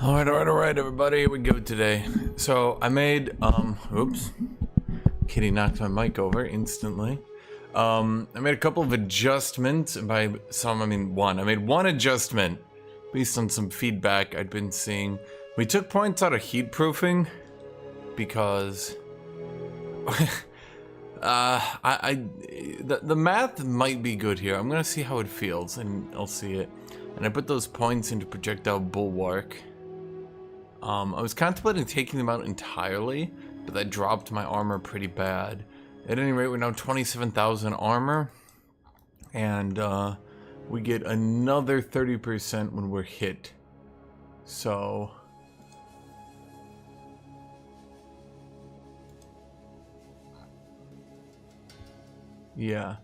Alright, everybody, here we go today. So, I made, oops. Kitty knocked my mic over instantly. I made a couple of adjustments, and by some, I mean one. I made one adjustment, based on some feedback I'd been seeing. We took points out of heat proofing, because... the math might be good here. I'm gonna see how it feels, and I'll see it. And I put those points into projectile bulwark. I was contemplating taking them out entirely, but that dropped my armor pretty bad. At any rate, we're now 27,000 armor, and we get another 30% when we're hit. So... yeah.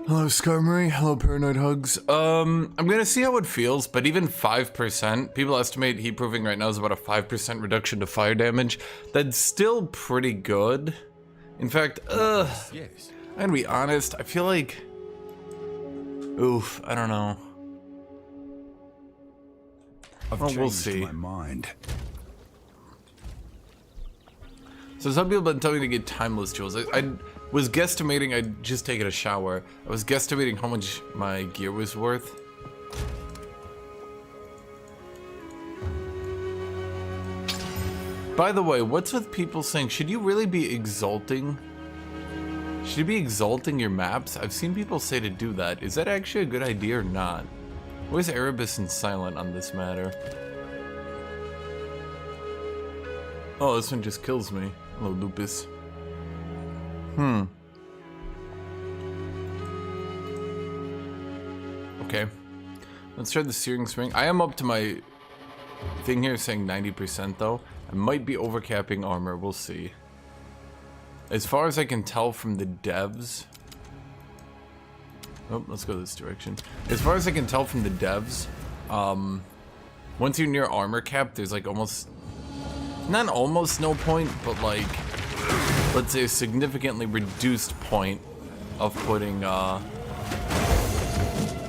Hello, Skarmory. Hello, Paranoid Hugs. I'm gonna see how it feels, but even 5%, people estimate heat proofing right now is about a 5% reduction to fire damage. That's still pretty good. In fact, yes. I'm gonna be honest, I feel like... oof, I don't know. We'll see. My mind. So some people have been telling me to get timeless jewels. I was guesstimating, I'd just taken a shower. I was guesstimating how much my gear was worth. By the way, what's with people saying, should you really be exalting? Should you be exalting your maps? I've seen people say to do that. Is that actually a good idea or not? Where's Erebus and Silent on this matter? Oh, this one just kills me. Hello, Lupus. Okay. Let's try the Searing Spring. I am up to my thing here saying 90% though. I might be overcapping armor. We'll see. As far as I can tell from the devs... oh, let's go this direction. As far as I can tell from the devs, once you're near armor cap, there's like almost... not almost no point, but like... let's say a significantly reduced point of putting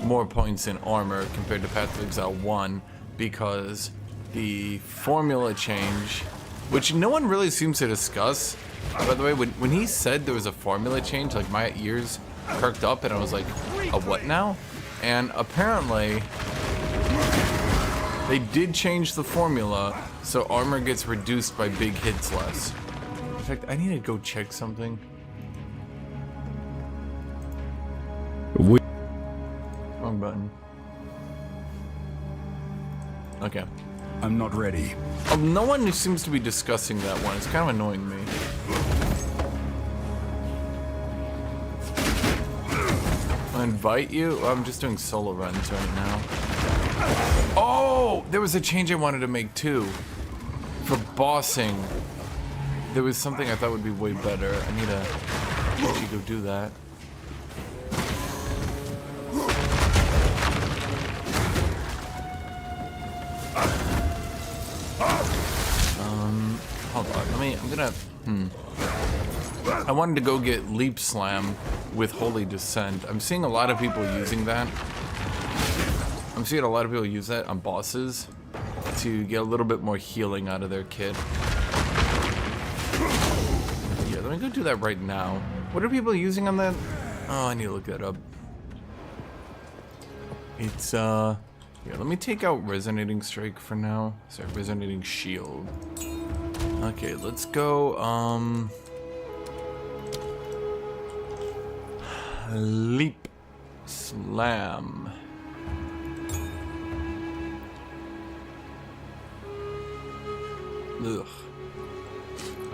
more points in armor compared to Path of Exile 1, because the formula change, which no one really seems to discuss. By the way, when he said there was a formula change, like my ears perked up and I was like, a what now? And apparently they did change the formula so armor gets reduced by big hits less. In fact, I need to go check something. Wrong button. Okay. I'm not ready. No one seems to be discussing that one. It's kind of annoying me. I'll invite you? Well, I'm just doing solo runs right now. Oh! There was a change I wanted to make too. For bossing. There was something I thought would be way better. I need to actually go do that. Hold on. I'm gonna... I wanted to go get Leap Slam with Holy Descent. I'm seeing a lot of people using that. I'm seeing a lot of people use that on bosses to get a little bit more healing out of their kit. Yeah, let me go do that right now. What are people using on that? Oh, I need to look that up. It's, here, let me take out Resonating Strike for now. Sorry, Resonating Shield. Okay, let's go, Leap Slam. Ugh.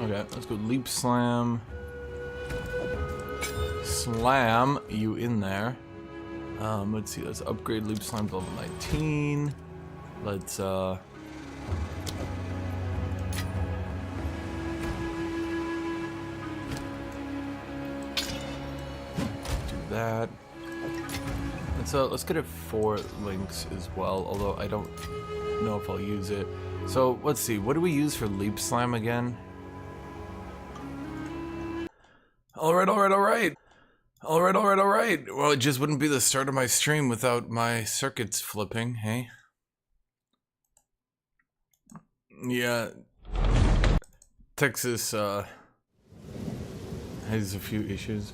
Okay, let's go Leap Slam. Slam you in there. Let's see, let's upgrade Leap Slime to level 19. Let's, do that. Let's get it 4 links as well, although I don't know if I'll use it. So, let's see, what do we use for Leap Slime again? Alright. Well, it just wouldn't be the start of my stream without my circuits flipping, hey? Yeah. Texas, has a few issues.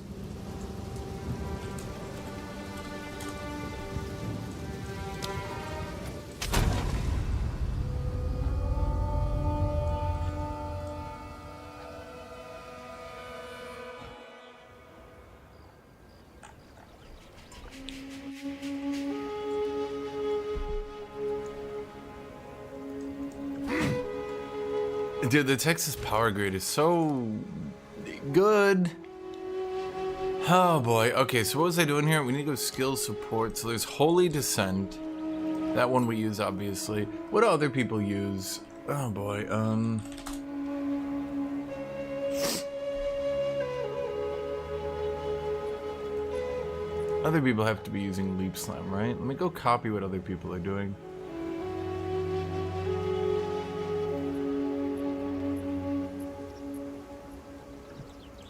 Dude, the Texas power grid is so good. Oh boy. Okay, so what was I doing here? We need to go skill support. So there's Holy Descent. That one we use, obviously. What do other people use? Oh boy. Other people have to be using Leap Slime, right? Let me go copy what other people are doing.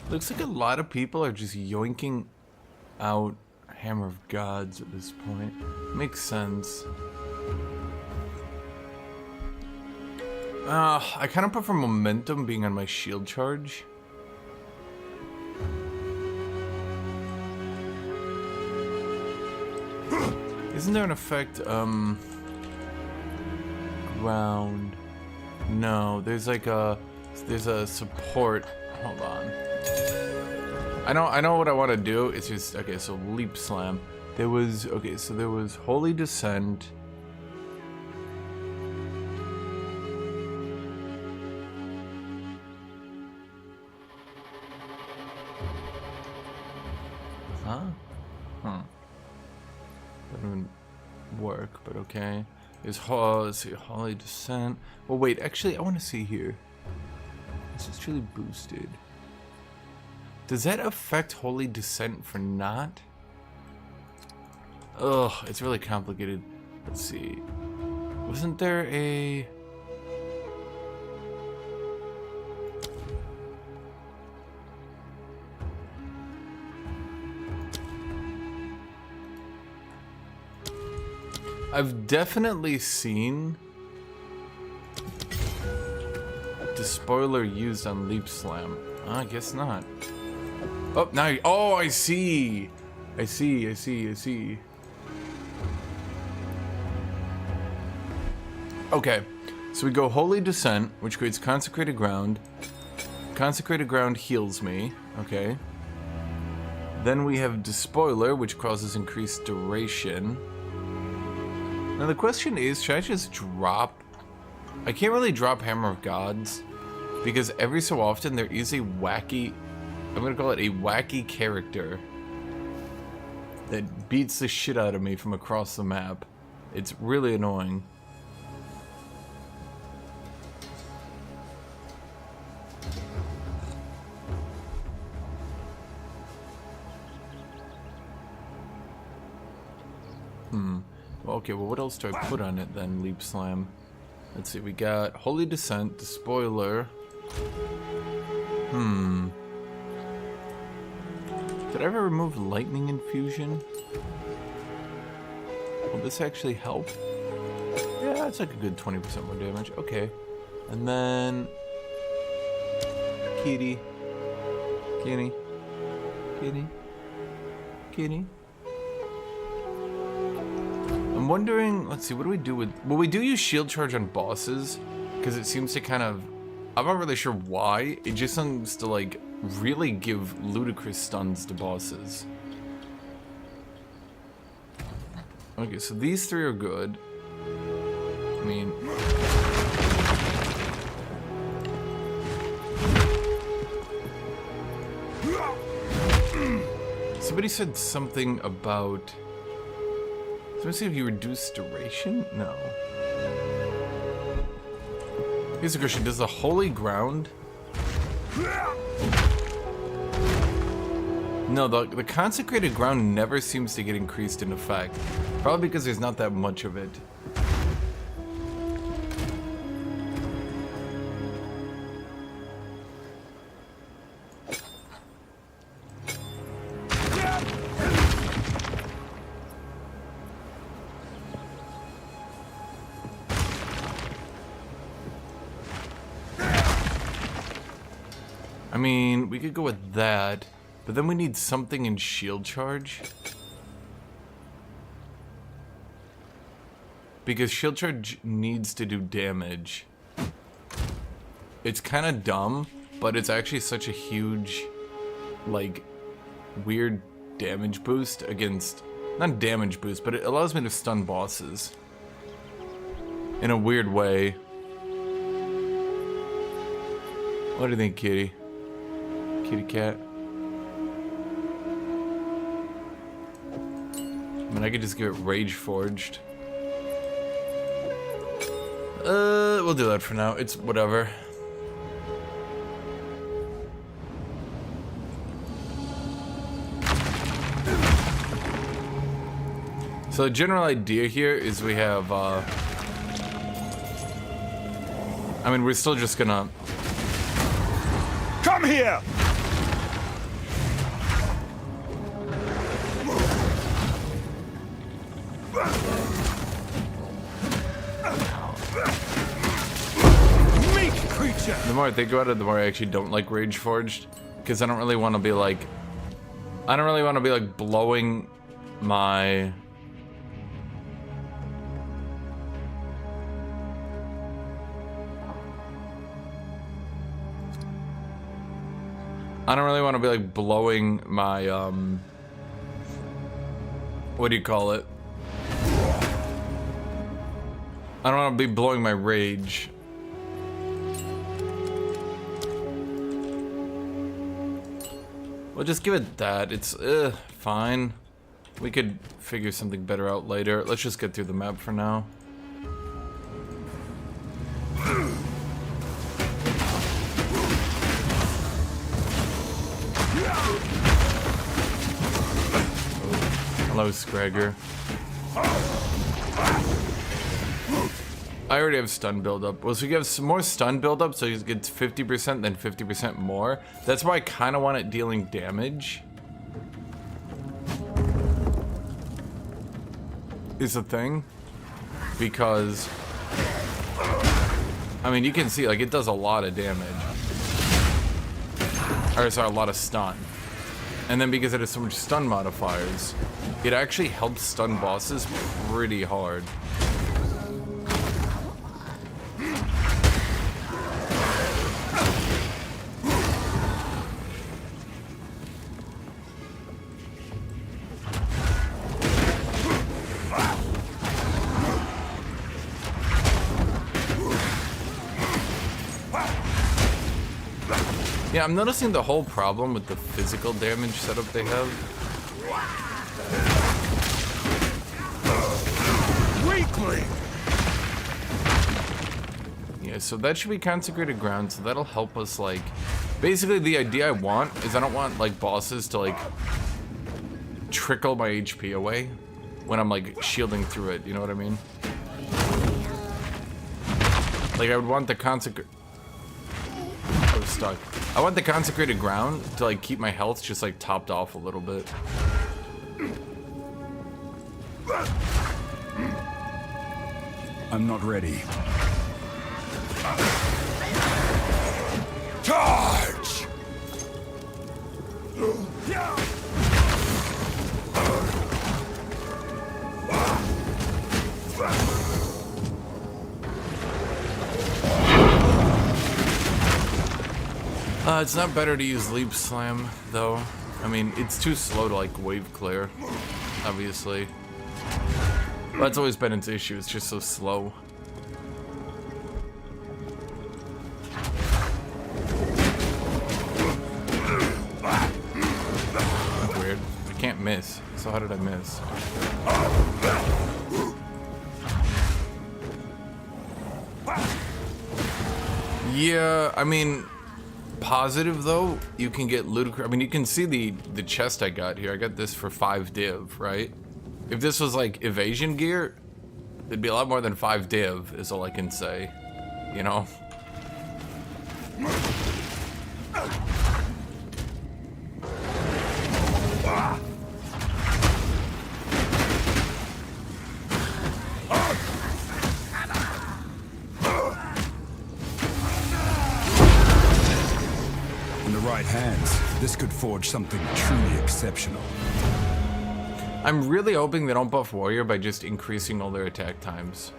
Looks like a lot of people are just yoinking out Hammer of Gods at this point. Makes sense. I kind of prefer momentum being on my shield charge. Isn't there an effect, ground? No, there's like there's a support. Hold on. I know what I want to do. It's just, okay, so Leap Slam. There was, okay, so there was Holy Descent. Huh? Huh. That didn't work, but okay. There's, let's see, Holy Descent. Well, wait, actually, I want to see here. This is truly boosted. Does that affect Holy Descent for not? Ugh, it's really complicated. Let's see. Wasn't there a... I've definitely seen the spoiler used on Leap Slam. I guess not. Oh, now oh, I see. I see. Okay, so we go Holy Descent, which creates Consecrated Ground. Consecrated Ground heals me, okay. Then we have Despoiler, which causes increased duration. Now the question is, should I just drop... I can't really drop Hammer of Gods, because every so often there is a wacky... I'm gonna call it a wacky character that beats the shit out of me from across the map. It's really annoying. Well, okay, well, what else do I put on it then, Leap Slam? Let's see, we got Holy Descent, Despoiler. Did I ever remove Lightning Infusion? Will this actually help? Yeah, that's like a good 20% more damage. Okay. And then... Kitty. I'm wondering, let's see, what do we do with... Well, we do use shield charge on bosses, because it seems to kind of... I'm not really sure why. It just seems to, like, really give ludicrous stuns to bosses. Okay, so these three are good. I mean... Somebody said something about... Let me see if you reduce duration? No. Here's a question. Does the holy ground... No, the consecrated ground never seems to get increased in effect. Probably because there's not that much of it. I mean, we could go with that, but then we need something in shield charge. Because shield charge needs to do damage. It's kind of dumb, but it's actually such a huge, like, weird damage boost against... Not damage boost, but it allows me to stun bosses. In a weird way. What do you think, kitty? Kitty cat. I mean, I could just give it Rage Forged. We'll do that for now. It's whatever. So the general idea here is we have, I mean, we're still just gonna... Come here! The more I think about it, the more I actually don't like Rage Forged, because I don't really want to be like, blowing my... I don't really want to be like blowing my, what do you call it? I don't want to be blowing my rage. We'll just give it that. It's, fine. We could figure something better out later. Let's just get through the map for now. Hello, Scragger. I already have stun buildup. Well, so you have some more stun buildup, so it gets 50%, then 50% more. That's why I kind of want it dealing damage. Is the thing. Because... I mean, you can see, like, it does a lot of damage. Or, sorry, a lot of stun. And then because it has so much stun modifiers, it actually helps stun bosses pretty hard. Yeah, I'm noticing the whole problem with the physical damage setup they have. Weakling. Yeah, so that should be consecrated ground, so that'll help us, like... Basically, the idea I want is I don't want, like, bosses to, like, trickle my HP away when I'm, like, shielding through it, you know what I mean? Like, I would want the consecrated... I was stuck. I want the consecrated ground to, like, keep my health just, like, topped off a little bit. I'm not ready. Charge! It's not better to use Leap Slam, though. I mean, it's too slow to, like, wave clear, obviously. That's always been its issue, it's just so slow. That's weird. I can't miss, so how did I miss? Yeah, I mean, positive though, you can get ludicrous. I mean, you can see the chest I got here. I got this for 5 div, right? If this was like evasion gear, it'd be a lot more than 5 div, is all I can say. You know? In the right hands, this could forge something truly exceptional. I'm really hoping they don't buff warrior by just increasing all their attack times.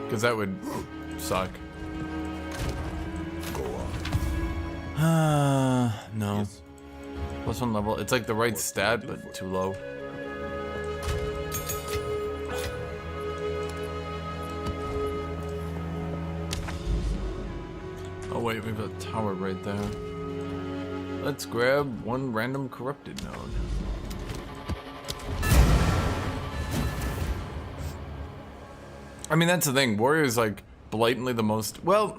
Because that would suck. No. Yes. +1 level. It's like the right stat, but too low. Oh wait, we have a tower right there. Let's grab one random corrupted node. I mean, that's the thing. Warrior is like blatantly the most. Well,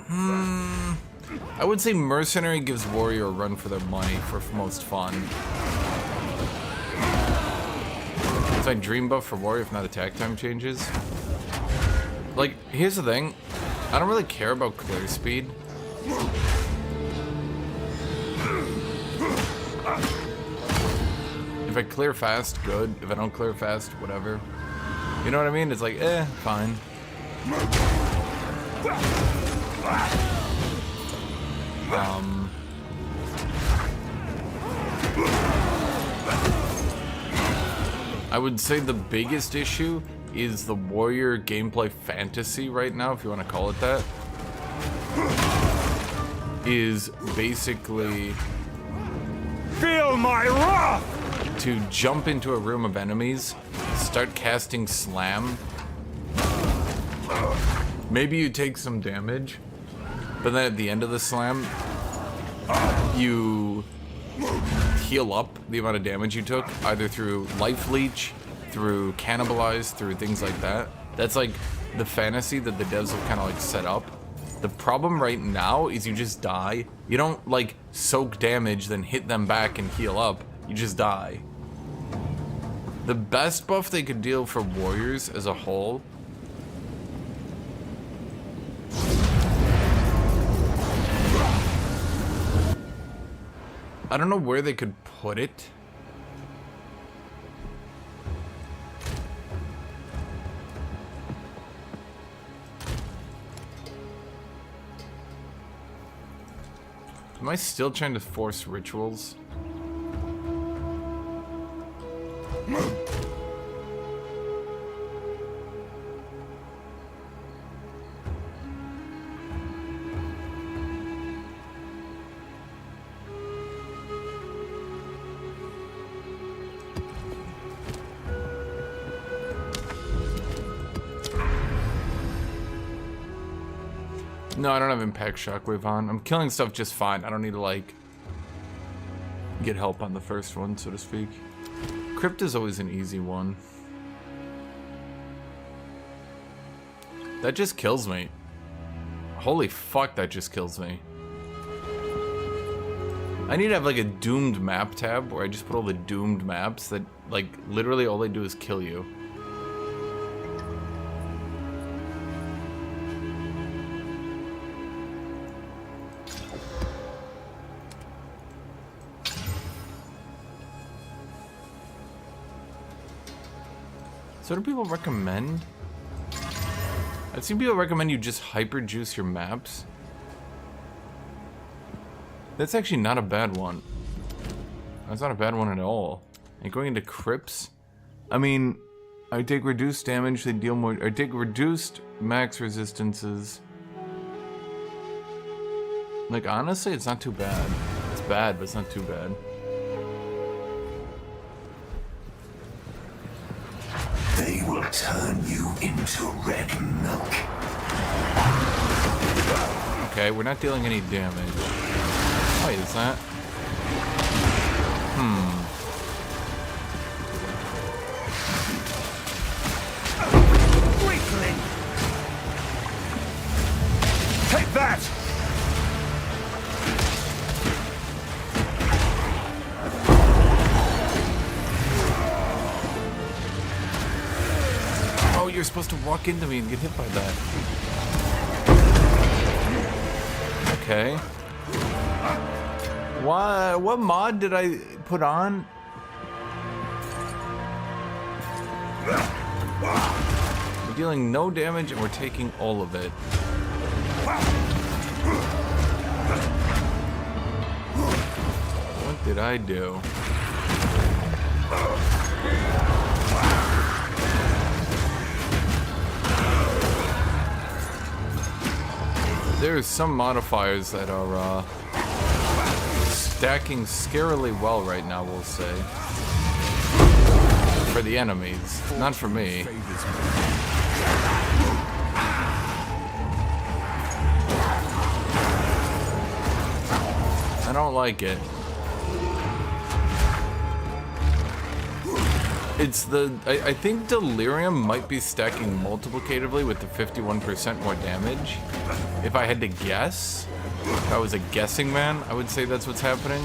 I would say Mercenary gives Warrior a run for their money for most fun. It's like Dream buff for Warrior if not attack time changes. Like, here's the thing. I don't really care about clear speed. If I clear fast, good. If I don't clear fast, whatever. You know what I mean? It's like, fine. I would say the biggest issue is the warrior gameplay fantasy right now, if you want to call it that. Is basically Feel my wrath! To jump into a room of enemies, start casting slam. Maybe you take some damage, but then at the end of the slam, you heal up the amount of damage you took, either through life leech, through cannibalize, through things like that. That's like the fantasy that the devs have kind of like set up. The problem right now is you just die. You don't like soak damage, then hit them back and heal up. You just die. The best buff they could deal for warriors as a whole I don't know where they could put it. Am I still trying to force rituals? No, I don't have Impact Shockwave on. I'm killing stuff just fine. I don't need to, like, get help on the first one, so to speak. Crypt is always an easy one. That just kills me. Holy fuck, that just kills me. I need to have, like, a doomed map tab where I just put all the doomed maps that, like, literally all they do is kill you. So what do people recommend? I've seen people recommend you just hyper juice your maps. That's actually not a bad one. That's not a bad one at all. And going into crypts, I mean, I take reduced damage, they deal more, I take reduced max resistances. Like, honestly, it's not too bad. It's bad, but it's not too bad. They will turn you into red milk. Okay, we're not dealing any damage. Wait, is that? Weakling! Take that! Oh, you're supposed to walk into me and get hit by that. Okay. What mod did I put on? We're dealing no damage and we're taking all of it. What did I do? There's some modifiers that are stacking scarily well right now, we'll say. For the enemies, not for me. I don't like it. It's the... I think Delirium might be stacking multiplicatively with the 51% more damage. If I had to guess, if I was a guessing man, I would say that's what's happening.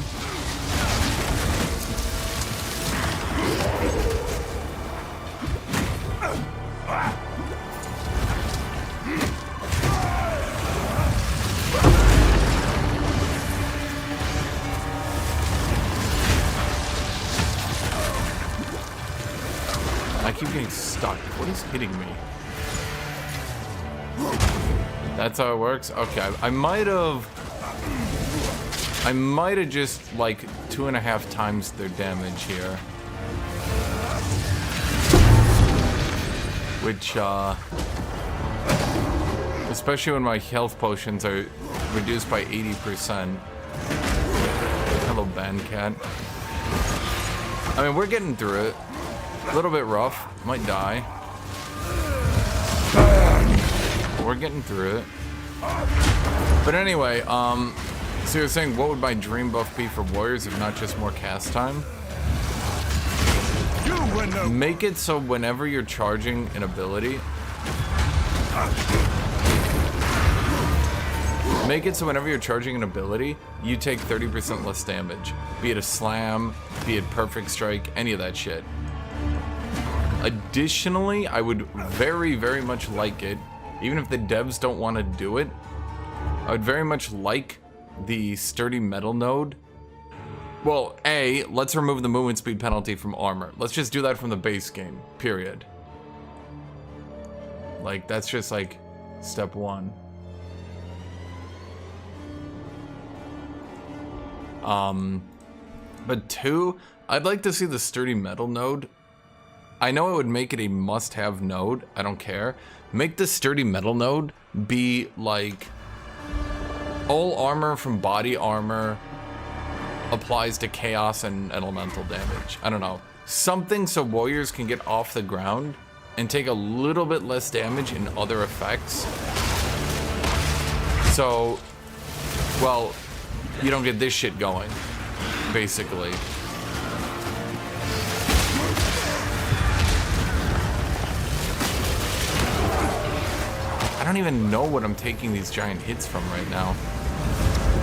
I keep getting stuck. What is hitting me? That's how it works? Okay, I might have just, like, 2.5 times their damage here. Which, especially when my health potions are reduced by 80%. Hello, Bandcat. I mean, we're getting through it. A little bit rough. Might die. We're getting through it. But anyway, so you're saying what would my dream buff be for warriors if not just more cast time? Make it so whenever you're charging an ability, you take 30% less damage. Be it a slam, be it perfect strike, any of that shit. Additionally, I would very, very much like it, even if the devs don't want to do it, I would very much like the sturdy metal node. Well, A, let's remove the movement speed penalty from armor. Let's just do that from the base game, period. Like, that's just like step one. But two, I'd like to see the sturdy metal node. I know it would make it a must-have node, I don't care. Make the sturdy metal node be like all armor from body armor applies to chaos and elemental damage. I don't know. Something so warriors can get off the ground and take a little bit less damage in other effects. So, well, you don't get this shit going, basically. I don't even know what I'm taking these giant hits from right now.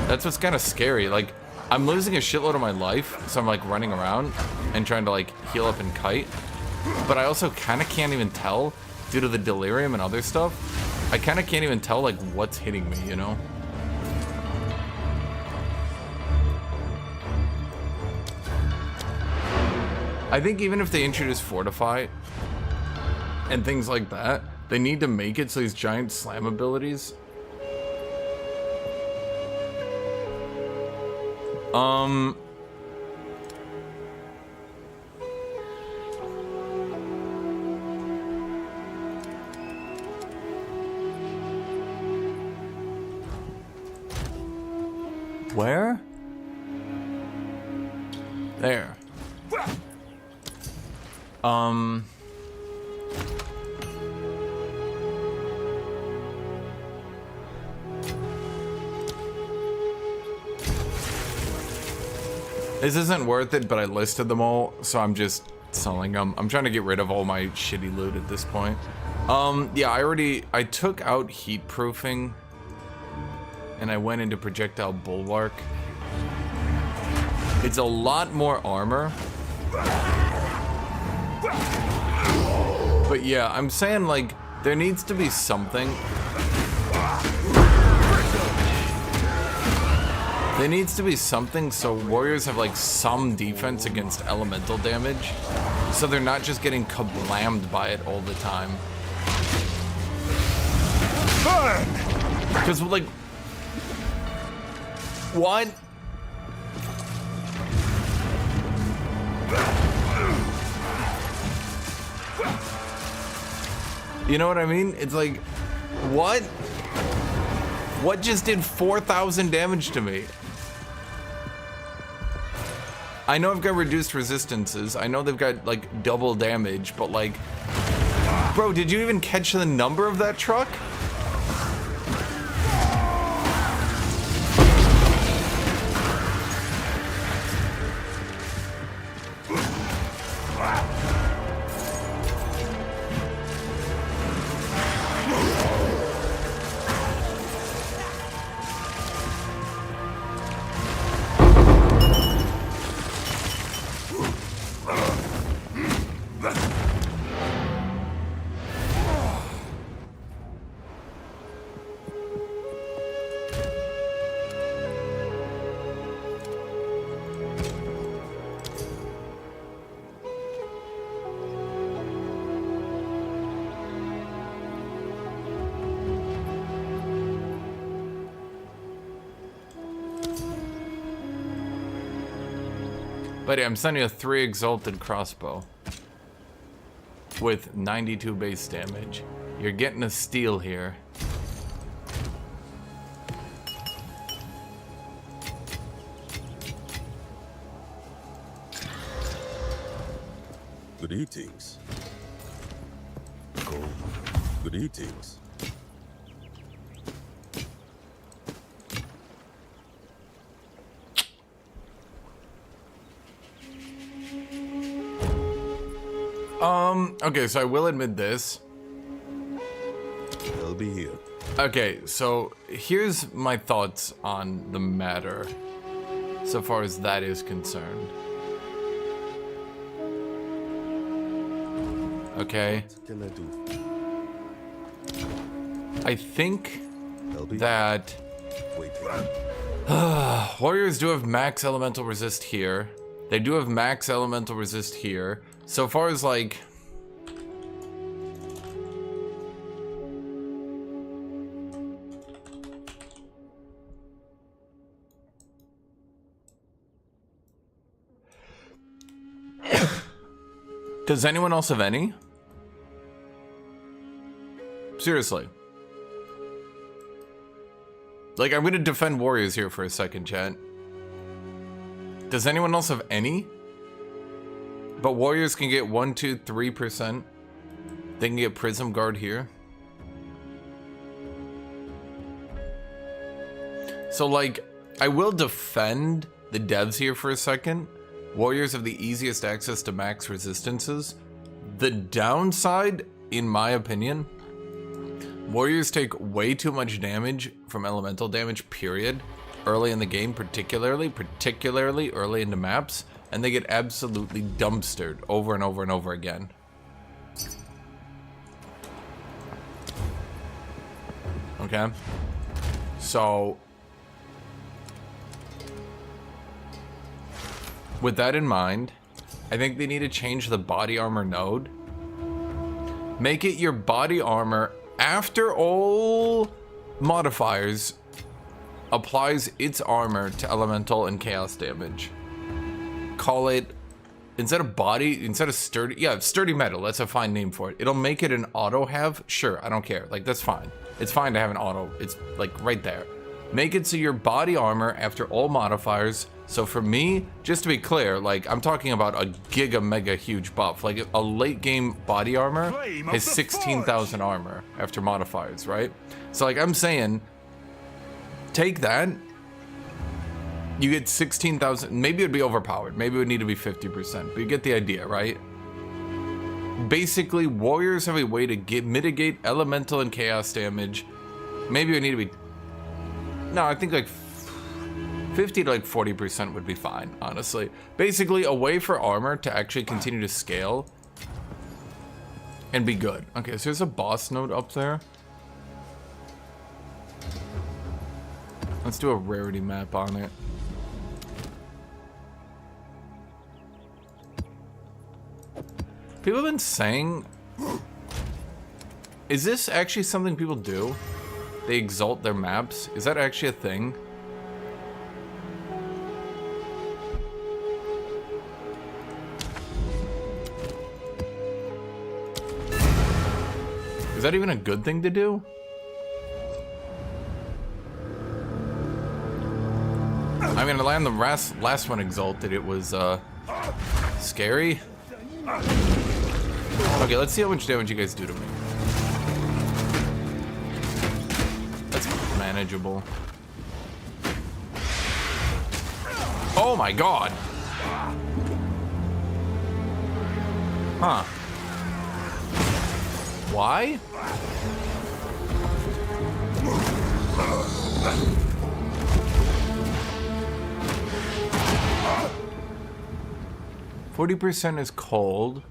That's what's kind of scary. Like, I'm losing a shitload of my life, so I'm like running around and trying to like heal up and kite. But I also kind of can't even tell, due to the delirium and other stuff, I kind of can't even tell like what's hitting me, you know? I think even if they introduce Fortify and things like that, they need to make it so these giant slam abilities. Where? There. This isn't worth it, but I listed them all, so I'm just selling them. I'm trying to get rid of all my shitty loot at this point. Yeah, I took out heat proofing, and I went into projectile bulwark. It's a lot more armor. But yeah, I'm saying, like, there needs to be something. There needs to be something so warriors have, like, some defense against elemental damage. So they're not just getting kablammed by it all the time. Because, like... What? You know what I mean? It's like... What? What just did 4,000 damage to me? I know I've got reduced resistances. I know they've got, like, double damage, but, like... Bro, did you even catch the number of that truck? But yeah, I'm sending you a 3 exalted crossbow with 92 base damage. You're getting a steal here. Good eatings. Oh, good eatings. Okay, so I will admit this. I'll be here. Okay, so here's my thoughts on the matter, so far as that is concerned. Okay. What can I do? I think I'll be that waiting. warriors do have max elemental resist here. They do have max elemental resist here. So far as, like... Does anyone else have any? Seriously. Like, I'm gonna defend warriors here for a second, chat. Does anyone else have any? But warriors can get 1, 2, 3%. They can get Prism Guard here. So, like, I will defend the devs here for a second. Warriors have the easiest access to max resistances. The downside, in my opinion, warriors take way too much damage from elemental damage, period. Early in the game, particularly early into maps. And they get absolutely dumpstered over and over and over again. Okay? So, with that in mind, I think they need to change the body armor node. Make it your body armor after all modifiers applies its armor to elemental and chaos damage. Call it, instead of sturdy, yeah, sturdy metal, that's a fine name for it. It'll make it an auto have, sure, I don't care, like, that's fine. It's fine to have an auto, it's like right there. Make it so your body armor after all modifiers, so for me, just to be clear, like, I'm talking about a giga mega huge buff, like a late game body armor has 16,000 armor after modifiers, right? So like I'm saying, take that, You get 16,000. Maybe it'd be overpowered. Maybe it would need to be 50%. But you get the idea, right? Basically, warriors have a way to mitigate elemental and chaos damage. Maybe it would need to be... No, I think like 50 to like 40% would be fine, honestly. Basically, a way for armor to actually continue to scale and be good. Okay, so there's a boss node up there. Let's do a rarity map on it. People have been saying... Is this actually something people do? They exalt their maps? Is that actually a thing? Is that even a good thing to do? I mean, the last one exalted, it was, scary. Okay, let's see how much damage you guys do to me. That's manageable. Oh my god! Huh. Why? %40 is cold.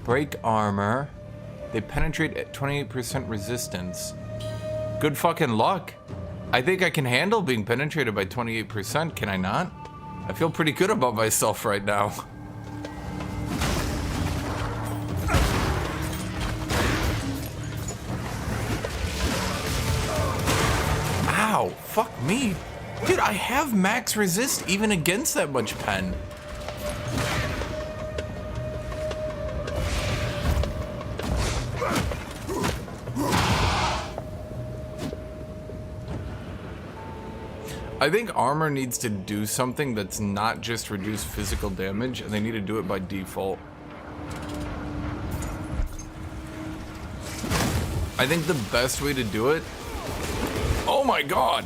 Break armor. They penetrate at 28% resistance. Good fucking luck. I think I can handle being penetrated by 28%, can I not? I feel pretty good about myself right now. Ow, fuck me. Dude, I have max resist even against that much pen. I think armor needs to do something that's not just reduce physical damage, and they need to do it by default. I think the best way to do it... Oh my god!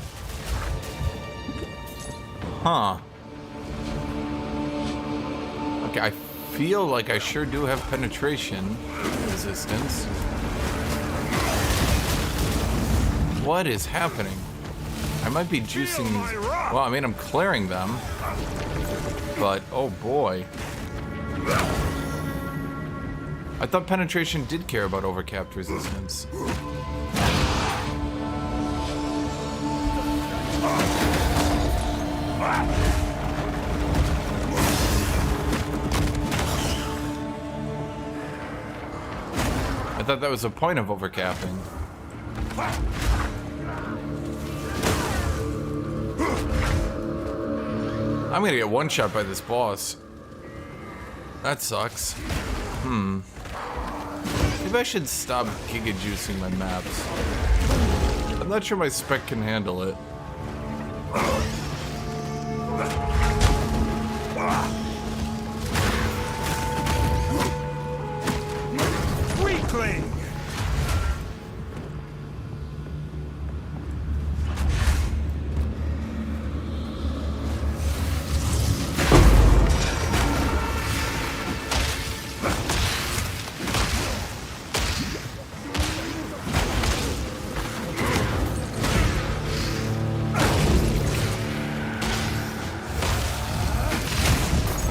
Huh. Okay, I feel like I sure do have penetration resistance. What is happening? I might be juicing these. Well, I mean, I'm clearing them. But, oh boy. I thought penetration did care about overcapped resistance. I thought that was the point of overcapping. I'm gonna get one shot by this boss. That sucks. Maybe I should stop giga juicing my maps. I'm not sure my spec can handle it. Weakling!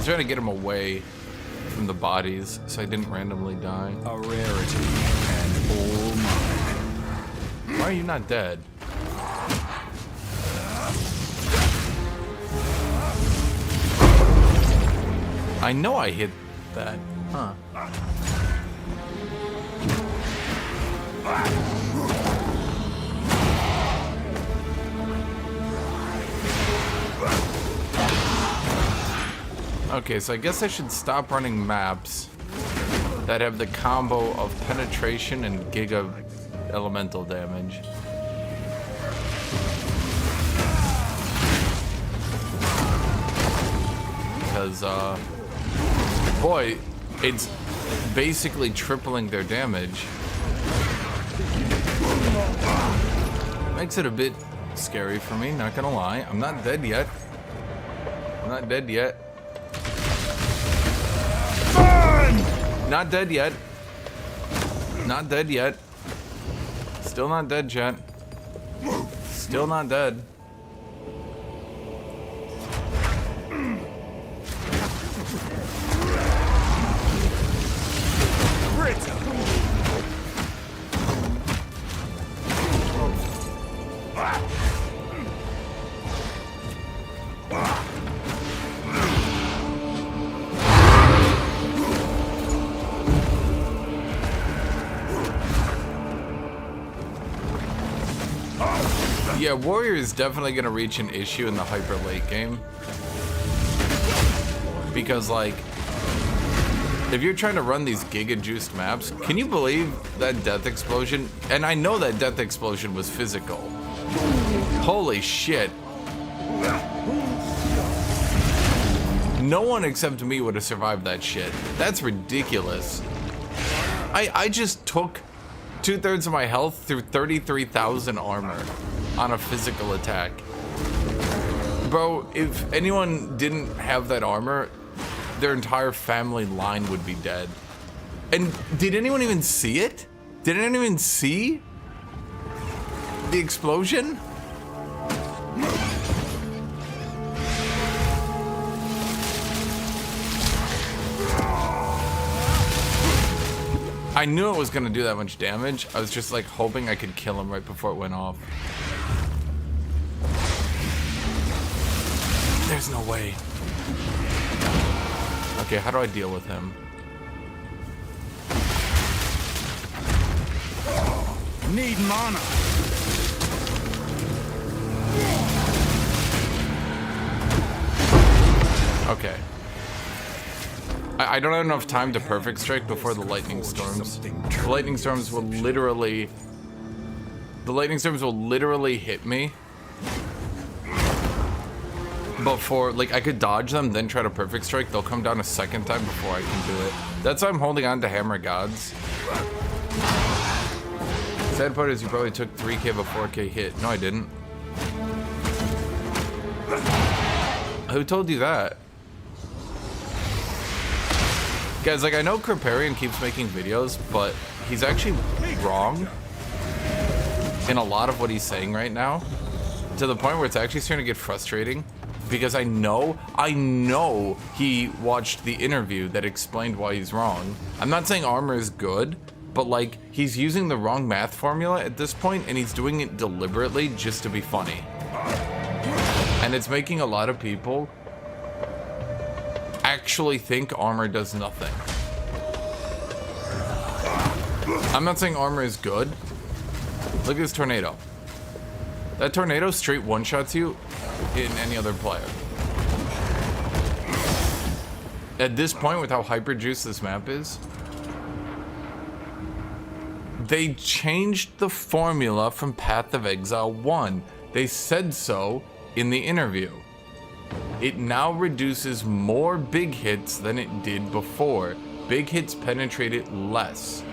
Trying to get him away from the bodies so I didn't randomly die. A rarity and all mine. Why are you not dead? I know I hit that. Huh. Okay, so I guess I should stop running maps that have the combo of penetration and giga elemental damage. Because, boy, it's basically tripling their damage. Makes it a bit scary for me, not gonna lie. I'm not dead yet. I'm not dead yet. Not dead yet. Not dead yet. Still not dead, chat. Still not dead. Yeah, Warrior is definitely gonna reach an issue in the hyper late game. Because, like, if you're trying to run these giga-juiced maps, can you believe that death explosion? And I know that death explosion was physical. Holy shit. No one except me would have survived that shit. That's ridiculous. I just took 2/3 of my health through 33,000 armor on a physical attack. Bro, if anyone didn't have that armor, their entire family line would be dead. And did anyone even see it? Did anyone even see the explosion? I knew it was gonna do that much damage. I was just like hoping I could kill him right before it went off. There's no way. Okay, how do I deal with him? Need mana. Okay. I don't have enough time to perfect strike before the lightning storms. The lightning storms will literally... The lightning storms will literally hit me before, like, I could dodge them, then try to perfect strike. They'll come down a second time before I can do it. That's why I'm holding on to Hammer Gods. Sad part is you probably took 3k of a 4k hit. No, I didn't. Who told you that? Guys, like, I know Kriparian keeps making videos, but he's actually wrong in a lot of what he's saying right now, to the point where it's actually starting to get frustrating, because I know he watched the interview that explained why he's wrong. I'm not saying armor is good, but like, he's using the wrong math formula at this point, and he's doing it deliberately just to be funny. And it's making a lot of people actually think armor does nothing. I'm not saying armor is good. Look at this tornado. That tornado straight one-shots you in any other player. At this point, with how hyper-juiced this map is, they changed the formula from Path of Exile 1. They said so in the interview. It now reduces more big hits than it did before. Big hits penetrate it less.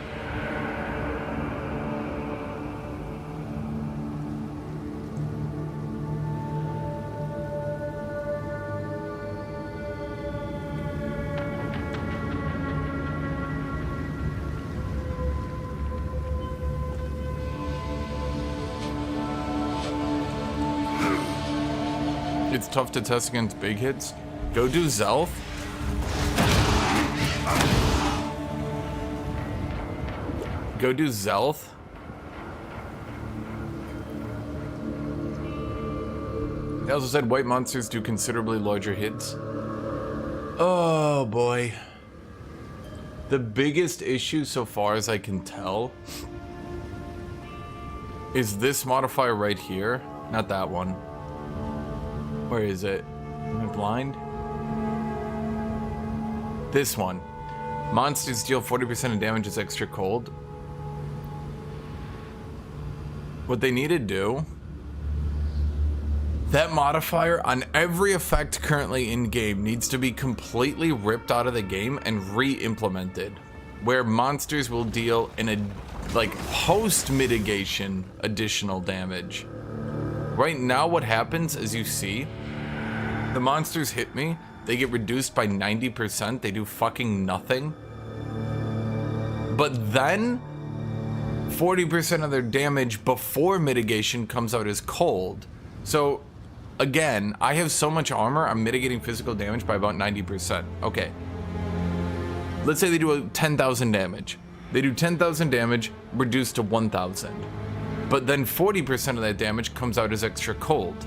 It's tough to test against big hits. Go do Zelth. Go do Zelth. They also said white monsters do considerably larger hits. Oh boy. The biggest issue so far as I can tell is this modifier right here, not that one. Where is it? Am I blind? This one. Monsters deal 40% of damage as extra cold. What they need to do, that modifier on every effect currently in game needs to be completely ripped out of the game and re-implemented, where monsters will deal in a like post mitigation additional damage. Right now what happens, as you see, the monsters hit me, they get reduced by 90%, they do fucking nothing. But then, 40% of their damage before mitigation comes out as cold. So, again, I have so much armor, I'm mitigating physical damage by about 90%. Okay. Let's say they do 10,000 damage. They do 10,000 damage, reduced to 1,000. But then 40% of that damage comes out as extra cold.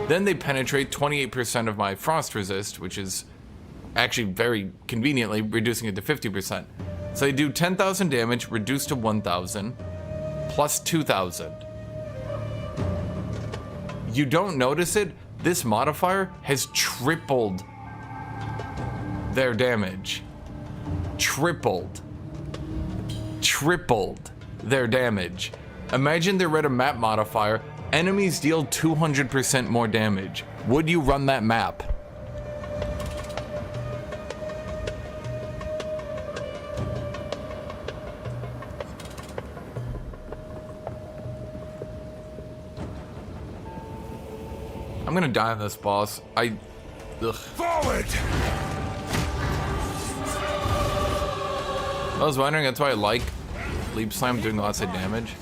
Then they penetrate 28% of my frost resist, which is actually very conveniently reducing it to 50%. So they do 10,000 damage, reduced to 1,000, plus 2,000. You don't notice it, this modifier has tripled their damage. Tripled their damage. Imagine they read a map modifier, enemies deal 200% more damage. Would you run that map? I'm gonna die on this boss. Ugh. Forward! I was wondering, that's why I like Leap Slam doing lots of damage.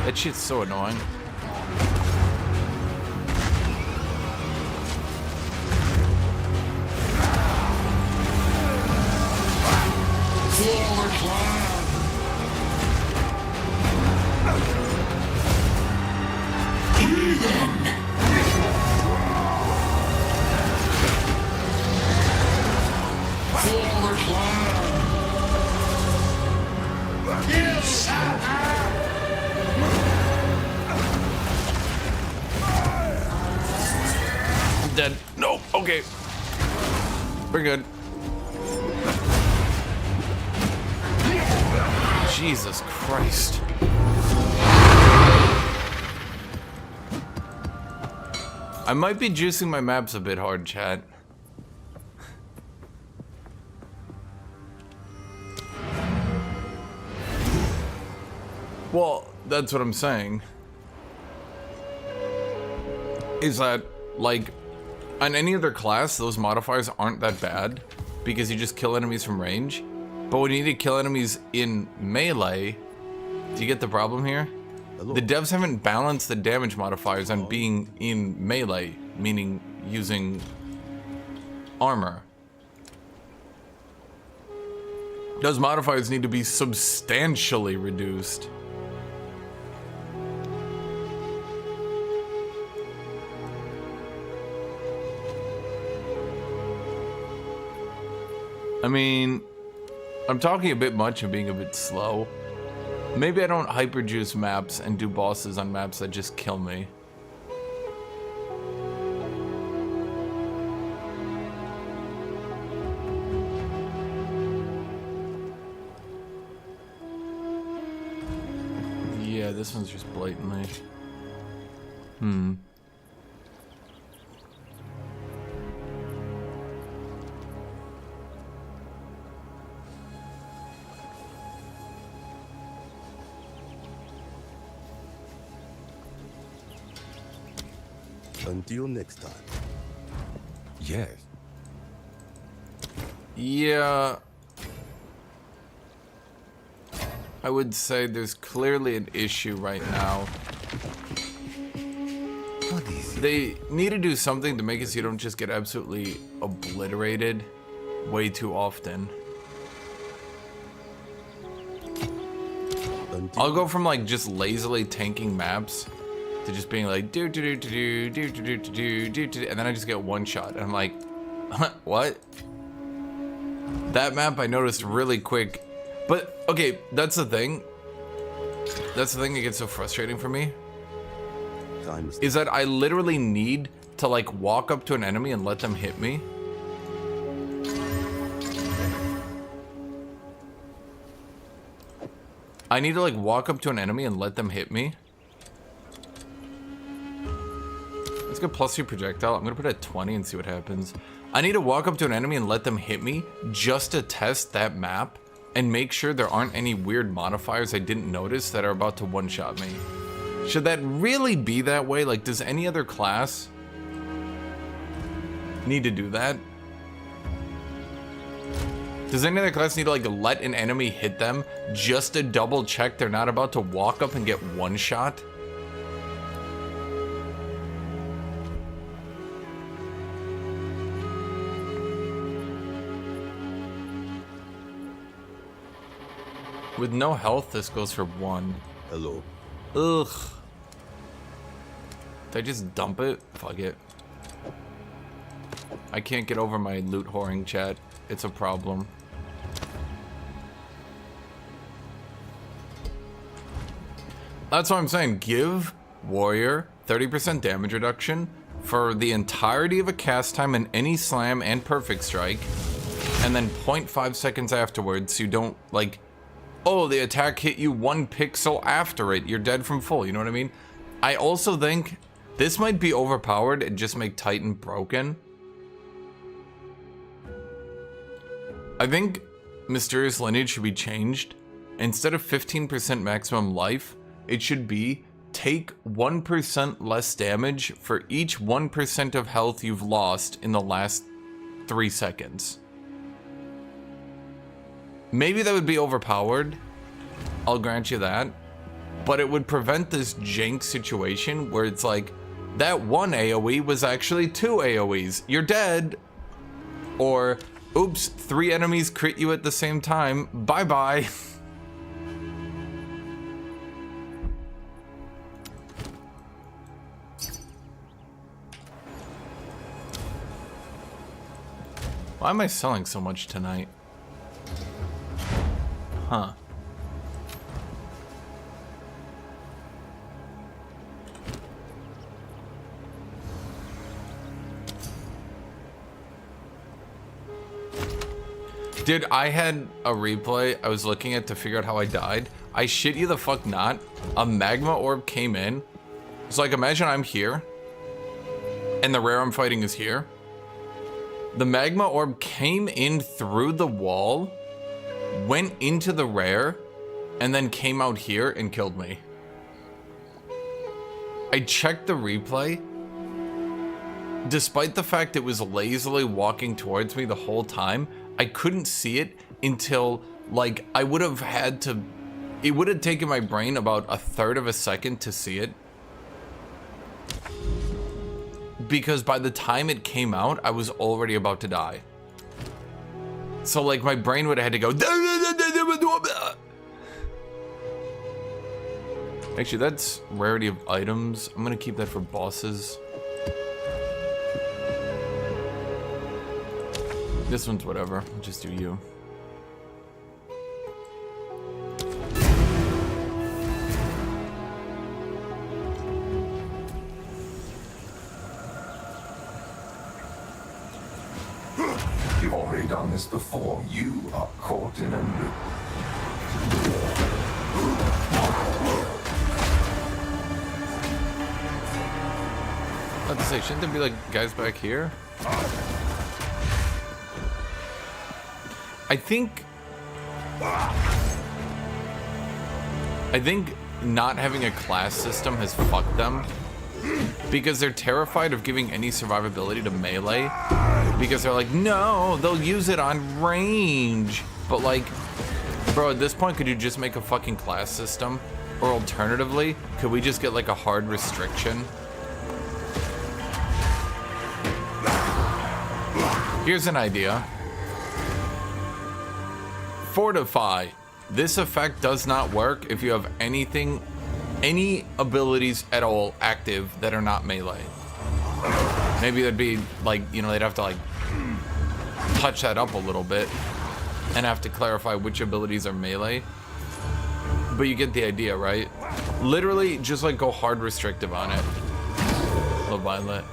That shit's so annoying. Dead. No. Okay. We're good. Jesus Christ. I might be juicing my maps a bit hard, chat. Well, that's what I'm saying. Is that, like, on any other class, those modifiers aren't that bad because you just kill enemies from range. But when you need to kill enemies in melee, do you get the problem here? The devs haven't balanced the damage modifiers on being in melee, meaning using armor. Those modifiers need to be substantially reduced. I mean, I'm talking a bit much and being a bit slow. Maybe I don't hyperjuice maps and do bosses on maps that just kill me. Yeah, this one's just blatantly. Until next time. Yes. Yeah. I would say there's clearly an issue right now. What is it? They need to do something to make it so you don't just get absolutely obliterated way too often. I'll go from like just lazily tanking maps to just being like do do do do do do do do do do, and then I just get one shot and I'm like, what? That map I noticed really quick. But okay, that's the thing. That's the thing that gets so frustrating for me. Is that I literally need to like walk up to an enemy and let them hit me. I need to like walk up to an enemy and let them hit me. Let's go +2 projectile. I'm gonna put it at 20 and see what happens. I need to walk up to an enemy and let them hit me just to test that map and make sure there aren't any weird modifiers I didn't notice that are about to one-shot me. Should that really be that way? Like, does any other class need to do that? Does any other class need to like let an enemy hit them just to double check they're not about to walk up and get one shot? With no health, this goes for 1. Hello. Ugh. Did I just dump it? Fuck it. I can't get over my loot whoring, chat. It's a problem. That's what I'm saying. Give warrior 30% damage reduction for the entirety of a cast time in any slam and perfect strike, and then 0.5 seconds afterwards, so you don't like, oh, the attack hit you 1 pixel after it, you're dead from full, you know what I mean? I also think this might be overpowered and just make Titan broken. I think Mysterious Lineage should be changed. Instead of 15% maximum life, it should be take 1% less damage for each 1% of health you've lost in the last 3 seconds. Maybe that would be overpowered, I'll grant you that, but it would prevent this jank situation where it's like, that 1 AoE was actually 2 AoEs, you're dead, or oops, 3 enemies crit you at the same time, bye bye. Why am I selling so much tonight? Huh. Dude, I had a replay I was looking at to figure out how I died. I shit you the fuck not. A magma orb came in. So like imagine I'm here and the rare I'm fighting is here. The magma orb came in through the wall, went into the rare, and then came out here and killed me. I checked the replay. Despite the fact it was lazily walking towards me the whole time, I couldn't see it until, like, I would have had to... It would have taken my brain about 1/3 of a second to see it. Because by the time it came out, I was already about to die. So, like, my brain would have had to go... Actually, that's rarity of items. I'm gonna keep that for bosses. This one's whatever. I'll just do you. You've already done this before. You are caught in a loop. I was about to say, shouldn't there be like guys back here? I think not having a class system has fucked them because they're terrified of giving any survivability to melee because they're like, no, they'll use it on range. But like, bro, at this point, could you just make a fucking class system? Or alternatively, could we just get like a hard restriction? Here's an idea. Fortify. This effect does not work if you have anything, any abilities at all active that are not melee. Maybe that'd be like, you know, they'd have to like touch that up a little bit and have to clarify which abilities are melee. But you get the idea, right? Literally just like go hard restrictive on it. Low violet.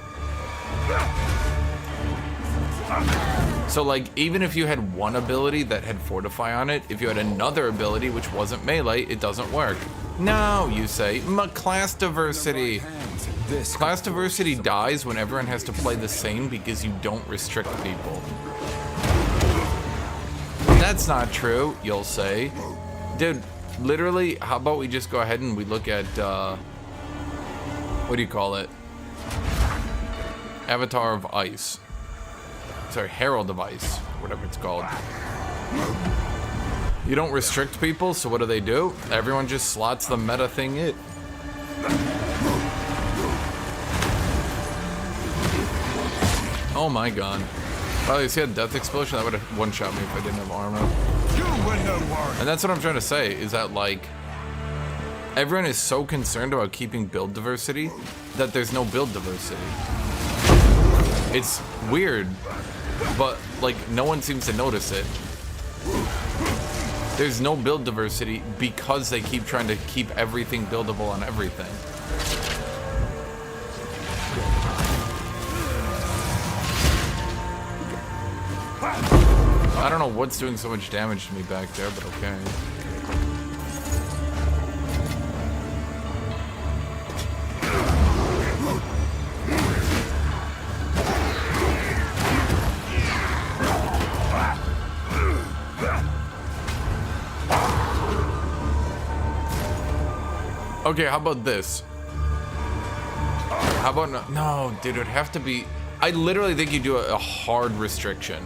So like, even if you had one ability that had Fortify on it, if you had another ability which wasn't melee, it doesn't work. No, you say, class diversity. This Class diversity dies when everyone has to play the same because you don't restrict people. That's not true, you'll say. Dude, literally, how about we just go ahead and we look at, what do you call it? Avatar of Ice. Sorry, Herald of Ice, whatever it's called. You don't restrict people, so what do? Everyone just slots the meta thing in. Oh my god. Oh, you see a death explosion? That would have one-shot me if I didn't have armor. And that's what I'm trying to say, is that like, everyone is so concerned about keeping build diversity that there's no build diversity. It's weird, but like no one seems to notice it. There's no build diversity because they keep trying to keep everything buildable on everything. I don't know what's doing so much damage to me back there, but okay. Okay, how about this? How about no, dude, it'd have to be. I literally think you do a hard restriction.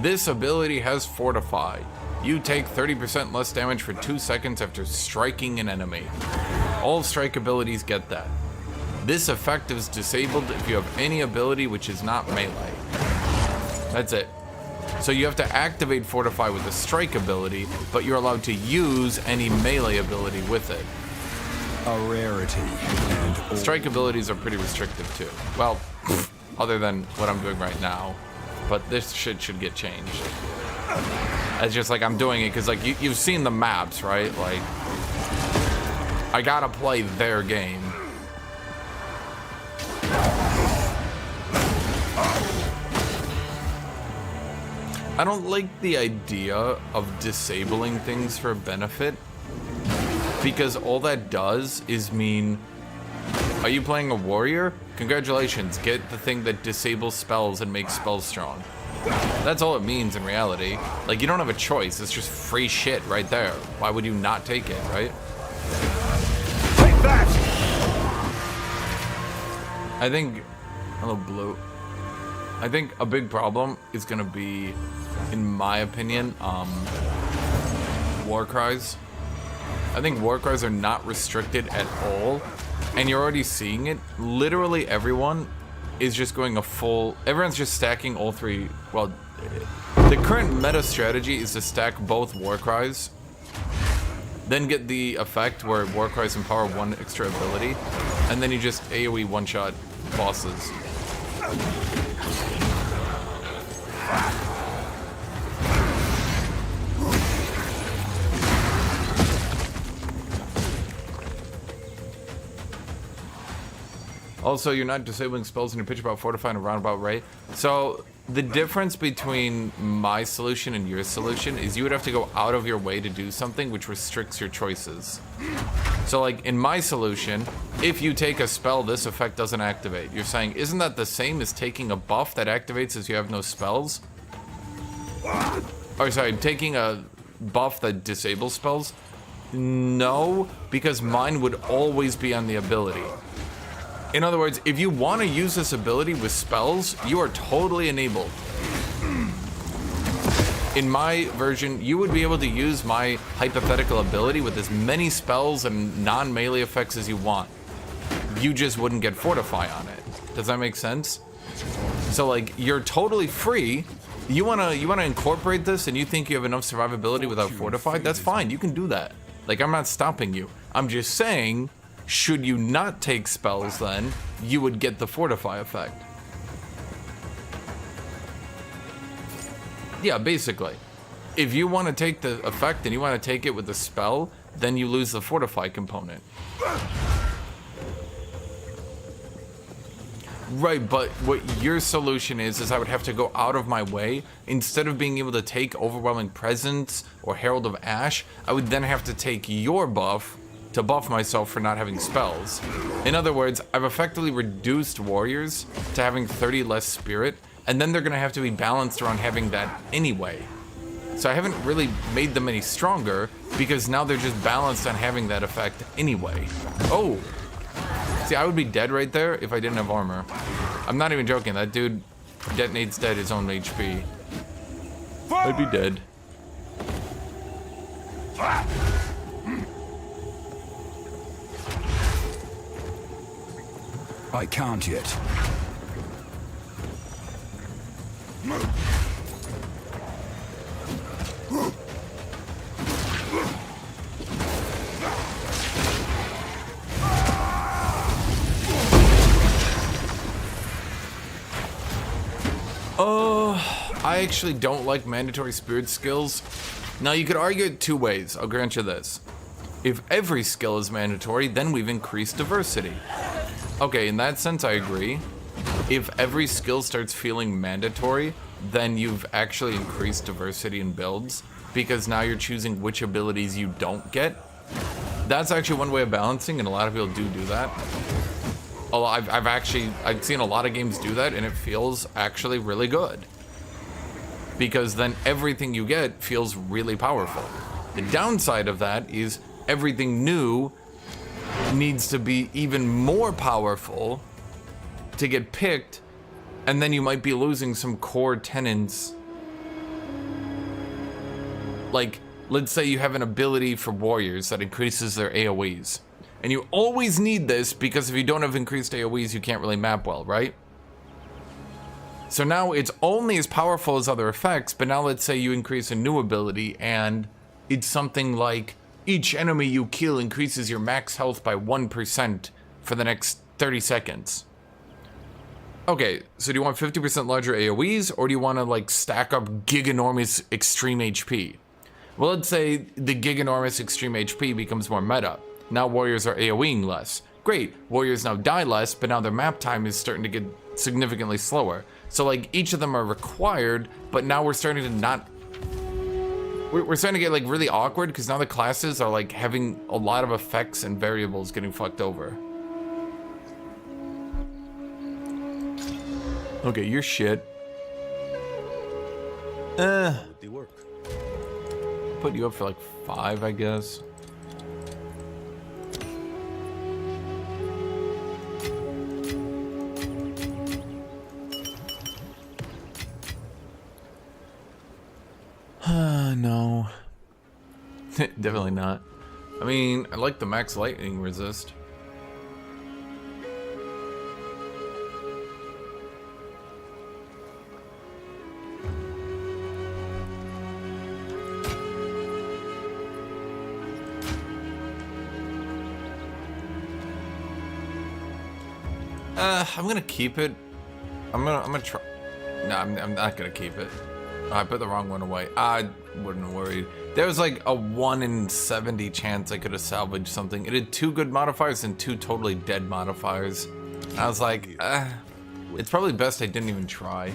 This ability has Fortify. You take 30% less damage for 2 seconds after striking an enemy. All strike abilities get that. This effect is disabled if you have any ability which is not melee. That's it. So you have to activate Fortify with a strike ability, but you're allowed to use any melee ability with it. a rarity. And Strike abilities are pretty restrictive too. Well, other than what I'm doing right now. But this shit should get changed. It's just like I'm doing it because like you've seen the maps, right? Like I gotta play their game. I don't like the idea of disabling things for benefit, because all that does is mean, are you playing a warrior? Congratulations, get the thing that disables spells and makes spells strong. That's all it means in reality. Like, you don't have a choice, it's just free shit right there. Why would you not take it, right? Take that! I think, hello Blue. I think a big problem is gonna be, in my opinion, war cries. I think war cries are not restricted at all, and you're already seeing it. Literally everyone is just going a full, everyone's just stacking all three. Well, the current meta strategy is to stack both war cries, then get the effect where war cries empower one extra ability, and then you just AoE one-shot bosses. Also, you're not disabling spells in your pitch about fortify in a roundabout way. So the difference between my solution and your solution is you would have to go out of your way to do something which restricts your choices. So like in my solution, if you take a spell, this effect doesn't activate. You're saying, isn't that the same as taking a buff that activates as you have no spells? Or sorry, taking a buff that disables spells? No, because mine would always be on the ability. In other words, if you want to use this ability with spells, you are totally enabled. In my version, you would be able to use my hypothetical ability with as many spells and non-melee effects as you want. You just wouldn't get Fortify on it. Does that make sense? So like, you're totally free. You wanna incorporate this and you think you have enough survivability without Fortify? That's fine, you can do that. Like, I'm not stopping you. I'm just saying, should you not take spells then, you would get the Fortify effect. Yeah, basically. If you want to take the effect and you want to take it with the spell, then you lose the Fortify component. Right, but what your solution is I would have to go out of my way. Instead of being able to take Overwhelming Presence or Herald of Ash, I would then have to take your buff to buff myself for not having spells. In other words, I've effectively reduced warriors to having 30 less spirit, and then they're gonna have to be balanced around having that anyway. So I haven't really made them any stronger, because now they're just balanced on having that effect anyway. Oh! See, I would be dead right there if I didn't have armor. I'm not even joking, that dude detonates dead his own HP. I'd be dead. I can't yet. I actually don't like mandatory spirit skills. Now, you could argue it two ways, I'll grant you this. If every skill is mandatory, then we've increased diversity. Okay, in that sense, I agree. If every skill starts feeling mandatory, then you've actually increased diversity in builds, because now you're choosing which abilities you don't get. That's actually one way of balancing, and a lot of people do that. I've seen a lot of games do that, and it feels actually really good. Because then everything you get feels really powerful. The downside of that is everything new needs to be even more powerful to get picked, and then you might be losing some core tenets. Like, let's say you have an ability for warriors that increases their AoEs. And you always need this because if you don't have increased AoEs, you can't really map well, right? So now it's only as powerful as other effects, but now let's say you increase a new ability and it's something like each enemy you kill increases your max health by 1% for the next 30 seconds. Okay, so do you want 50% larger AoEs, or do you want to like stack up giganormous extreme HP? Well, let's say the giganormous extreme HP becomes more meta. Now warriors are AoEing less. Great, warriors now die less, but now their map time is starting to get significantly slower. So like each of them are required, but now we're starting to not... We're starting to get like really awkward because now the classes are like having a lot of effects and variables getting fucked over. Okay, you're shit. They work. Put you up for like 5, I guess. No. Definitely not. I mean, I like the max lightning resist. I'm gonna keep it. I'm gonna try. No, I'm not gonna keep it. I put the wrong one away. I wouldn't have worried. There was like a 1 in 70 chance I could have salvaged something. It had 2 good modifiers and 2 totally dead modifiers. And I was like, it's probably best I didn't even try.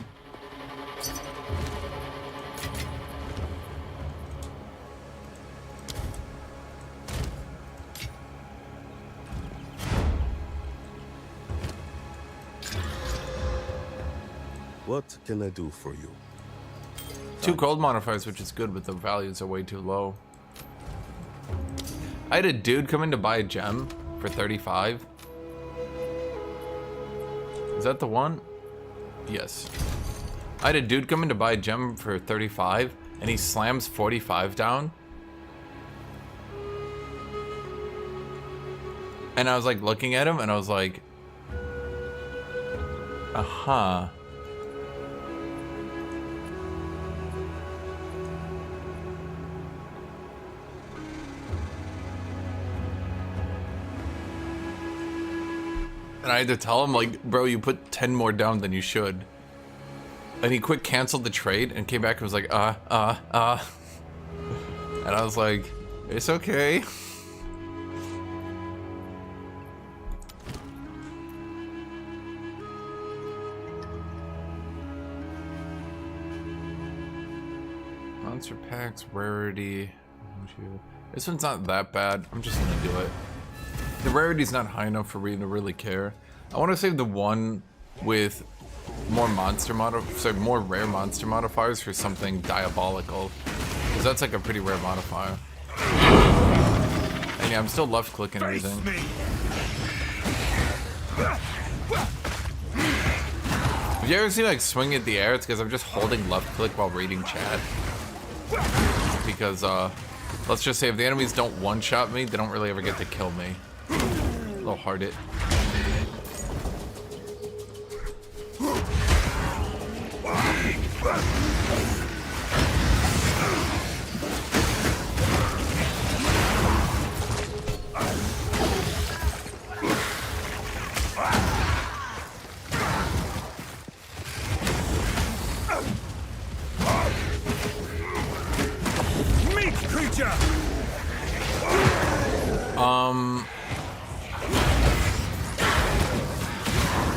What can I do for you? 2 cold modifiers, which is good, but the values are way too low. I had a dude come in to buy a gem for 35. Is that the one? Yes. I had a dude come in to buy a gem for 35, and he slams 45 down. And I was like looking at him, and I was like, uh-huh. And I had to tell him, like, bro, you put 10 more down than you should. And he quick canceled the trade and came back and was like, And I was like, it's okay. Monster packs, rarity. This one's not that bad. I'm just gonna do it. The rarity's not high enough for me to really care. I want to save the one with more more rare monster modifiers for something diabolical, because that's like a pretty rare modifier. And yeah, I'm still left clicking everything. If you ever see like swing at the air, it's because I'm just holding left click while reading chat. Because let's just say if the enemies don't one-shot me, they don't really ever get to kill me. A little hard it.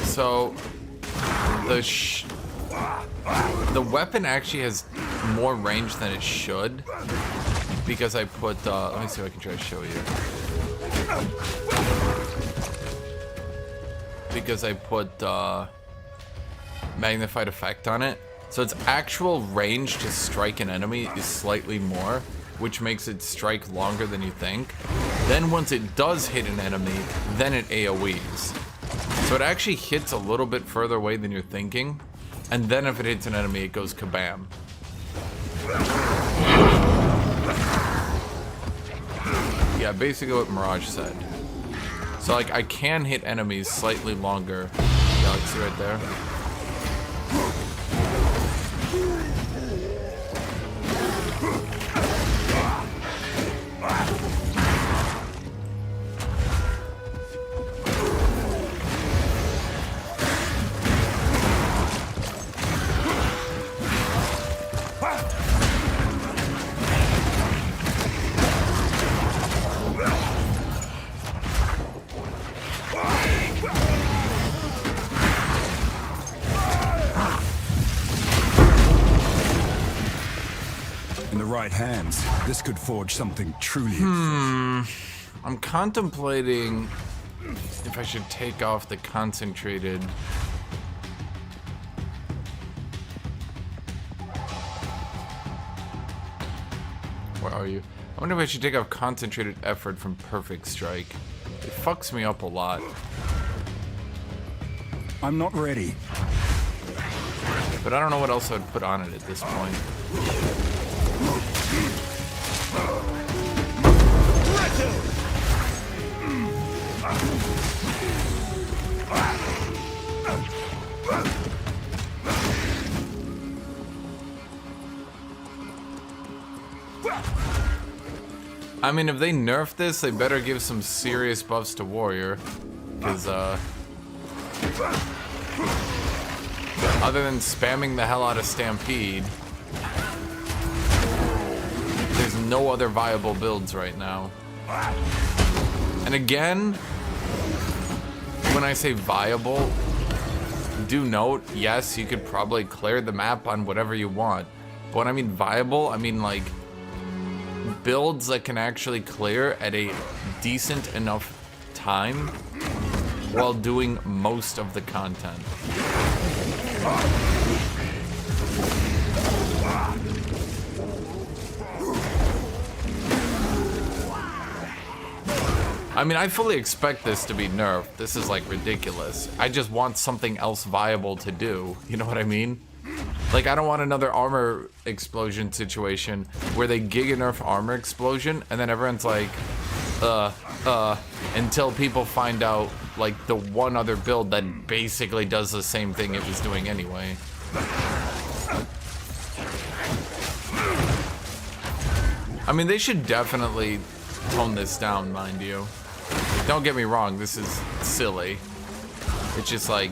So the weapon actually has more range than it should, because I put let me see if I can try to show you. Because I put magnified effect on it, so its actual range to strike an enemy is slightly more, which makes it strike longer than you think. Then once it does hit an enemy, then it AoEs. So it actually hits a little bit further away than you're thinking, and then if it hits an enemy, it goes kabam. Yeah, basically what Mirage said. So like, I can hit enemies slightly longer. Galaxy right there. Hands. This could forge something truly. I'm contemplating if I should take off the concentrated. Where are you? I wonder if I should take off concentrated effort from perfect strike. It fucks me up a lot. I'm not ready. But I don't know what else I'd put on it at this point. I mean, if they nerf this, they better give some serious buffs to Warrior, because other than spamming the hell out of Stampede, there's no other viable builds right now. And again, when I say viable, do note, yes, you could probably clear the map on whatever you want. But when I mean viable, I mean like builds that can actually clear at a decent enough time while doing most of the content. I mean, I fully expect this to be nerfed. This is like ridiculous. I just want something else viable to do. You know what I mean? Like, I don't want another armor explosion situation where they giga nerf armor explosion and then everyone's like, until people find out like the one other build that basically does the same thing it was doing anyway. I mean, they should definitely tone this down, mind you. Don't get me wrong, this is silly. It's just like,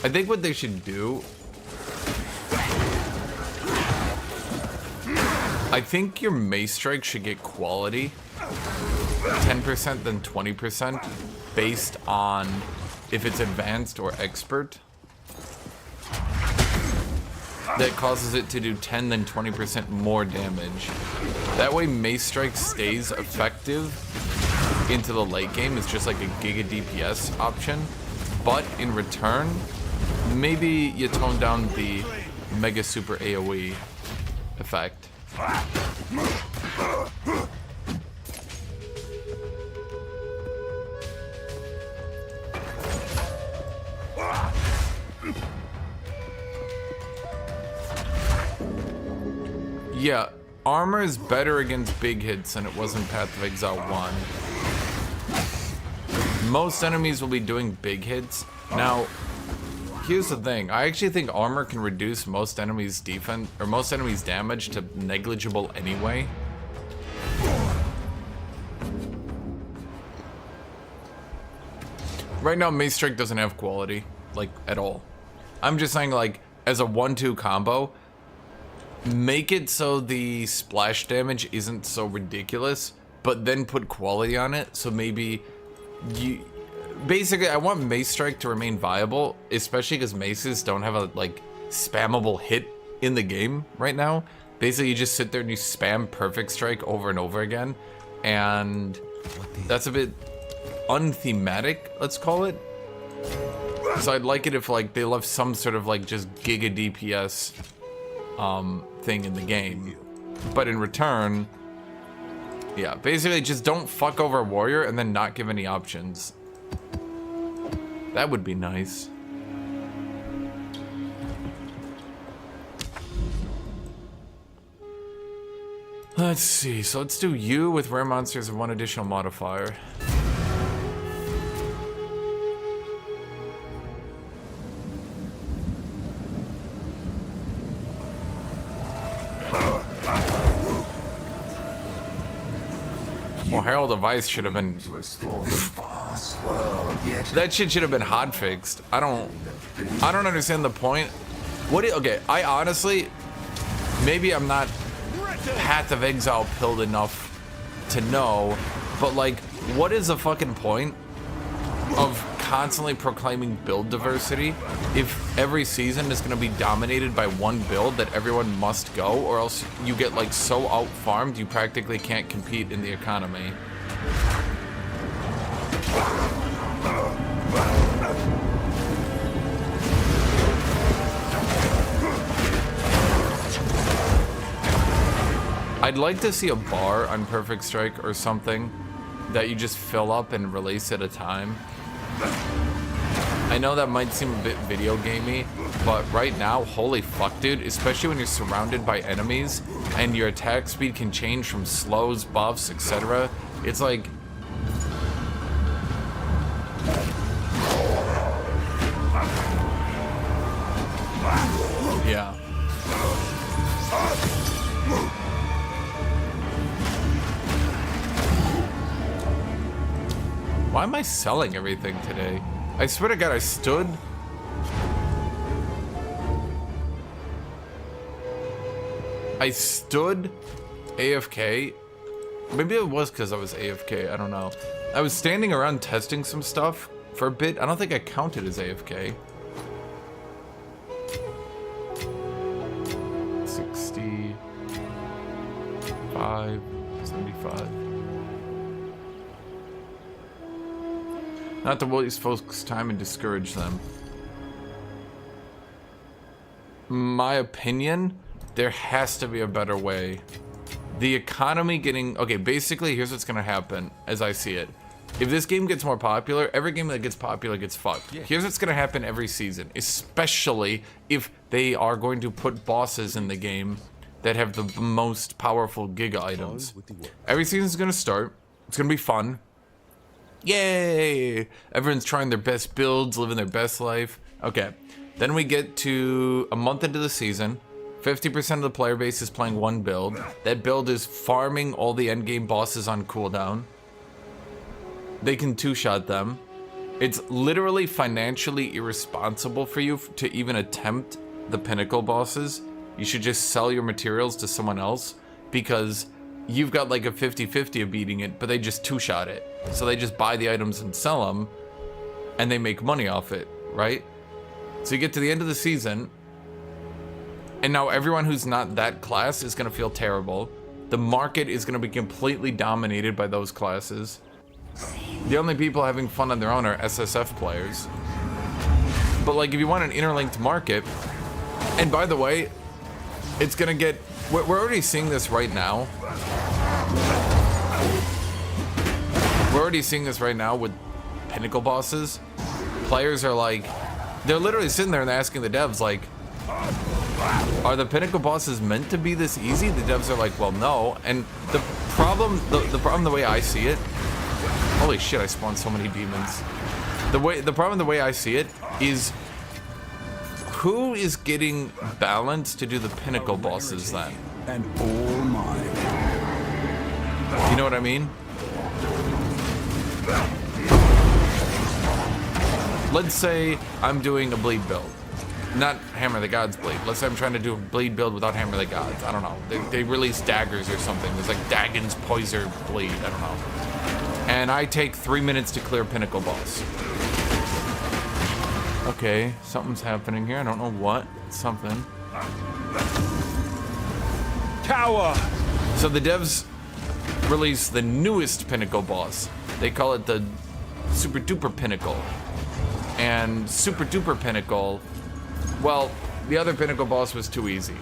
I think what they should do, I think your Mace Strike should get quality 10% then 20% based on if it's advanced or expert. that causes it to do 10 then 20% more damage. That way Mace Strike stays effective into the late game. It's just like a Giga DPS option. But in return, maybe you tone down the Mega Super AoE effect. Yeah, armor is better against big hits than it was in Path of Exile 1. Most enemies will be doing big hits. Now, here's the thing. I actually think armor can reduce most enemies' defense, or most enemies' damage to negligible anyway. Right now, Mace Strike doesn't have quality, like, at all. I'm just saying, like, as a 1-2 combo, make it so the splash damage isn't so ridiculous, but then put quality on it, so maybe you... Basically, I want Mace Strike to remain viable, especially because maces don't have a, like, spammable hit in the game right now. Basically, you just sit there and you spam Perfect Strike over and over again, and that's a bit unthematic, let's call it. So I'd like it if, like, they left some sort of, like, just Giga DPS thing in the game. But in return, yeah, basically just don't fuck over a warrior and then not give any options. That would be nice. Let's see, so let's do you with rare monsters and one additional modifier. Well, Herald of Ice should have been... That shit should have been hot fixed. I don't understand the point. Okay, I honestly... Maybe I'm not Path of Exile pilled enough to know, but like, what is the fucking point of constantly proclaiming build diversity if every season is going to be dominated by one build that everyone must go, or else you get like so out farmed you practically can't compete in the economy. I'd like to see a bar on Perfect Strike or something that you just fill up and release at a time. I know that might seem a bit video gamey, but right now, holy fuck, dude, especially when you're surrounded by enemies and your attack speed can change from slows, buffs, etc. It's like... Yeah. Why am I selling everything today? I swear to God, I stood... AFK. Maybe it was because I was AFK, I don't know. I was standing around testing some stuff for a bit. I don't think I counted as AFK. 65, 75. Not to waste folks' time and discourage them. My opinion, there has to be a better way. The economy getting... Okay, basically, here's what's gonna happen, as I see it. If this game gets more popular, every game that gets popular gets fucked. Yeah. Here's what's gonna happen every season, especially if they are going to put bosses in the game that have the most powerful Giga items. Every season's gonna start. It's gonna be fun. Yay! Everyone's trying their best builds, living their best life. Okay, then we get to a month into the season. 50% of the player base is playing one build. That build is farming all the endgame bosses on cooldown. They can two-shot them. It's literally financially irresponsible for you to even attempt the pinnacle bosses. You should just sell your materials to someone else, because you've got like a 50-50 of beating it, but they just two-shot it. So they just buy the items and sell them, and they make money off it, right? So you get to the end of the season, And now everyone who's not that class is going to feel terrible. The market is going to be completely dominated by those classes. The only people having fun on their own are SSF players. But like, if you want an interlinked market, and by the way, it's going to get... We're already seeing this right now. We're already seeing this right now with pinnacle bosses. Players are like... They're literally sitting there and they're asking the devs, like, are the pinnacle bosses meant to be this easy? The devs are like, well, no. And the problem, the way I see it, holy shit, I spawned so many demons. The problem, the way I see it, is who is getting balance to do the pinnacle bosses then? And all mine. You know what I mean? Let's say I'm doing a bleed build. Not Hammer the Gods bleed. Let's say I'm trying to do a bleed build without Hammer the Gods. I don't know. They release daggers or something. There's like Dagon's Poiser bleed. I don't know. And I take 3 minutes to clear Pinnacle boss. Okay, something's happening here. I don't know what. Something. Tower! So the devs release the newest Pinnacle boss. They call it the Super Duper Pinnacle. And Super Duper Pinnacle, well, the other Pinnacle boss was too easy.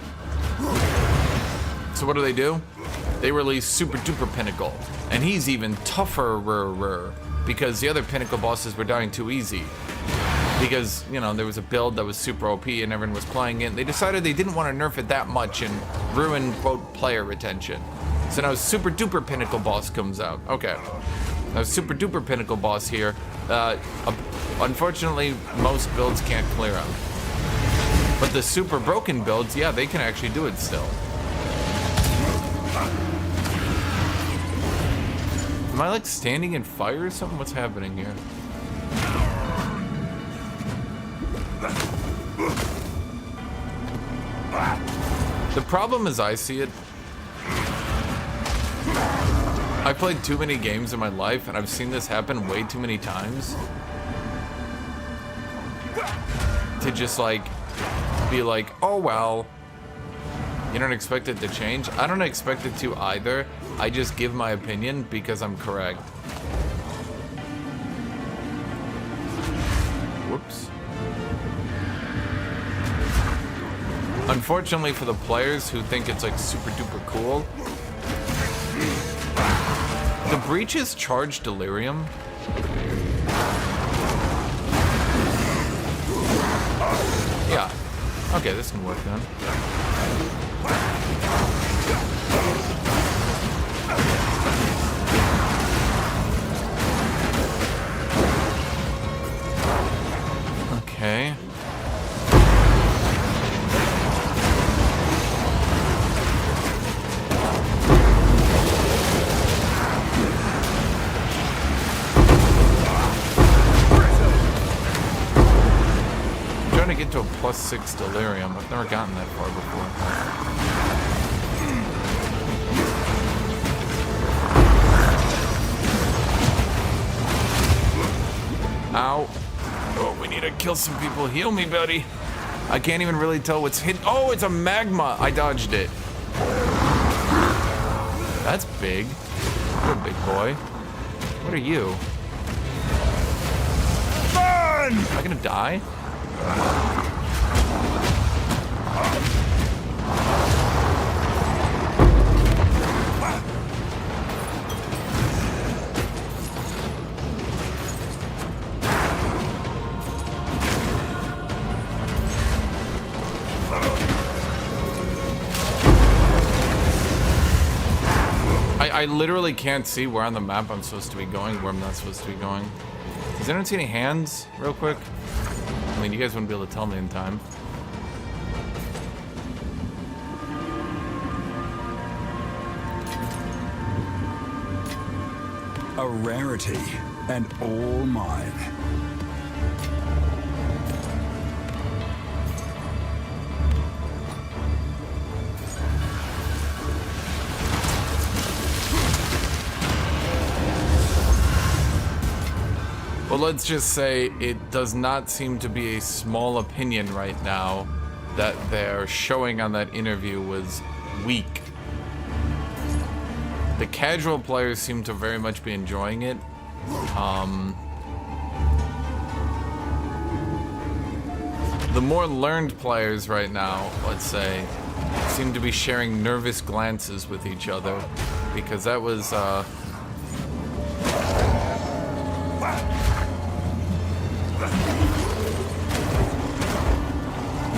So what do? They release Super Duper Pinnacle. And he's even tougher because the other Pinnacle bosses were dying too easy. Because, you know, there was a build that was super OP and everyone was playing it. They decided they didn't want to nerf it that much and ruin, quote, player retention. So now Super Duper Pinnacle boss comes out. Okay. Now Super Duper Pinnacle boss here. Unfortunately, most builds can't clear him. But the super broken builds, yeah, they can actually do it still. Am I like standing in fire or something? What's happening here? The problem as I see it, I've played too many games in my life and I've seen this happen way too many times to just like be like, oh well, you don't expect it to change. I don't expect it to either. I just give my opinion because I'm correct. Whoops. Unfortunately for the players who think it's like super duper cool, the breaches charge delirium. Yeah. Okay, this can work then. Okay. To get to a +6 delirium. I've never gotten that far before. Ow. Oh, we need to kill some people. Heal me, buddy. I can't even really tell what's hit. Oh, it's a magma. I dodged it. That's big. You're a big boy. What are you? Burn! Am I gonna die? I literally can't see where on the map I'm supposed to be going, where I'm not supposed to be going. Does anyone see any hands, real quick? I mean, you guys wouldn't be able to tell me in time. A rarity, and all mine. Well, let's just say it does not seem to be a small opinion right now that they're showing on that interview was weak. The casual players seem to very much be enjoying it. The more learned players right now, let's say, seem to be sharing nervous glances with each other, because that was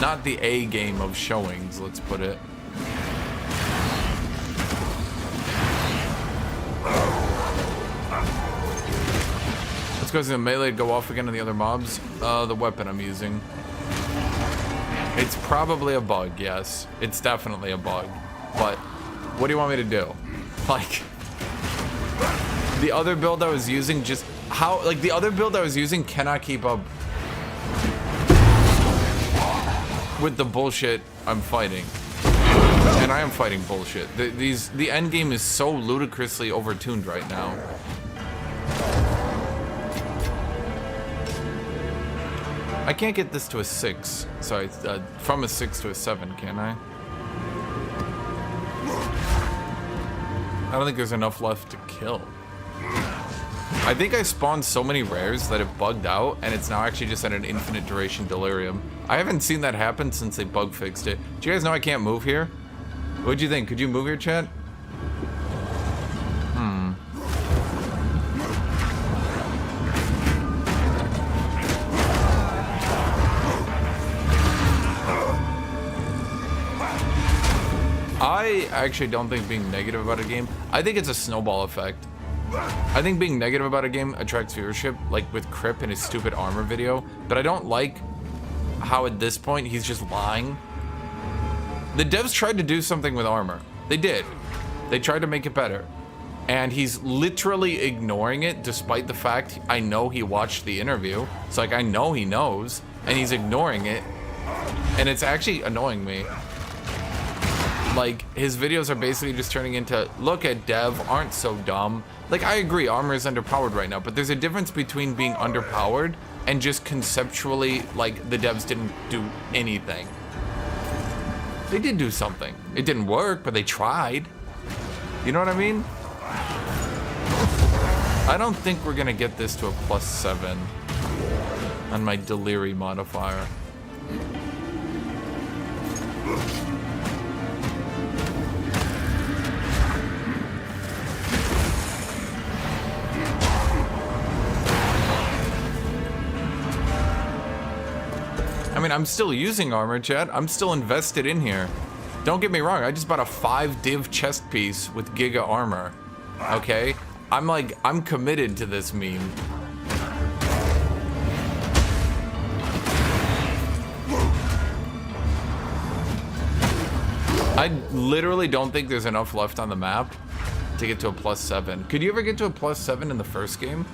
not the A game of showings, let's put it. Let's go to the melee to go off again on the other mobs. The weapon I'm using. It's probably a bug, yes. It's definitely a bug. But what do you want me to do? Like, the other build I was using just... How... Like, the other build I was using cannot keep up with the bullshit I'm fighting. And I am fighting bullshit. The endgame is so ludicrously overtuned right now. I can't get this to a 6. Sorry, from a 6 to a 7, can I? I don't think there's enough left to kill. I think I spawned so many rares that it bugged out, and it's now actually just at an infinite duration delirium. I haven't seen that happen since they bug fixed it. Do you guys know I can't move here? What'd you think? Could you move here, chat? I actually don't think being negative about a game, I think it's a snowball effect. I think being negative about a game attracts viewership, like with Crip in his stupid armor video, but I don't like how at this point he's just lying. The devs tried to do something with armor. They did. They tried to make it better. And he's literally ignoring it despite the fact I know he watched the interview. It's like, I know he knows, and he's ignoring it. And it's actually annoying me. Like, his videos are basically just turning into, look at dev, aren't so dumb. Like, I agree, armor is underpowered right now, but there's a difference between being underpowered and just conceptually, like, the devs didn't do anything. They did do something. It didn't work, but they tried. You know what I mean? I don't think we're gonna get this to a +7 on my Deliri modifier. I mean, I'm still using armor, chat. I'm still invested in here. Don't get me wrong, I just bought a 5 div chest piece with Giga armor. Okay? I'm committed to this meme. I literally don't think there's enough left on the map to get to a +7. Could you ever get to a +7 in the first game?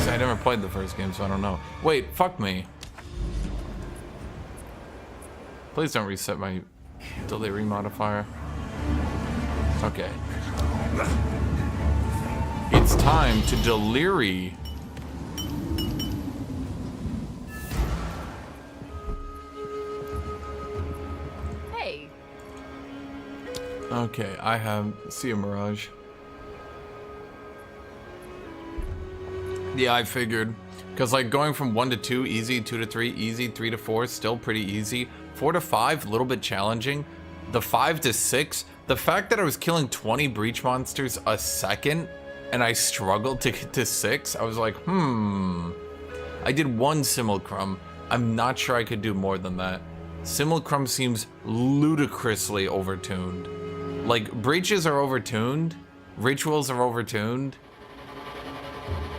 I never played the first game, so I don't know. Wait, fuck me. Please don't reset my Deliri modifier. Okay. It's time to Deliri. Hey. Okay, I have... See you, Mirage. Yeah, I figured. Because, like, going from 1 to 2, easy, 2 to 3, easy, 3 to 4, still pretty easy. 4 to 5, a little bit challenging. The 5 to 6, the fact that I was killing 20 breach monsters a second, and I struggled to get to 6, I was like, I did 1 simulacrum. I'm not sure I could do more than that. Simulacrum seems ludicrously overtuned. Like, breaches are overtuned, rituals are overtuned.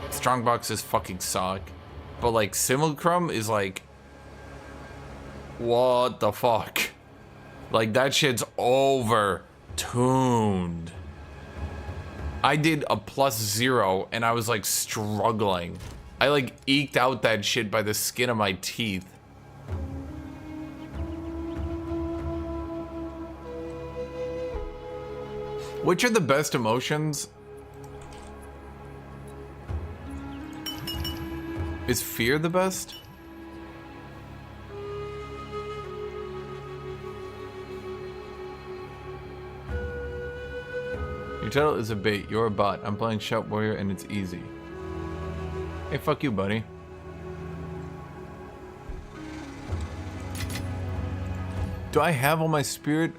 Strongboxes fucking suck. But like Simulacrum is like, what the fuck? Like that shit's overtuned. I did a +0 and I was like struggling. I like eked out that shit by the skin of my teeth. Which are the best emotions? Is fear the best? Your title is a bait. You're a bot. I'm playing Shout Warrior and it's easy. Hey, fuck you, buddy. Do I have all my spirit?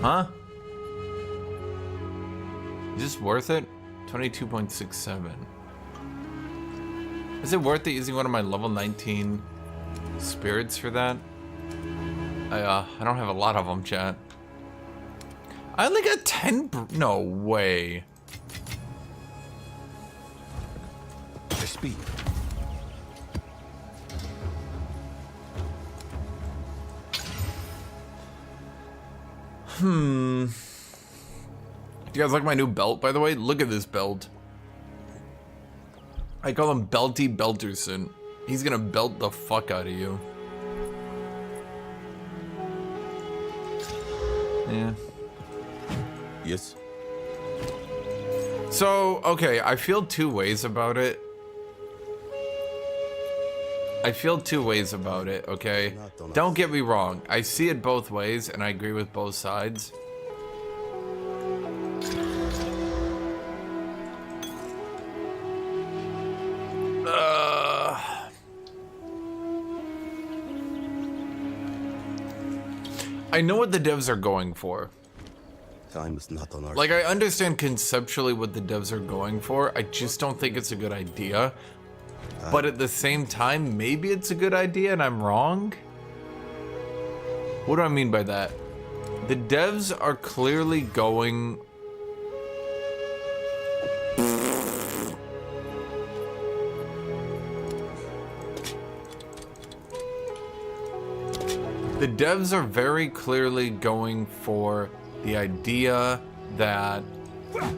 Huh? Is this worth it? 22.67. Is it worth it using one of my level 19 spirits for that? I don't have a lot of them, chat. I only got 10. No way. I speak. Do you guys like my new belt, by the way? Look at this belt. I call him Belty Belterson. He's gonna belt the fuck out of you. Yeah. Yes. So, okay, I feel two ways about it. Okay? Don't get me wrong. I see it both ways, and I agree with both sides. I know what the devs are going for. Time is not on our Like, I understand conceptually what the devs are going for. I just don't think it's a good idea. But at the same time, maybe it's a good idea and I'm wrong? What do I mean by that? The devs are clearly going... The devs are very clearly going for the idea that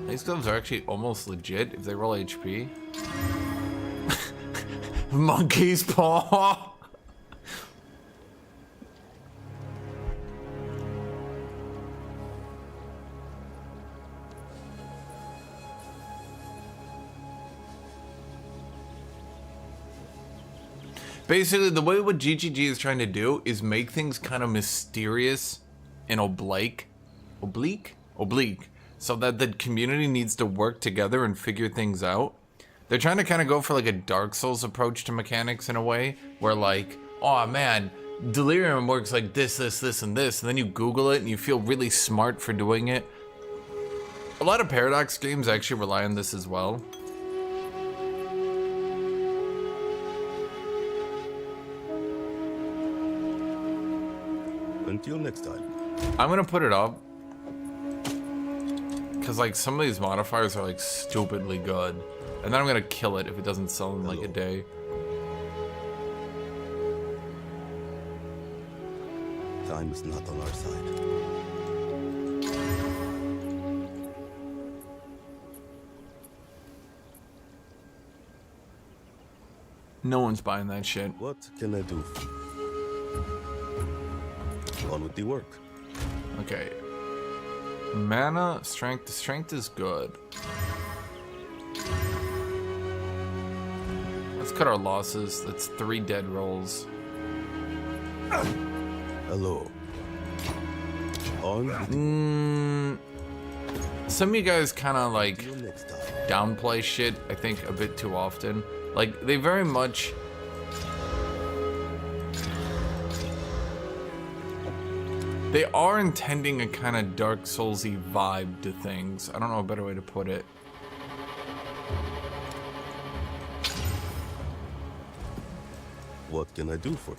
these gloves are actually almost legit if they roll HP. Monkey's paw. Basically, the way what GGG is trying to do is make things kind of mysterious and oblique, so that the community needs to work together and figure things out. They're trying to kind of go for like a Dark Souls approach to mechanics in a way, where like, oh man, Delirium works like this, and this, and then you Google it and you feel really smart for doing it. A lot of Paradox games actually rely on this as well. Until next time. I'm gonna put it up because like some of these modifiers are like stupidly good, and then I'm gonna kill it if it doesn't sell in like a day. Time is not on our side. No one's buying that shit. What can I do? On with the work. Okay. Mana, strength. The strength is good. Let's cut our losses. That's 3 dead rolls. Hello. On with Some of you guys kind of like the next time. downplay shit, I think, a bit too often. Like, they very much... They are intending a kind of Dark Souls-y vibe to things. I don't know a better way to put it. What can I do for you?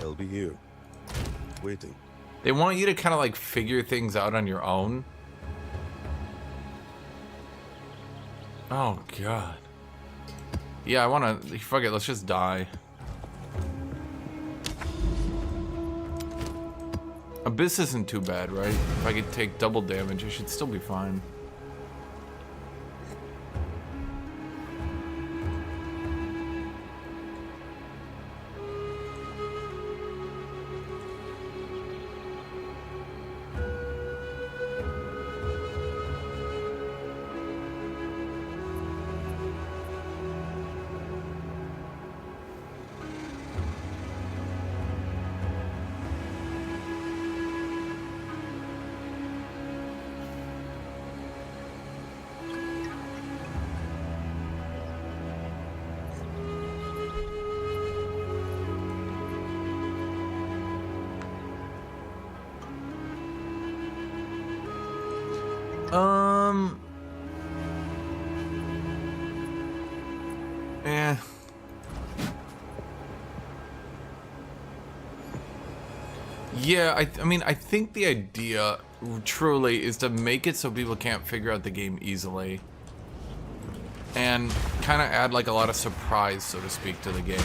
I'll be here. Waiting. They want you to kind of like figure things out on your own. Oh, God. Yeah, I want to... Fuck it, let's just die. Abyss isn't too bad, right? If I could take double damage, I should still be fine. Eh. Yeah, I mean, I think the idea truly is to make it so people can't figure out the game easily. And kind of add like a lot of surprise, so to speak, to the game.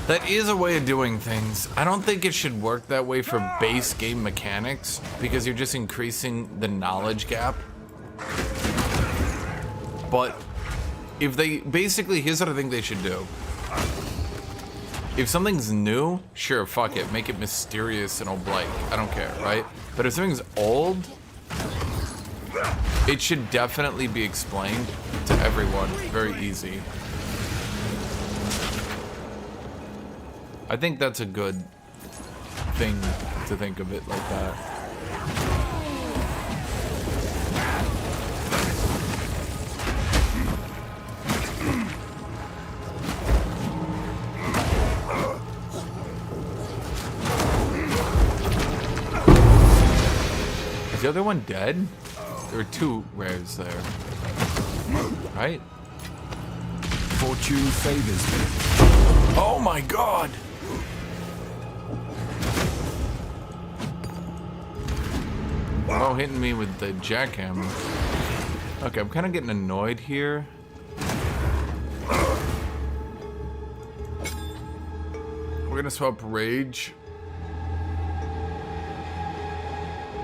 That is a way of doing things. I don't think it should work that way for base game mechanics, because you're just increasing the knowledge gap. But if they basically, here's what I think they should do. If something's new, sure, fuck it, make it mysterious and oblique. I don't care, right? But if something's old, it should definitely be explained to everyone very easy. I think that's a good thing to think of it like that. Is the other one dead? There are two rares there. Right? Fortune favors me. Oh my god! Oh, hitting me with the jackhammer. Okay, I'm kind of getting annoyed here. We're gonna swap Rage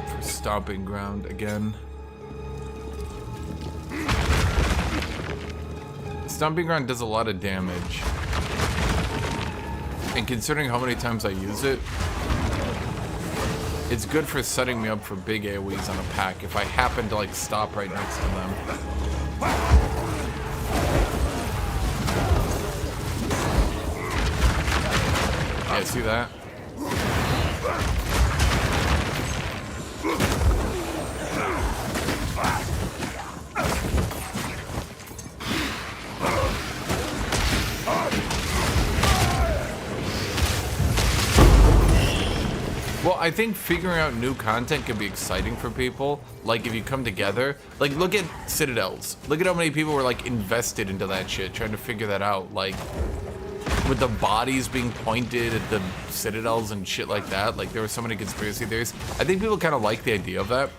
for Stomping Ground again. Stomping Ground does a lot of damage. And considering how many times I use it, it's good for setting me up for big AoEs on a pack if I happen to like stop right next to them. Yeah, see that? Well, I think figuring out new content can be exciting for people. Like, if you come together, like, look at Citadels. Look at how many people were, like, invested into that shit, trying to figure that out. Like, with the bodies being pointed at the Citadels and shit like that. Like, there were so many conspiracy theories. I think people kind of like the idea of that.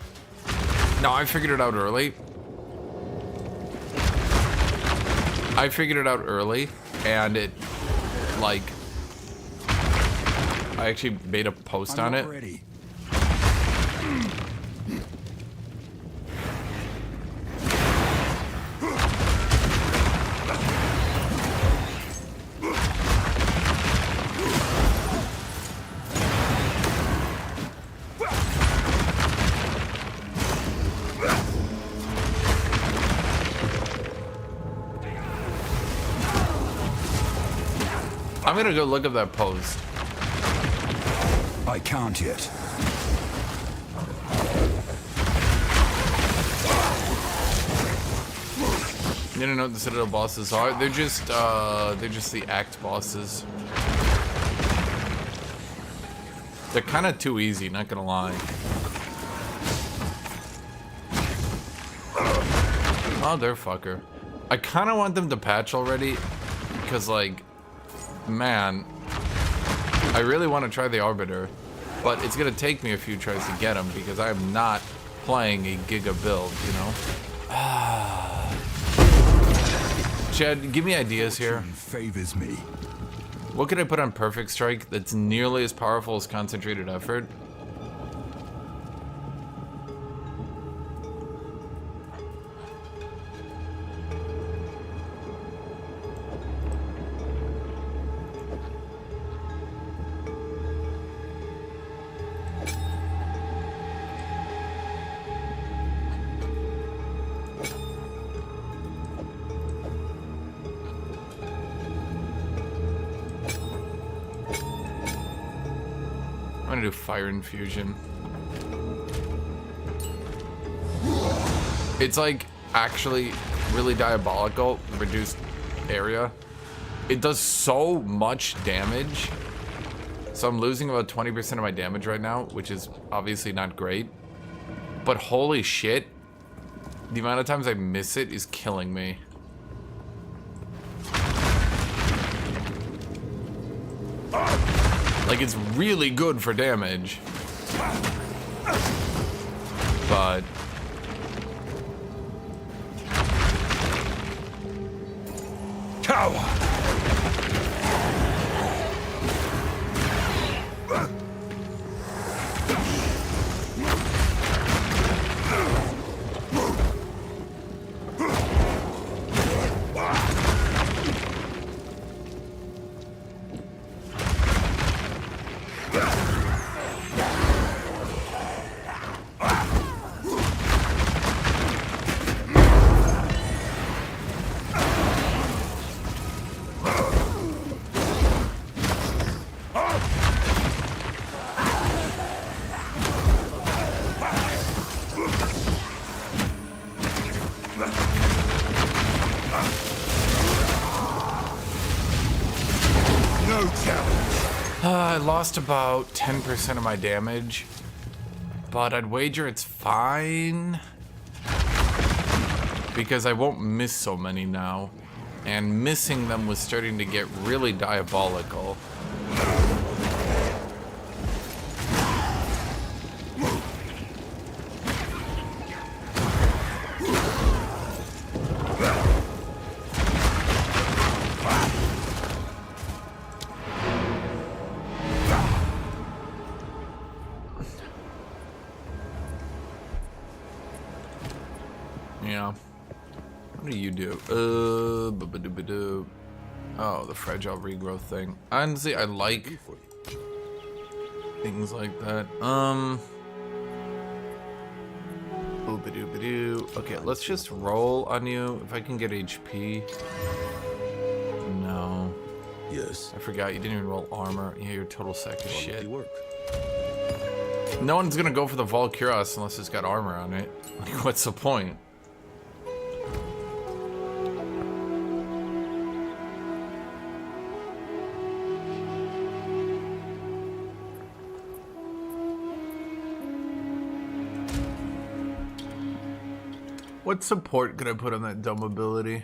Now, I figured it out early. And it, like, I actually made a post on it. Ready. I'm gonna go look up that post. I can't yet. You don't know what the Citadel bosses are? They're just the act bosses. They're kind of too easy, not gonna lie. Oh, they're fucker. I kind of want them to patch already, because like, man, I really want to try the Arbiter, but it's gonna take me a few tries to get him because I am not playing a Giga build, you know? Chad, give me ideas here. Favors me. What could I put on Perfect Strike that's nearly as powerful as Concentrated Effort? I'm gonna do Fire Infusion. It's like actually really diabolical, reduced area. It does so much damage. So I'm losing about 20% of my damage right now, which is obviously not great. But holy shit, the amount of times I miss it is killing me. Like, it's really good for damage. But... Coward! I lost about 10% of my damage, but I'd wager it's fine because I won't miss so many now, and missing them was starting to get really diabolical. Yeah. What do you do? Oh, the fragile regrowth thing. Honestly, I like things like that. Okay, let's just roll on you. If I can get HP. No. Yes. I forgot you didn't even roll armor. Yeah, you're a total sack of shit. Work. No one's gonna go for the Valkyros unless it's got armor on it. Like, what's the point? What support could I put on that dumb ability?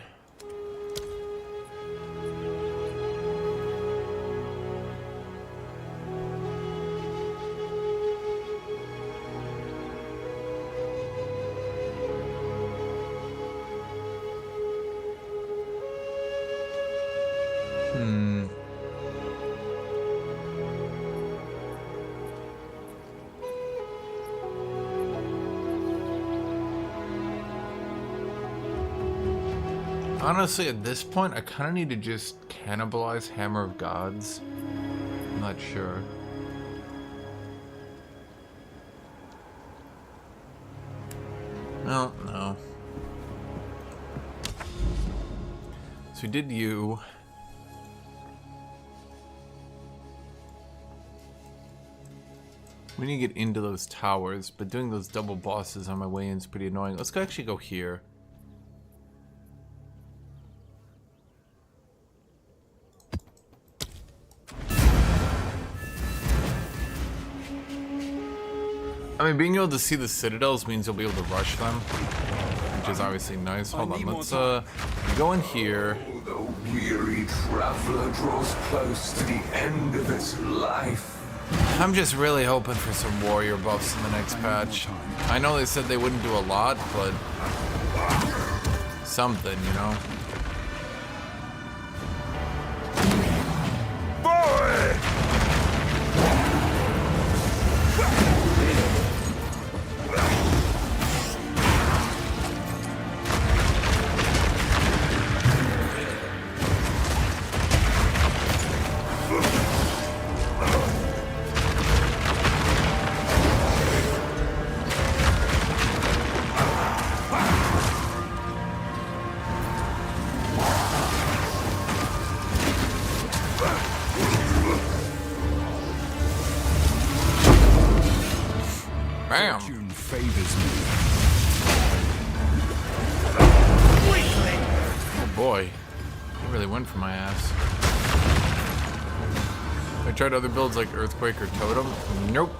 Honestly, at this point, I kind of need to just cannibalize Hammer of Gods. I'm not sure. No. So we did you. We need to get into those towers, but doing those double bosses on my way in is pretty annoying. Let's actually go here. I mean, being able to see the citadels means you'll be able to rush them, which is obviously nice. Hold on, let's go in here. The weary traveler draws close to the end of its life. I'm just really hoping for some warrior buffs in the next patch. I know they said they wouldn't do a lot, but something, you know? Bam! Fortune favors me. Oh boy, he really went for my ass. I tried other builds like Earthquake or Totem. Nope.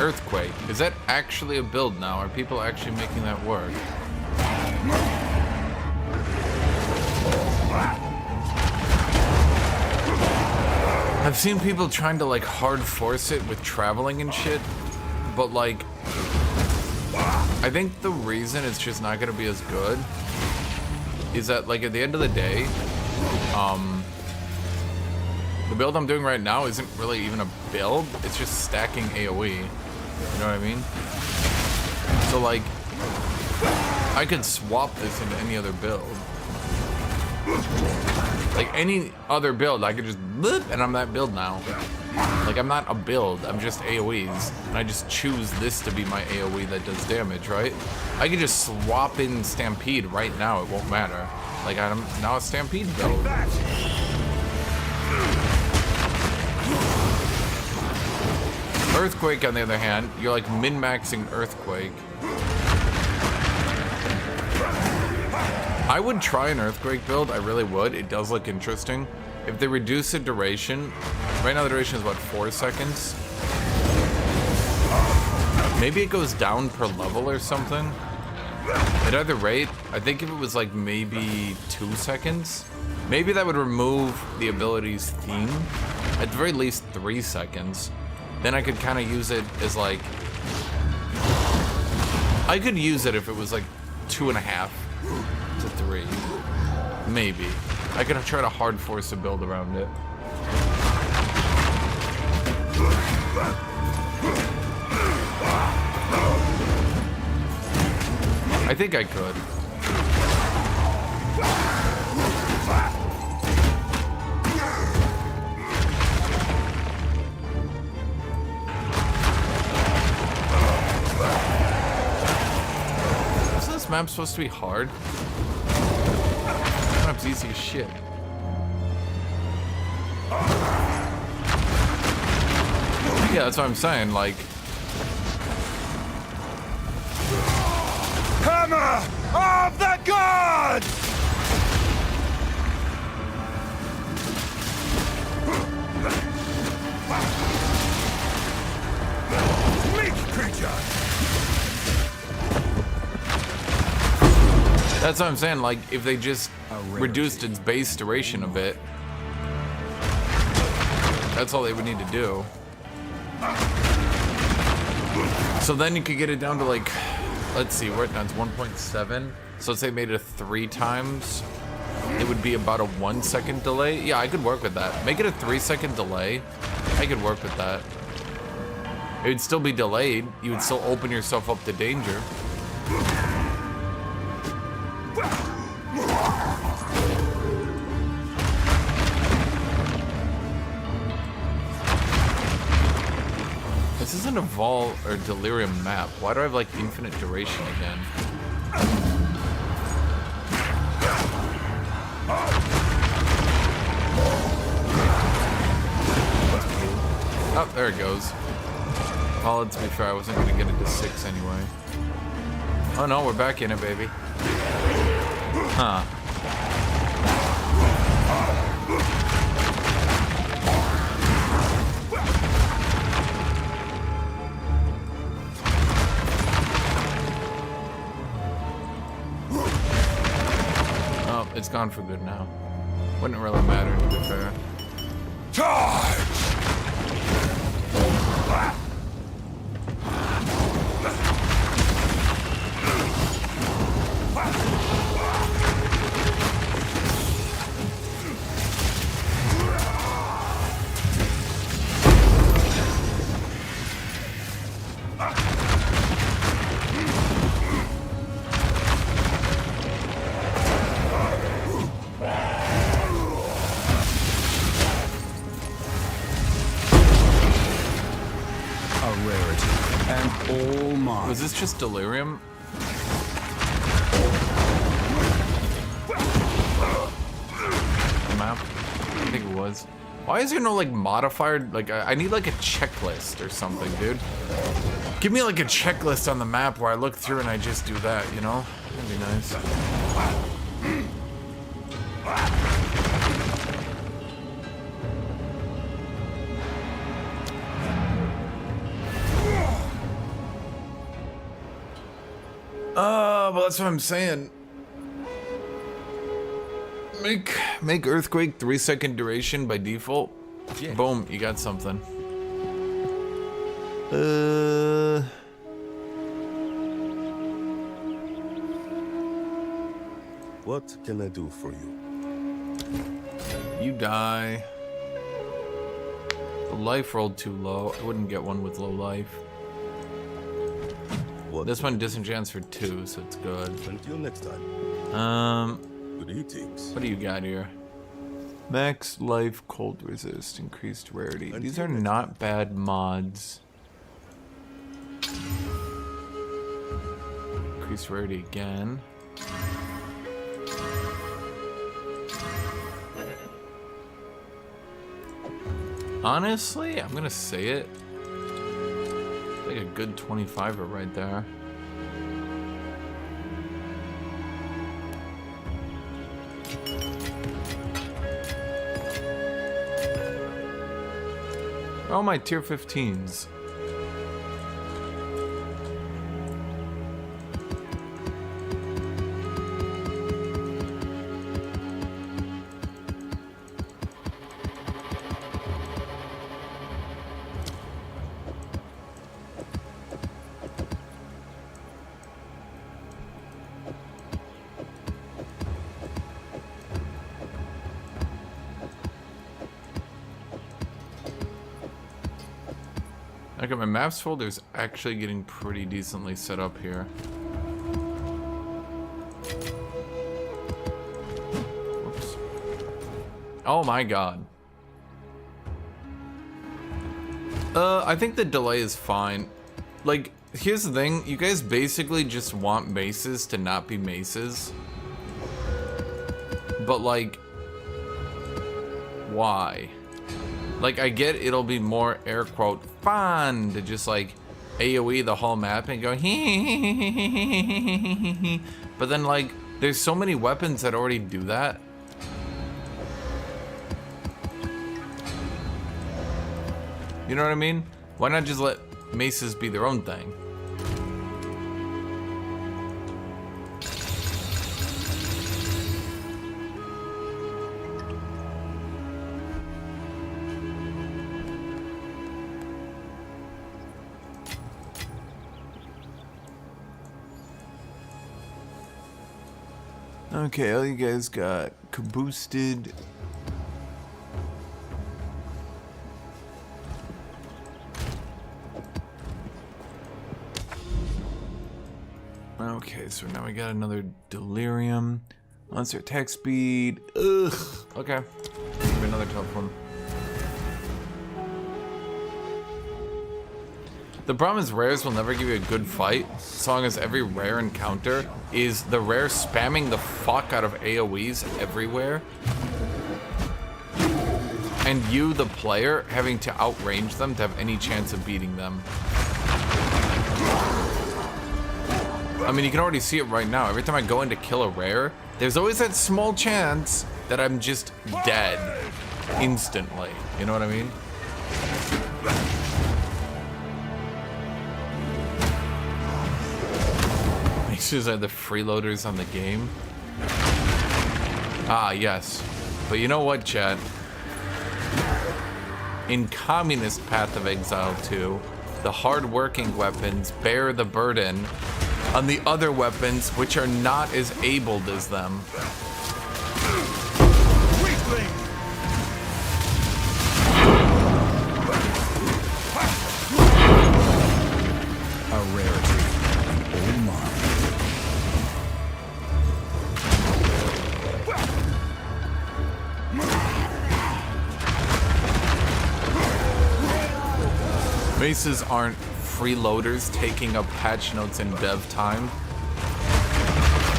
Earthquake. Is that actually a build now? Are people actually making that work? I've seen people trying to like hard force it with traveling and shit, but like I think the reason it's just not gonna be as good is that like at the end of the day, the build I'm doing right now isn't really even a build, it's just stacking AoE. You know what I mean? So like I could swap this into any other build. Like any other build, I could just bloop, and I'm that build now. Like I'm not a build, I'm just AoEs, and I just choose this to be my AoE that does damage, right? I could just swap in Stampede right now, it won't matter. Like I'm now a Stampede build. Earthquake, on the other hand, you're like min-maxing Earthquake. I would try an Earthquake build, I really would. It does look interesting. If they reduce the duration, right now the duration is what, 4 seconds? Maybe it goes down per level or something. At either rate, I think if it was like maybe 2 seconds, maybe that would remove the ability's theme. At the very least 3 seconds. Then I could kind of use it as like, I could use it if it was like 2.5 to 3, maybe. I could try to hard force a build around it. I think I could. Isn't this map supposed to be hard? This map's easy as shit. Yeah, that's what I'm saying, like... Hammer of the gods! Meat creature! That's what I'm saying, like, if they just reduced its base duration a bit, that's all they would need to do. So then you could get it down to like, let's see, we're at now it's 1.7. So let's say made it 3 times. It would be about a 1 second delay. Yeah, I could work with that. Make it a 3 second delay. I could work with that. It would still be delayed. You would still open yourself up to danger. This isn't a Vol or Delirium map. Why do I have like infinite duration again? Oh, there it goes. Well, let's be fair, I wasn't gonna get it to 6 anyway. Oh no, we're back in it, baby. Huh. It's gone for good now. Wouldn't really matter, to be fair. Charge! Was this just Delirium? The map? I think it was. Why is there no like modifier? Like I need like a checklist or something, dude. Give me like a checklist on the map where I look through and I just do that, you know? That'd be nice. But that's what I'm saying. Make earthquake 3-second duration by default. Yeah. Boom, you got something. What can I do for you? You die. The life rolled too low. I wouldn't get one with low life. What? This one disenchants for 2, so it's good. Until next time. Good eatings. What do you got here? Max life, cold resist, increased rarity. These are not bad mods. Increased rarity again. Honestly, I'm gonna say it. Like a good 25er right there. Oh, my tier 15s. Okay, my maps folder's actually getting pretty decently set up here. Whoops. Oh my god. I think the delay is fine. Like, here's the thing. You guys basically just want maces to not be maces. But, like, why? Like, I get it'll be more, air quote, fun to just, like, AoE the whole map and go, but then, like, there's so many weapons that already do that. You know what I mean? Why not just let maces be their own thing? Okay, all you guys got boosted. Okay, so now we got another delirium. Monster attack speed. Ugh. Okay. Give me another telephone. The problem is rares will never give you a good fight as long as every rare encounter is the rare spamming the fuck out of AoEs everywhere. And you, the player, having to outrange them to have any chance of beating them. I mean, you can already see it right now. Every time I go in to kill a rare, there's always that small chance that I'm just dead instantly. You know what I mean? These are the freeloaders on the game. Ah, yes. But you know what, chat? In communist Path of Exile 2, the hard-working weapons bear the burden on the other weapons which are not as abled as them. Weakling! A rarity. Oh my. Maces aren't freeloaders taking up patch notes in dev time.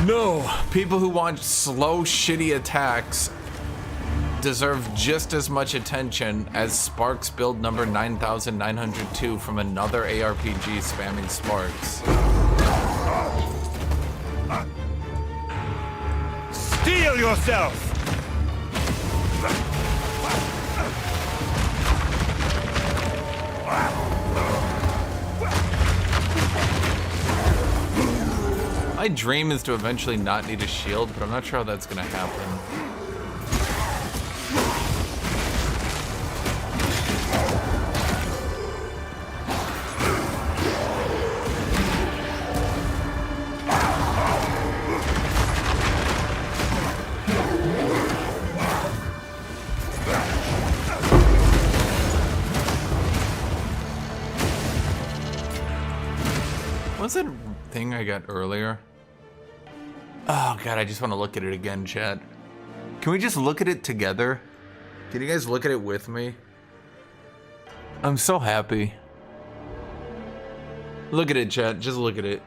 No, people who want slow, shitty attacks deserve just as much attention as Sparks build number 9902 from another ARPG spamming Sparks. Steel yourself! My dream is to eventually not need a shield, but I'm not sure how that's gonna happen. What's that thing I got earlier? Oh god, I just want to look at it again, chat. Can we just look at it together? Can you guys look at it with me? I'm so happy. Look at it, chat. Just look at it.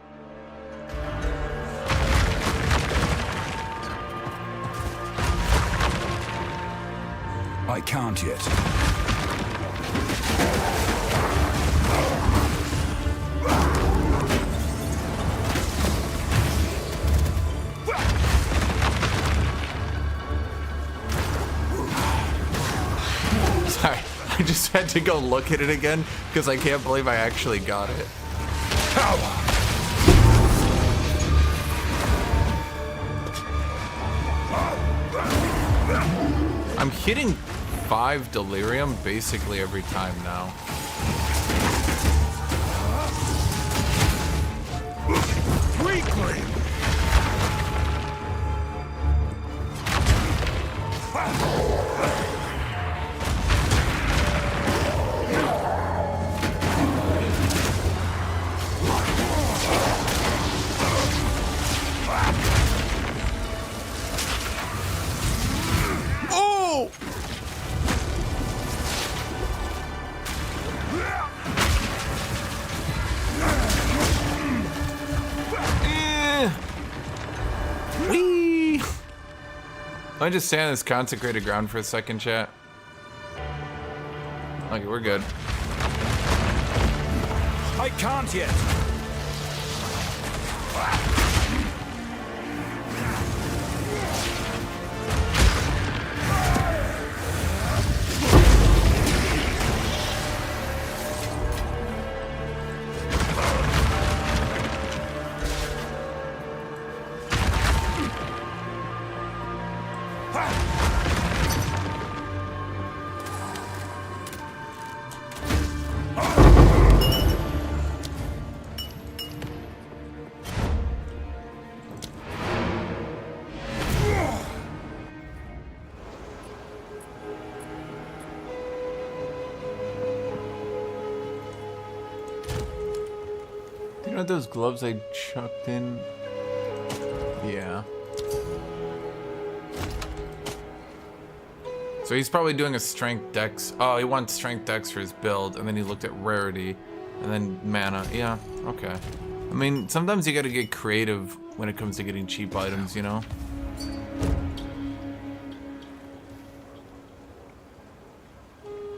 I can't yet. Sorry, I just had to go look at it again because I can't believe I actually got it. I'm hitting 5 delirium basically every time now. Weakling! Oh! Whee! Let me just stand on this consecrated ground for a second, chat. Okay, we're good. I can't yet. You know those gloves I chucked in? Yeah. So he's probably doing a strength dex. Oh, he wants strength dex for his build, and then he looked at rarity, and then mana. Yeah, okay. I mean, sometimes you gotta get creative when it comes to getting cheap items, you know?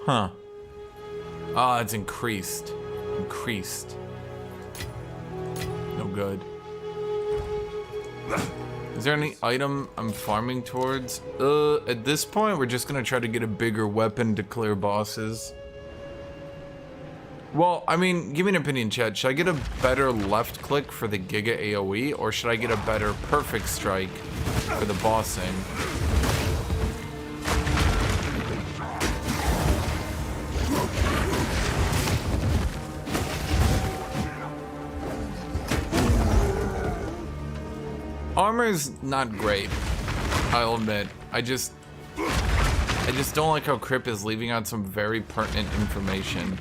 Huh. Ah, it's increased. Increased. No good. Is there any item I'm farming towards? At this point, we're just gonna try to get a bigger weapon to clear bosses. Well, I mean, give me an opinion, chat. Should I get a better left click for the Giga AoE, or should I get a better perfect strike for the bossing? Armor's not great, I'll admit. I just don't like how Crip is leaving out some very pertinent information.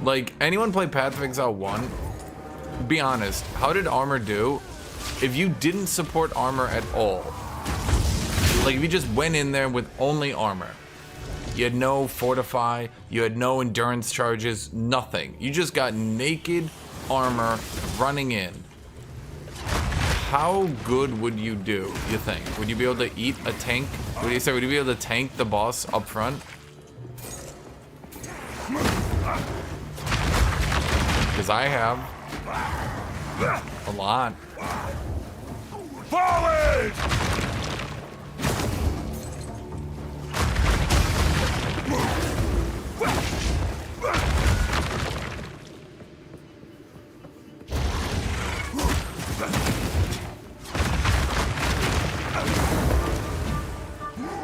Like, anyone play Path of Exile 1? Be honest, how did armor do if you didn't support armor at all? Like, if you just went in there with only armor. You had no fortify, you had no endurance charges, nothing. You just got naked armor running in. How good would you do, you think? Would you be able to eat a tank? Would you be able to tank the boss up front? Because I have. A lot. Forward!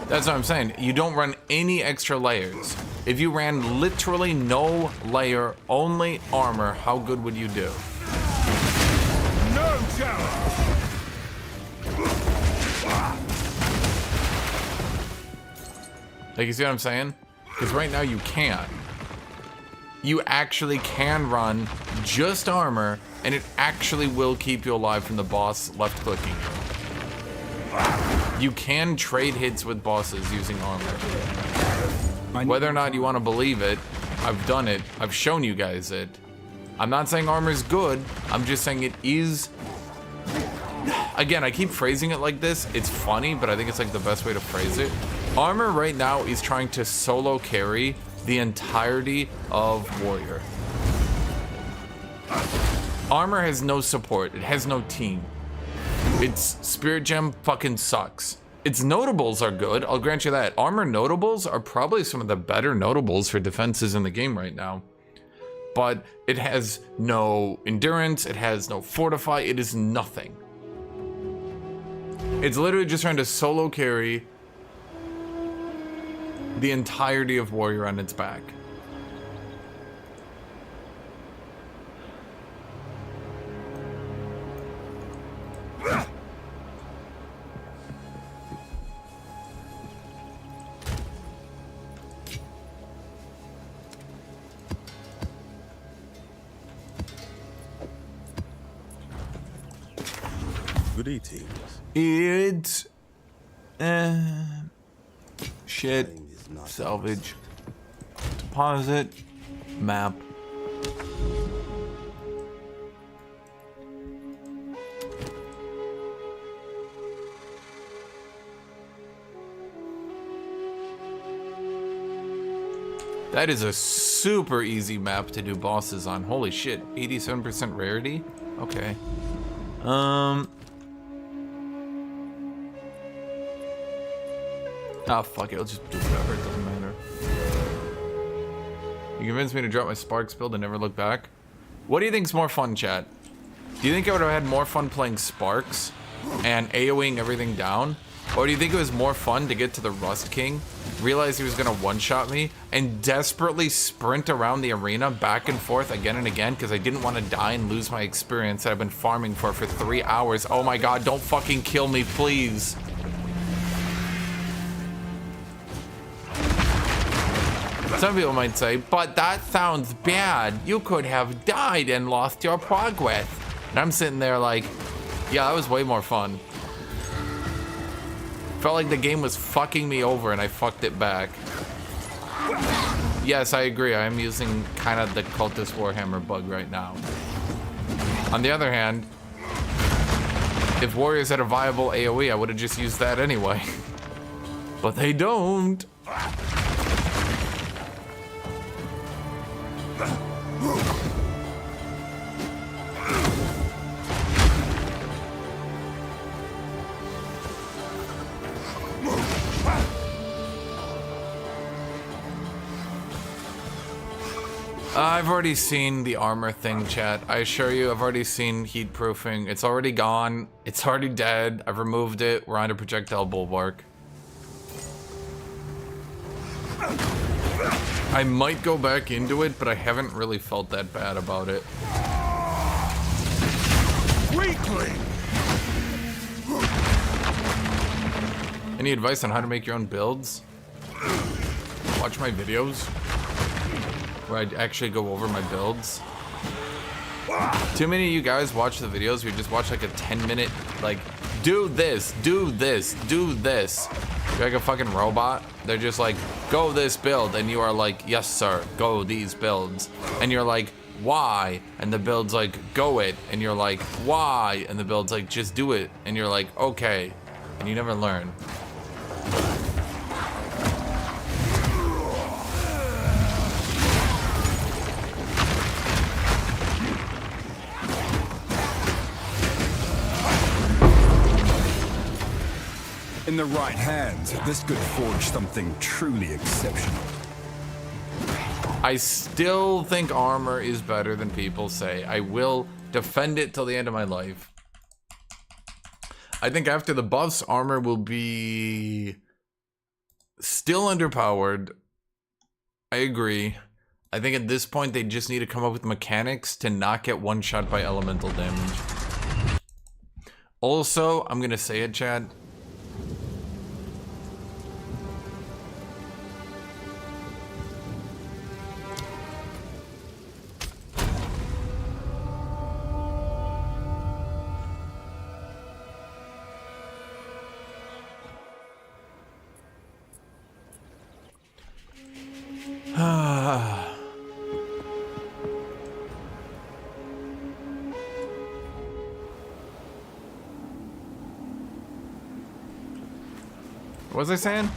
That's what I'm saying. You don't run any extra layers. If you ran literally no layer, only armor, how good would you do? No challenge! Like, you see what I'm saying? Because right now you can't. You actually can run just armor, and it actually will keep you alive from the boss left-clicking you. You can trade hits with bosses using armor. Whether or not you want to believe it, I've done it. I've shown you guys it. I'm not saying armor is good. I'm just saying it is. Again, I keep phrasing it like this. It's funny, but I think it's like the best way to phrase it. Armor right now is trying to solo carry the entirety of Warrior. Armor has no support. It has no team. Its Spirit Gem fucking sucks. Its notables are good, I'll grant you that. Armor notables are probably some of the better notables for defenses in the game right now. But it has no endurance, it has no fortify, it is nothing. It's literally just trying to solo carry the entirety of Warrior on its back. Greetings. It's shit, salvage, deposit, map. That is a super easy map to do bosses on. Holy shit, 87% rarity? Okay. Oh, fuck it, I'll just do whatever, it doesn't matter. You convinced me to drop my Sparks build and never look back. What do you think's more fun, chat? Do you think I would have had more fun playing Sparks and AoEing everything down? Or do you think it was more fun to get to the Rust King, realize he was gonna one-shot me, and desperately sprint around the arena back and forth again and again because I didn't want to die and lose my experience that I've been farming for 3 hours? Oh my god, don't fucking kill me, please. Some people might say, but that sounds bad. You could have died and lost your progress. And I'm sitting there like, yeah, that was way more fun. Felt like the game was fucking me over and I fucked it back. Yes, I agree. I am using kind of the Cultist Warhammer bug right now. On the other hand, if Warriors had a viable AoE, I would have just used that anyway. But they don't. I've already seen the armor thing, chat. I assure you, I've already seen heat proofing. It's already gone. It's already dead. I've removed it. We're on a projectile bulwark. I might go back into it, but I haven't really felt that bad about it. Weakling! Any advice on how to make your own builds? Watch my videos where I actually go over my builds. Too many of you guys watch the videos where you just watch like a 10-minute, like, do this, do this, do this. You're like a fucking robot. They're just like, go this build, and you are like, yes sir, go these builds. And you're like, why? And the build's like, go it. And you're like, why? And the build's like, just do it. And you're like, okay. And you never learn. In the right hands, this could forge something truly exceptional. I still think armor is better than people say. I will defend it till the end of my life. I think after the buffs, armor will be Still underpowered. I agree. I think at this point they just need to come up with mechanics to not get one shot by elemental damage. Also, I'm gonna say it, Chad. What was I saying?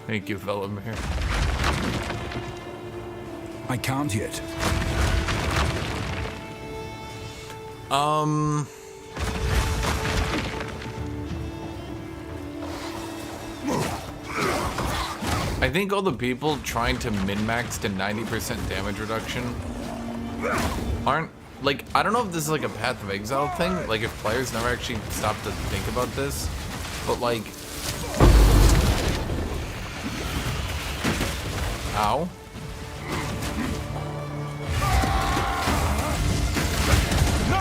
Thank you, Velimir. I can't yet. I think all the people trying to min-max to 90% damage reduction aren't, like, I don't know if this is like a Path of Exile thing, like if players never actually stop to think about this, but like, ow.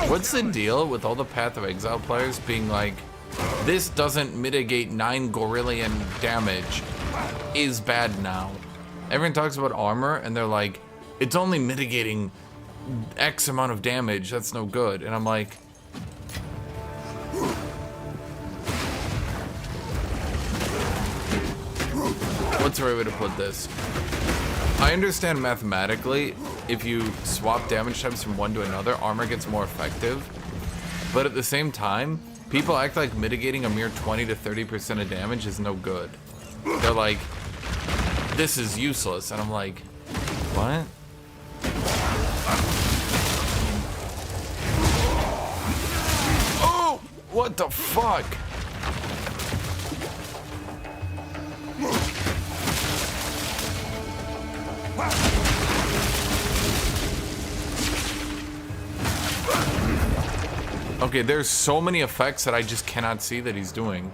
What's the deal with all the Path of Exile players being like, this doesn't mitigate 9 Gorillion damage, is bad now? Everyone talks about armor and they're like, it's only mitigating X amount of damage, that's no good. And I'm like, what's the right way to put this? I understand mathematically, if you swap damage types from one to another, armor gets more effective. But at the same time, people act like mitigating a mere 20 to 30% of damage is no good. They're like, this is useless. And I'm like, what? Oh, what the fuck? Okay, there's so many effects that I just cannot see that he's doing.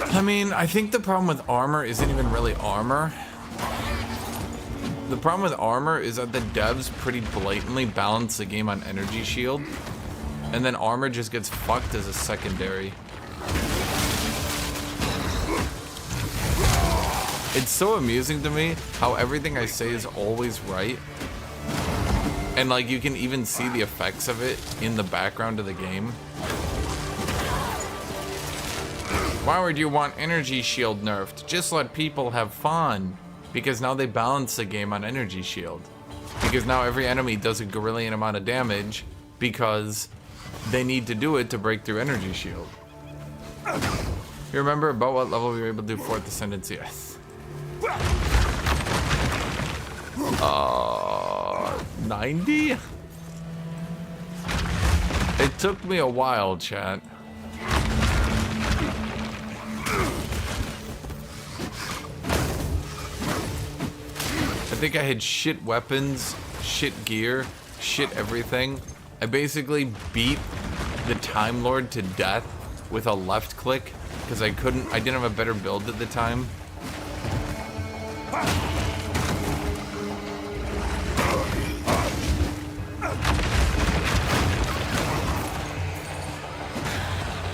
I mean, I think the problem with armor isn't even really armor. The problem with armor is that the devs pretty blatantly balance the game on energy shield, and then armor just gets fucked as a secondary. It's so amusing to me how everything I say is always right, and like you can even see the effects of it in the background of the game. Why would you want energy shield nerfed? Just let people have fun. Because now they balance the game on energy shield. Because now every enemy does a Gorillion amount of damage because they need to do it to break through energy shield. You remember about what level we were able to do 4th Ascendancy? Yes. 90? It took me a while, chat. I think I had shit weapons, shit gear, shit everything. I basically beat the Time Lord to death with a left click because I didn't have a better build at the time.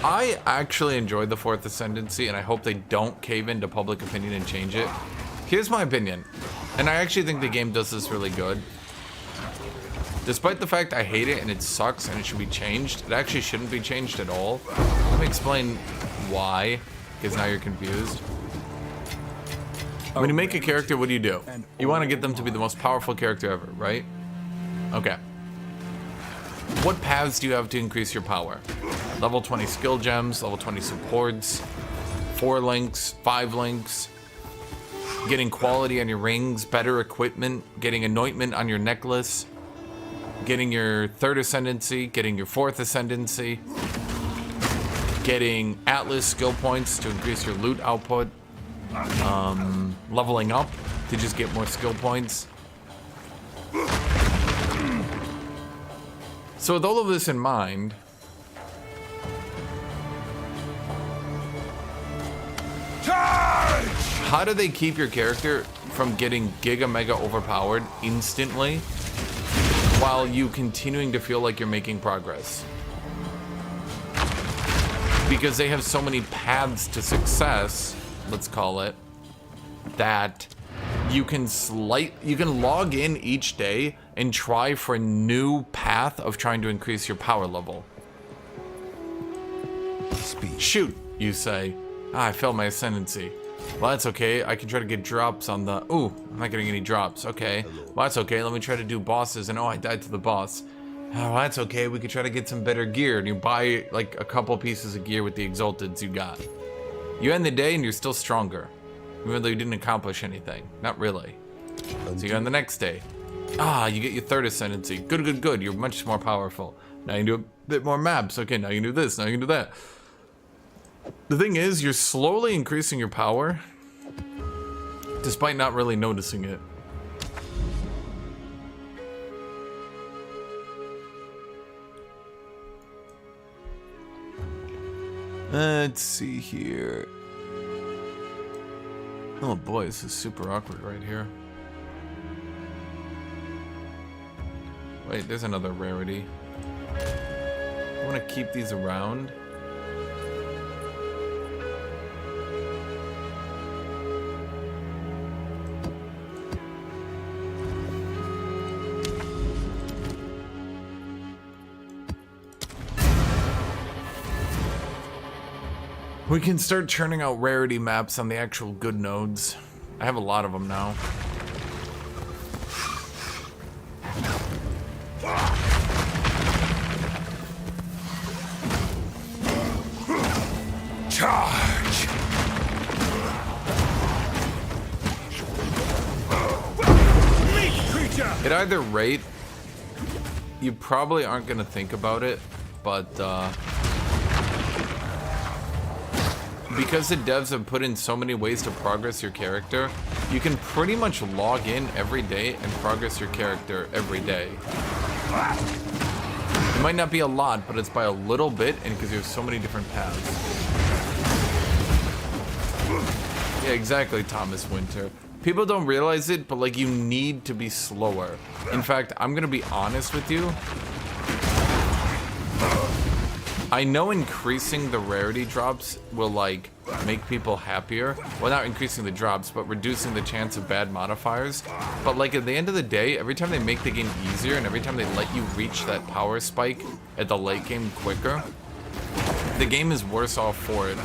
I actually enjoyed the 4th Ascendancy, and I hope they don't cave into public opinion and change it. Here's my opinion, and I actually think the game does this really good. Despite the fact I hate it and it sucks and it should be changed, it actually shouldn't be changed at all. Let me explain why, because now you're confused. When you make a character, what do? You want to get them to be the most powerful character ever, right? Okay. What paths do you have to increase your power? Level 20 skill gems, level 20 supports, 4 links, 5 links, getting quality on your rings, better equipment, getting anointment on your necklace, getting your 3rd ascendancy, getting your 4th ascendancy, getting Atlas skill points to increase your loot output, leveling up to just get more skill points. So with all of this in mind, how do they keep your character from getting giga mega overpowered instantly while you continuing to feel like you're making progress? Because they have so many paths to success, let's call it, that you can log in each day and try for a new path of trying to increase your power level. Speed. Shoot, you say. Ah, I failed my ascendancy. Well, that's okay. I can try to get drops on the... Ooh, I'm not getting any drops. Okay. Well, that's okay. Let me try to do bosses. And oh, I died to the boss. Oh, that's okay. We could try to get some better gear. And you buy, like, a couple pieces of gear with the exalteds you got. You end the day and you're still stronger. Even though you didn't accomplish anything. Not really. So you go on the next day. Ah, you get your 3rd ascendancy. Good, good, good. You're much more powerful. Now you can do a bit more maps. Okay, now you can do this. Now you can do that. The thing is, you're slowly increasing your power, despite not really noticing it. Let's see here. Oh boy, this is super awkward right here. Wait, there's another rarity. I want to keep these around. We can start churning out rarity maps on the actual good nodes. I have a lot of them now. Charge! At either rate, you probably aren't gonna think about it, but because the devs have put in so many ways to progress your character, you can pretty much log in every day and progress your character every day. It might not be a lot, but it's by a little bit, and because there's so many different paths. Yeah, exactly, Thomas Winter. People don't realize it, but like, you need to be slower. In fact, I'm gonna be honest with you. I know increasing the rarity drops will like make people happier. Well, not increasing the drops, but reducing the chance of bad modifiers. But like, at the end of the day, every time they make the game easier and every time they let you reach that power spike at the late game quicker, the game is worse off for it.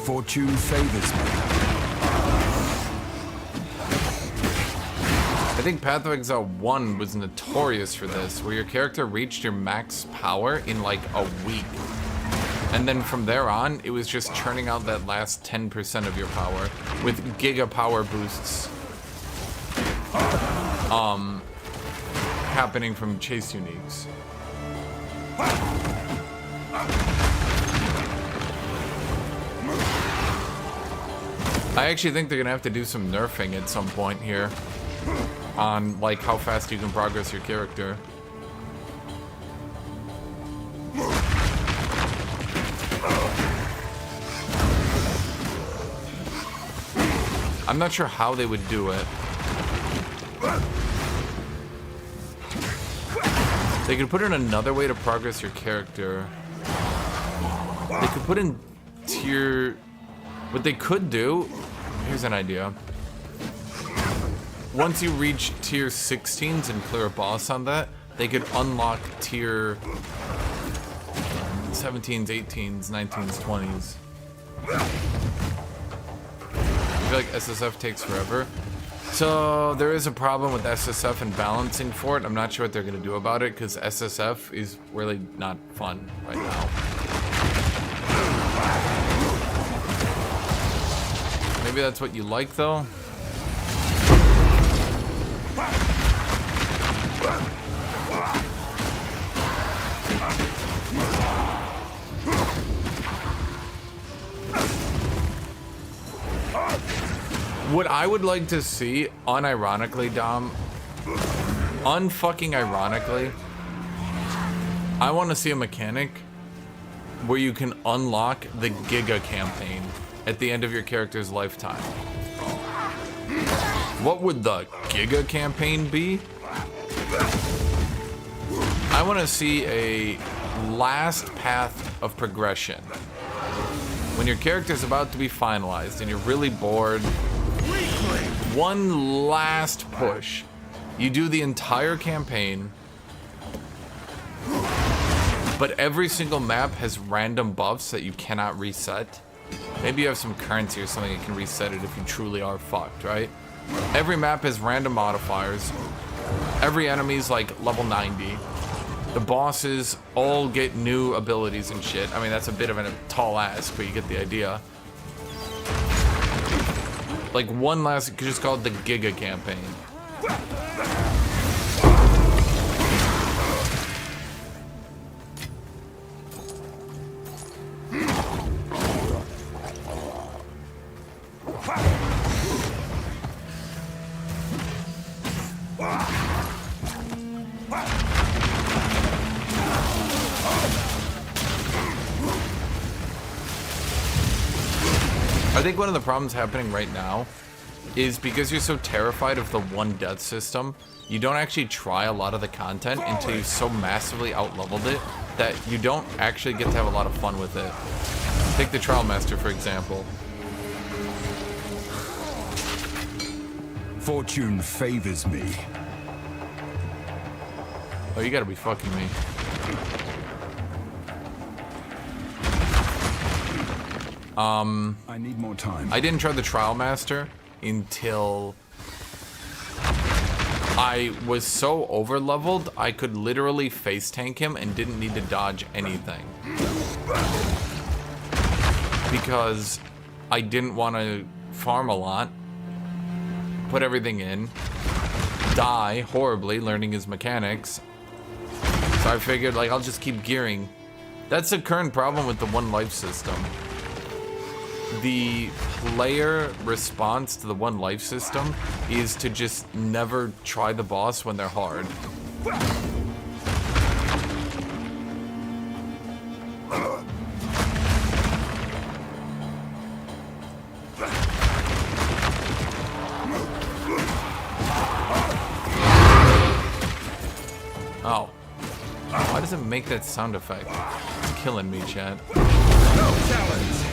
Fortune favors me. I think Path of Exile 1 was notorious for this, where your character reached your max power in like a week. And then from there on, it was just churning out that last 10% of your power with giga power boosts happening from chase uniques. I actually think they're gonna have to do some nerfing at some point here on like how fast you can progress your character. I'm not sure how they would do it. They could put in another way to progress your character. They could put in tier... What they could do... Here's an idea. Once you reach tier 16s and clear a boss on that, they could unlock tier 17s, 18s, 19s, 20s. I feel like SSF takes forever. So there is a problem with SSF and balancing for it. I'm not sure what they're going to do about it because SSF is really not fun right now. Maybe that's what you like though. What I would like to see, unironically, Dom, unfucking ironically, I want to see a mechanic where you can unlock the Giga campaign at the end of your character's lifetime. What would the Giga campaign be? I want to see a last path of progression. When your character's about to be finalized and you're really bored, one last push. You do the entire campaign, but every single map has random buffs that you cannot reset. Maybe you have some currency or something that can reset it if you truly are fucked, right? Every map has random modifiers. Every enemy's like level 90. The bosses all get new abilities and shit. I mean, that's a bit of a tall ask, but you get the idea. Like one last, you could just call it the Giga campaign. I think one of the problems happening right now is because you're so terrified of the one death system, you don't actually try a lot of the content until you've so massively out-leveled it that you don't actually get to have a lot of fun with it. Take the Trial Master, for example. Fortune favors me. Oh, you gotta be fucking me. I need more time. I didn't try the Trial Master until I was so over-leveled, I could literally face tank him and didn't need to dodge anything. Because I didn't want to farm a lot, put everything in, die horribly learning his mechanics. So I figured, like, I'll just keep gearing. That's the current problem with the one life system. The player response to the one life system is to just never try the boss when they're hard. Oh. Why does it make that sound effect? It's killing me, chat. No challenge.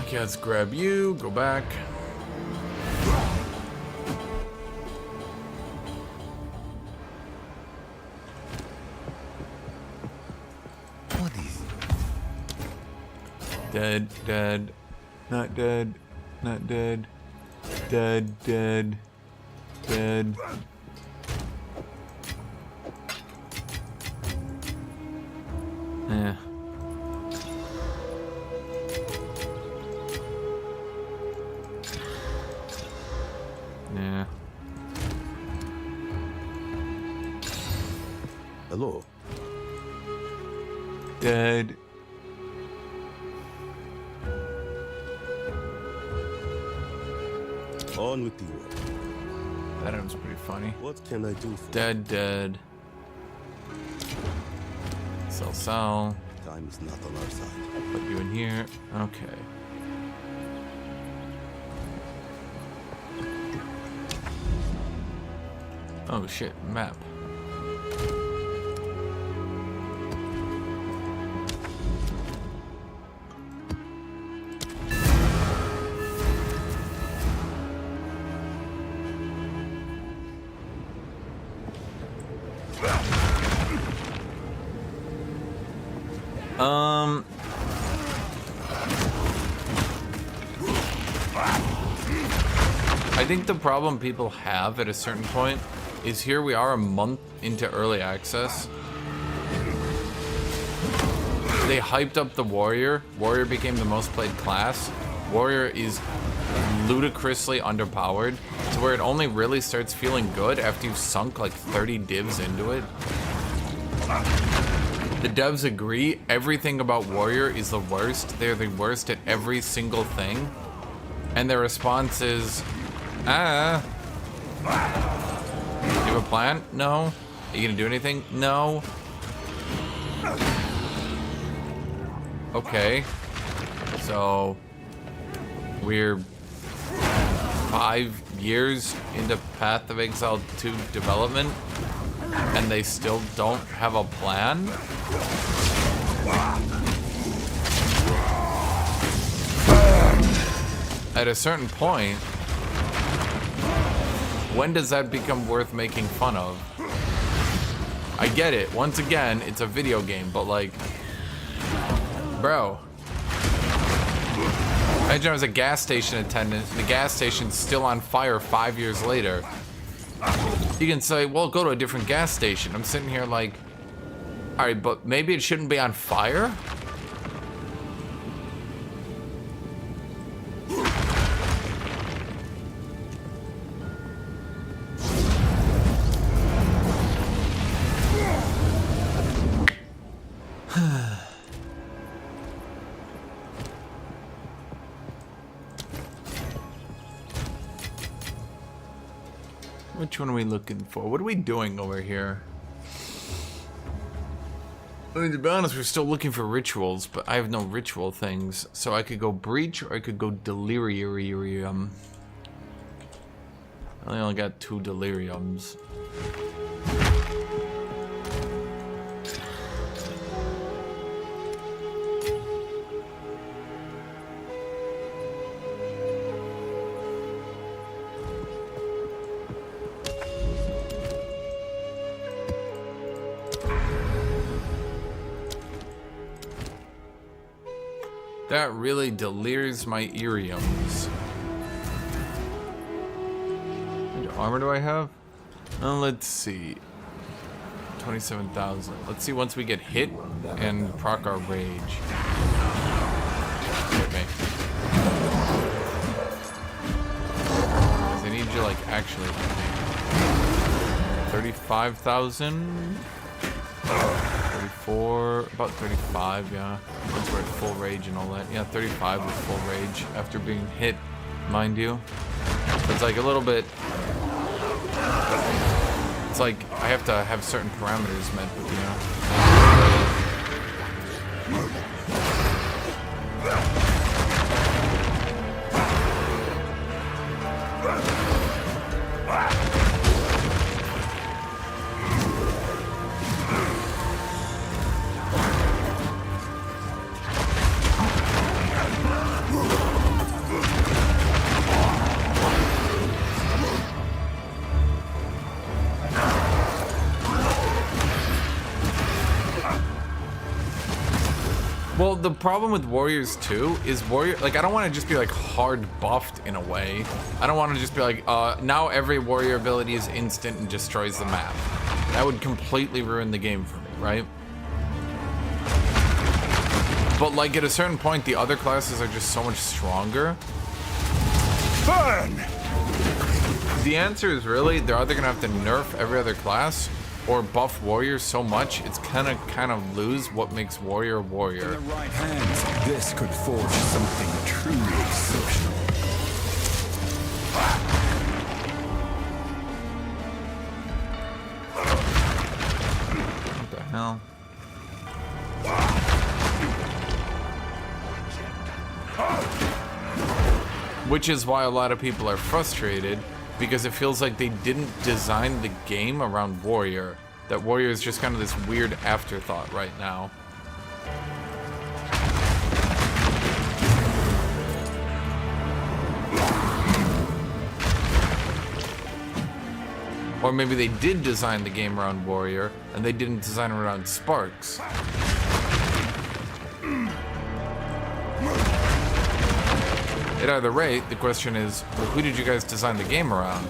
Okay, let's grab you, go back. What is it? Dead, dead, not dead, not dead, dead, dead, dead. Yeah. Yeah. Hello. Dead. On with the work. That one's pretty funny. What can I do for Dead, dead. Sell, sell. you? Time is not on our side. Put you in here. Okay. Oh shit, map. I think the problem people have at a certain point is here we are a month into early access. They hyped up the warrior. Warrior became the most played class. Warrior is ludicrously underpowered to where it only really starts feeling good after you've sunk like 30 divs into it. The devs agree everything about Warrior is the worst. They're the worst at every single thing. And their response is, You have a plan? No. Are you gonna do anything? No. Okay. So we're 5 years into Path of Exile 2 development and they still don't have a plan? At a certain point, when does that become worth making fun of? I get it. Once again, it's a video game, but like, bro. Imagine I was a gas station attendant, and the gas station's still on fire 5 years later. You can say, well, go to a different gas station. I'm sitting here like, all right, but maybe it shouldn't be on fire? Which one are we looking for? What are we doing over here? I mean, to be honest, we're still looking for rituals, but I have no ritual things. So I could go breach or I could go delirium. I only got 2 deliriums. That really deliriums my eariums. How much armor do I have? Let's see. 27,000. Let's see once we get hit and proc our rage. Hit me. 'Cause I need you like actually hit me. 35,000. 34, about 35, yeah. Once we're at full rage and all that. Yeah, 35 with full rage after being hit, mind you. It's like a little bit... It's like I have to have certain parameters met with, you know? Well, the problem with Warriors 2 is like, I don't want to just be like hard buffed in a way. I don't want to just be like, now every warrior ability is instant and destroys the map. That would completely ruin the game for me, right? But like at a certain point, the other classes are just so much stronger. Burn! The answer is really, they're either gonna have to nerf every other class or buff warriors so much it's kind of lose what makes warrior warrior. In the right hands, this could forge something truly exceptional. What the hell? Which is why a lot of people are frustrated, because it feels like they didn't design the game around warrior. That warrior is just kind of this weird afterthought right now. Or maybe they did design the game around warrior and they didn't design it around sparks. At either rate, the question is, well, who did you guys design the game around?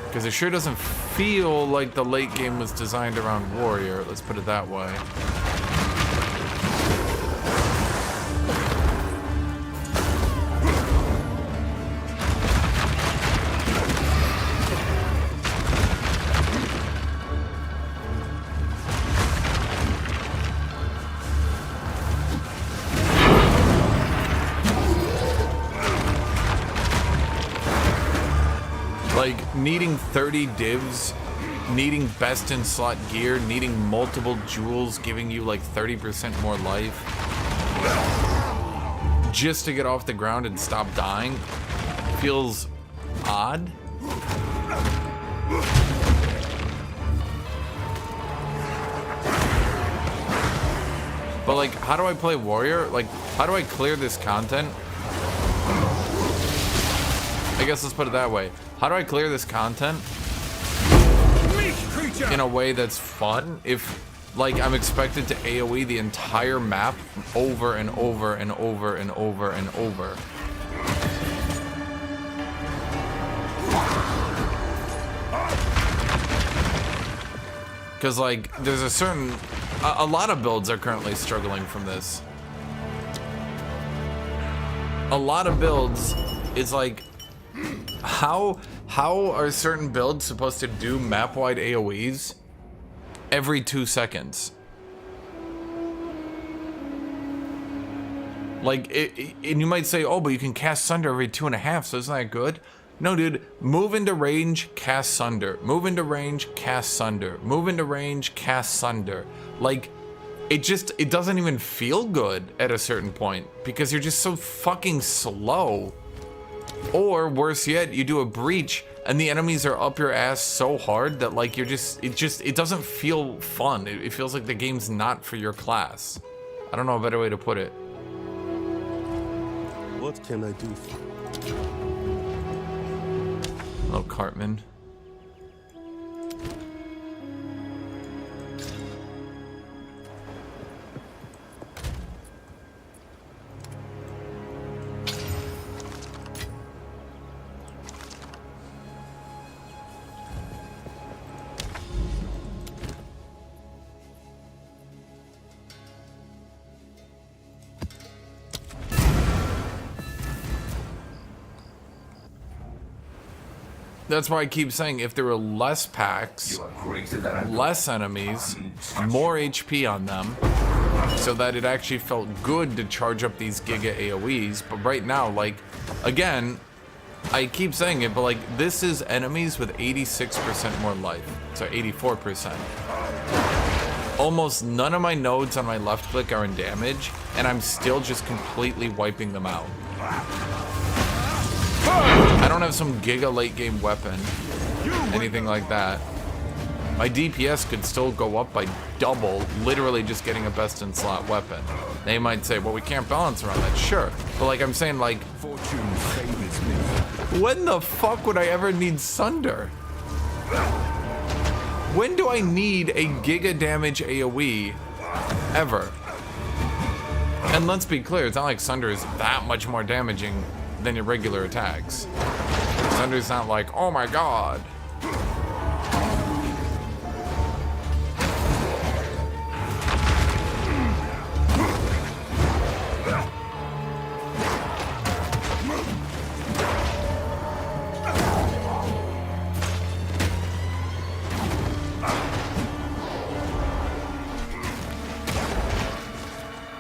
Because it sure doesn't feel like the late game was designed around warrior, let's put it that way. Like, needing 30 divs, needing best in slot gear, needing multiple jewels giving you like 30% more life just to get off the ground and stop dying feels odd. But like, how do I play warrior? Like, how do I clear this content? I guess let's put it that way. How do I clear this content in a way that's fun if, like, I'm expected to AoE the entire map over and over and over and over and over? Because, like, there's a certain... A lot of builds are currently struggling from this. A lot of builds is like... How are certain builds supposed to do map-wide AoEs every 2 seconds? Like, and you might say, oh, but you can cast Sunder every 2.5, so isn't that good? No, dude, move into range, cast Sunder. Move into range, cast Sunder. Move into range, cast Sunder. Like, it doesn't even feel good at a certain point because you're just so fucking slow. Or worse yet, you do a breach and the enemies are up your ass so hard that like it doesn't feel fun. It feels like the game's not for your class. I don't know a better way to put it. What can I do for you? Oh, Cartman. That's why I keep saying if there were less packs, less enemies, more HP on them, so that it actually felt good to charge up these Giga AoEs. But right now, like, again, I keep saying it, but like, this is enemies with 86% more life, so 84%. Almost none of my nodes on my left click are in damage, and I'm still just completely wiping them out. I don't have some giga late game weapon, anything like that. My DPS could still go up by double, literally just getting a best in slot weapon. They might say, well, we can't balance around that. Sure, but like I'm saying, like, Fortune favors me. when the fuck would I ever need Sunder? When do I need a giga damage AoE ever? And let's be clear, it's not like Sunder is that much more damaging than your regular attacks. Sunder's not like, oh my god.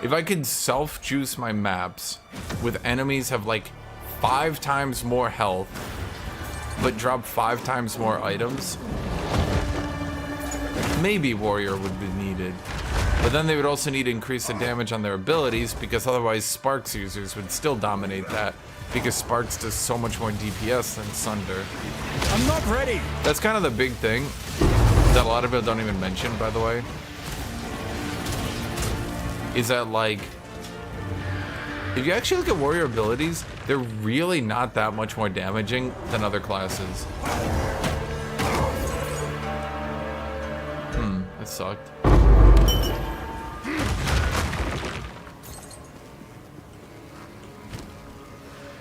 If I could self-juice my maps with enemies have like 5 times more health, but drop 5 times more items, maybe warrior would be needed. But then they would also need to increase the damage on their abilities, because otherwise Sparks users would still dominate that, because Sparks does so much more DPS than Sunder. I'm not ready. That's kind of the big thing that a lot of people don't even mention, by the way, is that, like, if you actually look at warrior abilities, they're really not that much more damaging than other classes. It sucked.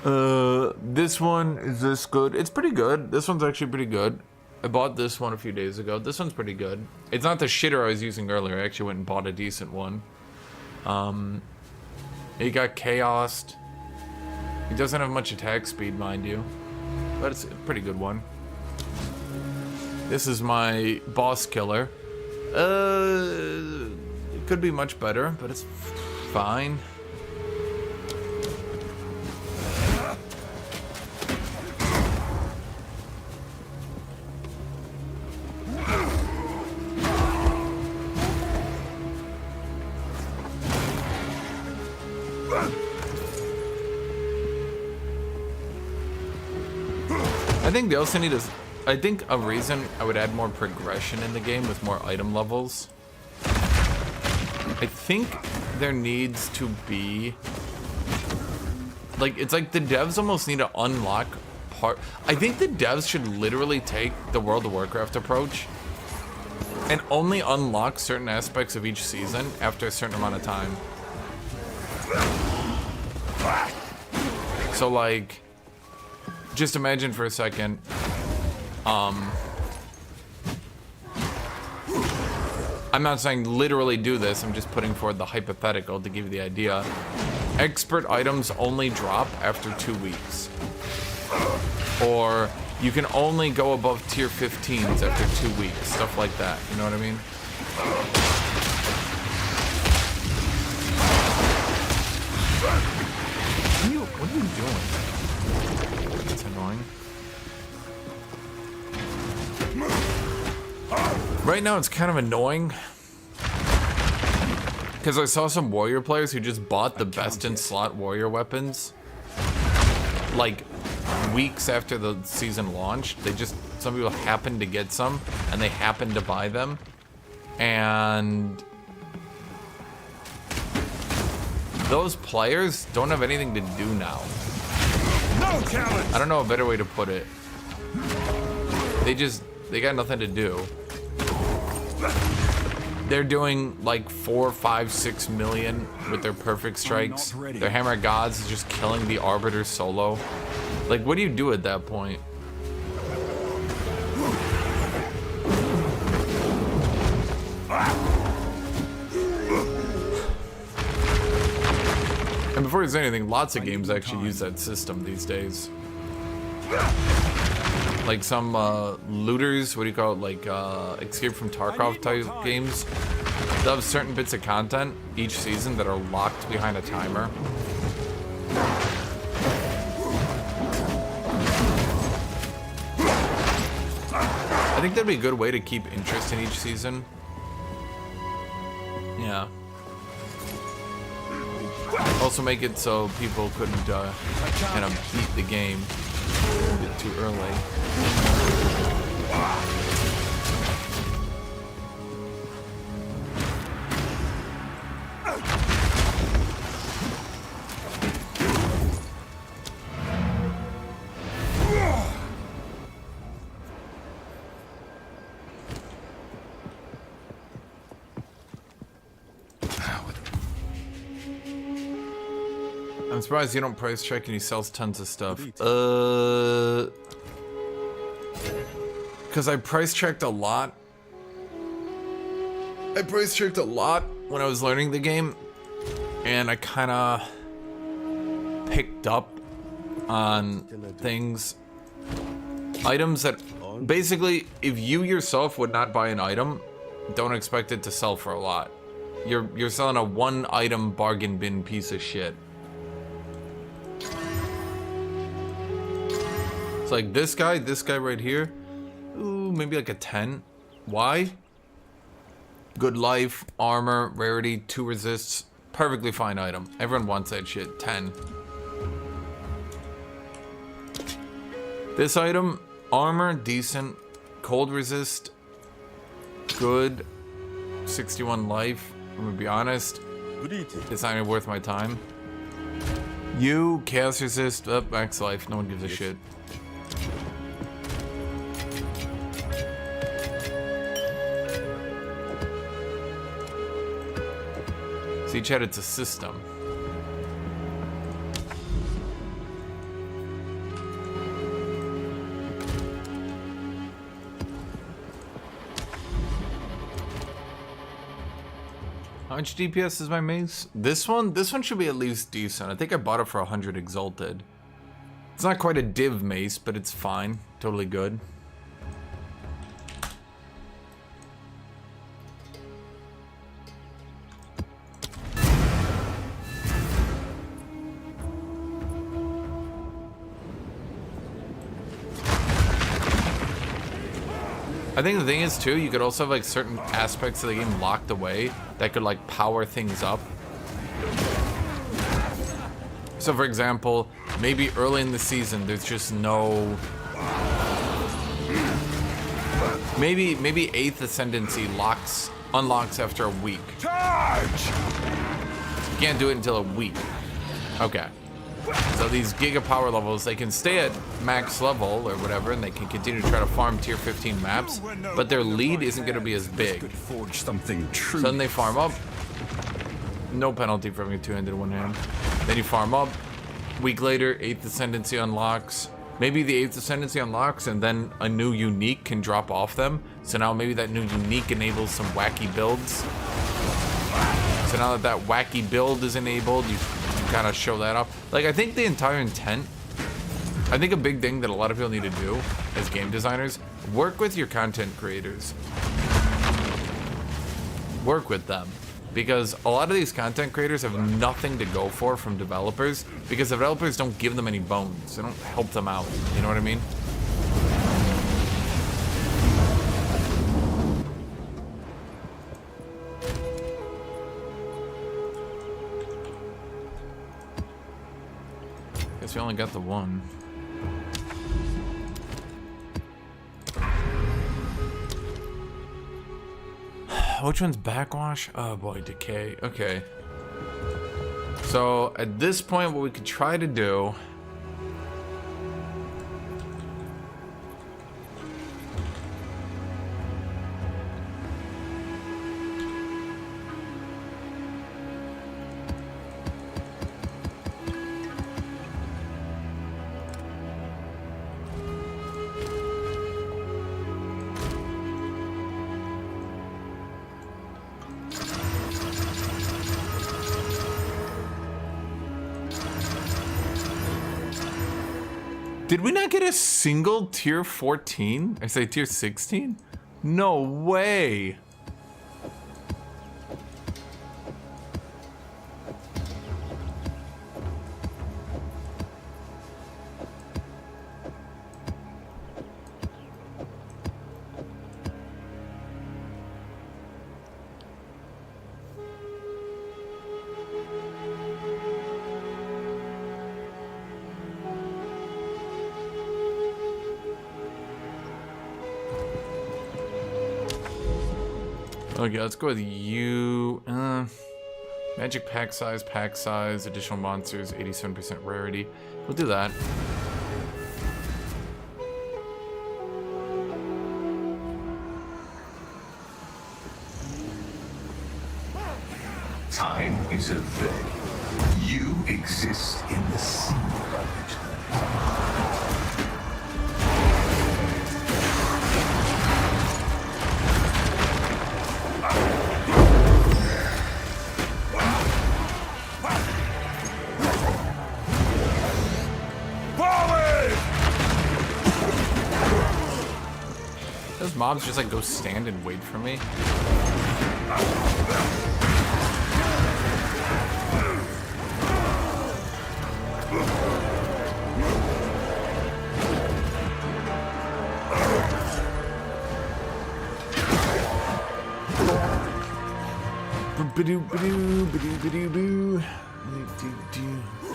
This one, is this good? It's pretty good. This one's actually pretty good. I bought this one a few days ago. This one's pretty good. It's not the shitter I was using earlier. I actually went and bought a decent one. He got chaosed. He doesn't have much attack speed, mind you. But it's a pretty good one. This is my boss killer. It could be much better, but it's fine. I think they also need a... I think a reason I would add more progression in the game with more item levels. I think there needs to be... Like, it's like the devs almost need to unlock part... I think the devs should literally take the World of Warcraft approach and only unlock certain aspects of each season after a certain amount of time. So, like... Just imagine for a second, I'm not saying literally do this, I'm just putting forward the hypothetical to give you the idea. Expert items only drop after 2 weeks. Or you can only go above tier 15s after 2 weeks, stuff like that, you know what I mean? What are you doing? That's annoying. Right now it's kind of annoying because I saw some warrior players who just bought the best in slot warrior weapons like weeks after the season launched. Some people happened to get some and they happened to buy them, and those players don't have anything to do now. I don't know a better way to put it. They got nothing to do. They're doing like 4, 5, 6 million with their perfect strikes. Their hammer gods is just killing the arbiter solo. Like, what do you do at that point? And before there's anything, lots of games actually use that system these days. Like some looters, what do you call it, like Escape from Tarkov type games. They'll have certain bits of content each season that are locked behind a timer. I think that'd be a good way to keep interest in each season. Yeah. Also make it so people couldn't kind of beat the game a bit too early. I'm surprised you don't price check and he sells tons of stuff. Because I price checked a lot. I price checked a lot when I was learning the game, and I kind of picked up on things, items that basically, if you yourself would not buy an item, don't expect it to sell for a lot. You're selling a one item bargain bin piece of shit. It's like this guy right here. Ooh, maybe like a 10. Why? Good life, armor, rarity, 2 resists. Perfectly fine item. Everyone wants that shit. 10. This item, armor, decent. Cold resist, good. 61 life. I'm gonna be honest. It's not even worth my time. You, chaos resist, max life. No one gives a shit. See, Chad, it's a system. How much DPS is my mace? This one should be at least decent. I think I bought it for 100 exalted. It's not quite a div mace, but it's fine. Totally good. I think the thing is too, you could also have like certain aspects of the game locked away that could like power things up. So for example, maybe early in the season there's just no... Maybe 8th Ascendancy unlocks after a week. Charge! You can't do it until a week. Okay. So these giga power levels, they can stay at max level or whatever, and they can continue to try to farm tier 15 maps, but their lead isn't going to be as big. Could forge something true. So then they farm up. No penalty for having a two-handed one hand. Then you farm up. Week later, 8th Ascendancy unlocks. Maybe the 8th Ascendancy unlocks, and then a new unique can drop off them. So now maybe that new unique enables some wacky builds. So now that wacky build is enabled, you kind of show that off. Like, I think the entire intent, I think a big thing that a lot of people need to do as game designers, work with your content creators. Work with them. Because a lot of these content creators have nothing to go for from developers, because developers don't give them any bones. They don't help them out. You know what I mean? Guess we only got the one. Which one's backwash? Oh boy, decay. Okay. So at this point, what we could try to do... Did we not get a single tier 14? I say tier 16? No way. Okay, let's go with you. Magic pack size, additional monsters, 87% rarity. We'll do that. Time is a thing. You exist in the sea of it. Those mobs just like go stand and wait for me.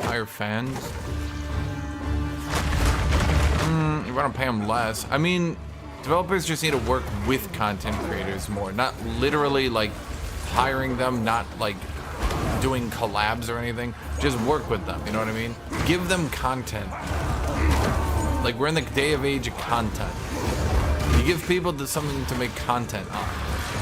Fire fans. You want to pay them less. I mean, developers just need to work with content creators more, not literally like hiring them, not like doing collabs or anything. Just work with them, you know what I mean? Give them content. Like, we're in the day of age of content. You give people something to make content on.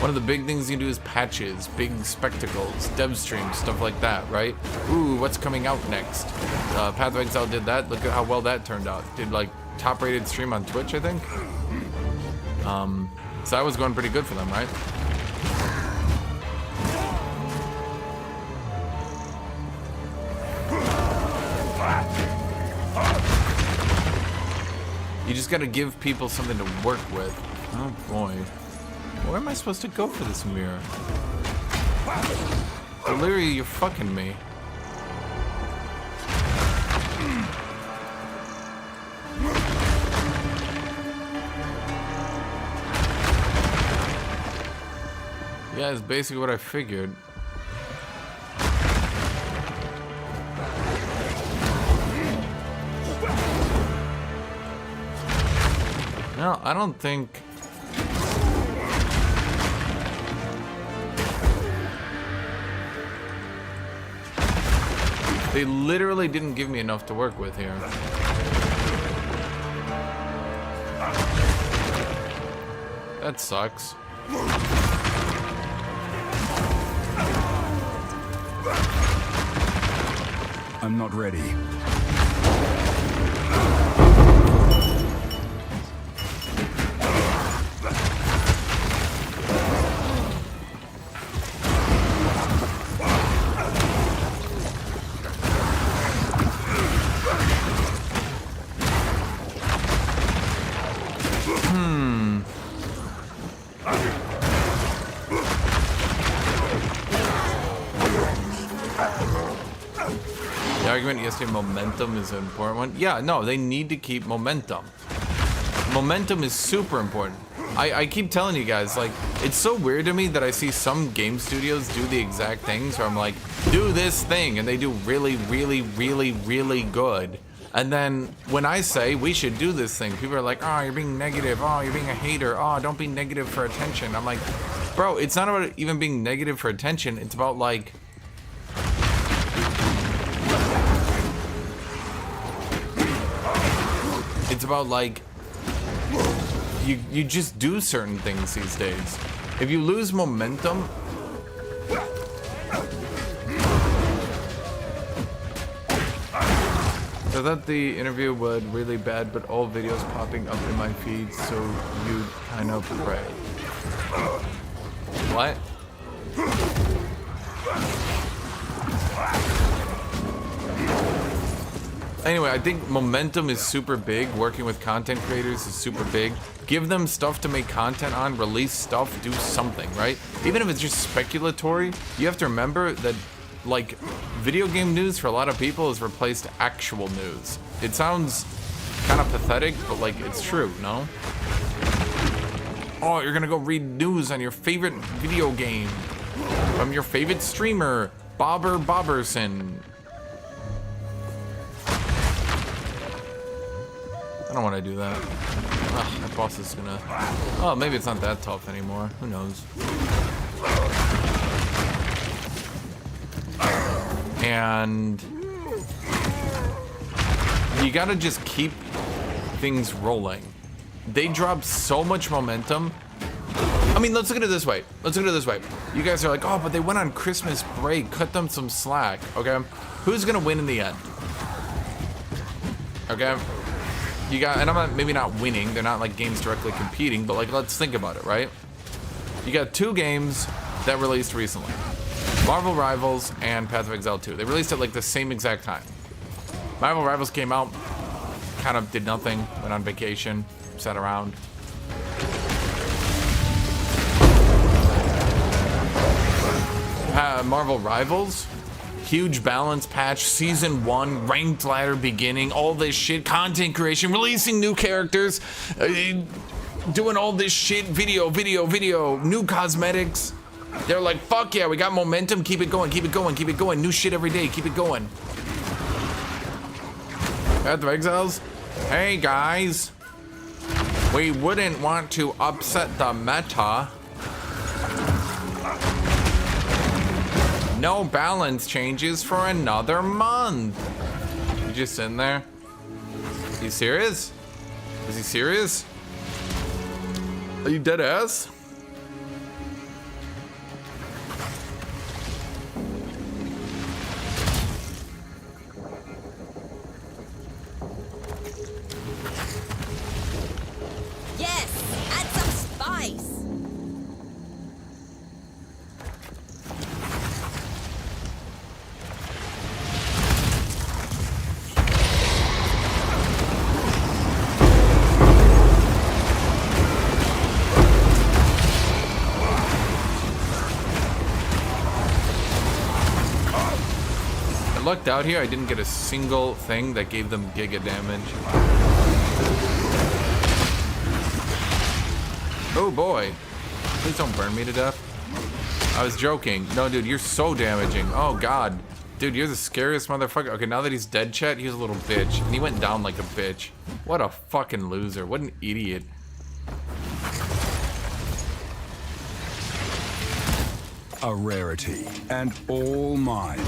One of the big things you can do is patches, big spectacles, dev streams, stuff like that, right? Ooh, what's coming out next? Path of Exile did that. Look at how well that turned out. Did like top rated stream on Twitch, I think. So that was going pretty good for them, right? You just gotta give people something to work with. Oh boy. Where am I supposed to go for this mirror? Delirium, you're fucking me. Yeah, it's basically what I figured. No, I don't think... They literally didn't give me enough to work with here. That sucks. I'm not ready. The argument yesterday, momentum is an important one. Yeah, no, they need to keep momentum. Momentum is super important. I keep telling you guys, like, it's so weird to me that I see some game studios do the exact things where I'm like, do this thing, and they do really, really, really, really good. And then when I say we should do this thing, people are like, oh, you're being negative. Oh, you're being a hater. Oh, don't be negative for attention. I'm like, bro, it's not about even being negative for attention. It's about, like, it's about, like, you just do certain things these days. If you lose momentum, I thought the interview was really bad, but all videos popping up in my feed, so you kind of pray. What? Anyway, I think momentum is super big. Working with content creators is super big. Give them stuff to make content on, release stuff, do something, right? Even if it's just speculatory, you have to remember that, like, video game news for a lot of people has replaced actual news. It sounds kind of pathetic, but, like, it's true, no? Oh, you're gonna go read news on your favorite video game from your favorite streamer, Bobberson. I don't want to do that. Ugh, my boss is gonna... Oh, maybe it's not that tough anymore. Who knows? And... you gotta just keep things rolling. They dropped so much momentum. I mean, let's look at it this way. Let's look at it this way. You guys are like, oh, but they went on Christmas break. Cut them some slack, okay? Who's gonna win in the end? Okay? You got, and I'm not, maybe not winning, they're not like games directly competing, but like, let's think about it, right? You got two games that released recently. Marvel Rivals and Path of Exile 2. They released at like the same exact time. Marvel Rivals came out, kind of did nothing, went on vacation, sat around. Marvel Rivals, huge balance patch, season 1, ranked ladder beginning, all this shit, content creation, releasing new characters, doing all this shit, video, new cosmetics. They're like, fuck yeah, we got momentum, keep it going, new shit every day, keep it going. Path of Exiles, hey guys, we wouldn't want to upset the meta. No balance changes for another month. You just sitting there? Are you serious? Is he serious? Are you dead ass? Yes, add some spice. lucked out here. I didn't get a single thing that gave them giga damage. Oh boy. Please don't burn me to death. I was joking. No, dude, you're so damaging. Oh god. Dude, you're the scariest motherfucker. Okay, now that he's dead, chat, he's a little bitch. And he went down like a bitch. What a fucking loser. What an idiot. A rarity, and all mine.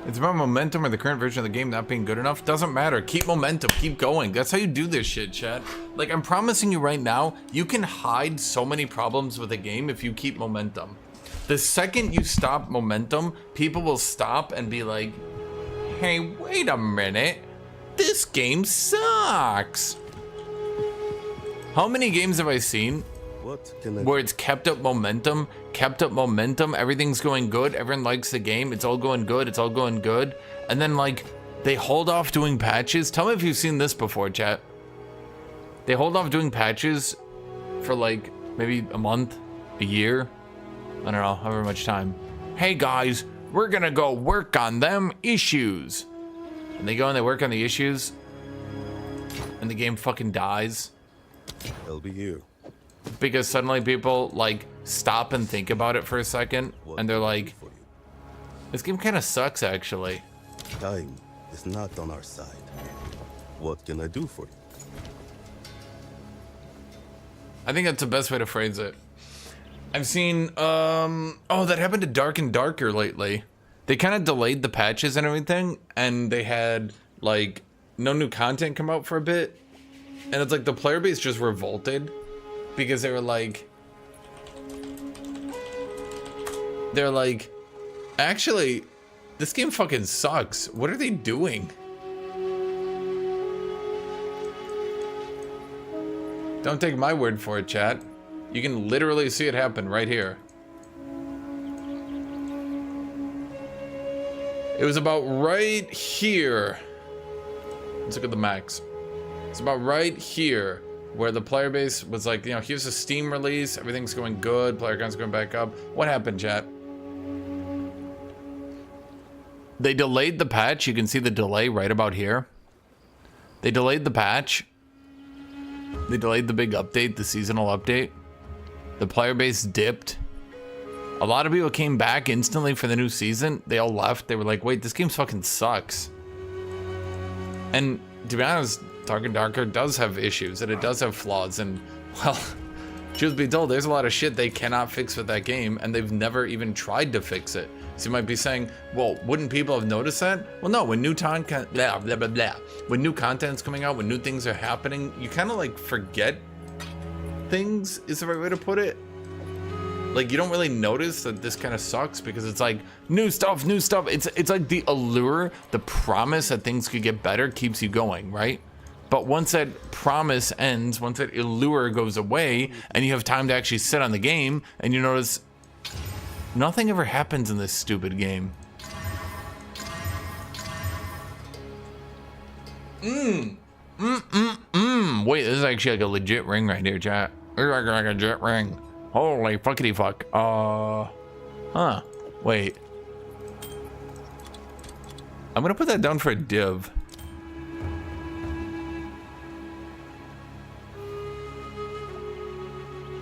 It's about momentum or the current version of the game not being good enough. Doesn't matter. Keep momentum. Keep going. That's how you do this shit, chat. Like, I'm promising you right now, you can hide so many problems with a game if you keep momentum. The second you stop momentum, people will stop and be like, hey, wait a minute. This game sucks. How many games have I seen What can I where it's kept up momentum, everything's going good, everyone likes the game, it's all going good, and then like they hold off doing patches? Tell me if you've seen this before, chat. They hold off doing patches for like maybe a month, a year, I don't know, however much time. Hey guys, we're gonna go work on them issues. And they go and they work on the issues, and the game fucking dies. It'll be you. Because suddenly people like stop and think about it for a second, and they're like, For you. this game kind of sucks actually. Time is not on our side. What can I do for you? I think that's the best way to phrase it. I've seen, oh, that happened to Dark and Darker lately. They kind of delayed the patches and everything, and they had like no new content come out for a bit, and it's like the player base just revolted because they were like, actually, this game fucking sucks. What are they doing? Don't take my word for it, chat. You can literally see it happen right here. It was about right here. Let's look at the max. It's about right here where the player base was like, you know, here's a Steam release, everything's going good, player count's going back up. What happened, chat? They delayed the patch. You can see the delay right about here. They delayed the patch. They delayed the big update, the seasonal update. The player base dipped. A lot of people came back instantly for the new season. They all left. They were like, wait, this game fucking sucks. And to be honest, Dark and Darker does have issues, and it does have flaws, and, well, truth be told, there's a lot of shit they cannot fix with that game, and they've never even tried to fix it. So you might be saying, well, wouldn't people have noticed that? Well, no, when new content, blah, blah, blah, blah. When new content's coming out, when new things are happening, you kind of like forget things, is the right way to put it. Like, you don't really notice that this kind of sucks because it's like new stuff. It's like the allure, the promise that things could get better keeps you going, right? But once that promise ends, once that allure goes away and you have time to actually sit on the game and you notice nothing ever happens in this stupid game. Wait, this is actually like a legit ring right here, chat. This is like a legit ring. Holy fuckity fuck. Huh. Wait. I'm gonna put that down for a div.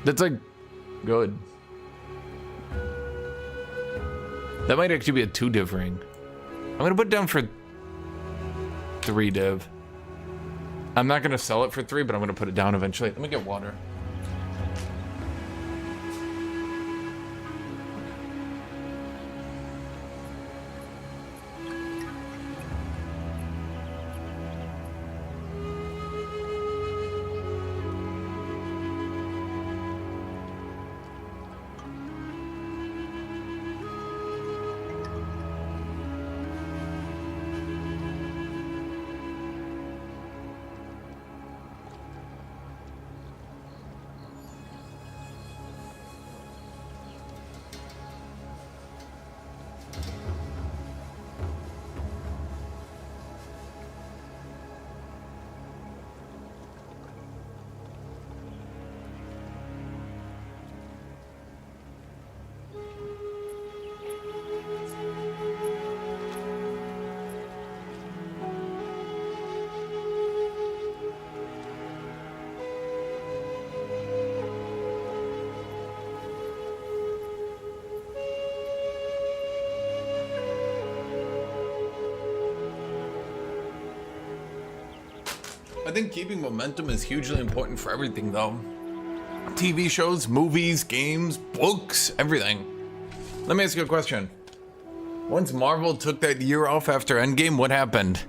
That's like good. That might actually be a 2 div ring. I'm gonna put it down for 3 div. I'm not gonna sell it for 3, but I'm gonna put it down eventually. Let me get water. think keeping momentum is hugely important for everything, though. TV shows, movies, games, books, everything. Let me ask you a question. Once Marvel took that year off after Endgame, what happened?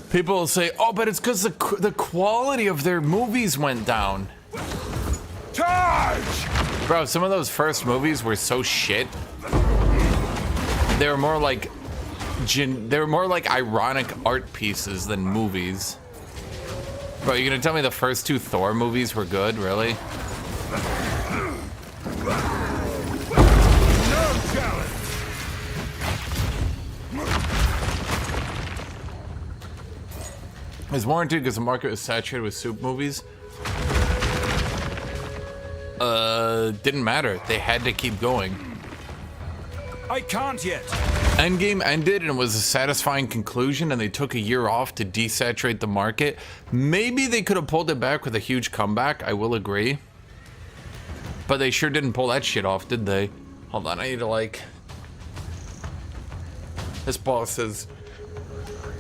People will say, oh, but it's because the quality of their movies went down. Charge! Bro, some of those first movies were so shit. They were more like ironic art pieces than movies. Bro, you gonna tell me the first two Thor movies were good, really? No challenge! Is warranted because the market was saturated with soup movies? Didn't matter. They had to keep going. I can't yet. Endgame ended and it was a satisfying conclusion, and they took a year off to desaturate the market. Maybe they could have pulled it back with a huge comeback, I will agree. But they sure didn't pull that shit off, did they? Hold on, I need to like... This boss has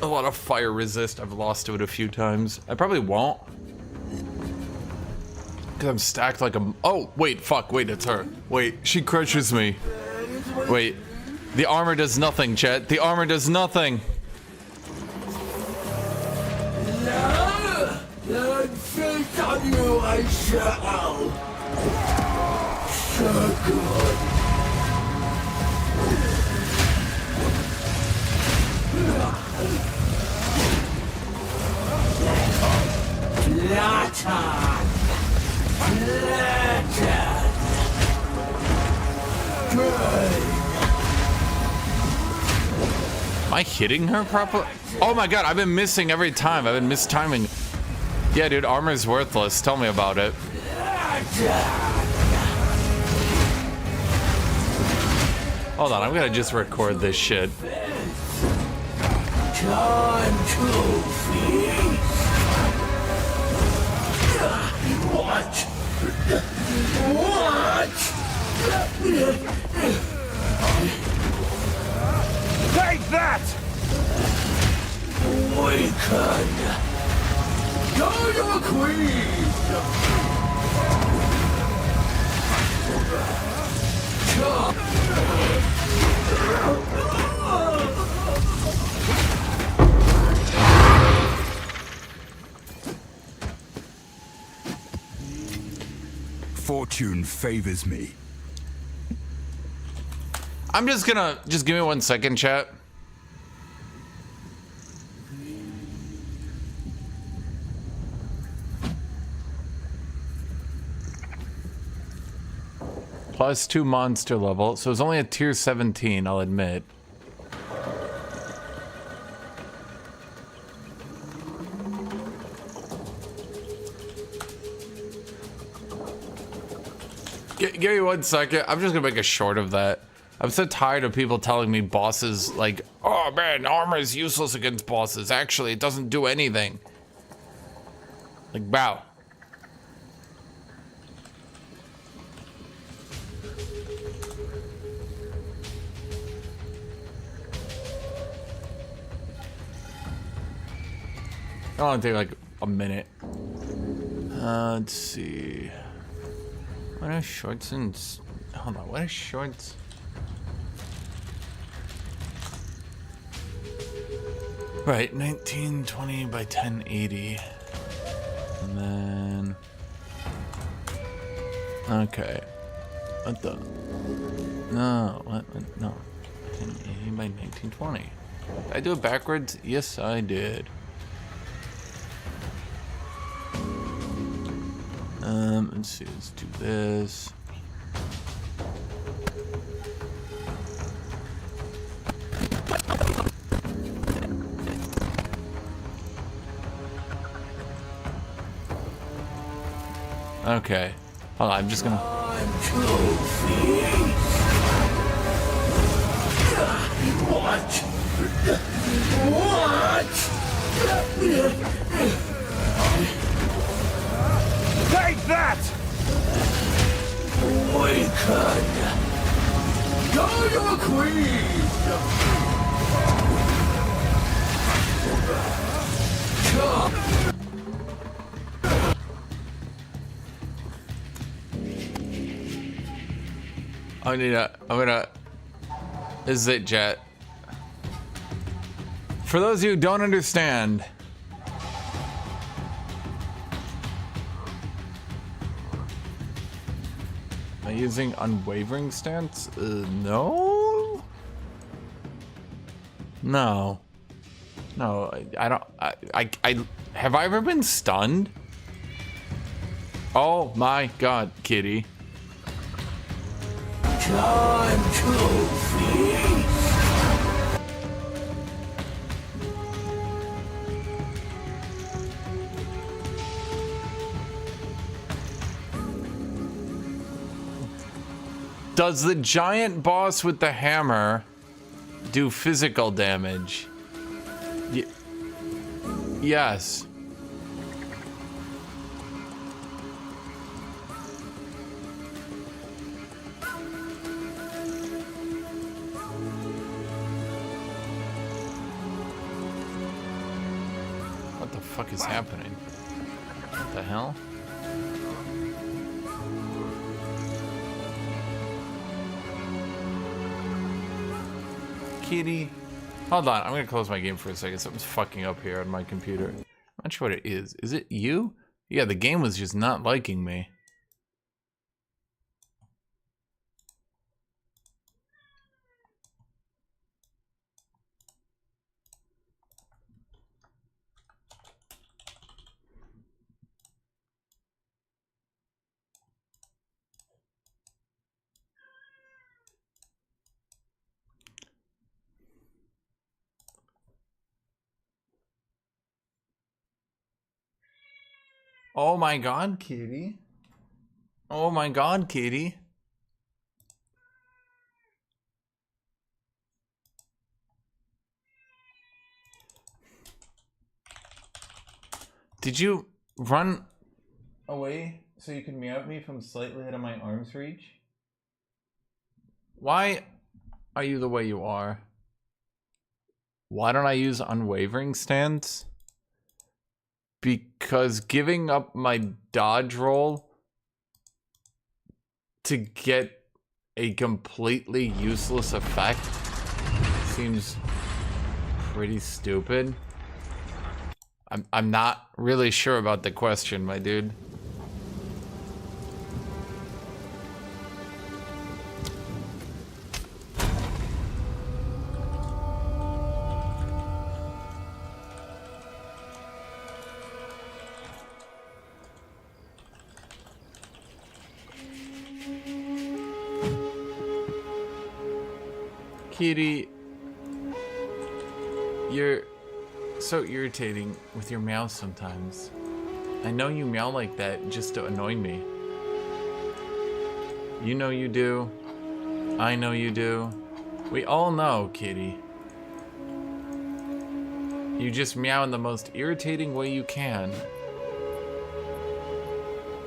a lot of fire resist. I've lost to it a few times. I probably won't. Because I'm stacked like a... Oh, wait, fuck, wait, it's her. Wait, she crushes me. Wait, the armor does nothing, chat. The armor does nothing. And feast on you I shall. So good. Flattered. Am I hitting her properly? Oh my god, I've been missing every time. I've been mistiming. Yeah, dude, armor's worthless. Tell me about it. Hold on, I'm gonna just record this shit. Time to feast. What? Take that! Weaken. Go your queen. Fortune favors me. I'm just gonna... Just give me 1 second, chat. +2 monster level, so it's only a tier 17, I'll admit. Give me 1 second. I'm just gonna make a short of that. I'm so tired of people telling me bosses like, oh man, armor is useless against bosses. Actually, it doesn't do anything. Like, bow. It'll only take like a minute. Let's see. What are shorts and... Hold on, what are shorts? Right, 1920 by 1080. And then... Okay. What the... No, what no. 1080 by 1920. Did I do it backwards? Yes, I did. Let's see, let's do this. Okay. Hold on, I'm just gonna... What? What? Take that! Awaken! Gaia Queen! Come! This is it, Jet. For those of you who don't understand, am I using unwavering stance? No? No. No, I don't, have I ever been stunned? Oh my god, kitty. Time to feast! Does the giant boss with the hammer do physical damage? Yes. What the fuck is happening? What the hell? Kitty. Hold on, I'm gonna close my game for a second. Something's fucking up here on my computer. I'm not sure what it is. Is it you? Yeah, the game was just not liking me. Oh my god, kitty. Oh my god, kitty. Did you run away so you could meow at me from slightly out of my arm's reach? Why are you the way you are? Why don't I use unwavering stance? Because giving up my dodge roll to get a completely useless effect seems pretty stupid. I'm not really sure about the question, my dude. Kitty, you're so irritating with your meow sometimes. I know you meow like that just to annoy me. You know you do. I know you do. We all know, kitty. You just meow in the most irritating way you can.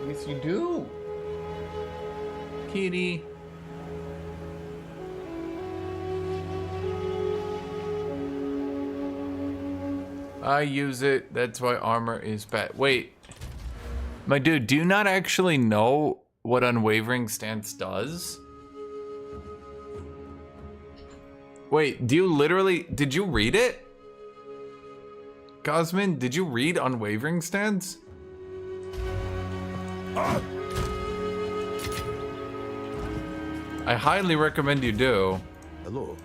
Yes, you do. Kitty. I use it, that's why armor is bad. Wait, my dude, do you not actually know what unwavering stance does? Wait, do you literally, did you read it? Cosmin, did you read unwavering stance? I highly recommend you do. Hello.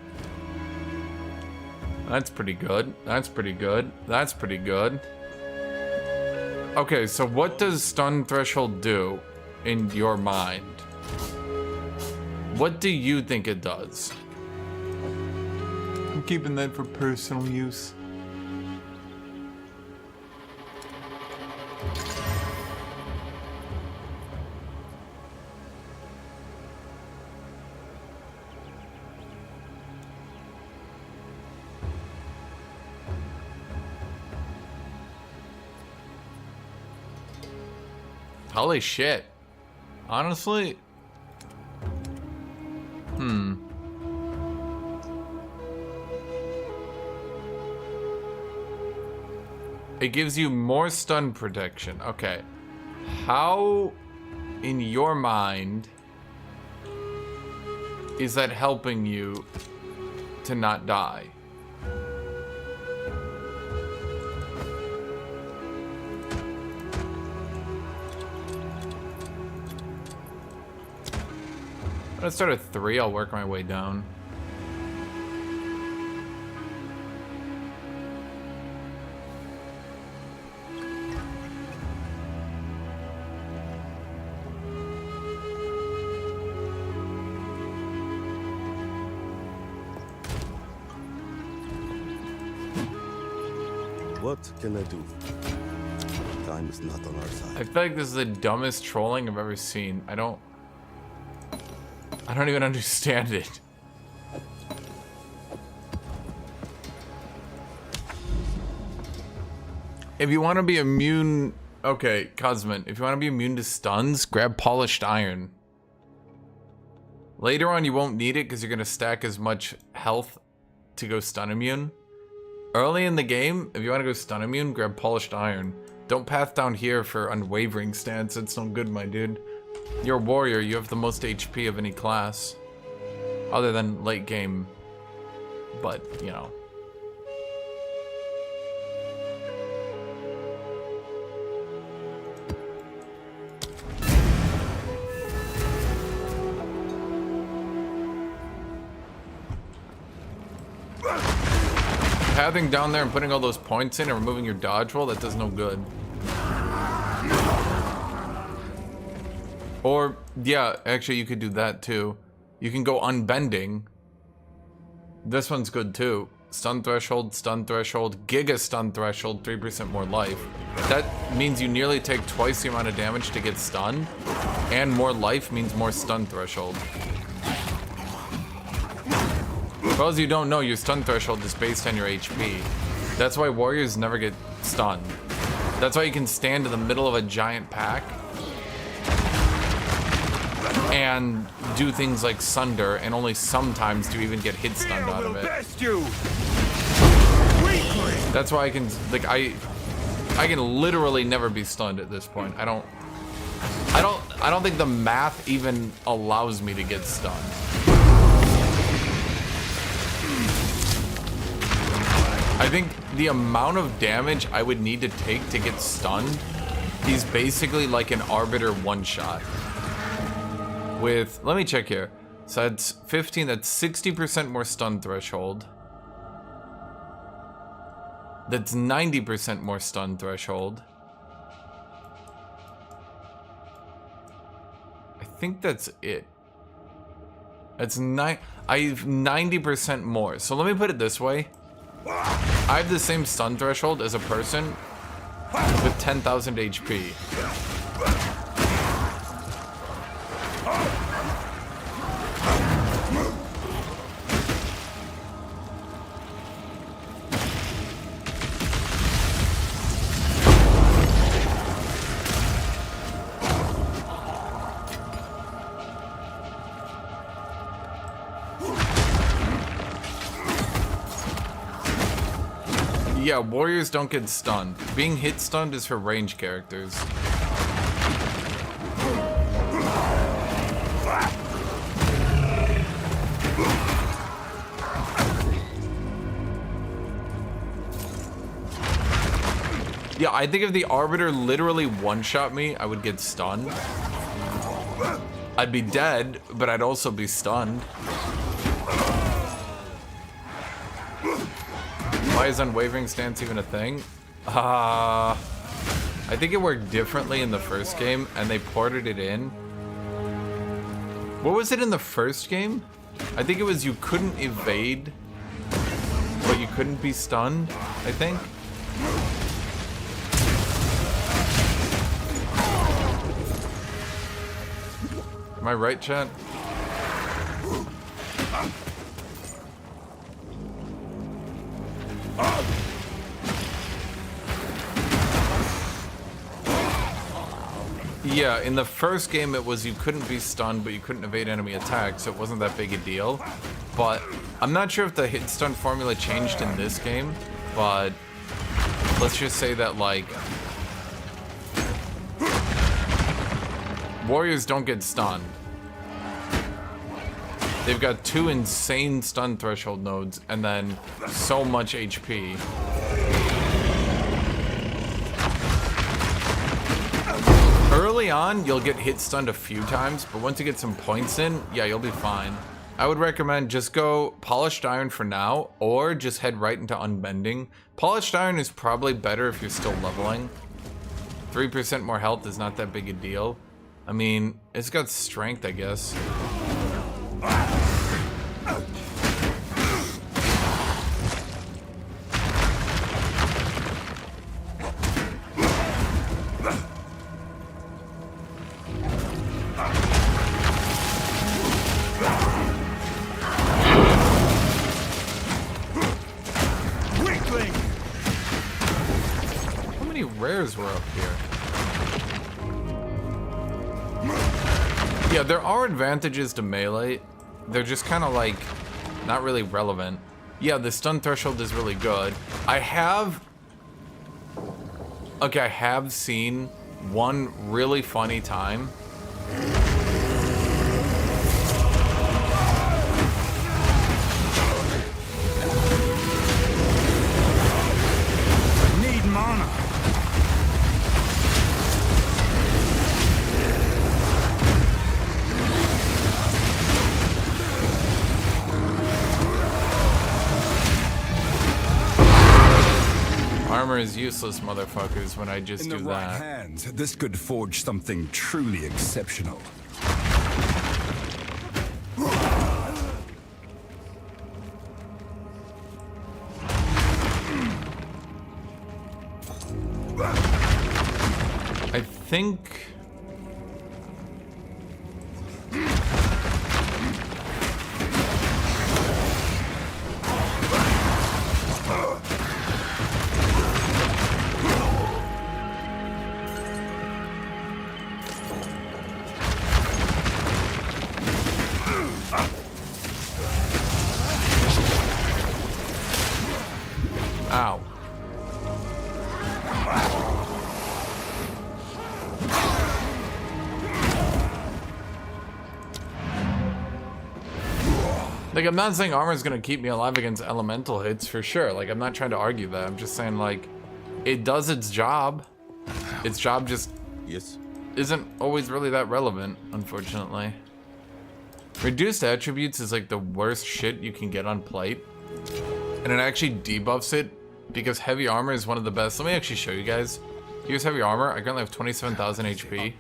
That's pretty good. That's pretty good. That's pretty good. Okay, so what does stun threshold do in your mind? What do you think it does? I'm keeping that for personal use. Holy shit. Honestly? It gives you more stun protection. Okay. How, in your mind, is that helping you to not die? I'm gonna start at 3, I'll work my way down. What can I do? Time is not on our side. I feel like this is the dumbest trolling I've ever seen. I don't even understand it. If you want to be immune... Okay, Cosmin, if you want to be immune to stuns, grab polished iron. Later on, you won't need it because you're going to stack as much health to go stun immune. Early in the game, if you want to go stun immune, grab polished iron. Don't path down here for unwavering stance. It's no good, my dude. You're a warrior. You have the most HP of any class. Other than late game. But, you know. Pathing down there and putting all those points in and removing your dodge roll, that does no good. Or, yeah, actually you could do that too. You can go unbending. This one's good too. Stun threshold, giga stun threshold, 3% more life. That means you nearly take twice the amount of damage to get stunned, and more life means more stun threshold. For those you don't know, your stun threshold is based on your HP. That's why warriors never get stunned. That's why you can stand in the middle of a giant pack and do things like sunder, and only sometimes do you even get hit stunned out of it. That's why I can, like, I can literally never be stunned at this point. I don't think the math even allows me to get stunned. I think the amount of damage I would need to take to get stunned is basically like an Arbiter one-shot. With, let me check here. So that's 15, that's 60% more stun threshold. That's 90% more stun threshold. I think that's it. That's I have 90% more. So let me put it this way. I have the same stun threshold as a person with 10,000 HP. Yeah, warriors don't get stunned. Being hit stunned is for range characters. Yeah, I think if the Arbiter literally one-shot me, I would get stunned. I'd be dead, but I'd also be stunned. Why is unwavering stance even a thing? I think it worked differently in the first game, and they ported it in. What was it in the first game? I think it was you couldn't evade, but you couldn't be stunned, I think. Am I right, chat? Yeah, in the first game it was you couldn't be stunned, but you couldn't evade enemy attacks, so it wasn't that big a deal. But I'm not sure if the hit stun formula changed in this game, but let's just say that, like, warriors don't get stunned. They've got 2 insane stun threshold nodes and then so much HP. Early on, you'll get hit stunned a few times, but once you get some points in, yeah, you'll be fine. I would recommend just go Polished Iron for now, or just head right into Unbending. Polished Iron is probably better if you're still leveling. 3% more health is not that big a deal. I mean, it's got strength, I guess. Rares were up here. Yeah, there are advantages to melee. They're just kind of like not really relevant. Yeah, the stun threshold is really good. I have seen one really funny time. Need mana. Armor is useless, motherfuckers, when I just In do the right that. hands, this could forge something truly exceptional. I think... Ow. Like, I'm not saying armor is gonna keep me alive against elemental hits for sure. Like, I'm not trying to argue that. I'm just saying, like, it does its job. Its job just isn't always really that relevant, unfortunately. Reduced attributes is like the worst shit you can get on plate. And it actually debuffs it because heavy armor is one of the best. Let me actually show you guys. Here's heavy armor. I currently have 27,000 HP.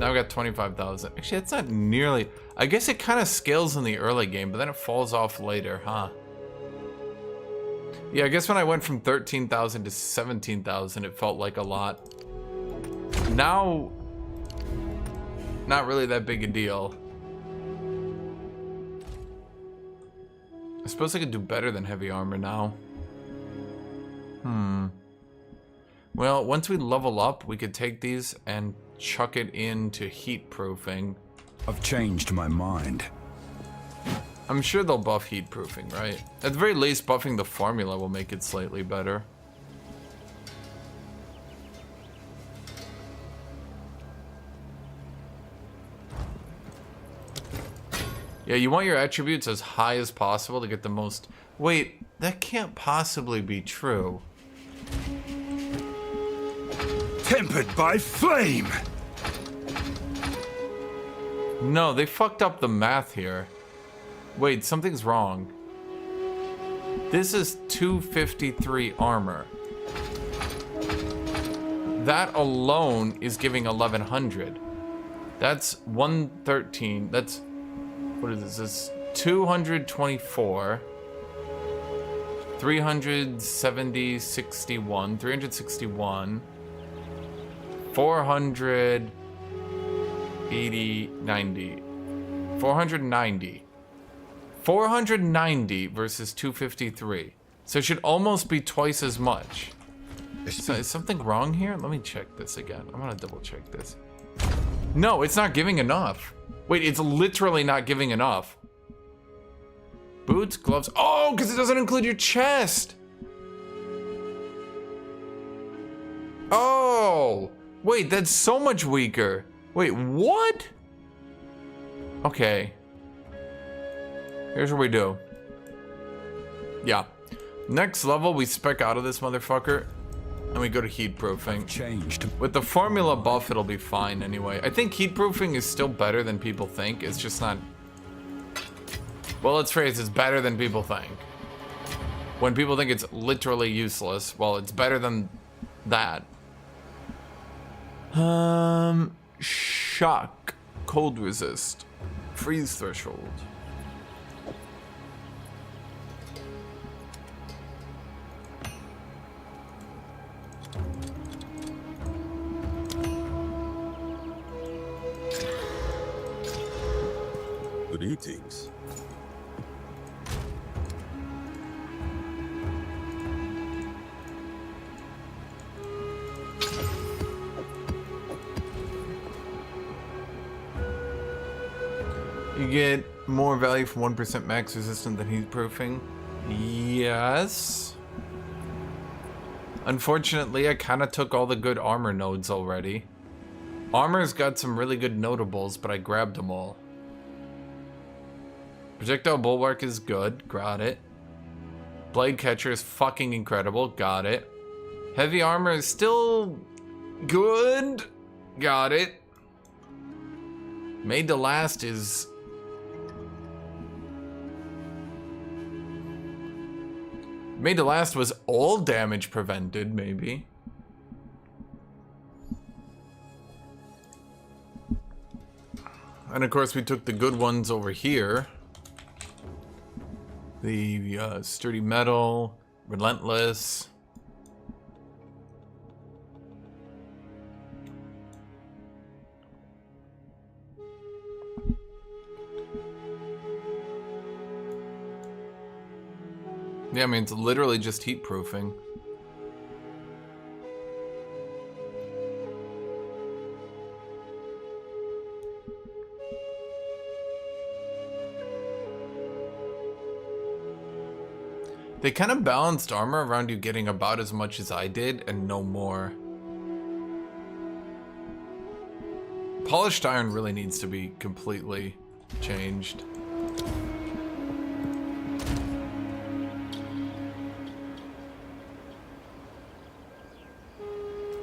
Now I've got 25,000. Actually, that's not nearly... I guess it kind of scales in the early game, but then it falls off later, huh? Yeah, I guess when I went from 13,000 to 17,000, it felt like a lot. Now, not really that big a deal. I suppose I could do better than heavy armor now. Well, once we level up, we could take these and chuck it into heat proofing. I've changed my mind. I'm sure they'll buff heat proofing, right? At the very least, buffing the formula will make it slightly better. Yeah, you want your attributes as high as possible to get the most... Wait, that can't possibly be true. Tempered by flame! No, they fucked up the math here. Wait, something's wrong. This is 253 armor. That alone is giving 1100. That's 113. That's... What is this? This is 224. 370, 61. 361. 480, 90. 490. 490 versus 253. So it should almost be twice as much. So is something wrong here? Let me check this again. I want to double check this. No, it's not giving enough. Wait, it's literally not giving enough. Boots, gloves. Oh, because it doesn't include your chest. Oh, wait, that's so much weaker. Wait, what? Okay. Here's what we do. Yeah. Next level, we spec out of this motherfucker. And we go to heat proofing. Changed. With the formula buff, it'll be fine anyway. I think heat proofing is still better than people think. It's just not... Well, let's phrase it's better than people think. When people think it's literally useless, well, it's better than that. Shock. Cold resist. Freeze threshold. Greetings. You get more value from 1% max resistant than heat proofing. Yes. Unfortunately, I kind of took all the good armor nodes already. Armor's got some really good notables, but I grabbed them all. Projectile bulwark is good, got it. Blade catcher is fucking incredible, got it. Heavy armor is still good, got it. Made to last is... Made to last was all damage prevented, maybe. And of course we took the good ones over here. The sturdy metal, relentless. Yeah, I mean, it's literally just heat proofing. They kind of balanced armor around you getting about as much as I did and no more. Polished iron really needs to be completely changed.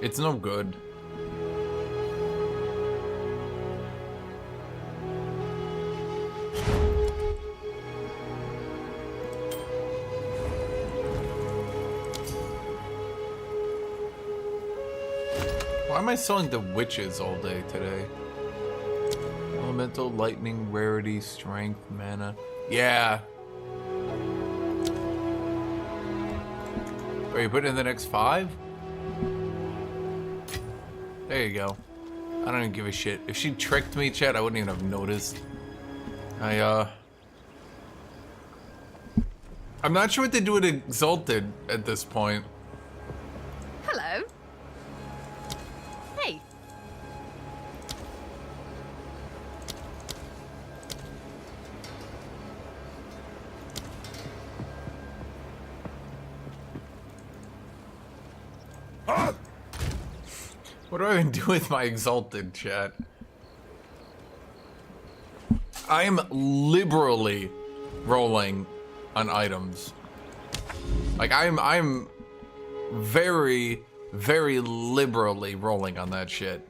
It's no good. Why am I selling the witches all day today? Elemental, lightning, rarity, strength, mana. Yeah. Are you putting in the next 5? There you go. I don't even give a shit. If she tricked me, chat, I wouldn't even have noticed. I'm not sure what they do with Exalted at this point. Hello. Hey. What do I even do with my Exalted, chat? I am liberally rolling on items. Like, I'm very, very liberally rolling on that shit.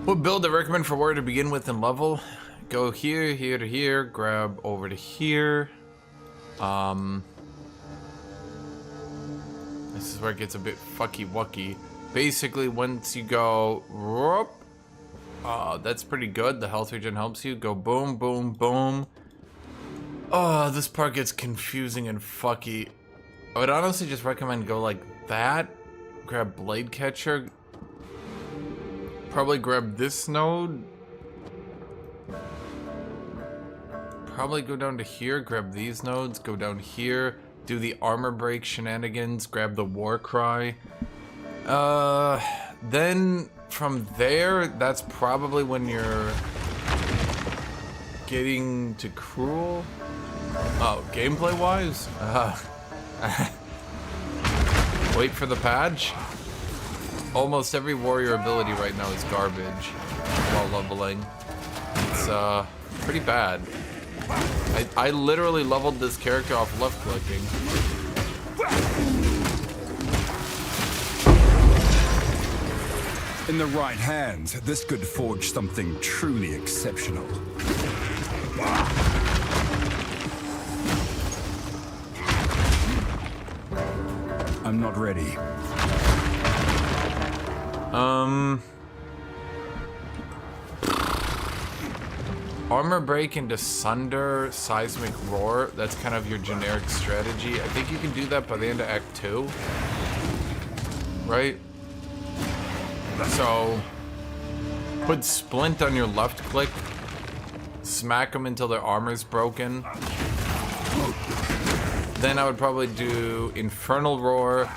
What build I recommend for where to begin with and level? Go here, here to here, grab over to here. I this is where it gets a bit fucky-wucky. Basically, once you go... Whoop, that's pretty good. The health regen helps you. Go boom, boom, boom. Oh, this part gets confusing and fucky. I would honestly just recommend go like that. Grab Blade Catcher. Probably grab this node. Probably go down to here, grab these nodes, go down here, do the armor break shenanigans, grab the war cry. Then from there, that's probably when you're getting to Cruel. Oh, gameplay wise? Wait for the patch. Almost every warrior ability right now is garbage while leveling. It's pretty bad. I literally leveled this character off left clicking. In the right hands, this could forge something truly exceptional. I'm not ready. Armor break into Sunder, Seismic Roar, that's kind of your generic strategy. I think you can do that by the end of Act 2. Right? So, put Splint on your left click, smack them until their armor's broken. Then I would probably do Infernal Roar,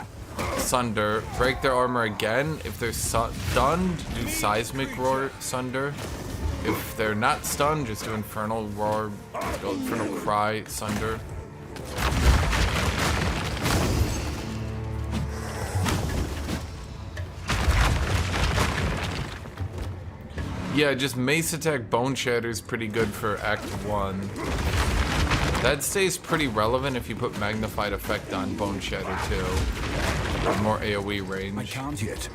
Sunder, break their armor again. If they're stunned, do Seismic Roar, Sunder. If they're not stunned, just do Infernal Roar, go Infernal Cry, Sunder. Yeah, just Mace Attack Bone Shatter is pretty good for Act 1. That stays pretty relevant if you put Magnified Effect on Bone Shatter too. More AoE range. I can't yet.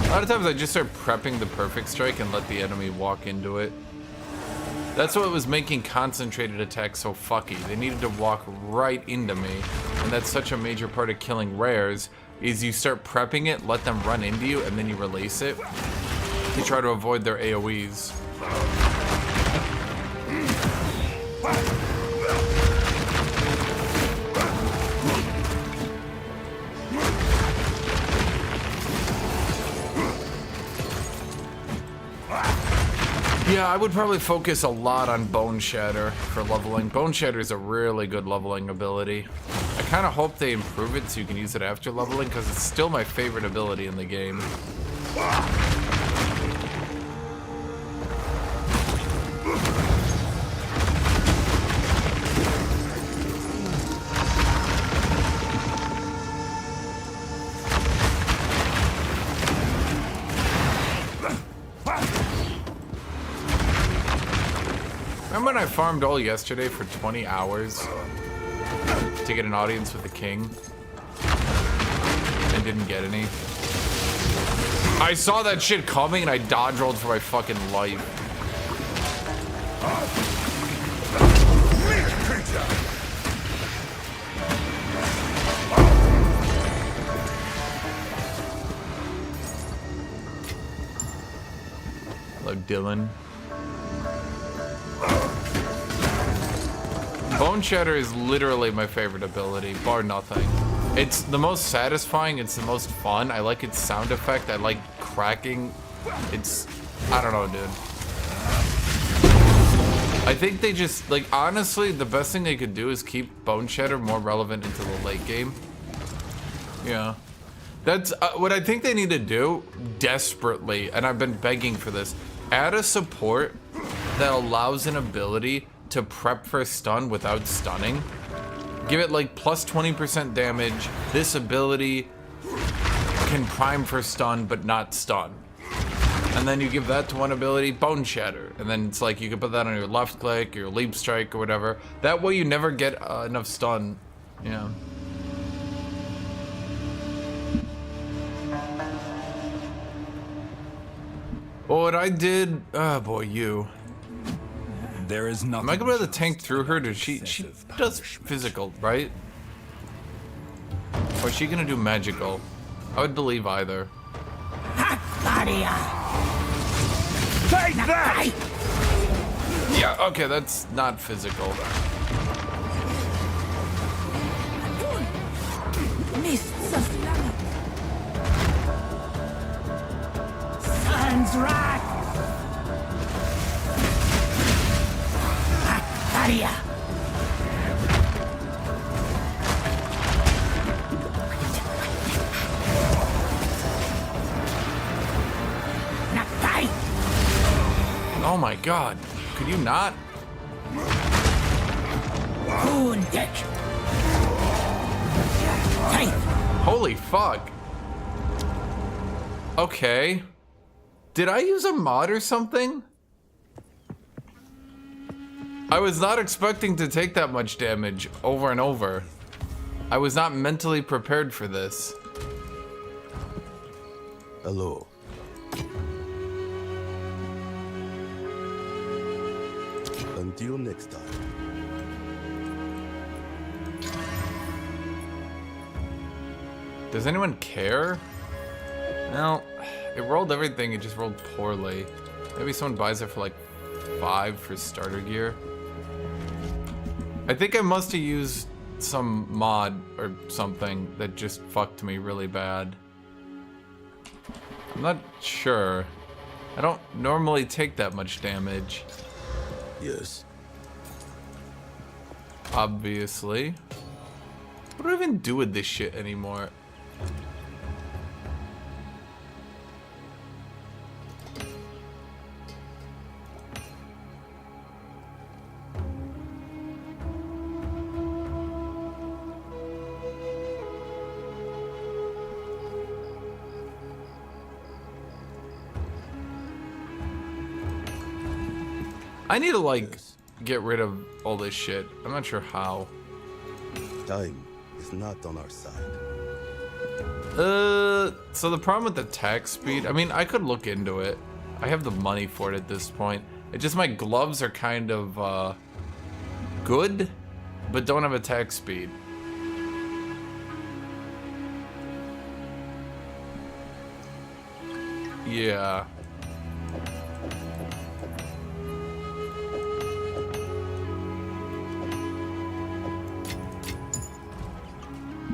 A lot of times I just start prepping the Perfect Strike and let the enemy walk into it. That's what was making concentrated attacks so fucky. They needed to walk right into me. And that's such a major part of killing rares, is you start prepping it, let them run into you, and then you release it. You try to avoid their AoEs. Yeah, I would probably focus a lot on Bone Shatter for leveling. Bone Shatter is a really good leveling ability. I kind of hope they improve it so you can use it after leveling, because it's still my favorite ability in the game. Remember when I farmed all yesterday for 20 hours to get an audience with the king and didn't get any? I saw that shit coming and I dodge rolled for my fucking life. Hello, Dylan. Bone Shatter is literally my favorite ability, bar nothing. It's the most satisfying, it's the most fun. I like its sound effect, I like cracking. It's, I don't know, dude. I think they just, like, honestly, the best thing they could do is keep Bone Shatter more relevant into the late game. Yeah. That's what I think they need to do desperately, and I've been begging for this. Add a support that allows an ability to prep for stun without stunning. Give it like plus 20% damage. This ability can prime for stun but not stun. And then you give that to one ability, Bone Shatter. And then it's like you can put that on your left click, your Leap Strike, or whatever. That way you never get enough stun. Yeah. Oh, what I did... Oh, boy, you. There is nothing. Am I gonna be able to tank through her? Does she does physical, right? Or is she gonna do magical? I would believe either. Take that! Yeah, okay, that's not physical. Mists of Flamet. Sun's wrath. Aria. Nakai. Oh my god, could you not? Wounded. Holy fuck. Okay. Did I use a mod or something? I was not expecting to take that much damage over and over. I was not mentally prepared for this. Hello. Until next time. Does anyone care? No, it rolled everything, it just rolled poorly. Maybe someone buys it for like 5 for starter gear. I think I must have used some mod or something that just fucked me really bad. I'm not sure. I don't normally take that much damage. Yes. Obviously. What do I even do with this shit anymore? I need to like get rid of all this shit. I'm not sure how. Time is not on our side. So the problem with the attack speed, I mean, I could look into it. I have the money for it at this point. It's just my gloves are kind of, good, but don't have attack speed. Yeah.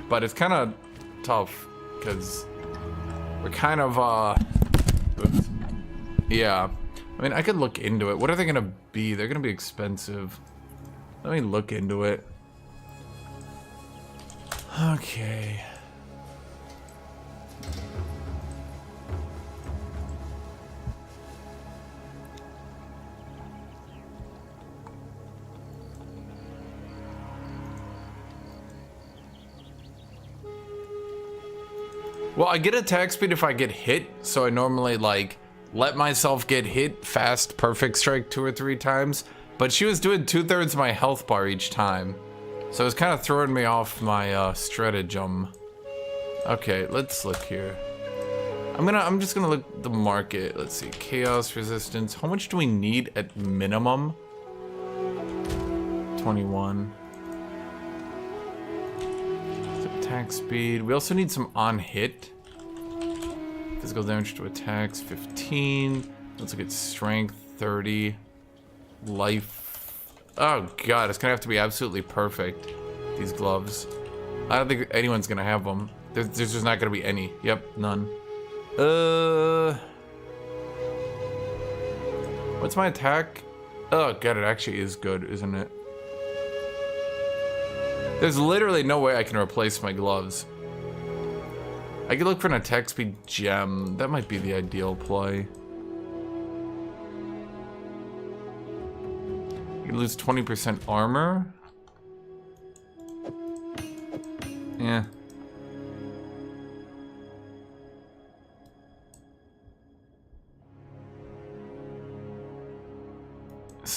But it's kind of tough, because we're kind of, oops. Yeah. I mean, I could look into it. What are they going to be? They're going to be expensive. Let me look into it. Okay. Well, I get attack speed if I get hit, so I normally, like, let myself get hit fast, perfect strike 2 or 3 times, but she was doing 2/3 my health bar each time, so it was kind of throwing me off my stratagem. Okay, let's look here. I'm just gonna look at the market. Let's see, chaos resistance. How much do we need at minimum? 21. Attack speed. We also need some on hit. Physical damage to attacks 15. Let's look at strength 30. Life. Oh god, it's gonna have to be absolutely perfect. These gloves. I don't think anyone's gonna have them. There's just not gonna be any. Yep, none. What's my attack? Oh god, it actually is good, isn't it? There's literally no way I can replace my gloves. I could look for an attack speed gem. That might be the ideal play. You lose 20% armor. Yeah.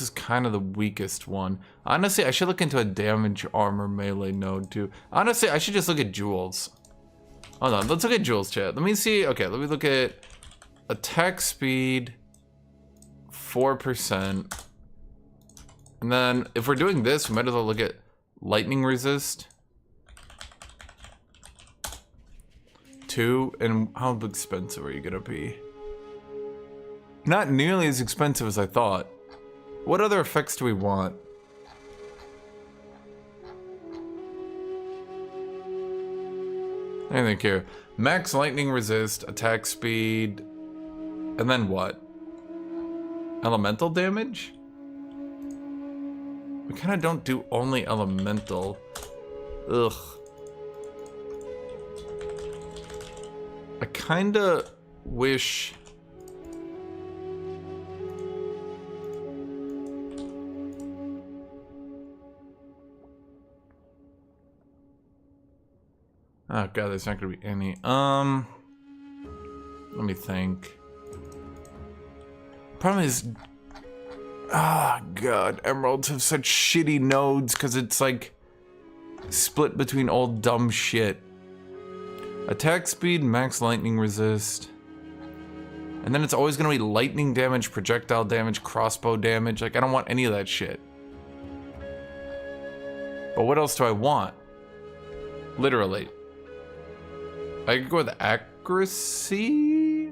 this is kind of the weakest one. Honestly, I should look into a damage armor melee node too. Honestly, I should just look at jewels. Hold on, let's look at jewels, chat. Let me see. Okay, let me look at attack speed, 4%. And then if we're doing this, we might as well look at lightning resist. 2, and how expensive are you gonna be? Not nearly as expensive as I thought. What other effects do we want? I think here. Max lightning resist, attack speed, and then what? Elemental damage? We kind of don't do only elemental. Ugh. I kind of wish... Oh god, there's not gonna be any. Let me think. Problem is, god, emeralds have such shitty nodes because it's like split between all dumb shit. Attack speed, max lightning resist. And then it's always gonna be lightning damage, projectile damage, crossbow damage. Like, I don't want any of that shit. But what else do I want? Literally. I could go with accuracy?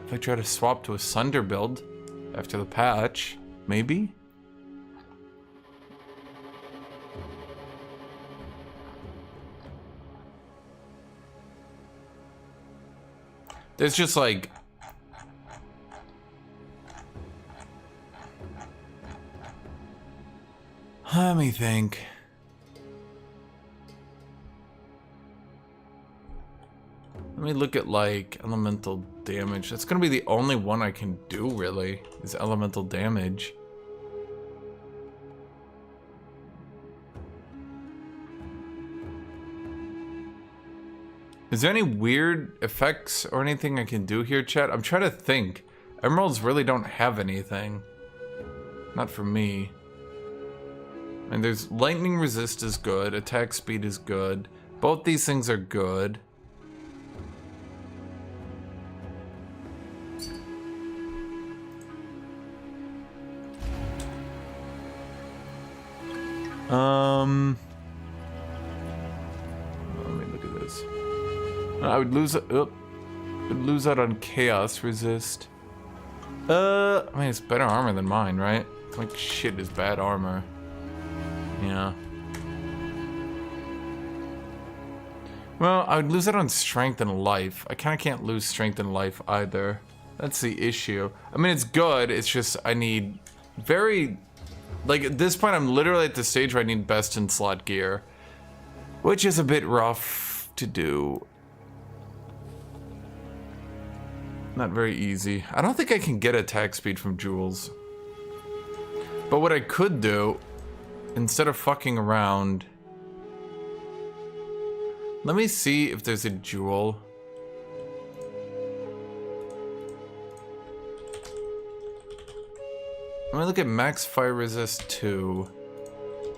If I try to swap to a Sunder build after the patch, maybe? There's just like... Let me think. Let me look at like elemental damage. That's gonna be the only one I can do really, is elemental damage. Is there any weird effects or anything I can do here, chat? I'm trying to think. Emeralds really don't have anything. Not for me. And there's lightning resist is good, attack speed is good. Both these things are good. Let me look at this. I would lose out on chaos resist. I mean, it's better armor than mine, right? Like shit is bad armor. Yeah. Well, I would lose out on strength and life. I kind of can't lose strength and life either. That's the issue. I mean, it's good. It's just I need very... Like, at this point, I'm literally at the stage where I need best in slot gear. Which is a bit rough to do. Not very easy. I don't think I can get attack speed from jewels. But what I could do, instead of fucking around... Let me see if there's a jewel. I'm gonna look at max fire resist 2.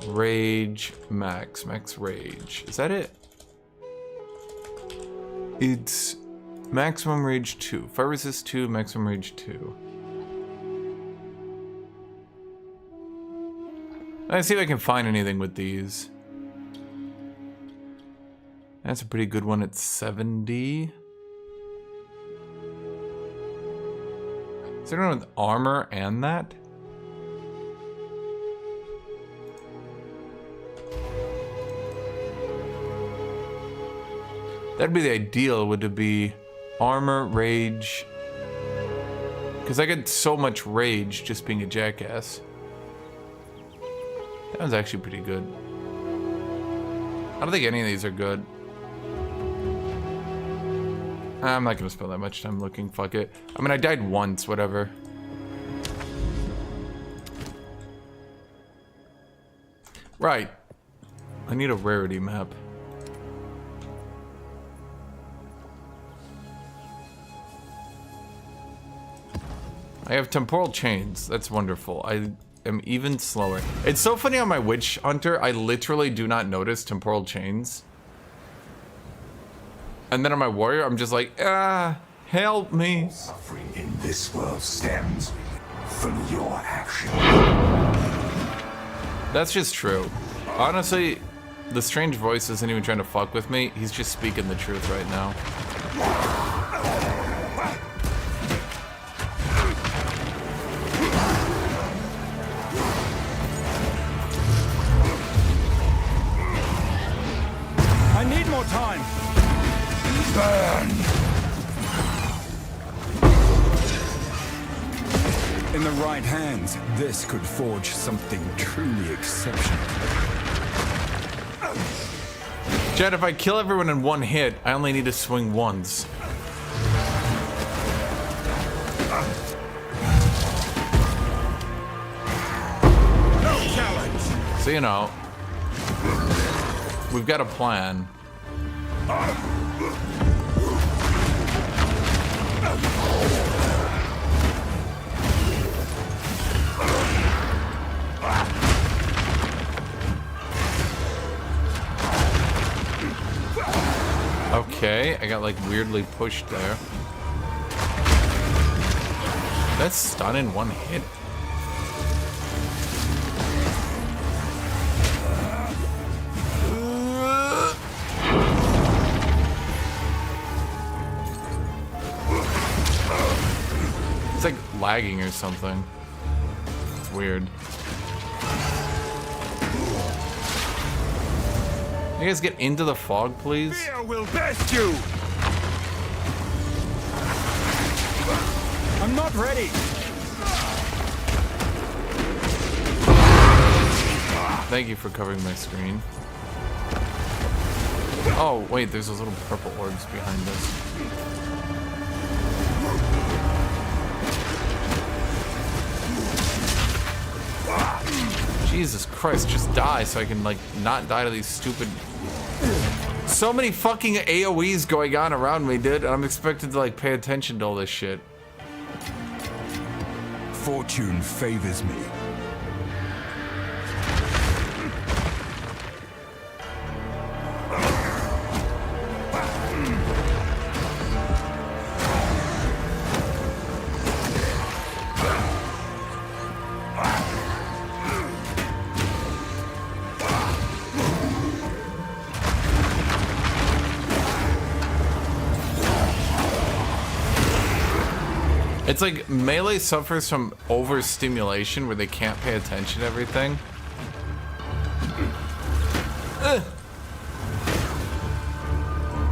Rage max rage. Is that it? It's maximum rage 2. Fire resist 2, maximum rage 2. Let's see if I can find anything with these. That's a pretty good one at 70. Is there anyone with armor and that? That'd be the ideal, would it be armor, rage? Because I get so much rage just being a jackass. That one's actually pretty good. I don't think any of these are good. I'm not gonna spend that much time looking, fuck it. I mean, I died once, whatever. Right. I need a rarity map. I have temporal chains. That's wonderful. I am even slower. It's so funny on my witch hunter, I literally do not notice temporal chains. And then on my warrior, I'm just like, help me. Suffering in this world stems from your action. That's just true. Honestly, the strange voice isn't even trying to fuck with me. He's just speaking the truth right now. I need more time. Burn! In the right hands, this could forge something truly exceptional. Chad, if I kill everyone in one hit, I only need to swing once. No challenge. So, you know, we've got a plan. Okay, I got like weirdly pushed there. That's stun in one hit. It's like lagging or something. It's weird. You guys get into the fog, please? Fear will best you. I'm not ready. Thank you for covering my screen. Oh, wait, there's those little purple orbs behind us. Jesus Christ, just die so I can, like, not die to these stupid... So many fucking AoEs going on around me, dude, and I'm expected to, like, pay attention to all this shit. Fortune favors me. It's like melee suffers from overstimulation where they can't pay attention to everything.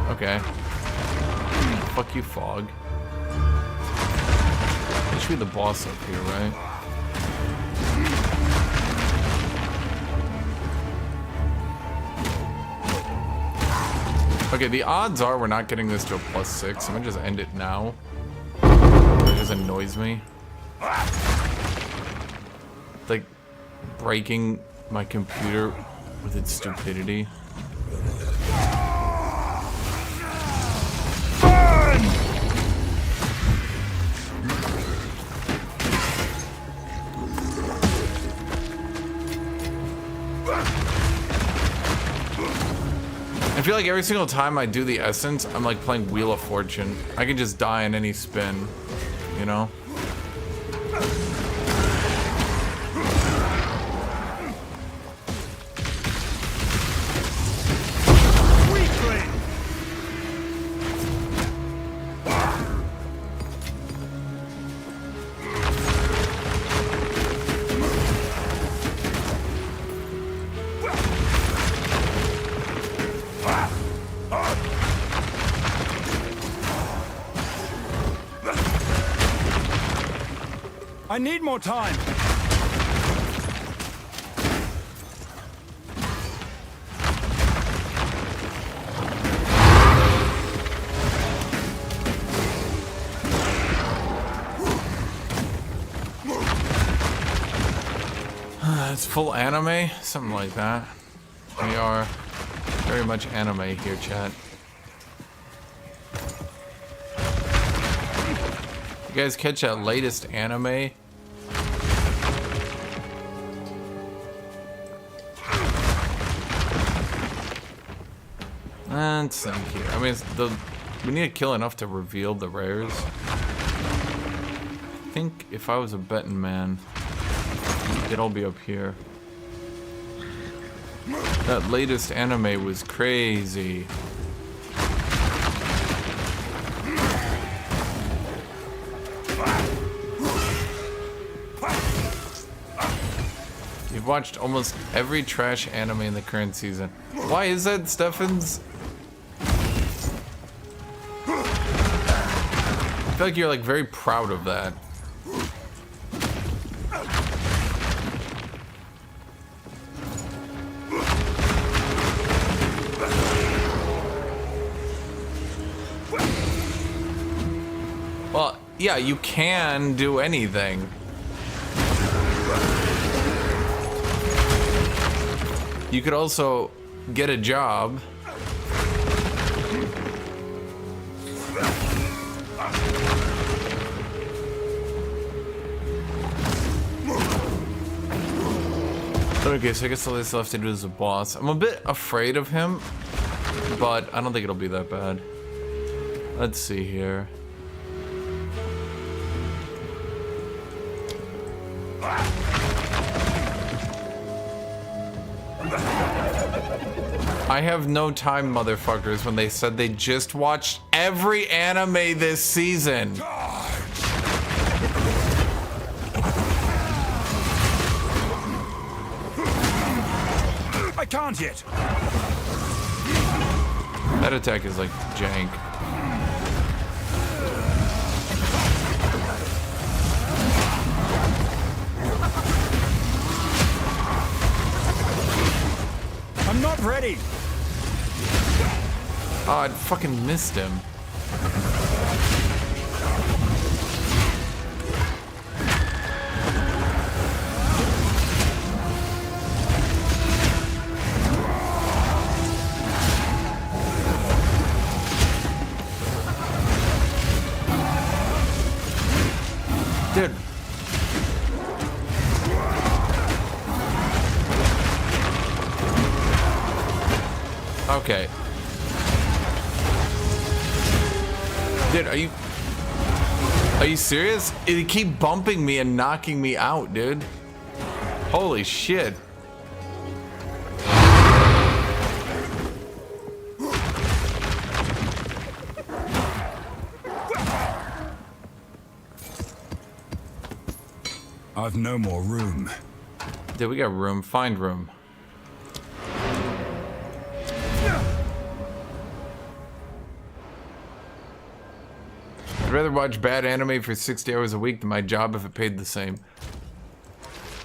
Okay. Fuck you, Fog. There should be the boss up here, right? Okay, the odds are we're not getting this to a +6. I'm gonna just end it now. It just annoys me. It's like breaking my computer with its stupidity. I feel like every single time I do the essence, I'm like playing Wheel of Fortune. I can just die in any spin, you know? I need more time. It's full anime? Something like that. We are very much anime here, chat. You guys catch that latest anime? And same here. I mean, we need to kill enough to reveal the rares. I think if I was a betting man, it'd all be up here. That latest anime was crazy. You've watched almost every trash anime in the current season. Why is that, Steffens? I feel like you're like very proud of that. Well, yeah, you can do anything. You could also get a job. Okay, so I guess all that's left to do is a boss. I'm a bit afraid of him, but I don't think it'll be that bad. Let's see here. I have no time, motherfuckers, when they said they just watched every anime this season. I can't yet. That attack is like jank. I'm not ready. Oh, I fucking missed him. Dude. Okay. Dude, are you serious? It keep bumping me and knocking me out, dude. Holy shit. I've no more room. Dude, we got room. Find room. I'd rather watch bad anime for 60 hours a week than my job if it paid the same.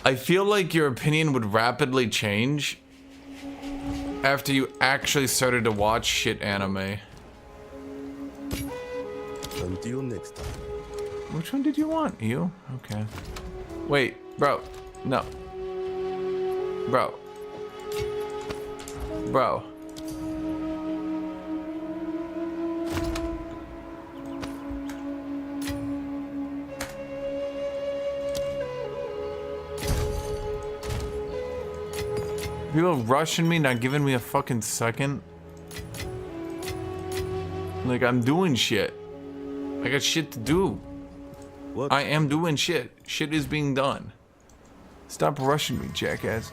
I feel like your opinion would rapidly change after you actually started to watch shit anime. Until next time. Which one did you want? You? Okay. Wait, bro. No. Bro. Bro. People rushing me, not giving me a fucking second. Like, I'm doing shit. I got shit to do. What? I am doing shit. Shit is being done. Stop rushing me, jackass.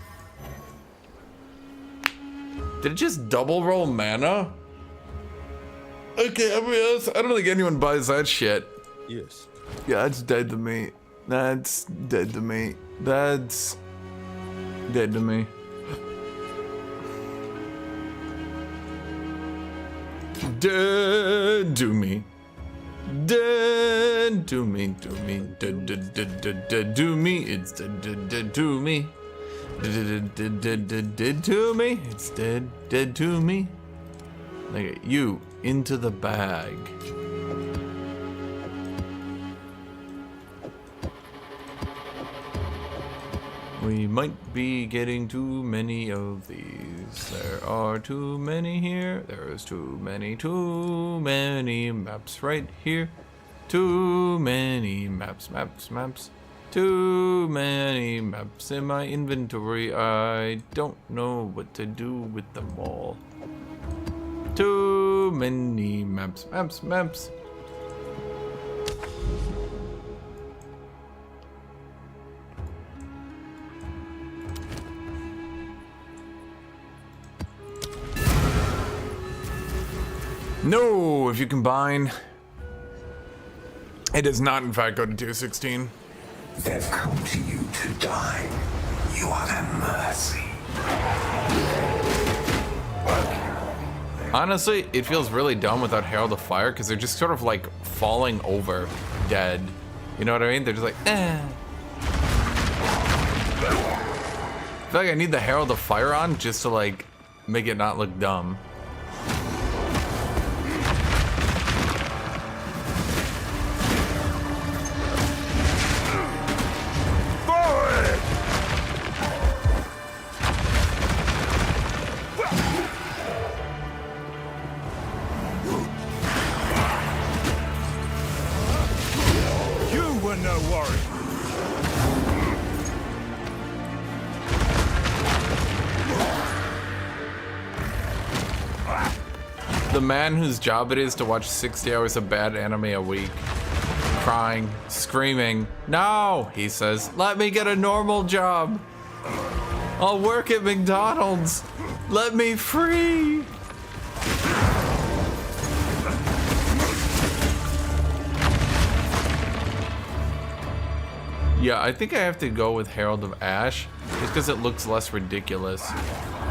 Did it just double roll mana? Okay, I'll be honest, I don't think anyone buys that shit. Yes. Yeah, that's dead to me. That's dead to me. That's dead to me. Dead to me. Dead to me, to me, dead to me, it's dead to me. Dead to me, it's dead to me. Like you into the bag. We might be getting too many of these. There are too many here. There's too many maps right here. Too many maps. Too many maps in my inventory. I don't know what to do with them all. Too many maps. No, if you combine, it does not in fact go to tier 16. They've come to you to die. You are their mercy. Honestly, it feels really dumb without Herald of Fire because they're just sort of like falling over dead. You know what I mean? They're just like, eh. I feel like I need the Herald of Fire on just to like make it not look dumb. No worry. The man whose job it is to watch 60 hours of bad anime a week. Crying, screaming, no, he says, let me get a normal job. I'll work at McDonald's. Let me free. Yeah, I think I have to go with Herald of Ash, just because it looks less ridiculous,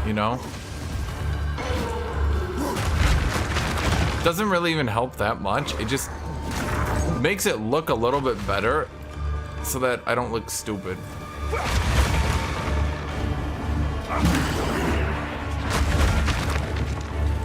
you know? Doesn't really even help that much. It just makes it look a little bit better so that I don't look stupid.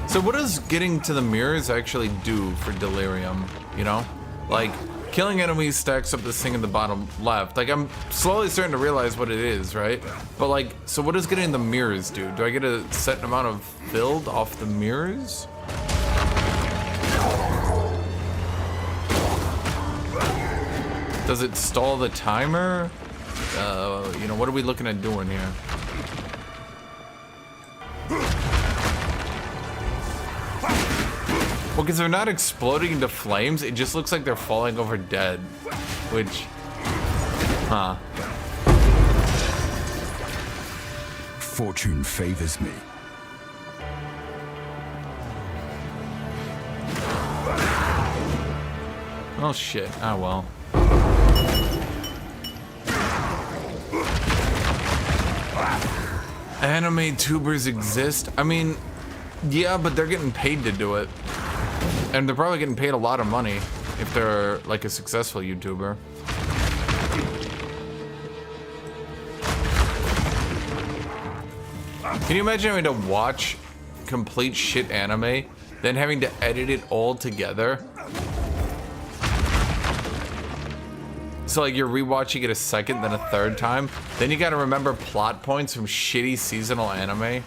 So what does getting to the mirrors actually do for Delirium, you know? Like, killing enemies stacks up this thing in the bottom left. Like, I'm slowly starting to realize what it is, right? But like, so what does getting the mirrors do? Do I get a set amount of build off the mirrors? Does it stall the timer? You know, what are we looking at doing here? Well, because they're not exploding into flames, it just looks like they're falling over dead. Which, huh. Fortune favors me. Oh shit, ah well. Anime tubers exist? I mean, yeah, but they're getting paid to do it. And they're probably getting paid a lot of money if they're like a successful YouTuber. Can you imagine having to watch complete shit anime, then having to edit it all together? So like you're rewatching it a second, then a third time, then you gotta remember plot points from shitty seasonal anime.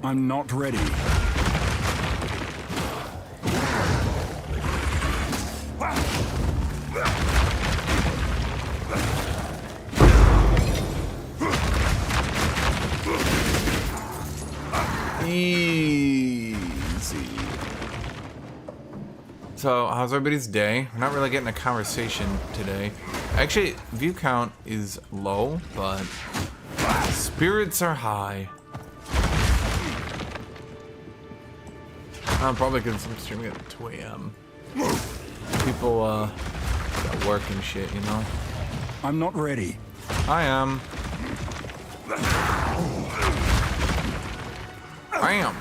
I'm not ready. Easy. So, how's everybody's day? We're not really getting a conversation today. Actually, view count is low, but spirits are high. Probably because I'm streaming at 2 a.m. People, got work and shit, you know? I'm not ready. I am. Bam!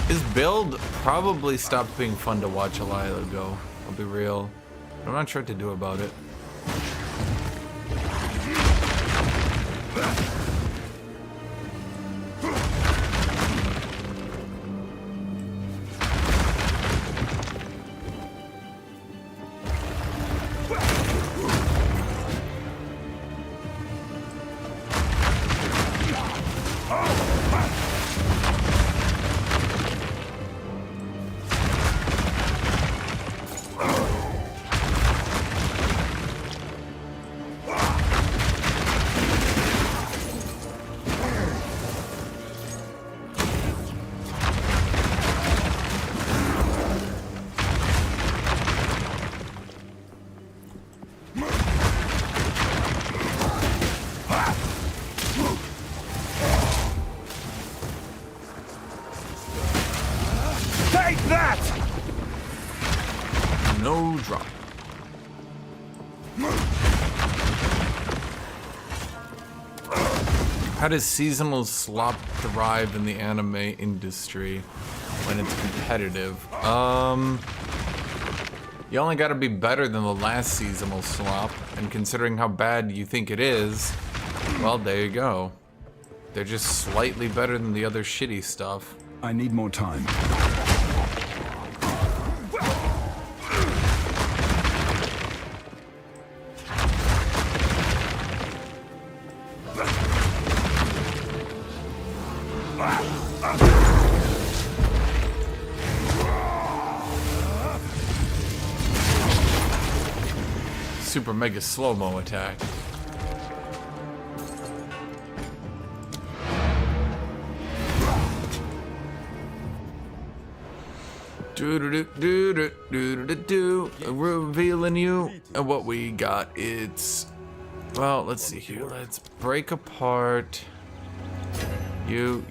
His build probably stopped being fun to watch a while ago. I'll be real. I'm not sure what to do about it. Take that! No drop. How does seasonal slop thrive in the anime industry when it's competitive? You only gotta be better than the last seasonal slop, and considering how bad you think it is, well, there you go. They're just slightly better than the other shitty stuff. I need more time. Super mega slow-mo attack. Do revealing you and what we got. It's, well, let's see here. Let's break apart. You.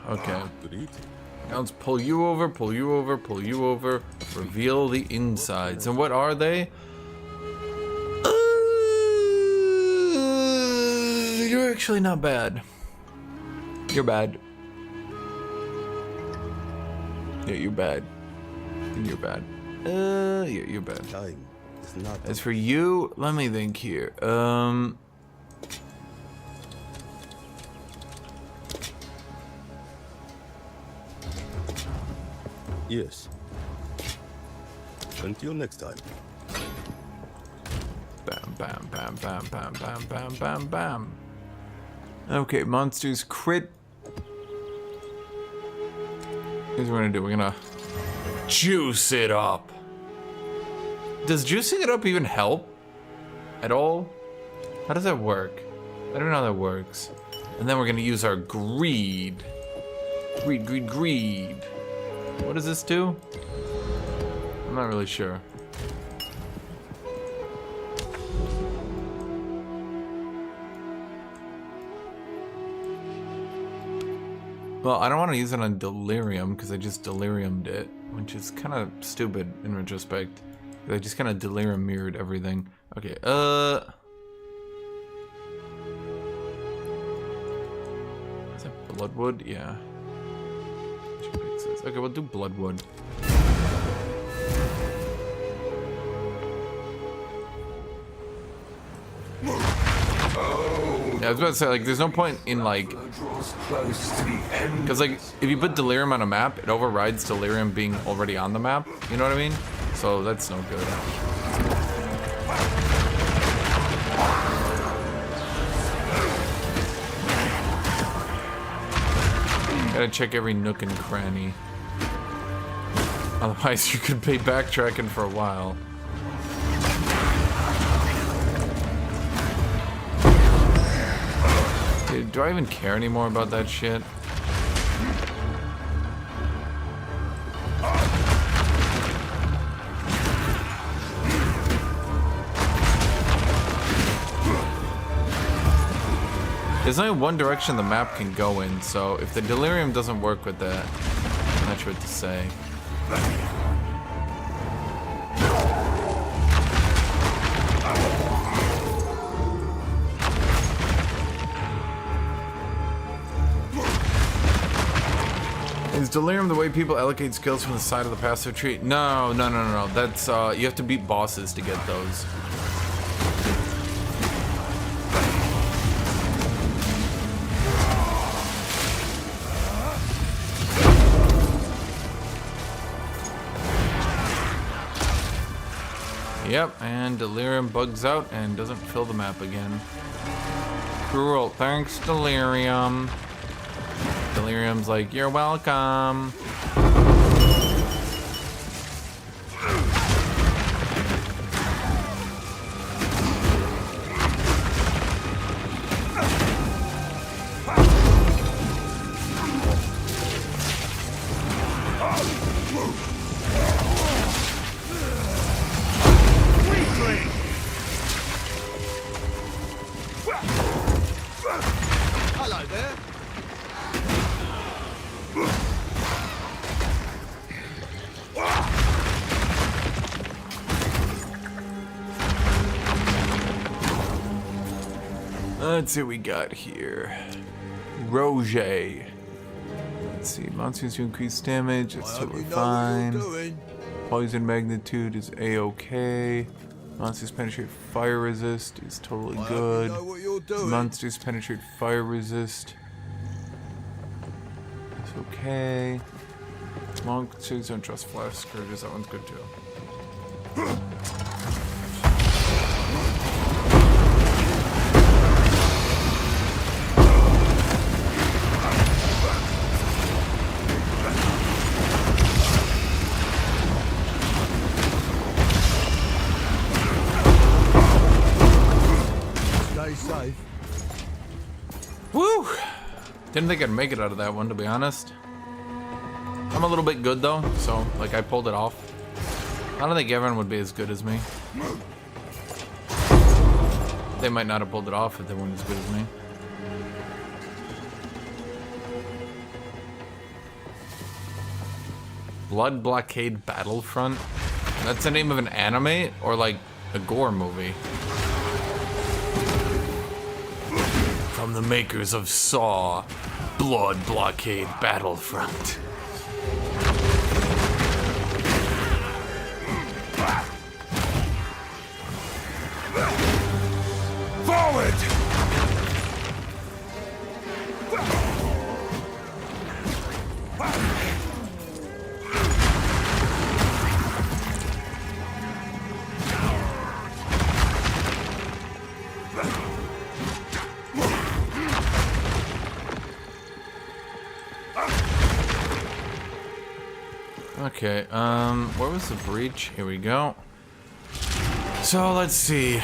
Okay. Now let's pull you over, pull you over, pull you over. Reveal the insides. And what are they? You're actually not bad. You're bad. Yeah, you're bad. You're bad. Yeah, you're bad. Time is not As for you, let me think here. Yes. Until next time. Bam, bam, bam, bam, bam, bam, bam, bam, bam. Okay, monsters crit. Here's what we're gonna do. We're gonna juice it up. Does juicing it up even help at all? How does that work? I don't know how that works. And then we're gonna use our greed. Greed. What does this do? I'm not really sure. Well, I don't want to use it on delirium because I just deliriumed it, which is kind of stupid in retrospect. I just kind of delirium mirrored everything. Okay, is that Bloodwood? Yeah. Okay, we'll do Bloodwood. Yeah, I was about to say, like, there's no point in, like, because, like, if you put Delirium on a map, it overrides Delirium being already on the map, you know what I mean? So that's no good. Gotta check every nook and cranny. Otherwise, you could be backtracking for a while. Dude, do I even care anymore about that shit? There's only one direction the map can go in, so if the delirium doesn't work with that, I'm not sure what to say. Is delirium the way people allocate skills from the side of the passive tree? No. That's you have to beat bosses to get those. Yep, and delirium bugs out and doesn't fill the map again. Cool, thanks delirium. Delirium's like, you're welcome. Hello there. Let's see what we got here. Roger. Let's see, monsters to increase damage, it's totally fine. Poison magnitude is a-okay. Monsters penetrate fire resist is totally good. Monsters penetrate fire resist. It's okay. Monsters don't trust flash scourges, that one's good too. Safe. Woo! Didn't think I'd make it out of that one, to be honest. I'm a little bit good though, so like I pulled it off. I don't think everyone would be as good as me. They might not have pulled it off if they weren't as good as me. Blood Blockade Battlefront? That's the name of an anime or like a gore movie? From the makers of Saw, Blood Blockade Battlefront. Forward! Okay, where was the breach? Here we go. So, let's see. I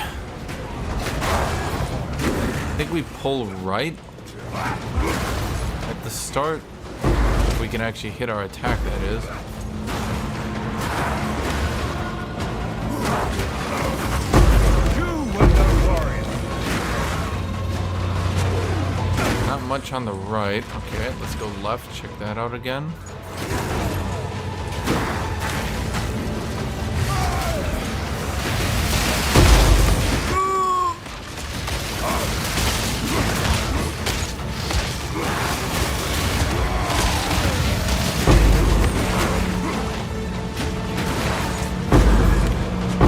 think we pull right at the start. If we can actually hit our attack, that is. Not much on the right. Okay, let's go left, check that out again.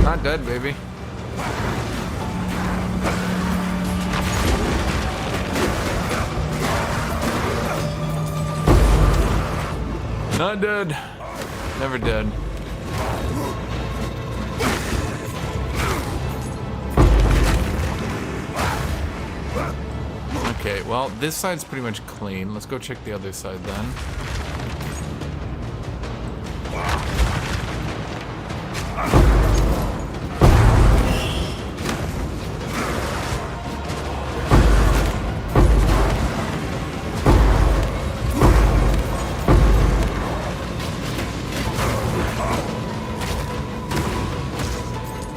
Not dead, baby. Not dead. Never dead. Okay, well, this side's pretty much clean. Let's go check the other side then.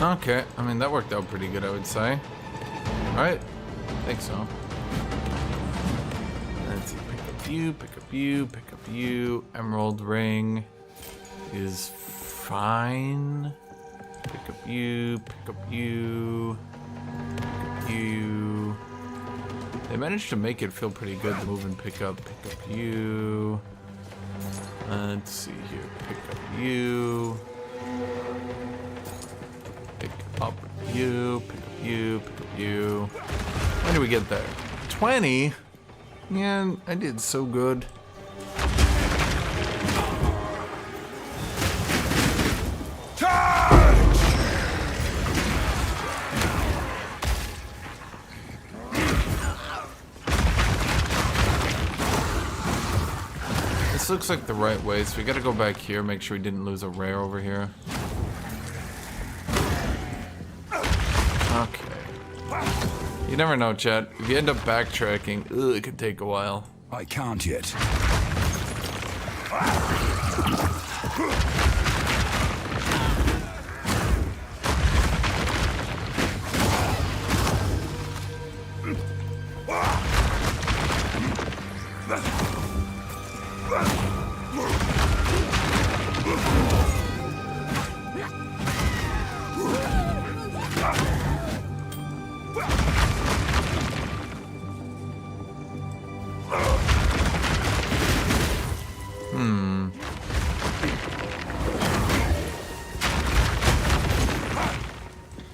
Okay, I mean, that worked out pretty good, I would say. Right? I think so. Let's see, pick up you, pick up you, pick up you. Emerald ring is fine. Pick up you, pick up you, pick up you. They managed to make it feel pretty good to move and pick up you. Let's see here. Pick up you. Pick up you. Pick up you. Pick up you. When do we get there? 20? Yeah, I did so good. This looks like the right way, so we gotta go back here, make sure we didn't lose a rare over here. Okay. You never know, chat. If you end up backtracking, it could take a while. I can't yet.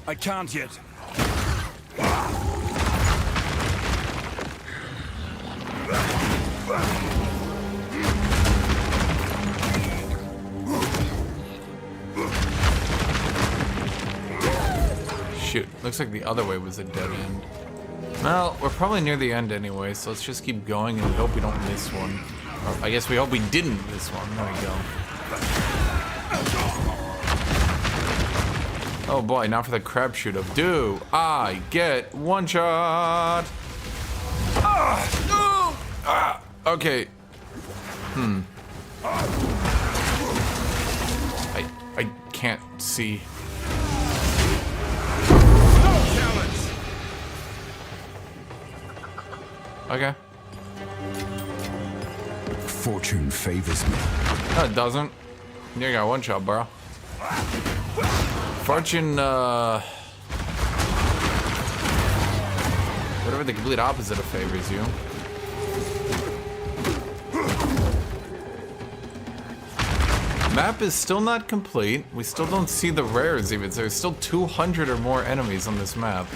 I can't yet. Shoot, looks like the other way was a dead end. Well, we're probably near the end anyway, so let's just keep going and hope we don't miss one. Or I guess we hope we didn't miss one. There we go. Oh boy, now for the crab shoot of do I get one shot? Okay. I can't see. Okay. Fortune favors me. No, it doesn't. You got one shot, bro. Fortune, whatever the complete opposite of favors you. Map is still not complete. We still don't see the rares even. There's still 200 or more enemies on this map.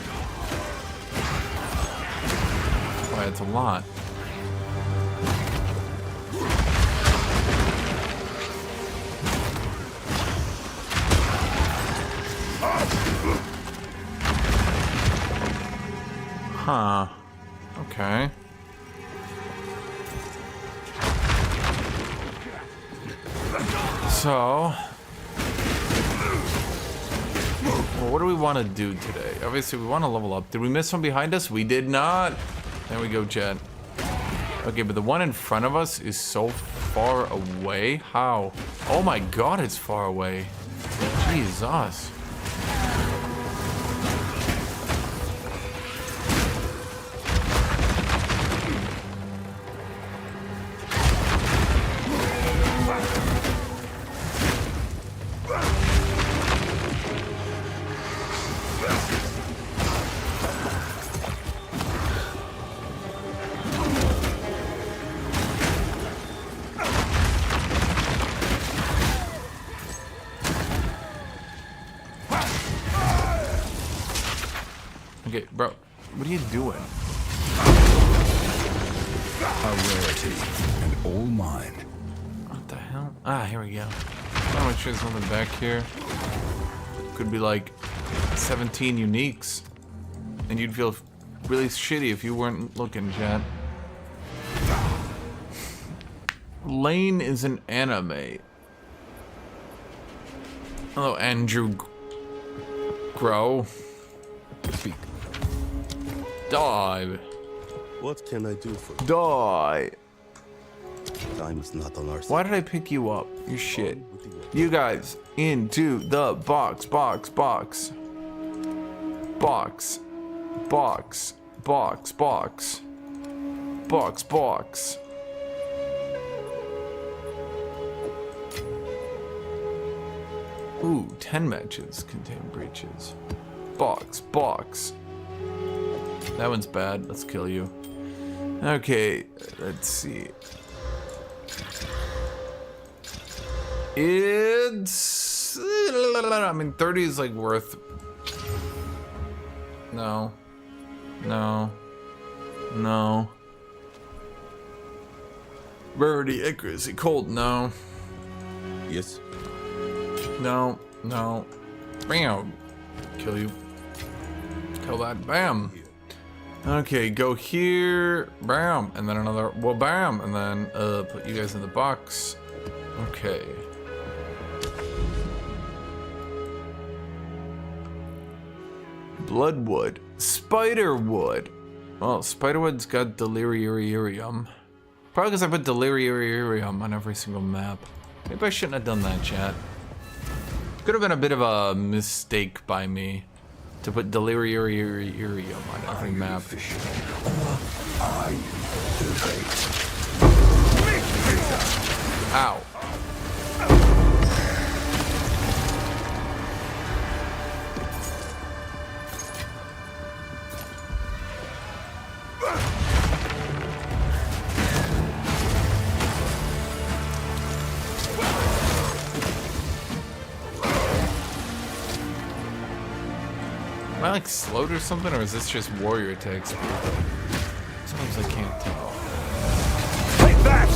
Boy, it's a lot. Huh. Okay. So, well, what do we want to do today? Obviously, we want to level up. Did we miss one behind us? We did not. There we go, chat. Okay, but the one in front of us is so far away. How? Oh my god, it's far away. Jesus. Okay, bro, what are you doing? A rarity, and all mine. What the hell? Ah, here we go. I'm not sure there's nothing back here. Could be like 17 uniques. And you'd feel really shitty if you weren't looking, chat. Lane is an anime. Hello, Andrew Grow. Speak. Die. What can I do for you? Die. Time is not on our side. Why did I pick you up? You shit. What do you want? You guys, into the box, box, box. Box. Box. Box, box. Box, box. Ooh, 10 matches contain breaches. Box, box. That one's bad. Let's kill you. Okay, let's see. It's... I mean, 30 is like worth... No. No. No. Rarity, accuracy, cold, no. Yes. No. No. Bam. Kill you. Kill that. Bam. Okay, go here. Bam. And then another. Well, bam. And then put you guys in the box. Okay. Bloodwood. Spiderwood. Well, Spiderwood's got delirium. Probably because I put delirium on every single map. Maybe I shouldn't have done that, chat. Could have been a bit of a mistake by me to put delirium on every map. Ow. Am I like slowed or something, or is this just warrior attacks? Sometimes I can't tell. Take that!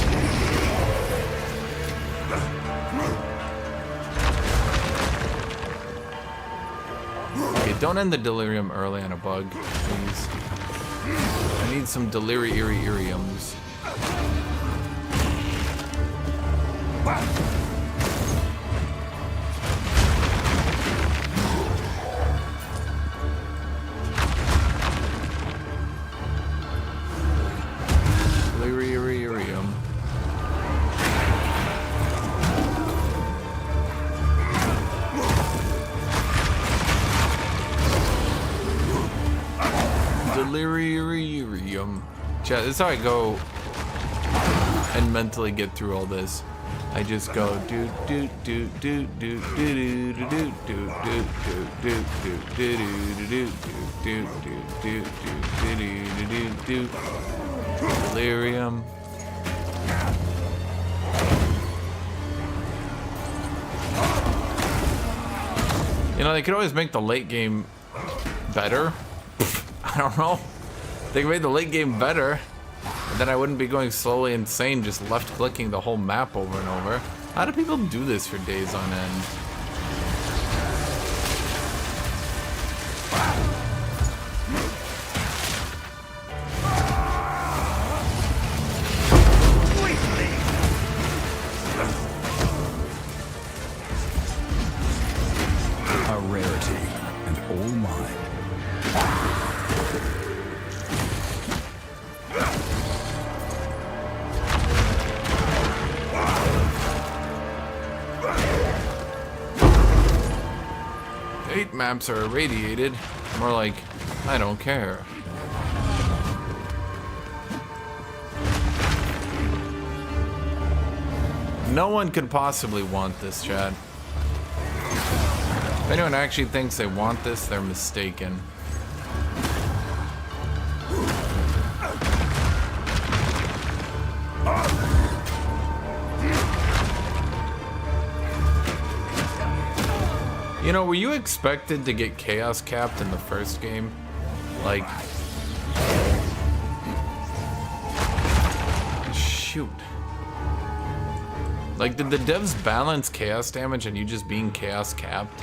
Okay, don't end the delirium early on a bug, please. I need some deliriums. Delirium. Delirium. Chat, this is how I go and mentally get through all this. I just go do do do do do do do do do do do do do do do. Delirium. You know, they could always make the late game better. I don't know. They could make the late game better. And then I wouldn't be going slowly insane just left clicking the whole map over and over. How do people do this for days on end? A rarity, and all mine. 8 maps are irradiated. More like, I don't care. No one could possibly want this, chat. If anyone actually thinks they want this, they're mistaken. You know, were you expected to get chaos capped in the first game? Like... Shoot. Like, did the devs balance chaos damage and you just being chaos capped?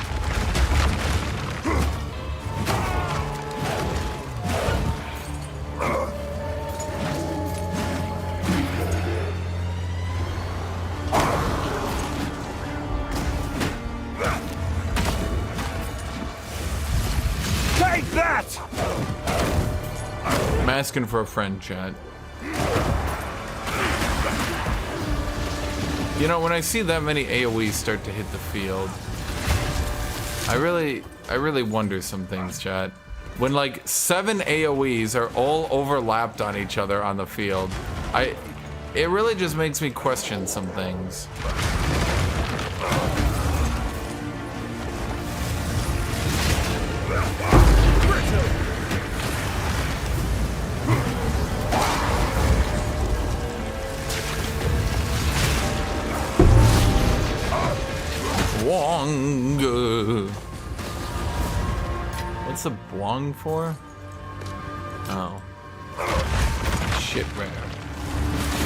Take that! I'm asking for a friend, chat. You know, when I see that many AoEs start to hit the field, I really wonder some things, chat. When like 7 AoEs are all overlapped on each other on the field, it really just makes me question some things. Bwang. What's the bwang for? Oh. Shit rare.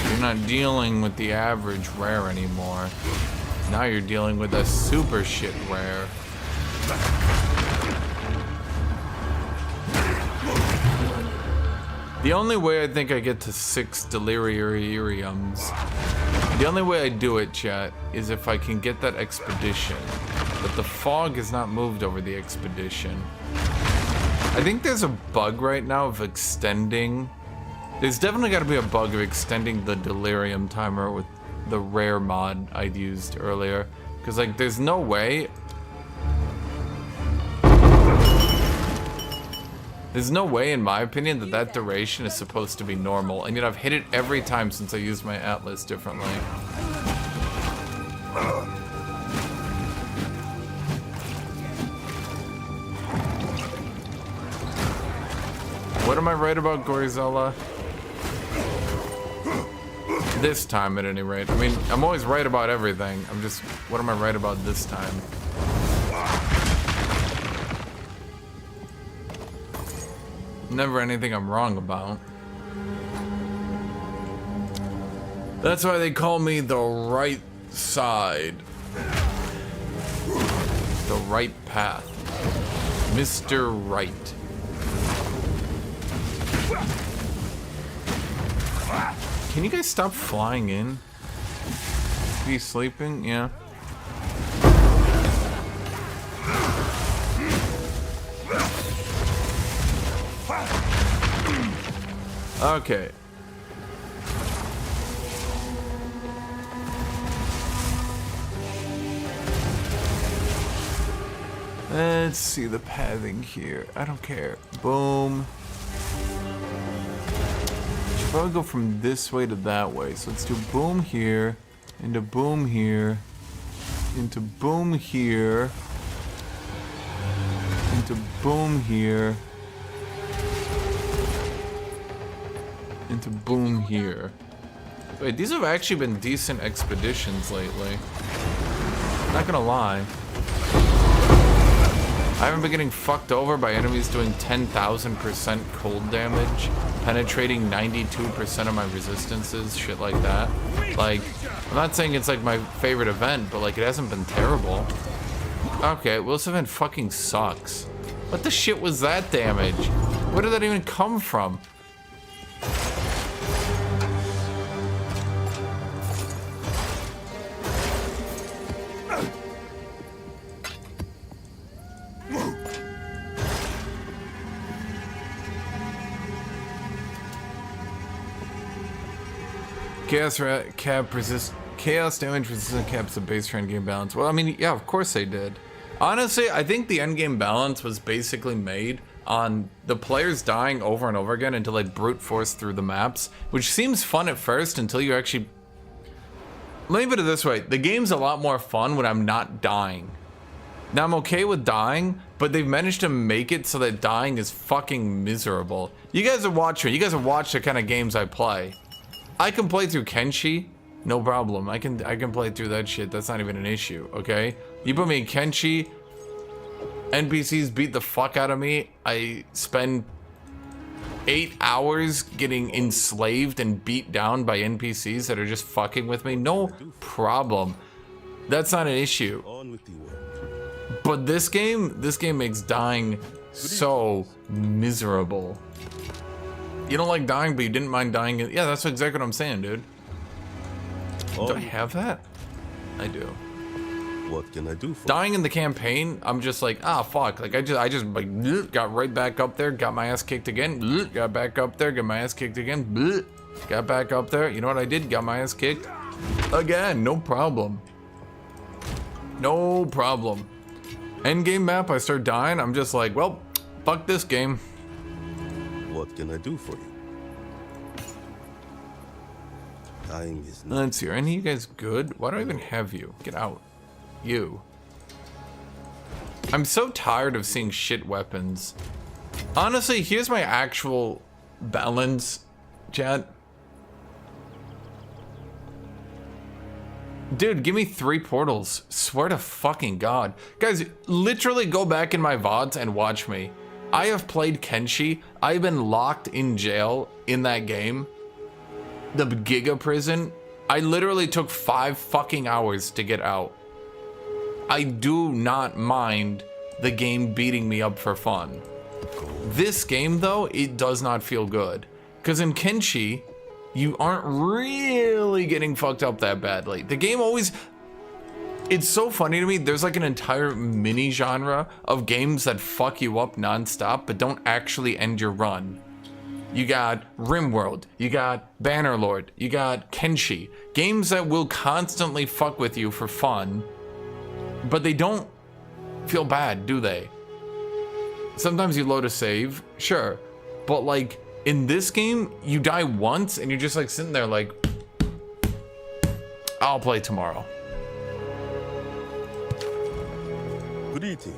You're not dealing with the average rare anymore. Now you're dealing with a super shit rare. The only way I think I get to 6 deliriums, the only way I do it, chat, is if I can get that expedition. But the fog has not moved over the expedition. I think there's a bug right now of extending. There's definitely got to be a bug of extending the delirium timer with the rare mod I used earlier. Because, like, there's no way. There's no way, in my opinion, that that duration is supposed to be normal. And yet I've hit it every time since I used my atlas differently. What am I right about, Gorizella? This time, at any rate. I mean, I'm always right about everything. I'm just, what am I right about this time? Never anything I'm wrong about. That's why they call me the right side. The right path. Mr. Right. Can you guys stop flying in? Are you sleeping? Yeah. Okay. Let's see the pathing here. I don't care. Boom. Should probably go from this way to that way. So let's do boom here, into boom here, into boom here, into boom here, into boom here. Wait, these have actually been decent expeditions lately. Not gonna lie. I haven't been getting fucked over by enemies doing 10,000% cold damage, penetrating 92% of my resistances, shit like that. Like, I'm not saying it's like my favorite event, but like it hasn't been terrible. Okay, well this event fucking sucks. What the shit was that damage? Where did that even come from? Chaos damage resistant caps the base for endgame balance. Well, I mean, yeah, of course they did. Honestly, I think the endgame balance was basically made on the players dying over and over again until they brute force through the maps, which seems fun at first until you actually... Let me put it this way, the game's a lot more fun when I'm not dying. Now, I'm okay with dying, but they've managed to make it so that dying is fucking miserable. You guys are watching, you guys have watched the kind of games I play. I can play through Kenshi, no problem. I can play through that shit. That's not even an issue, okay? You put me in Kenshi, NPCs beat the fuck out of me. I spend 8 hours getting enslaved and beat down by NPCs that are just fucking with me. No problem. That's not an issue. But this game makes dying so miserable. You don't like dying, but you didn't mind dying. Yeah, that's exactly what I'm saying, dude. Do I have that? I do. What can I do for dying in the campaign? I'm just like, ah, fuck. Like I just like got right back up there, got my ass kicked again, got back up there, got my ass kicked again, got back up there. You know what I did? Got my ass kicked again. No problem. No problem. Endgame map, I start dying. I'm just like, well, fuck this game. What can I do for you? Dying is not... Let's see, are any of you guys good? Why do I even have you? Get out. You. I'm so tired of seeing shit weapons. Honestly, here's my actual balance, chat. Dude, give me 3 portals. Swear to fucking God. Guys, literally go back in my VODs and watch me. I have played Kenshi. I've been locked in jail in that game. The Giga prison. I literally took 5 fucking hours to get out. I do not mind the game beating me up for fun. This game, though, it does not feel good. Because in Kenshi, you aren't really getting fucked up that badly. The game always... It's so funny to me, there's like an entire mini genre of games that fuck you up nonstop, but don't actually end your run. You got RimWorld, you got Bannerlord, you got Kenshi. Games that will constantly fuck with you for fun, but they don't feel bad, do they? Sometimes you load a save, sure, but like in this game, you die once and you're just like sitting there like, I'll play tomorrow. Greetings.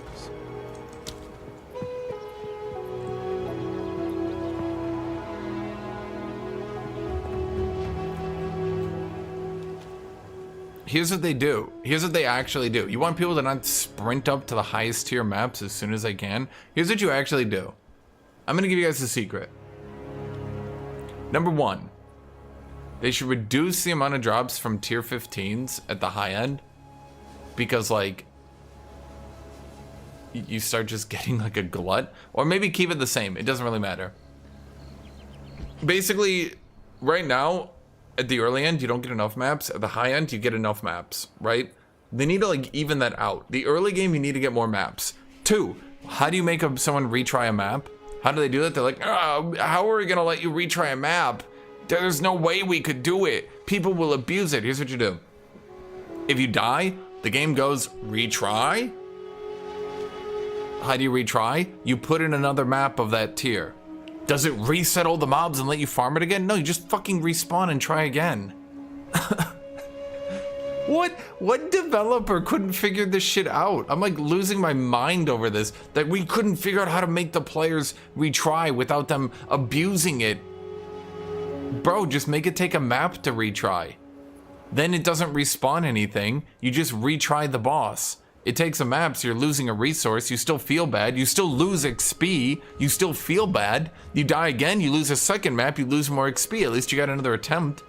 Here's what they do. Here's what they actually do. You want people to not sprint up to the highest tier maps as soon as they can? Here's what you actually do. I'm gonna give you guys a secret. Number 1, they should reduce the amount of drops from tier 15s at the high end, because like you start just getting like a glut, or maybe keep it the same. It doesn't really matter. Basically, right now, at the early end, you don't get enough maps. At the high end, you get enough maps, right? They need to like even that out. The early game, you need to get more maps. 2, how do you make someone retry a map? How do they do that? They're like, oh, how are we gonna let you retry a map? There's no way we could do it. People will abuse it. Here's what you do. If you die, the game goes, retry? How do you retry? You put in another map of that tier. Does it reset all the mobs and let you farm it again? No, you just fucking respawn and try again. What developer couldn't figure this shit out? I'm like losing my mind over this, that we couldn't figure out how to make the players retry without them abusing it. Bro, just make it take a map to retry. Then it doesn't respawn anything. You just retry the boss. It takes a map, so you're losing a resource. You still feel bad. You still lose XP. You still feel bad. You die again, you lose a second map, you lose more XP. At least you got another attempt.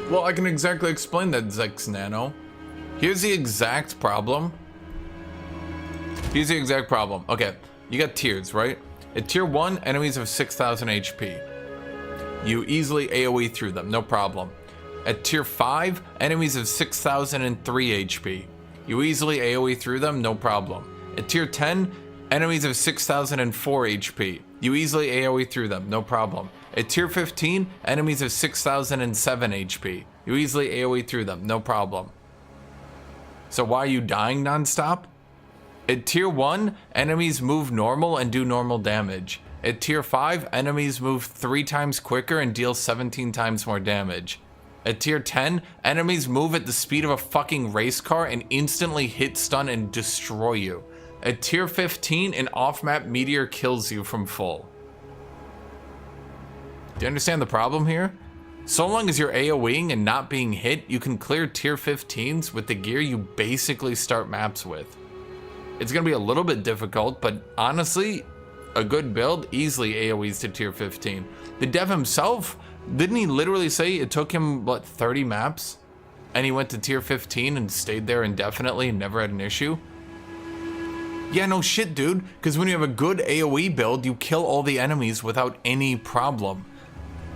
Well, I can exactly explain that, Zex Nano. Here's the exact problem. Here's the exact problem. Okay, you got tiers, right? At tier 1, enemies have 6,000 HP. You easily AoE through them, no problem. At tier 5, enemies have 6,003 HP. You easily AoE through them, no problem. At tier 10, enemies have 6,004 HP. You easily AoE through them, no problem. At tier 15, enemies have 6,007 HP. You easily AoE through them, no problem. So why are you dying nonstop? At tier 1, enemies move normal and do normal damage. At tier 5, enemies move 3 times quicker and deal 17 times more damage. At tier 10, enemies move at the speed of a fucking race car and instantly hit, stun, and destroy you. At tier 15, an off-map meteor kills you from full. Do you understand the problem here? So long as you're AoEing and not being hit, you can clear tier 15s with the gear you basically start maps with. It's gonna be a little bit difficult, but honestly, a good build easily AoEs to tier 15. The dev himself, didn't he literally say it took him, what, 30 maps? And he went to tier 15 and stayed there indefinitely and never had an issue? Yeah, no shit, dude, because when you have a good AoE build, you kill all the enemies without any problem.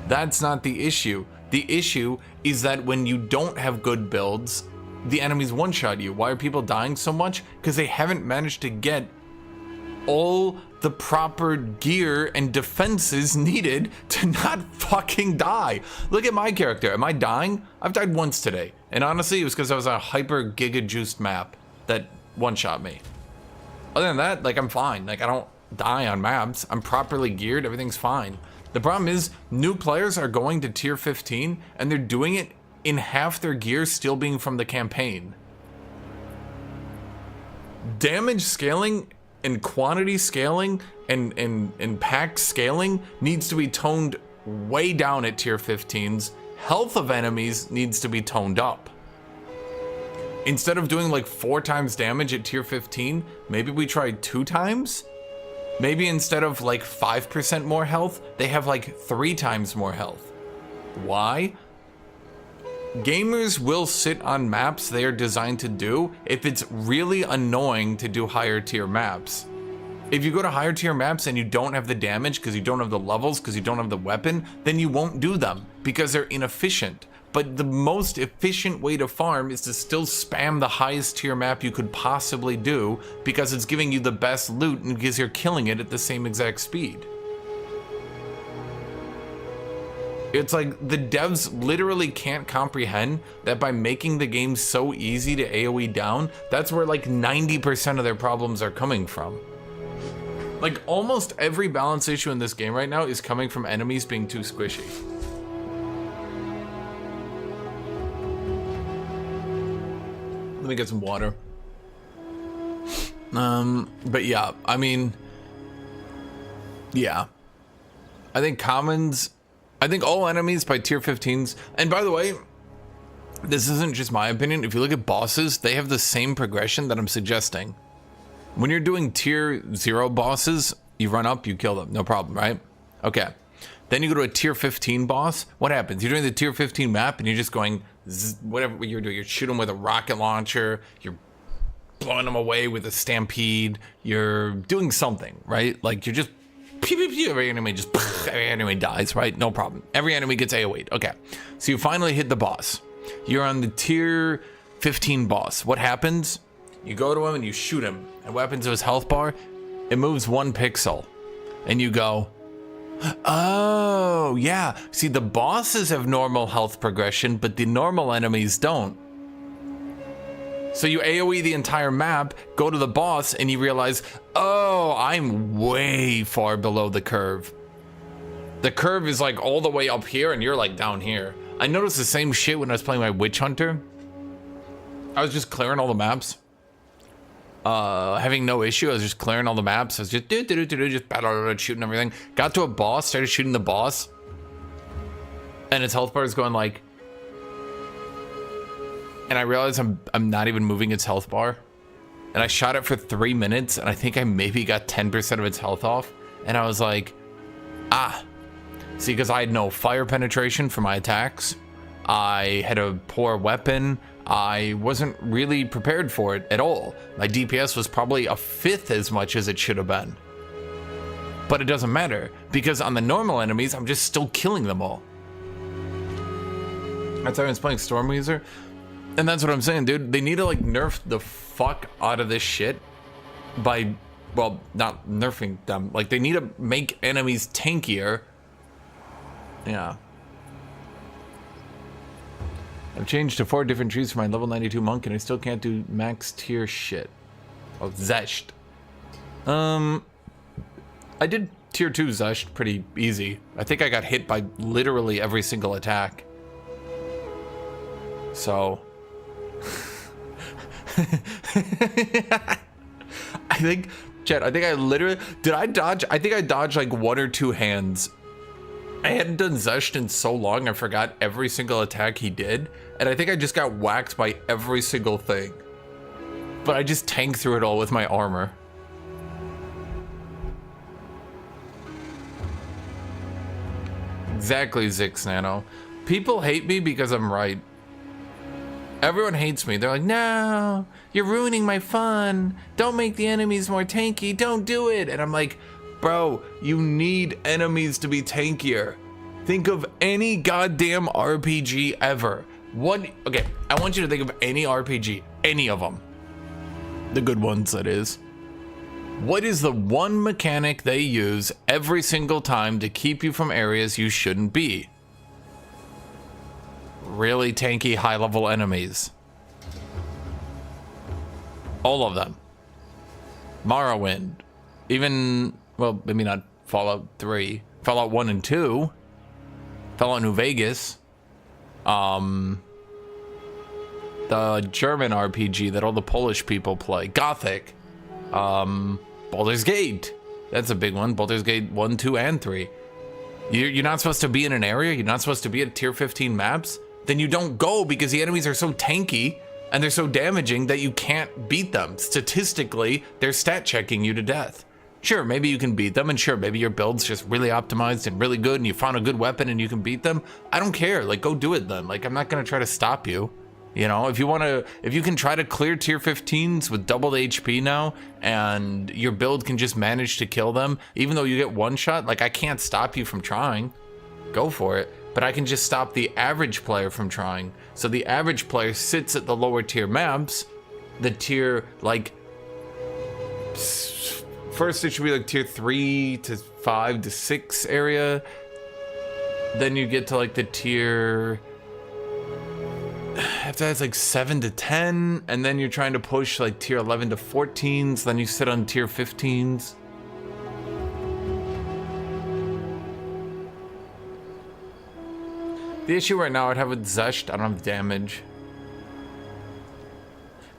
That's not the issue. The issue is that when you don't have good builds, the enemies one-shot you. Why are people dying so much? Because they haven't managed to get all the proper gear and defenses needed to not fucking die. Look at my character. Am I dying? I've died once today. And honestly, it was because I was on a hyper giga juiced map that one-shot me. Other than that, like, I'm fine. Like, I don't die on maps. I'm properly geared. Everything's fine. The problem is, new players are going to tier 15, and they're doing it in half their gear still being from the campaign. Damage scaling and quantity scaling and pack scaling needs to be toned way down at tier 15s. Health of enemies needs to be toned up. Instead of doing like 4 times damage at tier 15, maybe we try 2 times? Maybe instead of like 5% more health, they have like 3 times more health. Why? Gamers will sit on maps they are designed to do if it's really annoying to do higher tier maps. If you go to higher tier maps and you don't have the damage because you don't have the levels, because you don't have the weapon, then you won't do them because they're inefficient. But the most efficient way to farm is to still spam the highest tier map you could possibly do because it's giving you the best loot and because you're killing it at the same exact speed. It's like the devs literally can't comprehend that by making the game so easy to AoE down, that's where like 90% of their problems are coming from. Like almost every balance issue in this game right now is coming from enemies being too squishy. Let me get some water. But yeah, I mean, yeah. I think commons, I think all enemies by tier 15s, and by the way, this isn't just my opinion. If you look at bosses, they have the same progression that I'm suggesting. When you're doing tier 0 bosses, you run up, you kill them, no problem, right? Okay. Then you go to a tier 15 boss. What happens? You're doing the tier 15 map and you're just going, whatever you're doing. You're shooting with a rocket launcher. You're blowing them away with a stampede. You're doing something, right? Like you're just, pew, pew, pew, every enemy dies, right? No problem. Every enemy gets AoE'd. Okay. So you finally hit the boss. You're on the tier 15 boss. What happens? You go to him and you shoot him. And what happens to his health bar? It moves 1 pixel. And you go, oh, yeah. See, the bosses have normal health progression, but the normal enemies don't. So you AoE the entire map, go to the boss, and you realize, oh, I'm way far below the curve. The curve is like all the way up here, and you're like down here. I noticed the same shit when I was playing my Witch Hunter. I was just clearing all the maps. Having no issue. I was just clearing all the maps. I was just just shooting everything. Got to a boss, started shooting the boss, and its health bar is going like, and I realized I'm not even moving its health bar, and I shot it for 3 minutes, and I think I maybe got 10% of its health off, and I was like, ah, see, because I had no fire penetration for my attacks, I had a poor weapon. I wasn't really prepared for it at all. My DPS was probably 1/5 as much as it should have been. But it doesn't matter, because on the normal enemies, I'm just still killing them all. That's why I was playing Stormweaver. And that's what I'm saying, dude. They need to like nerf the fuck out of this shit by, well, not nerfing them. Like they need to make enemies tankier. Yeah. I've changed to 4 different trees for my level 92 monk and I still can't do max tier shit. Oh, Zesht. I did tier 2 Zesht pretty easy. I think I got hit by literally every single attack. So. I think, chat, I think I literally, did I dodge? I think I dodged like 1 or 2 hands. I hadn't done Zesht in so long, I forgot every single attack he did, and I think I just got whacked by every single thing. But I just tanked through it all with my armor. Exactly, Zix Nano. People hate me because I'm right. Everyone hates me. They're like, no, you're ruining my fun. Don't make the enemies more tanky. Don't do it. And I'm like, bro, you need enemies to be tankier. Think of any goddamn RPG ever. What? Okay, I want you to think of any RPG, any of them. The good ones, that is. What is the one mechanic they use every single time to keep you from areas you shouldn't be? Really tanky high-level enemies. All of them. Morrowind. Even, well, maybe not Fallout 3. Fallout 1 and 2. Fallout New Vegas. The German RPG that all the Polish people play. Gothic. Baldur's Gate. That's a big one. Baldur's Gate 1, 2, and 3. You're not supposed to be in an area? You're not supposed to be at tier 15 maps? Then you don't go because the enemies are so tanky and they're so damaging that you can't beat them. Statistically, they're stat checking you to death. Sure, maybe you can beat them, and sure, maybe your build's just really optimized and really good and you found a good weapon and you can beat them. I don't care. Like, go do it then. Like, I'm not gonna try to stop you. You know, if you can try to clear tier 15s with doubled HP now and your build can just manage to kill them, even though you get one shot, like, I can't stop you from trying. Go for it. But I can just stop the average player from trying. So the average player sits at the lower tier maps, the tier, like, first it should be like tier 3 to 5 to 6 area. Then you get to like the tier, after that it's like 7 to 10, and then you're trying to push like tier 11 to 14s, then you sit on tier 15s. The issue right now I'd have with Zesht, I don't have damage.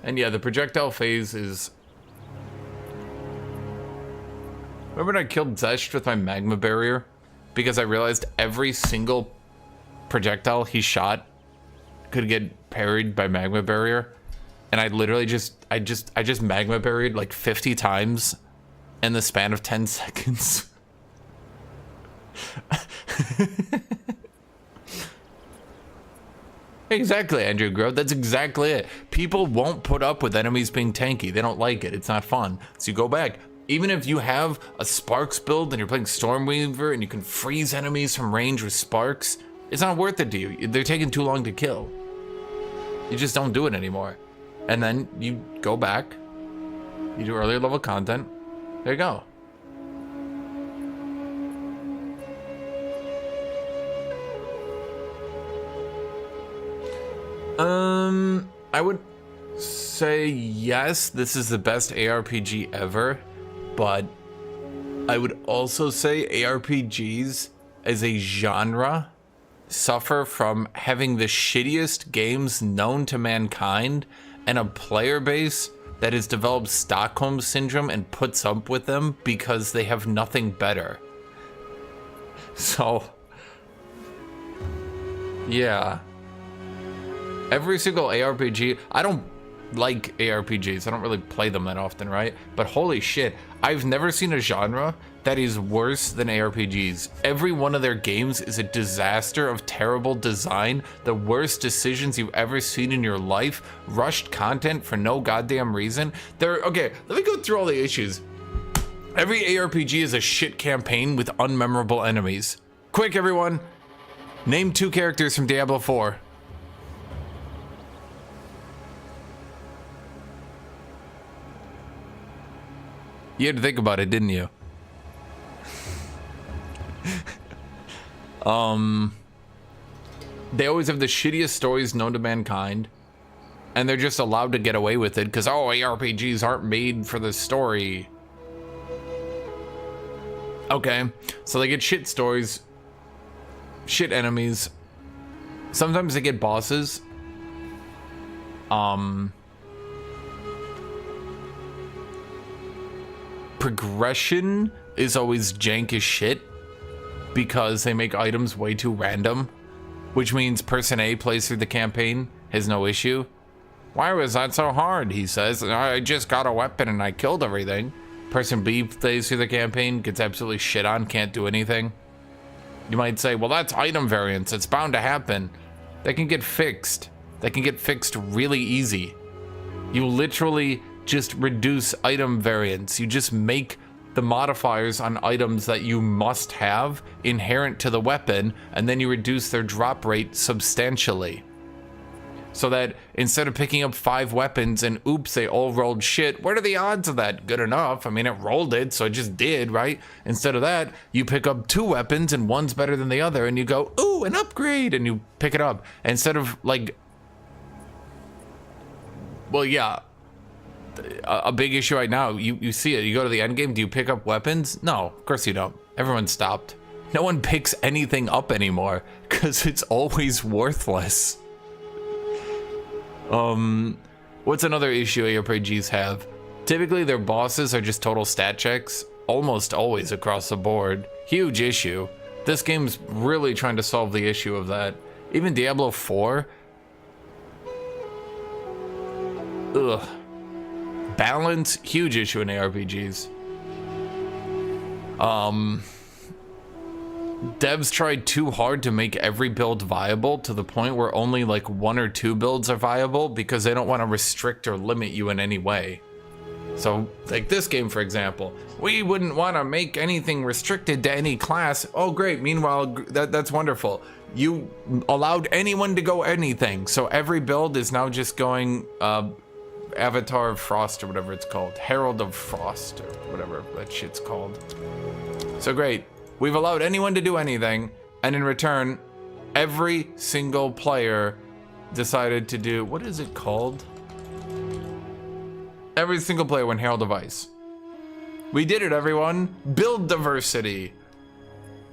And yeah, the projectile phase is... Remember when I killed Zesht with my magma barrier? Because I realized every single projectile he shot could get parried by magma barrier. And I literally I just magma barriered like 50 times in the span of 10 seconds. Exactly, Andrew Grove. That's exactly it. People won't put up with enemies being tanky. They don't like it. It's not fun. So you go back. Even if you have a Sparks build and you're playing Stormweaver and you can freeze enemies from range with Sparks, it's not worth it to you. They're taking too long to kill. You just don't do it anymore. And then you go back. You do earlier level content. There you go. I would say yes, this is the best ARPG ever, but I would also say ARPGs as a genre suffer from having the shittiest games known to mankind and a player base that has developed Stockholm Syndrome and puts up with them because they have nothing better. So, yeah. Every single ARPG, I don't like ARPGs, I don't really play them that often, right? But holy shit, I've never seen a genre that is worse than ARPGs. Every one of their games is a disaster of terrible design, the worst decisions you've ever seen in your life, rushed content for no goddamn reason. Okay, let me go through all the issues. Every ARPG is a shit campaign with unmemorable enemies. Quick, everyone, name 2 characters from Diablo 4. You had to think about it, didn't you? They always have the shittiest stories known to mankind, and they're just allowed to get away with it because, oh, ARPGs aren't made for the story. Okay, so they get shit stories, shit enemies. Sometimes they get bosses. Progression is always jank as shit because they make items way too random, which means person A plays through the campaign, has no issue. Why was that so hard? He says, I just got a weapon and I killed everything. Person B plays through the campaign, gets absolutely shit on, can't do anything. You might say, well, that's item variance, it's bound to happen. That can get fixed. That can get fixed really easy. You literally just reduce item variance. You just make the modifiers on items that you must have inherent to the weapon, and then you reduce their drop rate substantially. So that instead of picking up 5 weapons and oops, they all rolled shit, what are the odds of that? Good enough. I mean, it rolled it, so it just did, right? Instead of that, you pick up 2 weapons and one's better than the other, and you go, ooh, an upgrade, and you pick it up. Instead of like, well, yeah, a big issue right now, you see it, you go to the end game, do you pick up weapons? No, of course you don't. Everyone stopped. No one picks anything up anymore because it's always worthless. What's another issue ARPGs have? Typically, their bosses are just total stat checks, almost always across the board. Huge issue. This game's really trying to solve the issue of that. Even Diablo 4. Ugh. Balance, huge issue in ARPGs. Devs tried too hard to make every build viable to the point where only like 1 or 2 builds are viable because they don't want to restrict or limit you in any way. So, like this game, for example, we wouldn't want to make anything restricted to any class. Oh, great. Meanwhile, that's wonderful. You allowed anyone to go anything. So every build is now just going Avatar of Frost or whatever it's called. Herald of Frost or whatever that shit's called. So great. We've allowed anyone to do anything. And in return, every single player decided to do, what is it called? Every single player went Herald of Ice. We did it, everyone. Build diversity.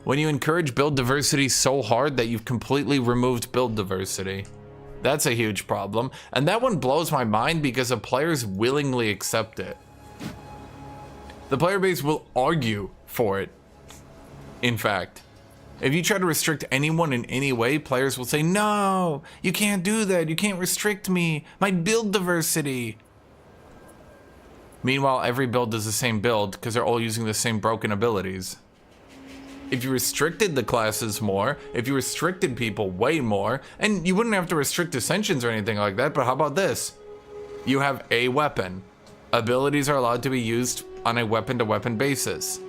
When you encourage build diversity so hard that you've completely removed build diversity. That's a huge problem. And that one blows my mind because the players willingly accept it. The player base will argue for it. In fact, if you try to restrict anyone in any way, players will say, no, you can't do that. You can't restrict me. My build diversity. Meanwhile, every build is the same build because they're all using the same broken abilities. If you restricted the classes more, if you restricted people way more, and you wouldn't have to restrict ascensions or anything like that, but how about this? You have a weapon. Abilities are allowed to be used on a weapon-to-weapon basis.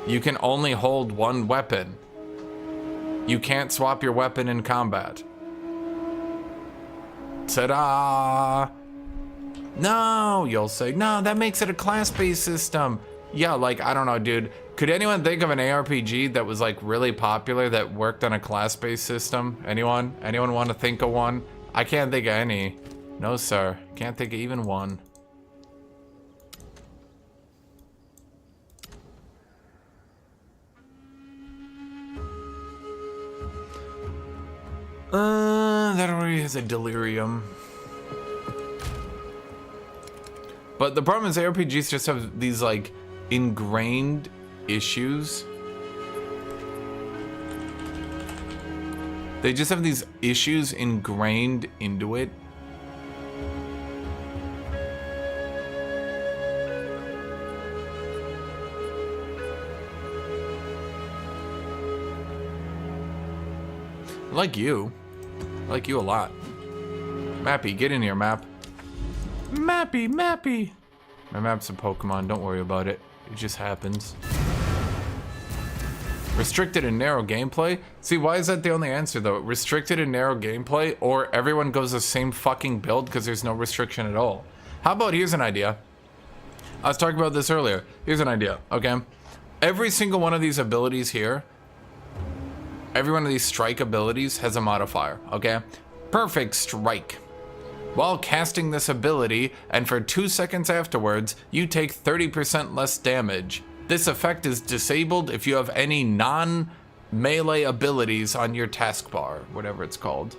You can only hold one weapon. You can't swap your weapon in combat. Ta-da! No, you'll say, no, that makes it a class-based system. Yeah, like, I don't know, dude. Could anyone think of an ARPG that was like really popular that worked on a class-based system? Anyone? Anyone want to think of one? I can't think of any. No, sir. Can't think of even one. That already has a delirium. But the problem is ARPGs just have these like ingrained issues. They just have these issues ingrained into it. I like you. I like you a lot. Mappy, get in here, Map. Mappy, Mappy. My map's a Pokemon, don't worry about it. It just happens. Restricted and narrow gameplay? See, why is that the only answer though? Restricted and narrow gameplay, or everyone goes the same fucking build because there's no restriction at all. How about, here's an idea. I was talking about this earlier. Here's an idea, okay? Every single one of these abilities here, every one of these strike abilities has a modifier, okay? Perfect strike. While casting this ability, and for 2 seconds afterwards, you take 30% less damage. This effect is disabled if you have any non-melee abilities on your taskbar, whatever it's called.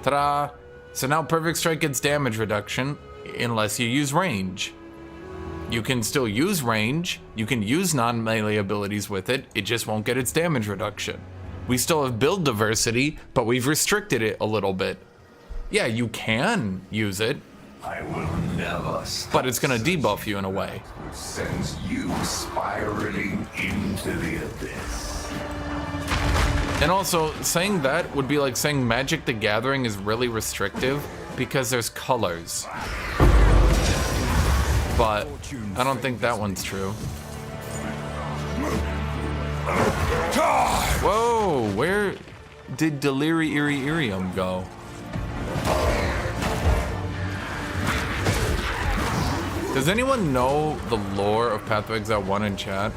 Ta-da! So now Perfect Strike gets damage reduction, unless you use range. You can still use range, you can use non-melee abilities with it, it just won't get its damage reduction. We still have build diversity, but we've restricted it a little bit. Yeah, you can use it, I will never stop. but it's gonna debuff you in a way. Which sends you spiraling into the abyss. And also, saying that would be like saying Magic the Gathering is really restrictive because there's colors. But I don't think that one's true. Whoa, where did Delirium go? Does anyone know the lore of Path of Exile 1 in chat?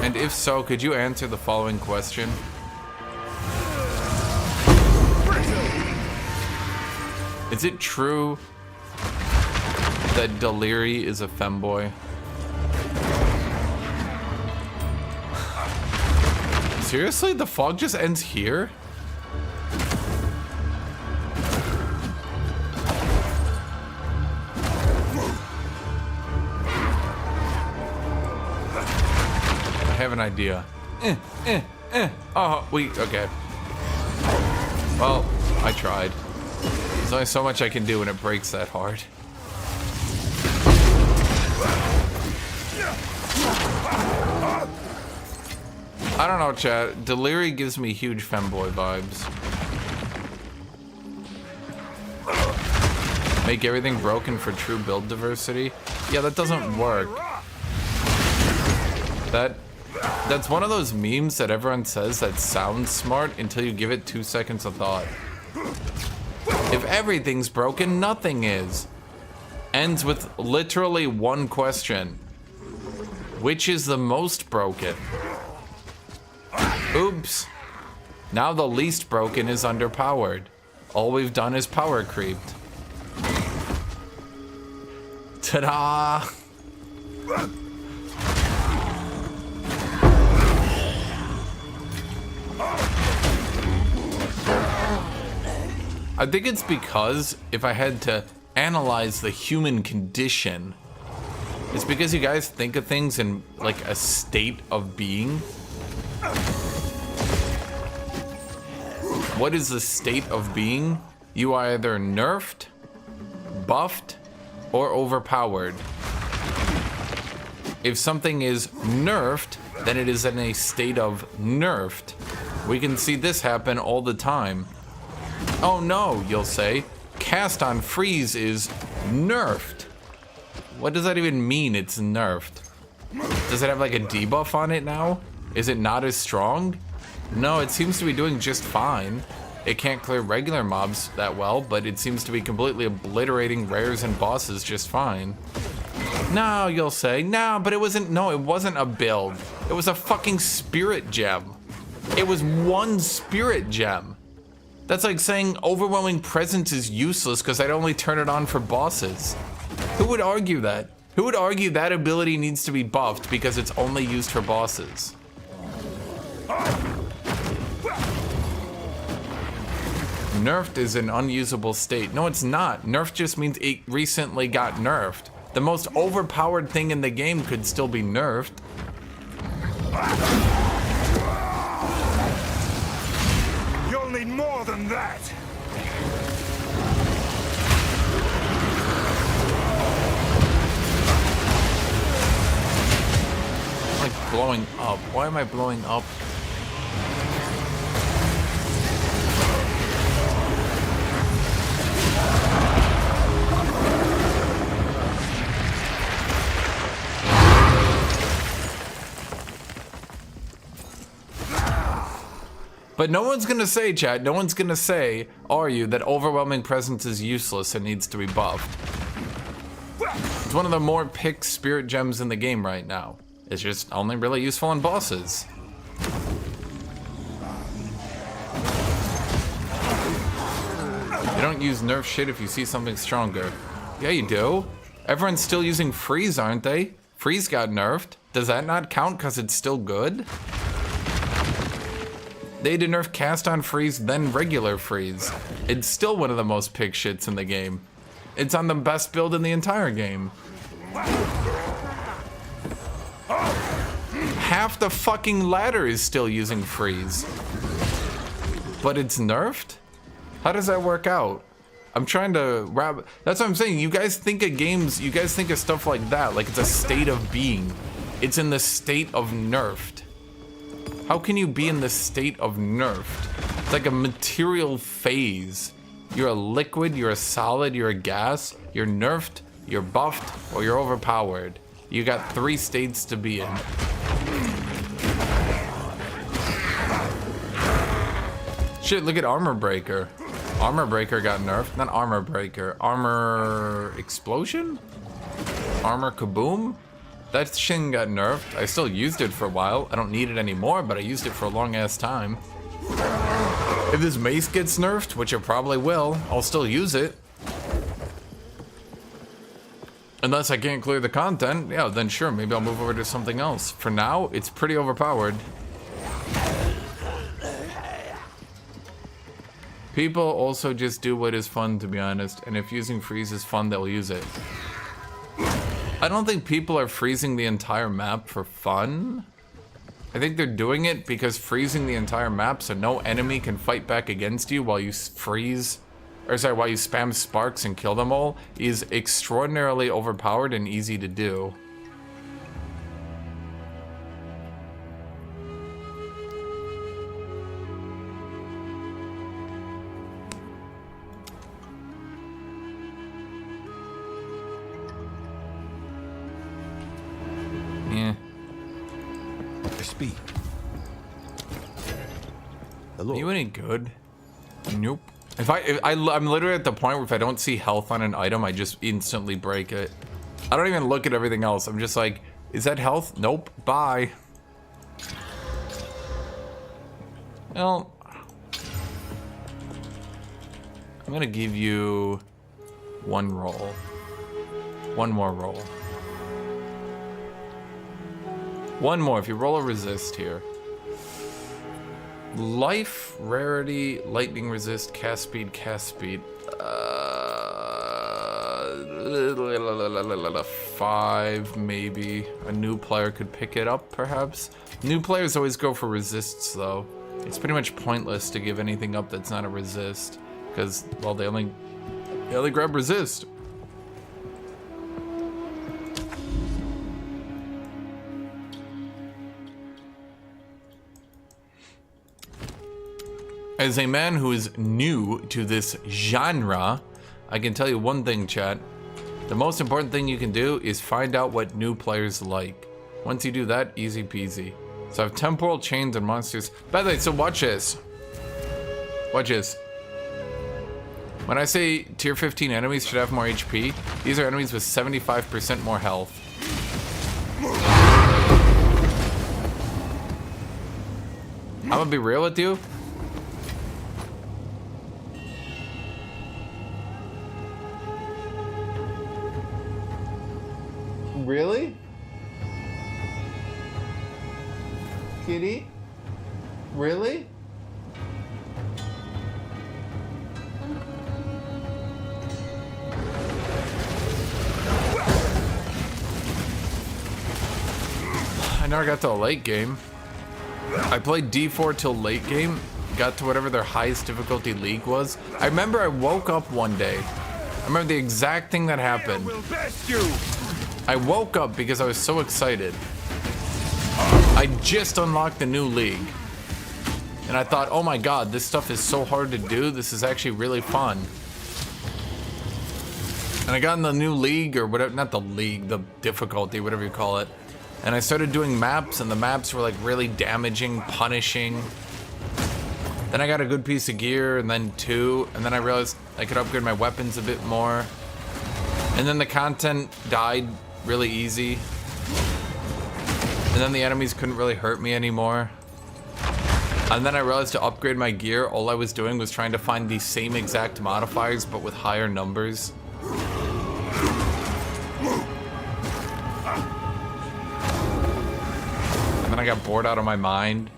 And if so, could you answer the following question? Is it true that Deliri is a femboy? Seriously? The fog just ends here? have an idea. Oh, okay. Well, I tried. There's only so much I can do when it breaks that hard. I don't know, chat. Deliri gives me huge femboy vibes. Make everything broken for true build diversity? Yeah, that doesn't work. That's one of those memes that everyone says that sounds smart until you give it 2 seconds of thought. If everything's broken, nothing is. Ends with literally one question. Which is the most broken? Oops. Now the least broken is underpowered. All we've done is power creeped. Ta-da! I think it's because if I had to analyze the human condition, it's because you guys think of things in like a state of being. What is the state of being? You are either nerfed, buffed, or overpowered. If something is nerfed, then it is in a state of nerfed. We can see this happen all the time. Oh no, you'll say. Cast on freeze is nerfed. What does that even mean, it's nerfed? Does it have like a debuff on it now? Is it not as strong? No, it seems to be doing just fine. It can't clear regular mobs that well, but it seems to be completely obliterating rares and bosses just fine. No, you'll say. No, but it wasn't a build. It was a fucking spirit gem. It was one spirit gem. That's like saying overwhelming presence is useless because I'd only turn it on for bosses. Who would argue that? Who would argue that ability needs to be buffed because it's only used for bosses? Nerfed is an unusable state. No, it's not. Nerfed just means it recently got nerfed. The most overpowered thing in the game could still be nerfed. You'll need more than that. I'm like blowing up. Why am I blowing up? But no one's gonna say, chat, no one's gonna say, are you, that overwhelming presence is useless and needs to be buffed. It's one of the more picked spirit gems in the game right now. It's just only really useful on bosses. You don't use nerf shit if you see something stronger. Yeah, you do. Everyone's still using freeze, aren't they? Freeze got nerfed. Does that not count because it's still good? They had to nerf cast on freeze, then regular freeze. It's still one of the most picked shits in the game. It's on the best build in the entire game. Half the fucking ladder is still using freeze. But it's nerfed? How does that work out? I'm trying to wrap... That's what I'm saying. You guys think of games, you guys think of stuff like that, like it's a state of being. It's in the state of nerfed. How can you be in the state of nerfed? It's like a material phase. You're a liquid, you're a solid, you're a gas, you're nerfed, you're buffed, or you're overpowered. You got 3 states to be in. Shit, look at Armor Breaker. Armor Breaker got nerfed. Not Armor Breaker. Armor Explosion? Armor Kaboom? That Shin got nerfed. I still used it for a while. I don't need it anymore, but I used it for a long ass time. If this mace gets nerfed, which it probably will, I'll still use it. Unless I can't clear the content, yeah, then sure, maybe I'll move over to something else. For now, it's pretty overpowered. People also just do what is fun, to be honest, and if using freeze is fun, they'll use it. I don't think people are freezing the entire map for fun. I think they're doing it because freezing the entire map so no enemy can fight back against you while you freeze, or sorry, while you spam sparks and kill them all is extraordinarily overpowered and easy to do. Yeah. Speed. Hello. Are you any good? Nope. I'm literally at the point where if I don't see health on an item, I just instantly break it. I don't even look at everything else. I'm just like, is that health? Nope. Bye. Well, I'm gonna give you one roll. One more roll. One more. If you roll a resist here. Life, rarity, lightning resist, cast speed, cast speed. 5 maybe. A new player could pick it up, perhaps. New players always go for resists, though. It's pretty much pointless to give anything up that's not a resist, because, well, they only grab resist. As a man who is new to this genre, I can tell you one thing, chat. The most important thing you can do is find out what new players like. Once you do that, easy peasy. So I have temporal chains and monsters. By the way, so watch this. Watch this. When I say tier 15 enemies should have more HP, these are enemies with 75% more health. I'm gonna be real with you. Really? Kitty? Really? I never got to a late game. I played D4 till late game, got to whatever their highest difficulty league was. I remember I woke up one day. I remember the exact thing that happened. I woke up because I was so excited. I just unlocked the new league. And I thought, oh my god, this stuff is so hard to do. This is actually really fun. And I got in the new league, or whatever, not the league, the difficulty, whatever you call it. And I started doing maps, and the maps were like really damaging, punishing. Then I got a good piece of gear, and then 2, and then I realized I could upgrade my weapons a bit more. And then the content died really easy. And then the enemies couldn't really hurt me anymore. And then I realized to upgrade my gear, all I was doing was trying to find the same exact modifiers, but with higher numbers. And then I got bored out of my mind.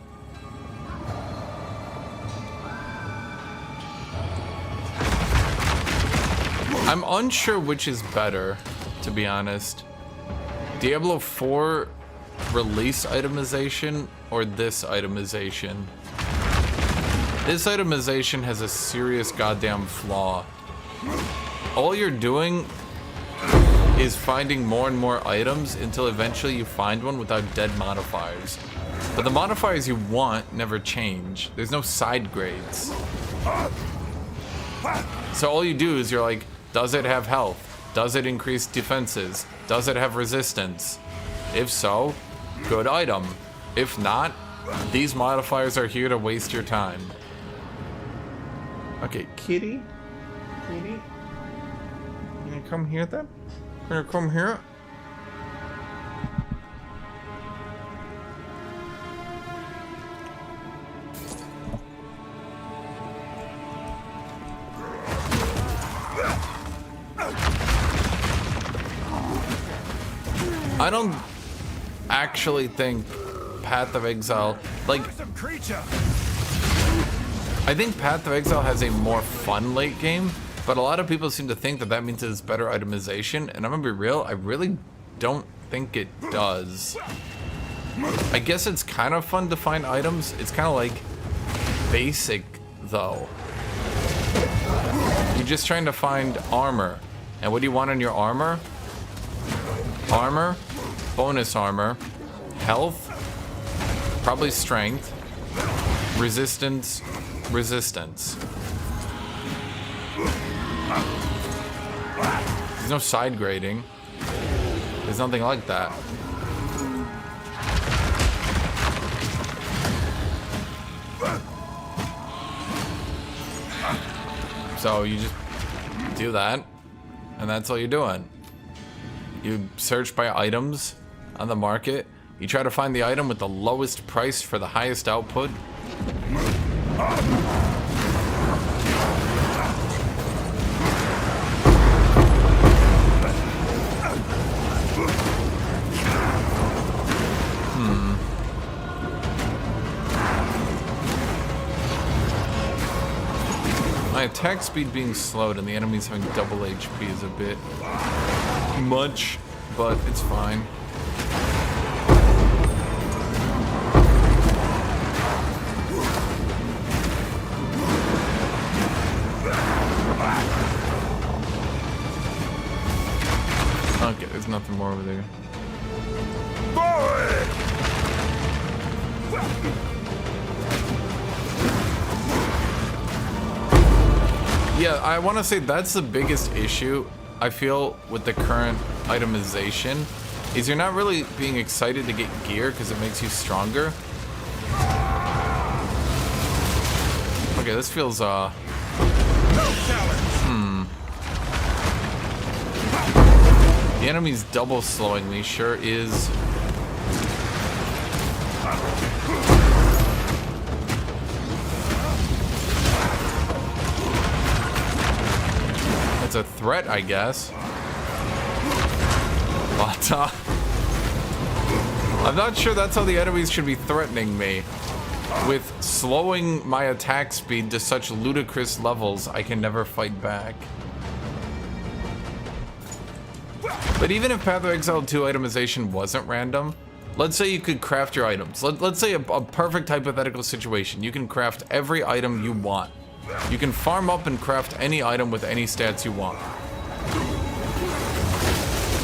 I'm unsure which is better, to be honest. Diablo 4 release itemization or this itemization. This itemization has a serious goddamn flaw. All you're doing is finding more and more items until eventually you find one without dead modifiers. But the modifiers you want never change. There's no side grades. So all you do is you're like, does it have health? Does it increase defenses? Does it have resistance? If so, good item. If not, these modifiers are here to waste your time. Okay, kitty? Kitty? You gonna come here then? You gonna come here? I don't actually think Path of Exile, like, I think Path of Exile has a more fun late game, but a lot of people seem to think that that means it's better itemization, and I'm gonna be real, I really don't think it does. I guess it's kind of fun to find items. It's kind of like basic, though. You're just trying to find armor. And what do you want in your armor? Armor, bonus armor, health, probably strength, resistance, resistance. There's no side grading. There's nothing like that. So you just do that, and that's all you're doing. You search by items on the market. You try to find the item with the lowest price for the highest output. My attack speed being slowed and the enemies having double HP is a bit much, but it's fine. Okay, there's nothing more over there. Yeah, I want to say that's the biggest issue I feel with the current itemization is you're not really being excited to get gear because it makes you stronger. Okay, this feels The enemy's double slowing me sure is. It's a threat, I guess. But I'm not sure that's how the enemies should be threatening me. With slowing my attack speed to such ludicrous levels, I can never fight back. But even if Path of Exile 2 itemization wasn't random, let's say you could craft your items. Let's say a perfect hypothetical situation. You can craft every item you want. You can farm up and craft any item with any stats you want.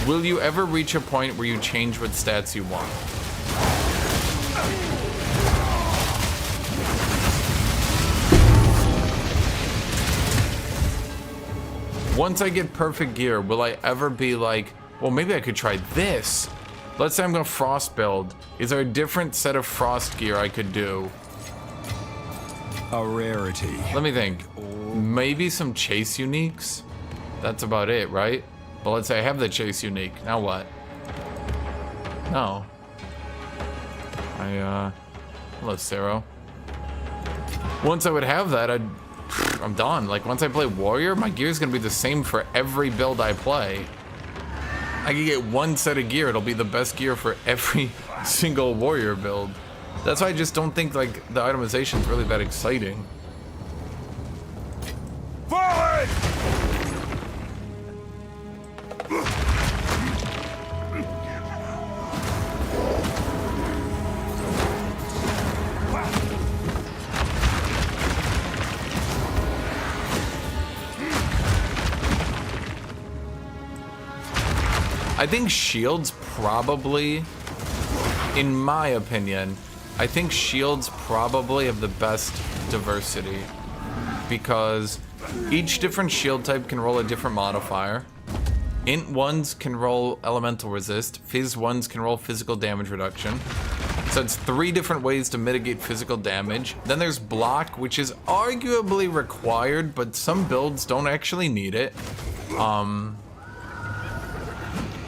Will you ever reach a point where you change what stats you want? Once I get perfect gear, will I ever be like, well, maybe I could try this? Let's say I'm gonna frost build. Is there a different set of frost gear I could do? A rarity. Let me think. Maybe some chase uniques? That's about it, right? But let's say I have the chase unique. Now what? No. Hello, Sero. Once I would have that, I'm done. Like, once I play warrior, my gear's gonna be the same for every build I play. I can get one set of gear. It'll be the best gear for every single warrior build. That's why I just don't think, like, the itemization is really that exciting. Forward! I think shields probably, in my opinion, I think shields probably have the best diversity because each different shield type can roll a different modifier. Int ones can roll elemental resist, Phys ones can roll physical damage reduction. So it's 3 different ways to mitigate physical damage. Then there's block, which is arguably required, but some builds don't actually need it.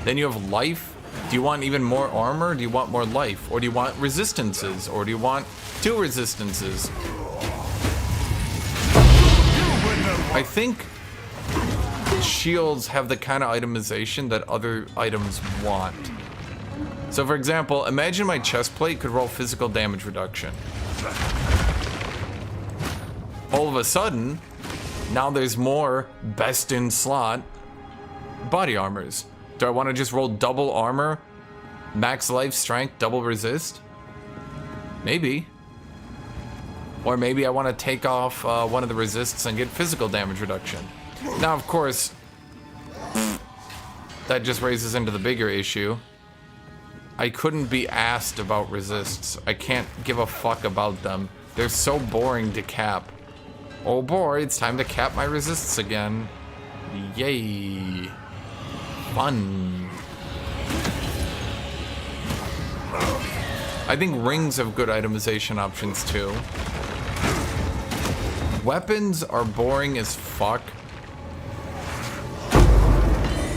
Then you have life. Do you want even more armor? Do you want more life? Or do you want resistances? Or do you want 2 resistances? I think shields have the kind of itemization that other items want. So for example, imagine my chest plate could roll physical damage reduction. All of a sudden, now there's more best in slot body armors. Do I want to just roll double armor Max life, strength, double resist? Maybe. Or maybe I want to take off one of the resists and get physical damage reduction. Now, of course, that just raises into the bigger issue. I couldn't be asked about resists. I can't give a fuck about them. They're so boring to cap. Oh boy, it's time to cap my resists again. Yay. Fun. I think rings have good itemization options too. Weapons are boring as fuck.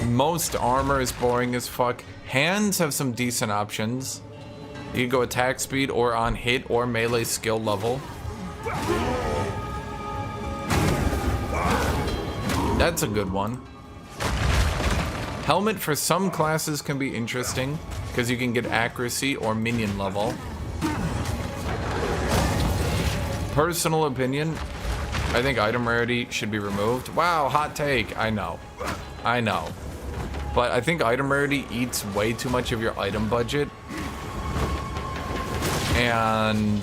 Most armor is boring as fuck. Hands have some decent options. You can go attack speed or on hit or melee skill level. That's a good one. Helmet for some classes can be interesting because you can get accuracy or minion level. Personal opinion, I think item rarity should be removed. Wow, hot take. I know. But I think item rarity eats way too much of your item budget. And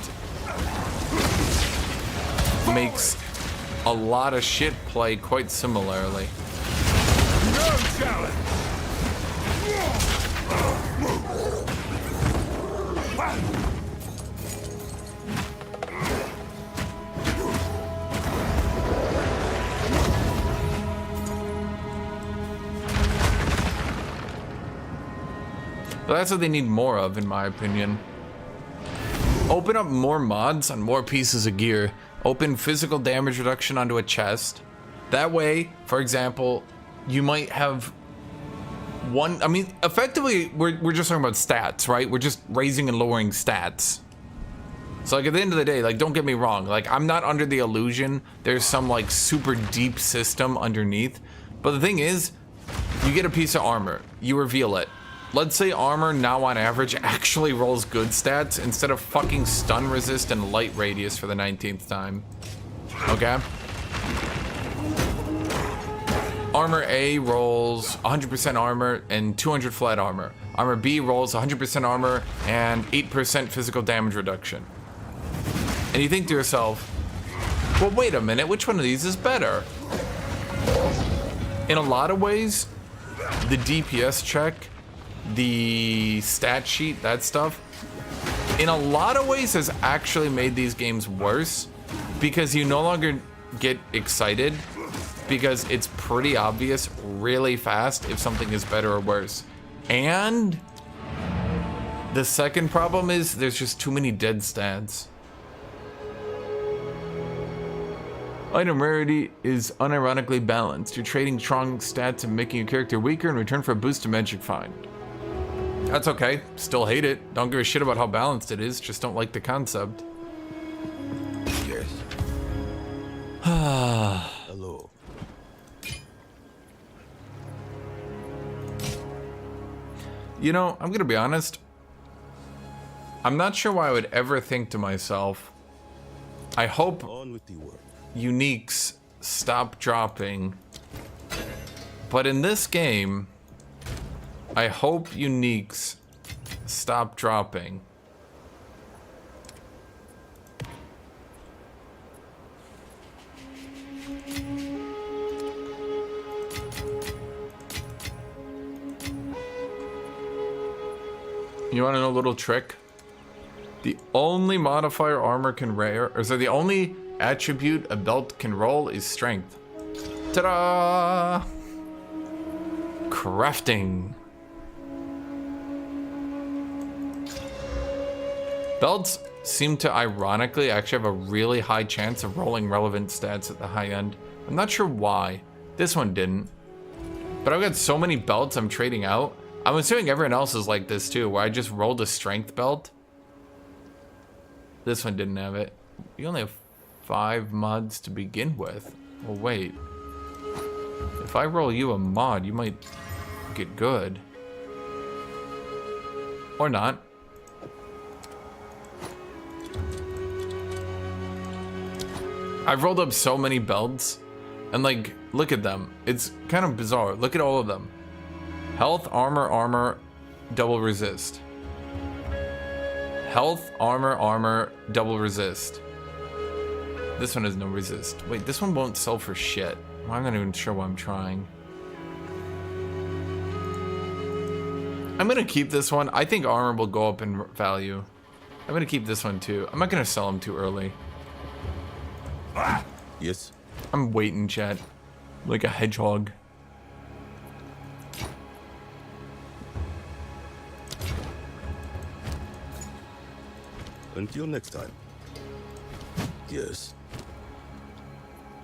makes a lot of shit play quite similarly. No challenge! But that's what they need more of, in my opinion. Open up more mods on more pieces of gear. Open physical damage reduction onto a chest. That way, for example, you might have one. I mean, effectively, we're just talking about stats, right? We're just raising and lowering stats. So, like, at the end of the day, like, don't get me wrong. Like, I'm not under the illusion there's some, like, super deep system underneath. But the thing is, you get a piece of armor. You reveal it. Let's say armor now on average actually rolls good stats instead of fucking stun resist and light radius for the 19th time. Okay? Armor A rolls 100% armor and 200 flat armor. Armor B rolls 100% armor and 8% physical damage reduction. And you think to yourself, well, wait a minute, which one of these is better? In a lot of ways, the DPS check, the stat sheet, that stuff, in a lot of ways has actually made these games worse because you no longer get excited because it's pretty obvious really fast if something is better or worse. And the second problem is there's just too many dead stats. Item rarity is unironically balanced. You're trading strong stats and making your character weaker in return for a boost to magic find. That's okay. Still hate it. Don't give a shit about how balanced it is. Just don't like the concept. Yes. Hello. You know, I'm gonna be honest. I'm not sure why I would ever think to myself, I hope On with the work. uniques stop dropping. But in this game, I hope uniques stop dropping. You want to know a little trick? The only modifier armor can rare, or so the only attribute a belt can roll is strength. Ta-da! Crafting. Belts seem to ironically actually have a really high chance of rolling relevant stats at the high end. I'm not sure why. This one didn't. But I've got so many belts I'm trading out. I'm assuming everyone else is like this too, where I just rolled a strength belt. This one didn't have it. You only have 5 mods to begin with. Well, wait. If I roll you a mod, you might get good. Or not. I've rolled up so many belts, and like, look at them. It's kind of bizarre. Look at all of them. Health, armor, armor, double resist. Health, armor, armor, double resist. This one has no resist. Wait, this one won't sell for shit. Well, I'm not even sure why I'm trying. I'm gonna keep this one. I think armor will go up in value. I'm gonna keep this one too. I'm not gonna sell them too early. Yes. I'm waiting, chat. Like a hedgehog. Until next time. Yes.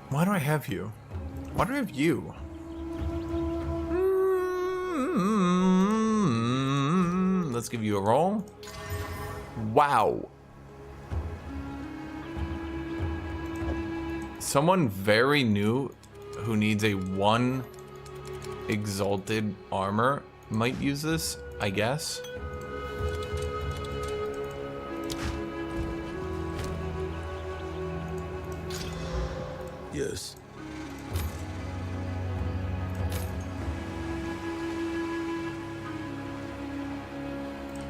Why do I have you? Why do I have you? Let's give you a roll. Wow. Someone very new who needs a 1 exalted armor might use this, I guess. Yes.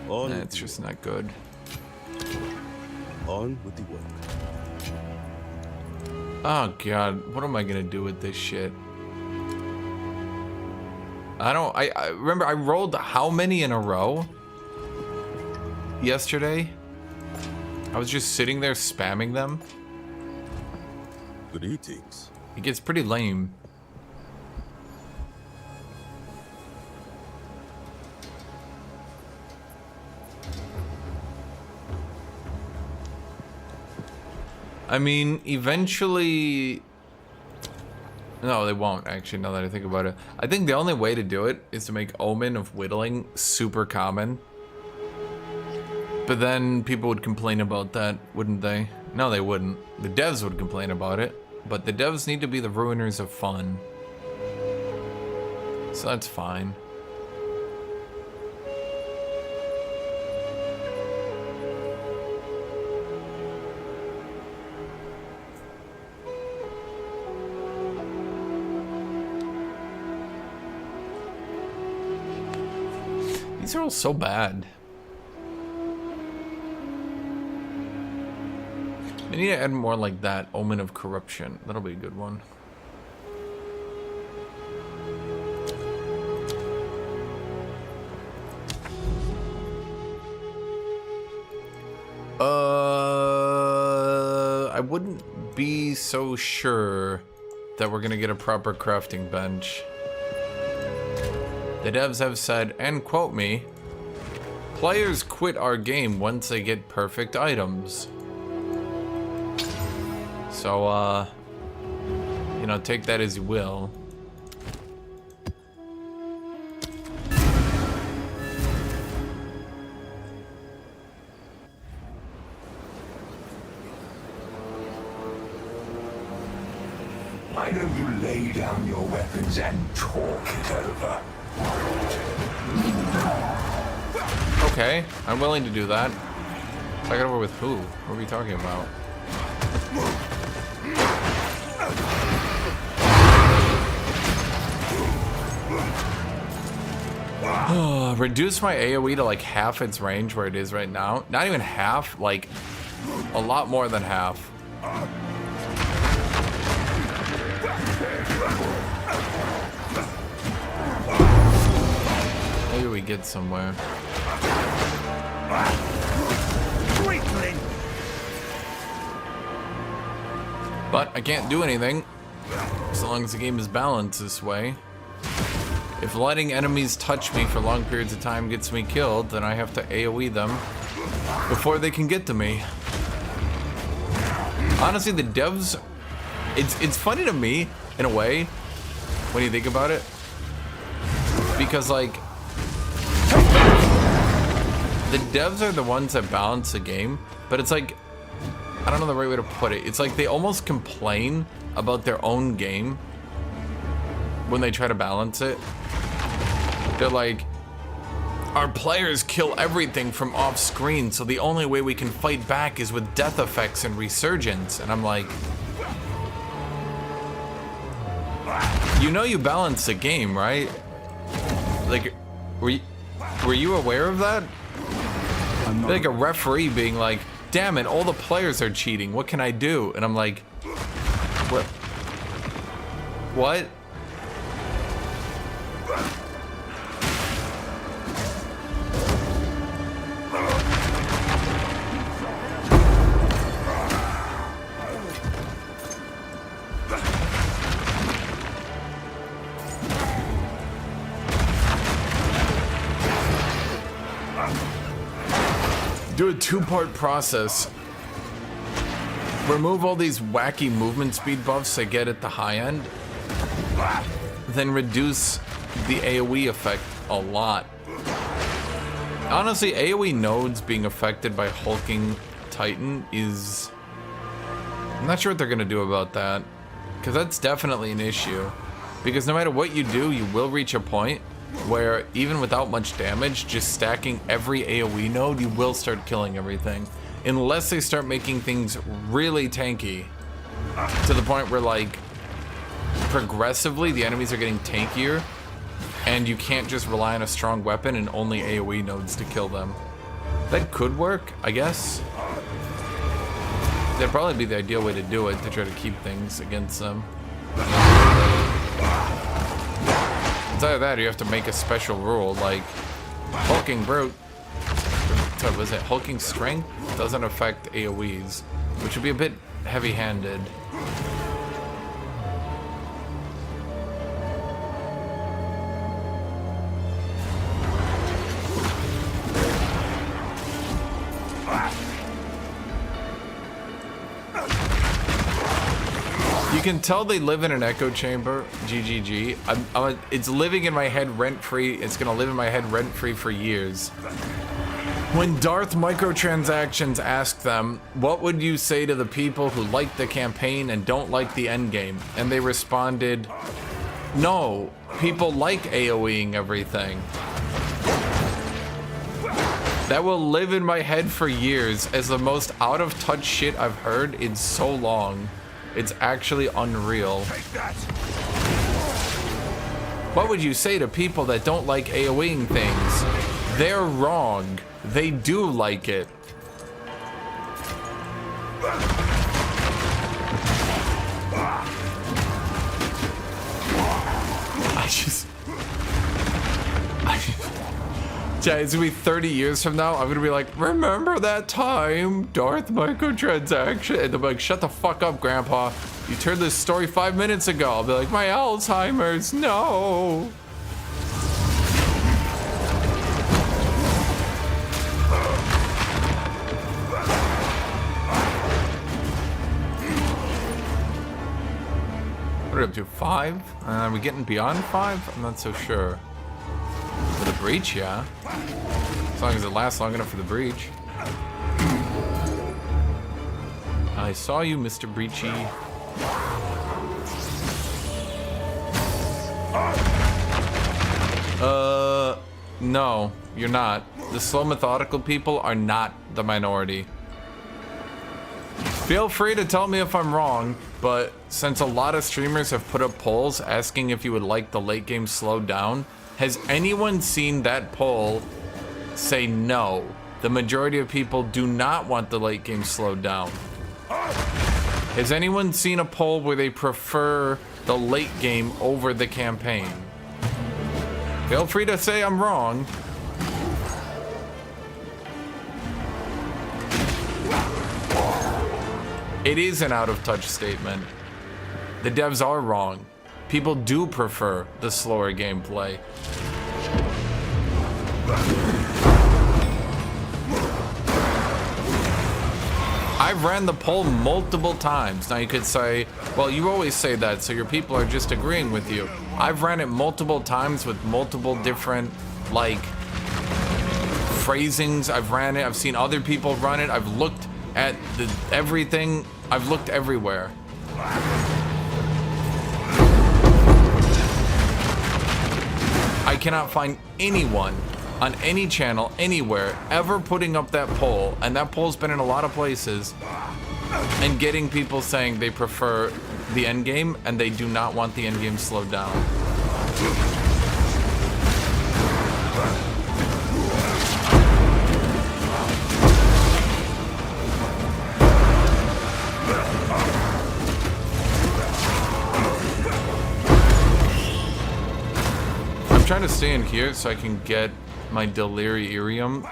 On Nah, it's just not good. on with the work. Oh god, what am I gonna do with this shit? I remember I rolled how many in a row yesterday? I was just sitting there spamming them. Greetings. It gets pretty lame. I mean, eventually... No, they won't, actually, now that I think about it. I think the only way to do it is to make Omen of Whittling super common. But then people would complain about that, wouldn't they? No, they wouldn't. The devs would complain about it. But the devs need to be the ruiners of fun. So that's fine. These are all so bad. I need to add more like that. Omen of Corruption. That'll be a good one. I wouldn't be so sure that we're gonna get a proper crafting bench. The devs have said, and quote me, players quit our game once they get perfect items. So, you know, take that as you will. Why don't you lay down your weapons and talk it over? Okay, I'm willing to do that. Talk it over with who? What are we talking about? Reduce my AoE to like half its range where it is right now. Not even half, like a lot more than half. Maybe we get somewhere. But I can't do anything as long as the game is balanced this way. If letting enemies touch me for long periods of time gets me killed, then I have to AoE them before they can get to me. Honestly, the devs, it's funny to me in a way when you think about it, because like the devs are the ones that balance the game, but it's like, I don't know the right way to put it. It's like they almost complain about their own game when they try to balance it. They're like, our players kill everything from off screen, so the only way we can fight back is with death effects and resurgence. And I'm like, you know you balance the game, right? Like, Were you aware of that? I'm not. Like a referee being like, damn it, all the players are cheating. What can I do? And I'm like, what? What? Do a two-part process. Remove all these wacky movement speed buffs I get at the high end. Then reduce the AoE effect a lot. Honestly, AoE nodes being affected by hulking Titan is... I'm not sure what they're gonna do about that. Because that's definitely an issue. Because no matter what you do, you will reach a point where even without much damage, just stacking every AoE node, you will start killing everything. Unless they start making things really tanky. To the point where, like, progressively the enemies are getting tankier and you can't just rely on a strong weapon and only AoE nodes to kill them. That could work, I guess. That'd probably be the ideal way to do it, to try to keep things against them. It's either that or you have to make a special rule, like hulking brute. So was it hulking strength doesn't affect AoEs, which would be a bit heavy-handed. You can tell they live in an echo chamber, GGG. It's living in my head rent-free. It's gonna live in my head rent-free for years. When Darth Microtransactions asked them, what would you say to the people who like the campaign and don't like the endgame? And they responded, no, people like AoEing everything. That will live in my head for years as the most out-of-touch shit I've heard in so long. It's actually unreal. What would you say to people that don't like AoEing things? They're wrong. They do like it. Yeah, it's gonna be 30 years from now. I'm gonna be like, remember that time, Darth Microtransaction? And they'll be like, shut the fuck up, Grandpa. You turned this story 5 minutes ago. I'll be like, my Alzheimer's, no. What are we up to, 5? Are we getting beyond 5? I'm not so sure. For the breach, yeah. As long as it lasts long enough for the breach. I saw you, Mr. Breachy. No, you're not. The slow, methodical people are not the minority. Feel free to tell me if I'm wrong, but since a lot of streamers have put up polls asking if you would like the late game slowed down, has anyone seen that poll say no? The majority of people do not want the late game slowed down. Has anyone seen a poll where they prefer the late game over the campaign? Feel free to say I'm wrong. It is an out of touch statement. The devs are wrong. People do prefer the slower gameplay. I've ran the poll multiple times. Now you could say, well, you always say that, so your people are just agreeing with you. I've ran it multiple times with multiple different, like, phrasings. I've ran it, I've seen other people run it, I've looked at everything, I've looked everywhere. I cannot find anyone on any channel, anywhere, ever putting up that poll, and that poll's been in a lot of places, and getting people saying they prefer the endgame and they do not want the endgame slowed down. trying to stay in here so I can get my delirium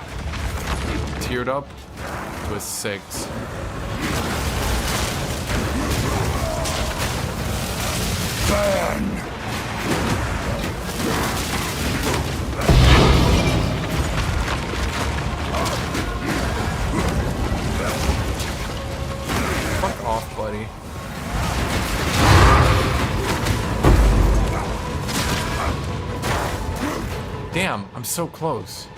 tiered up to a 6. Burn! Fuck off, buddy. Damn, I'm so close.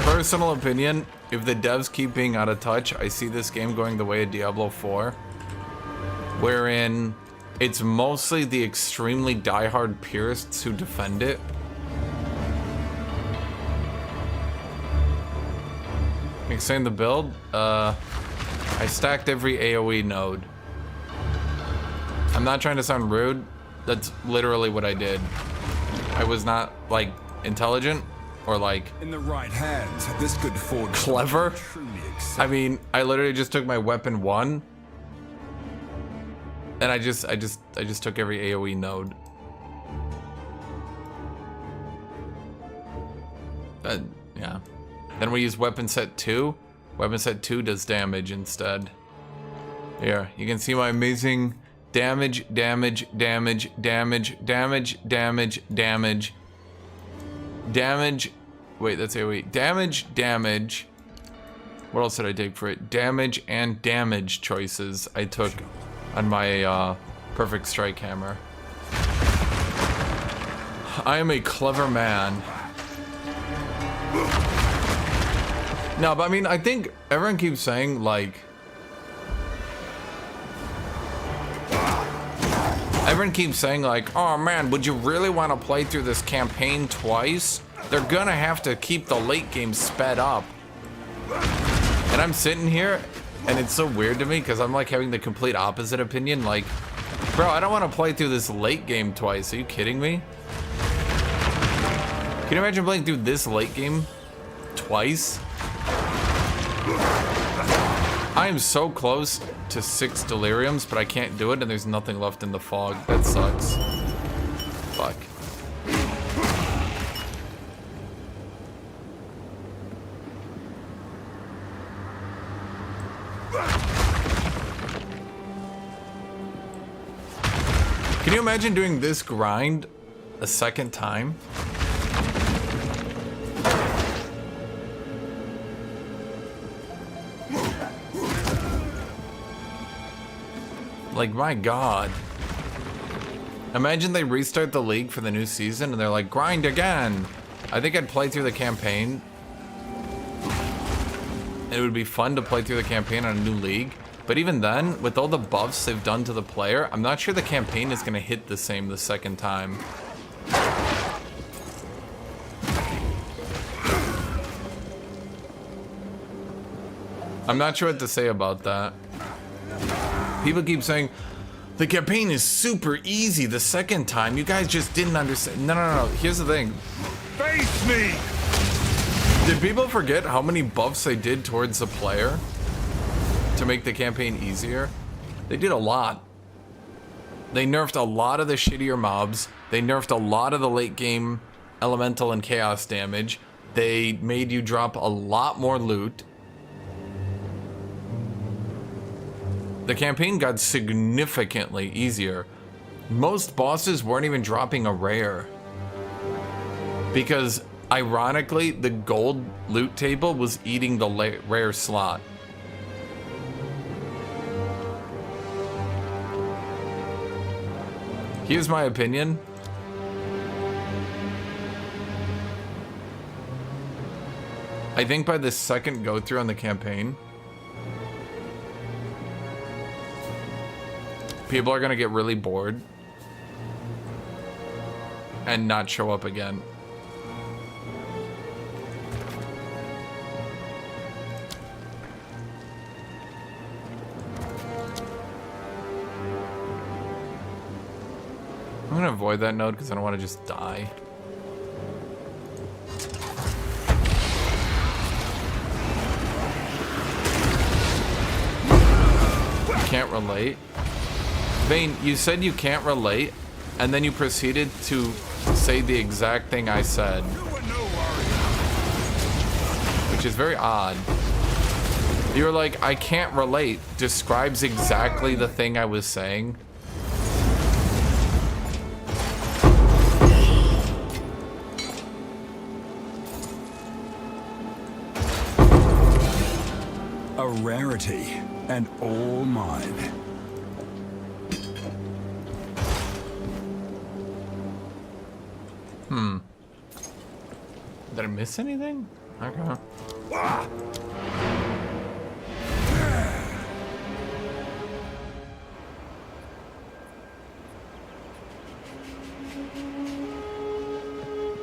Personal opinion, if the devs keep being out of touch, I see this game going the way of Diablo 4, wherein it's mostly the extremely diehard purists who defend it. Explain the build? I stacked every AoE node. I'm not trying to sound rude. That's literally what I did. I was not, like, intelligent or, like, In the right hands, this could forge clever. truly I exceptional. mean, I literally just took my weapon 1 and I just took every AoE node. Yeah. Then we use weapon set 2. Weapon set 2 does damage instead. Here, you can see my amazing damage. Wait, that's AoE. Damage. What else did I take for it? Damage and damage choices I took on my perfect strike hammer. I am a clever man. No, but I mean, I think everyone keeps saying, like... Everyone keeps saying, like, oh man, would you really want to play through this campaign twice? They're gonna have to keep the late game sped up. And I'm sitting here, and it's so weird to me, because I'm, like, having the complete opposite opinion. Like, bro, I don't want to play through this late game twice. Are you kidding me? Can you imagine playing through this late game twice? I am so close to 6 deliriums, but I can't do it, and there's nothing left in the fog. That sucks. Fuck. Can you imagine doing this grind a second time? Like, my god. Imagine they restart the league for the new season and they're like, grind again. I think I'd play through the campaign. It would be fun to play through the campaign on a new league. But even then, with all the buffs they've done to the player, I'm not sure the campaign is going to hit the same the second time. I'm not sure what to say about that. People keep saying, the campaign is super easy the second time. You guys just didn't understand. No. Here's the thing. Face me! Did people forget how many buffs they did towards the player to make the campaign easier? They did a lot. They nerfed a lot of the shittier mobs. They nerfed a lot of the late game elemental and chaos damage. They made you drop a lot more loot. The campaign got significantly easier. Most bosses weren't even dropping a rare. Because, ironically, the gold loot table was eating the rare slot. Here's my opinion. I think by the second go-through on the campaign, people are gonna get really bored and not show up again. I'm gonna avoid that node because I don't want to just die. can't relate. Vane, you said you can't relate, and then you proceeded to say the exact thing I said. Which is very odd. You were like, I can't relate, describes exactly the thing I was saying. A rarity, and all mine. Did I miss anything? Okay.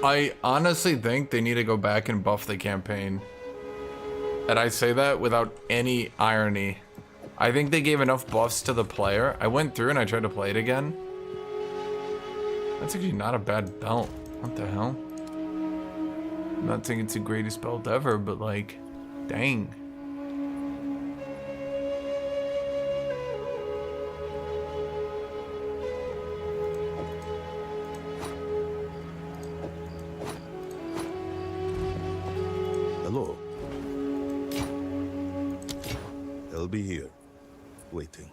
I honestly think they need to go back and buff the campaign. And I say that without any irony. I think they gave enough buffs to the player. I went through and I tried to play it again. That's actually not a bad belt. What the hell? I'm not saying it's the greatest belt ever, but like, dang. Hello. I'll be here, waiting.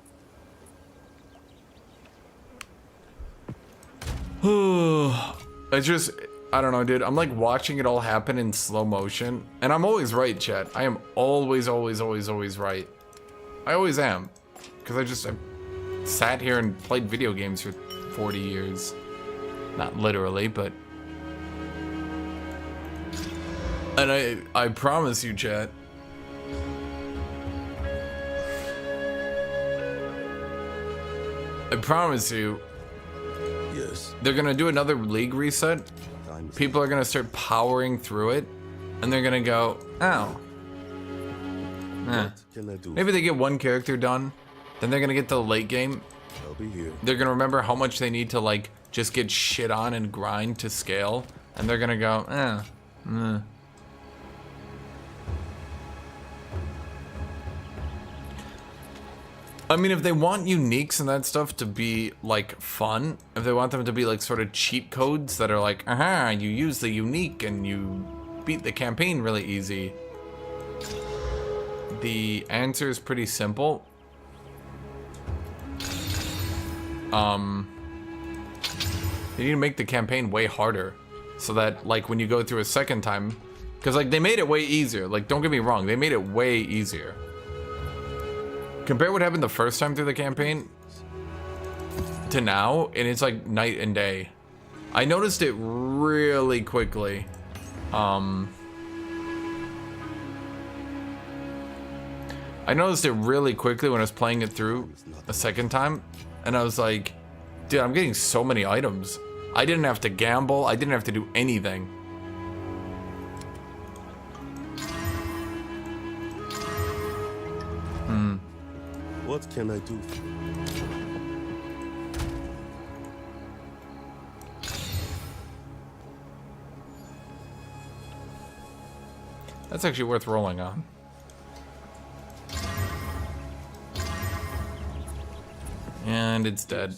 It's just, I don't know, dude. I'm like watching it all happen in slow motion. And I'm always right, chat. I am always right. I always am. Because I sat here and played video games for 40 years. Not literally, but... And I promise you, chat. I promise you. Yes. They're gonna do another league reset. People are gonna start powering through it, and they're gonna go, oh. What can I do? Maybe they get one character done, then they're gonna get to the late game. I'll be here. They're gonna remember how much they need to like just get shit on and grind to scale, and they're gonna go, I mean, if they want uniques and that stuff to be, like, fun, if they want them to be, like, sort of cheat codes that are like, aha, you use the unique and you beat the campaign really easy, the answer is pretty simple. They need to make the campaign way harder so that, like, when you go through a second time, because, like, they made it way easier. Like, don't get me wrong, they made it way easier. Compare what happened the first time through the campaign to now, and it's like night and day. I noticed it really quickly. I noticed it really quickly when I was playing it through a second time, and I was like, dude, I'm getting so many items. I didn't have to gamble, I didn't have to do anything. What can I do? That's actually worth rolling on. And it's dead.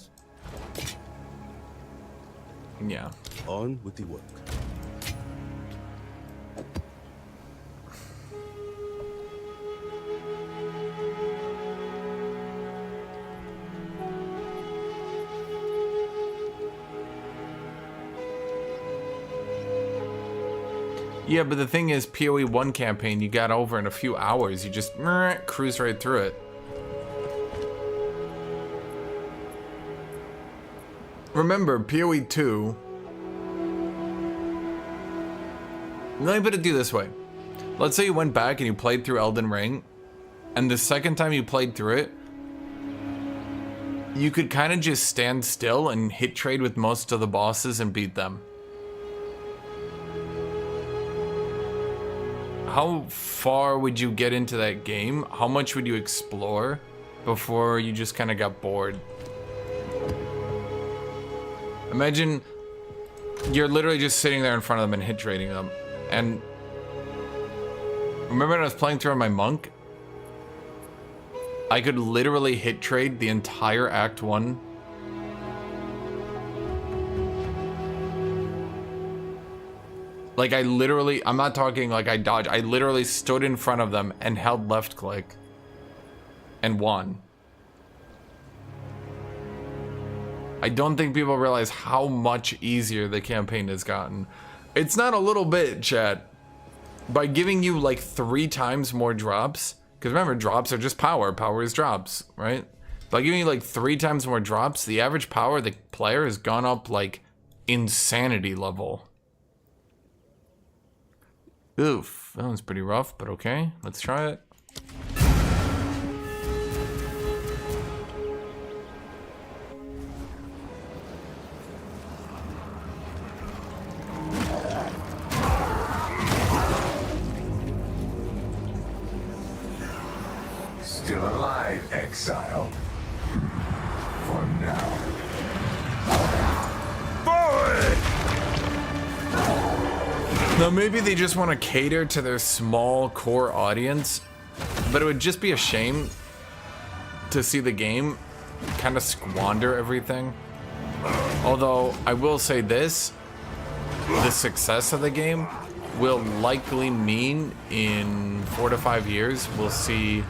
Yeah. On with the work. Yeah, but the thing is, PoE 1 campaign, you got over in a few hours. You just cruise right through it. Remember, PoE 2... Let me put it to you this way. Let's say you went back and you played through Elden Ring, and the second time you played through it, you could kind of just stand still and hit trade with most of the bosses and beat them. How far would you get into that game? How much would you explore before you just kind of got bored? Imagine you're literally just sitting there in front of them and hit trading them. And remember when I was playing through on my monk? I could literally hit trade the entire Act 1. Like, I literally, I'm not talking like I dodged. I literally stood in front of them and held left click and won. I don't think people realize how much easier the campaign has gotten. It's not a little bit, chat. By giving you like 3 times more drops, because remember, drops are just power. Power is drops, right? By giving you like 3 times more drops, the average power of the player has gone up like insanity level. Oof, that one's pretty rough, but okay, let's try it. Still alive, exile. For now. Now maybe they just want to cater to their small core audience, but it would just be a shame to see the game kind of squander everything. Although I will say this, the success of the game will likely mean in 4 to 5 years we'll see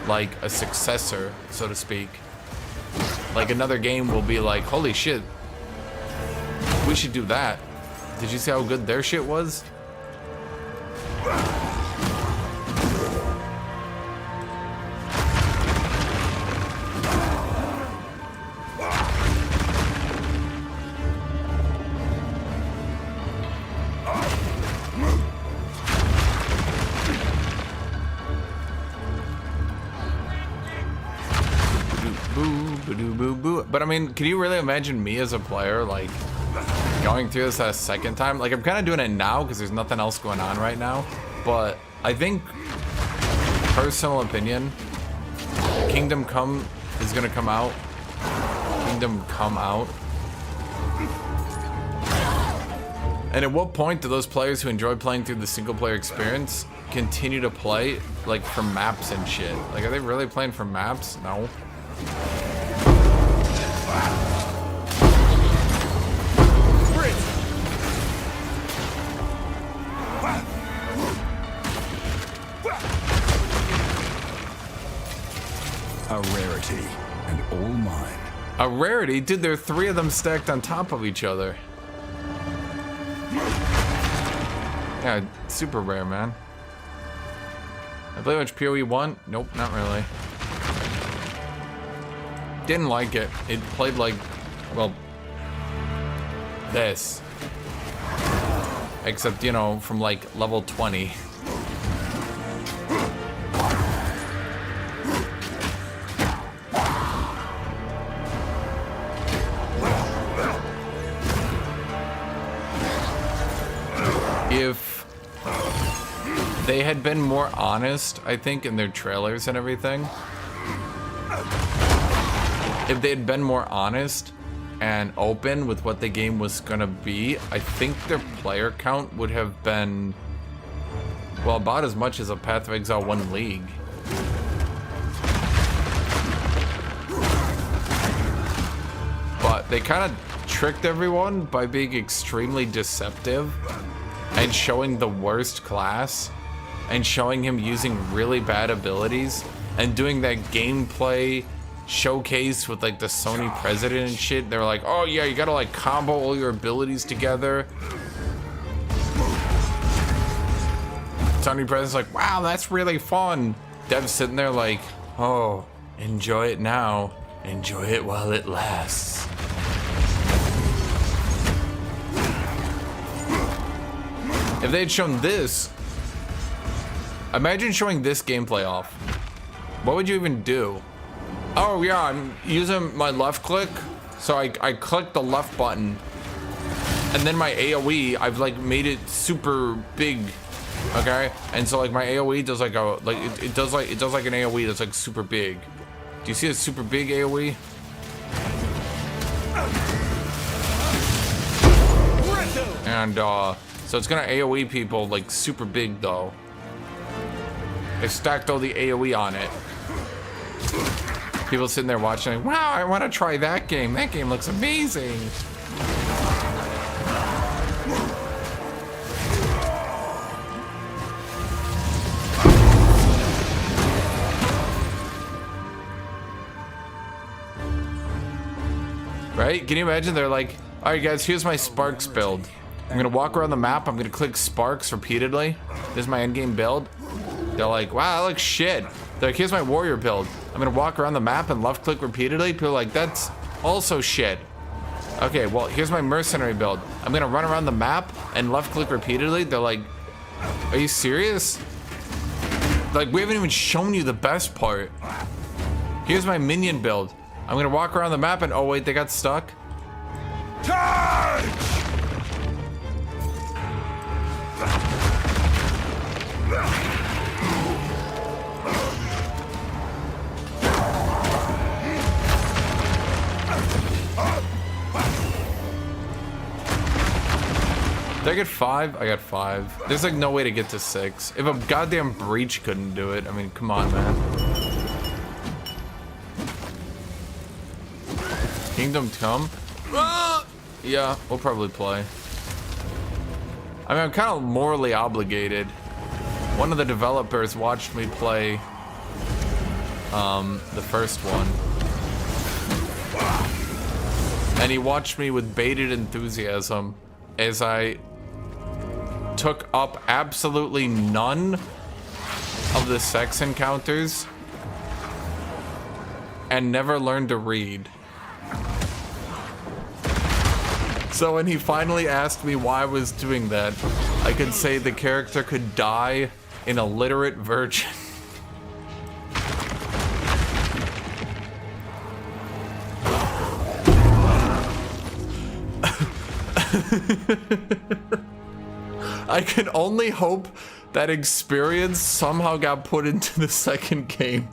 like a successor, so to speak. Like another game will be like, holy shit, we should do that. Did you see how good their shit was? But I mean, can you really imagine me as a player, like, going through this a second time? Like, I'm kind of doing it now because there's nothing else going on right now. But I think, personal opinion, Kingdom Come is going to come out. Kingdom Come Out. And at what point do those players who enjoy playing through the single player experience continue to play, like, for maps and shit? Like, are they really playing for maps? No. A rarity, and all mine. A rarity? Dude, there are 3 of them stacked on top of each other. Yeah, super rare, man. I play much PoE 1? Nope, not really. Didn't like it. It played like, well, this. Except, you know, from like level 20. If they had been more honest, I think, in their trailers and everything, if they had been more honest and open with what the game was gonna be, I think their player count would have been, well, about as much as a Path of Exile 1 League. But they kind of tricked everyone by being extremely deceptive and showing the worst class and showing him using really bad abilities and doing that gameplay showcase with like the Sony president and shit. They're like, oh yeah, you gotta like combo all your abilities together. Sony president's like, wow, that's really fun. Dev's sitting there like, oh, enjoy it now. Enjoy it while it lasts. If they had shown this, imagine showing this gameplay off. What would you even do? Oh yeah, I'm using my left click. So I click the left button and then my AoE, I've like made it super big. Okay? And so like my AoE does like a, like it does like an AoE that's like super big. Do you see a super big AoE? And so it's gonna AoE people like super big though. They stacked all the AoE on it. People sitting there watching like, wow, I want to try that game. That game looks amazing. Right? Can you imagine? They're like, all right, guys, here's my Sparks build. I'm gonna walk around the map. I'm gonna click Sparks repeatedly. This is my endgame build. They're like, wow, that looks shit. They're like, here's my warrior build. I'm gonna walk around the map and left click repeatedly. People are like, that's also shit. Okay, well, here's my mercenary build. I'm gonna run around the map and left click repeatedly. They're like, are you serious? Like, we haven't even shown you the best part. Here's my minion build. I'm gonna walk around the map and, oh wait, they got stuck. Charge! Did I get 5? I got 5. There's like no way to get to 6. If a goddamn breach couldn't do it, I mean, come on, man. Kingdom Come? Yeah, we'll probably play. I mean, I'm kind of morally obligated. One of the developers watched me play the first one. And he watched me with bated enthusiasm as I took up absolutely none of the sex encounters and never learned to read. So when he finally asked me why I was doing that, I could say the character could die an illiterate virgin. I can only hope that experience somehow got put into the second game.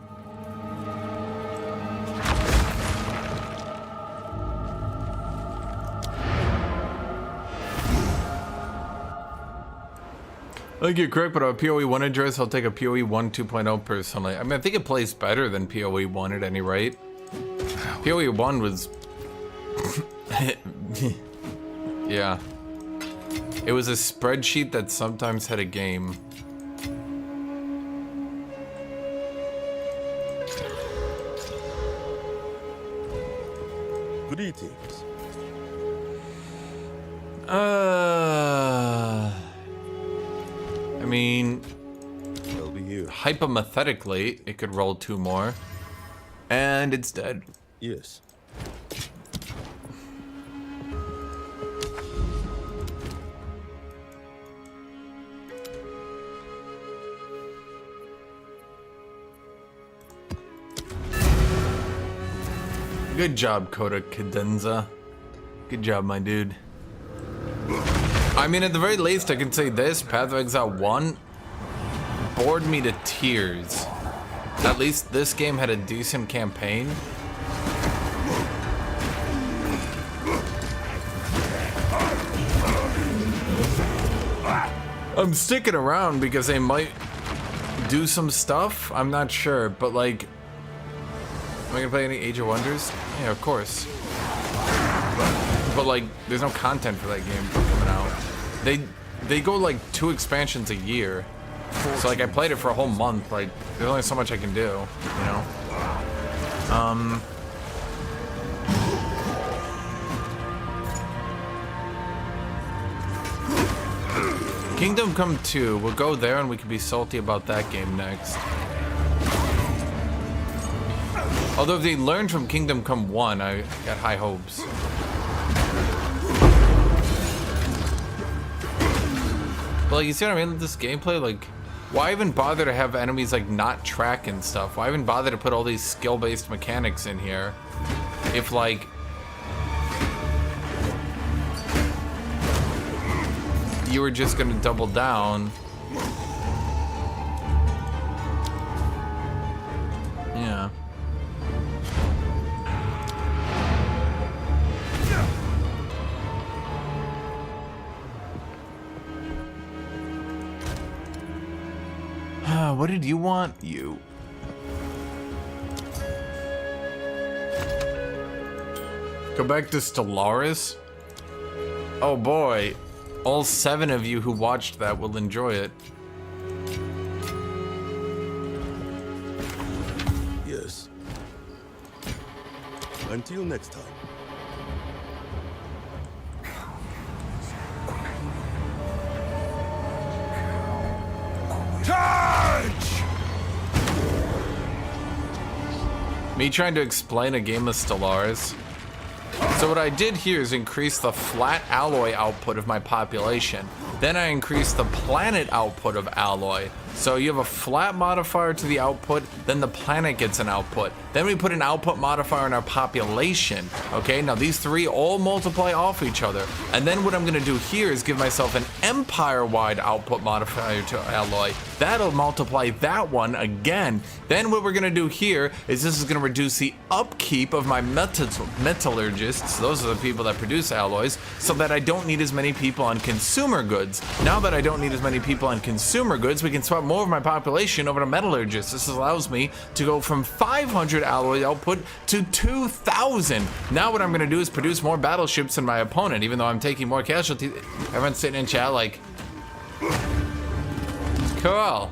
I think you're correct, but on a PoE 1 address, I'll take a PoE 1 2.0 personally. I mean, I think it plays better than PoE 1 at any rate. PoE 1 was... yeah. It was a spreadsheet that sometimes had a game. Greetings. I mean, I'll be here. hypothetically, it could roll 2 more. And it's dead. Yes. Good job, Coda Cadenza. Good job, my dude. I mean, at the very least, I can say this. Path of Exile 1 bored me to tears. At least this game had a decent campaign. I'm sticking around because they might do some stuff. I'm not sure, but like... Am I gonna play any Age of Wonders? Yeah, of course. But like, there's no content for that game coming out. They go like 2 expansions a year. So like, I played it for a whole month. Like, there's only so much I can do, you know? Kingdom Come 2. We'll go there and we can be salty about that game next. Although if they learned from Kingdom Come 1, I got high hopes. But like, you see what I mean with this gameplay? Like, why even bother to have enemies like not track and stuff? Why even bother to put all these skill-based mechanics in here? If like... you were just gonna double down. Yeah. What did you want? You. Go back to Stellaris? Oh boy. All 7 of you who watched that will enjoy it. Yes. Until next time. Charge! Me trying to explain a game of Stellaris. So what I did here is increase the flat alloy output of my population. Then I increased the planet output of alloy. So you have a flat modifier to the output, then the planet gets an output. Then we put an output modifier in our population. Okay, now these 3 all multiply off each other. And then what I'm gonna do here is give myself an empire-wide output modifier to alloy. That'll multiply that one again. Then what we're gonna do here is this is gonna reduce the upkeep of my metallurgists, those are the people that produce alloys, so that I don't need as many people on consumer goods. Now that I don't need as many people on consumer goods, we can swap more of my population over to metallurgists. This allows me to go from 500 alloy output to 2,000. Now what I'm gonna do is produce more battleships than my opponent, even though I'm taking more casualties. Everyone's sitting in chat like, cool.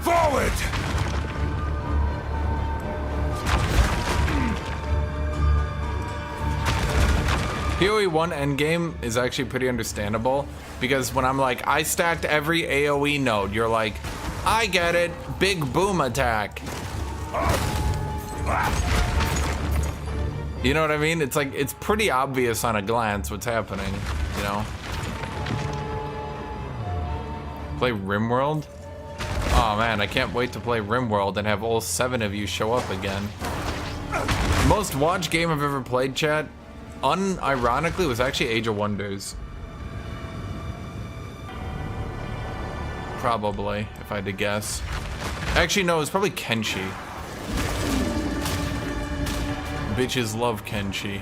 Forward! PoE 1 endgame is actually pretty understandable because when I'm like, I stacked every AoE node, you're like, I get it, big boom attack. You know what I mean? It's like, it's pretty obvious on a glance what's happening, you know? Play RimWorld? Oh man, I can't wait to play RimWorld and have all 7 of you show up again. Most watched game I've ever played, chat, unironically, was actually Age of Wonders. Probably, if I had to guess. Actually, no, it was probably Kenshi. Bitches love Kenshi.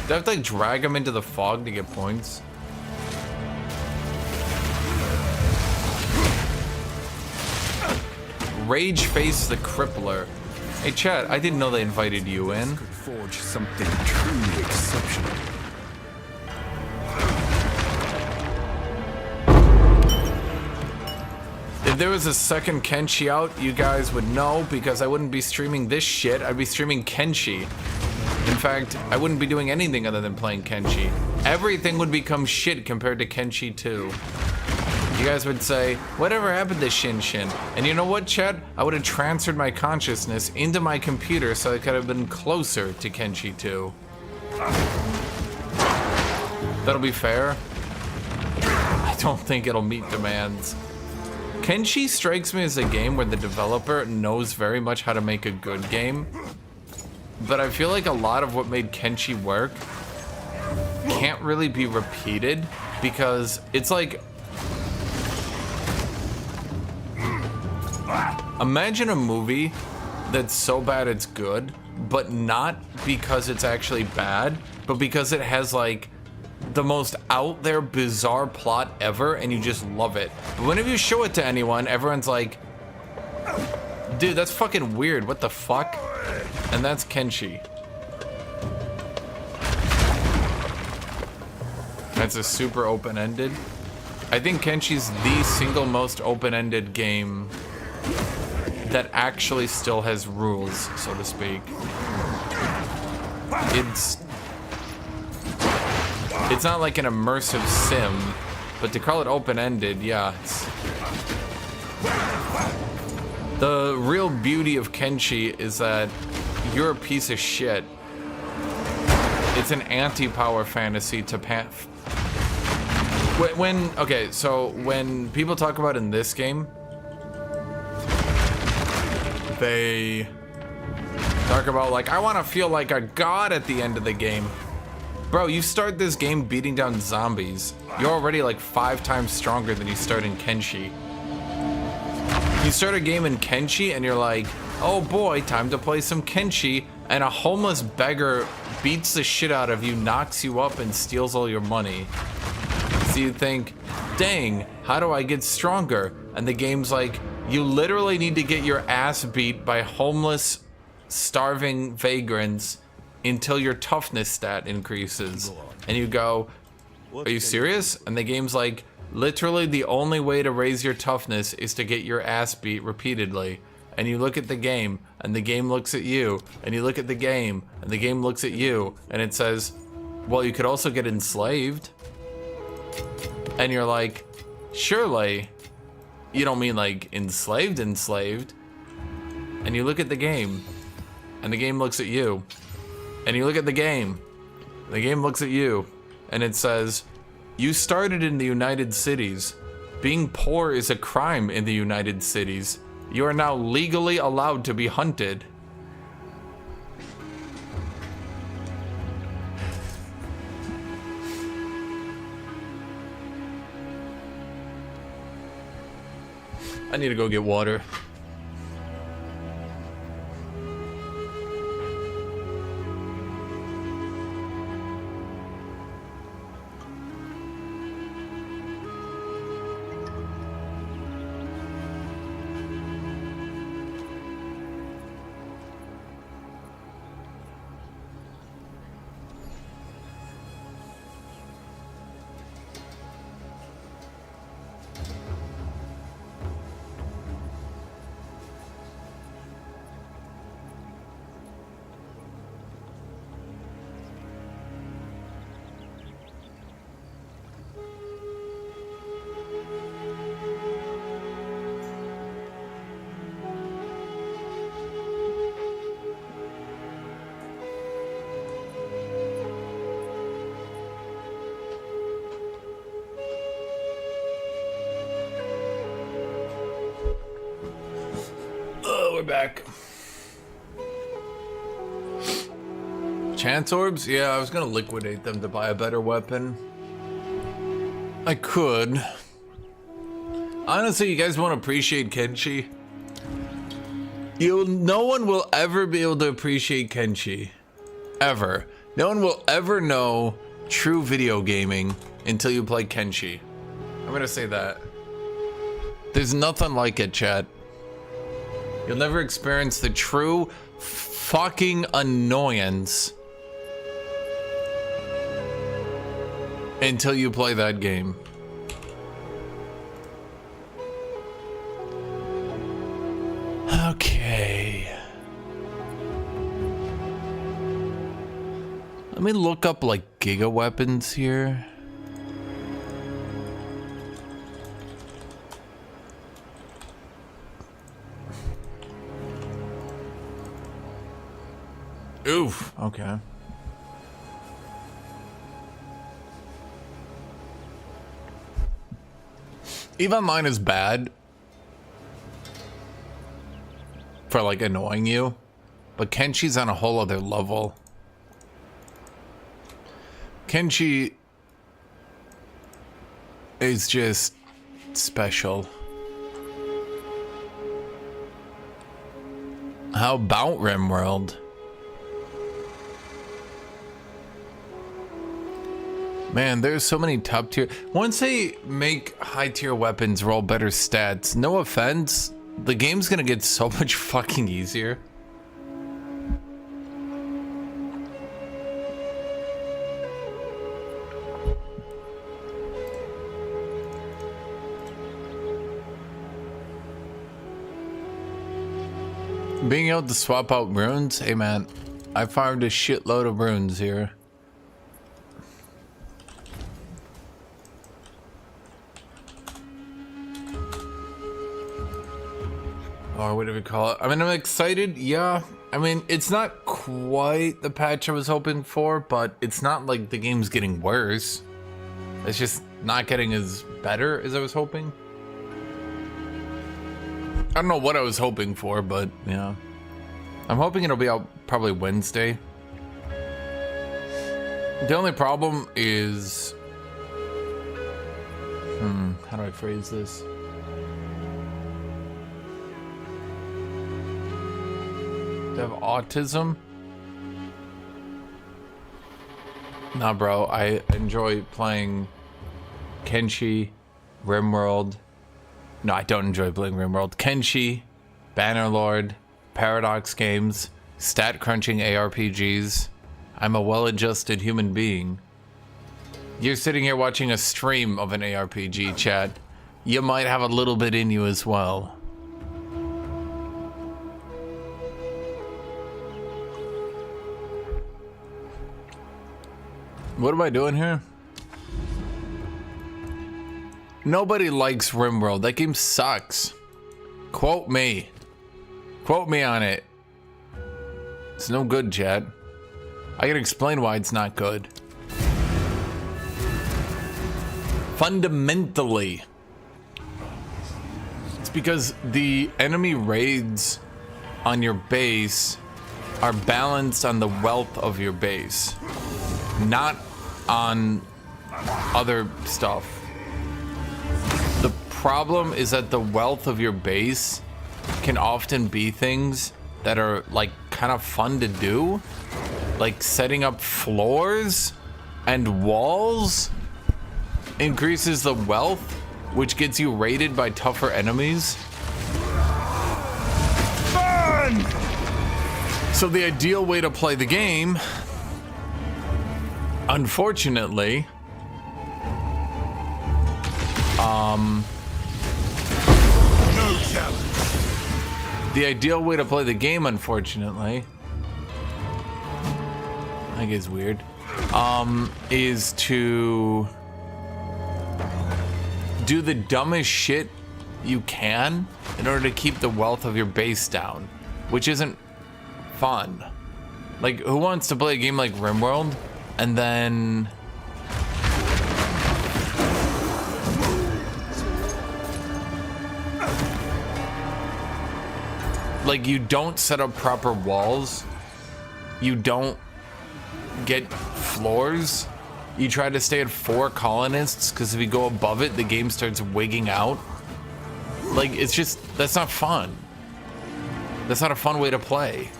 Do I have to like drag him into the fog to get points? Rage Face the Crippler. Hey chat, I didn't know they invited you in. Could forge something truly exceptional. If there was a second Kenshi out, you guys would know because I wouldn't be streaming this shit, I'd be streaming Kenshi. In fact, I wouldn't be doing anything other than playing Kenshi. Everything would become shit compared to Kenshi 2. You guys would say, whatever happened to Shinshin? And you know what, chat? I would have transferred my consciousness into my computer so I could have been closer to Kenshi 2. That'll be fair. I don't think it'll meet demands. Kenshi strikes me as a game where the developer knows very much how to make a good game. But I feel like a lot of what made Kenshi work can't really be repeated because it's like, imagine a movie that's so bad it's good, but not because it's actually bad, but because it has like the most out there bizarre plot ever and you just love it. But whenever you show it to anyone, everyone's like, dude, that's fucking weird, what the fuck? And that's Kenshi. That's a super open-ended. I think Kenshi's the single most open-ended game that actually still has rules, so to speak. It's not like an immersive sim, but to call it open-ended, yeah. The real beauty of Kenshi is that you're a piece of shit. It's an anti-power fantasy to Path. Okay, so when people talk about in this game, they talk about like, I want to feel like a god at the end of the game. Bro, you start this game beating down zombies. You're already like 5 times stronger than you start in Kenshi. You start a game in Kenshi and you're like, oh boy, time to play some Kenshi. and a homeless beggar beats the shit out of you, knocks you up, and steals all your money. So you think, dang, how do I get stronger? And the game's like, you literally need to get your ass beat by homeless, starving vagrants until your toughness stat increases. And you go, are you serious? And the game's like, literally the only way to raise your toughness is to get your ass beat repeatedly. And you look at the game, and the game looks at you, and you look at the game, and the game looks at you, and it says, well, you could also get enslaved. And you're like, surely, you don't mean like enslaved. And you look at the game, and the game looks at you, and you look at the game looks at you, and it says, you started in the United Cities. Being poor is a crime in the United Cities. You are now legally allowed to be hunted. I need to go get water. We're back. Chance orbs? Yeah, I was gonna liquidate them to buy a better weapon. I could. Honestly, you guys won't appreciate Kenshi. No one will ever be able to appreciate Kenshi. Ever. No one will ever know true video gaming until you play Kenshi. I'm gonna say that. There's nothing like it, chat. You'll never experience the true fucking annoyance until you play that game. Okay. Let me look up like giga weapons here. Oof. Okay. Even mine is bad for like annoying you, but Kenshi's on a whole other level. Kenshi is just special. How about RimWorld? Man, there's so many top tier. Once they make high tier weapons roll better stats, no offense, the game's gonna get so much fucking easier. Being able to swap out runes? Hey man, I farmed a shitload of runes here. Or whatever you call it. I mean, I'm excited, yeah. I mean, it's not quite the patch I was hoping for, but it's not like the game's getting worse. It's just not getting as better as I was hoping. I don't know what I was hoping for, but yeah. I'm hoping it'll be out probably Wednesday. The only problem is... how do I phrase this? To have autism Nah, bro, I enjoy playing Kenshi, Rimworld. No, I don't enjoy playing Rimworld. Kenshi, Bannerlord, Paradox games, stat crunching ARPGs. I'm a well-adjusted human being. You're sitting here watching a stream of an ARPG, chat. You might have a little bit in you as well. What am I doing here? Nobody likes RimWorld. That game sucks. Quote me. Quote me on it. It's no good, chat. I can explain why it's not good. Fundamentally, it's because the enemy raids on your base are balanced on the wealth of your base, not on other stuff. The problem is that the wealth of your base can often be things that are like kind of fun to do, like setting up floors and walls increases the wealth, which gets you raided by tougher enemies. Fun! So the ideal way to play the game, unfortunately, the ideal way to play the game, unfortunately, I guess weird, is to do the dumbest shit you can in order to keep the wealth of your base down, which isn't fun. Like, who wants to play a game like RimWorld and then like you don't set up proper walls, you don't get floors, you try to stay at 4 colonists because if you go above it the game starts wigging out? Like, it's just, that's not fun. That's not a fun way to play.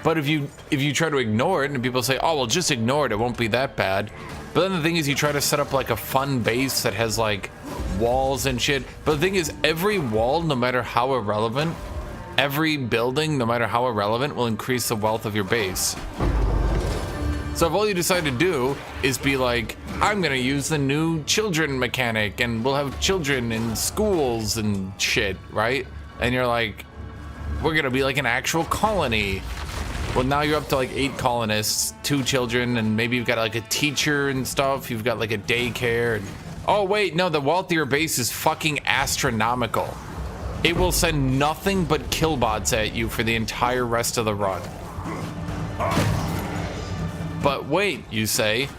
But if you try to ignore it and people say, oh well, just ignore it, it won't be that bad. But then the thing is, you try to set up like a fun base that has like walls and shit. But the thing is, every wall, no matter how irrelevant, every building, no matter how irrelevant, will increase the wealth of your base. So if all you decide to do is be like, I'm gonna use the new children mechanic and we'll have children in schools and shit, right? And you're like, we're gonna be like an actual colony. Well, now you're up to like 8 colonists, 2 children, and maybe you've got like a teacher and stuff. You've got like a daycare. And, oh wait, no, the wealth of your base is fucking astronomical. It will send nothing but killbots at you for the entire rest of the run. But wait, you say,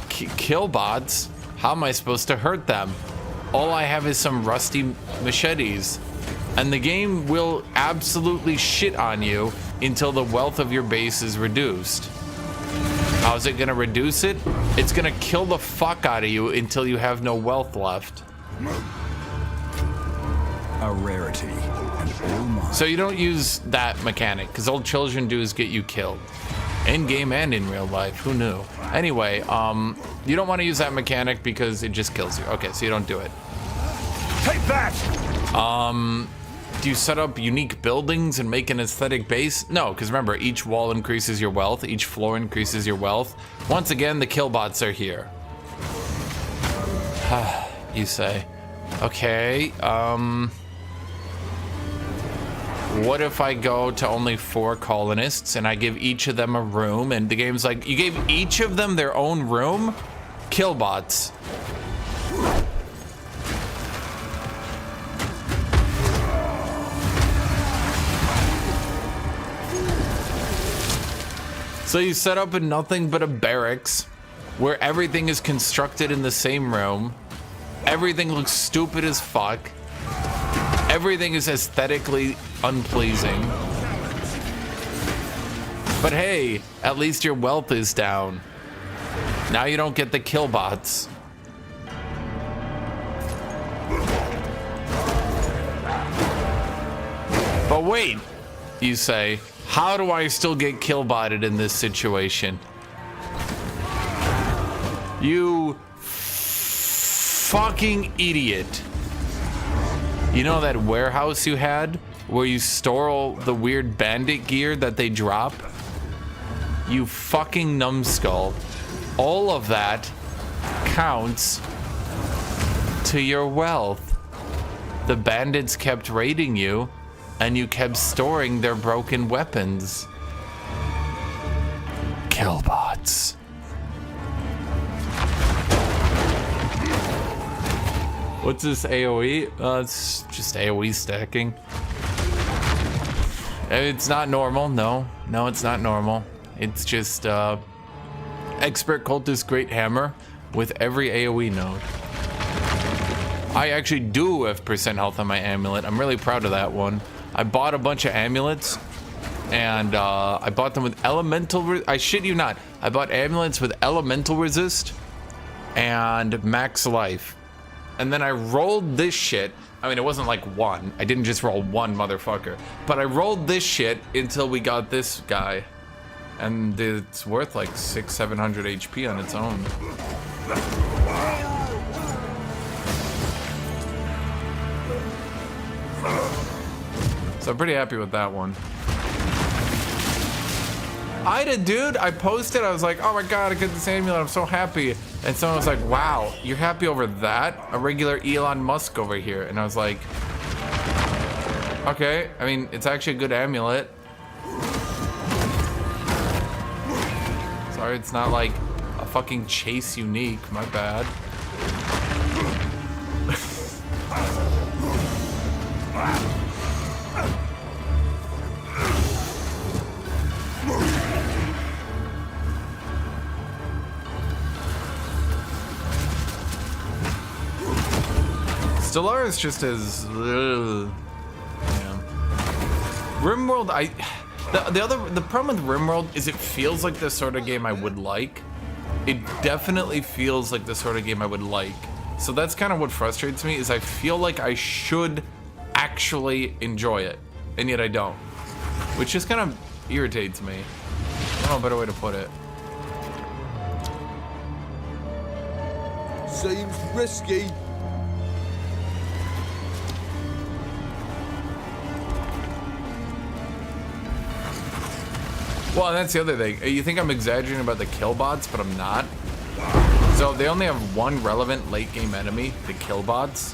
killbots? How am I supposed to hurt them? All I have is some rusty machetes. And the game will absolutely shit on you until the wealth of your base is reduced. How's it gonna reduce it? It's gonna kill the fuck out of you until you have no wealth left. A rarity. And all mine. So you don't use that mechanic, because all children do is get you killed. In game and in real life, who knew? Anyway, you don't want to use that mechanic because it just kills you. Okay, so you don't do it. Take that! Do you set up unique buildings and make an aesthetic base? No, because remember, each wall increases your wealth, each floor increases your wealth. Once again, the killbots are here. You say. Okay, what if I go to only 4 colonists and I give each of them a room and the game's like, you gave each of them their own room? Killbots. So you set up in nothing but a barracks where everything is constructed in the same room. Everything looks stupid as fuck. Everything is aesthetically unpleasing. But hey, at least your wealth is down. Now you don't get the killbots. But wait, you say, how do I still get killbotted in this situation? You fucking idiot. You know that warehouse you had where you store all the weird bandit gear that they drop? You fucking numbskull. All of that counts to your wealth. The bandits kept raiding you, and you kept storing their broken weapons. Killbots. What's this AoE? It's just AoE stacking. It's not normal. No, it's not normal. It's just expert cultist great hammer with every AoE node. I actually do have % health on my amulet. I'm really proud of that one. I bought a bunch of amulets, and I bought them with elemental. I shit you not. I bought amulets with elemental resist and max life. And then I rolled this shit. I mean, it wasn't like one. I didn't just roll one motherfucker. But I rolled this shit until we got this guy. And it's worth like 600-700 HP on its own. So I'm pretty happy with that one. Dude, I posted, I was like, oh my god, I get this amulet, I'm so happy. And someone was like, wow, you're happy over that? A regular Elon Musk over here. And I was like, okay, I mean, it's actually a good amulet. Sorry, it's not like a fucking chase unique, my bad. Stellar is just as yeah. RimWorld, the problem with RimWorld is it feels like the sort of game I would like. It definitely feels like the sort of game I would like. So that's kind of what frustrates me, is I feel like I should actually enjoy it, and yet I don't. Which just kind of irritates me. I don't know a better way to put it. Seems risky. Well, and that's the other thing. You think I'm exaggerating about the killbots, but I'm not. So they only have one relevant late game enemy, the killbots.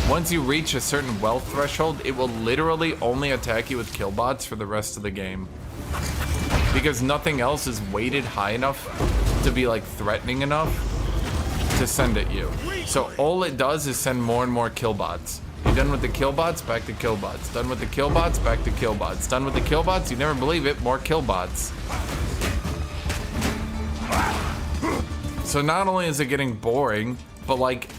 Once you reach a certain wealth threshold, it will literally only attack you with killbots for the rest of the game. Because nothing else is weighted high enough to be like threatening enough to send at you. So all it does is send more and more killbots. You're done with the killbots, back to killbots. Done with the killbots, back to killbots. Done with the killbots, you never believe it, more killbots. So not only is it getting boring, but like,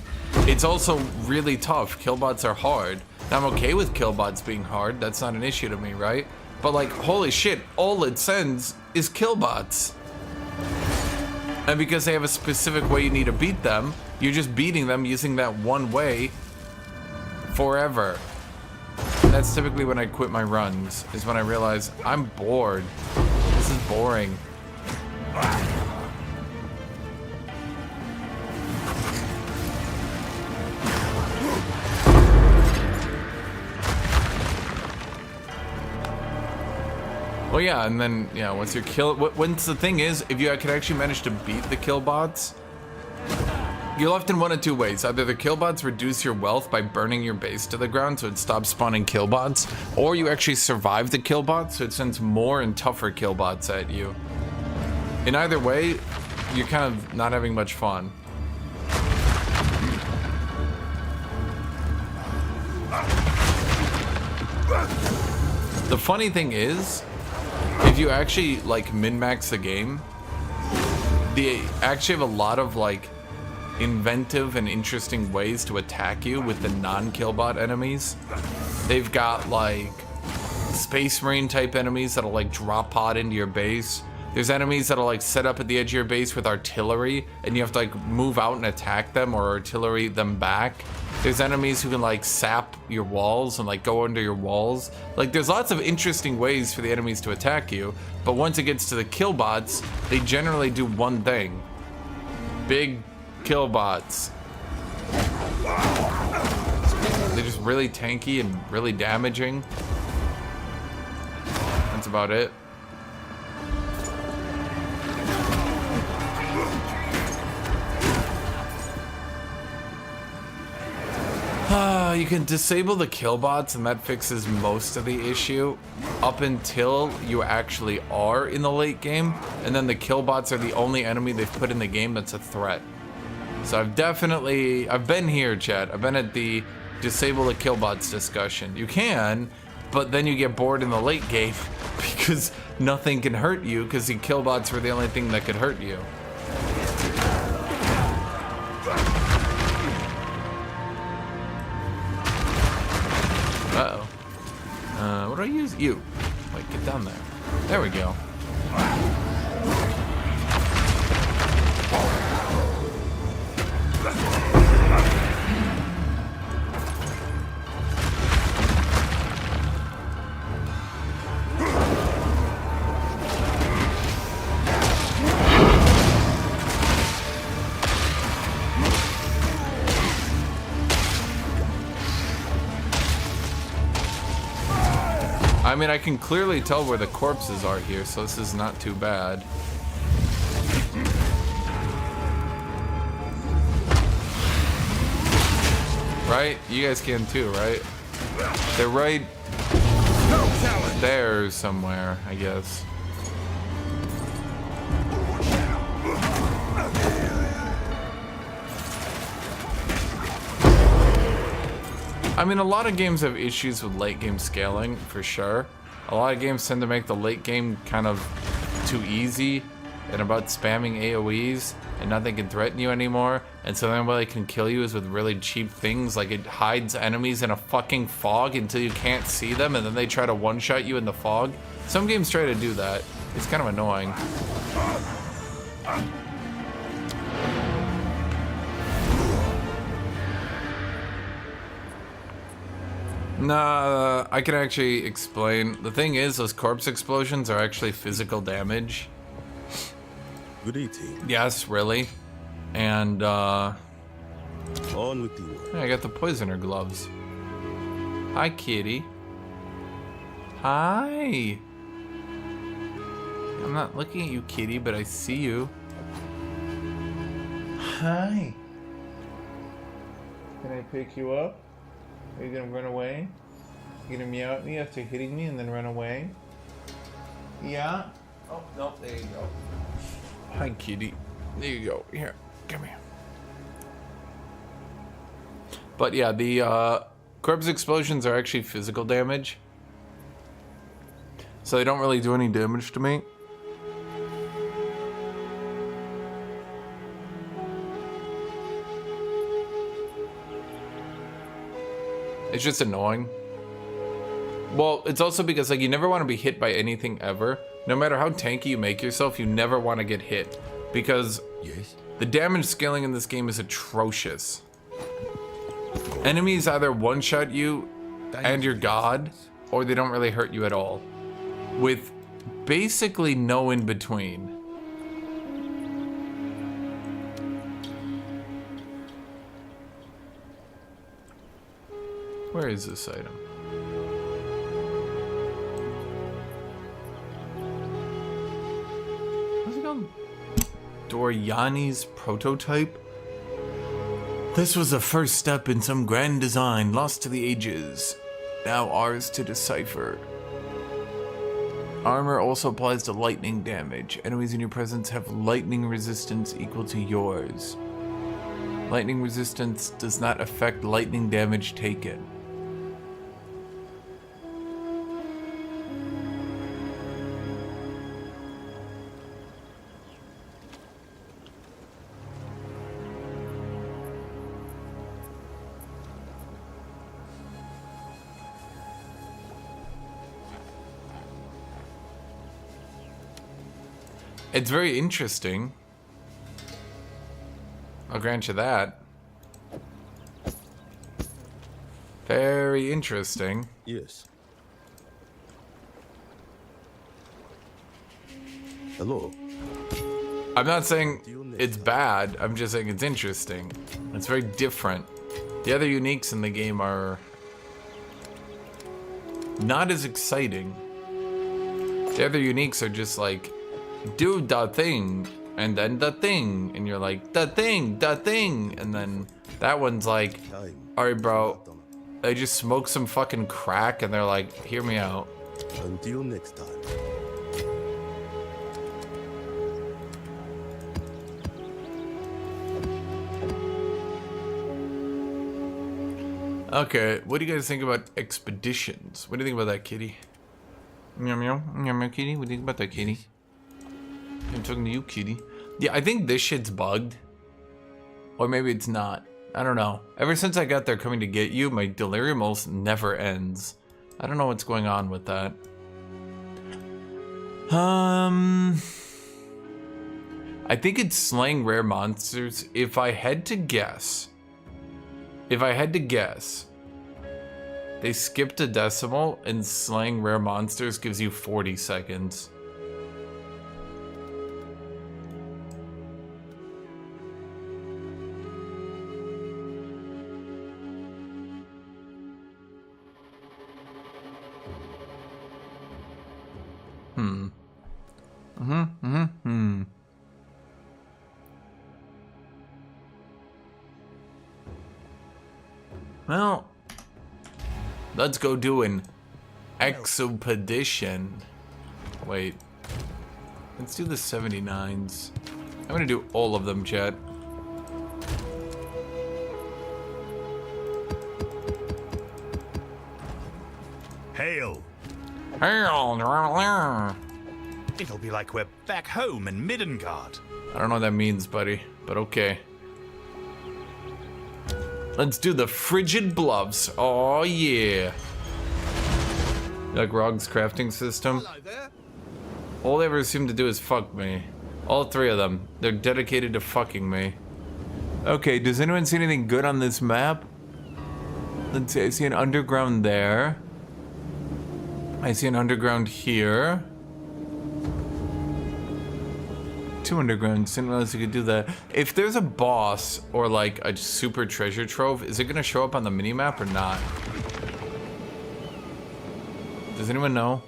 it's also really tough. Killbots are hard. Now I'm okay with killbots being hard, that's not an issue to me, right? But like, holy shit, all it sends is killbots. And because they have a specific way you need to beat them, you're just beating them using that one way forever. And that's typically when I quit my runs, is when I realize I'm bored. This is boring. Well, yeah, and then, yeah, once you're once the thing is, if you can actually manage to beat the killbots, you're left in one of two ways. Either the killbots reduce your wealth by burning your base to the ground so it stops spawning killbots, or you actually survive the killbots so it sends more and tougher killbots at you. In either way, you're kind of not having much fun. The funny thing is, if you actually like min-max the game, they actually have a lot of like inventive and interesting ways to attack you with the non-killbot enemies. They've got like Space Marine type enemies that'll like drop pod into your base. There's enemies that'll like set up at the edge of your base with artillery, and you have to like move out and attack them or artillery them back. There's enemies who can like sap your walls and like go under your walls. Like there's lots of interesting ways for the enemies to attack you, but once it gets to the kill bots, they generally do one thing. Big kill bots. They're just really tanky and really damaging. That's about it. You can disable the kill bots and that fixes most of the issue up until you actually are in the late game, and then the kill bots are the only enemy they've put in the game that's a threat. So I've been here, chat. I've been at the disable the kill bots discussion. You can, but then you get bored in the late game because nothing can hurt you because the kill bots were the only thing that could hurt you. Uh-oh. What do I use? You. Wait, get down there. There we go. I mean, I can clearly tell where the corpses are here, so this is not too bad. Right? You guys can too, right? They're right there somewhere, I guess. I mean, a lot of games have issues with late game scaling, for sure. A lot of games tend to make the late game kind of too easy and about spamming AoEs and nothing can threaten you anymore. And so the only way they can kill you is with really cheap things, like it hides enemies in a fucking fog until you can't see them and then they try to one-shot you in the fog. Some games try to do that. It's kind of annoying. Nah, I can actually explain. The thing is, those corpse explosions are actually physical damage. Good eating. Yes, really. And, On with the work. I got the poisoner gloves. Hi, kitty. Hi. I'm not looking at you, kitty, but I see you. Hi. Can I pick you up? Are you gonna run away? You gonna meow at me after hitting me and then run away? Yeah? Oh, no, there you go. Hi, kitty. There you go. Here, come here. But yeah, the corpse explosions are actually physical damage. So they don't really do any damage to me. It's just annoying. Well, it's also because like you never want to be hit by anything ever. No matter how tanky you make yourself, you never want to get hit. Because the damage scaling in this game is atrocious. Enemies either one-shot you and your god, or they don't really hurt you at all. With basically no in-between. Where is this item? What's it called? Doriani's prototype? This was the first step in some grand design lost to the ages, now ours to decipher. Armor also applies to lightning damage. Enemies in your presence have lightning resistance equal to yours. Lightning resistance does not affect lightning damage taken. It's very interesting. I'll grant you that. Very interesting. Yes. Hello. I'm not saying it's bad, I'm just saying it's interesting. It's very different. The other uniques in the game are not as exciting. The other uniques are just like, do the thing, and then the thing, and you're like, the thing, and then that one's like, alright bro, they just smoke some fucking crack and they're like, hear me out. Until next time. Okay, what do you guys think about expeditions? What do you think about that, kitty? Meow meow, meow meow, kitty. What do you think about that, kitty? I'm talking to you, kitty. Yeah, I think this shit's bugged. Or maybe it's not. I don't know. Ever since I got there coming to get you, my delirium almost never ends. I don't know what's going on with that. I think it's slaying rare monsters. If I had to guess, they skipped a decimal and slaying rare monsters gives you 40 seconds. Well, let's go do an expedition. Wait. Let's do the 79s. I'm gonna do all of them, chat. Hail! Hail! It'll be like we're back home in Middengard. I don't know what that means, buddy, but okay. Let's do the frigid bluffs. Oh yeah. Like Rog's crafting system. Hello there. All they ever seem to do is fuck me. All three of them. They're dedicated to fucking me. Okay, does anyone see anything good on this map? Let's see, I see an underground there. I see an underground here. 2 undergrounds, didn't realize you could do that. If there's a boss or like a super treasure trove, is it gonna show up on the minimap or not? Does anyone know?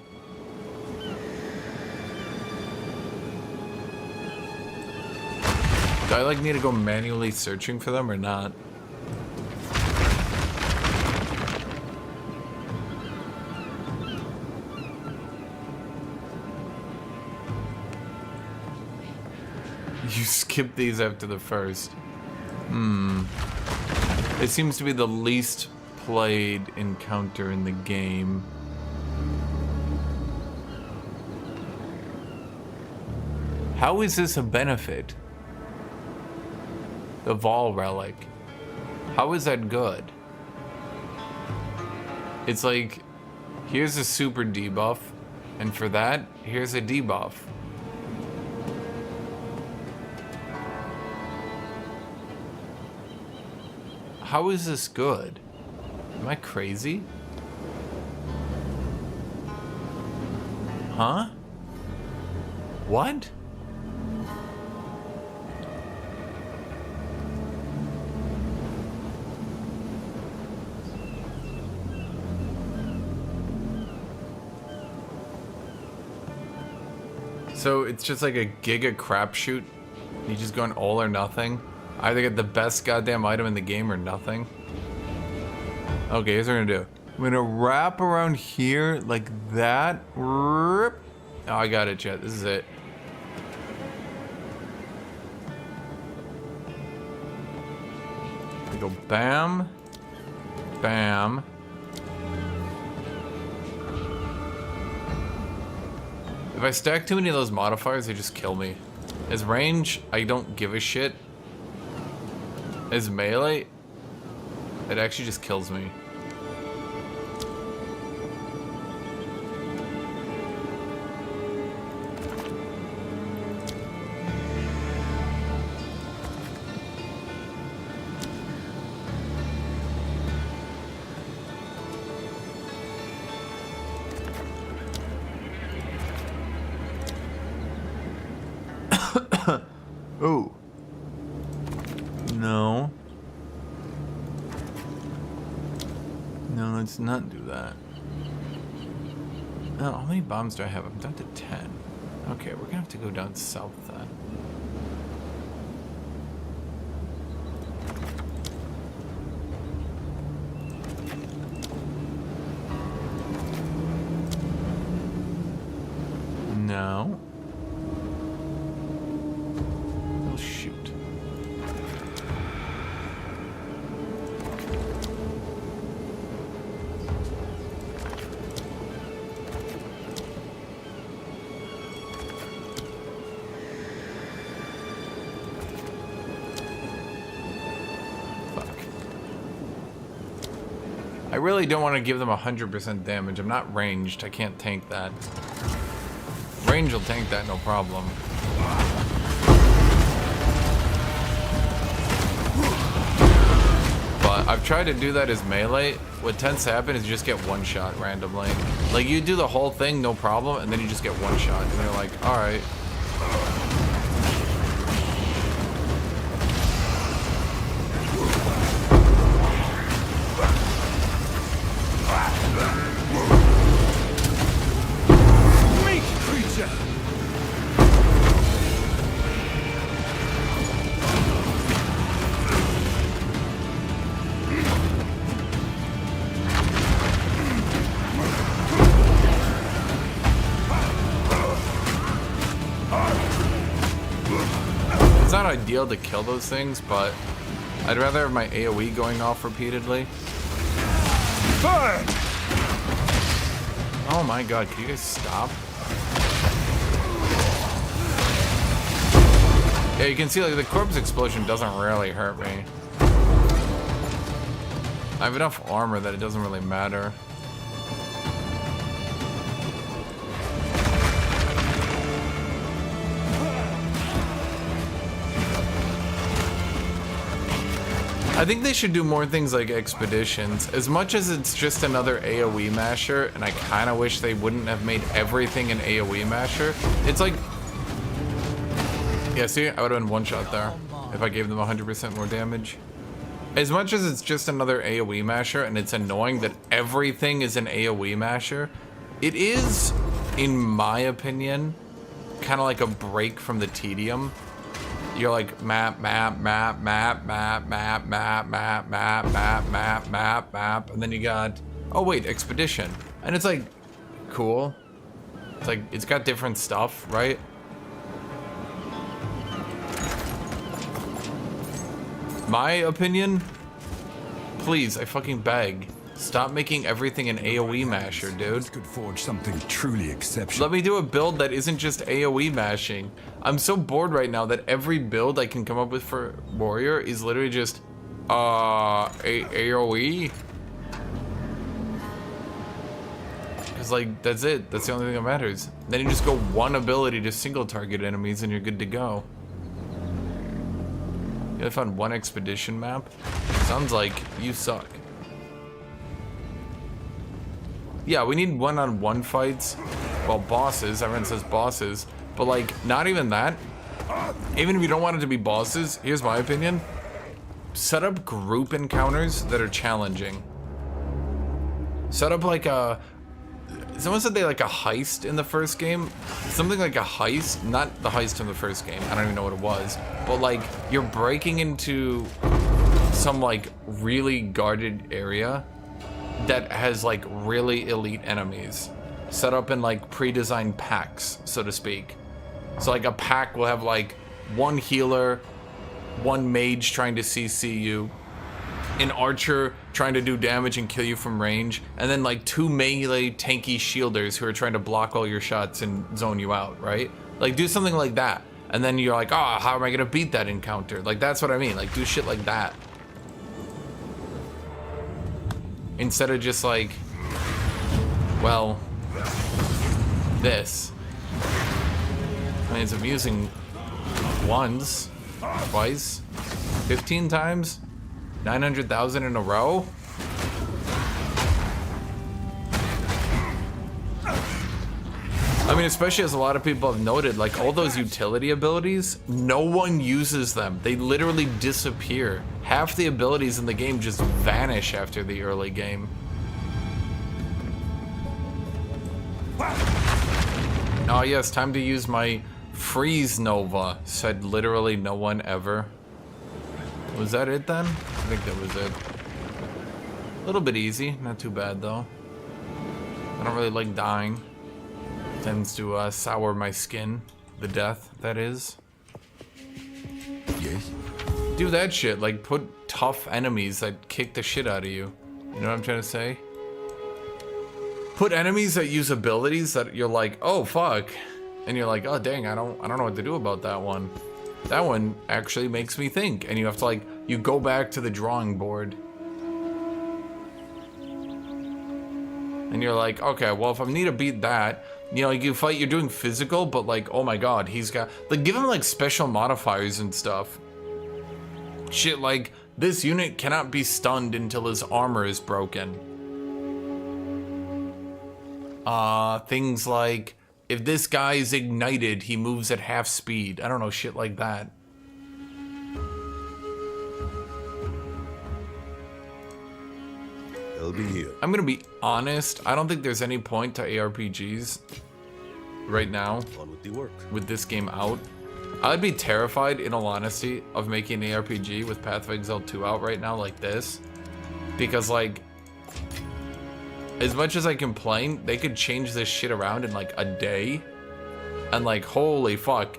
Do I like need to go manually searching for them or not? You skip these after the first. It seems to be the least played encounter in the game. How is this a benefit? The Vol relic. How is that good? It's like, here's a super debuff, and for that, here's a debuff. How is this good? Am I crazy? Huh? What? So it's just like a giga crapshoot. You just going all or nothing. Either get the best goddamn item in the game or nothing. Okay, here's what we're gonna do. I'm gonna wrap around here like that. Oh, I got it, chat. This is it. We go bam, bam. If I stack too many of those modifiers, they just kill me. As range, I don't give a shit. As melee, it actually just kills me. Oh. No. No, let's not do that. Oh, how many bombs do I have? I'm down to 10. Okay, we're gonna have to go down south then. No. Oh, shoot. Fuck. I really don't want to give them 100% damage. I'm not ranged. I can't tank that. Range will tank that, no problem. But I've tried to do that as melee. What tends to happen is you just get one shot randomly. Like, you do the whole thing, no problem, and then you just get one shot. And you're like, alright. It's not ideal to kill those things, but I'd rather have my AoE going off repeatedly. Burn! Oh my god, can you guys stop? Yeah, you can see like the corpse explosion doesn't really hurt me. I have enough armor that it doesn't really matter. I think they should do more things like expeditions. As much as it's just another AoE masher, and I kind of wish they wouldn't have made everything an AoE masher. It's like... Yeah, see? I would have been one shot there if I gave them 100% more damage. As much as it's just another AoE masher, and it's annoying that everything is an AoE masher, it is, in my opinion, kind of like a break from the tedium. You're like map, map, map, map, map, map, map, map, map, map, map, map, map, and then you got, oh wait, expedition. And it's like, cool. It's like, it's got different stuff, right? My opinion, please, I fucking beg. Stop making everything an AoE masher, dude. This could forge something truly exceptional. Let me do a build that isn't just AoE mashing. I'm so bored right now that every build I can come up with for Warrior is literally just, AoE. Because, like, that's it. That's the only thing that matters. Then you just go one ability to single target enemies and you're good to go. I found one expedition map. Sounds like you suck. Yeah, we need one-on-one fights. Well, bosses. Everyone says bosses. But, like, not even that. Even if you don't want it to be bosses, here's my opinion. Set up group encounters that are challenging. Set up, like, a... Someone said they like a heist in the first game. Something like a heist. Not the heist in the first game. I don't even know what it was. But, like, you're breaking into some, like, really guarded area that has like really elite enemies set up in like pre-designed packs, so to speak. So like a pack will have like one healer, one mage trying to CC you, an archer trying to do damage and kill you from range, and then like two melee tanky shielders who are trying to block all your shots and zone you out, right? Like do something like that. And then you're like, oh, how am I gonna beat that encounter? Like that's what I mean, like do shit like that. Instead of just like, well, this. I mean, it's amusing once, twice, 15 times, 900,000 in a row. I mean, especially as a lot of people have noted, like all those utility abilities, no one uses them. They literally disappear. Half the abilities in the game just vanish after the early game. Oh yes, time to use my freeze nova, said literally no one ever. Was that it then? I think that was it. A little bit easy, not too bad though. I don't really like dying. Tends to sour my skin. The death, that is. Yes? Do that shit, like put tough enemies that kick the shit out of you. You know what I'm trying to say? Put enemies that use abilities that you're like, oh fuck. And you're like, oh dang, I don't know what to do about that one. That one actually makes me think. And you have to like, you go back to the drawing board. And you're like, okay, well if I need to beat that, you know, you fight, you're doing physical, but like, oh my god, he's got, like, give him like special modifiers and stuff. Shit like, this unit cannot be stunned until his armor is broken. Things like, if this guy is ignited, he moves at half speed. I don't know, shit like that. I'll be here. I'm gonna be honest, I don't think there's any point to ARPGs right now On with the work. with this game out. I'd be terrified, in all honesty, of making an ARPG with Path of Exile 2 out right now like this. Because, like, as much as I complain, they could change this shit around in, like, a day. And, like, holy fuck.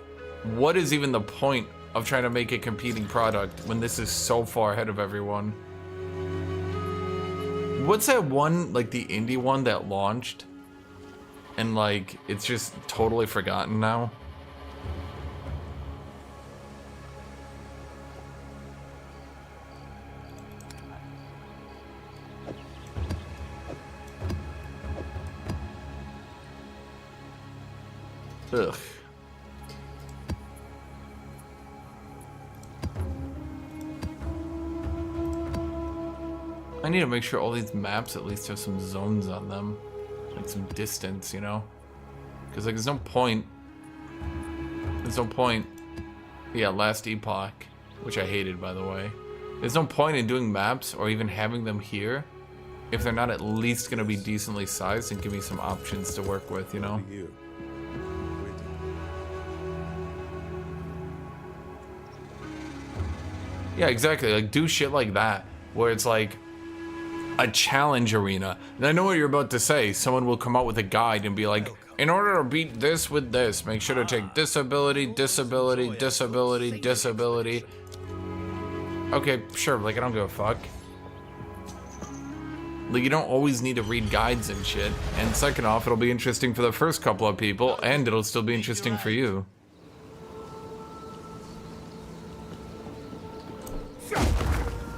What is even the point of trying to make a competing product when this is so far ahead of everyone? What's that one, like, the indie one that launched? And, like, it's just totally forgotten now? Ugh. I need to make sure all these maps at least have some zones on them. Like some distance, you know? Because like there's no point. There's no point. Yeah, last epoch, which I hated by the way. There's no point in doing maps or even having them here if they're not at least gonna be decently sized and give me some options to work with, you know? Here. Yeah, exactly. Like, do shit like that, where it's like a challenge arena. And I know what you're about to say. Someone will come out with a guide and be like, in order to beat this with this, make sure to take disability, disability, disability, disability. Okay, sure, like, I don't give a fuck. Like, you don't always need to read guides and shit. And second off, it'll be interesting for the first couple of people, and it'll still be interesting for you.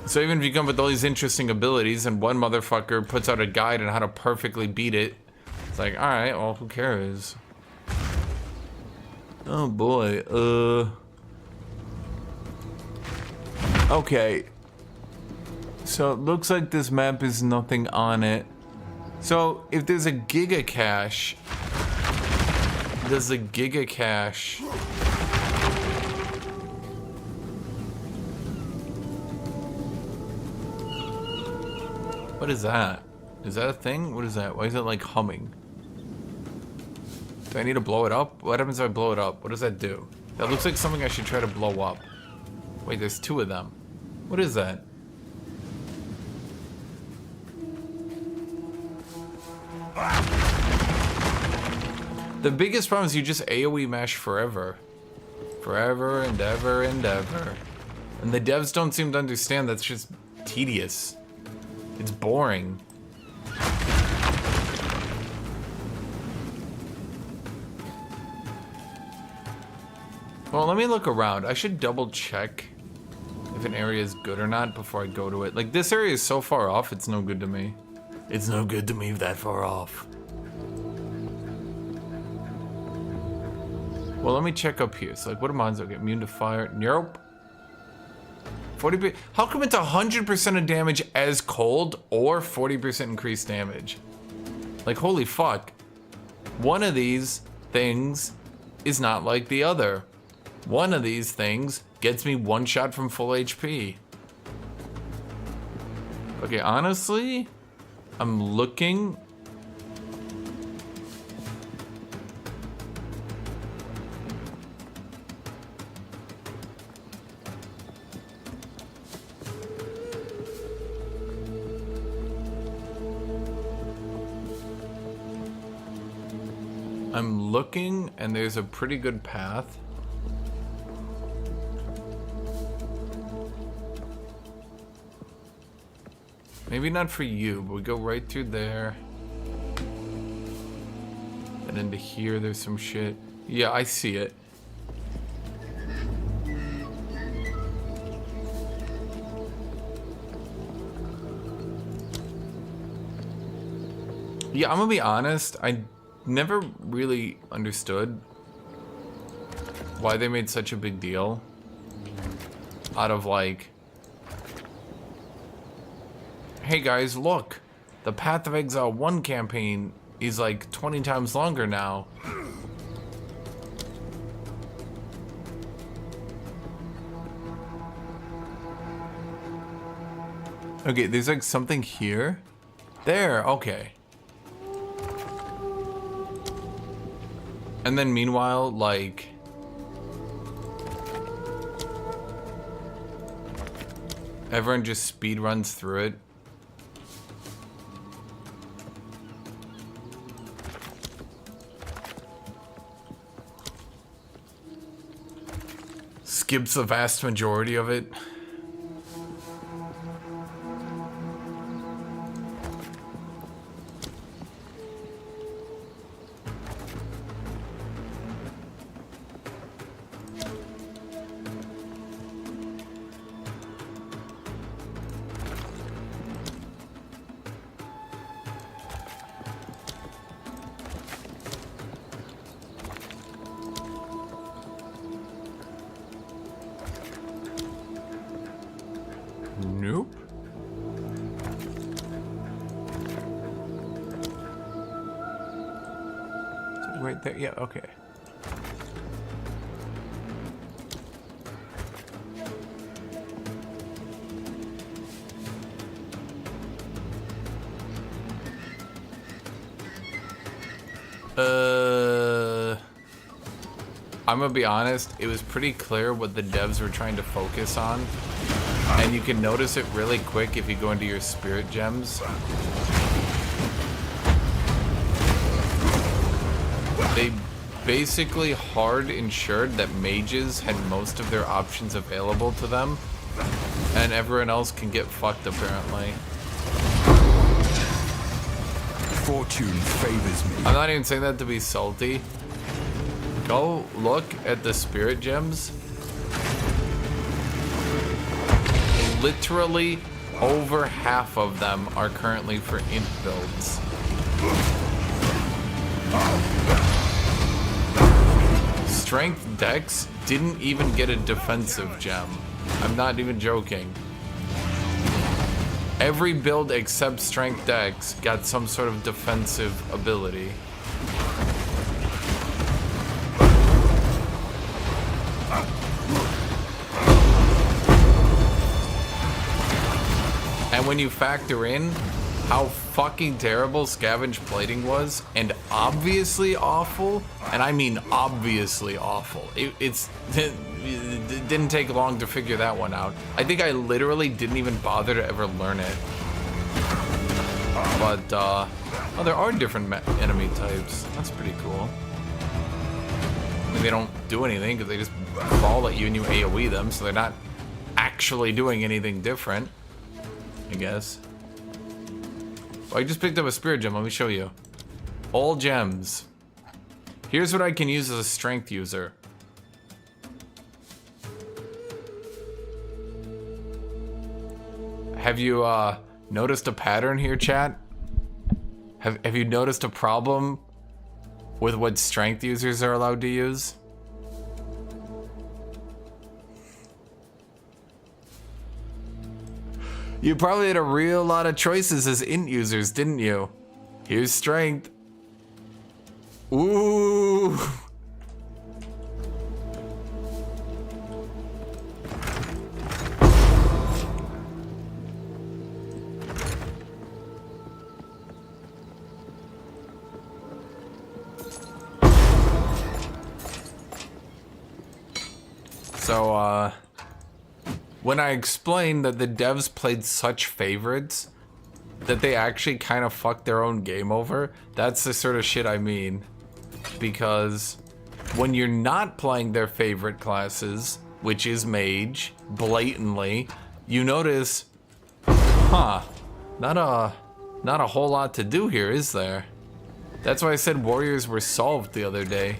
So even if you come with all these interesting abilities and one motherfucker puts out a guide on how to perfectly beat it, it's like, alright, well, who cares? Oh boy, okay. So it looks like this map is nothing on it. So if there's a giga cache, does the giga cache... What is that? Is that a thing? What is that? Why is it like humming? Do I need to blow it up? What happens if I blow it up? What does that do? That looks like something I should try to blow up. Wait, there's two of them. What is that? The biggest problem is you just AoE mash forever. Forever and ever and ever. And the devs don't seem to understand that's just tedious. It's boring. Well, let me look around. I should double check if an area is good or not before I go to it. Like, this area is so far off, it's no good to me. It's no good to me that far off. Well, let me check up here. So, like, what mods will get immune to fire? Nope. 40%. How come it's 100% of damage as cold or 40% increased damage? Like, holy fuck. One of these things is not like the other. One of these things gets me one shot from full HP. Okay, honestly, I'm looking. I'm looking, and there's a pretty good path. Maybe not for you, but we go right through there. And into here, there's some shit. Yeah, I see it. Yeah, I'm gonna be honest, I never really understood why they made such a big deal out of like, hey guys, look, the Path of Exile 1 campaign is like 20 times longer now. Okay, there's like something here. There, okay. And then meanwhile, like, everyone just speed runs through it. Skips the vast majority of it. Nope. Right there, yeah, okay. I'm gonna be honest, it was pretty clear what the devs were trying to focus on. And you can notice it really quick if you go into your spirit gems. They basically hard ensured that mages had most of their options available to them, and everyone else can get fucked apparently. Fortune favors me. I'm not even saying that to be salty. Go look at the spirit gems. Literally over half of them are currently for int builds. Strength Dex didn't even get a defensive gem. I'm not even joking. Every build except Strength Dex got some sort of defensive ability. And when you factor in how fucking terrible Scavenge Plating was, and obviously awful, and I mean obviously awful, it didn't take long to figure that one out. I think I literally didn't even bother to ever learn it. But, oh, there are different enemy types. That's pretty cool. I mean, they don't do anything because they just fall at you and you AoE them, so they're not actually doing anything different, I guess. Oh, I just picked up a spirit gem. Let me show you. All gems. Here's what I can use as a strength user. Have you noticed a pattern here, chat? Have you noticed a problem with what strength users are allowed to use? You probably had a real lot of choices as int users, didn't you? Here's strength. Ooh. So, when I explained that the devs played such favorites that they actually kind of fucked their own game over, that's the sort of shit I mean. Because when you're not playing their favorite classes, which is mage, blatantly, you notice, huh, not a whole lot to do here, is there? That's why I said warriors were solved the other day.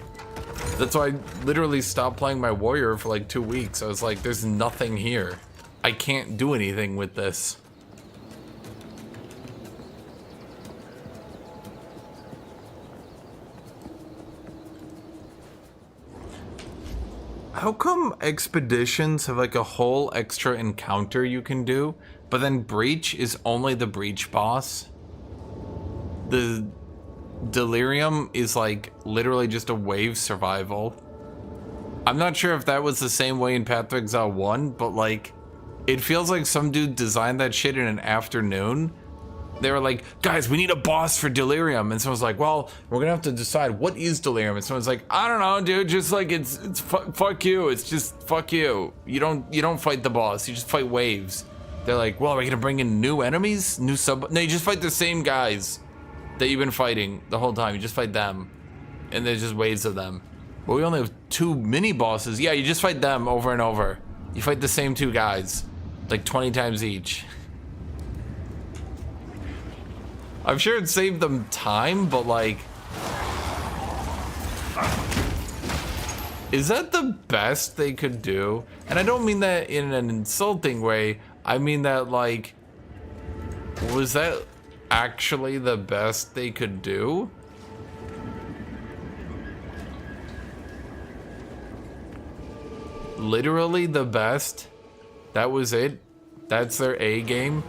That's why I literally stopped playing my warrior for like 2 weeks. I was like, there's nothing here. I can't do anything with this. How come expeditions have like a whole extra encounter you can do, but then breach is only the breach boss? The delirium is like literally just a wave survival. I'm not sure if that was the same way in Path of Exile 1, but like it feels like some dude designed that shit in an afternoon. They were like, guys, we need a boss for delirium, and someone's like, well, we're gonna have to decide what is delirium, and someone's like, I don't know, dude, just like it's fuck you, it's just fuck you. You don't fight the boss, you just fight waves. They're like, well, are we gonna bring in new enemies, no, you just fight the same guys that you've been fighting the whole time. You just fight them, and there's just waves of them. But we only have 2 mini bosses. Yeah, you just fight them over and over. You fight the same 2 guys, like 20 times each. I'm sure it saved them time, but like, is that the best they could do? And I don't mean that in an insulting way. I mean that like, was that actually the best they could do? Literally the best? That was it? That's their A game?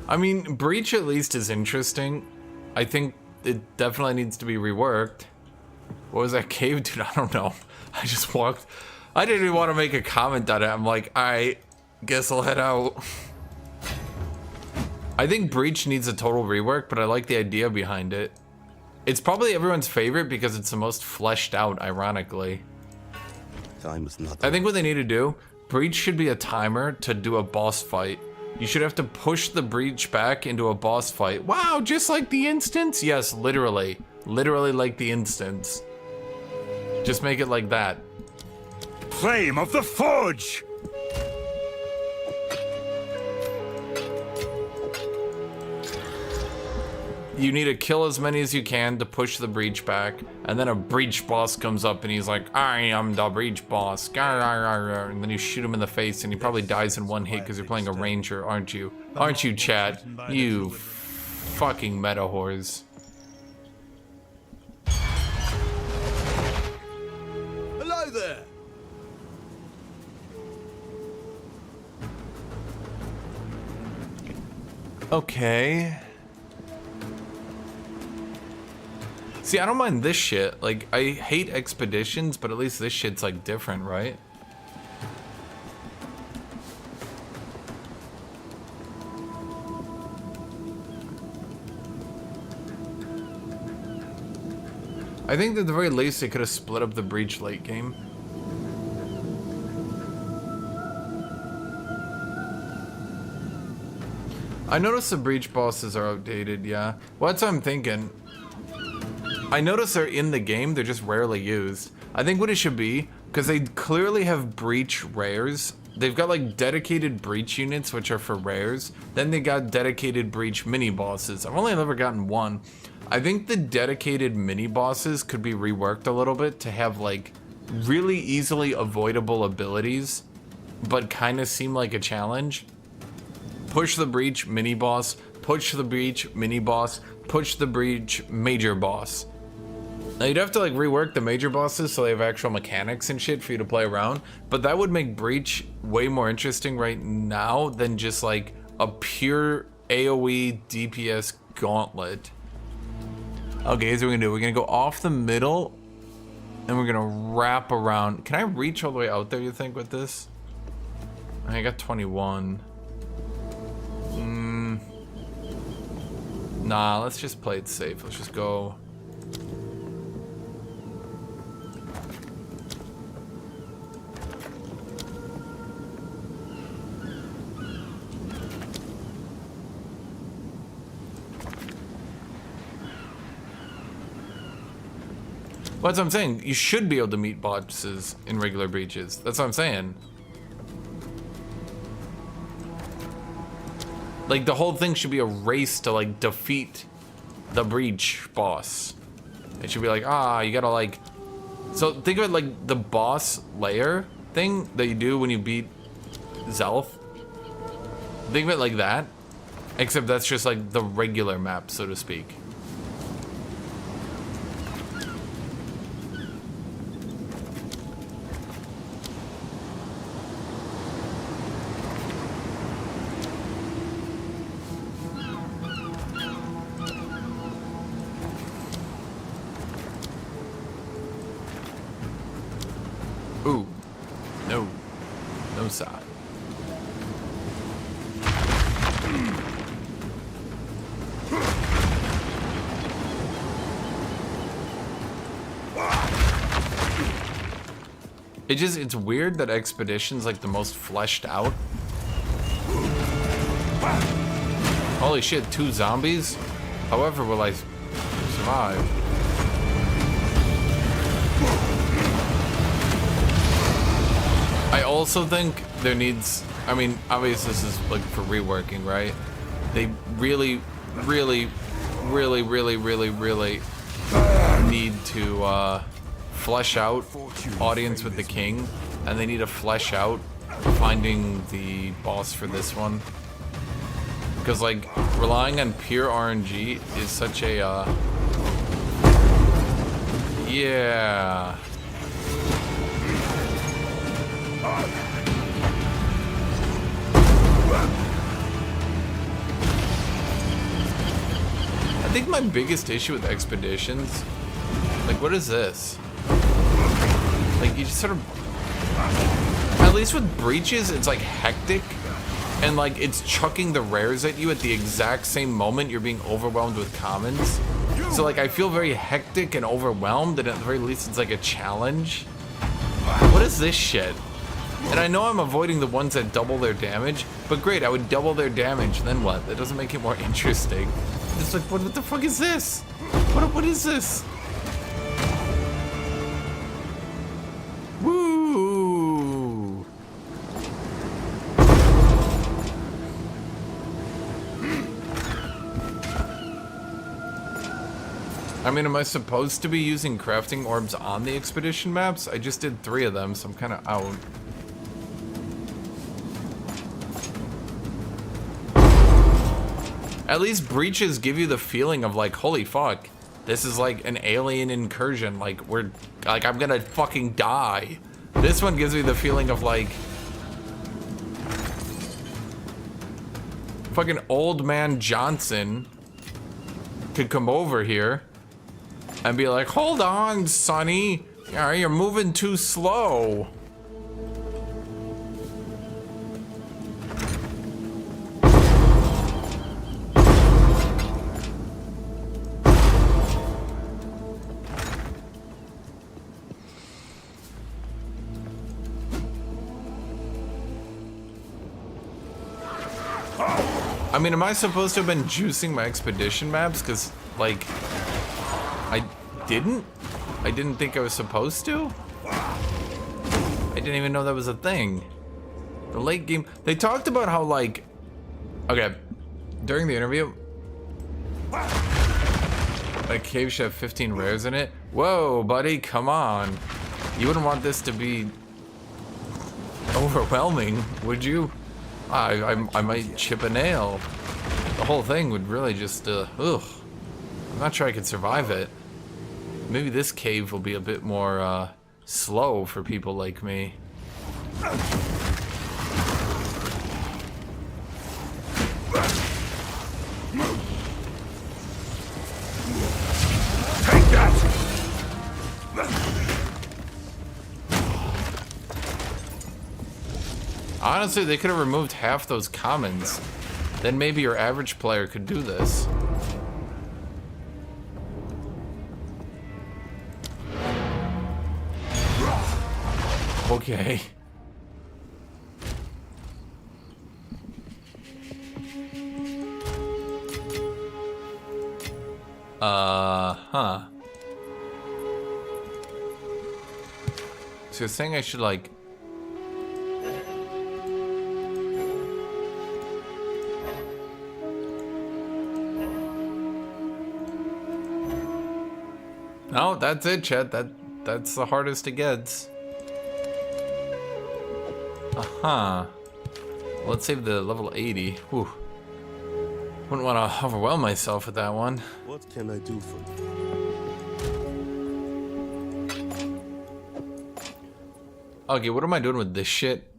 I mean, Breach at least is interesting. I think it definitely needs to be reworked. What was that cave? Dude, I don't know. I just walked. I didn't even want to make a comment on it. I'm like, I guess I'll head out. I think Breach needs a total rework, but I like the idea behind it. It's probably everyone's favorite because it's the most fleshed out, ironically. Time is not. I think what they need to do, Breach should be a timer to do a boss fight. You should have to push the breach back into a boss fight. Wow, just like the instance? Yes, literally. Literally like the instance. Just make it like that. Flame of the Forge! You need to kill as many as you can to push the breach back, and then a breach boss comes up and he's like, I am the breach boss, and then you shoot him in the face and he probably dies in one hit because you're playing a ranger, aren't you? Aren't you, chat? You fucking meta whores. Hello there. Okay. See, I don't mind this shit. Like, I hate expeditions, but at least this shit's like different, right? I think at the very least they could have split up the breach late game. I noticed the breach bosses are outdated, yeah. Well, that's what I'm thinking. I notice they're in the game, they're just rarely used. I think what it should be, because they clearly have breach rares. They've got like dedicated breach units, which are for rares. Then they got dedicated breach mini bosses. I've only ever gotten one. I think the dedicated mini bosses could be reworked a little bit to have like really easily avoidable abilities, but kind of seem like a challenge. Push the breach mini boss, push the breach mini boss, push the breach major boss. Now you'd have to like rework the major bosses so they have actual mechanics and shit for you to play around, but that would make Breach way more interesting right now than just like a pure AoE DPS gauntlet. Okay, here's what we're gonna do. We're gonna go off the middle, and we're gonna wrap around. Can I reach all the way out there, you think, with this? I got 21. Nah, let's just play it safe. Let's just go. Well, that's what I'm saying. You should be able to meet bosses in regular breaches. That's what I'm saying. Like, the whole thing should be a race to, like, defeat the breach boss. It should be like, you gotta, like... So, think of it like the boss layer thing that you do when you beat Zelf. Think of it like that. Except that's just, like, the regular map, so to speak. Ooh. No. No, sir. It's weird that Expedition's like the most fleshed out. Holy shit, 2 zombies? However will I survive? I also think there needs, I mean, obviously this is like for reworking, right? They really need to flesh out Audience with the King, and they need to flesh out finding the boss for this one. Because like relying on pure RNG is such a yeah. I think my biggest issue with Expeditions, like, what is this? Like, you just sort of, at least with breaches, it's like hectic, and like it's chucking the rares at you at the exact same moment you're being overwhelmed with commons. So like I feel very hectic and overwhelmed, and at the very least it's like a challenge. What is this shit? And I know I'm avoiding the ones that double their damage, but great, I would double their damage, then what? That doesn't make it more interesting. It's like, what the fuck is this? What is this? Woo! I mean, am I supposed to be using crafting orbs on the expedition maps? I just did 3 of them, so I'm kind of out. At least breaches give you the feeling of like, holy fuck, this is like an alien incursion. Like I'm gonna fucking die. This one gives me the feeling of like, fucking old man Johnson could come over here and be like, hold on, Sonny, you're moving too slow. I mean, am I supposed to have been juicing my expedition maps? Because, like, I didn't think I was supposed to? I didn't even know that was a thing. The late game, they talked about how, like, okay, during the interview, a cave should have 15 rares in it. Whoa, buddy, come on. You wouldn't want this to be overwhelming, would you? I might chip a nail. The whole thing would really just, ugh. I'm not sure I could survive it. Maybe this cave will be a bit more, slow for people like me. Honestly, they could have removed half those commons. Then maybe your average player could do this. Okay. Huh. So you're saying I should, like... No, that's it, Chet. That's the hardest it gets. Uh-huh. Let's save the level 80. Whew. Wouldn't want to overwhelm myself with that one. What can I do for you? Okay, what am I doing with this shit?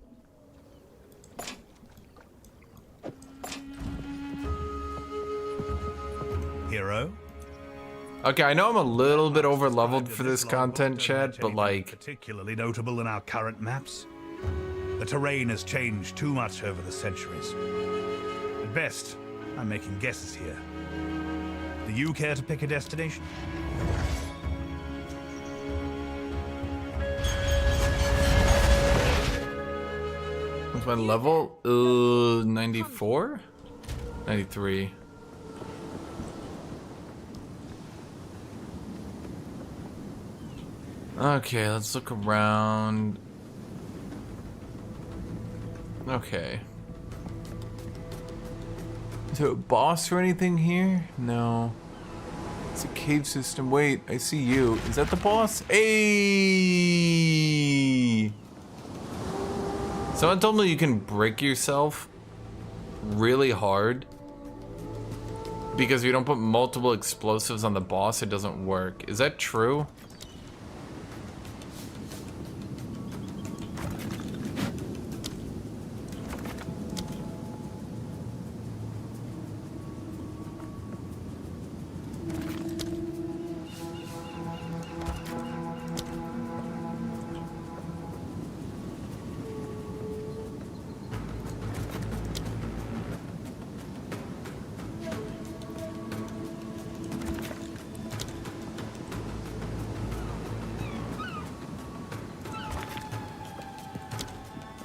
Hero? Okay, I know I'm a little bit over leveled for this content, chat, but like... Particularly notable in our current maps. The terrain has changed too much over the centuries. At best, I'm making guesses here. Do you care to pick a destination? What's my level? 94? 93. Okay, let's look around. Okay. Is there a boss or anything here? No. It's a cave system. Wait, I see you. Is that the boss? Hey! Someone told me you can break yourself really hard because if you don't put multiple explosives on the boss, it doesn't work. Is that true?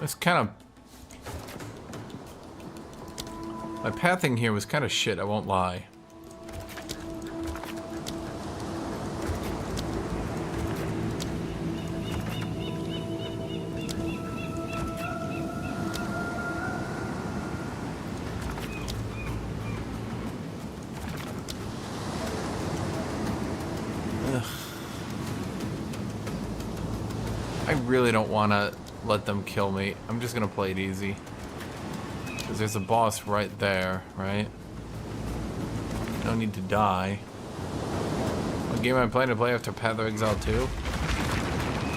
It's kind of... My pathing here was kind of shit, I won't lie. Ugh. I really don't want to let them kill me. I'm just gonna play it easy. Because there's a boss right there, right? No need to die. What game am I planning to play after Path of Exile 2?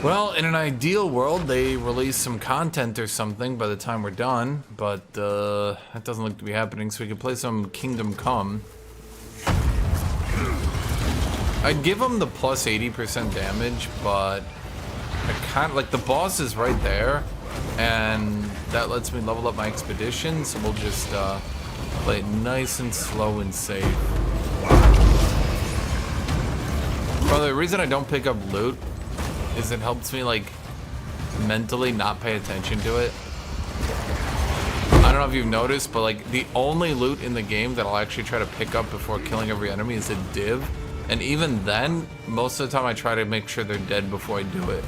Well, in an ideal world, they release some content or something by the time we're done, but that doesn't look to be happening, so we can play some Kingdom Come. I'd give them the plus 80% damage, but I kind of like the boss is right there, and that lets me level up my expedition. So we'll just play it nice and slow and safe. By the reason I don't pick up loot is it helps me like mentally not pay attention to it. I don't know if you've noticed, but like the only loot in the game that I'll actually try to pick up before killing every enemy is a div, and even then, most of the time I try to make sure they're dead before I do it.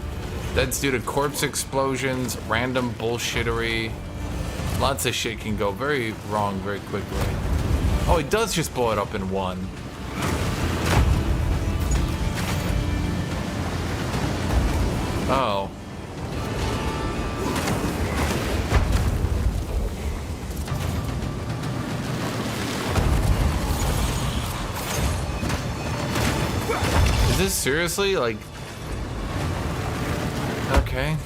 That's due to corpse explosions, random bullshittery. Lots of shit can go very wrong very quickly. Oh, it does just blow it up in one. Oh. Is this seriously like... Okay.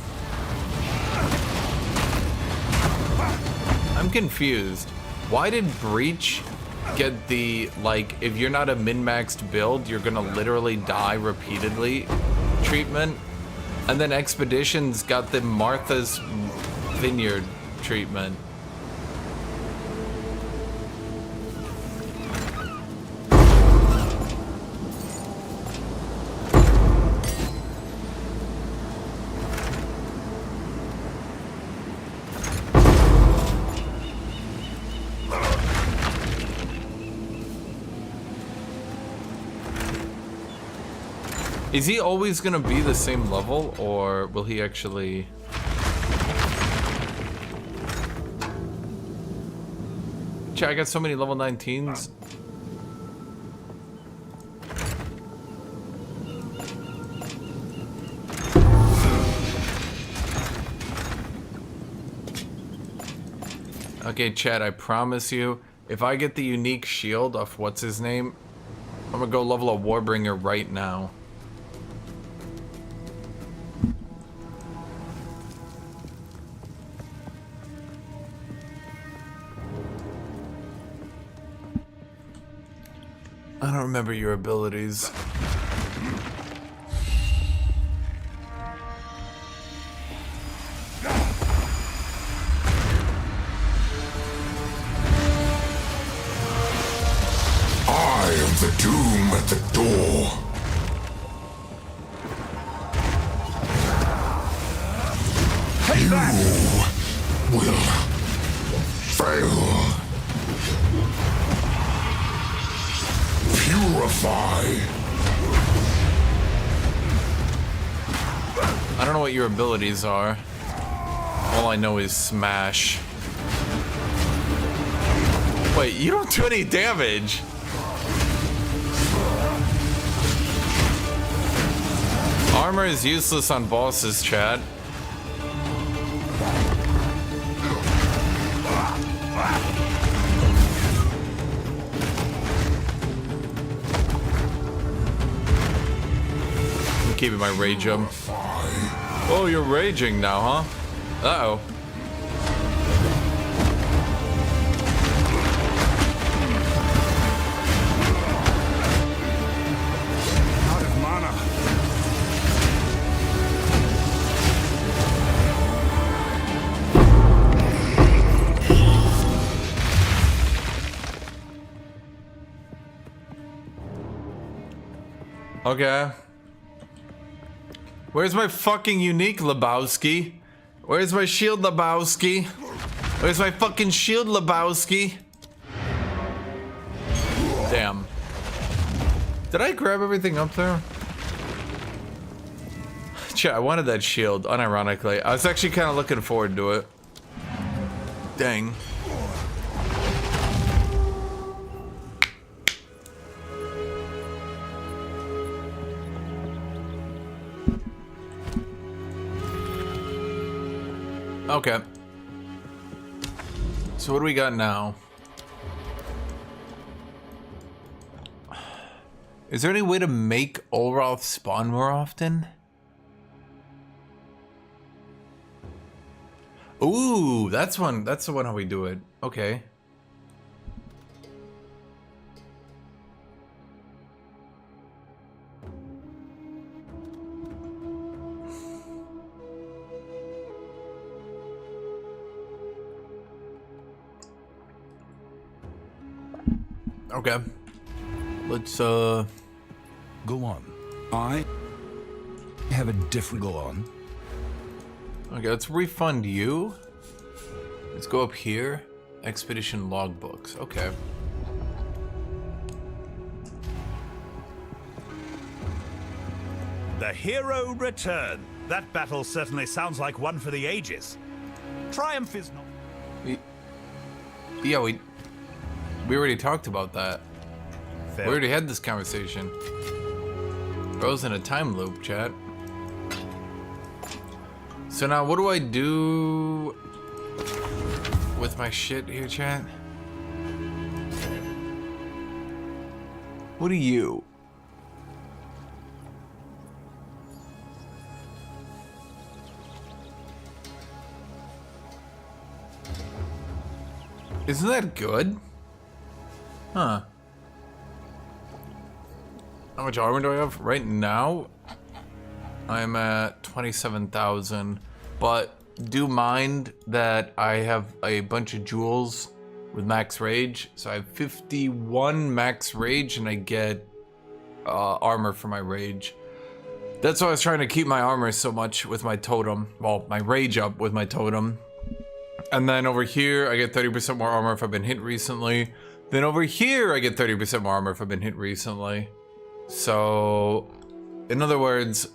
I'm confused. Why did Breach get the, like, if you're not a min-maxed build, you're gonna literally die repeatedly treatment? And then Expeditions got the Martha's Vineyard treatment. Is he always gonna be the same level, or will he actually... Chat, I got so many level 19s. Okay, chat, I promise you, if I get the unique shield off what's his name, I'm gonna go level a Warbringer right now. I don't remember your abilities. I am the doom at the door. You will fail. Purify. I don't know what your abilities are. All I know is smash. Wait, you don't do any damage. Armor is useless on bosses, chat. I'm keeping my rage up. Oh, you're raging now, huh? Uh-oh. Out of mana. Okay. Where's my fucking unique, Lebowski? Where's my shield, Lebowski? Where's my fucking shield, Lebowski? Damn. Did I grab everything up there? Chat, I wanted that shield, unironically. I was actually kind of looking forward to it. Dang. Okay. So what do we got now? Is there any way to make Olroth spawn more often? Ooh, that's the one how we do it. Okay. Okay. Let's Go on. I have a different go on. Okay, let's refund you. Let's go up here. Expedition logbooks. Okay. The hero return. That battle certainly sounds like one for the ages. Triumph is not... Yeah, we already talked about that. fair. We already had this conversation. Bro's in a time loop, chat. So now what do I do with my shit here, chat? What are you? Isn't that good? Huh. How much armor do I have? Right now, I'm at 27,000. But do mind that I have a bunch of jewels with max rage. So I have 51 max rage and I get armor for my rage. That's why I was trying to keep my armor so much with my totem. Well, my rage up with my totem. And then over here, I get 30% more armor if I've been hit recently. Then over here, I get 30% more armor if I've been hit recently. So, in other words,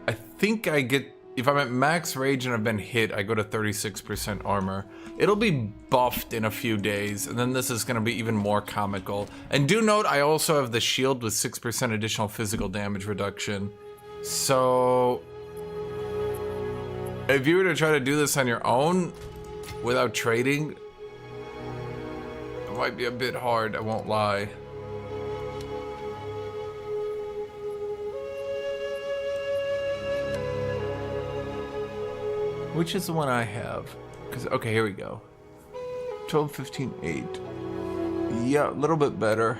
I think I get, if I'm at max rage and I've been hit, I go to 36% armor. It'll be buffed in a few days, and then this is going to be even more comical. And do note, I also have the shield with 6% additional physical damage reduction. So, if you were to try to do this on your own, without trading, it might be a bit hard, I won't lie. Which is the one I have? Because, okay, here we go. 12, 15, 8. Yeah, a little bit better.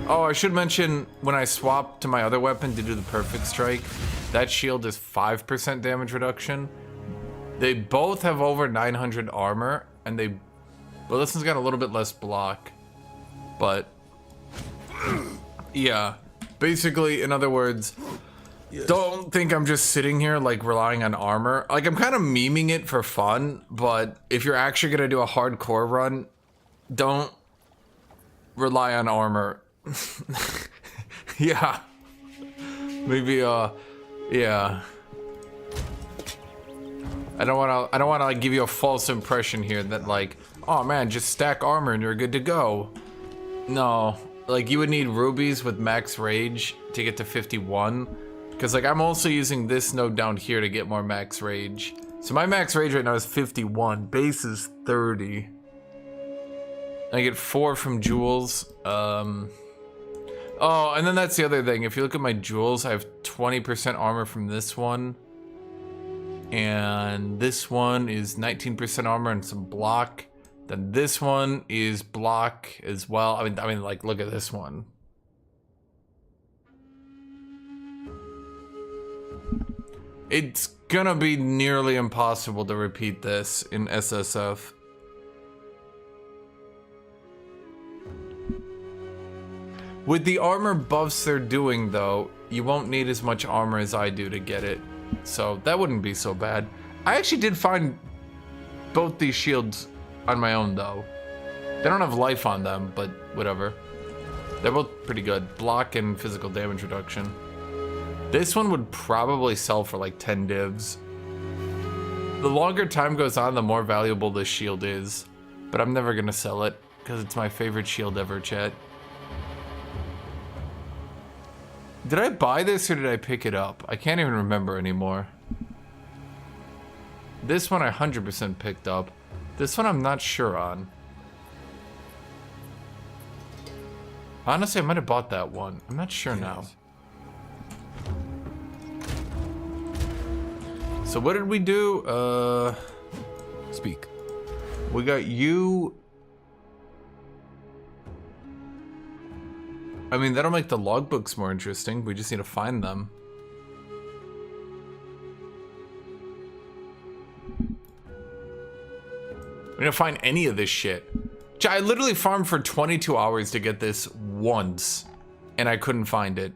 Oh, I should mention, when I swap to my other weapon to do the perfect strike, that shield is 5% damage reduction. They both have over 900 armor, and they... Well, this one's got a little bit less block, but... Yeah, basically, in other words, don't think I'm just sitting here, like, relying on armor. Like, I'm kind of memeing it for fun, but if you're actually gonna do a hardcore run, don't rely on armor. Yeah. Maybe, yeah. I don't wanna like give you a false impression here that like, oh man, just stack armor and you're good to go. No, like you would need rubies with max rage to get to 51. Cause like I'm also using this node down here to get more max rage. So my max rage right now is 51, base is 30. I get 4 from jewels. Oh, and then that's the other thing. If you look at my jewels, I have 20% armor from this one. And this one is 19% armor and some block. Then this one is block as well. I mean, like, look at this one. It's gonna be nearly impossible to repeat this in SSF. With the armor buffs they're doing, though, you won't need as much armor as I do to get it. So that wouldn't be so bad. I actually did find both these shields on my own, though. They don't have life on them, but whatever. They're both pretty good. Block and physical damage reduction. This one would probably sell for like 10 divs. The longer time goes on, the more valuable this shield is. But I'm never gonna sell it, because it's my favorite shield ever, chat. Did I buy this or did I pick it up? I can't even remember anymore. This one I 100% picked up. This one I'm not sure on. Honestly, I might have bought that one. I'm not sure now. So what did we do? Speak. We got you. I mean, that'll make the logbooks more interesting. We just need to find them. We need to find any of this shit. I literally farmed for 22 hours to get this once, and I couldn't find it.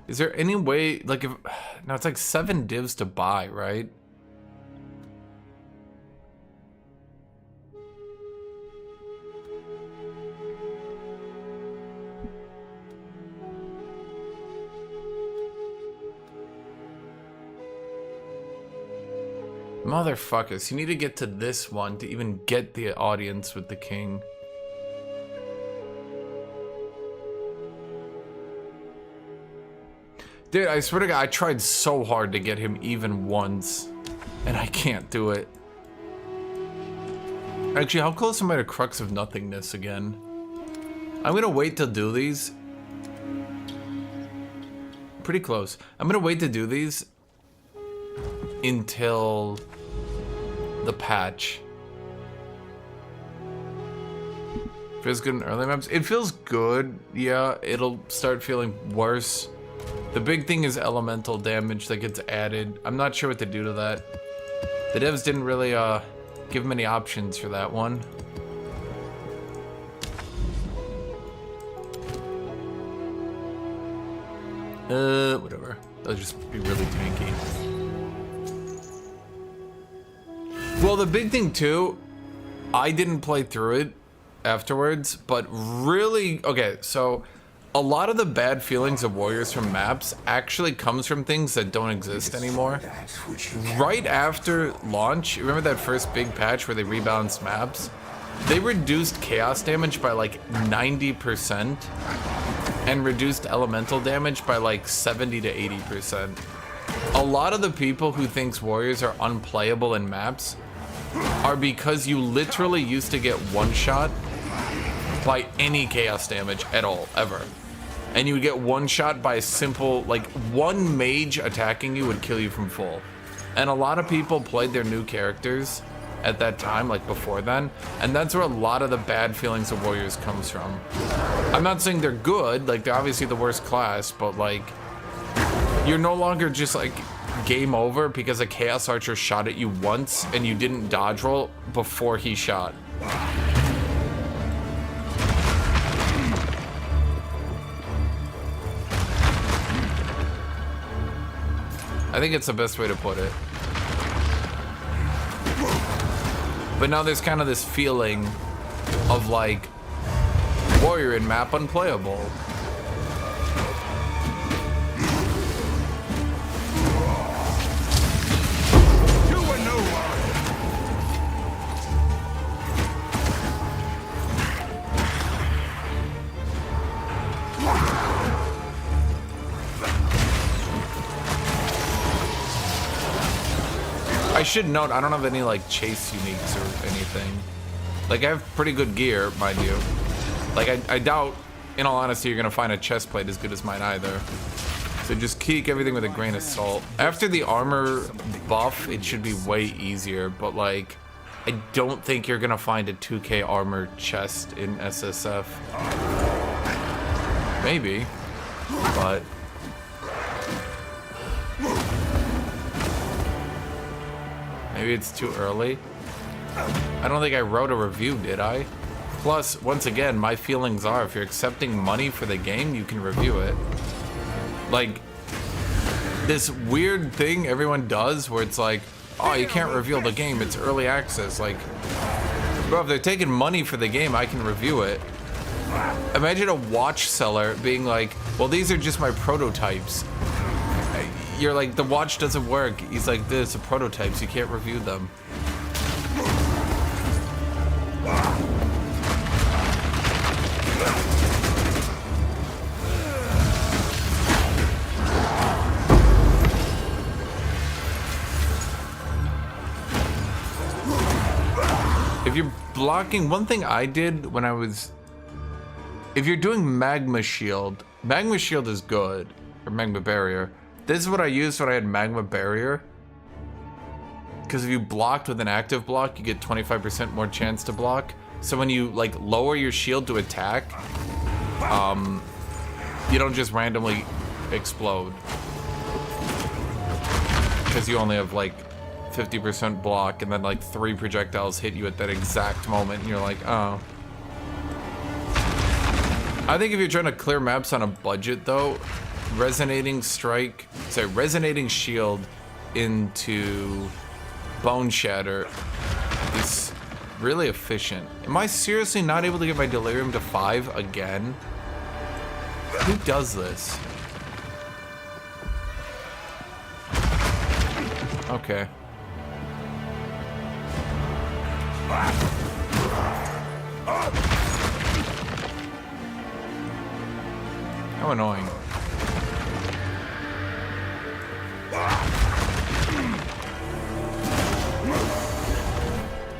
Is there any way, like, if... Now, it's like 7 divs to buy, right? Motherfuckers, you need to get to this one to even get the audience with the king. Dude, I swear to God, I tried so hard to get him even once, and I can't do it. Actually, how close am I to Crux of Nothingness again? I'm gonna wait to do these. Pretty close. I'm gonna wait to do these until the patch. Feels good in early maps. It feels good, yeah. It'll start feeling worse. The big thing is elemental damage that gets added. I'm not sure what to do to that. The devs didn't really give many options for that one. Whatever. They'll just be really tanky. Well, the big thing too, I didn't play through it afterwards, but really, okay, so a lot of the bad feelings of Warriors from maps actually comes from things that don't exist anymore. Right after launch, remember that first big patch where they rebalanced maps? They reduced chaos damage by like 90% and reduced elemental damage by like 70 to 80%. A lot of the people who thinks Warriors are unplayable in maps are because you literally used to get one shot by any chaos damage at all, ever. And you would get one shot by a simple, like one mage attacking you would kill you from full. And a lot of people played their new characters at that time, like before then, and that's where a lot of the bad feelings of Warriors comes from. I'm not saying they're good, like they're obviously the worst class, but like you're no longer just like game over because a Chaos Archer shot at you once and you didn't dodge roll before he shot. I think it's the best way to put it. But now there's kind of this feeling of like Warrior in map unplayable. I should note, I don't have any like chase uniques or anything. Like I have pretty good gear, mind you. Like I doubt, in all honesty, you're gonna find a chest plate as good as mine either. So just keep everything with a grain of salt. After the armor buff, it should be way easier, but like, I don't think you're gonna find a 2K armor chest in SSF. Maybe, but maybe it's too early. I don't think I wrote a review, did I? Plus, once again, my feelings are if you're accepting money for the game, you can review it. Like, this weird thing everyone does where it's like, oh, you can't reveal the game, it's early access. Like, bro, if they're taking money for the game, I can review it. Imagine a watch seller being like, well, these are just my prototypes. You're like, the watch doesn't work. He's like, this are prototypes, you can't review them. If you're blocking, one thing I did when I was, if you're doing magma shield is good, or magma barrier. This is what I used when I had magma barrier. Because if you blocked with an active block, you get 25% more chance to block. So when you like lower your shield to attack, you don't just randomly explode. Because you only have like 50% block and then like 3 projectiles hit you at that exact moment and you're like, oh. I think if you're trying to clear maps on a budget though, resonating shield into bone shatter is really efficient. Am I seriously not able to get my delirium to 5 again? Who does this? Okay. How annoying.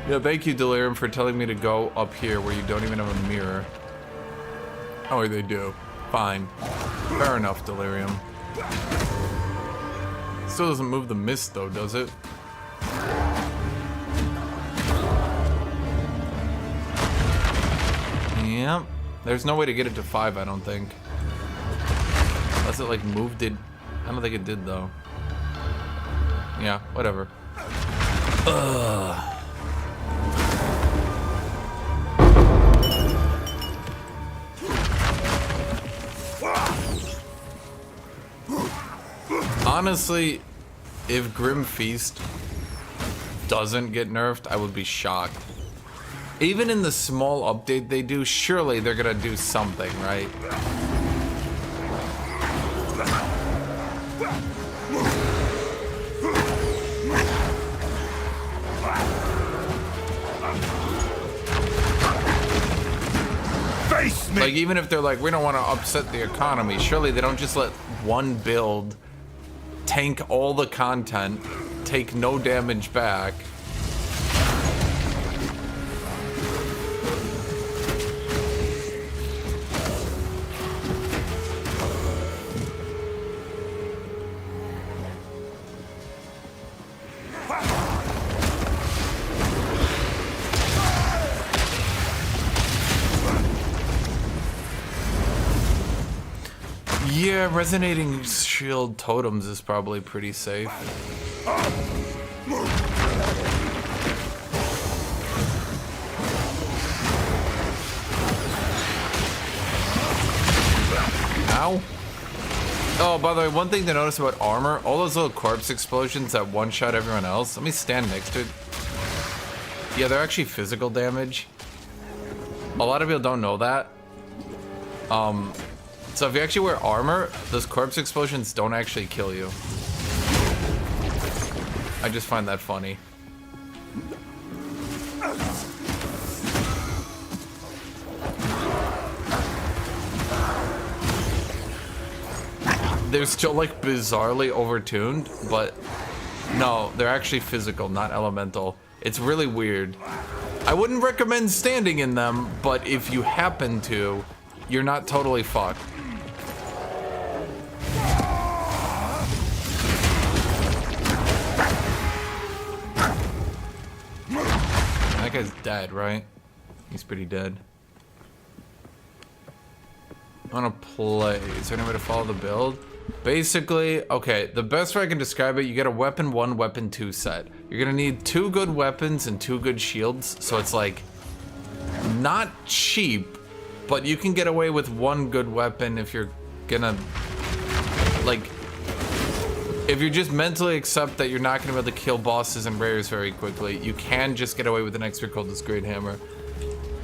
Yeah, thank you, Delirium, for telling me to go up here where you don't even have a mirror. Oh, they do. Fine. Fair enough, Delirium. Still doesn't move the mist, though, does it? Yep. There's no way to get it to 5, I don't think. Unless it, like, moved it. I don't think it did, though. Yeah, whatever. Ugh. Honestly, if Grim Feast doesn't get nerfed, I would be shocked. Even in the small update they do, surely they're gonna do something, right? Face me! Like, even if they're like, we don't want to upset the economy, surely they don't just let one build tank all the content, take no damage back. Yeah, resonating shield totems is probably pretty safe. Ow. Oh, by the way, one thing to notice about armor, all those little corpse explosions that one-shot everyone else, let me stand next to it. Yeah, they're actually physical damage. A lot of people don't know that. So if you actually wear armor, those corpse explosions don't actually kill you. I just find that funny. They're still like bizarrely overtuned, but no, they're actually physical, not elemental. It's really weird. I wouldn't recommend standing in them, but if you happen to, you're not totally fucked. That guy's dead, right? He's pretty dead. I wanna play. Is there any way to follow the build? Basically, okay, the best way I can describe it, you get a weapon 1, weapon 2 set. You're gonna need 2 good weapons and 2 good shields, so it's like not cheap, but you can get away with 1 good weapon if you're gonna, like, if you just mentally accept that you're not gonna be able to kill bosses and rares very quickly, you can just get away with an extra Cultist Great Hammer.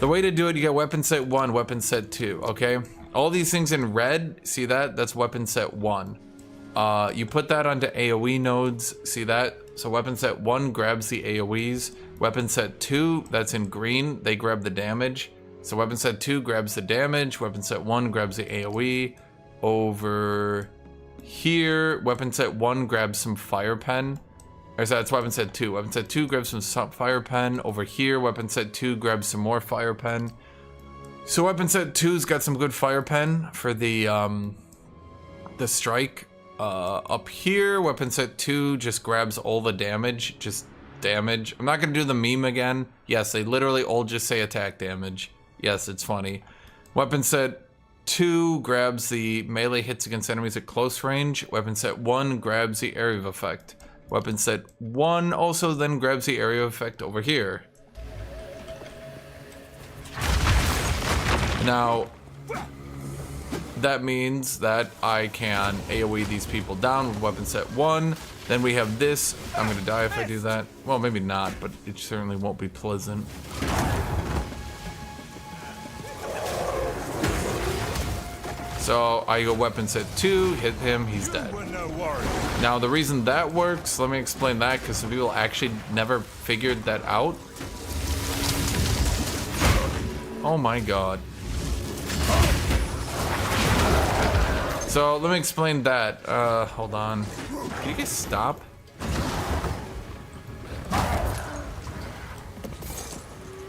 The way to do it, you get weapon set 1, weapon set 2, okay? All these things in red, see that? That's weapon set 1. You put that onto AoE nodes, see that? So weapon set 1 grabs the AoEs. Weapon set 2, that's in green, they grab the damage. So weapon set 2 grabs the damage, weapon set 1 grabs the AoE. Over here, weapon set 1 grabs some fire pen. Or so that's weapon set 2. Weapon set 2 grabs some fire pen. Over here, weapon set 2 grabs some more fire pen. So weapon set 2's got some good fire pen for the strike. Up here, weapon set 2 just grabs all the damage, just damage. I'm not gonna do the meme again. Yes, they literally all just say attack damage. Yes, it's funny. Weapon set 2 grabs the melee hits against enemies at close range. Weapon set 1 grabs the area of effect. Weapon set 1 also then grabs the area of effect over here. Now, that means that I can AoE these people down with weapon set 1. Then we have this. I'm gonna die if I do that. Well, maybe not, but it certainly won't be pleasant. So I go weapon set 2, hit him, he's dead. Now the reason that works, let me explain that, because some people actually never figured that out. Oh my god. So let me explain that. Hold on. Can you guys stop?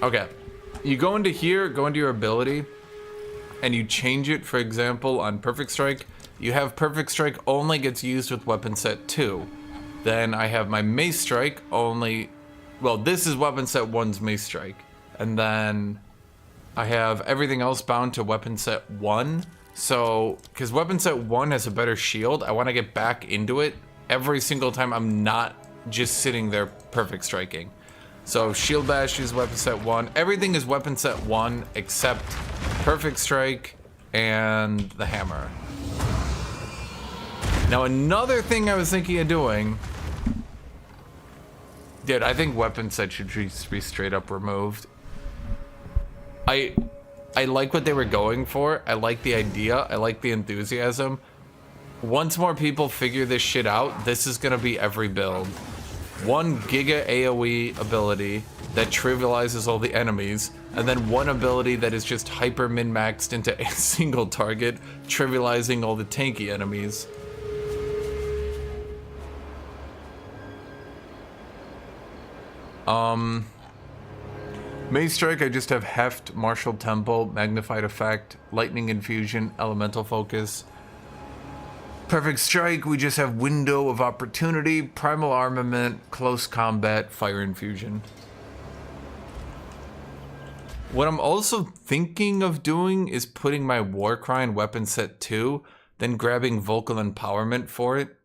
Okay. You go into here, go into your ability, and you change it. For example, on Perfect Strike, you have Perfect Strike only gets used with weapon set 2. Then I have my Mace Strike only... Well, this is weapon set 1's Mace Strike. And then I have everything else bound to weapon set 1. So, because weapon set 1 has a better shield, I want to get back into it every single time I'm not just sitting there perfect striking. So, Shield Bash is weapon set 1. Everything is weapon set 1 except Perfect Strike and the Hammer. Now, another thing I was thinking of doing... Dude, I think weapon set should just be straight up removed. I like what they were going for. I like the idea. I like the enthusiasm. Once more people figure this shit out, this is gonna be every build. 1 giga AoE ability that trivializes all the enemies, and then 1 ability that is just hyper min-maxed into a single target, trivializing all the tanky enemies. Mace Strike, I just have Heft, Martial Tempo, Magnified Effect, Lightning Infusion, Elemental Focus. Perfect Strike, we just have Window of Opportunity, Primal Armament, Close Combat, Fire Infusion. What I'm also thinking of doing is putting my Warcry in weapon set 2, then grabbing Vocal Empowerment for it.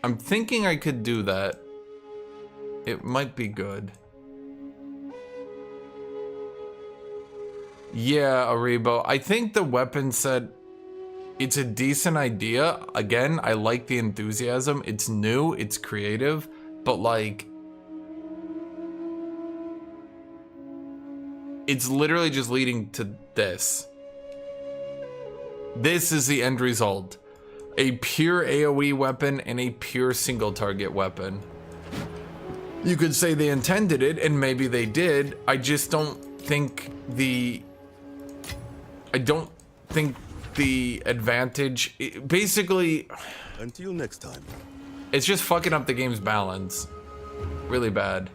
I'm thinking I could do that. It might be good. Yeah, Aribo. I think the weapon set, it's a decent idea. Again, I like the enthusiasm. It's new, it's creative, but like, it's literally just leading to this. This is the end result. A pure AoE weapon and a pure single target weapon. You could say they intended it, and maybe they did. I just don't think the... I don't think the advantage... basically... Until next time. It's just fucking up the game's balance. Really bad.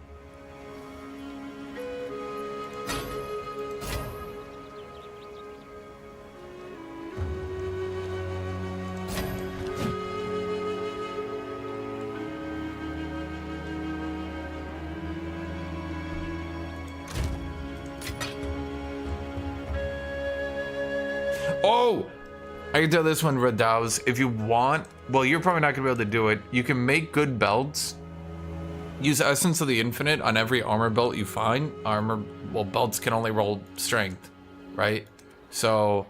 Oh! I can tell this one, Redows, if you want, well, you're probably not gonna be able to do it. You can make good belts. Use Essence of the Infinite on every armor belt you find. Well, belts can only roll strength, right? So,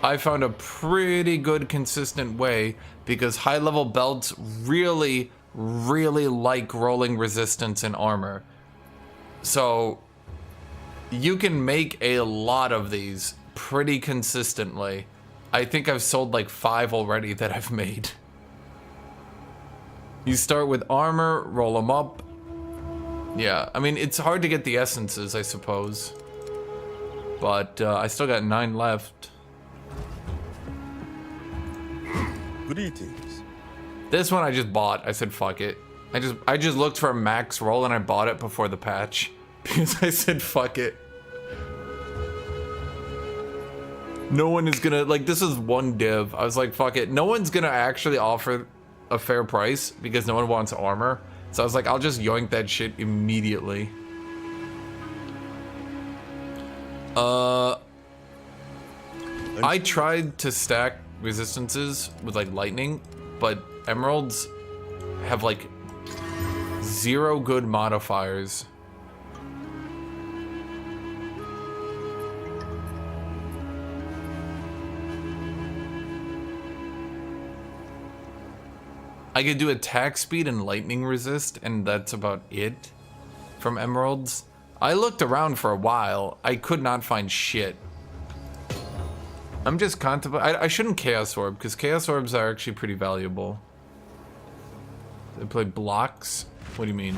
I found a pretty good consistent way because high-level belts really, really like rolling resistance in armor. So, you can make a lot of these pretty consistently. I think I've sold like 5 already that I've made. You start with armor, roll them up. Yeah, I mean, it's hard to get the essences, I suppose. But I still got 9 left. Greetings. This one I just bought. I said fuck it. I just looked for a max roll and I bought it before the patch. Because I said fuck it. No one is gonna, like, this is one div. I was like, fuck it. No one's gonna actually offer a fair price because no one wants armor. So I was like, I'll just yoink that shit immediately. I tried to stack resistances with like lightning, but emeralds have like 0 good modifiers. I could do attack speed and lightning resist, and that's about it from emeralds. I looked around for a while. I could not find shit. I'm just contemplating. I shouldn't Chaos Orb, because Chaos Orbs are actually pretty valuable. They play blocks? What do you mean?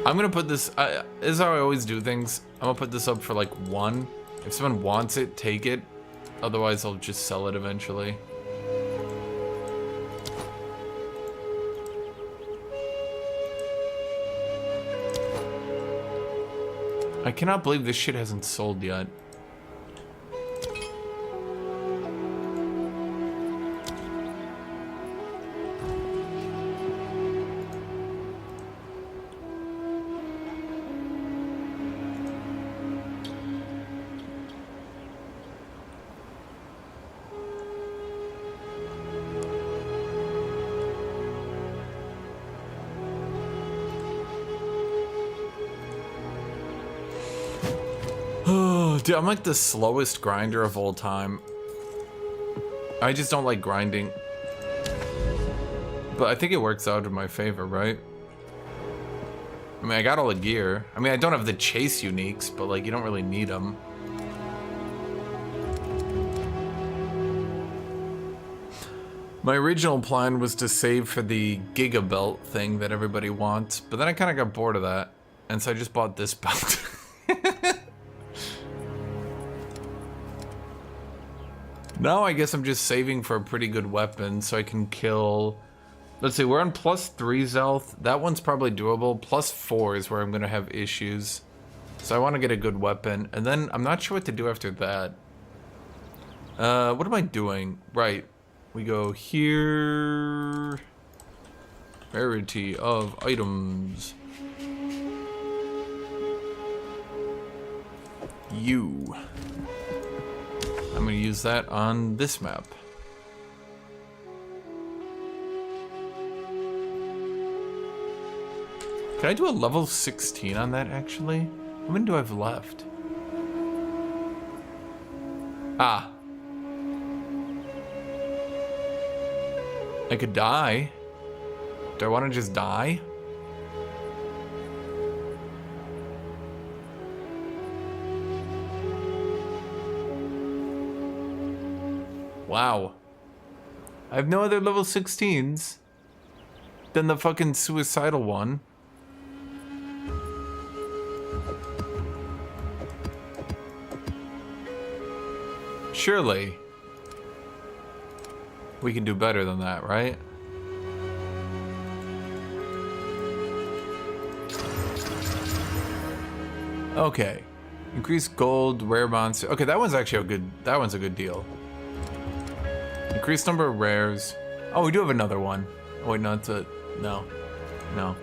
I'm gonna put this, this is how I always do things. I'm gonna put this up for like 1. If someone wants it, take it. Otherwise, I'll just sell it eventually. I cannot believe this shit hasn't sold yet. Dude, I'm like the slowest grinder of all time. I just don't like grinding. But I think it works out in my favor, right? I mean, I got all the gear. I mean, I don't have the chase uniques, but like, you don't really need them. My original plan was to save for the Giga Belt thing that everybody wants, but then I kind of got bored of that. And so I just bought this belt. Now I guess I'm just saving for a pretty good weapon so I can kill... Let's see, we're on +3 health. That one's probably doable. +4 is where I'm gonna have issues. So I want to get a good weapon. And then I'm not sure what to do after that. What am I doing? Right. We go here... Rarity of items. You. I'm gonna use that on this map. Can I do a level 16 on that actually? How many do I have left? Ah. I could die. Do I want to just die? Wow. I have no other level 16s than the fucking suicidal one. Surely we can do better than that, right? Okay. Increase gold, rare monster. Okay, that one's actually a good deal. Increased number of rares. Oh, we do have another one. Oh wait, no, it's a... No. No.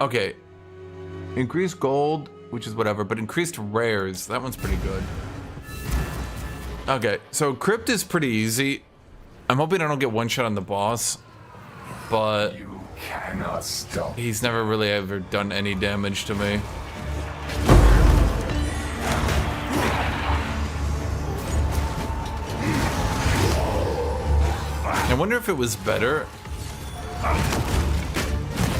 Okay. Increased gold, which is whatever, but increased rares. That one's pretty good. Okay, so Crypt is pretty easy. I'm hoping I don't get one shot on the boss, but... You cannot stop. He's never really ever done any damage to me. I wonder if it was better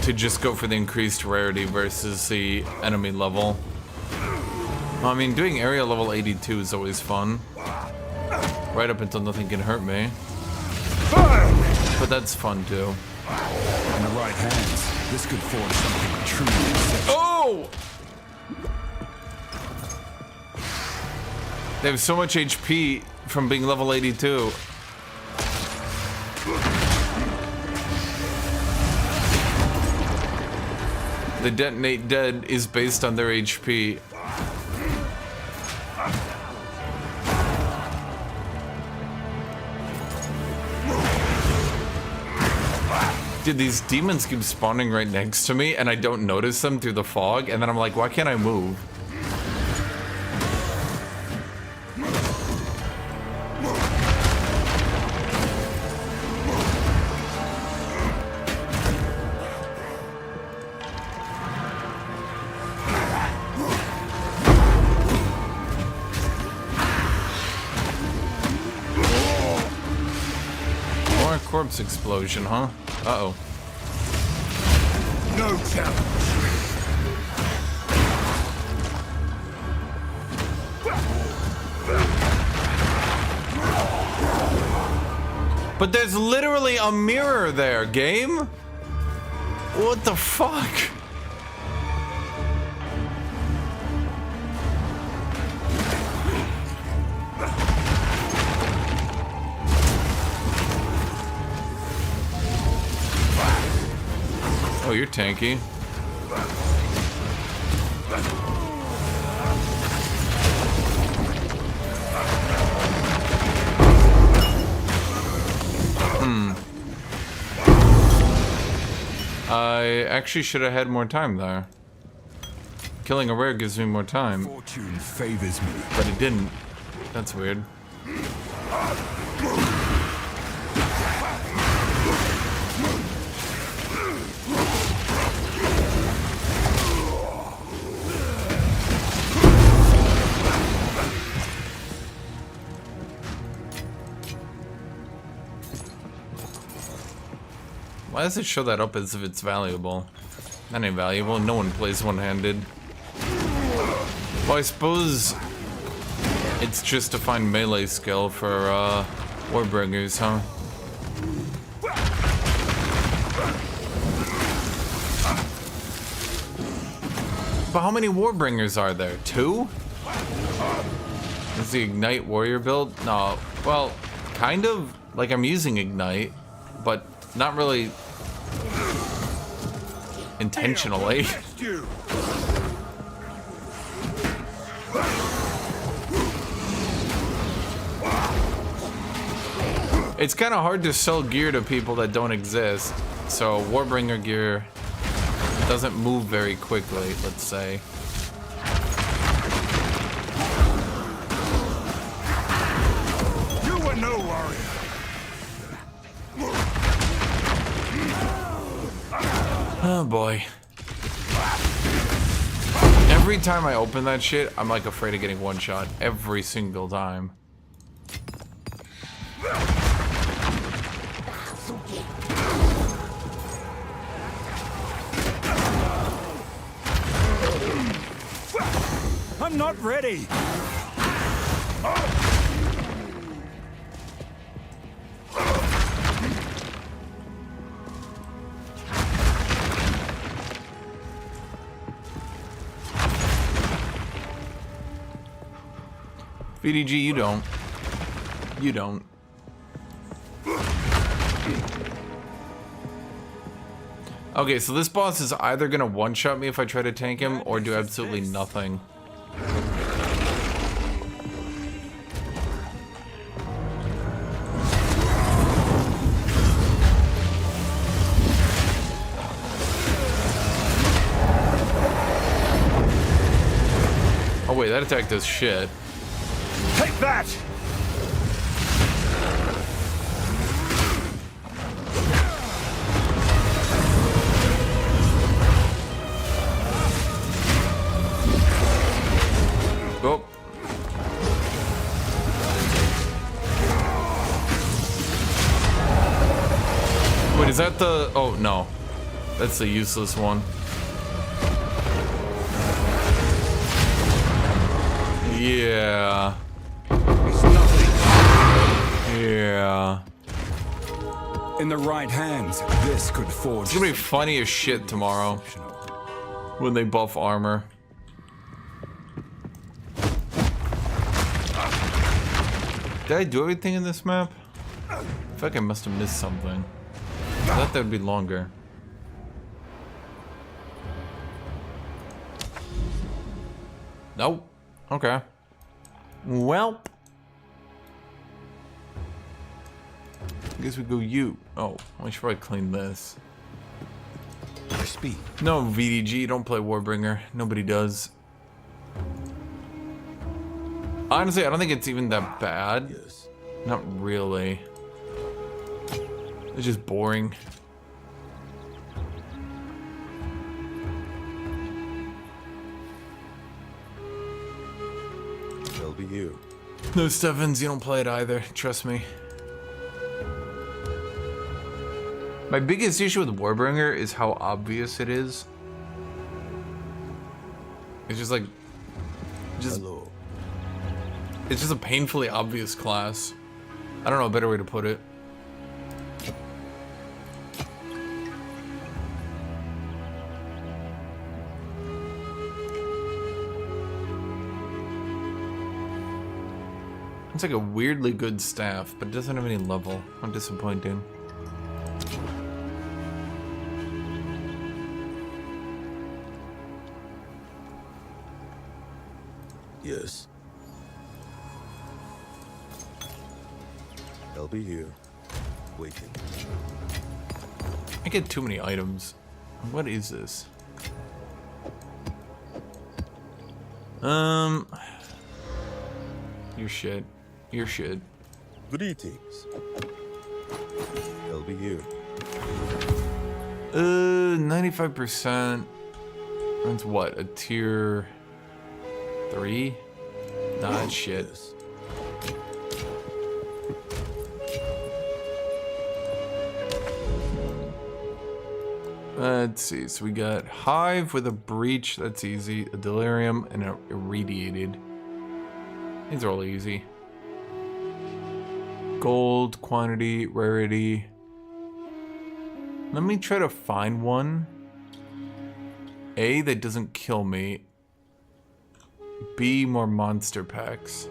to just go for the increased rarity versus the enemy level. Well, I mean, doing area level 82 is always fun. Right up until nothing can hurt me. But that's fun too. In the right hands, this could form something truly exceptional. Oh! They have so much HP from being level 82. The detonate dead is based on their HP. Dude, these demons keep spawning right next to me and I don't notice them through the fog, and then I'm like, why can't I move? More corpse explosion, huh? Uh-oh. No challenge. But there's literally a mirror there, game? What the fuck? Oh, you're tanky. I actually should have had more time there. Killing a rare gives me more time. Fortune favors me. But it didn't. That's weird. Why does it show that up as if it's valuable? That ain't valuable. No one plays one-handed. Well, I suppose it's just to find melee skill for Warbringers, huh? But how many Warbringers are there? 2? Is the Ignite Warrior build? No. Well, kind of. Like, I'm using Ignite, but not really intentionally. It's kind of hard to sell gear to people that don't exist. So Warbringer gear doesn't move very quickly, let's say. You were no warrior. Oh boy. Every time I open that shit, I'm like afraid of getting one shot. Every single time. I'm not ready. VDG, you don't. You don't. Okay, so this boss is either gonna one-shot me if I try to tank him, or do absolutely nothing. Oh wait, that attack does shit. Take that! Oh. Wait, is that the... Oh, no. That's the useless one. Yeah. Yeah. In the right hands, this could forge. It's gonna be funny as shit tomorrow when they buff armor. Did I do everything in this map? I feel like I must have missed something. I thought that would be longer. Nope. Okay. Well. I guess we go you. Oh, I should probably clean this. Speed. No, VDG, don't play Warbringer. Nobody does. Honestly, I don't think it's even that bad. Yes. Not really. It's just boring. That'll be you. No, Steffens, you don't play it either. Trust me. My biggest issue with Warbringer is how obvious it is. It's just like... Hello. It's just a painfully obvious class. I don't know a better way to put it. It's like a weirdly good staff, but it doesn't have any level. How disappointing. Yes. I'll be here, waiting. I get too many items. What is this? Your shit. Your shit. Greetings. I'll be here. 95%. That's what? A tier 3? Nah, that's shit. Yes. Let's see. So we got Hive with a Breach. That's easy. A Delirium and a Irradiated. These are all easy. Gold, quantity, rarity. Let me try to find one. A, that doesn't kill me. B, more monster packs.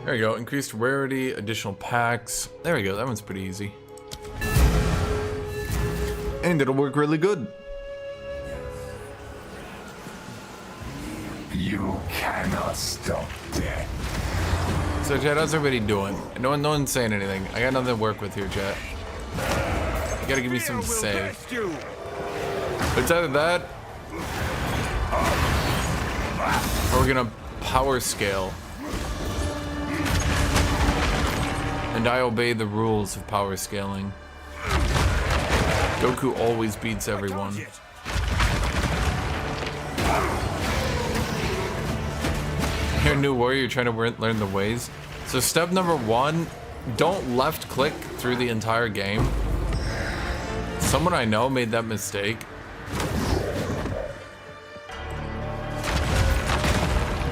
There we go. Increased rarity, additional packs. There we go. That one's pretty easy. And it'll work really good. You cannot stop death. So, chat, how's everybody doing? No one's saying anything. I got nothing to work with here, chat. You gotta give me something to say. It's either that, or we're gonna power scale. And I obey the rules of power scaling. Goku always beats everyone. You're a new warrior, you're trying to learn the ways. So step number 1, don't left click through the entire game. Someone I know made that mistake.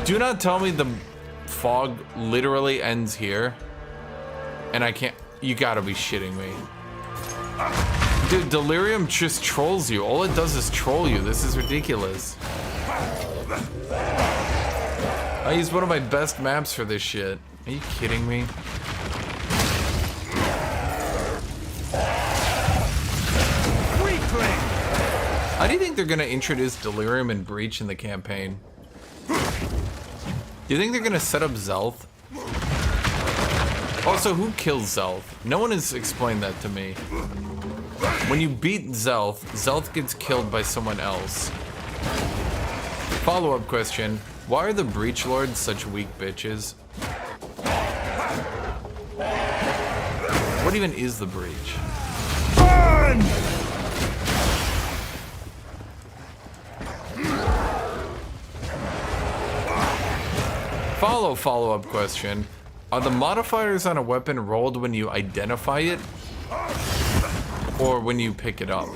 Do not tell me the fog literally ends here. And I can't, you gotta be shitting me. Dude, Delirium just trolls you. All it does is troll you. This is ridiculous. I used one of my best maps for this shit. Are you kidding me? How do you think they're gonna introduce Delirium and Breach in the campaign? Do you think they're gonna set up Zelth? Also, who kills Zelth? No one has explained that to me. When you beat Zelth, Zelth gets killed by someone else. Follow-up question. Why are the Breach Lords such weak bitches? What even is the Breach? Burn! Follow-up question. Are the modifiers on a weapon rolled when you identify it? Or when you pick it up?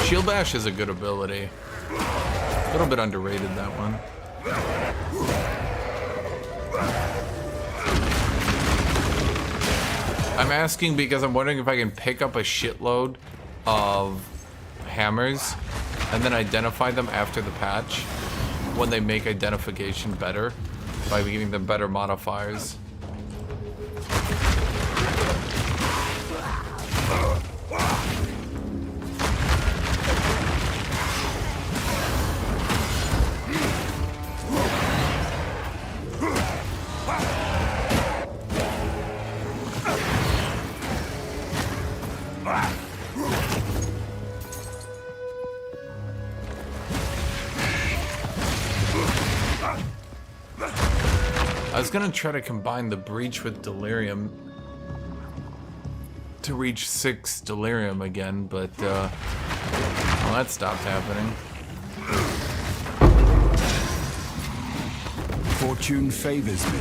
Shield Bash is a good ability. A little bit underrated, that one. I'm asking because I'm wondering if I can pick up a shitload of hammers and then identify them after the patch when they make identification better by giving them better modifiers. I was gonna try to combine the Breach with Delirium to reach 6 Delirium again, but well, that stopped happening. Fortune favors me.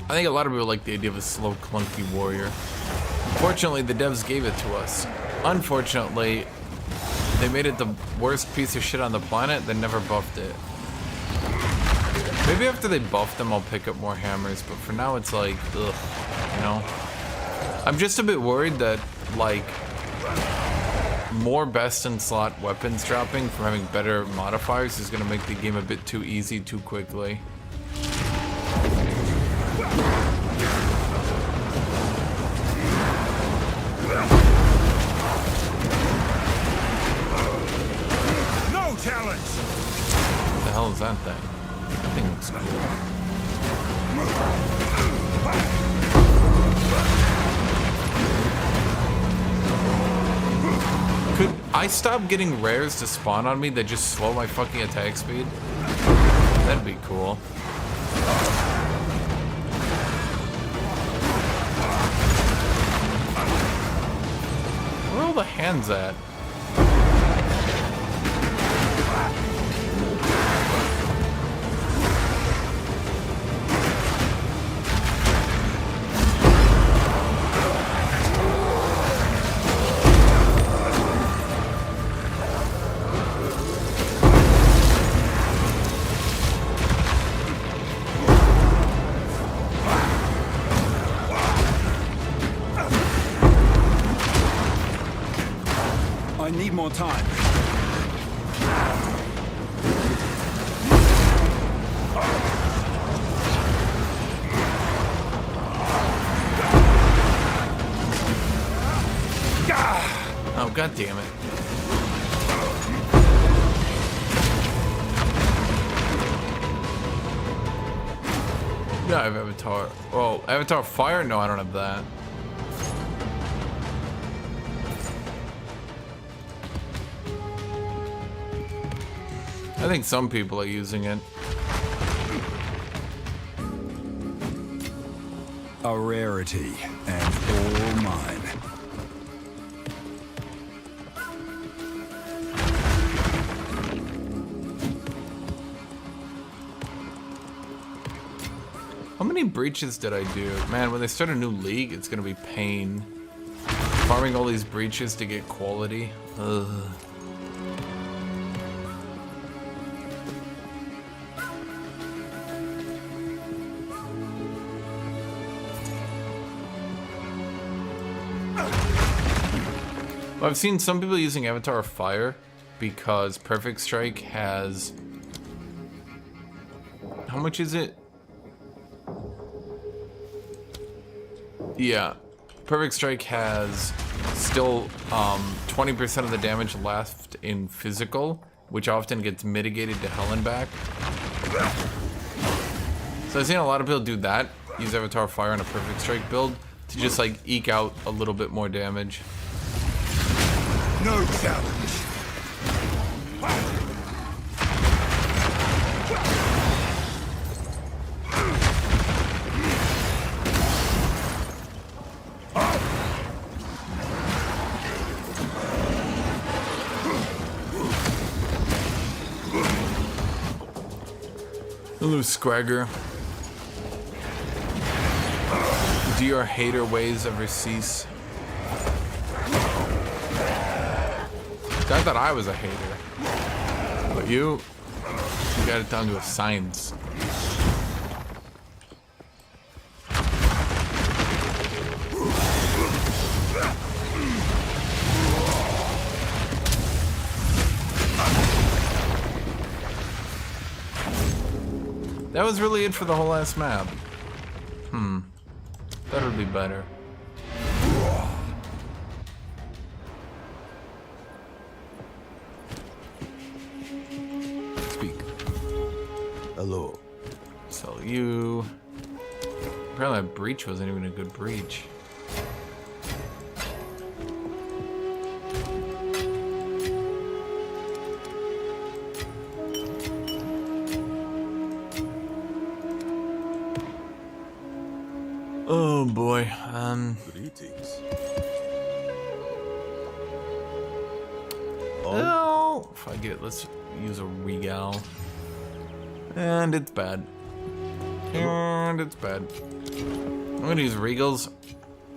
I think a lot of people like the idea of a slow, clunky warrior. Fortunately, the devs gave it to us. Unfortunately, they made it the worst piece of shit on the planet, then never buffed it. Maybe after they buff them, I'll pick up more hammers, but for now it's like, ugh, you know? I'm just a bit worried that, like, more best in slot weapons dropping from having better modifiers is gonna make the game a bit too easy too quickly. No challenge! What the hell is that thing? That thing looks cool. Could I stop getting rares to spawn on me that just slow my fucking attack speed? That'd be cool. Where are all the hands at? I need more time. Oh, god damn it. Yeah, I have Avatar. Oh, Avatar Fire? No, I don't have that. I think some people are using it. A rarity, and all mine. How many breaches did I do? Man, when they start a new league, it's gonna be pain. Farming all these breaches to get quality. Ugh. Well, I've seen some people using Avatar of Fire because Perfect Strike has... How much is it? Yeah. Perfect Strike has still 20% of the damage left in physical, which often gets mitigated to hell and back. So I've seen a lot of people do that, use Avatar of Fire on a Perfect Strike build to just like eke out a little bit more damage. No challenge. Hello, Scragger. Do your hater ways ever cease? I thought I was a hater. But you got it down to a science. That was really it for the whole last map. That would be better. Speak. Hello. So you... Apparently that breach wasn't even a good breach. Oh boy, Greetings. oh, if I get, let's use a regal. And it's bad. And it's bad. I'm gonna use regals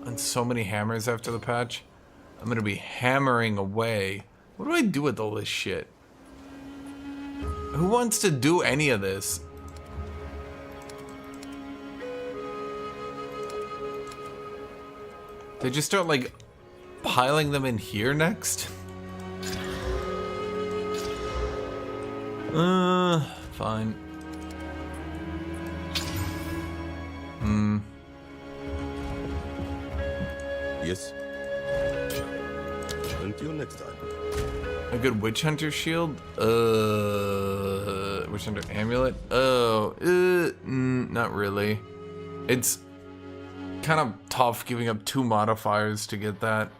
and so many hammers after the patch. I'm gonna be hammering away What do I do with all this shit? Who wants to do any of this? They just start like piling them in here next? Fine. Yes. Until next time. A good witch hunter shield? Witch hunter amulet? Oh, not really. It's kind of tough giving up 2 modifiers to get that.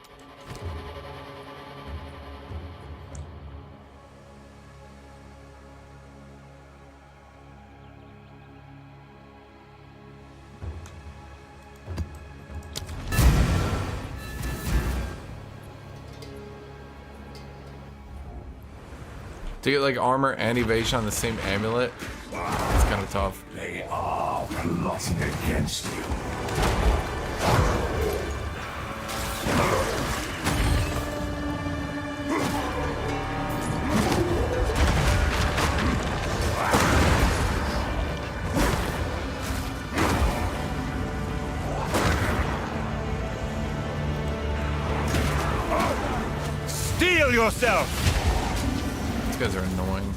To get like armor and evasion on the same amulet, it's kind of tough. They are plotting against you. Steel yourself! These guys are annoying.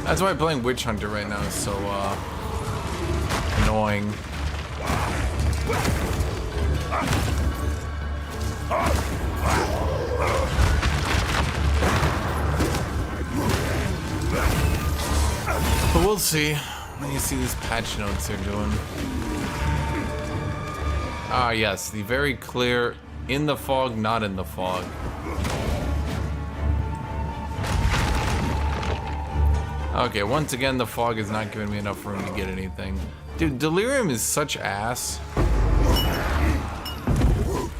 That's why playing Witch Hunter right now is so annoying. But we'll see when you see these patch notes they're doing. Ah, yes, the very clear in the fog, not in the fog. Okay, once again, the fog is not giving me enough room to get anything. Dude, Delirium is such ass.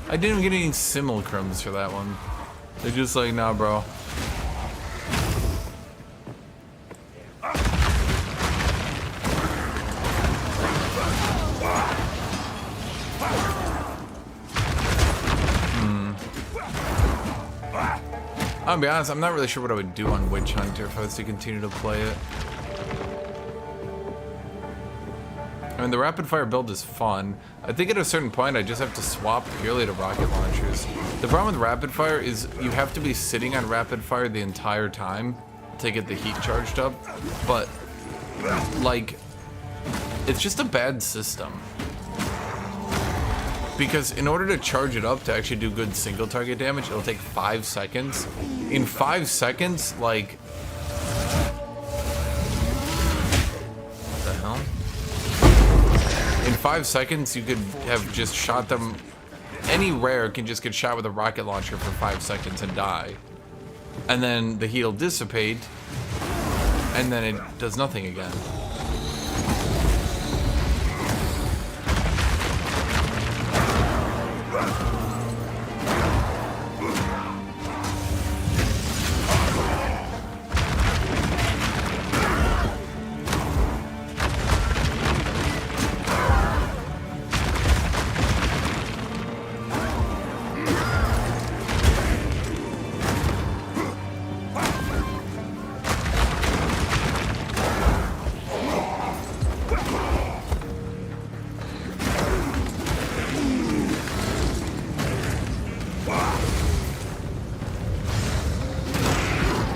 I didn't even get any simulacrums for that one. They're just like, nah, bro. I'll be honest, I'm not really sure what I would do on Witch Hunter if I was to continue to play it. I mean, the rapid fire build is fun. I think at a certain point I just have to swap purely to rocket launchers. The problem with rapid fire is you have to be sitting on rapid fire the entire time to get the heat charged up. But, like, it's just a bad system. Because in order to charge it up to actually do good single target damage, it'll take 5 seconds. In 5 seconds, like... What the hell? In 5 seconds, you could have just shot them... Any rare can just get shot with a rocket launcher for 5 seconds and die. And then the heat will dissipate, and then it does nothing again.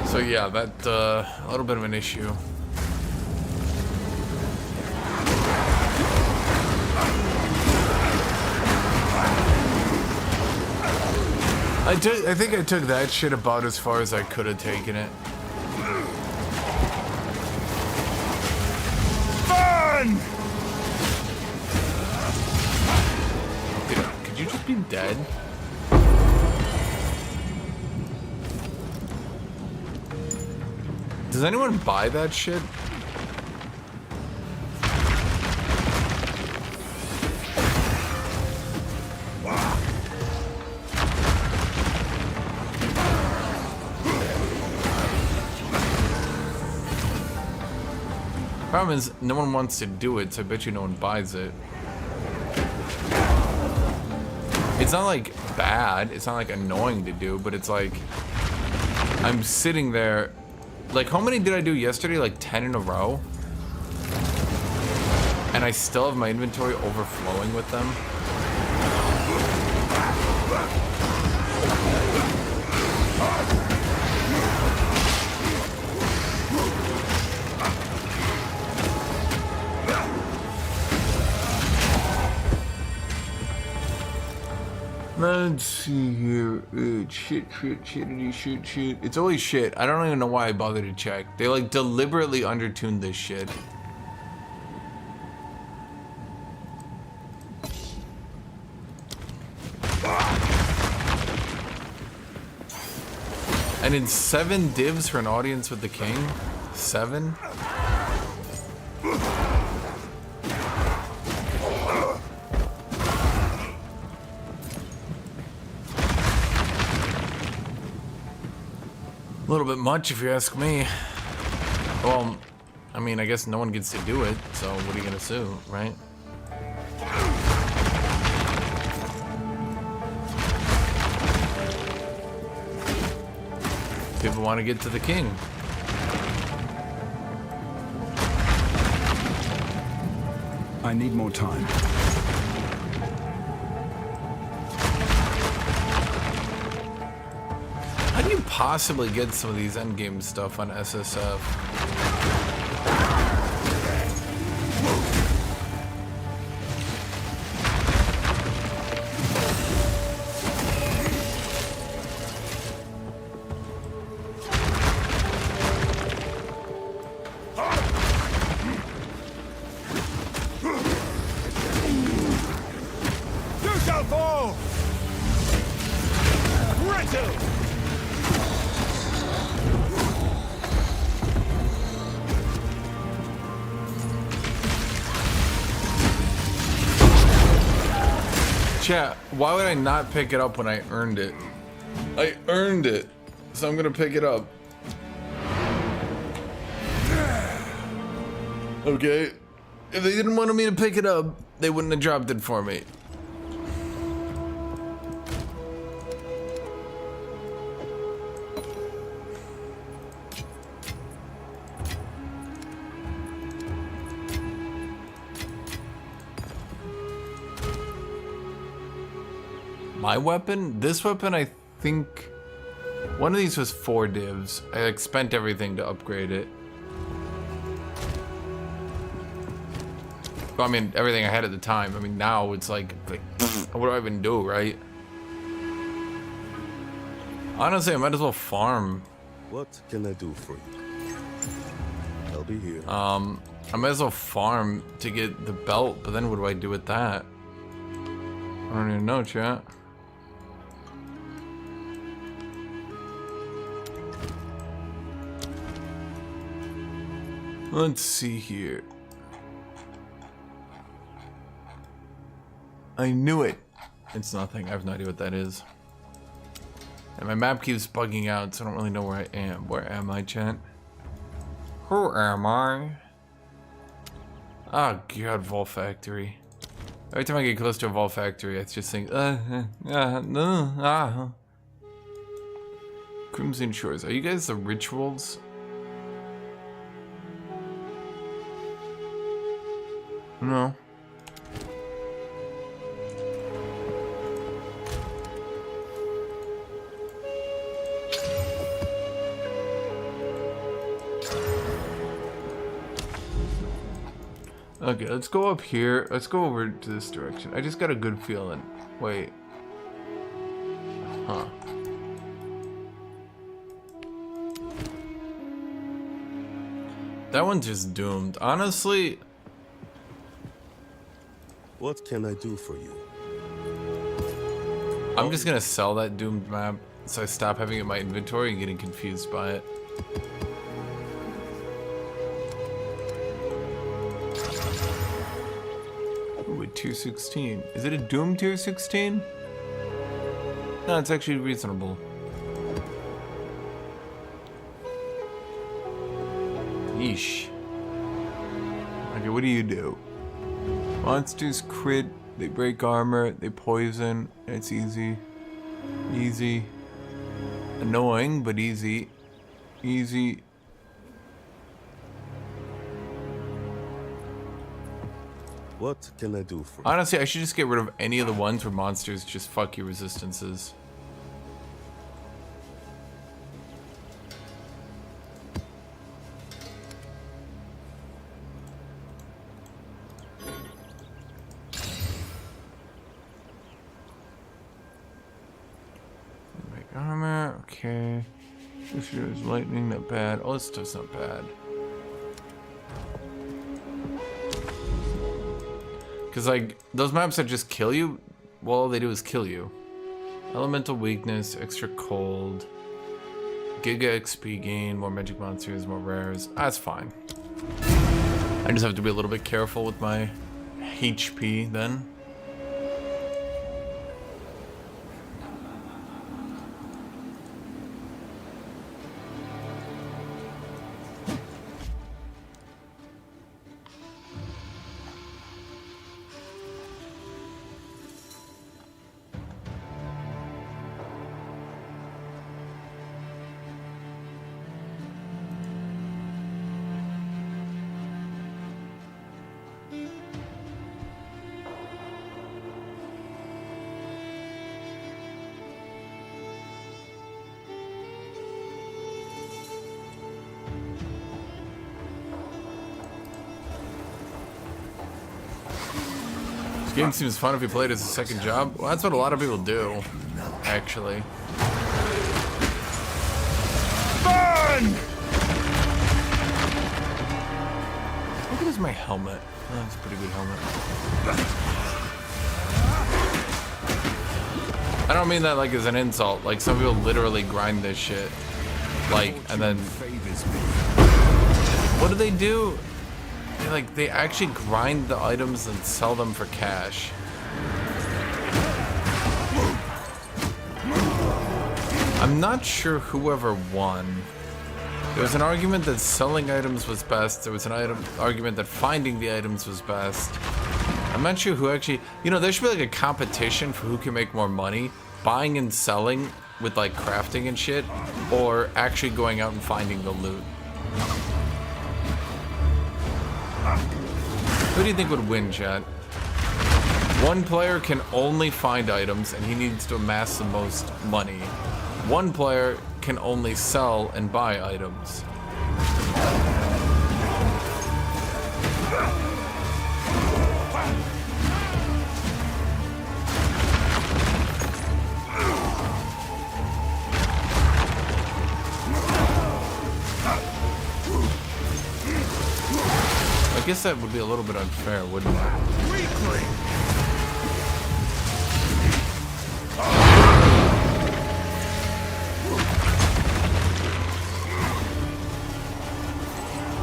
So yeah, that's a little bit of an issue. I think I took that shit about as far as I could have taken it. Burn! Dude, could you just be dead? Does anyone buy that shit? Problem is, no one wants to do it, so I bet you no one buys it. It's not like bad, it's not like annoying to do, but it's like I'm sitting there. Like, how many did I do yesterday? Like 10 in a row? And I still have my inventory overflowing with them. Let's see here. Shit. It's always shit. I don't even know why I bother to check. They like deliberately undertuned this shit. And in 7 divs for an audience with the king? 7? A little bit much if you ask me. Well, I mean, I guess no one gets to do it, so what are you gonna sue, right? People want to get to the king. I need more time. How do you possibly get some of these endgame stuff on SSF? You shall fall! Rattle! Chat, why would I not pick it up when I earned it? I earned it, so I'm gonna pick it up. Okay, if they didn't want me to pick it up, they wouldn't have dropped it for me. My weapon? This weapon, I think one of these was 4 divs. I like spent everything to upgrade it. Well, I mean, everything I had at the time. I mean, now it's like what do I even do, right? Honestly, I might as well farm. What can I do for you? I'll be here. I might as well farm to get the belt, but then what do I do with that? I don't even know, chat. Let's see here. I knew it. It's nothing. I have no idea what that is. And my map keeps bugging out, so I don't really know where I am. Where am I, chat? Who am I? Oh god, Vault Factory. Every time I get close to a Vault Factory, I just think, Crimson Shores. Are you guys the rituals? No. Okay, let's go up here. Let's go over to this direction. I just got a good feeling. Wait. Huh. That one's just doomed. Honestly. What can I do for you? I'm just gonna sell that doomed map so I stop having it in my inventory and getting confused by it. Ooh, a tier 16. Is it a Doom tier 16? No, it's actually reasonable. Yeesh. Okay, what do? Monsters crit, they break armor, they poison, it's easy. Easy. Annoying, but easy. Easy. What can I do for you? Honestly, I should just get rid of any of the ones where monsters just fuck your resistances. Make armor, okay. This here is lightning, not bad. Oh, this stuff's not bad. Because, like, those maps that just kill you, well, all they do is kill you. Elemental weakness, extra cold, Giga XP gain, more magic monsters, more rares. That's fine. I just have to be a little bit careful with my HP then. This game seems fun if you play it as a second job. Well, that's what a lot of people do, actually. Burn! Look at this, my helmet. Oh, that's a pretty good helmet. I don't mean that like as an insult. Like, some people literally grind this shit. Like, and then... What do they do? They actually grind the items and sell them for cash. I'm not sure whoever won. There was an argument that selling items was best. There was an argument that finding the items was best. I'm not sure who actually... You know, there should be like a competition for who can make more money. Buying and selling with like crafting and shit. Or actually going out and finding the loot. Who do you think would win, chat? One player can only find items and he needs to amass the most money. One player can only sell and buy items. I guess that would be a little bit unfair, wouldn't it? Weakling!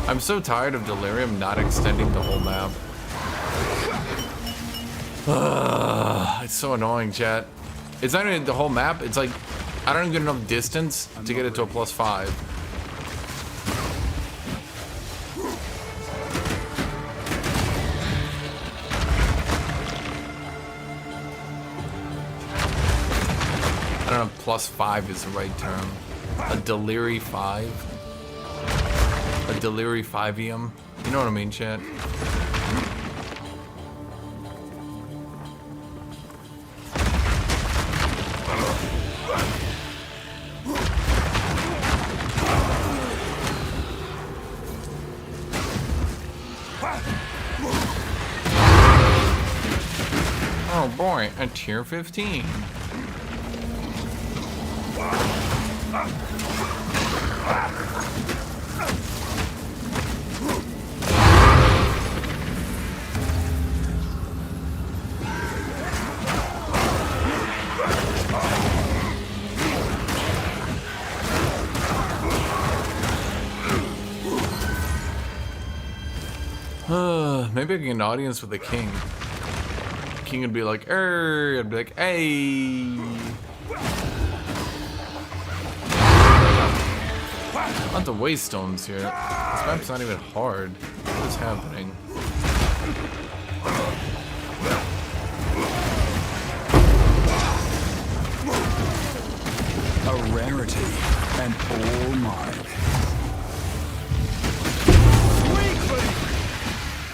I'm so tired of Delirium not extending the whole map. It's so annoying, chat. It's not even the whole map, it's like, I don't even get enough distance to get it to a +5. I don't know if +5 is the right term. A Deliri 5? A Deliri 5-ium? You know what I mean, chat? Oh boy, a tier 15. Maybe I can get an audience with the king. The king would be like, I'd be like, hey. Lots of waystones here. This map's not even hard. What is happening? A rarity, and all mine.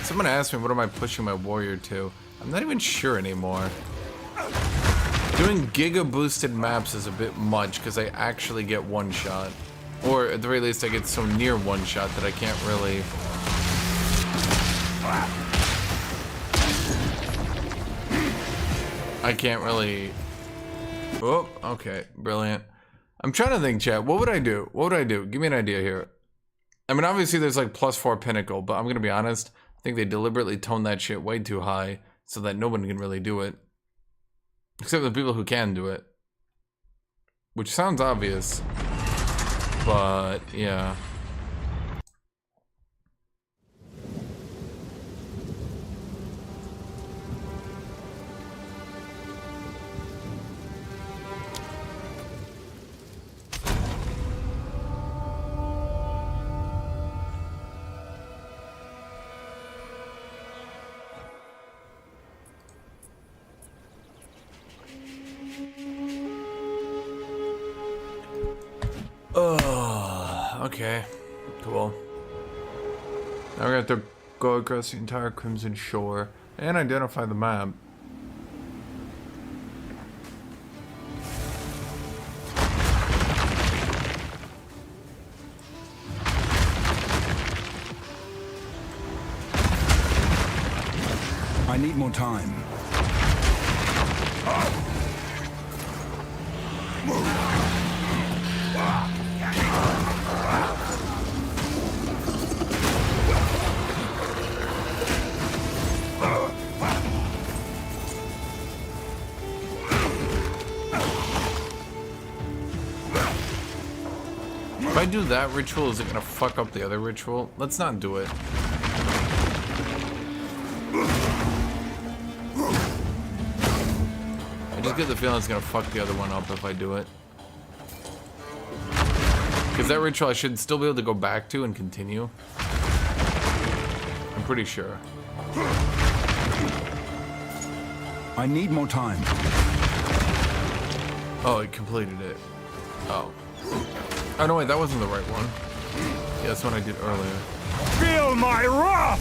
Someone asked me, what am I pushing my warrior to? I'm not even sure anymore. Doing giga boosted maps is a bit much because I actually get one shot. Or at the very least I get so near one shot that I can't really... Oh, okay, brilliant. I'm trying to think, chat. What would I do? What would I do? Give me an idea here. I mean, obviously there's like +4 pinnacle, but I'm gonna be honest. I think they deliberately toned that shit way too high so that no one can really do it. Except the people who can do it. Which sounds obvious. But, yeah. Okay, cool. Now we're gonna have to go across the entire Crimson Shore and identify the map. I need more time. If I do that ritual, is it gonna fuck up the other ritual? Let's not do it. I just get the feeling it's gonna fuck the other one up if I do it. Because that ritual I should still be able to go back to and continue. I'm pretty sure. I need more time. Oh, it completed it. Oh. Oh no, wait, that wasn't the right one. Yeah, that's one I did earlier. Feel my wrath!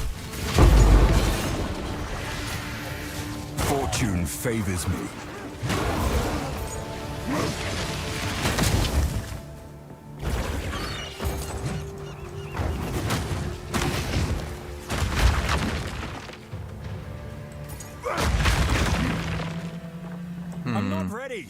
Fortune favors me. I'm not ready.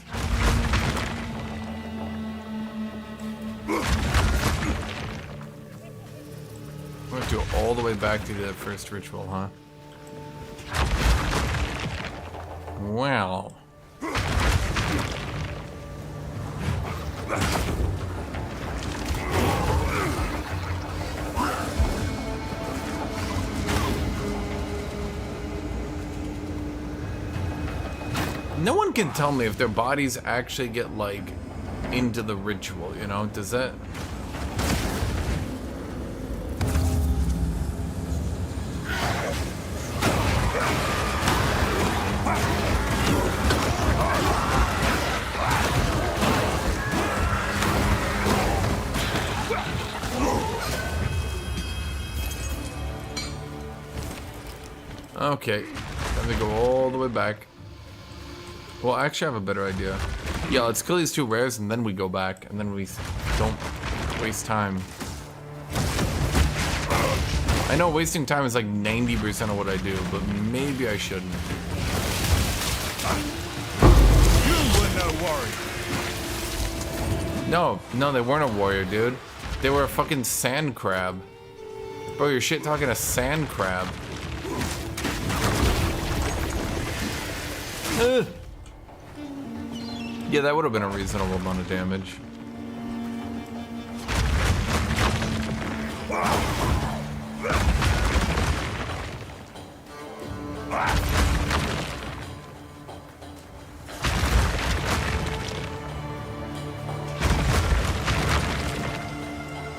We have to go all the way back to that first ritual, huh? Wow. No one can tell me if their bodies actually get, like, into the ritual, you know? Does that... Okay, time to go all the way back. Well, I actually have a better idea. Yeah, let's kill these two rares and then we go back, and then we don't waste time. I know wasting time is like 90% of what I do, but maybe I shouldn't. You were no warrior. No, they weren't a warrior, dude. They were a fucking sand crab. Bro, you're shit talking a sand crab. Ugh. Yeah, that would have been a reasonable amount of damage.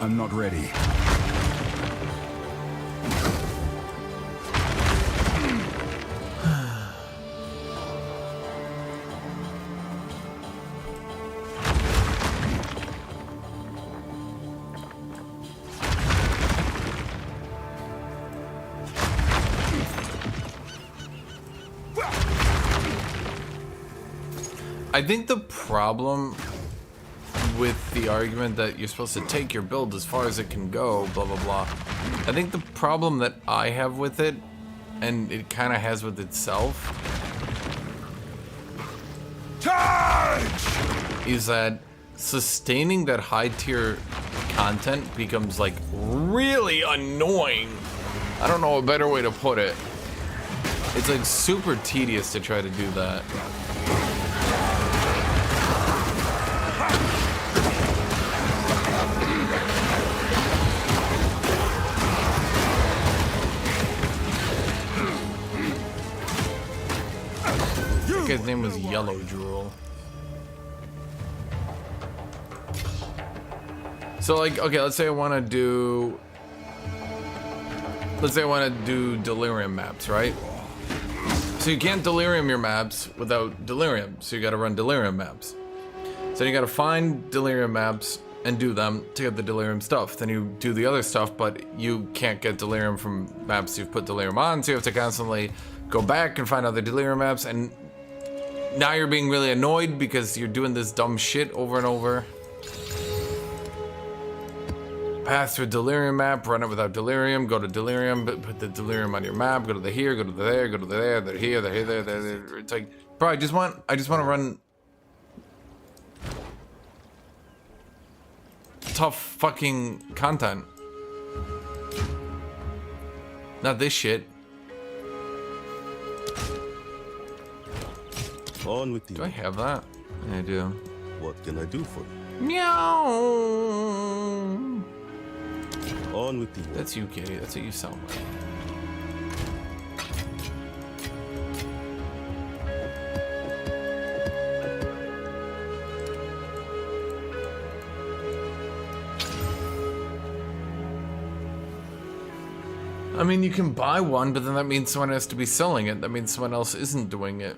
I'm not ready. I think the problem with the argument that you're supposed to take your build as far as it can go, blah, blah, blah. I think the problem that I have with it, and it kind of has with itself, Charge! is that sustaining that high tier content becomes like really annoying. I don't know a better way to put it. It's like super tedious to try to do that. His name was Yellow Drool. So like, okay, let's say I want to do delirium maps, right? So you can't delirium your maps without delirium, so you got to run delirium maps. So you got to find delirium maps and do them to get the delirium stuff. Then you do the other stuff, but you can't get delirium from maps you've put delirium on, so you have to constantly go back and find other delirium maps, and now you're being really annoyed because you're doing this dumb shit over and over. Pass through a delirium map, run it without delirium, go to delirium, put the delirium on your map, go to the here, go to the there, go to the there, they're here, they're here, there. It's like, bro, I just want to run tough fucking content. Not this shit. On with you. Do I have that? I do. What can I do for you? Meow. On with you. That's you, kitty. That's what you sound like. I mean, you can buy one, but then that means someone has to be selling it. That means someone else isn't doing it.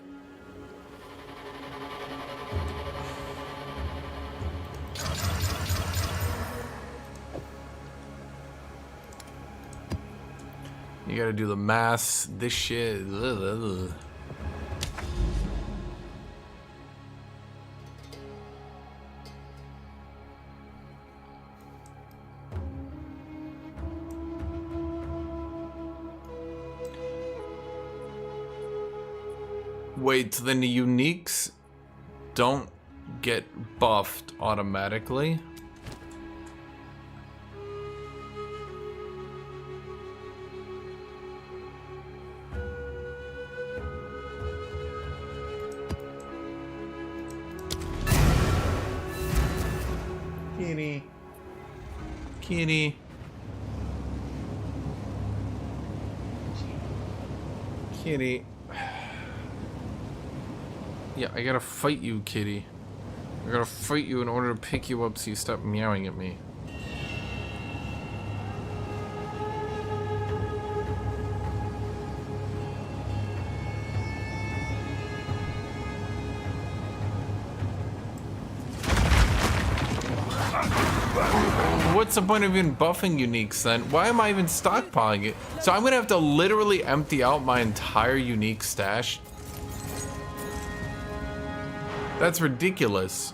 You gotta do the mass, this shit. Ugh. Wait, so then the uniques don't get buffed automatically? Kitty. Kitty. Kitty. Yeah, I gotta fight you, kitty. I gotta fight you in order to pick you up so you stop meowing at me. What's the point of even buffing uniques then? Why am I even stockpiling it? So I'm gonna have to literally empty out my entire unique stash? That's ridiculous.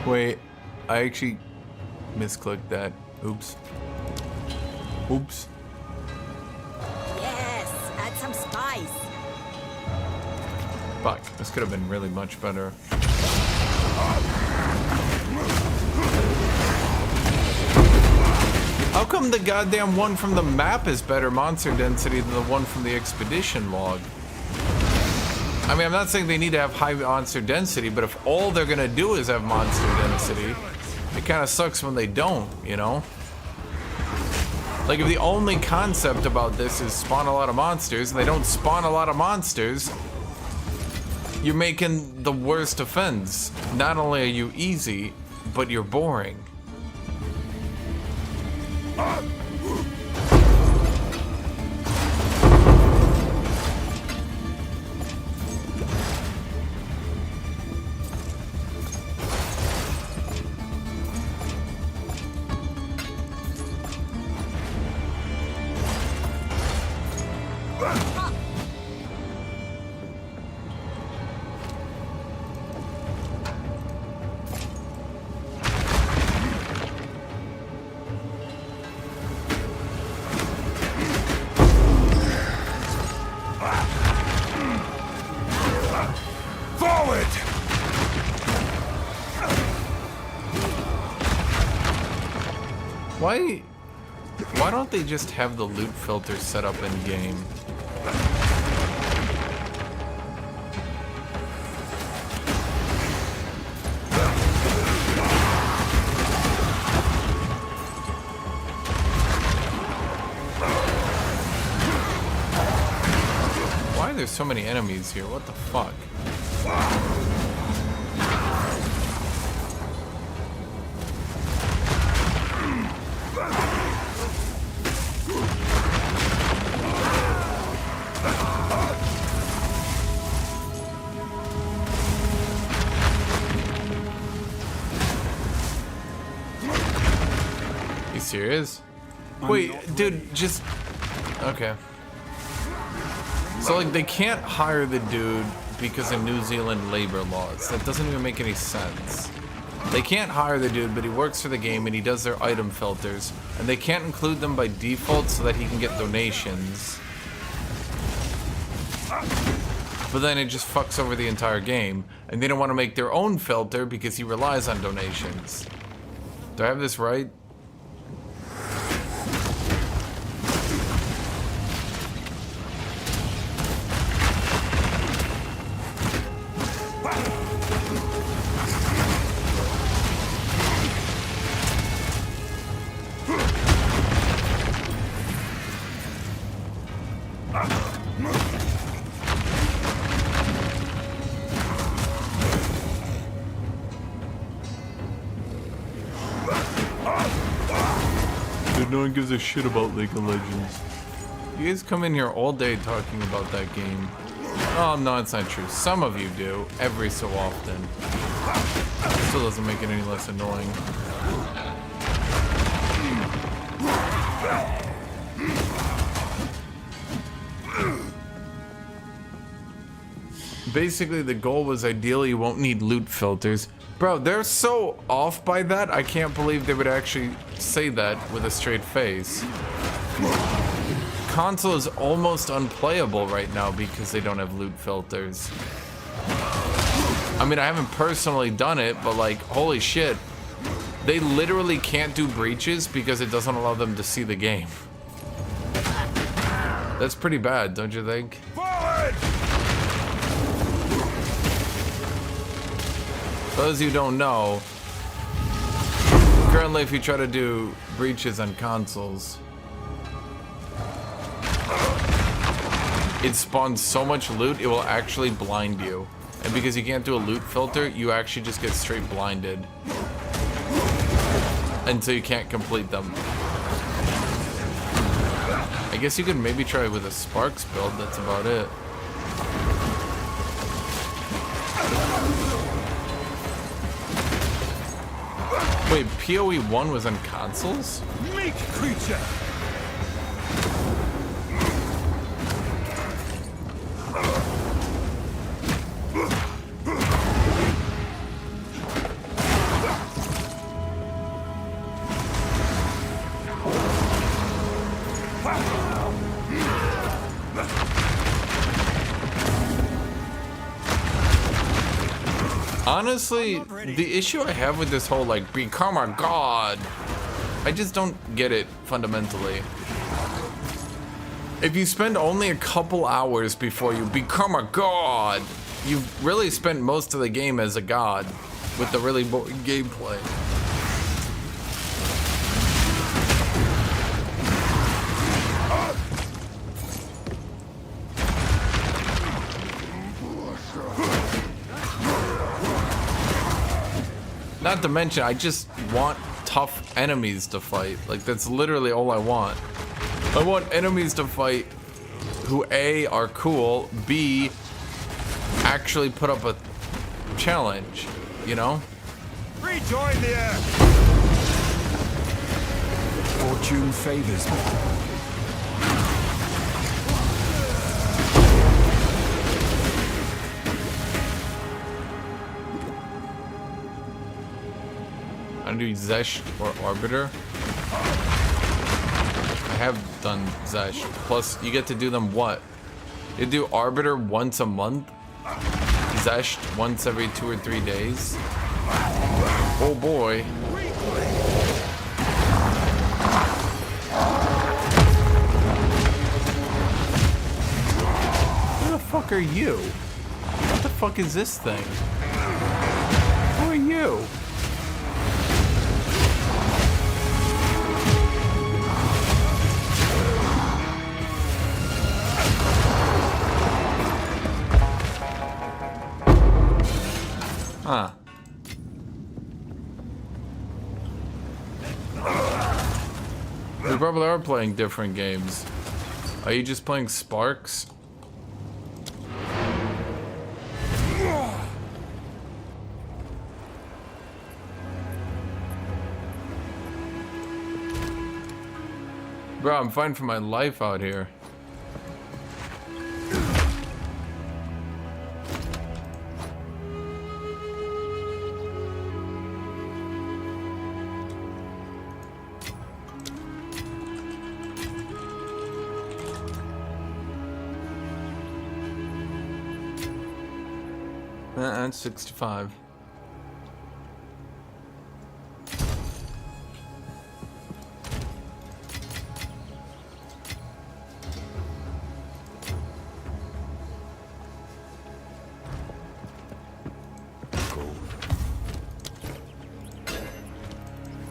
Wait, I actually misclicked that. Oops. Oops. Yes, add some spice. Fuck, this could have been really much better. How come the goddamn one from the map is better monster density than the one from the expedition log? I mean, I'm not saying they need to have high monster density, but if all they're gonna do is have monster density, it kind of sucks when they don't, you know? Like, if the only concept about this is spawn a lot of monsters, and they don't spawn a lot of monsters, you're making the worst offense. Not only are you easy, but you're boring. Why don't they just have the loot filter set up in game? Why are there so many enemies here? What the fuck? Serious? Wait, dude, just... Okay. So, like, they can't hire the dude because of New Zealand labor laws. That doesn't even make any sense. They can't hire the dude, but he works for the game and he does their item filters. And they can't include them by default so that he can get donations. But then it just fucks over the entire game. And they don't want to make their own filter because he relies on donations. Do I have this right? No one gives a shit about League of Legends. You guys come in here all day talking about that game. Oh, no, it's not true. Some of you do, every so often. Still doesn't make it any less annoying. Basically, the goal was ideally you won't need loot filters. Bro, they're so off by that, I can't believe they would actually say that with a straight face. Console is almost unplayable right now because they don't have loot filters. I mean, I haven't personally done it, but like, holy shit. They literally can't do breaches because it doesn't allow them to see the game. That's pretty bad, don't you think? Forward! For those who don't know, currently if you try to do breaches on consoles, it spawns so much loot it will actually blind you. And because you can't do a loot filter, you actually just get straight blinded until you can't complete them. I guess you could maybe try with a Sparks build, that's about it. Wait, PoE 1 was on consoles? Meek creature! Honestly, the issue I have with this whole, like, become a god I just don't get it fundamentally. If you spend only a couple hours before you become a god, you've really spent most of the game as a god with the really boring gameplay. Not to mention, I just want tough enemies to fight. Like, that's literally all I want. I want enemies to fight who A, are cool, B, actually put up a challenge, you know? Rejoin the air! Fortune favors me. I do Zesh or Arbiter. I have done Zesh. Plus, you get to do them what? You do Arbiter once a month? Zesh once every 2 or 3 days? Oh boy. Who the fuck are you? What the fuck is this thing? Who are you? Huh. We probably are playing different games. Are you just playing Sparks? Bro, I'm fighting for my life out here. That's 65.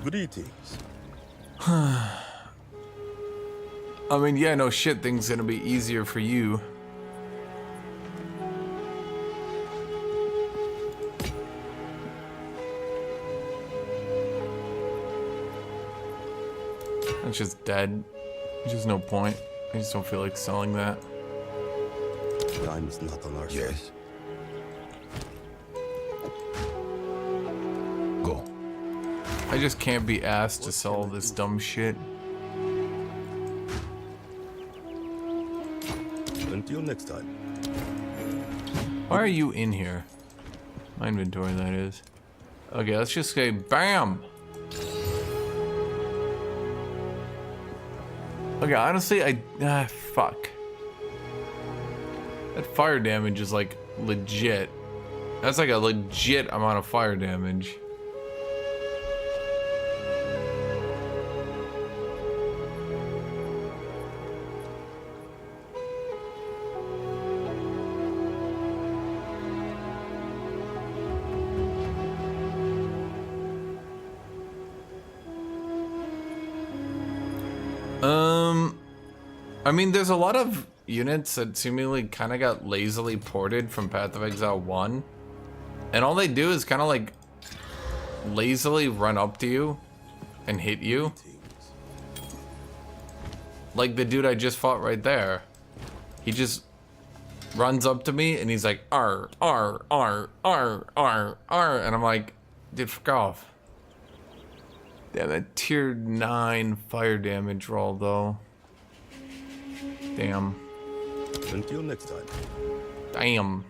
Greetings. I mean, yeah, no shit, things gonna be easier for you. It's just dead. There's just no point. I just don't feel like selling that. Time is not on our side. Yes. Go. I just can't be asked to sell this dumb shit. Until next time. Why are you in here? My inventory, that is. Okay, let's just say BAM! Okay, honestly, fuck. That fire damage is like legit. That's like a legit amount of fire damage. I mean, there's a lot of units that seemingly kind of got lazily ported from Path of Exile 1. And all they do is kind of like lazily run up to you and hit you. Like the dude I just fought right there. He just runs up to me and he's like, R, R, R, R, R, R. And I'm like, dude, fuck off. Damn, that tier 9 fire damage roll though. Damn. Until next time. Damn.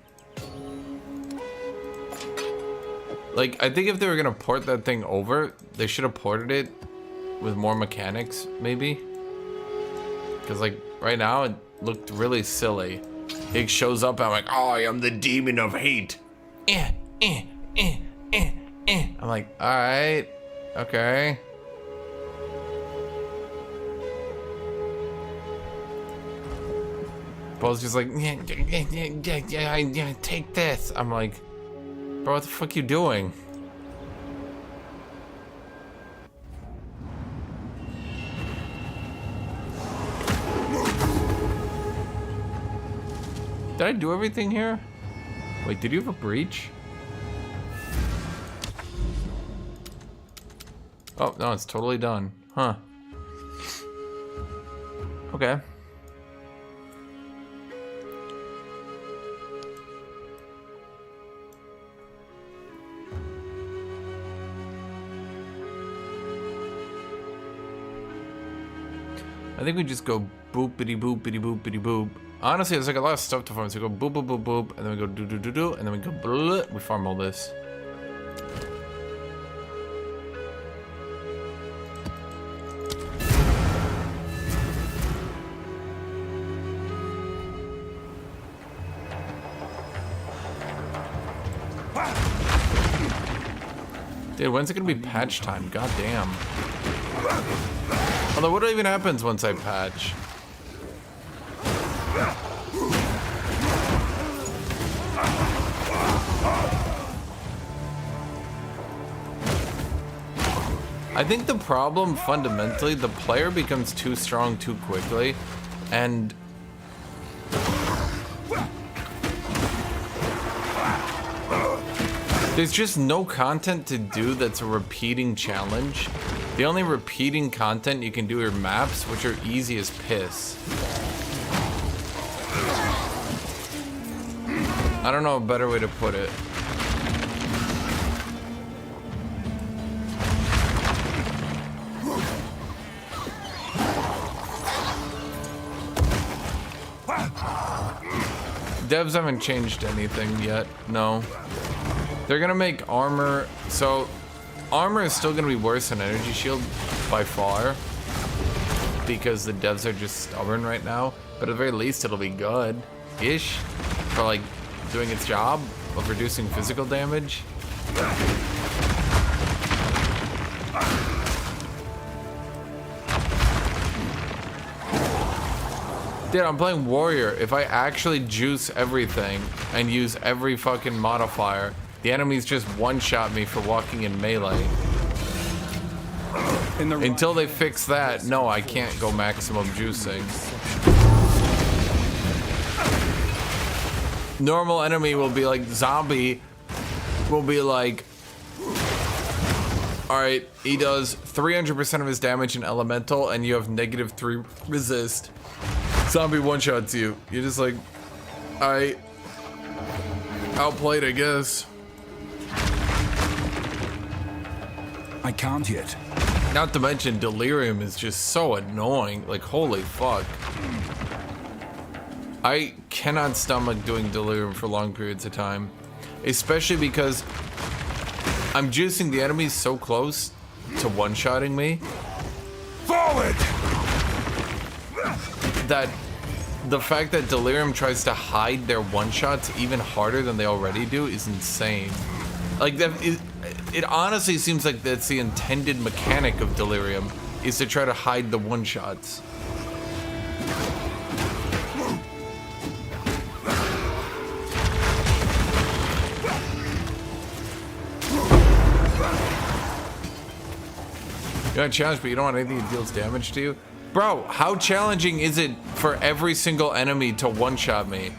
Like, I think if they were gonna port that thing over, they should have ported it with more mechanics, maybe. Because, like, right now it looked really silly. It shows up, I'm like, oh, I am the demon of hate. I'm like, alright, okay. Paul's just like, yeah, take this. I'm like, bro, what the fuck you doing? Did I do everything here? Wait, did you have a breach? Oh, no, it's totally done. Huh. Okay. I think we just go boopity boopity boopity boop. Honestly, there's like a lot of stuff to farm. So we go boop boop boop boop, and then we go do do do do, and then we go blah, we farm all this. Dude, when's it gonna be patch time? God damn. Although, what even happens once I patch? I think the problem, fundamentally, the player becomes too strong too quickly, and there's just no content to do that's a repeating challenge. The only repeating content you can do are maps, which are easy as piss. I don't know a better way to put it. Devs haven't changed anything yet, no. They're gonna make armor, so armor is still gonna be worse than energy shield by far because the devs are just stubborn right now, but at the very least it'll be good-ish for like doing its job of reducing physical damage. Dude, I'm playing warrior. If I actually juice everything and use every fucking modifier, the enemies just one-shot me for walking in melee. Until they fix that, no, I can't go maximum juicing. Normal enemy will be like, zombie will be like, alright, he does 300% of his damage in elemental and you have -3 resist. Zombie one-shots you. You're just like, alright, outplayed, I guess. I can't yet. Not to mention, delirium is just so annoying. Like, holy fuck. I cannot stomach doing delirium for long periods of time. Especially because I'm juicing the enemies so close to one-shotting me. Forward! That the fact that delirium tries to hide their one-shots even harder than they already do is insane. Like, that is, it honestly seems like that's the intended mechanic of delirium, is to try to hide the one-shots. You want to challenge, but you don't want anything that deals damage to you? Bro, how challenging is it for every single enemy to one-shot me?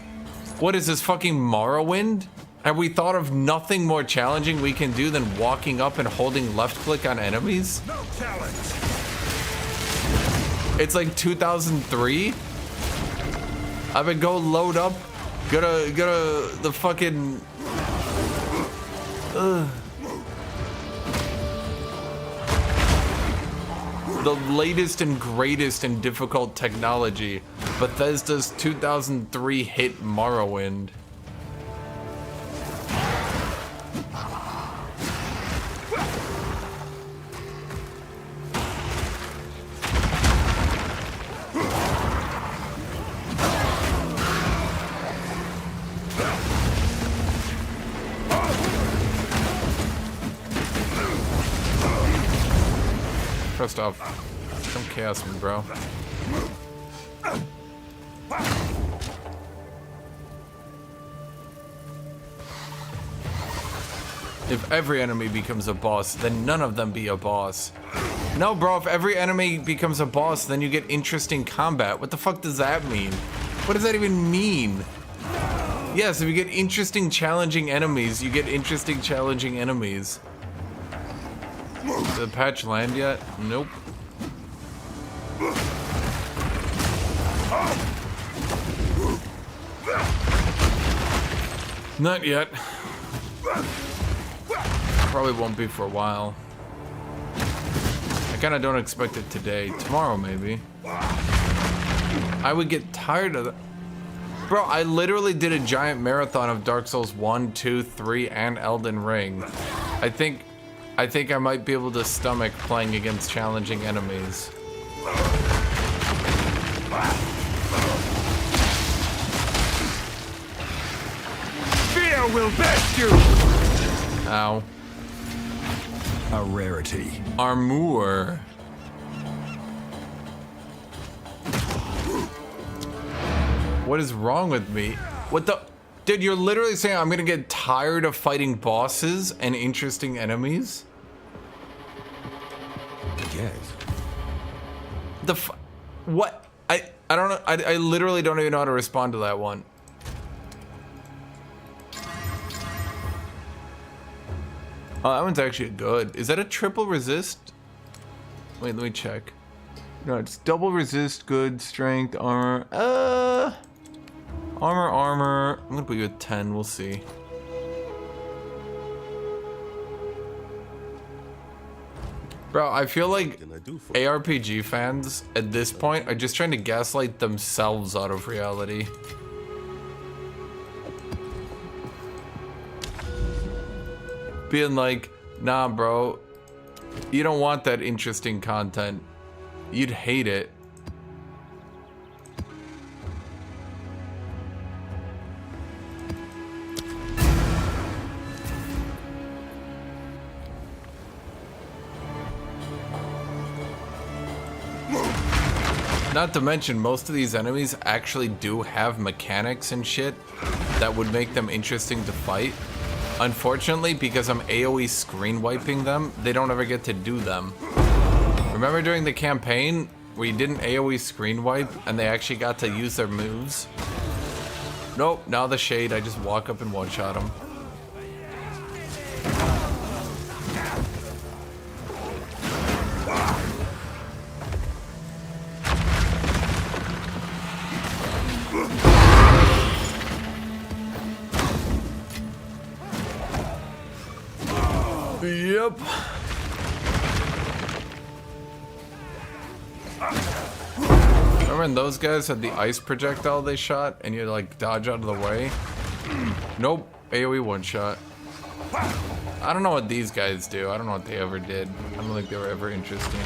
What is this, fucking Morrowind? Have we thought of nothing more challenging we can do than walking up and holding left click on enemies? No challenge. It's like 2003? I would go load up, go to the fucking... the latest and greatest and difficult technology, Bethesda's 2003 hit Morrowind. First off, don't chaos me, bro. If every enemy becomes a boss, then none of them be a boss. No, bro, if every enemy becomes a boss, then you get interesting combat. What the fuck does that mean? What does that even mean? Yes, if you get interesting, challenging enemies, you get interesting, challenging enemies. Did the patch land yet? Nope. Not yet. Probably won't be for a while. I kinda don't expect it today. Tomorrow, maybe. I would get tired of that. Bro, I literally did a giant marathon of Dark Souls 1, 2, 3, and Elden Ring. I think I might be able to stomach playing against challenging enemies. Fear will best you! Ow. A rarity. Armour. What is wrong with me? What the? Dude, you're literally saying I'm gonna get tired of fighting bosses and interesting enemies? Yes. What? I don't know. I literally don't even know how to respond to that one. Oh, that one's actually good. Is that a triple resist? Wait, let me check. No, it's double resist, good, strength, armor. Armor. I'm gonna put you at 10, we'll see. Bro, I feel like ARPG fans at this point are just trying to gaslight themselves out of reality. Being like, nah, bro, you don't want that interesting content. You'd hate it. Not to mention, most of these enemies actually do have mechanics and shit that would make them interesting to fight. Unfortunately, because I'm AoE screen wiping them, they don't ever get to do them. Remember during the campaign where you didn't AoE screen wipe and they actually got to use their moves? Nope, now the shade, I just walk up and one-shot them. Yep. Remember when those guys had the ice projectile they shot and you had to like dodge out of the way? Nope. AoE one shot. I don't know what these guys do. I don't know what they ever did. I don't think they were ever interesting.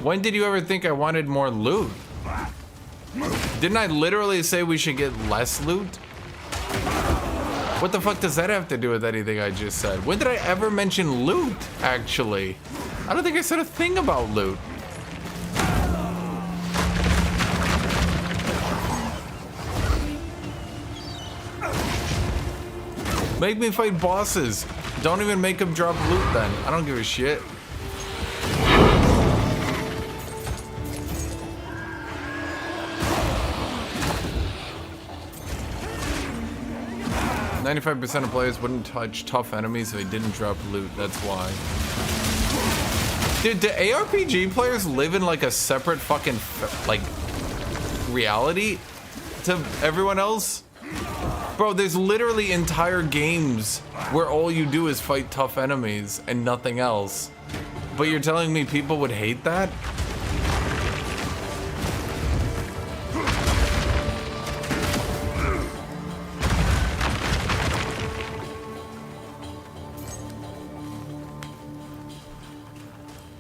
When did you ever think I wanted more loot? Didn't I literally say we should get less loot? What the fuck does that have to do with anything I just said? When did I ever mention loot, actually? I don't think I said a thing about loot. Make me fight bosses. Don't even make them drop loot then. I don't give a shit. 95% of players wouldn't touch tough enemies if they didn't drop loot, that's why. Dude, do ARPG players live in like a separate fucking, like, reality to everyone else? Bro, there's literally entire games where all you do is fight tough enemies and nothing else. But you're telling me people would hate that?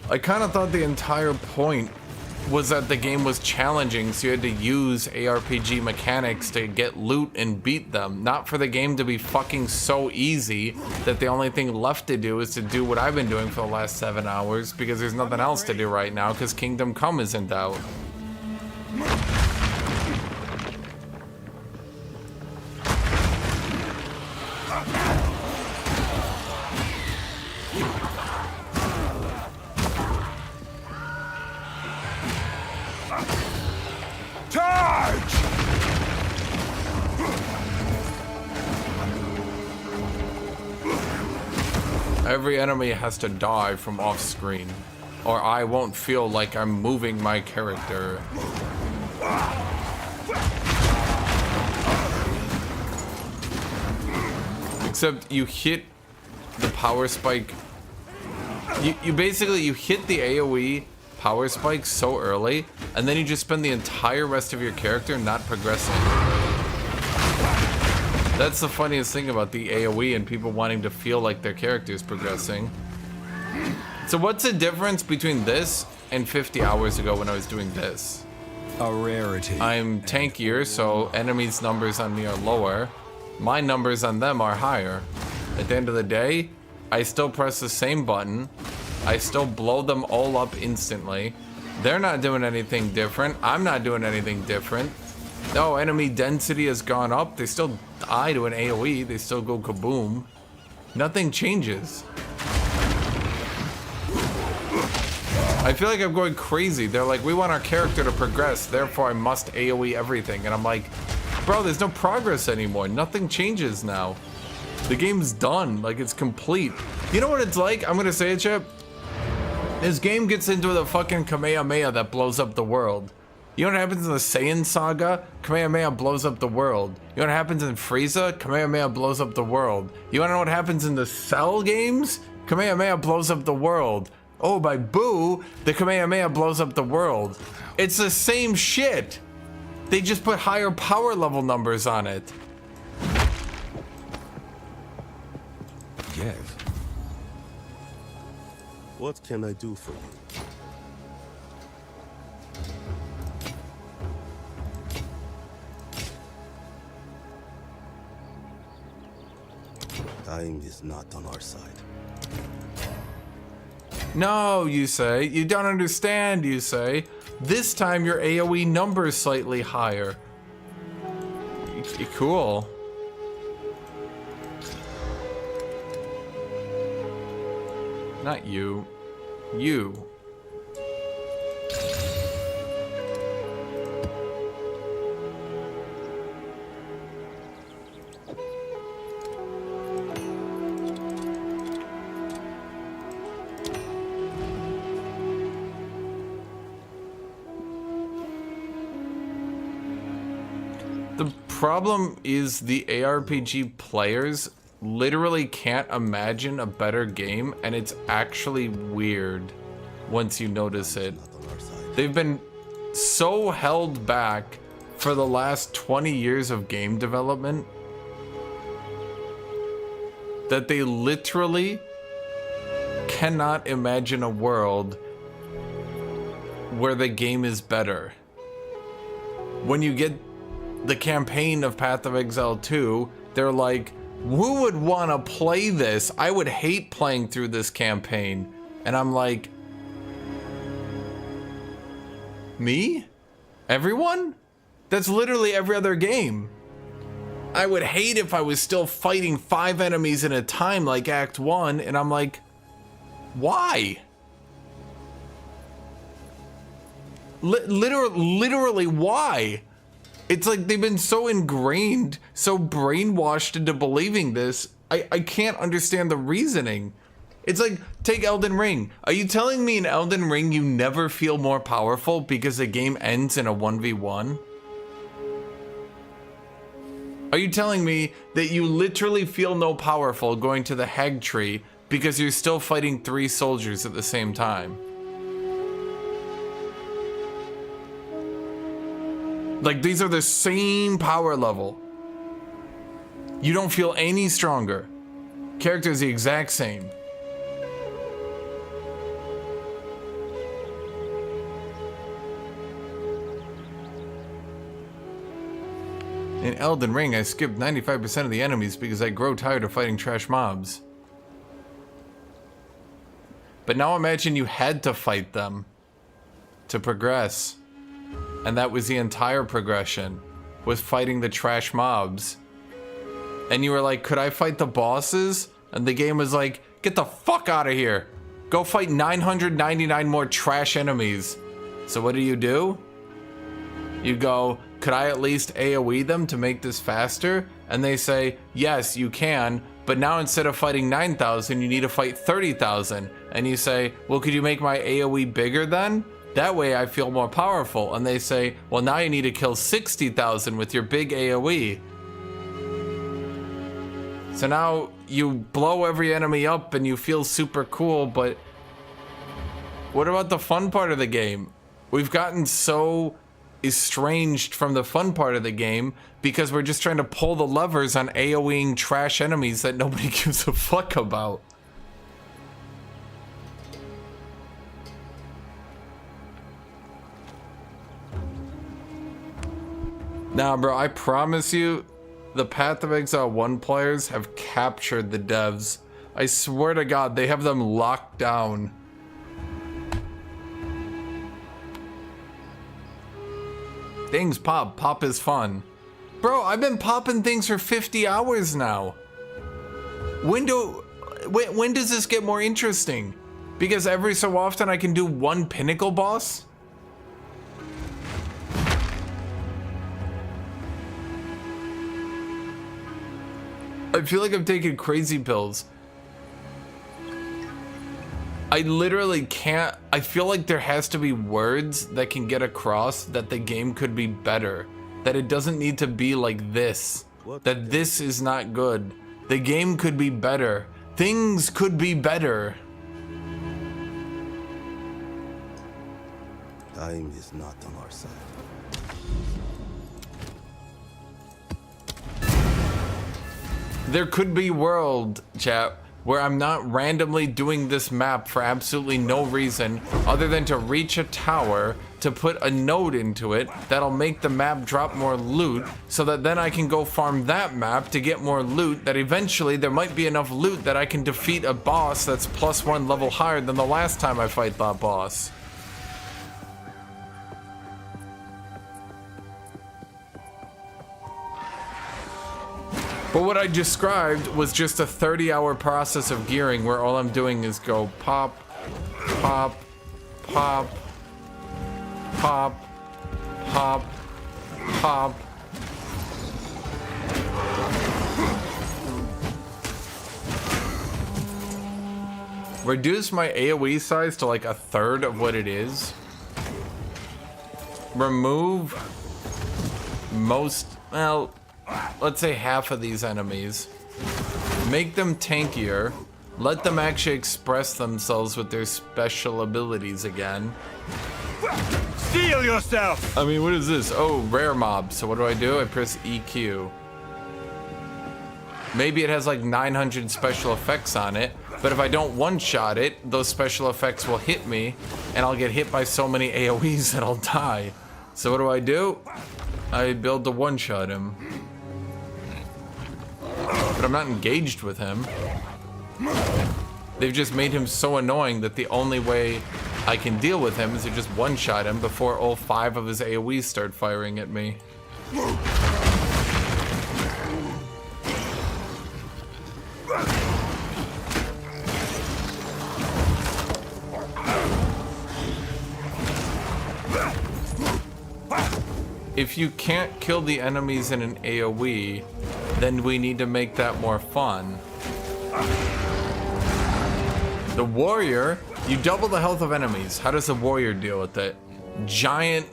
I kind of thought the entire point was that the game was challenging, so you had to use ARPG mechanics to get loot and beat them. Not for the game to be fucking so easy that the only thing left to do is to do what I've been doing for the last 7 hours, because there's nothing else to do right now because Kingdom Come isn't out. Every enemy has to die from off screen, or I won't feel like I'm moving my character. Except you hit the power spike. You basically hit the AoE power spike so early, and then you just spend the entire rest of your character not progressing. That's the funniest thing about the AoE and people wanting to feel like their character is progressing. So what's the difference between this and 50 hours ago when I was doing this? A rarity. I'm tankier, so enemies' numbers on me are lower. My numbers on them are higher. At the end of the day, I still press the same button. I still blow them all up instantly. They're not doing anything different. I'm not doing anything different. No, enemy density has gone up. They still die to an AoE. They still go kaboom. Nothing changes. I feel like I'm going crazy. They're like, we want our character to progress, therefore I must AoE everything. And I'm like, bro, there's no progress anymore. Nothing changes now. The game's done. Like, it's complete. You know what it's like? I'm gonna say it, Chip. This game gets into the fucking Kamehameha that blows up the world. You know what happens in the Saiyan saga? Kamehameha blows up the world. You know what happens in Frieza? Kamehameha blows up the world. You wanna know what happens in the Cell games? Kamehameha blows up the world. Oh, by Boo, the Kamehameha blows up the world. It's the same shit. They just put higher power level numbers on it. Yes. What can I do for you? Time is not on our side. No, you say. You don't understand, you say. This time your AoE number is slightly higher. Cool. Not you. You. The problem is the ARPG players literally can't imagine a better game, and it's actually weird once you notice it. They've been so held back for the last 20 years of game development that they literally cannot imagine a world where the game is better. When you get the campaign of Path of Exile 2, they're like, who would want to play this? I would hate playing through this campaign. And I'm like, me? Everyone? That's literally every other game. I would hate if I was still fighting 5 enemies at a time like Act 1, and I'm like, why? Literally, why? It's like they've been so ingrained, so brainwashed into believing this, I can't understand the reasoning. It's like, take Elden Ring. Are you telling me in Elden Ring you never feel more powerful because the game ends in a 1v1? Are you telling me that you literally feel no powerful going to the Hag Tree because you're still fighting 3 soldiers at the same time? Like, these are the same power level. You don't feel any stronger. Character is the exact same. In Elden Ring, I skipped 95% of the enemies because I grow tired of fighting trash mobs. But now imagine you had to fight them to progress. And that was the entire progression, was fighting the trash mobs. And you were like, could I fight the bosses? And the game was like, get the fuck out of here. Go fight 999 more trash enemies. So what do? You go, could I at least AoE them to make this faster? And they say, yes, you can, but now instead of fighting 9,000, you need to fight 30,000. And you say, well, could you make my AoE bigger then? That way I feel more powerful. And they say, well, now you need to kill 60,000 with your big AoE. So now you blow every enemy up and you feel super cool, but what about the fun part of the game? We've gotten so estranged from the fun part of the game because we're just trying to pull the levers on AoEing trash enemies that nobody gives a fuck about. Nah, bro, I promise you, the Path of Exile 1 players have captured the devs. I swear to God, they have them locked down. Things pop. Pop is fun. Bro, I've been popping things for 50 hours now. When does this get more interesting? Because every so often I can do one pinnacle boss? I feel like I'm taking crazy pills. I literally can't. I feel like there has to be words that can get across that the game could be better. That it doesn't need to be like this. That this is not good. The game could be better. Things could be better. Time is not on our side. There could be world, chat, where I'm not randomly doing this map for absolutely no reason other than to reach a tower, to put a node into it that'll make the map drop more loot, so that then I can go farm that map to get more loot, that eventually there might be enough loot that I can defeat a boss that's +1 level higher than the last time I fight that boss. But what I described was just a 30-hour process of gearing where all I'm doing is go pop, pop, pop, pop, pop, pop. Reduce my AoE size to like 1/3 of what it is. Remove most, well, let's say half of these enemies. Make them tankier. Let them actually express themselves with their special abilities again. Steel yourself! I mean, what is this? Oh, rare mob. So what do? I press EQ. Maybe it has like 900 special effects on it, but if I don't one-shot it, those special effects will hit me, and I'll get hit by so many AoEs that I'll die. So what do? I build to one-shot him. But I'm not engaged with him. They've just made him so annoying that the only way I can deal with him is to just one-shot him before all 5 of his AoEs start firing at me. If you can't kill the enemies in an AoE, then we need to make that more fun. The warrior, you double the health of enemies. How does the warrior deal with it? Giant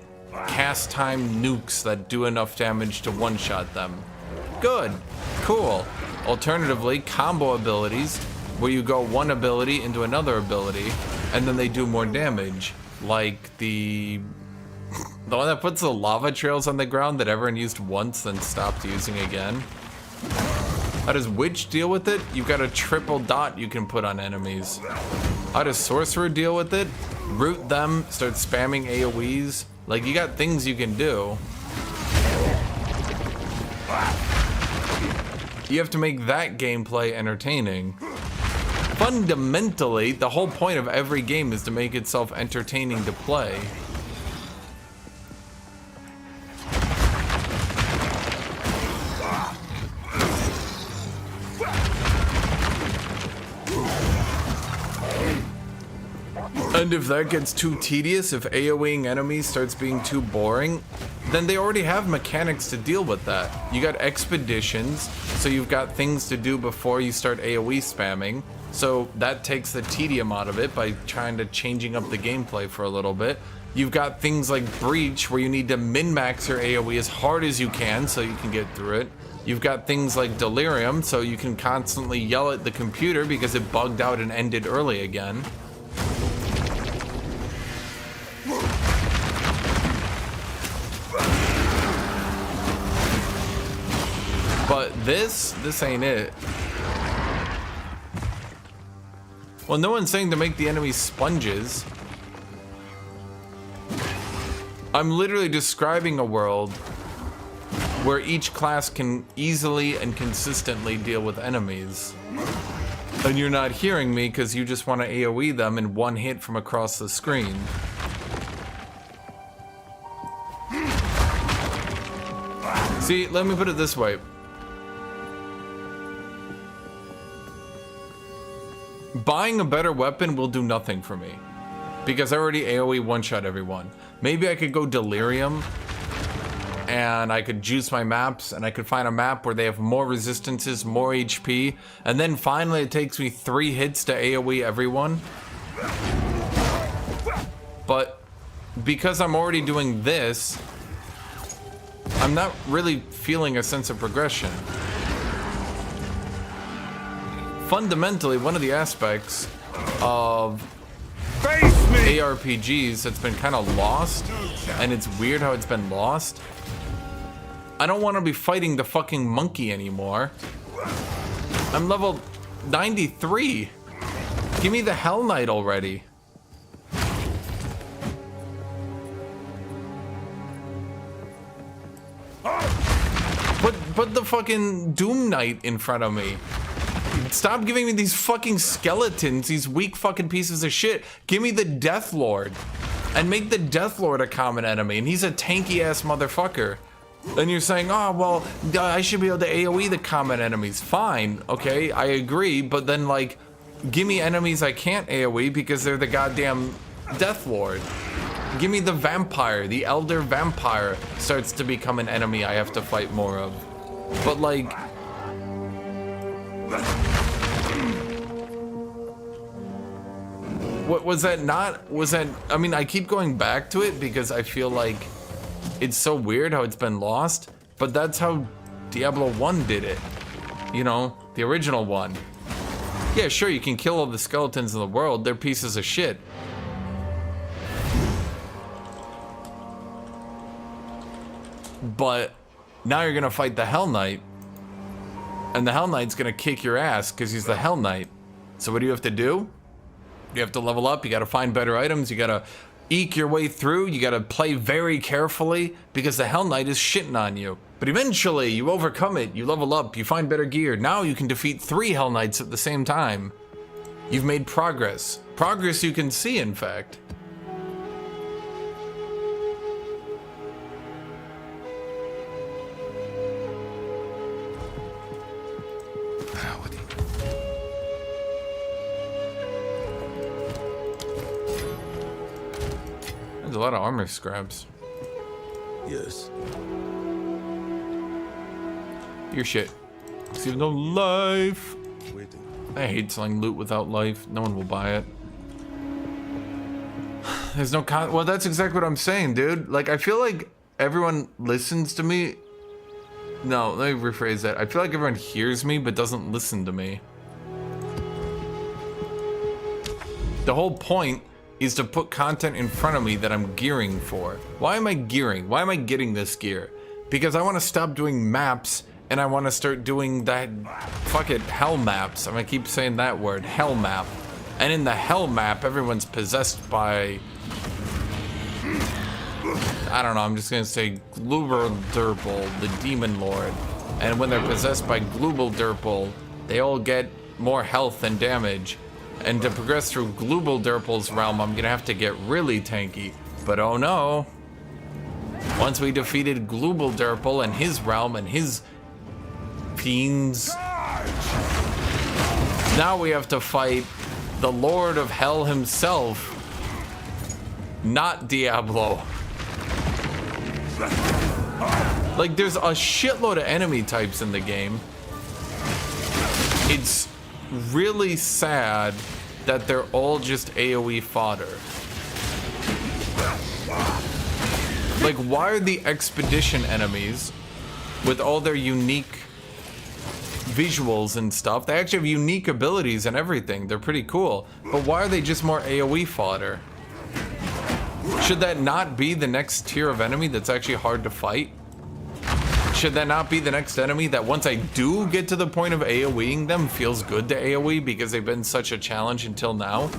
cast time nukes that do enough damage to one-shot them. Good, cool. Alternatively, combo abilities, where you go one ability into another ability, and then they do more damage. Like the one that puts the lava trails on the ground that everyone used once then stopped using again. How does Witch deal with it? You've got a triple dot you can put on enemies. How does Sorcerer deal with it? Root them, start spamming AoEs. Like, you got things you can do. You have to make that gameplay entertaining. Fundamentally, the whole point of every game is to make itself entertaining to play. And if that gets too tedious, if AoEing enemies starts being too boring, then they already have mechanics to deal with that. You got expeditions, so you've got things to do before you start AoE spamming. So that takes the tedium out of it by trying to changing up the gameplay for a little bit. You've got things like Breach, where you need to min-max your AoE as hard as you can so you can get through it. You've got things like Delirium, so you can constantly yell at the computer because it bugged out and ended early again. But this ain't it. Well, no one's saying to make the enemies sponges. I'm literally describing a world where each class can easily and consistently deal with enemies. And you're not hearing me because you just want to AoE them in one hit from across the screen. See, let me put it this way. Buying a better weapon will do nothing for me, because I already AoE one-shot everyone. Maybe I could go Delirium, and I could juice my maps, and I could find a map where they have more resistances, more HP, and then finally it takes me 3 hits to AoE everyone. But because I'm already doing this, I'm not really feeling a sense of progression. Fundamentally, one of the aspects of ARPGs that's been kind of lost, and it's weird how it's been lost. I don't want to be fighting the fucking monkey anymore. I'm level 93. Give me the Hell Knight already. Put the fucking Doom Knight in front of me. Stop giving me these fucking skeletons, these weak fucking pieces of shit. Give me the Death Lord. And make the Death Lord a common enemy, and he's a tanky ass motherfucker. And you're saying, oh, well, I should be able to AoE the common enemies. Fine, okay, I agree, but then, like, give me enemies I can't AoE because they're the goddamn Death Lord. Give me the Vampire. The Elder Vampire starts to become an enemy I have to fight more of. But, like... what was that not? Was that... I mean, I keep going back to it because I feel like it's so weird how it's been lost, but that's how Diablo 1 did it. You know, the original one. Yeah, sure, you can kill all the skeletons in the world. They're pieces of shit. But now you're gonna fight the Hell Knight, and the Hell Knight's gonna kick your ass because he's the Hell Knight. So what do you have to do? You have to level up, you gotta find better items, you gotta eke your way through, you gotta play very carefully because the Hell Knight is shitting on you. But eventually, you overcome it, you level up, you find better gear. Now you can defeat 3 Hell Knights at the same time. You've made progress. Progress you can see, in fact. There's a lot of armor scraps. Yes. Your shit. See, no life. Waiting. I hate selling loot without life. No one will buy it. There's no well, that's exactly what I'm saying, dude. Like, I feel like everyone listens to me. No, let me rephrase that. I feel like everyone hears me but doesn't listen to me. The whole point is to put content in front of me that I'm gearing for. Why am I gearing? Why am I getting this gear? Because I want to stop doing maps and I want to start doing that, fuck it, hell maps. I'm gonna keep saying that word, hell map. And in the hell map, everyone's possessed by, I don't know, I'm just gonna say Gluberdurble, the Demon Lord. and when they're possessed by Glooble they all get more health and damage. And to progress through Glooble realm, I'm gonna have to get really tanky. But oh no. Once we defeated Glooble and his realm and his fiends, now we have to fight the Lord of Hell himself, not Diablo. Like, there's a shitload of enemy types in the game. It's really sad that they're all just AoE fodder. Like, why are the expedition enemies, with all their unique visuals and stuff, they actually have unique abilities and everything, they're pretty cool, but why are they just more AoE fodder? Should that not be the next tier of enemy that's actually hard to fight? Should that not be the next enemy that once I do get to the point of AoEing them, feels good to AoE because they've been such a challenge until now?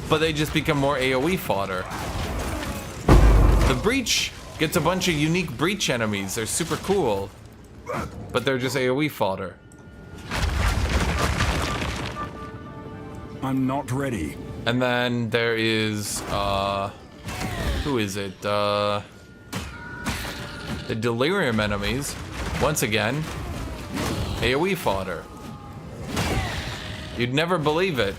But they just become more AoE fodder. The Breach gets a bunch of unique Breach enemies, they're super cool, but they're just AoE fodder. I'm not ready. And then there is, who is it? The Delirium enemies, once again, AoE fodder. You'd never believe it.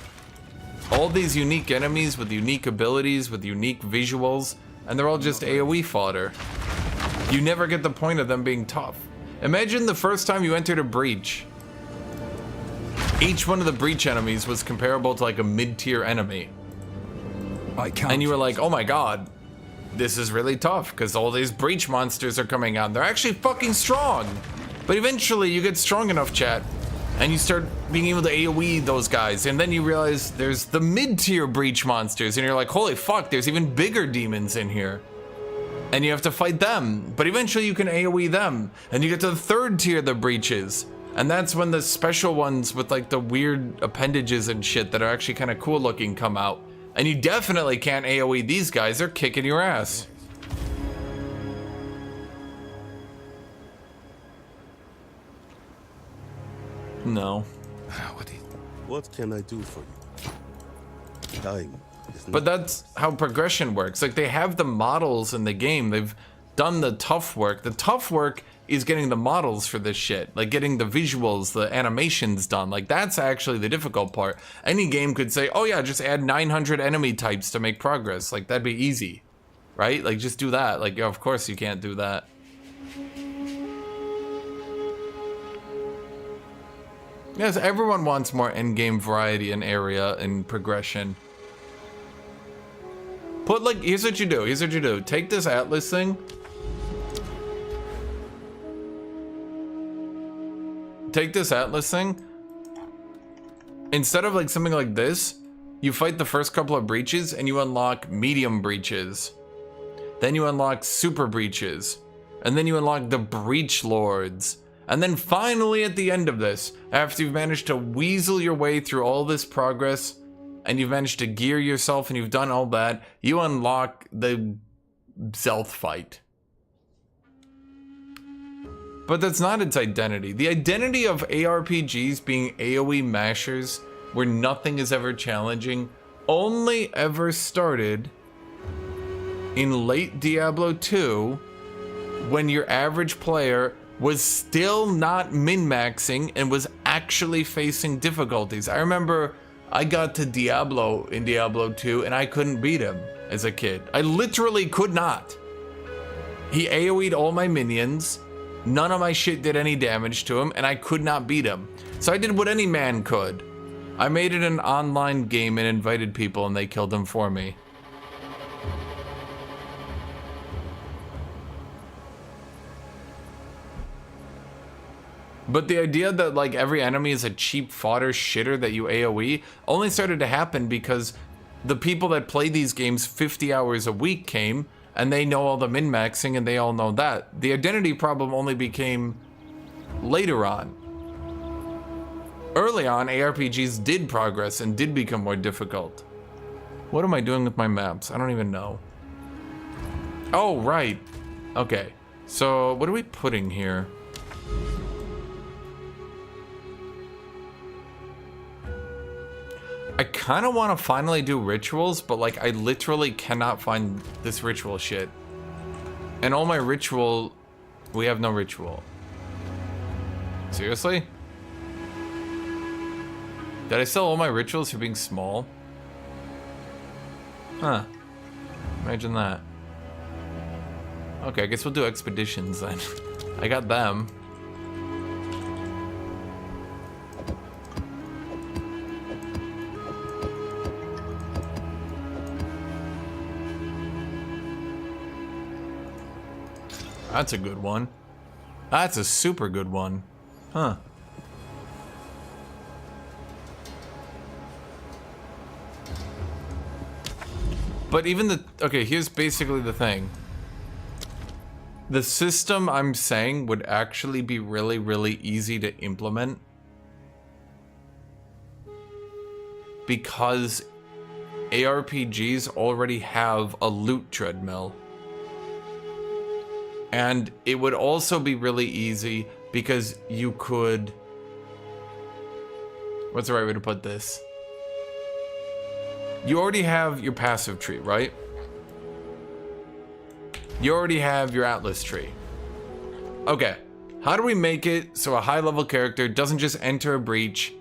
All these unique enemies with unique abilities, with unique visuals, and they're all just AoE fodder. You never get the point of them being tough. Imagine the first time you entered a Breach. Each one of the Breach enemies was comparable to like a mid-tier enemy. I can't. And you were like, oh my god, this is really tough because all these Breach monsters are coming out. They're actually fucking strong. But eventually you get strong enough, chat, and you start being able to AoE those guys. And then you realize there's the mid-tier Breach monsters. And you're like, holy fuck, there's even bigger demons in here. And you have to fight them. But eventually you can AoE them. And you get to the third tier of the Breaches. And that's when the special ones with like the weird appendages and shit that are actually kind of cool looking come out. And you definitely can't AoE these guys, they're kicking your ass. No. What can I do for you? Time is But that's how progression works. Like, they have the models in the game, they've done the tough work. The tough work is getting the models for this shit, like getting the visuals, the animations done. Like, that's actually the difficult part. Any game could say, oh yeah, just add 900 enemy types to make progress. Like, that'd be easy, right? Like, just do that. Like, yeah, of course you can't do that. Yes, everyone wants more endgame variety and area and progression. Put, like, here's what you do. Take this Atlas thing. Take this Atlas thing. Instead of like something like this, you fight the first couple of Breaches and you unlock medium Breaches. Then you unlock super Breaches. And then you unlock the Breach Lords. And then finally at the end of this, after you've managed to weasel your way through all this progress, and you've managed to gear yourself and you've done all that, you unlock the Zelth fight. But that's not its identity. The identity of ARPGs being AoE mashers, where nothing is ever challenging, only ever started in late Diablo 2, when your average player was still not min-maxing and was actually facing difficulties. I remember I got to Diablo in Diablo 2 and I couldn't beat him as a kid. I literally could not. He AoE'd all my minions, none of my shit did any damage to him, and I could not beat him. So I did what any man could. I made it an online game and invited people and they killed him for me. But the idea that like every enemy is a cheap fodder shitter that you AoE only started to happen because the people that play these games 50 hours a week came and they know all the min-maxing and they all know that. The identity problem only became later on. Early on, ARPGs did progress and did become more difficult. What am I doing with my maps? I don't even know. Oh, right. Okay. So, what are we putting here? I kind of want to finally do rituals, but like I literally cannot find this ritual shit. And all my ritual, we have no ritual. Seriously? Did I sell all my rituals for being small? Huh. Imagine that. Okay, I guess we'll do expeditions then. I got them. That's a good one. That's a super good one. Huh. But even the... Okay, here's basically the thing. The system I'm saying would actually be really, really easy to implement. Because ARPGs already have a loot treadmill. And it would also be really easy because you could... What's the right way to put this? You already have your passive tree, right? You already have your Atlas tree. Okay, how do we make it so a high-level character doesn't just enter a breach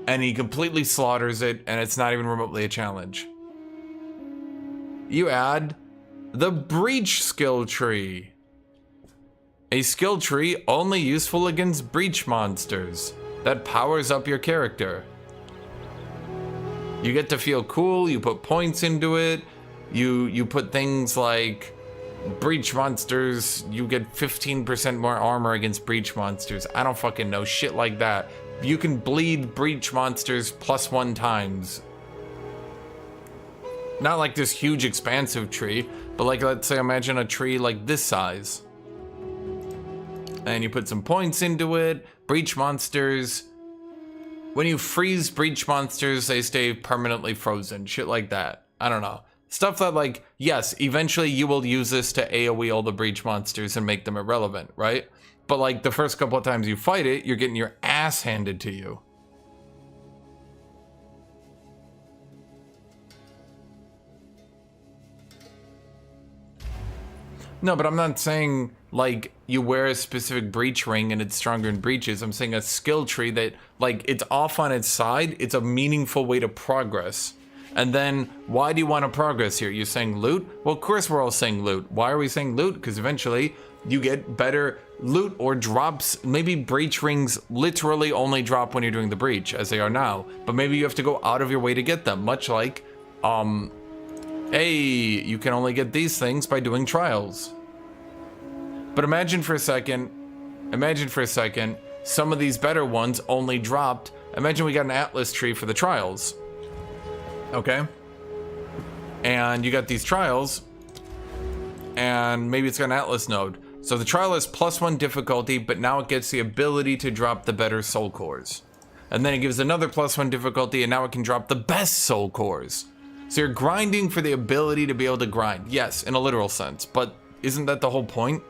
and he completely slaughters it and it's not even remotely a challenge? You add the breach skill tree. A skill tree only useful against breach monsters that powers up your character. You get to feel cool, you put points into it, you put things like breach monsters, you get 15% more armor against breach monsters. I don't fucking know, shit like that. You can bleed breach monsters +1 times. Not like this huge expansive tree, but like, let's say, imagine a tree like this size. And you put some points into it, breach monsters. When you freeze breach monsters, they stay permanently frozen, shit like that. I don't know. Stuff that, like, yes, eventually you will use this to AoE all the breach monsters and make them irrelevant, right? But like the first couple of times you fight it, you're getting your ass handed to you. No, but I'm not saying like you wear a specific breach ring and it's stronger in breaches. I'm saying a skill tree that like it's off on its side. It's a meaningful way to progress. And then why do you want to progress here? You're saying loot? Well, of course we're all saying loot. Why are we saying loot? Because eventually you get better loot or drops. Maybe breach rings literally only drop when you're doing the breach as they are now. But maybe you have to go out of your way to get them. Much like, hey, you can only get these things by doing trials. But imagine for a second, some of these better ones only dropped. Imagine we got an Atlas tree for the trials. Okay? And you got these trials, and maybe it's got an Atlas node. So the trial is +1 difficulty, but now it gets the ability to drop the better soul cores. And then it gives another +1 difficulty, and now it can drop the best soul cores. So you're grinding for the ability to be able to grind. Yes, in a literal sense, but isn't that the whole point?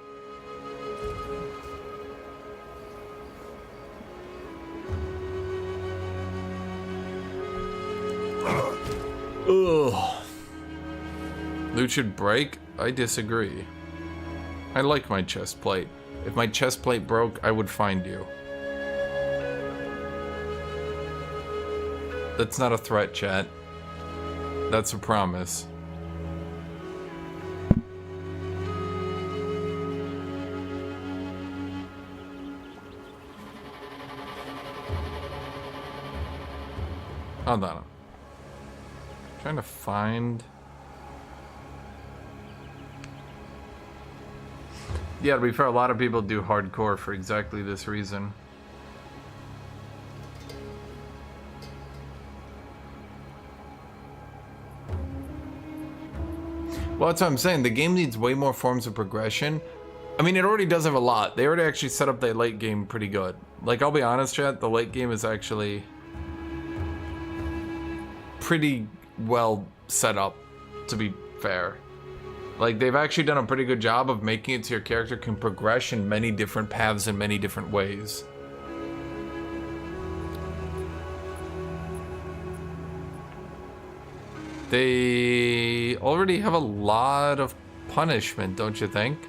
Ugh. Loot should break? I disagree. I like my chest plate. If my chest plate broke, I would find you. That's not a threat, chat. That's a promise. Hold on. Trying to find... Yeah, to be fair, a lot of people do hardcore for exactly this reason. Well, that's what I'm saying. The game needs way more forms of progression. I mean, it already does have a lot. They already actually set up the late game pretty good. Like, I'll be honest, chat, the late game is actually pretty well set up, to be fair. Like, they've actually done a pretty good job of making it so your character can progress in many different paths in many different ways. They already have a lot of punishment, don't you think?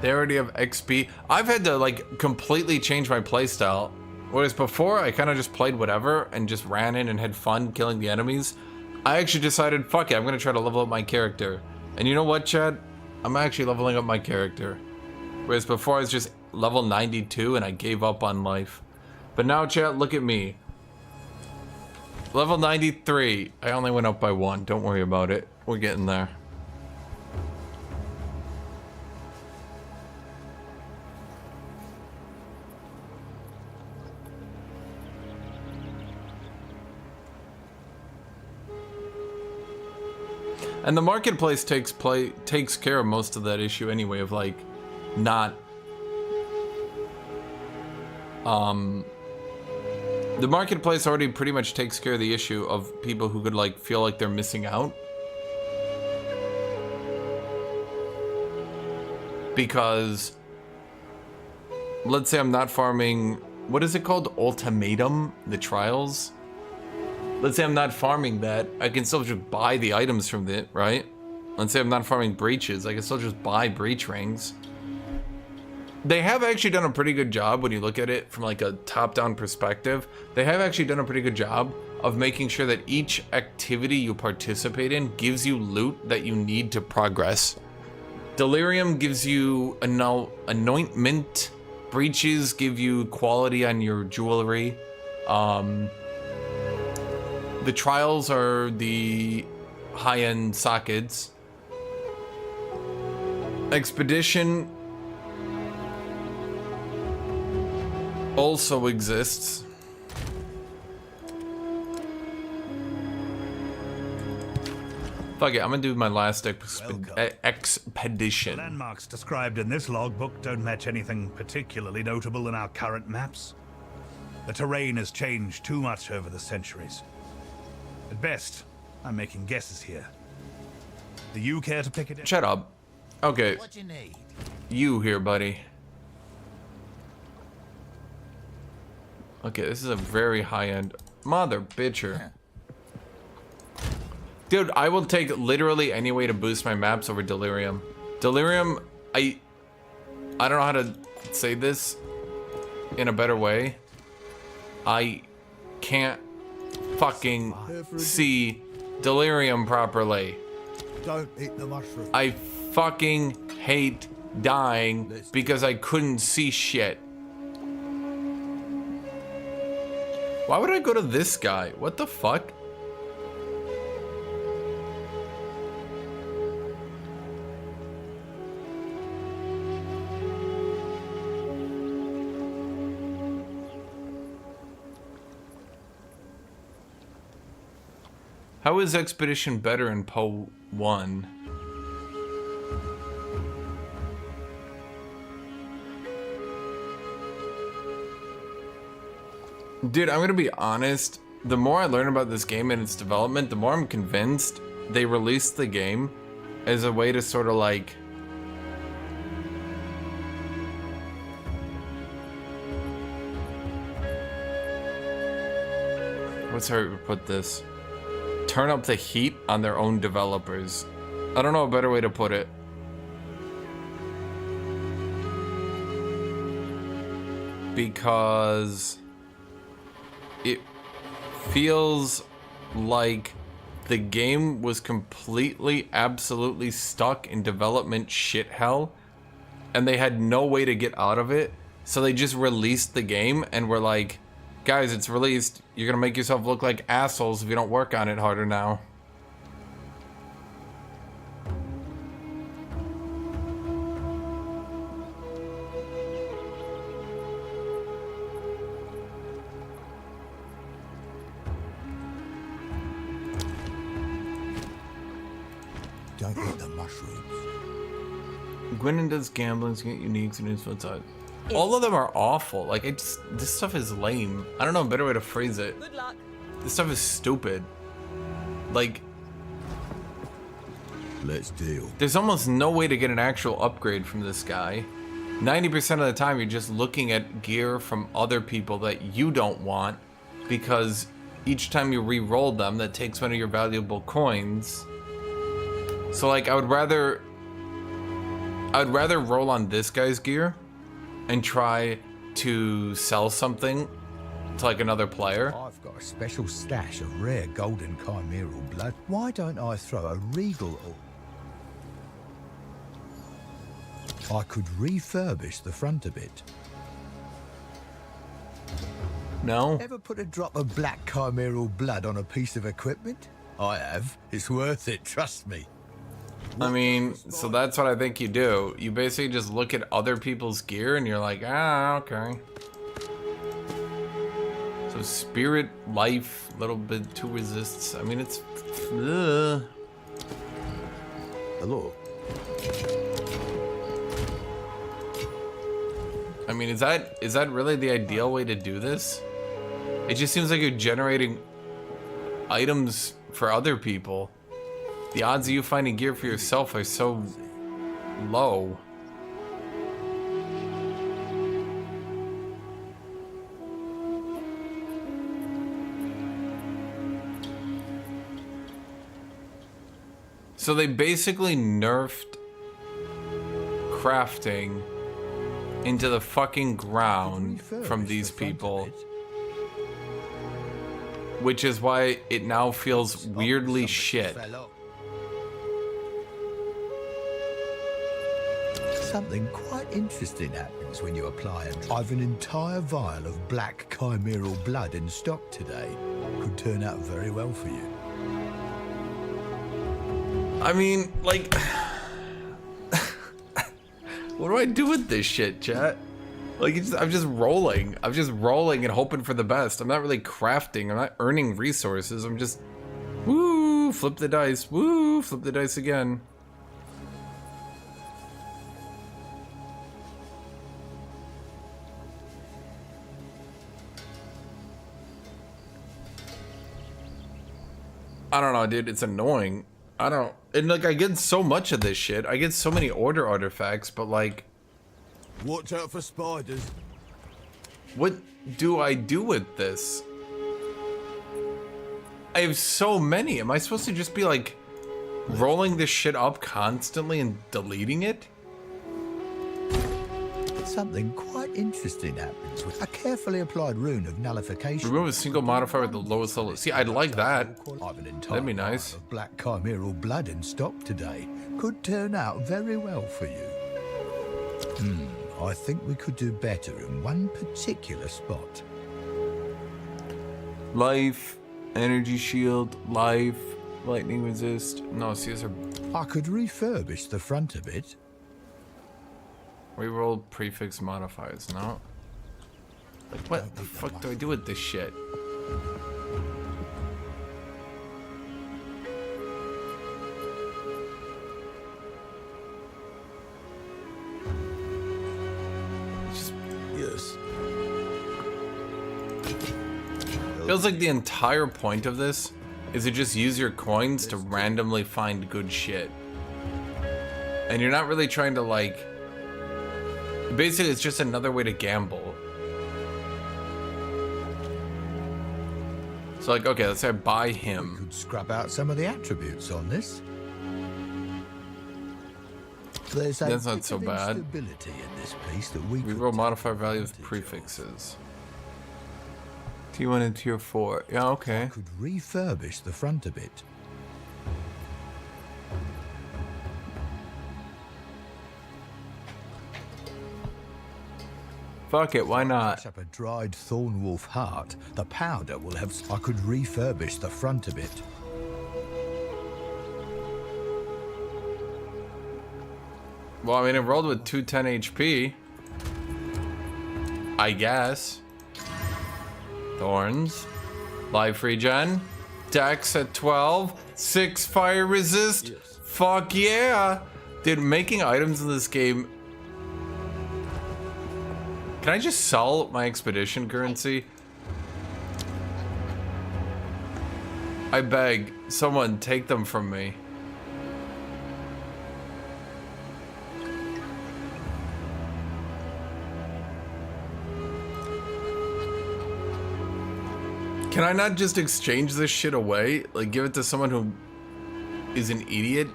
They already have XP. I've had to, like, completely change my playstyle. Whereas before, I kind of just played whatever and just ran in and had fun killing the enemies. I actually decided, fuck it, I'm going to try to level up my character. And you know what, Chad? I'm actually leveling up my character. Whereas before, I was just level 92 and I gave up on life. But now, Chad, look at me. Level 93. I only went up by 1. Don't worry about it. We're getting there. And the marketplace takes care of most of that issue anyway, of like not the marketplace already pretty much takes care of the issue of people who could like feel like they're missing out. Because let's say I'm not farming, what is it called? Ultimatum, the trials. Let's say I'm not farming that, I can still just buy the items from it, right? Let's say I'm not farming breaches, I can still just buy breach rings. They have actually done a pretty good job when you look at it from like a top-down perspective. They have actually done a pretty good job of making sure that each activity you participate in gives you loot that you need to progress. Delirium gives you anointment, breaches give you quality on your jewelry. The trials are the high-end sockets. Expedition also exists. Fuck it, I'm gonna do my last expedition. The landmarks described in this logbook don't match anything particularly notable in our current maps. The terrain has changed too much over the centuries. At best, I'm making guesses here. Do you care to pick it? Shut up. Okay. What you need? You here, buddy. Okay, this is a very high-end mother bitcher. Dude, I will take literally any way to boost my maps over Delirium. Delirium, I don't know how to say this in a better way. I can't fucking see Delirium properly. Don't eat the mushroom. I fucking hate dying because I couldn't see shit. Why would I go to this guy? What the fuck? How is Expedition better in PO 1? Dude, I'm gonna be honest. The more I learn about this game and its development, the more I'm convinced they released the game as a way to sort of like... What's how to put this? Turn up the heat on their own developers. I don't know a better way to put it. Because it feels like the game was completely, absolutely stuck in development shit hell, and they had no way to get out of it, so they just released the game and were like, guys, it's released. You're gonna make yourself look like assholes if you don't work on it harder now. Don't eat the mushrooms. Gwendon does gambling to get uniques and influence out. all of them are awful. Like, this stuff is lame. I don't know a better way to phrase it. Good luck. This stuff is stupid. Like, Let's deal. there's almost no way to get an actual upgrade from this guy. 90% of the time, you're just looking at gear from other people that you don't want, because each time you re-roll them, that takes one of your valuable coins. So, like, I would rather roll on this guy's gear and try to sell something to, like, another player. I've got a special stash of rare golden chimeral blood. Why don't I throw a regal or... I could refurbish the front a bit. No? Ever put a drop of black chimeral blood on a piece of equipment? I have. It's worth it, trust me. I mean, so that's what I think you do. You basically just look at other people's gear and you're like, ah, okay. So spirit, life, a little bit to resists. I mean, it's... Ugh. Hello. I mean, is that really the ideal way to do this? It just seems like you're generating items for other people. The odds of you finding gear for yourself are so low. So they basically nerfed crafting into the fucking ground from these people, which is why it now feels weirdly shit. Something quite interesting happens when you apply it. I've an entire vial of black chimeral blood in stock today. Could turn out very well for you. I mean, like, what do I do with this shit, chat? Like, I'm just rolling. I'm just rolling and hoping for the best. I'm not really crafting. I'm not earning resources. I'm just, woo, flip the dice. Woo, flip the dice again. I don't know, dude. It's annoying. And like, I get so much of this shit. I get so many order artifacts, but like, Watch out for spiders. what do I do with this? I have so many. Am I supposed to just be like rolling this shit up constantly and deleting it? Something quite interesting happens with a carefully applied rune of nullification. Remove a single modifier at the lowest level. See, I'd like that. I've an entire That'd be nice. vial of black chimeral blood in stock today. Could turn out very well for you. I think we could do better in one particular spot. Life, energy shield, life, lightning resist. No, see, these are I could refurbish the front a bit. reroll prefix modifiers. No. Like, what the fuck do I do with this shit? Yes. Feels like the entire point of this is to just use your coins to randomly find good shit. And you're not really trying to, like... Basically, it's just another way to gamble. So, like, okay, let's say I buy him. Could scrub out some of the attributes on this. There's a That's not bit so of bad. instability in this piece that we could Reroll take modifier value with advantage of. prefixes. T1 and Tier 4. Yeah, okay. Could refurbish the front a bit. Fuck it, why not? Mash up a dried thornwolf heart. The powder will have. I could refurbish the front a bit. Well, I mean, it rolled with 210 HP. I guess. Thorns. Life regen. Dex at 12. 6 fire resist. Yes. Fuck yeah. Dude, making items in this game Can I just sell my expedition currency? I beg, someone take them from me. Can I not just exchange this shit away? Like, give it to someone who is an idiot?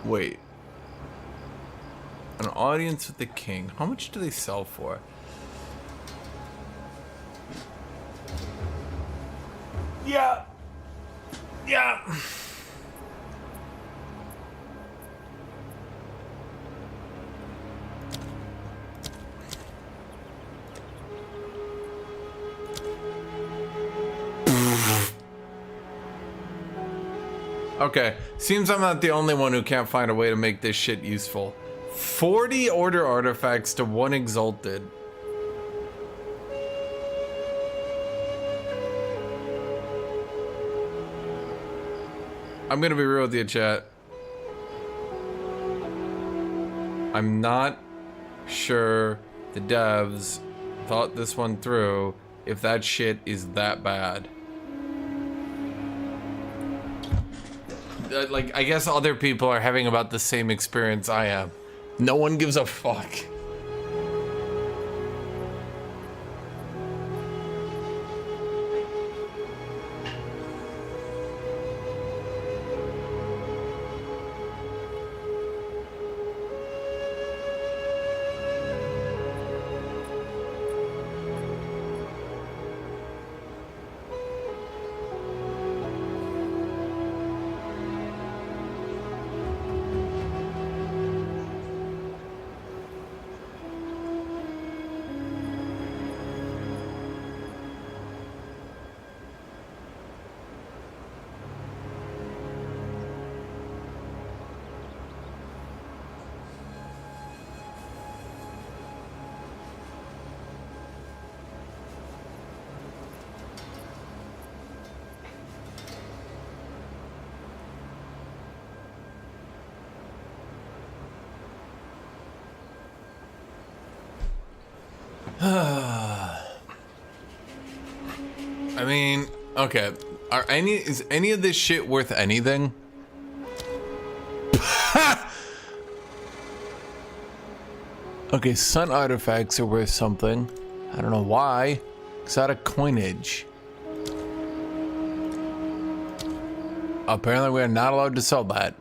Wait. An audience with the king. How much do they sell for? Yeah. Yeah. Okay, seems I'm not the only one who can't find a way to make this shit useful. 40 order artifacts to 1 exalted. I'm gonna be real with you, chat. I'm not sure the devs thought this one through if that shit is that bad. Like, I guess other people are having about the same experience I am. No one gives a fuck. I mean, okay. Is any of this shit worth anything? Okay, sun artifacts are worth something. I don't know why. Exotic coinage. Apparently we are not allowed to sell that.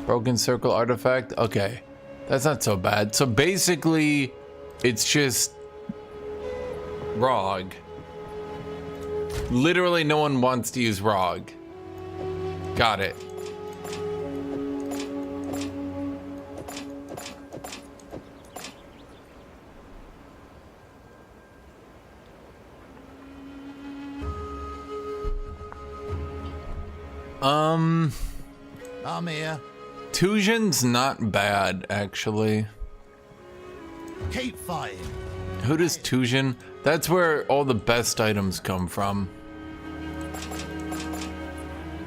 Broken circle artifact. Okay. That's not so bad. So basically, it's just ROG. Literally no one wants to use ROG. Got it. I'm here. Tujin's not bad, actually. Keep fighting. Who does Tujin? That's where all the best items come from.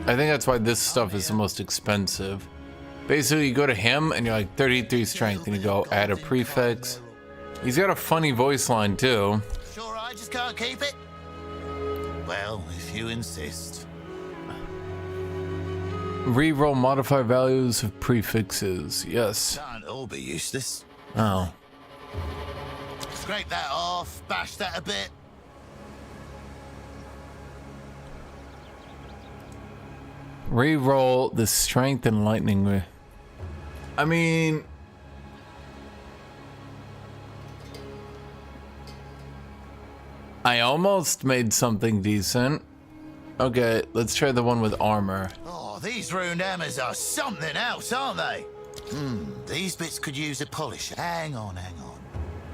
I think that's why this stuff is the most expensive. Basically, you go to him and you're like 33 strength, and you go add a prefix. He's got a funny voice line too. Sure, I just can't keep it. Well, if you insist. Reroll modify values of prefixes. Yes. Can't all be useless. Oh. Scrape that off, bash that a bit. Reroll the strength and lightning. I mean, I almost made something decent. Okay, let's try the one with armor. Oh, these runed hammers are something else, aren't they? These bits could use a polish. Hang on.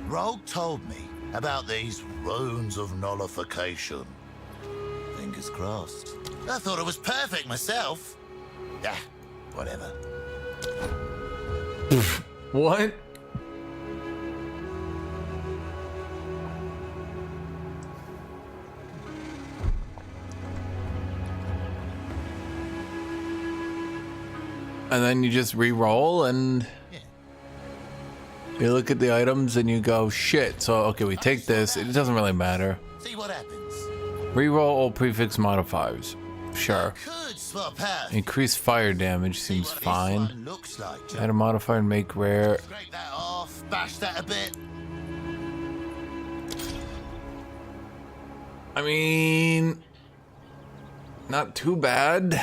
Rogue told me about these runes of nullification. Fingers crossed. I thought it was perfect myself. Yeah, whatever. What? And then you just re-roll and you look at the items and you go, shit. So, okay, we take this. It doesn't really matter. See what happens. Re-roll all prefix modifiers. Sure. Could swap out. Increase fire damage seems What this fine. one looks like, Joe. Add a modifier and make rare. Scrape that off, bash that a bit. I mean, not too bad.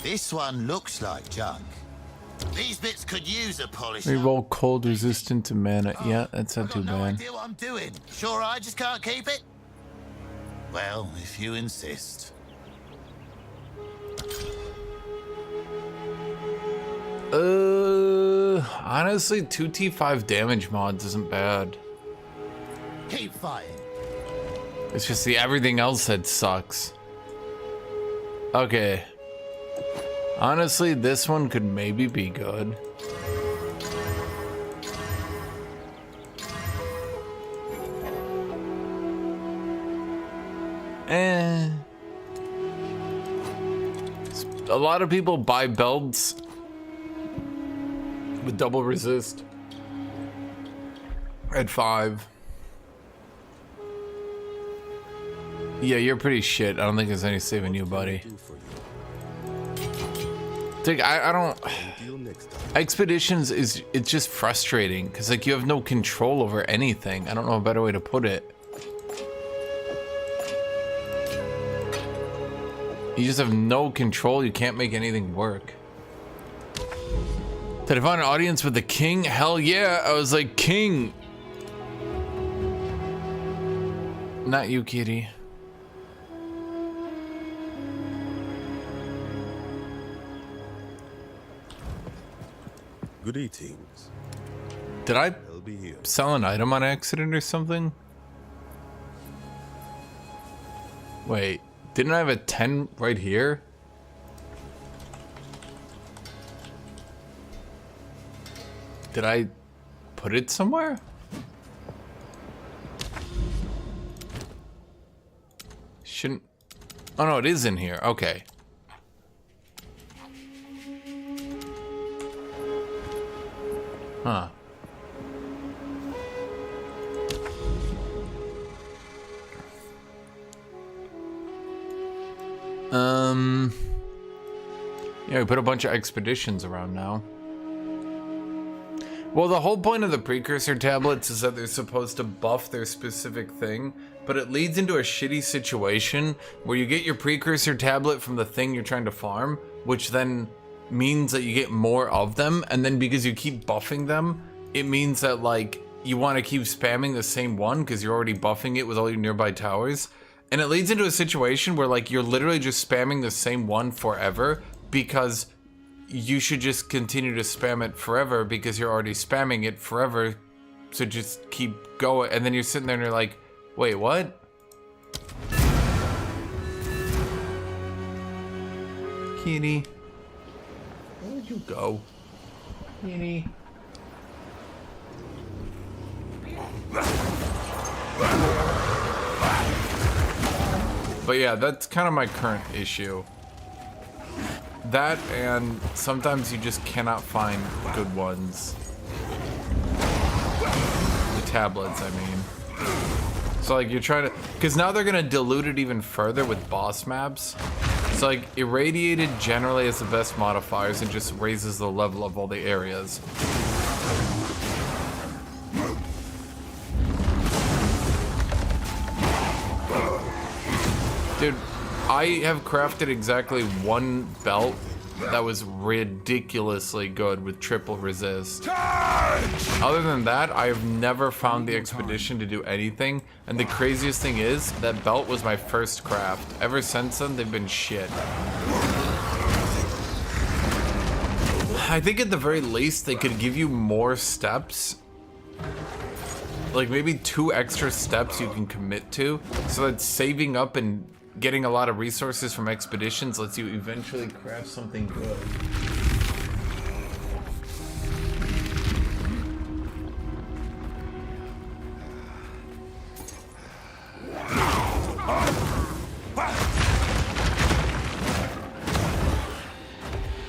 This one looks like junk. These bits could use a polish. Re-roll cold resistant to mana. Yeah, that's not too I've got no bad. idea what I'm doing. Sure, I just can't keep it. Well, if you insist. Honestly, 2T5 damage mods isn't bad. Keep fighting. It's just the everything else that sucks. Okay. Honestly, this one could maybe be good. A lot of people buy belts with double resist at 5. Yeah, you're pretty shit. I don't think there's any saving you, buddy. Like, I don't... Expeditions it's just frustrating because like you have no control over anything. I don't know a better way to put it. You just have no control. You can't make anything work. Did I find an audience with the king? Hell yeah. I was like, king. Not you, kitty. Good eatings. Did I I'll be here. sell an item on accident or something? Wait, didn't I have a 10 right here? Did I put it somewhere? Shouldn't... Oh no, it is in here. Okay. Huh. Yeah, we put a bunch of expeditions around now. Well, the whole point of the precursor tablets is that they're supposed to buff their specific thing, but it leads into a shitty situation where you get your precursor tablet from the thing you're trying to farm, which then means that you get more of them, and then because you keep buffing them, it means that like you want to keep spamming the same one because you're already buffing it with all your nearby towers, and it leads into a situation where like you're literally just spamming the same one forever because you should just continue to spam it forever because you're already spamming it forever, so just keep going, and then you're sitting there and you're like, wait, what? Kitty, where'd you go? Kitty. But yeah, that's kind of my current issue. That, and sometimes you just cannot find good ones. The tablets, I mean. So like you're trying to, because now they're gonna dilute it even further with boss maps. So like irradiated generally is the best modifiers and just raises the level of all the areas. Dude, I have crafted exactly one belt that was ridiculously good with triple resist. Other than that, I have never found the expedition to do anything, and the craziest thing is, that belt was my first craft. Ever since then, they've been shit. I think at the very least, they could give you more steps. Like maybe 2 extra steps you can commit to, so that saving up and getting a lot of resources from expeditions lets you eventually craft something good.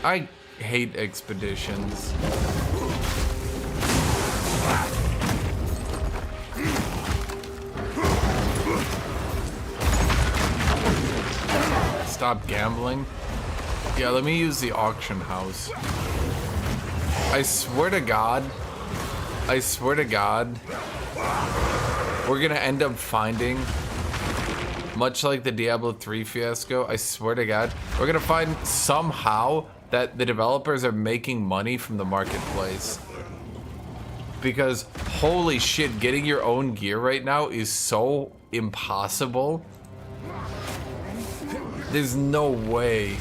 I hate expeditions. Stop gambling. Yeah, let me use the auction house. I swear to God, we're gonna end up finding, much like the Diablo 3 fiasco, I swear to God, we're gonna find somehow that the developers are making money from the marketplace. Because holy shit, getting your own gear right now is so impossible. There's no way.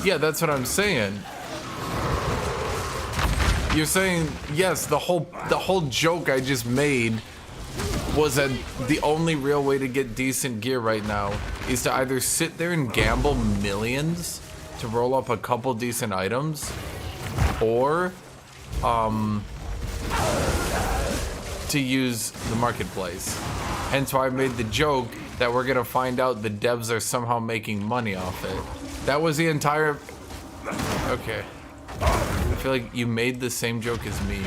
Yeah, that's what I'm saying. You're saying, yes, the whole joke I just made was that the only real way to get decent gear right now is to either sit there and gamble millions to roll up a couple decent items, or to use the marketplace. Hence why I made the joke that we're gonna find out the devs are somehow making money off it. That was the entire... Okay. I feel like you made the same joke as me,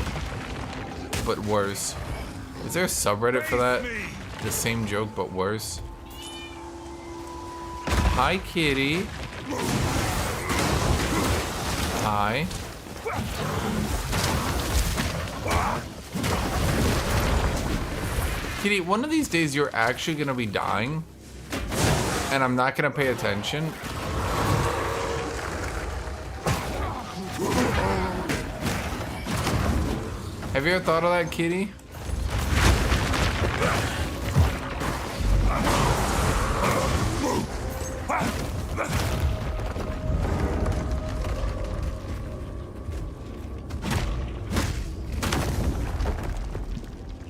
but worse. Is there a subreddit for that? The same joke, but worse? Hi, kitty. Hi. Kitty, one of these days you're actually gonna be dying, and I'm not gonna pay attention. Have you ever thought of that, kitty?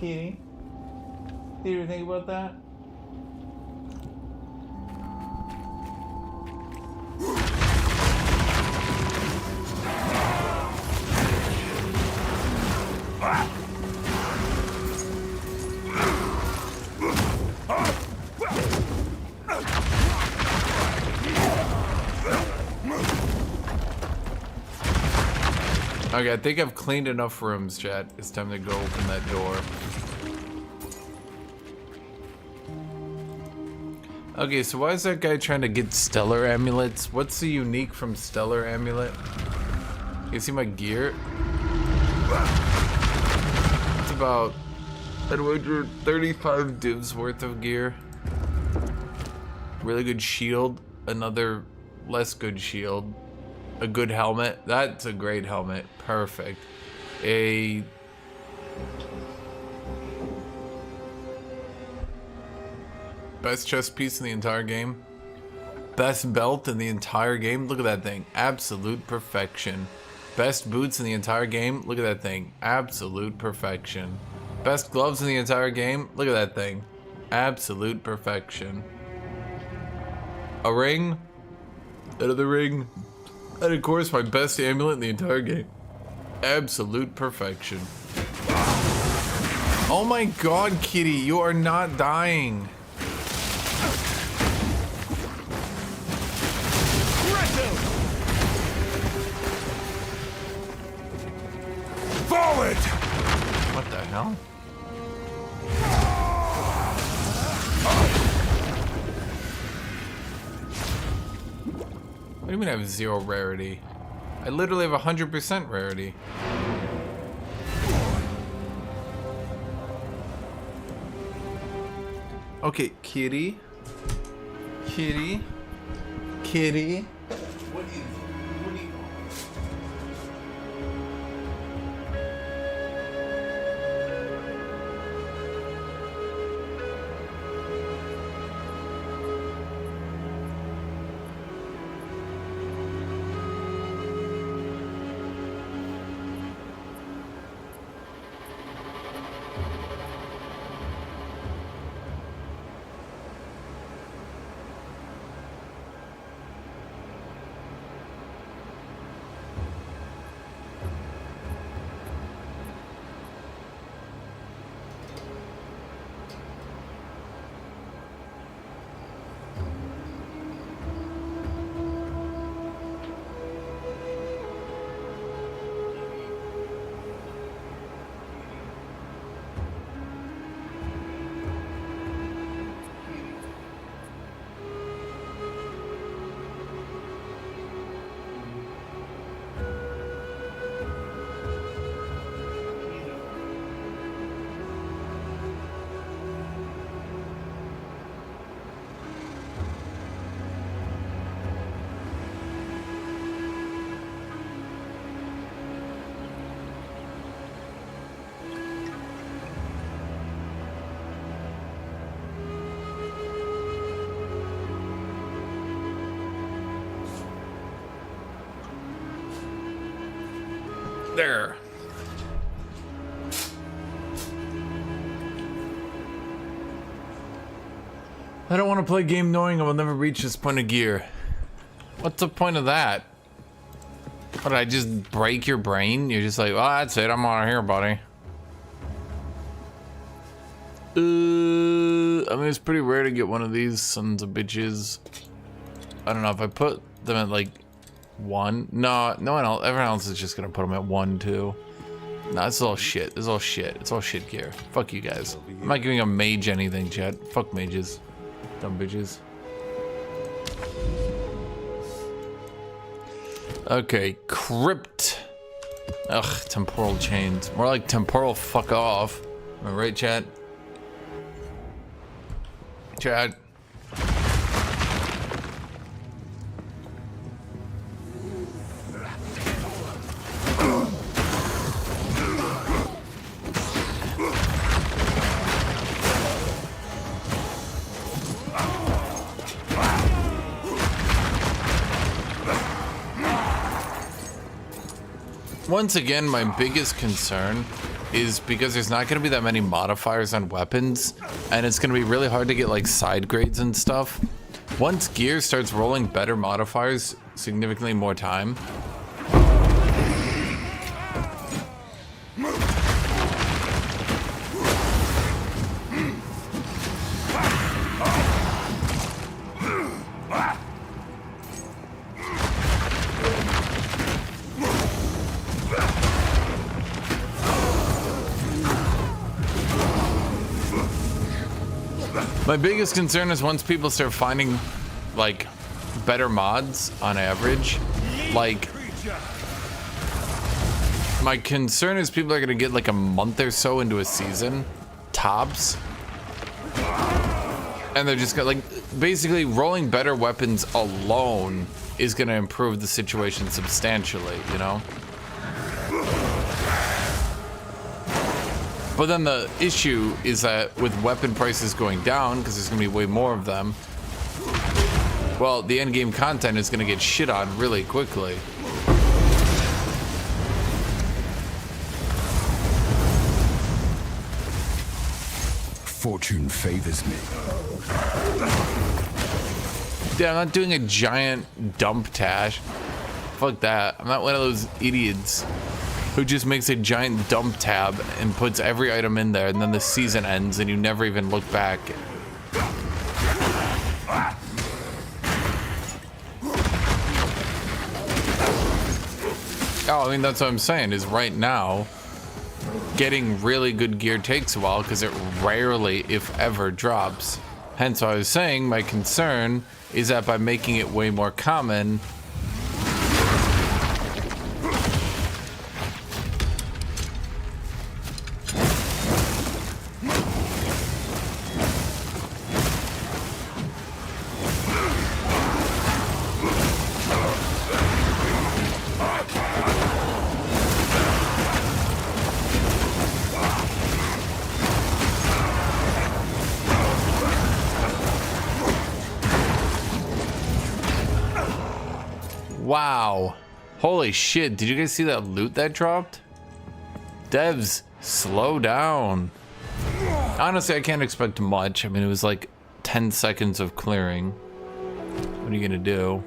Kitty? Did you ever think about that? Okay, I think I've cleaned enough rooms, chat. It's time to go open that door. Okay, so why is that guy trying to get stellar amulets? What's the unique from stellar amulet? You see my gear? It's about 135 divs worth of gear. Really good shield. Another less good shield. A good helmet. That's a great helmet. Perfect. A... best chest piece in the entire game. Best belt in the entire game. Look at that thing. Absolute perfection. Best boots in the entire game. Look at that thing. Absolute perfection. Best gloves in the entire game. Look at that thing. Absolute perfection. A ring. Another ring. And of course, my best amulet in the entire game. Absolute perfection. Oh my god, kitty, you are not dying. Forward! What the hell? What do you mean I have 0 rarity? I literally have 100% rarity. Okay, kitty. Kitty. Kitty. What is... there. I don't want to play a game knowing I will never reach this point of gear. What's the point of that? What, did I just break your brain? You're just like, oh, that's it. I'm out of here, buddy. I mean, it's pretty rare to get one of these sons of bitches. I don't know if I put them at like 1. No one else. Everyone else is just gonna put them at 1, 2. No, this is all shit. This is all shit. It's all shit gear. Fuck you guys. I'm not giving a mage anything, chat. Fuck mages. Dumb bitches. Okay, crypt. Ugh, temporal chains. More like temporal fuck off. Am I right, chat? Chat. Once again, my biggest concern is because there's not going to be that many modifiers on weapons, and it's going to be really hard to get like side grades and stuff. Once gear starts rolling better modifiers significantly more time, my biggest concern is once people start finding like better mods on average, like my concern is people are gonna get like a month or so into a season tops, and they're just gonna like basically rolling better weapons alone is gonna improve the situation substantially, you know? But then the issue is that with weapon prices going down, because there's gonna be way more of them, well, the endgame content is gonna get shit on really quickly. Fortune favors me. Yeah, I'm not doing a giant dump tash. Fuck that. I'm not one of those idiots who just makes a giant dump tab and puts every item in there, and then the season ends and you never even look back. Oh, I mean, that's what I'm saying, is right now, getting really good gear takes a while because it rarely, if ever, drops. Hence, I was saying my concern is that by making it way more common, wow. Holy shit, did you guys see that loot that dropped? Devs, slow down. Honestly, I can't expect much. I mean, it was like 10 seconds of clearing. What are you gonna do?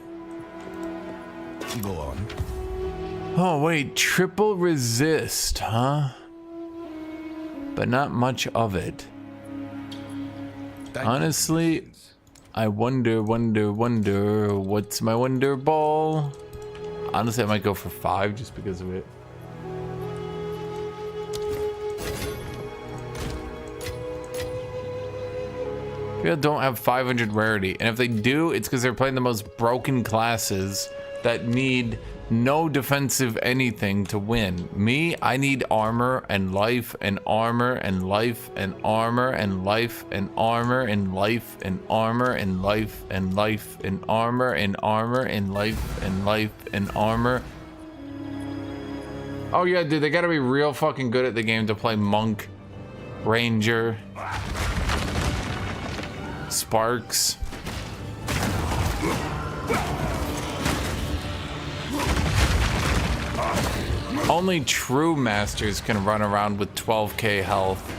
Go on. Oh, wait, triple resist, huh? But not much of it. Honestly, I wonder, what's my wonder ball? Honestly, I might go for 5 just because of it. People don't have 500 rarity, and if they do, it's because they're playing the most broken classes that need no defensive anything to win. Me, I need armor and life and armor and life and armor and life and armor and life and armor and life and life and armor and armor and life and life and armor. Oh yeah, dude, they gotta be real fucking good at the game to play monk, ranger, sparks. Only true masters can run around with 12k health.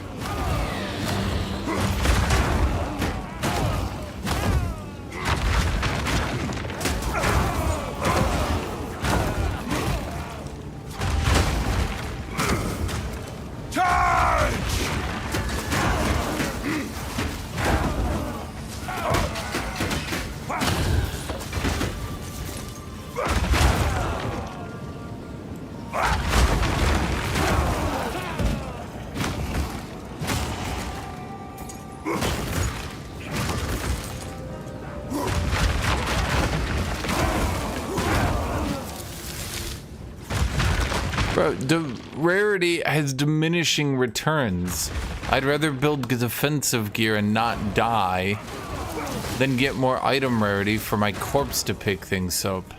Bro, the rarity has diminishing returns. I'd rather build defensive gear and not die than get more item rarity for my corpse to pick things up.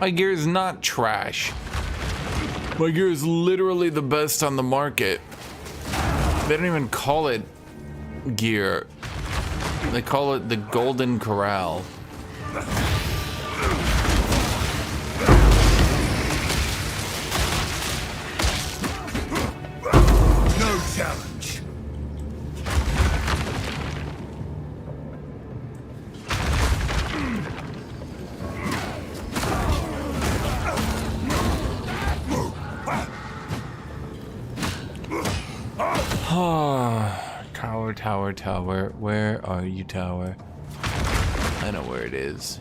My gear is not trash. My gear is literally the best on the market. They don't even call it gear. They call it the Golden Corral. No challenge. Tower. Where are you, tower? I know where it is.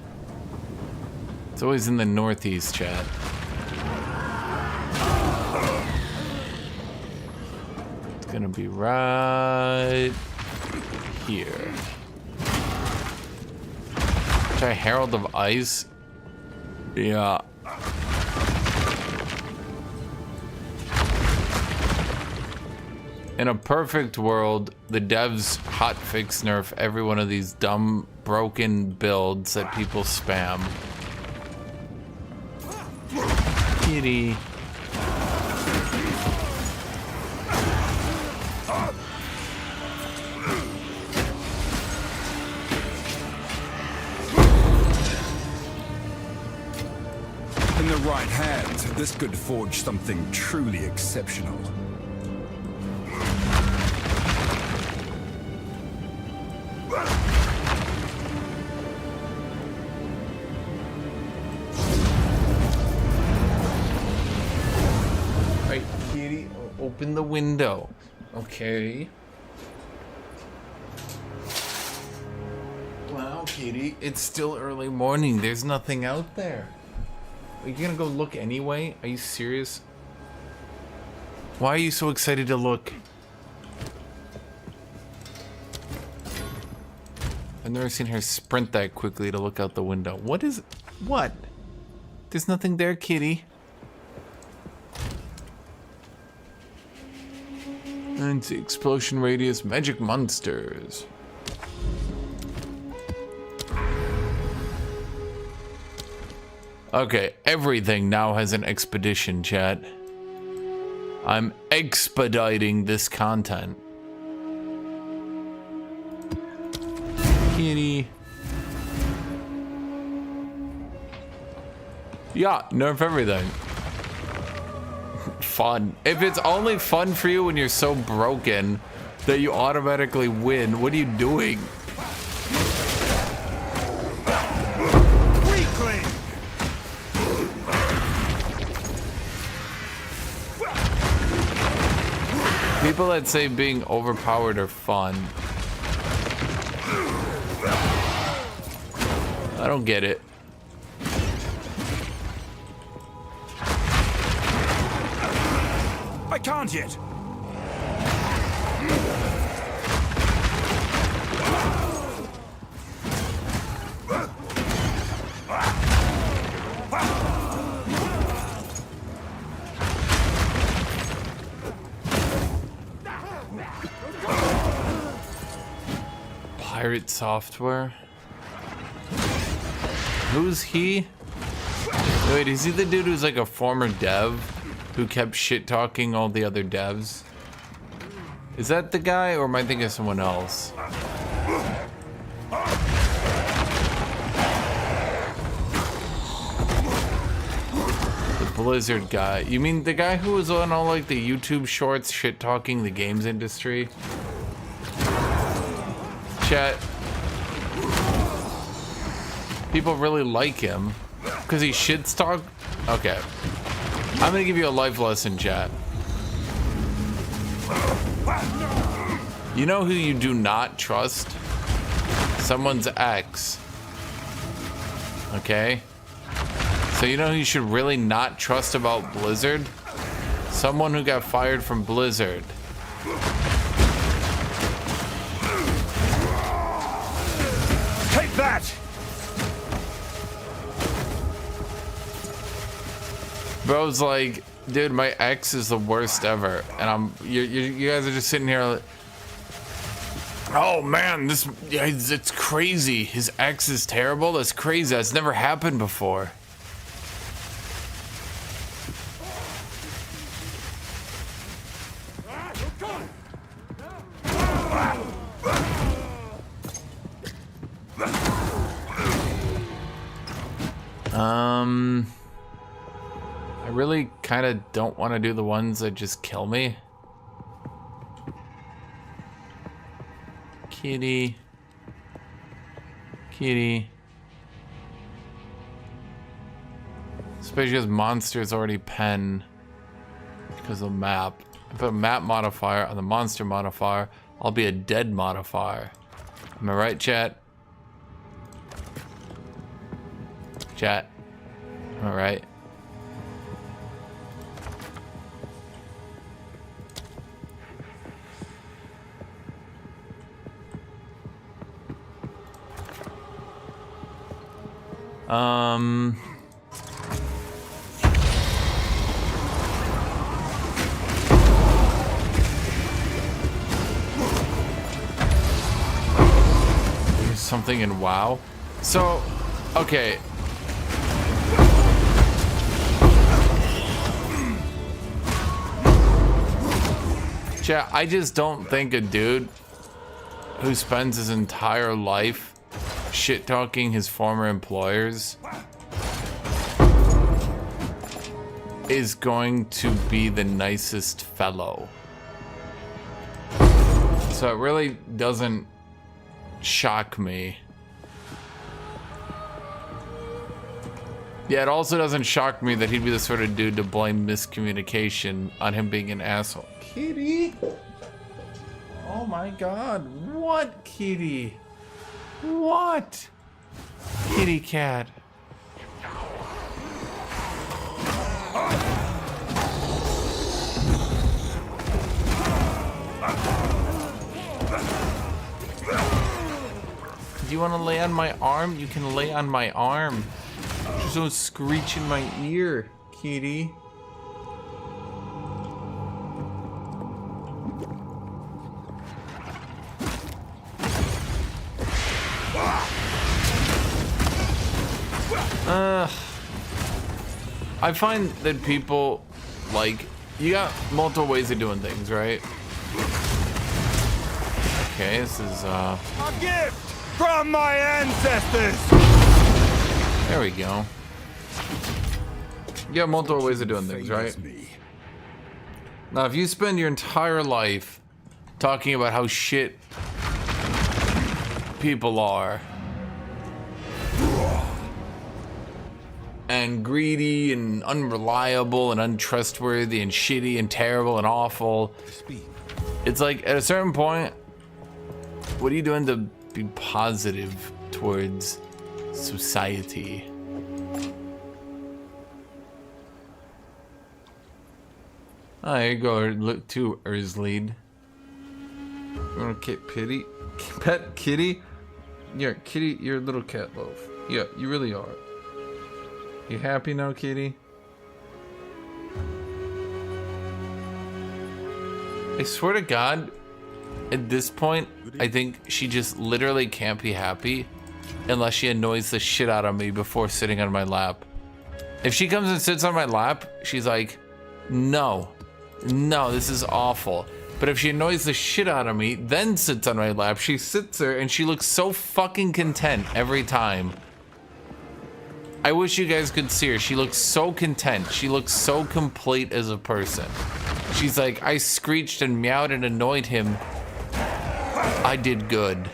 It's always in the northeast, chat. It's gonna be right here. Try Herald of Ice. Yeah. In a perfect world, the devs hotfix nerf every one of these dumb, broken builds that people spam. Kitty. In the right hands, this could forge something truly exceptional. Open the window. Okay. Wow, Katie, it's still early morning. There's nothing out there. Are you gonna go look anyway? Are you serious? Why are you so excited to look? I've never seen her sprint that quickly to look out the window. What is... What? There's nothing there, Kitty. Anti-explosion radius magic monsters. Okay, everything now has an expedition, chat. I'm expediting this content. Kitty. Yeah, nerf everything. Fun. If it's only fun for you when you're so broken that you automatically win, what are you doing? Weakling! People that say being overpowered are fun. I don't get it. I can't yet. Pirate Software. Who's he? Wait, is he the dude who's like a former dev who kept shit talking all the other devs? Is that the guy, or am I thinking of someone else? The Blizzard guy. You mean the guy who was on all like the YouTube shorts shit talking the games industry? Chat. People really like him because he shits talk. Okay. I'm gonna give you a life lesson, chat. You know who you do not trust? Someone's ex. Okay? So you know who you should really not trust about Blizzard? Someone who got fired from Blizzard. Take that! Bro's like, dude, my ex is the worst ever, and you guys are just sitting here like, oh man, it's crazy. His ex is terrible. That's crazy. That's never happened before. I really kind of don't want to do the ones that just kill me. Kitty. Kitty. Especially because monsters already pen because of map. I put a map modifier on the monster modifier, I'll be a dead modifier. Am I right, chat? Chat. Am I right? There's something in WoW. So, okay. Chat, I just don't think a dude who spends his entire life shit-talking his former employers is going to be the nicest fellow. So it really doesn't shock me. Yeah, it also doesn't shock me that he'd be the sort of dude to blame miscommunication on him being an asshole. Kitty? Oh my god, what kitty? What? Kitty cat. Do you want to lay on my arm? You can lay on my arm. Just don't screech in my ear, kitty. I find that people, like, you got multiple ways of doing things, right? Okay, this is, A gift from my ancestors! there we go. You got multiple ways of doing things, right? Now, if you spend your entire life talking about how shit people are, and greedy and unreliable and untrustworthy and shitty and terrible and awful, it's like at a certain point, what are you doing to be positive towards society? Oh, there you go. Look to Urslead. You want to pet kitty? Yeah, kitty, you're a little cat loaf. Yeah, you really are. You happy now, kitty? I swear to God, At this point, I think she just literally can't be happy unless she annoys the shit out of me before sitting on my lap. If she comes and sits on my lap, she's like, no, this is awful. But if she annoys the shit out of me, then sits on my lap, she sits there and she looks so fucking content every time. I wish you guys could see her. She looks so content. She looks so complete as a person. She's like, I screeched and meowed and annoyed him. I did good.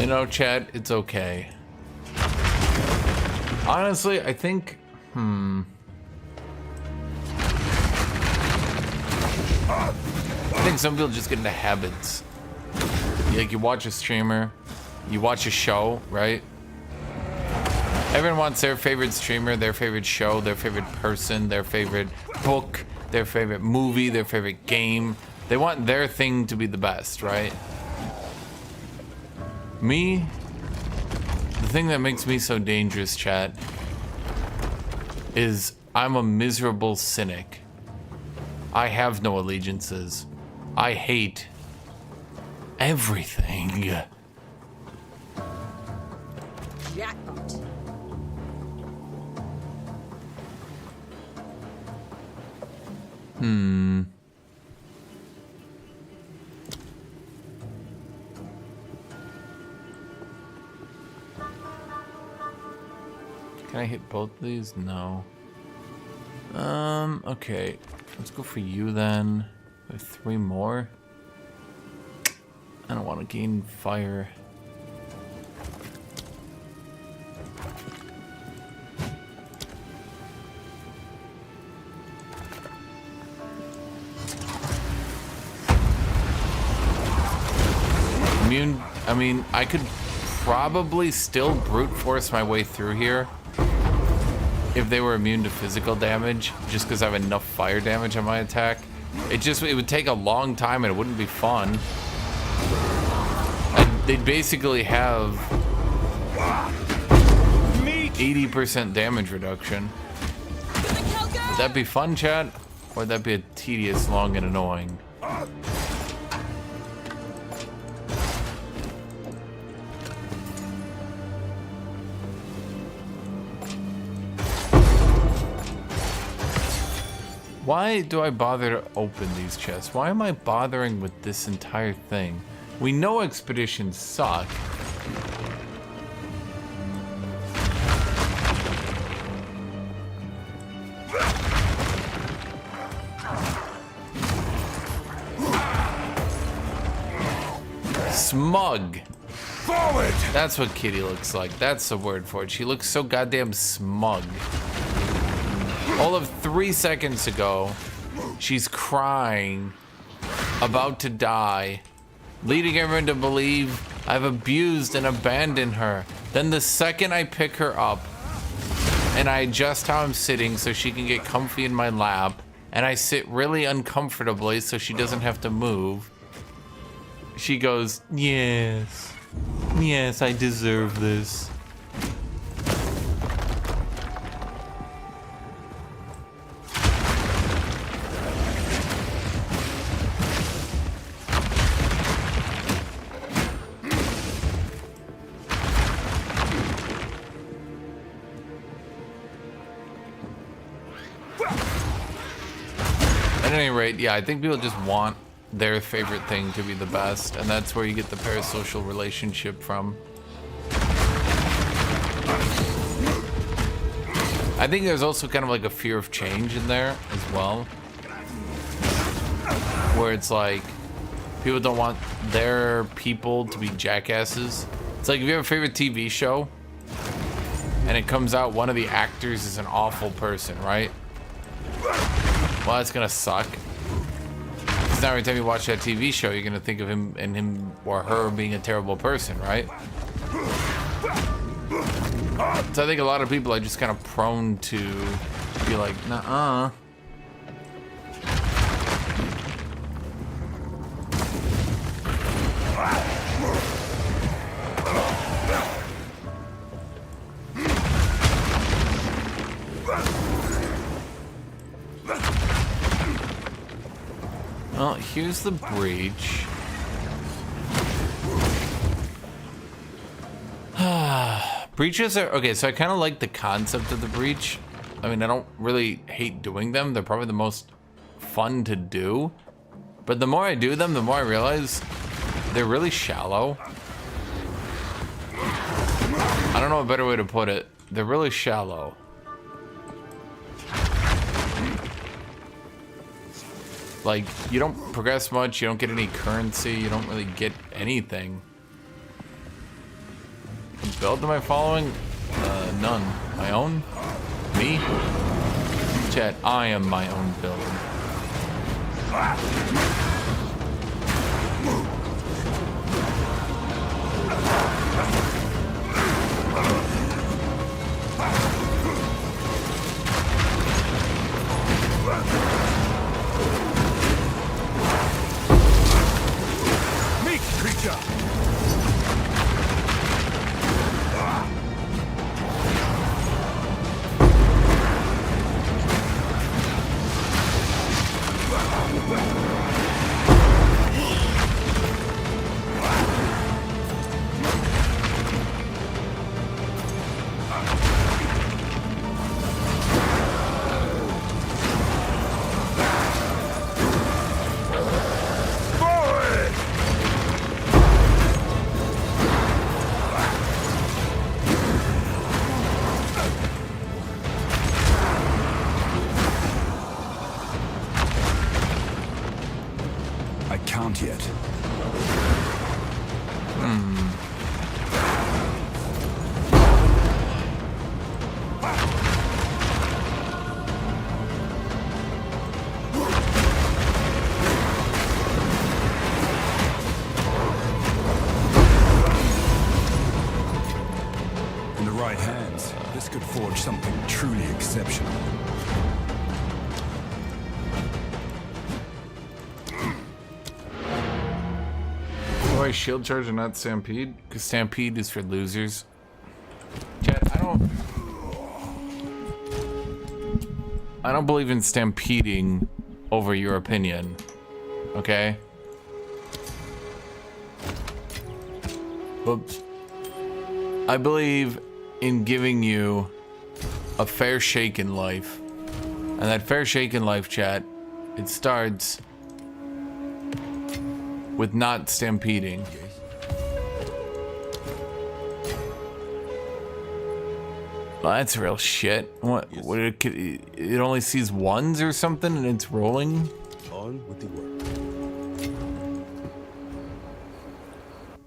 You know, chat, it's okay. Honestly, I think, I think some people just get into habits. Like, you watch a streamer, you watch a show, right? Everyone wants their favorite streamer, their favorite show, their favorite person, their favorite book, their favorite movie, their favorite game. They want their thing to be the best, right? Me, the thing that makes me so dangerous, chat, is I'm a miserable cynic. I have no allegiances. I hate everything. Jackpot. Can I hit both of these? No. Okay. Let's go for you then. We have 3 more. I don't want to gain fire. Immune, I mean, I could probably still brute force my way through here if they were immune to physical damage, just because I have enough fire damage on my attack. It would take a long time and it wouldn't be fun. They'd basically have 80% damage reduction. Would that be fun, chat? Or would that be a tedious, long, and annoying? Why do I bother to open these chests? Why am I bothering with this entire thing? We know expeditions suck. Smug. Forward! That's what Kitty looks like. That's the word for it. She looks so goddamn smug. All of 3 seconds ago, she's crying, about to die, leading everyone to believe I've abused and abandoned her. Then the second I pick her up and I adjust how I'm sitting so she can get comfy in my lap, and I sit really uncomfortably so she doesn't have to move, she goes, yes, I deserve this. At any rate, yeah, I think people just want their favorite thing to be the best, and that's where you get the parasocial relationship from. I think there's also kind of like a fear of change in there as well, where it's like people don't want their people to be jackasses. It's like if you have a favorite TV show and it comes out one of the actors is an awful person, right? Well, that's gonna suck. Because now every time you watch that TV show, you're gonna think of him or her being a terrible person, right? So I think a lot of people are just kind of prone to be like, nuh-uh. Well, here's the breach. Breaches are okay, so I kind of like the concept of the breach. I mean, I don't really hate doing them. They're probably the most fun to do. But the more I do them, the more I realize they're really shallow. I don't know a better way to put it. They're really shallow. Like, you don't progress much, you don't get any currency, you don't really get anything. What build am I following? None. My own? Me? Chat, I am my own build. Meek creature! Can't yet. In the right hands, this could forge something truly exceptional. Why shield charge and not stampede? Because stampede is for losers. Chat, I don't believe in stampeding over your opinion. Okay? Oops. I believe in giving you a fair shake in life. And that fair shake in life, chat, it starts with not stampeding. Well, that's real shit. What it only sees ones or something and it's rolling? On with the work.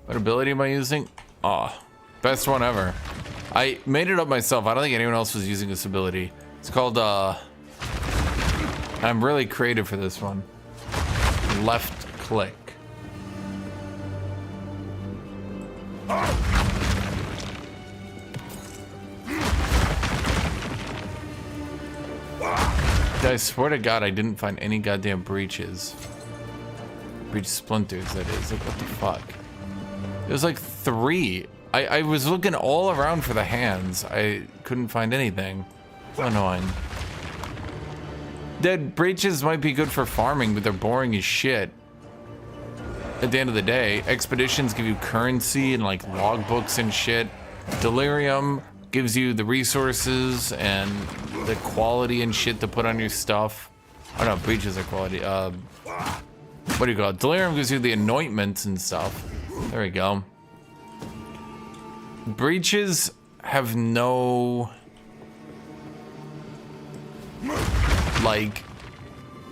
What ability am I using? Oh, best one ever. I made it up myself. I don't think anyone else was using this ability. It's called, I'm really creative for this one. Left click. I swear to God, I didn't find any goddamn breaches. Breach splinters, that is. Like, what the fuck? There's like 3. I was looking all around for the hands. I couldn't find anything. So annoying. Dead breaches might be good for farming, but they're boring as shit. At the end of the day, expeditions give you currency and like logbooks and shit. Delirium gives you the resources and the quality and shit to put on your stuff. Oh no, breaches are quality. What do you call it? Delirium gives you the anointments and stuff. There we go. Breaches have no like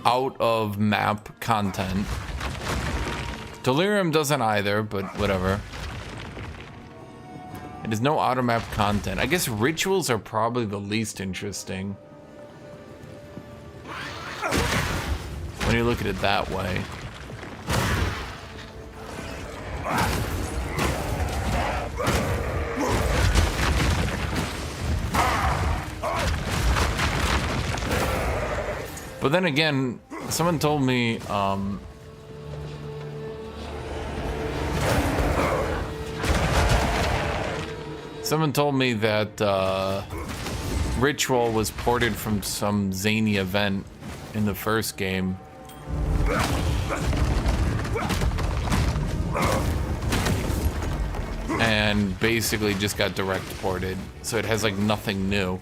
out of map content. Delirium doesn't either, but whatever. It has no out of map content. I guess rituals are probably the least interesting when you look at it that way. But then again, someone told me, that Ritual was ported from some zany event in the first game. And basically just got direct ported, so it has like nothing new.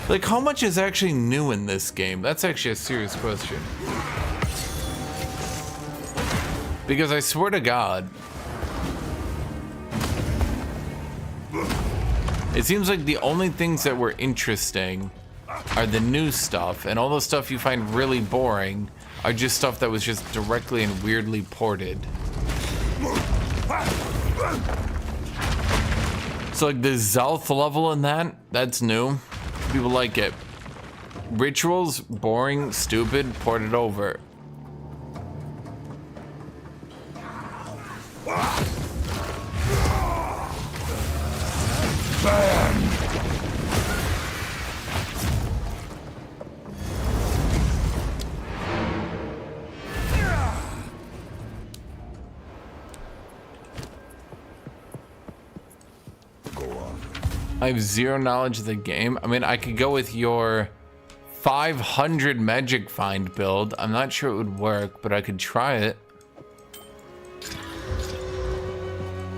Like, how much is actually new in this game? That's actually a serious question. Because I swear to God, it seems like the only things that were interesting are the new stuff, and all the stuff you find really boring are just stuff that was just directly and weirdly ported. So like the Zalth level in that's new. People like it. Rituals, boring, stupid, ported over. I have zero knowledge of the game. I mean, I could go with your 500 magic find build. I'm not sure it would work, but I could try it.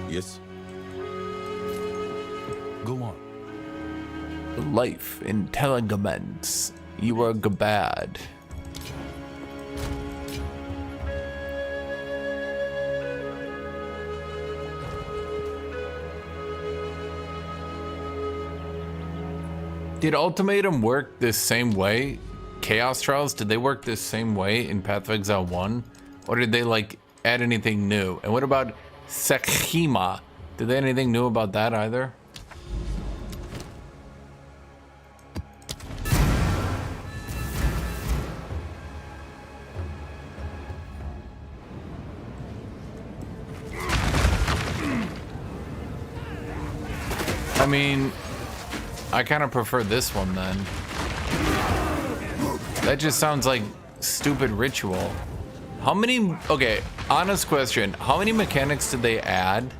Yes. Go on. Life in Telegaments. You are Gabad. Did Ultimatum work this same way? Chaos Trials, did they work this same way in Path of Exile 1? Or did they like add anything new? And what about Sekima? Did they add anything new about that either? I mean, I kind of prefer this one then. That just sounds like stupid ritual. How many, okay, honest question. How many mechanics did they add?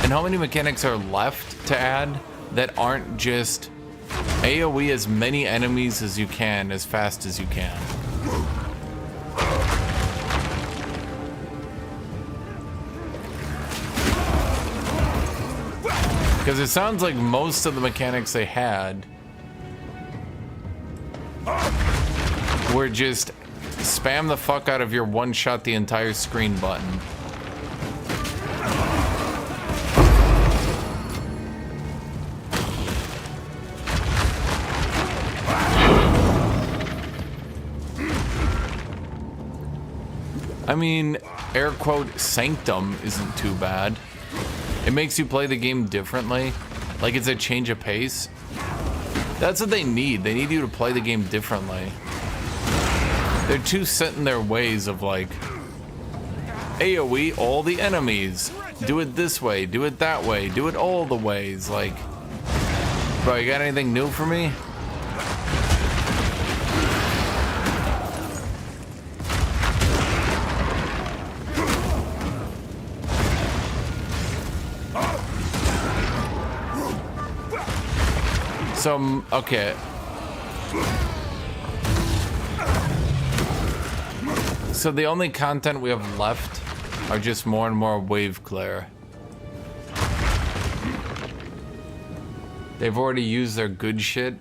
And how many mechanics are left to add that aren't just AoE as many enemies as you can, as fast as you can? Because it sounds like most of the mechanics they had were just spam the fuck out of your one shot the entire screen button. I mean, air quote, sanctum isn't too bad. It makes you play the game differently. Like it's a change of pace. That's what they need. They need you to play the game differently. They're too set in their ways of like, AoE all the enemies. Do it this way, do it that way, do it all the ways. Like, bro, you got anything new for me? So, okay. So the only content we have left are just more and more wave clear. They've already used their good shit.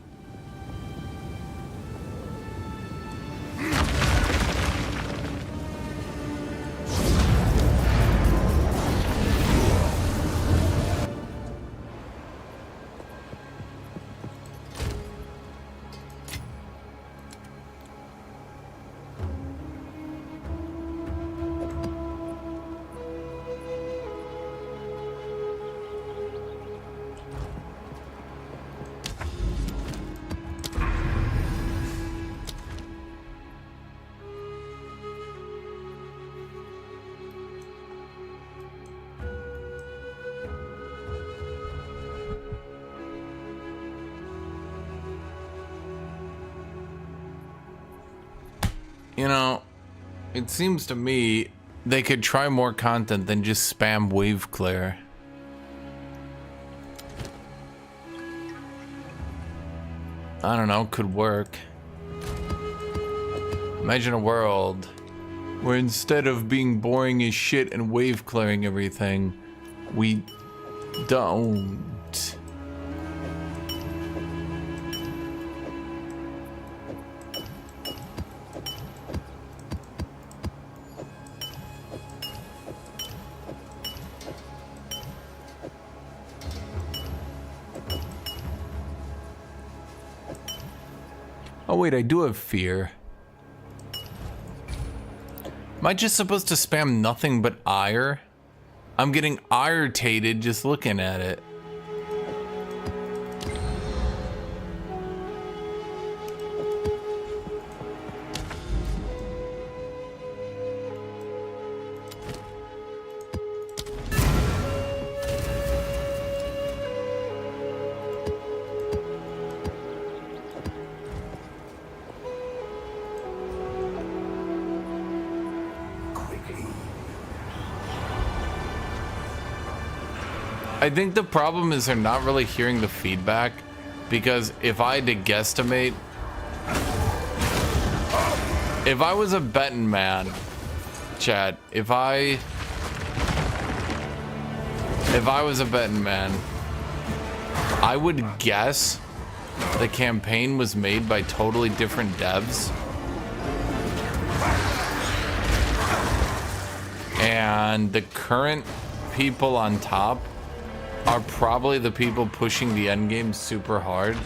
You know, it seems to me they could try more content than just spam wave clear. I don't know, could work. Imagine a world Where instead of being boring as shit and wave clearing everything, we don't. Oh wait, I do have fear. Am I just supposed to spam nothing but ire? I'm getting irritated just looking at it. I think the problem is they're not really hearing the feedback, because if I had to guesstimate, if I was a betting man, chat, if I was a betting man, I would guess the campaign was made by totally different devs. And the current people on top are probably the people pushing the endgame super hard.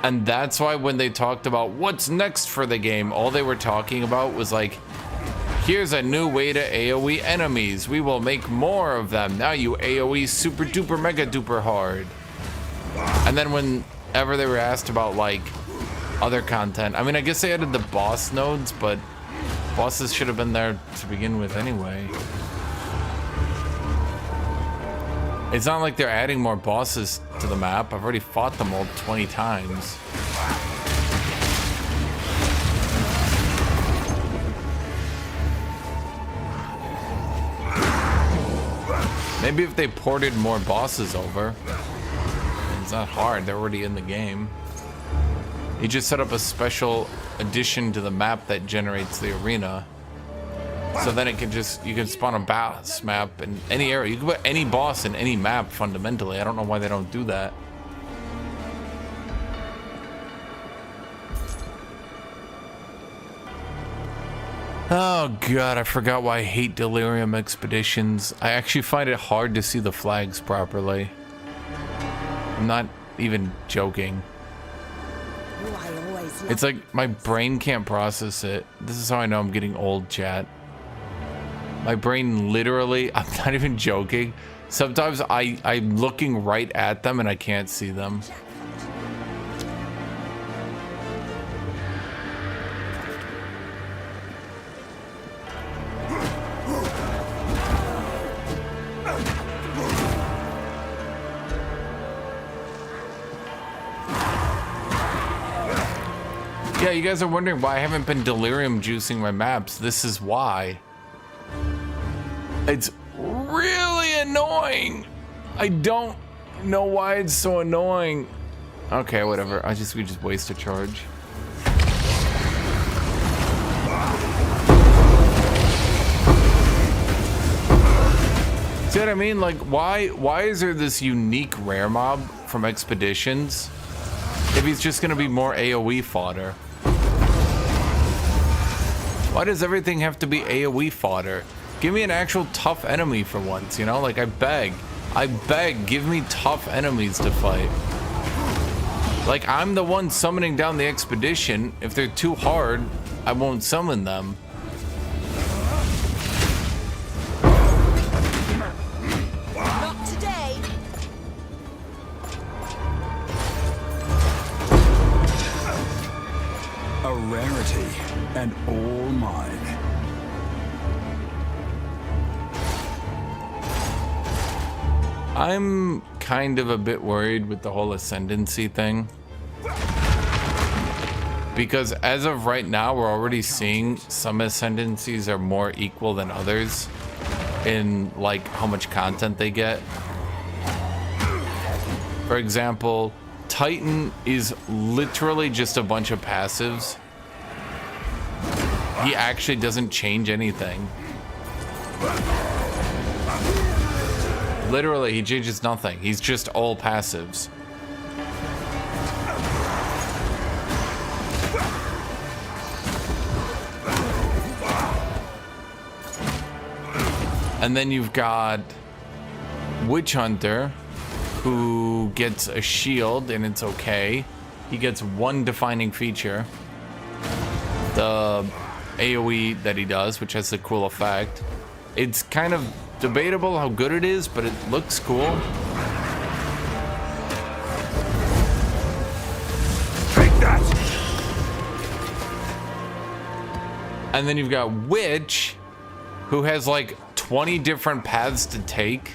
And that's why when they talked about what's next for the game, all they were talking about was like, here's a new way to AoE enemies. We will make more of them. Now you AoE super duper mega duper hard. And then whenever they were asked about like other content, I mean, I guess they added the boss nodes, but bosses should have been there to begin with anyway. It's not like they're adding more bosses to the map. I've already fought them all 20 times. Maybe if they ported more bosses over. It's not hard, they're already in the game. You just set up a special addition to the map that generates the arena. So then it can just, you can spawn a boss map in any area. You can put any boss in any map fundamentally. I don't know why they don't do that. Oh god, I forgot why I hate Delirium Expeditions. I actually find it hard to see the flags properly. I'm not even joking. It's like my brain can't process it. This is how I know I'm getting old, chat. My brain literally, I'm not even joking. Sometimes I'm looking right at them and I can't see them. Yeah, you guys are wondering why I haven't been delirium juicing my maps. This is why. It's really annoying. I don't know why it's so annoying. Okay, whatever. We just waste a charge. See what I mean? Like, why is there this unique rare mob from Expeditions if he's just gonna be more AoE fodder? Why does everything have to be AoE fodder? Give me an actual tough enemy for once, you know? Like, I beg, give me tough enemies to fight. Like, I'm the one summoning down the expedition. If they're too hard, I won't summon them. Not today. A rarity, and all mine. I'm kind of a bit worried with the whole ascendancy thing. Because as of right now, we're already seeing some ascendancies are more equal than others in like how much content they get. For example, Titan is literally just a bunch of passives. he actually doesn't change anything. Literally, he changes nothing. He's just all passives. And then you've got Witch Hunter, who gets a shield, and it's okay. He gets one defining feature. The AoE that he does, which has a cool effect. It's kind of debatable how good it is, but it looks cool. Take that! And then you've got Witch, who has like 20 different paths to take.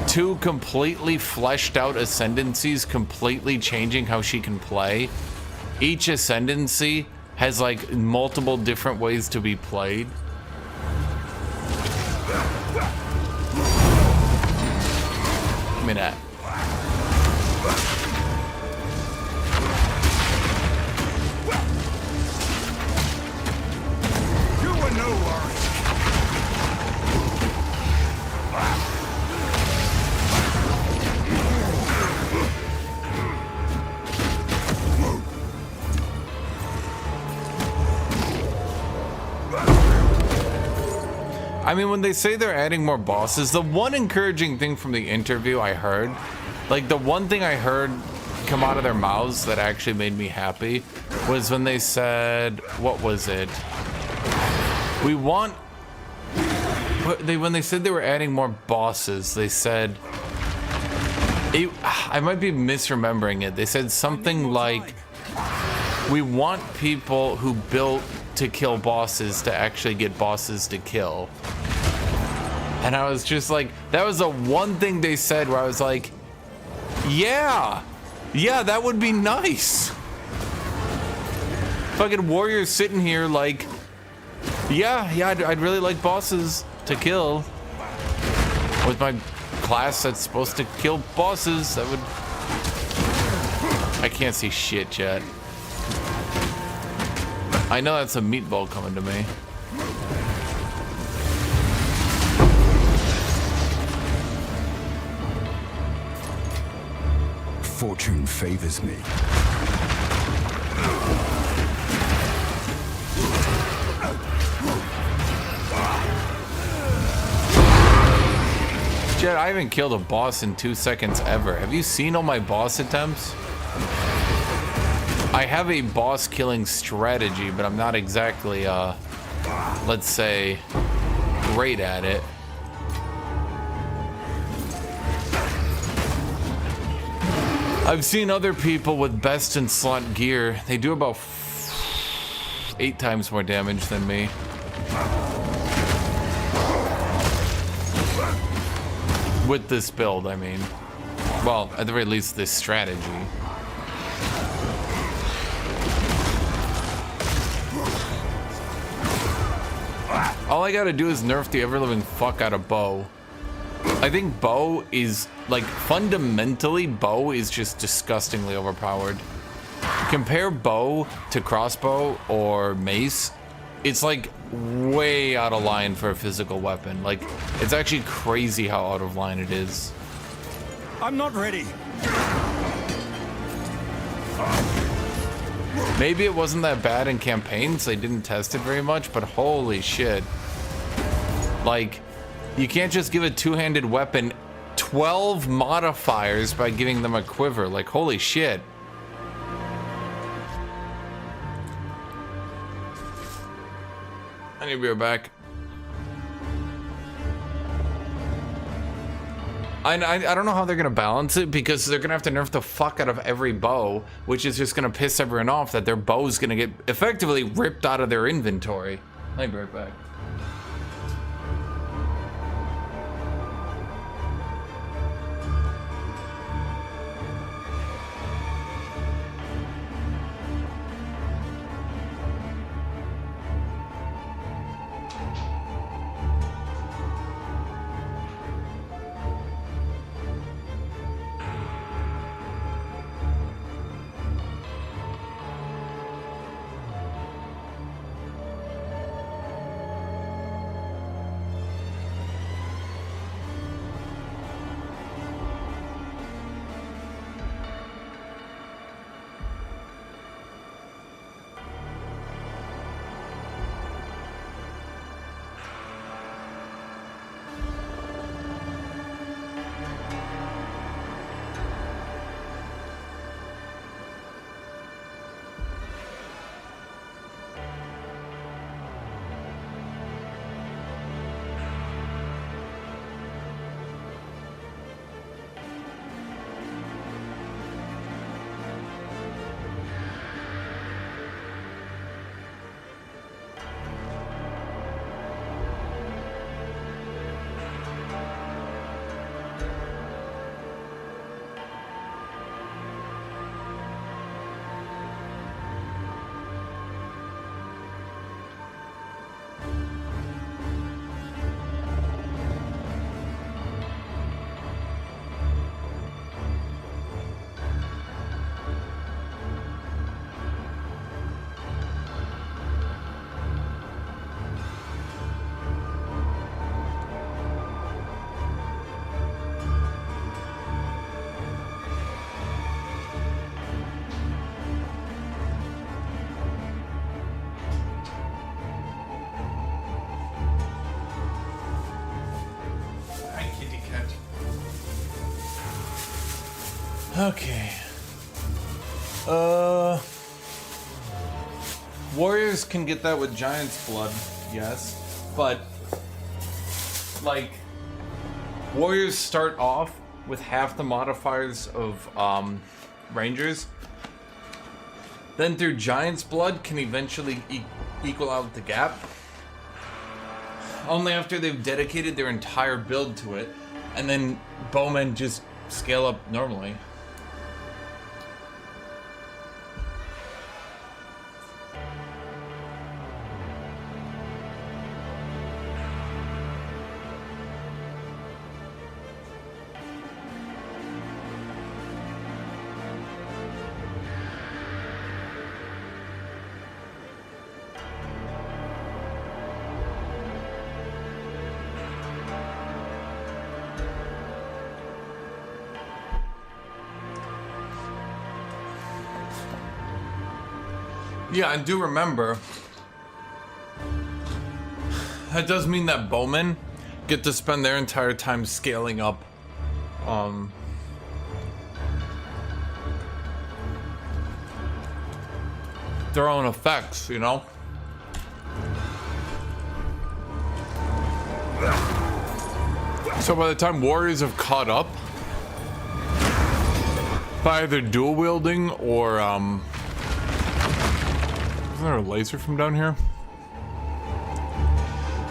2 completely fleshed out ascendancies, completely changing how she can play. Each ascendancy has like multiple different ways to be played. Give me that. You were no worry. I mean, when they say they're adding more bosses, the one encouraging thing from the interview I heard, like the one thing I heard come out of their mouths that actually made me happy was when they said, what was it? We want, when they said they were adding more bosses, they said, I might be misremembering it. They said something like, we want people who built to kill bosses to actually get bosses to kill. And I was just like, that was the one thing they said where I was like, yeah, that would be nice. Fucking warrior sitting here like, yeah, I'd really like bosses to kill. With my class that's supposed to kill bosses, that would... I can't see shit yet. I know that's a meatball coming to me. Fortune favors me. Jed, I haven't killed a boss in 2 seconds ever. Have you seen all my boss attempts? I have a boss killing strategy, but I'm not exactly, let's say, great at it. I've seen other people with best in slot gear. They do about 8 times more damage than me. With this build, I mean. Well, at the very least, this strategy. All I gotta do is nerf the ever-living fuck out of bow. I think bow is, like, fundamentally, bow is just disgustingly overpowered. Compare bow to crossbow or mace, it's like way out of line for a physical weapon. Like, it's actually crazy how out of line it is. I'm not ready. Maybe it wasn't that bad in campaigns, they didn't test it very much, but holy shit. Like, you can't just give a two-handed weapon 12 modifiers by giving them a quiver. Like, holy shit. I need to be right back. I don't know how they're gonna balance it, because they're gonna have to nerf the fuck out of every bow, which is just gonna piss everyone off that their bow's gonna get effectively ripped out of their inventory. I'll be right back. Okay. Warriors can get that with Giant's Blood, yes. But, like, Warriors start off with half the modifiers of, Rangers. Then through Giant's Blood can eventually equal out the gap. Only after they've dedicated their entire build to it. And then Bowmen just scale up normally. Yeah, I do remember. That does mean that bowmen get to spend their entire time scaling up their own effects, you know? So by the time warriors have caught up, by either dual wielding or isn't there a laser from down here?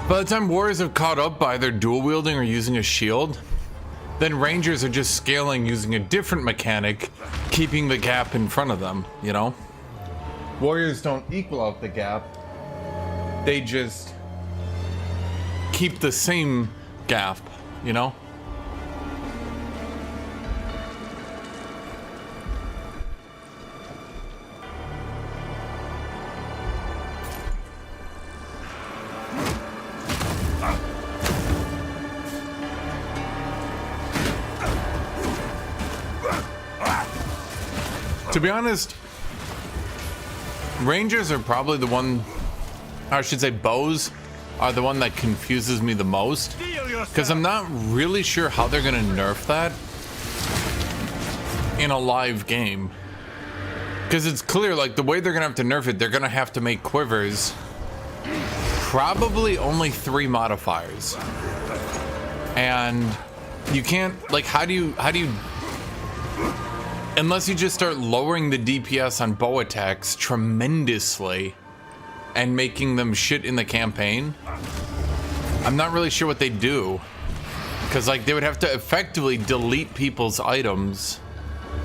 By the time warriors have caught up by either dual wielding or using a shield, then rangers are just scaling using a different mechanic, keeping the gap in front of them, you know? Warriors don't equal out the gap. They just keep the same gap, you know? To be honest, Rangers are probably the one, I should say bows are the one that confuses me the most, because I'm not really sure how they're gonna nerf that in a live game. Because it's clear, like, the way they're gonna have to nerf it, they're gonna have to make quivers probably only 3 modifiers. And you can't, like, how do you unless you just start lowering the DPS on bow attacks tremendously and making them shit in the campaign, I'm not really sure what they do. Because, like, they would have to effectively delete people's items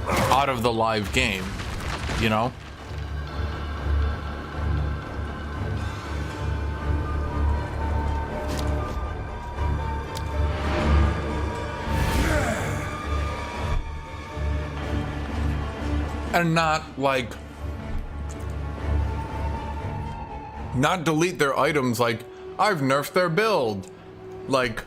out of the live game, you know? And not, like, not delete their items like, I've nerfed their build. Like,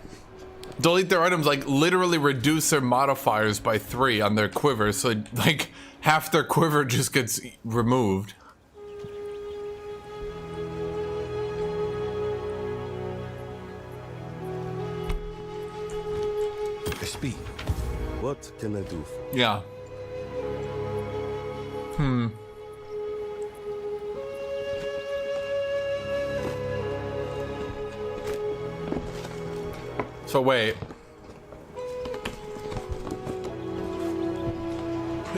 delete their items, like, literally reduce their modifiers by 3 on their quiver, so, like, half their quiver just gets removed. Speed. What can I do for you? Yeah. So wait.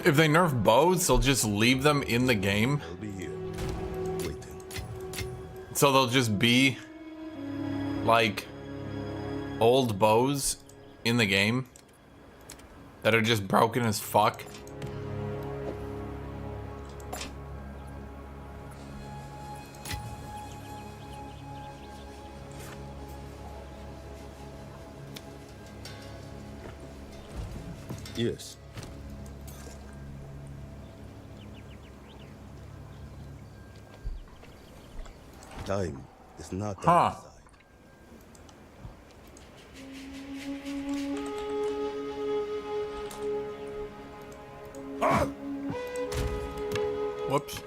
If they nerf bows, they'll just leave them in the game. I'll be here, waiting. So they'll just be like old bows in the game that are just broken as fuck. Yes. Time is not on our side. Whoops.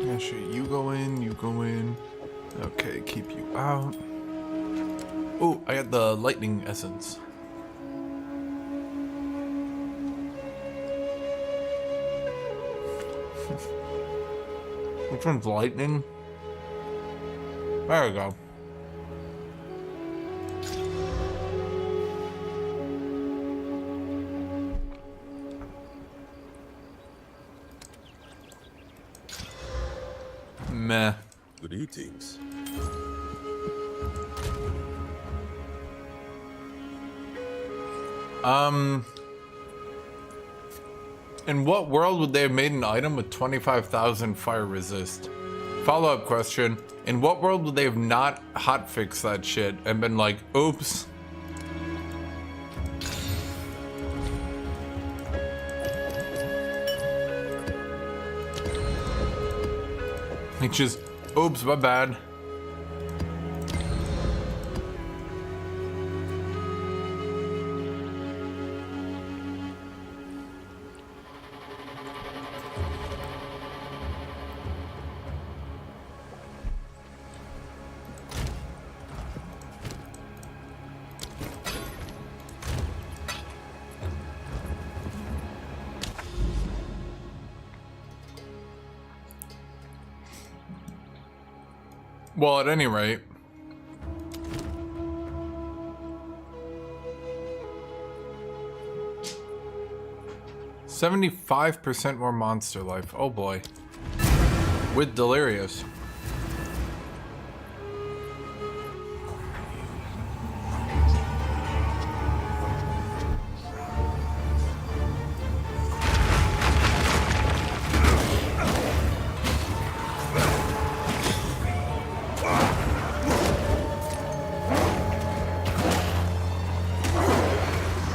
Yeah, sure. You go in, you go in. Okay, keep you out. Oh, I got the lightning essence. Which one's lightning? There we go. Meh. Greetings. In what world would they have made an item with 25,000 fire resist? Follow-up question. In what world would they have not hotfixed that shit and been like, oops? Like just, oops, my bad. Well, at any rate, $75% more monster life. Oh boy. With Delirious.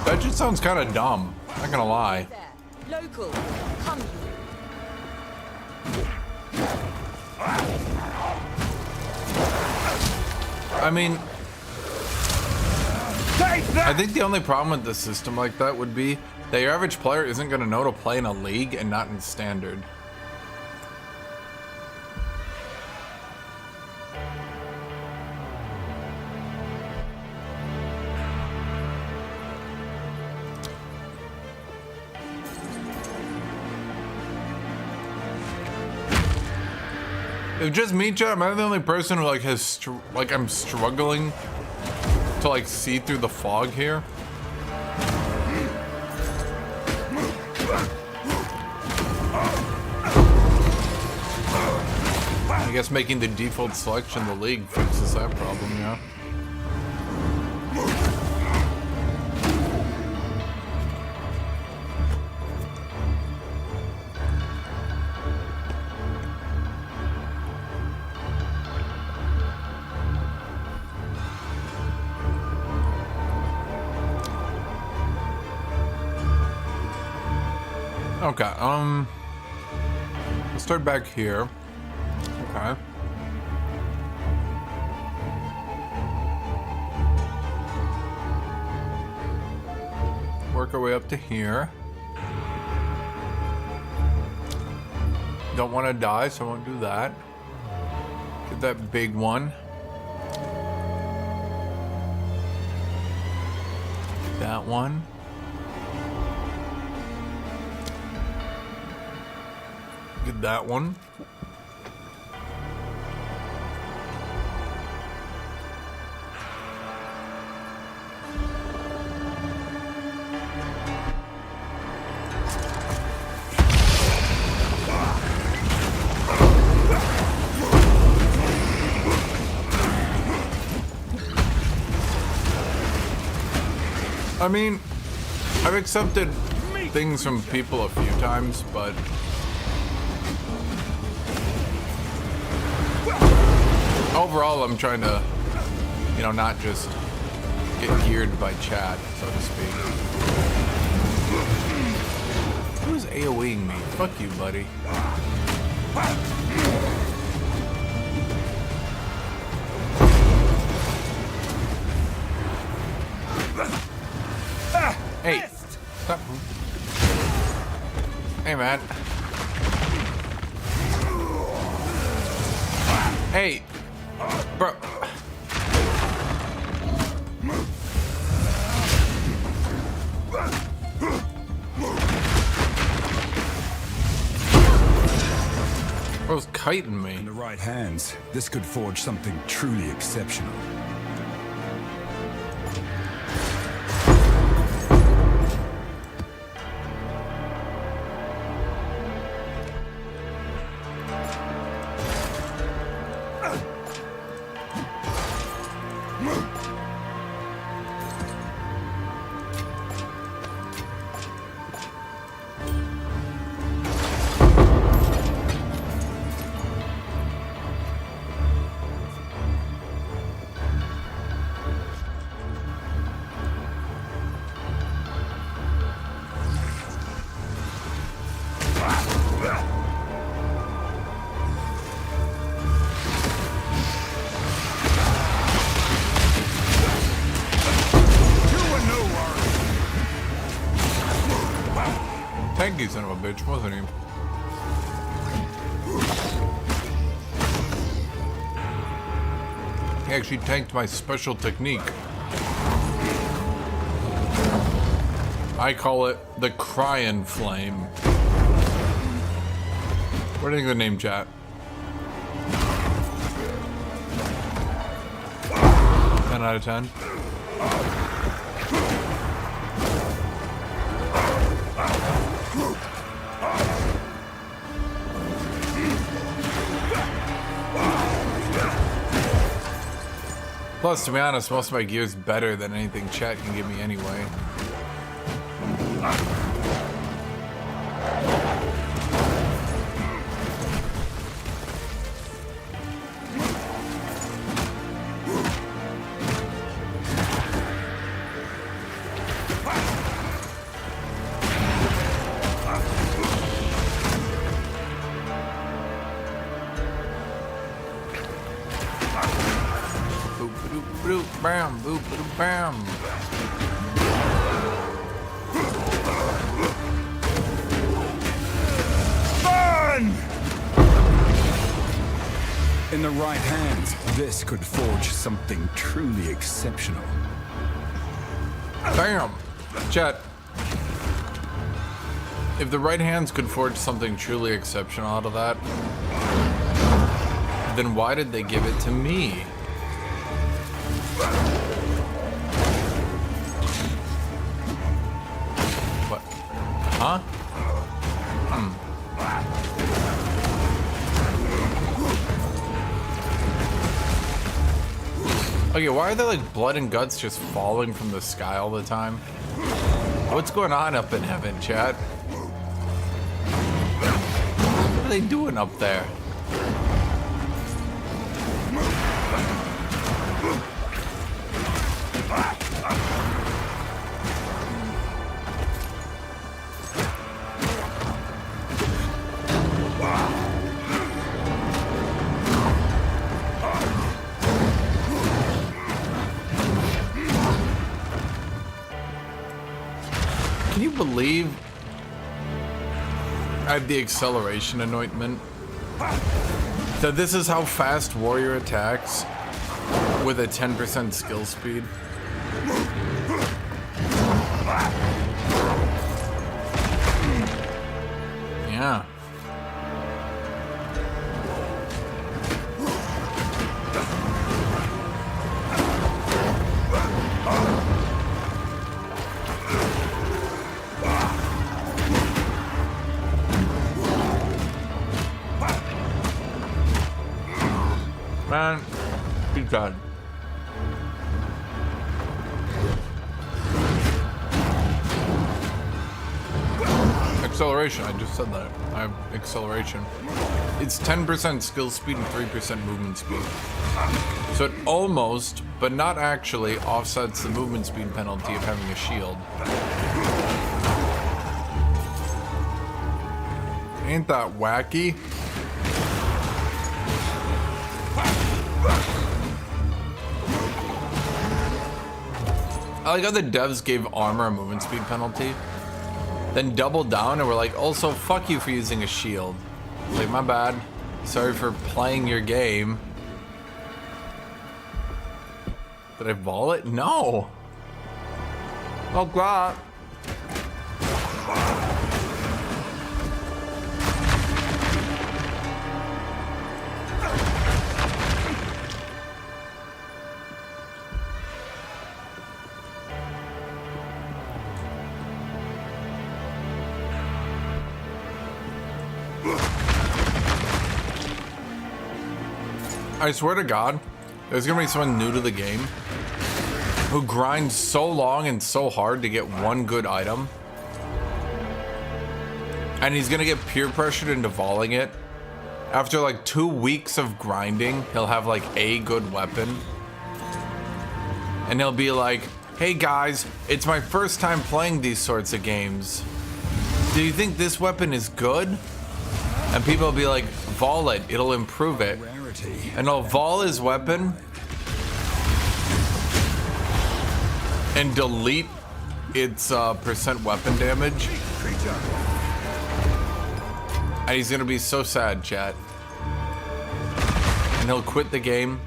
That just sounds kind of dumb. Not gonna lie. There. Local. Come here. I mean, I think the only problem with the system like that would be that your average player isn't gonna know to play in a league and not in standard. If just me, chat, am I the only person who like has I'm struggling to like see through the fog here? I guess making the default selection in the league fixes that problem, yeah. Okay, let's start back here. Okay. Work our way up to here. Don't want to die, so I won't do that. Get that big one. Get that one. Get that one. I mean, I've accepted things from people a few times, but overall, I'm trying to, you know, not just get geared by chat, so to speak. Who's AoEing me? Fuck you, buddy. Hey, stop. Hey, man. Hey. Bro. Bro's kiting me. In the right hands, this could forge something truly exceptional. Tanky son of a bitch, wasn't he? He actually tanked my special technique. I call it the Cryin' Flame. What do you think of the name, chat? 10 out of 10. Plus, to be honest, most of my gear's better than anything chat can give me anyway. Bam, boop, boop, bam. Burn! In the right hands, this could forge something truly exceptional. Bam! Chat. If the right hands could forge something truly exceptional out of that, then why did they give it to me? What? Huh? Okay, why are there like blood and guts just falling from the sky all the time? What's going on up in heaven, chat? What are they doing up there? Can you believe I have the acceleration anointment? So this is how fast warrior attacks with a 10% skill speed. Yeah. Man, he's done. Acceleration, I just said that. I have acceleration. It's 10% skill speed and 3% movement speed. So it almost, but not actually, offsets the movement speed penalty of having a shield. Ain't that wacky? I like how the devs gave armor a movement speed penalty, then doubled down and were like, also fuck you for using a shield. Like, my bad. Sorry for playing your game. Did I vol it? No. Oh god. I swear to God, there's gonna be someone new to the game who grinds so long and so hard to get one good item. And he's gonna get peer pressured into volleying it. After like 2 weeks of grinding, he'll have like a good weapon. And he'll be like, hey guys, it's my first time playing these sorts of games. Do you think this weapon is good? And people will be like, vol it, it'll improve it. And I'll vol his weapon and delete its percent weapon damage. And he's gonna be so sad, chat. And he'll quit the game.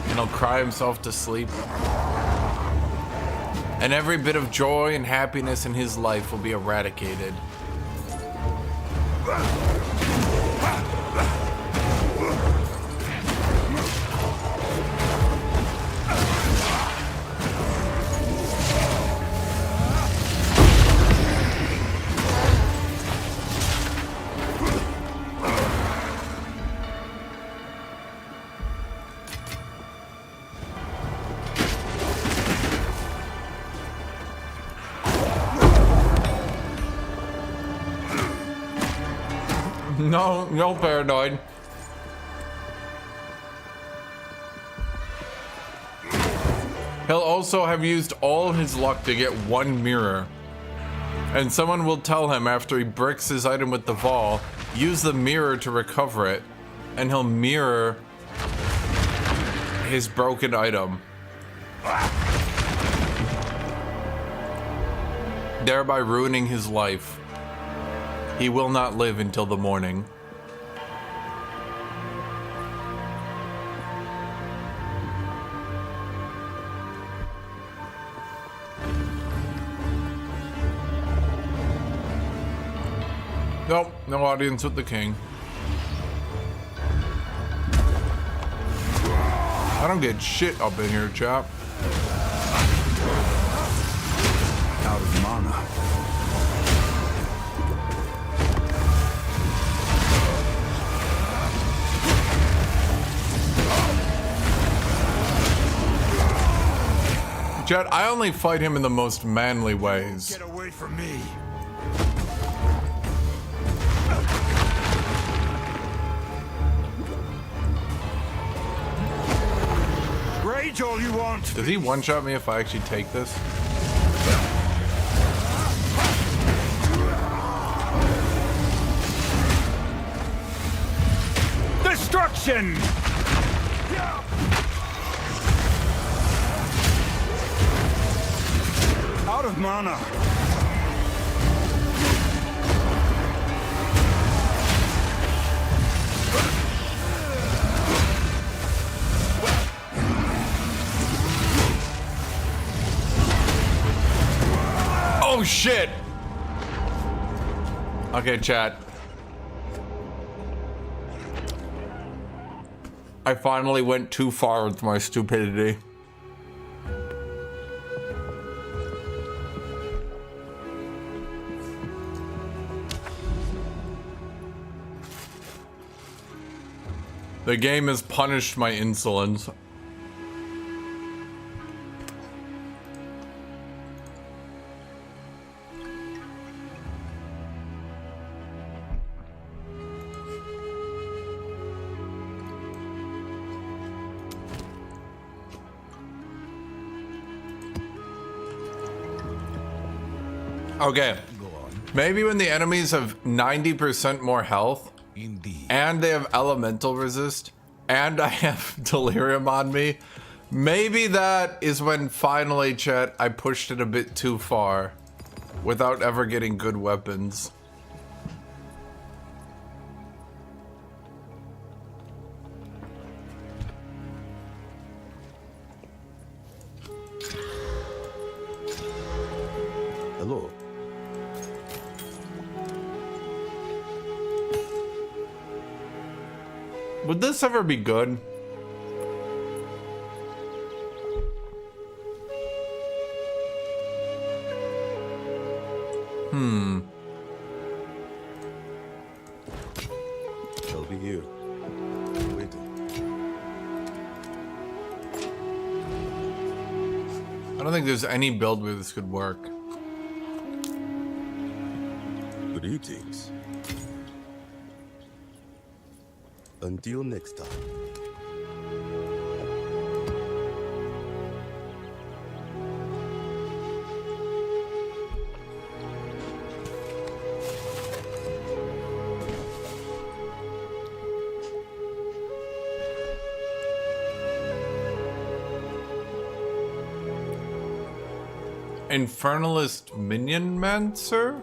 And he'll cry himself to sleep. And every bit of joy and happiness in his life will be eradicated. No paranoid. He'll also have used all his luck to get one mirror. And someone will tell him after he bricks his item with the vol, use the mirror to recover it. And he'll mirror his broken item. Thereby ruining his life. He will not live until the morning. Nope, no audience with the king. I don't get shit up in here, chap. Out of mana. Jet, I only fight him in the most manly ways. Get away from me. Rage all you want. Does he one-shot me if I actually take this? Destruction! Out of mana. Oh shit! Okay, chat. I finally went too far with my stupidity. The game has punished my insolence. Okay, maybe when the enemies have 90% more health, Indeed. and they have elemental resist, and I have delirium on me, maybe that is when finally, chat, I pushed it a bit too far without ever getting good weapons. Hello. Would this ever be good? be here, waiting. I don't think there's any build where this could work. Greetings. Until next time. Infernalist Minion Mancer?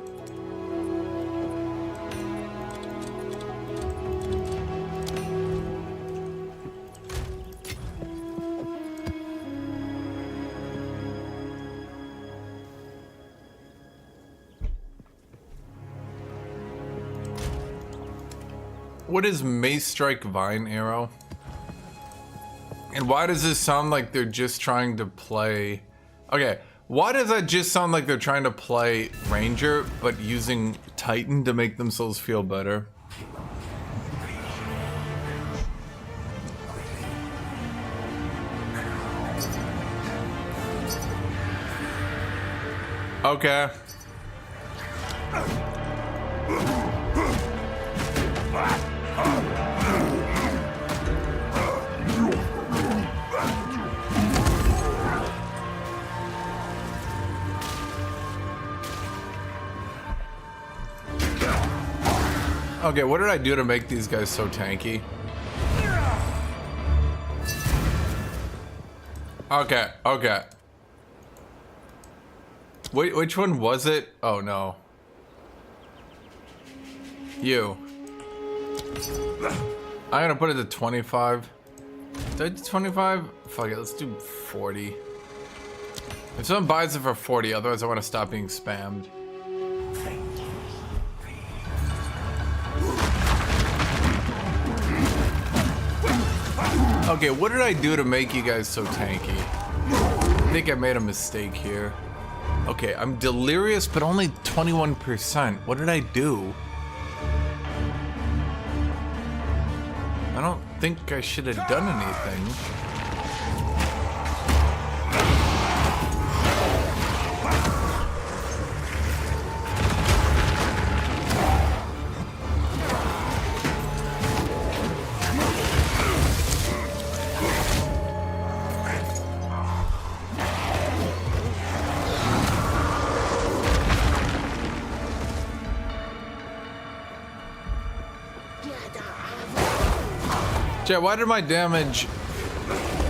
What is Mace Strike Vine Arrow? And why does this sound like they're just trying to play... Okay, why does that just sound like they're trying to play Ranger, but using Titan to make themselves feel better? Okay. Okay, what did I do to make these guys so tanky? Okay, okay. Wait, which one was it? Oh no. You. I'm gonna put it to 25. Did I do 25? Fuck it, let's do 40. If someone buys it for 40, otherwise I want to stop being spammed. Okay, what did I do to make you guys so tanky? I think I made a mistake here. Okay, I'm delirious, but only 21%. What did I do? I don't think I should have done anything. Chat, why did my damage...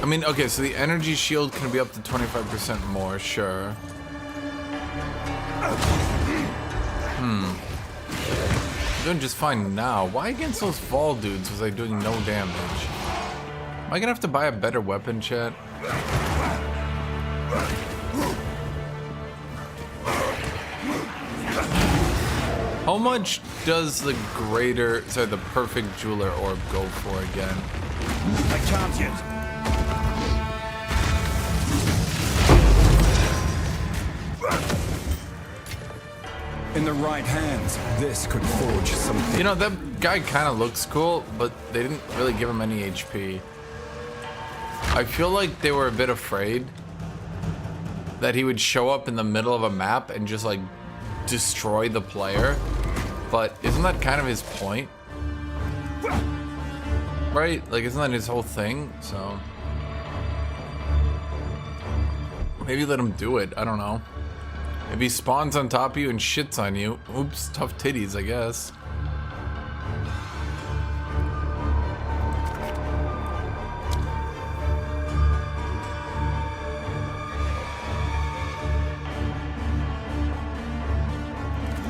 I mean, okay, so the energy shield can be up to 25% more, sure. I'm doing just fine now. Why against those Vol dudes was I doing no damage? Am I gonna have to buy a better weapon, chat? How much does the greater, sorry, the perfect jeweler orb go for again? I can't yet. In the right hands, this could forge something. You know, that guy kind of looks cool, but they didn't really give him any HP. I feel like they were a bit afraid that he would show up in the middle of a map and just like destroy the player. But isn't that kind of his point? Right? Like, isn't that his whole thing? So maybe let him do it. I don't know. If he spawns on top of you and shits on you, oops, tough titties, I guess.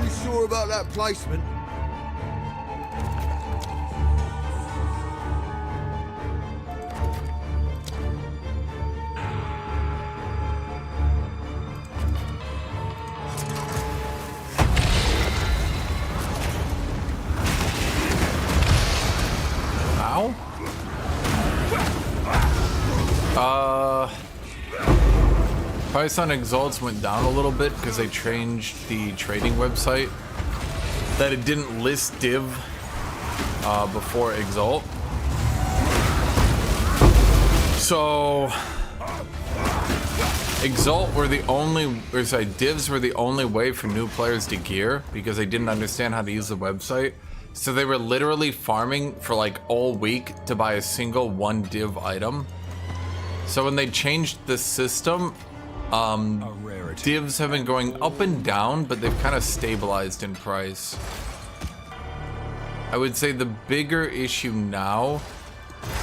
You sure about that placement? Price on Exalts went down a little bit because they changed the trading website that it didn't list div before Exalt. So Exalt were the only, or sorry, divs were the only way for new players to gear because they didn't understand how to use the website. So they were literally farming for like all week to buy a single 1 div item. So when they changed the system, divs have been going up and down, but they've kind of stabilized in price. I would say the bigger issue now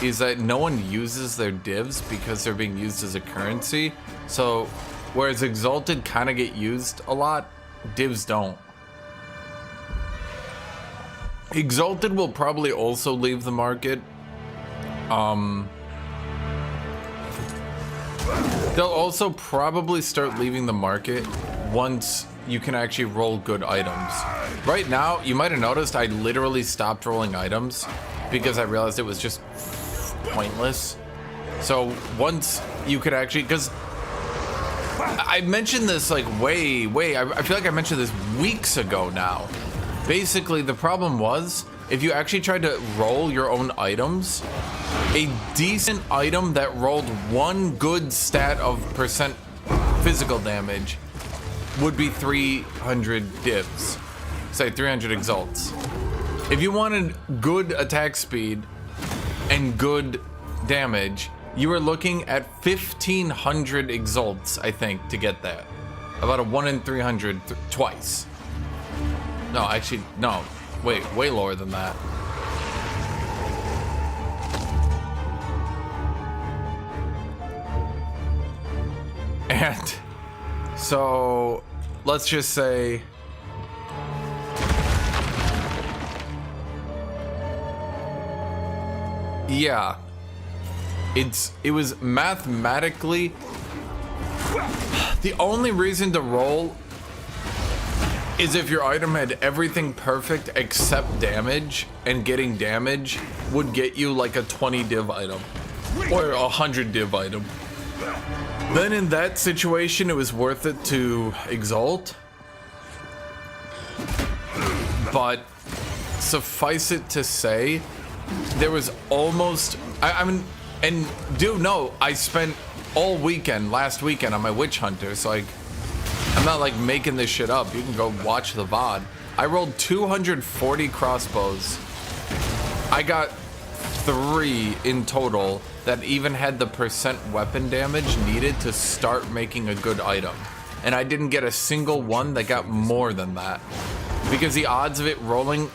is that no one uses their divs because they're being used as a currency. So whereas Exalted kind of get used a lot, divs don't. Exalted will probably also leave the market. They'll also probably start leaving the market once you can actually roll good items. Right now, you might have noticed I literally stopped rolling items because I realized it was just pointless. So once you could actually, because I mentioned this like I feel like I mentioned this weeks ago now. Basically, the problem was if you actually tried to roll your own items, a decent item that rolled 1 good stat of percent physical damage would be 300 divs. Say 300 exalts. If you wanted good attack speed and good damage, you were looking at 1,500 exalts, I think, to get that. About a 1 in 300 twice. No, actually, no. Wait, way lower than that. And so let's just say yeah, it was mathematically the only reason to roll is if your item had everything perfect except damage, and getting damage would get you like a 20 div item or a 100 div item. Then in that situation, it was worth it to exalt. But suffice it to say, there was almost, I mean, and dude, no, I spent all weekend, last weekend on my witch hunter, so like, I'm not like making this shit up. You can go watch the VOD. I rolled 240 crossbows. I got 3 in total that even had the percent weapon damage needed to start making a good item. And I didn't get a single one that got more than that. Because the odds of it rolling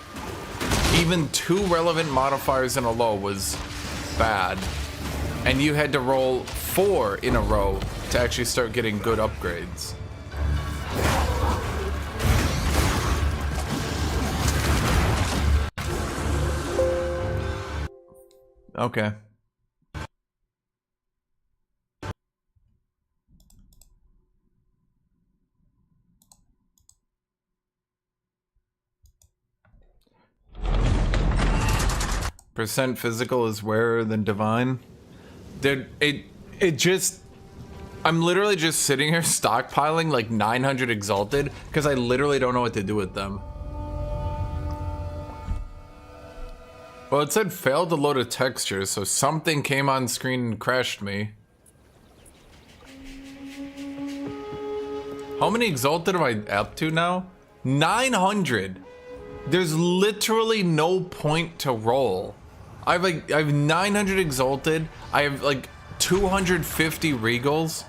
even 2 relevant modifiers in a row was bad. And you had to roll 4 in a row to actually start getting good upgrades. Okay. Percent physical is rarer than divine. Dude, it just, I'm literally just sitting here stockpiling like 900 exalted because I literally don't know what to do with them. Well, it said failed to load a texture, so something came on screen and crashed me. How many exalted am I up to now? 900. There's literally no point to roll. I have 900 exalted. I have like 250 regals.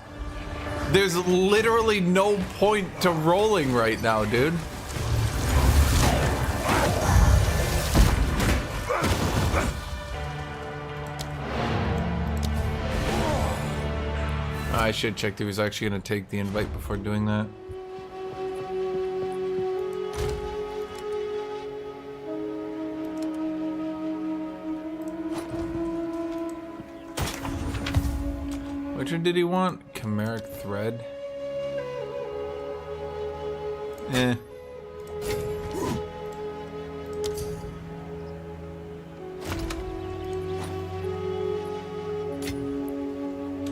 There's literally no point to rolling right now, dude. I should check if he was actually gonna take the invite before doing that. Which one did he want? Chimeric thread? Eh.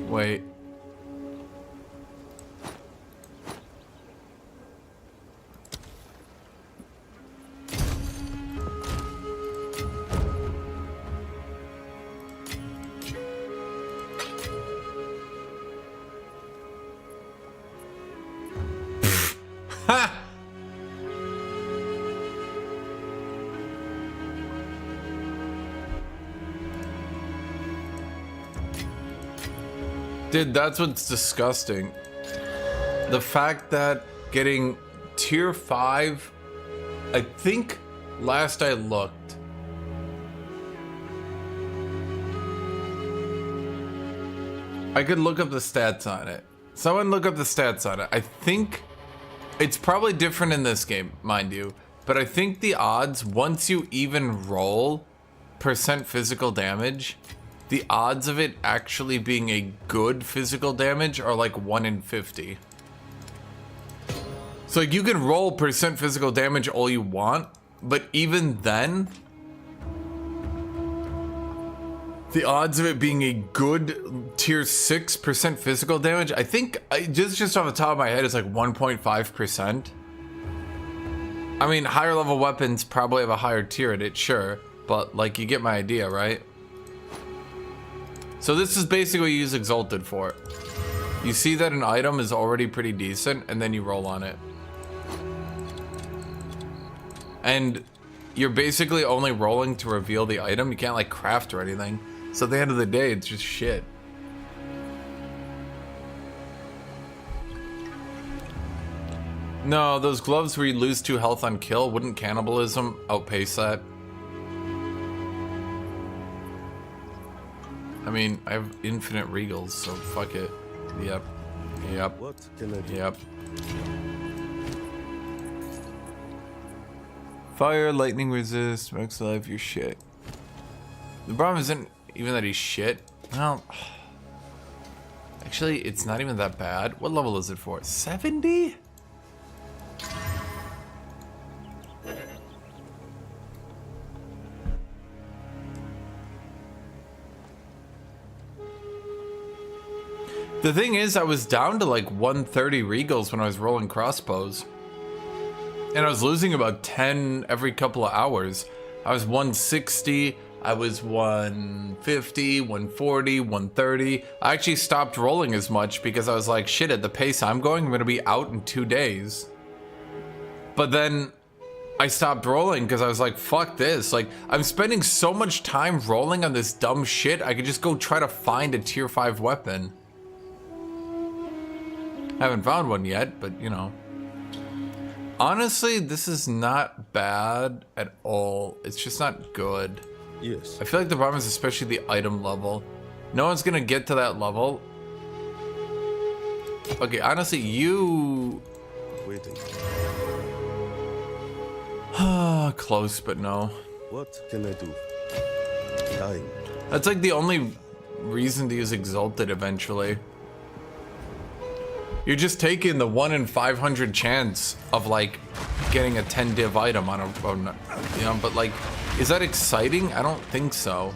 Wait. Dude, that's what's disgusting. The fact that getting tier 5, I think last I looked, I could look up the stats on it. Someone look up the stats on it. I think it's probably different in this game, mind you, but I think the odds, once you even roll percent physical damage, the odds of it actually being a good physical damage are like 1 in 50. So like you can roll percent physical damage all you want, but even then, the odds of it being a good tier 6% physical damage, I think, just off the top of my head, is like 1.5%. I mean, higher level weapons probably have a higher tier in it, sure, but like you get my idea, right? So this is basically what you use Exalted for. You see that an item is already pretty decent, and then you roll on it. And you're basically only rolling to reveal the item. You can't like craft or anything. So at the end of the day, it's just shit. No, those gloves where you lose 2 health on kill, wouldn't cannibalism outpace that? I mean, I have infinite regals, so fuck it. Yep. Yep. What can I do? Yep. Fire, lightning resist, max life, you're shit. The problem isn't even that he's shit. Well, actually, it's not even that bad. What level is it for? 70? The thing is, I was down to like 130 regals when I was rolling crossbows. And I was losing about 10 every couple of hours. I was 160, I was 150, 140, 130. I actually stopped rolling as much because I was like, shit, at the pace I'm going, I'm gonna be out in 2 days. But then I stopped rolling because I was like, fuck this. Like, I'm spending so much time rolling on this dumb shit, I could just go try to find a tier 5 weapon. I haven't found one yet, but you know. Honestly, this is not bad at all. It's just not good. Yes. I feel like the problem is especially the item level. No one's gonna get to that level. Okay, honestly, you... Waiting. Close, but no. What can I do? Dying. That's like the only reason to use Exalted eventually. You're just taking the 1 in 500 chance of like getting a 10 div item on a, you know, but like, is that exciting? I don't think so.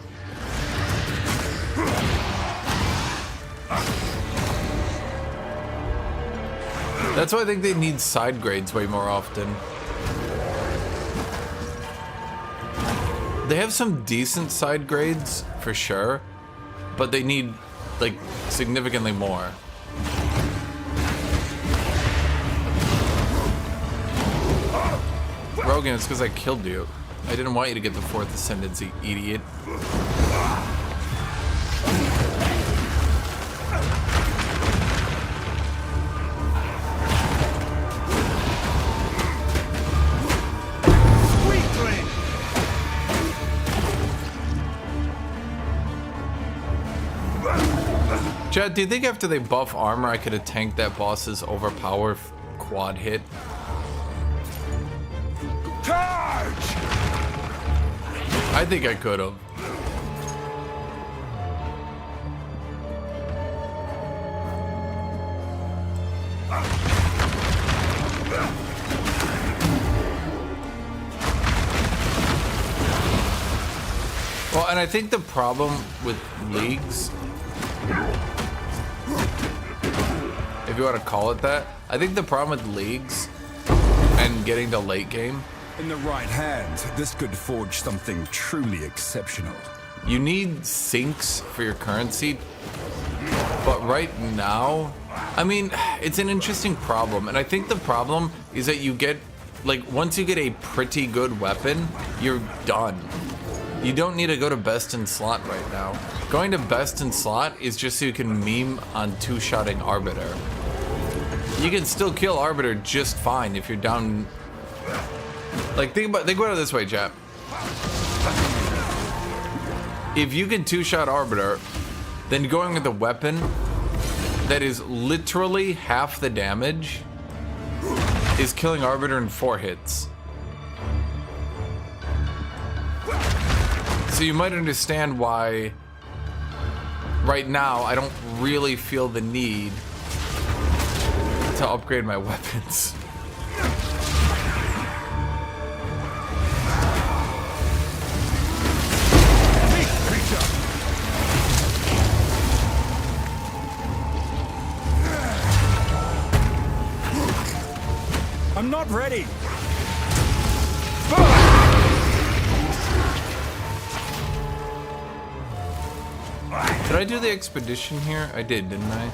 That's why I think they need side grades way more often. They have some decent side grades for sure, but they need like significantly more. Rogan, it's because I killed you. I didn't want you to get the 4th Ascendancy, idiot. Chad, do you think after they buff armor I could have tanked that boss's overpower quad hit? Charge! I think I could have. Well, and I think the problem with leagues, if you want to call it that, I think the problem with leagues and getting to late game, In the right hands, this could forge something truly exceptional. you need sinks for your currency, but right now, I mean, it's an interesting problem, and I think the problem is that you get, like, once you get a pretty good weapon, you're done. You don't need to go to best in slot right now. Going to best in slot is just so you can meme on two-shotting Arbiter. You can still kill Arbiter just fine if you're down. Like, think about it this way, chap. If you can two-shot Arbiter, then going with a weapon that is literally half the damage is killing Arbiter in 4 hits. So you might understand why right now I don't really feel the need to upgrade my weapons. I'm not ready. Did I do the expedition here? I did, didn't I?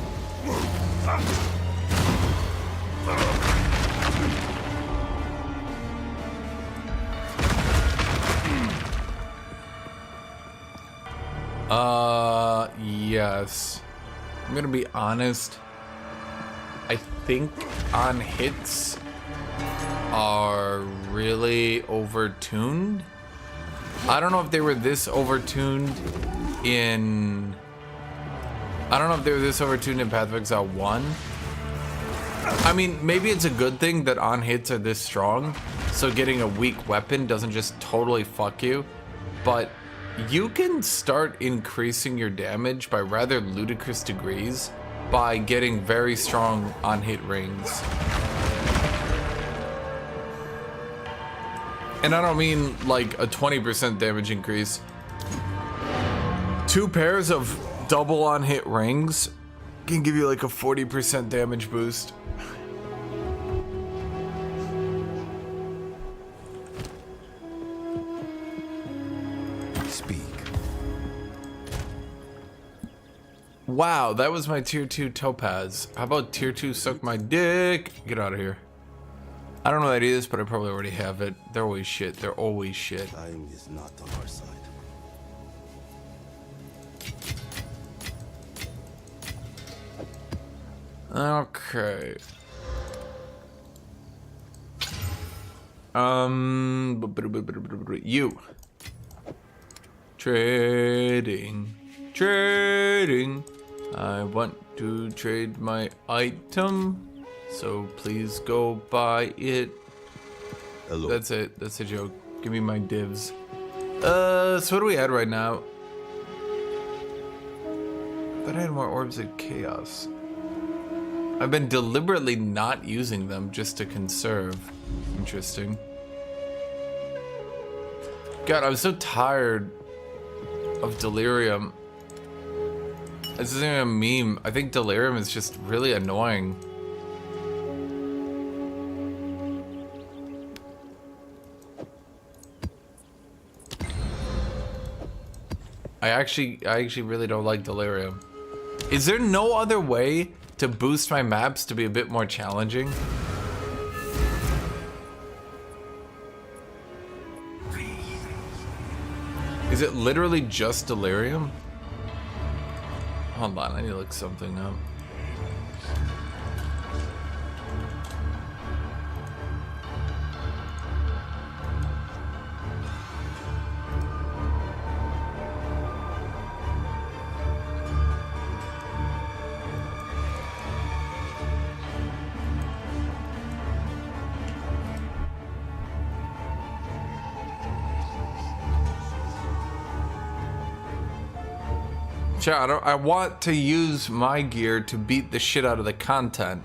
Yes. I'm gonna be honest. I think on hits are really overtuned. I don't know if they were this overtuned in... I don't know if they were this overtuned in Path of Exile 1. I mean, maybe it's a good thing that on hits are this strong, so getting a weak weapon doesn't just totally fuck you. But you can start increasing your damage by rather ludicrous degrees by getting very strong on hit rings. And I don't mean like a 20% damage increase. 2 pairs of double on hit rings can give you like a 40% damage boost. Speak. Wow, that was my tier 2 topaz. How about tier 2 suck my dick? Get out of here. I don't know that is, but I probably already have it. They're always shit. They're always shit. Time is not on our side. Okay. You. Trading. I want to trade my item, so please go buy it. Hello. That's it. That's a joke. Give me my divs. So what do we add right now? Thought I had more orbs of chaos. I've been deliberately not using them just to conserve. Interesting. God, I'm so tired of delirium. This isn't even a meme. I think delirium is just really annoying. I actually really don't like delirium. Is there no other way to boost my maps to be a bit more challenging? Is it literally just delirium? Hold on, I need to look something up. Chat, I want to use my gear to beat the shit out of the content.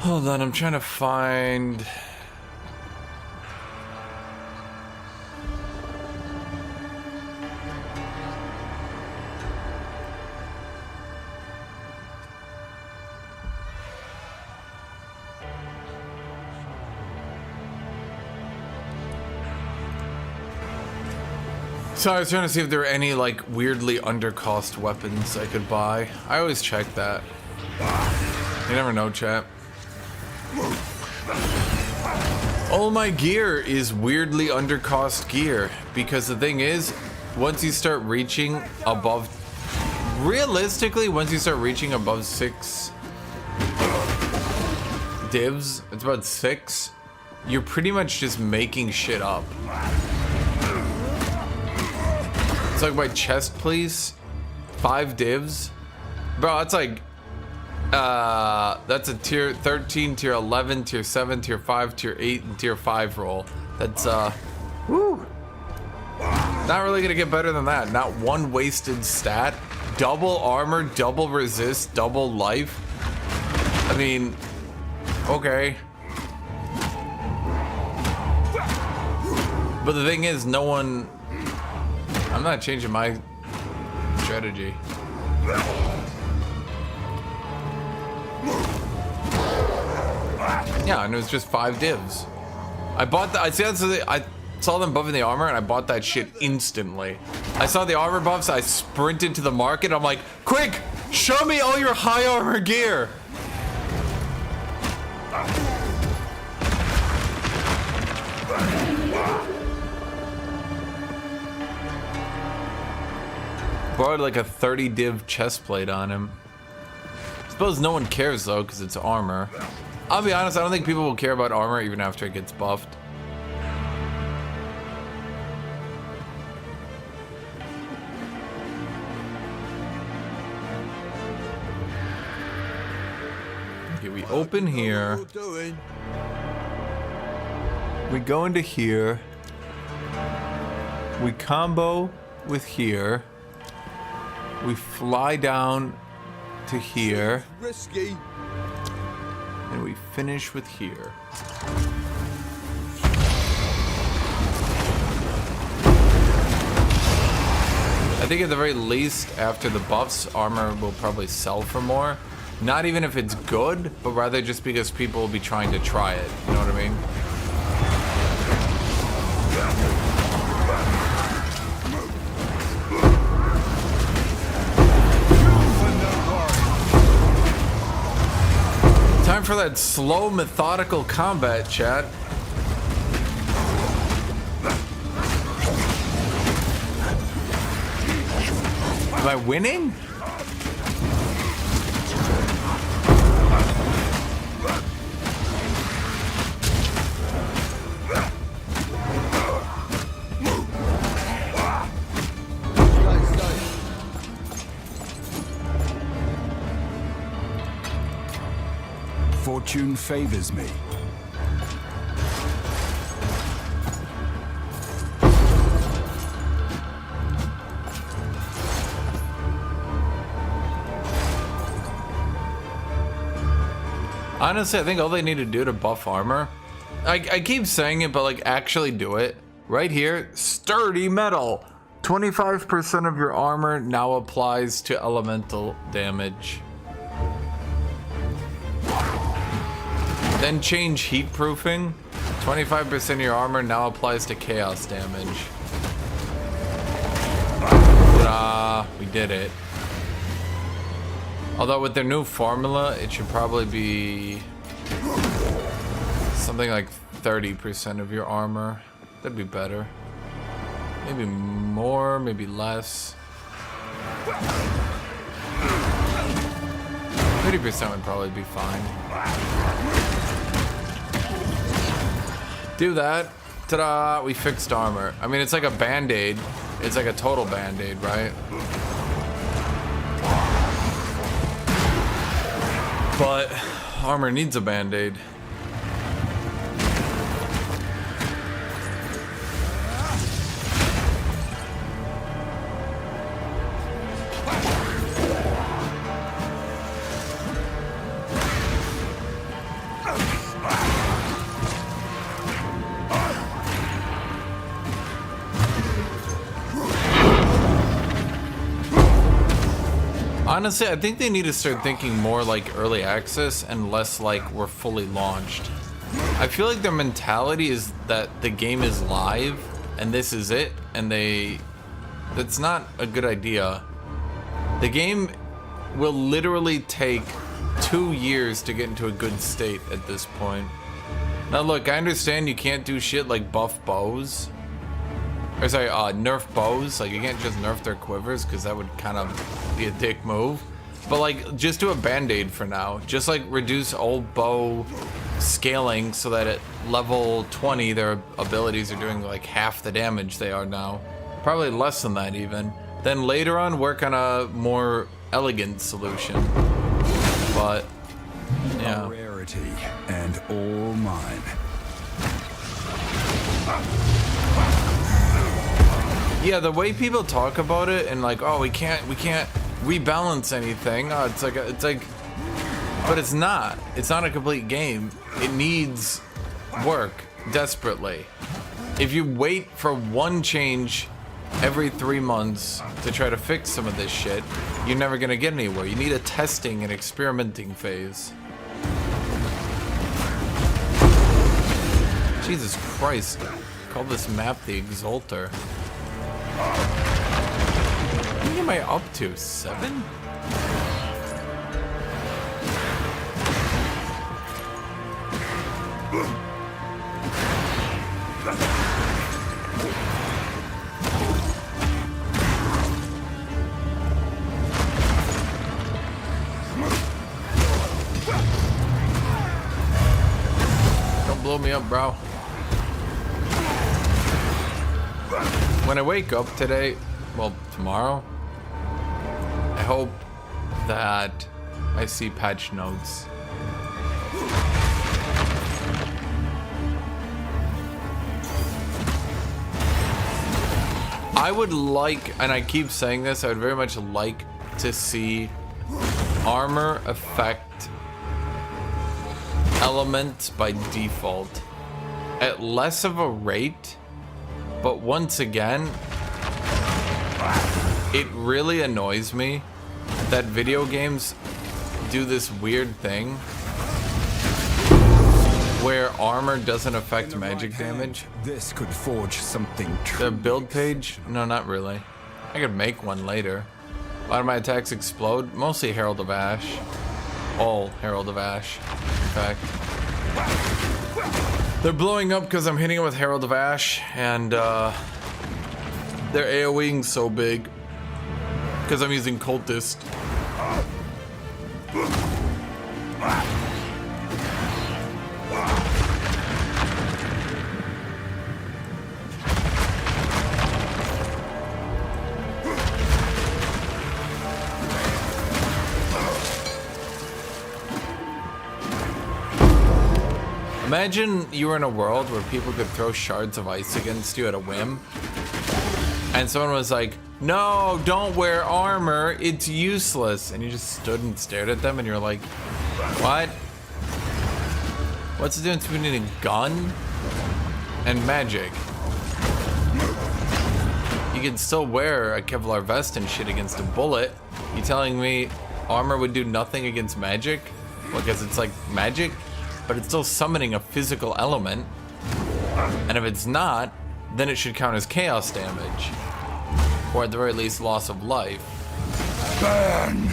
Hold on, I'm trying to find... So I was trying to see if there were any like weirdly undercost weapons I could buy. I always check that. You never know, chat. All my gear is weirdly undercost gear because the thing is, once you start reaching above, realistically, once you start reaching above 6 divs, it's about 6, you're pretty much just making shit up. It's like my chest, please. 5 divs, bro. It's like, that's a tier 13, tier 11, tier 7, tier 5, tier 8, and tier 5 roll. That's woo. Not really gonna get better than that. Not one wasted stat. Double armor, double resist, double life. I mean, okay. But the thing is, no one. I'm not changing my strategy. Yeah, and it was just 5 divs. I bought that. I saw them buffing the armor, and I bought that shit instantly. I saw the armor buffs. I sprinted to the market. I'm like, quick, show me all your high armor gear. Borrowed like a 30 div chest plate on him. Suppose no one cares though, because it's armor. I'll be honest, I don't think people will care about armor even after it gets buffed. Okay, we open here. We go into here. We combo with here. We fly down to here. Risky. And we finish with here. I think at the very least, after the buffs, armor will probably sell for more. Not even if it's good, but rather just because people will be trying to try it. You know what I mean? Time for that slow, methodical combat, chat. Am I winning? Fortune favors me. Honestly, I think all they need to do to buff armor, I keep saying it, but like actually do it. Right here, sturdy metal. 25% of your armor now applies to elemental damage. Then change heat proofing. 25% of your armor now applies to chaos damage. Ta-da! We did it. Although with their new formula, it should probably be something like 30% of your armor. That'd be better. Maybe more, maybe less. 30% would probably be fine. Do that. Ta-da! We fixed armor. I mean, it's like a band-aid. It's like a total band-aid, right? But armor needs a band-aid. Honestly, I think they need to start thinking more like early access and less like we're fully launched. I feel like their mentality is that the game is live and this is it, and they That's not a good idea. The game will literally take 2 years to get into a good state at this point. Now look, I understand you can't do shit like buff bows. Or sorry, nerf bows. Like, you can't just nerf their quivers, because that would kind of be a dick move. But like, just do a band-aid for now. Just like reduce old bow scaling so that at level 20 their abilities are doing like half the damage they are now. Probably less than that even. Then later on work on a more elegant solution. But yeah. A rarity and all mine. Yeah, the way people talk about it and like, oh, we can't rebalance anything. Oh, it's like, but it's not. It's not a complete game. It needs work desperately. If you wait for one change every 3 months to try to fix some of this shit, you're never gonna get anywhere. You need a testing and experimenting phase. Jesus Christ. Call this map the Exalter. How many am I up to? 7? Don't blow me up, bro. When I wake up today, well, tomorrow, I hope that I see patch notes. I would like, and I keep saying this, I would very much like to see armor affect elements by default at less of a rate. But once again, it really annoys me that video games do this weird thing where armor doesn't affect magic damage. This could forge something true. The build page? No, not really. I could make one later. A lot of my attacks explode. Mostly Herald of Ash. All Herald of Ash, in fact. They're blowing up because I'm hitting them with Herald of Ash, and they're AoEing so big because I'm using Cultist. Imagine you were in a world where people could throw shards of ice against you at a whim, and someone was like, no, don't wear armor, it's useless. And you just stood and stared at them and you're like, what? What's the difference between a gun and magic? You can still wear a Kevlar vest and shit against a bullet. You telling me armor would do nothing against magic? Well, because it's like magic? But it's still summoning a physical element. And if it's not, then it should count as chaos damage. Or at the very least, loss of life. Burn!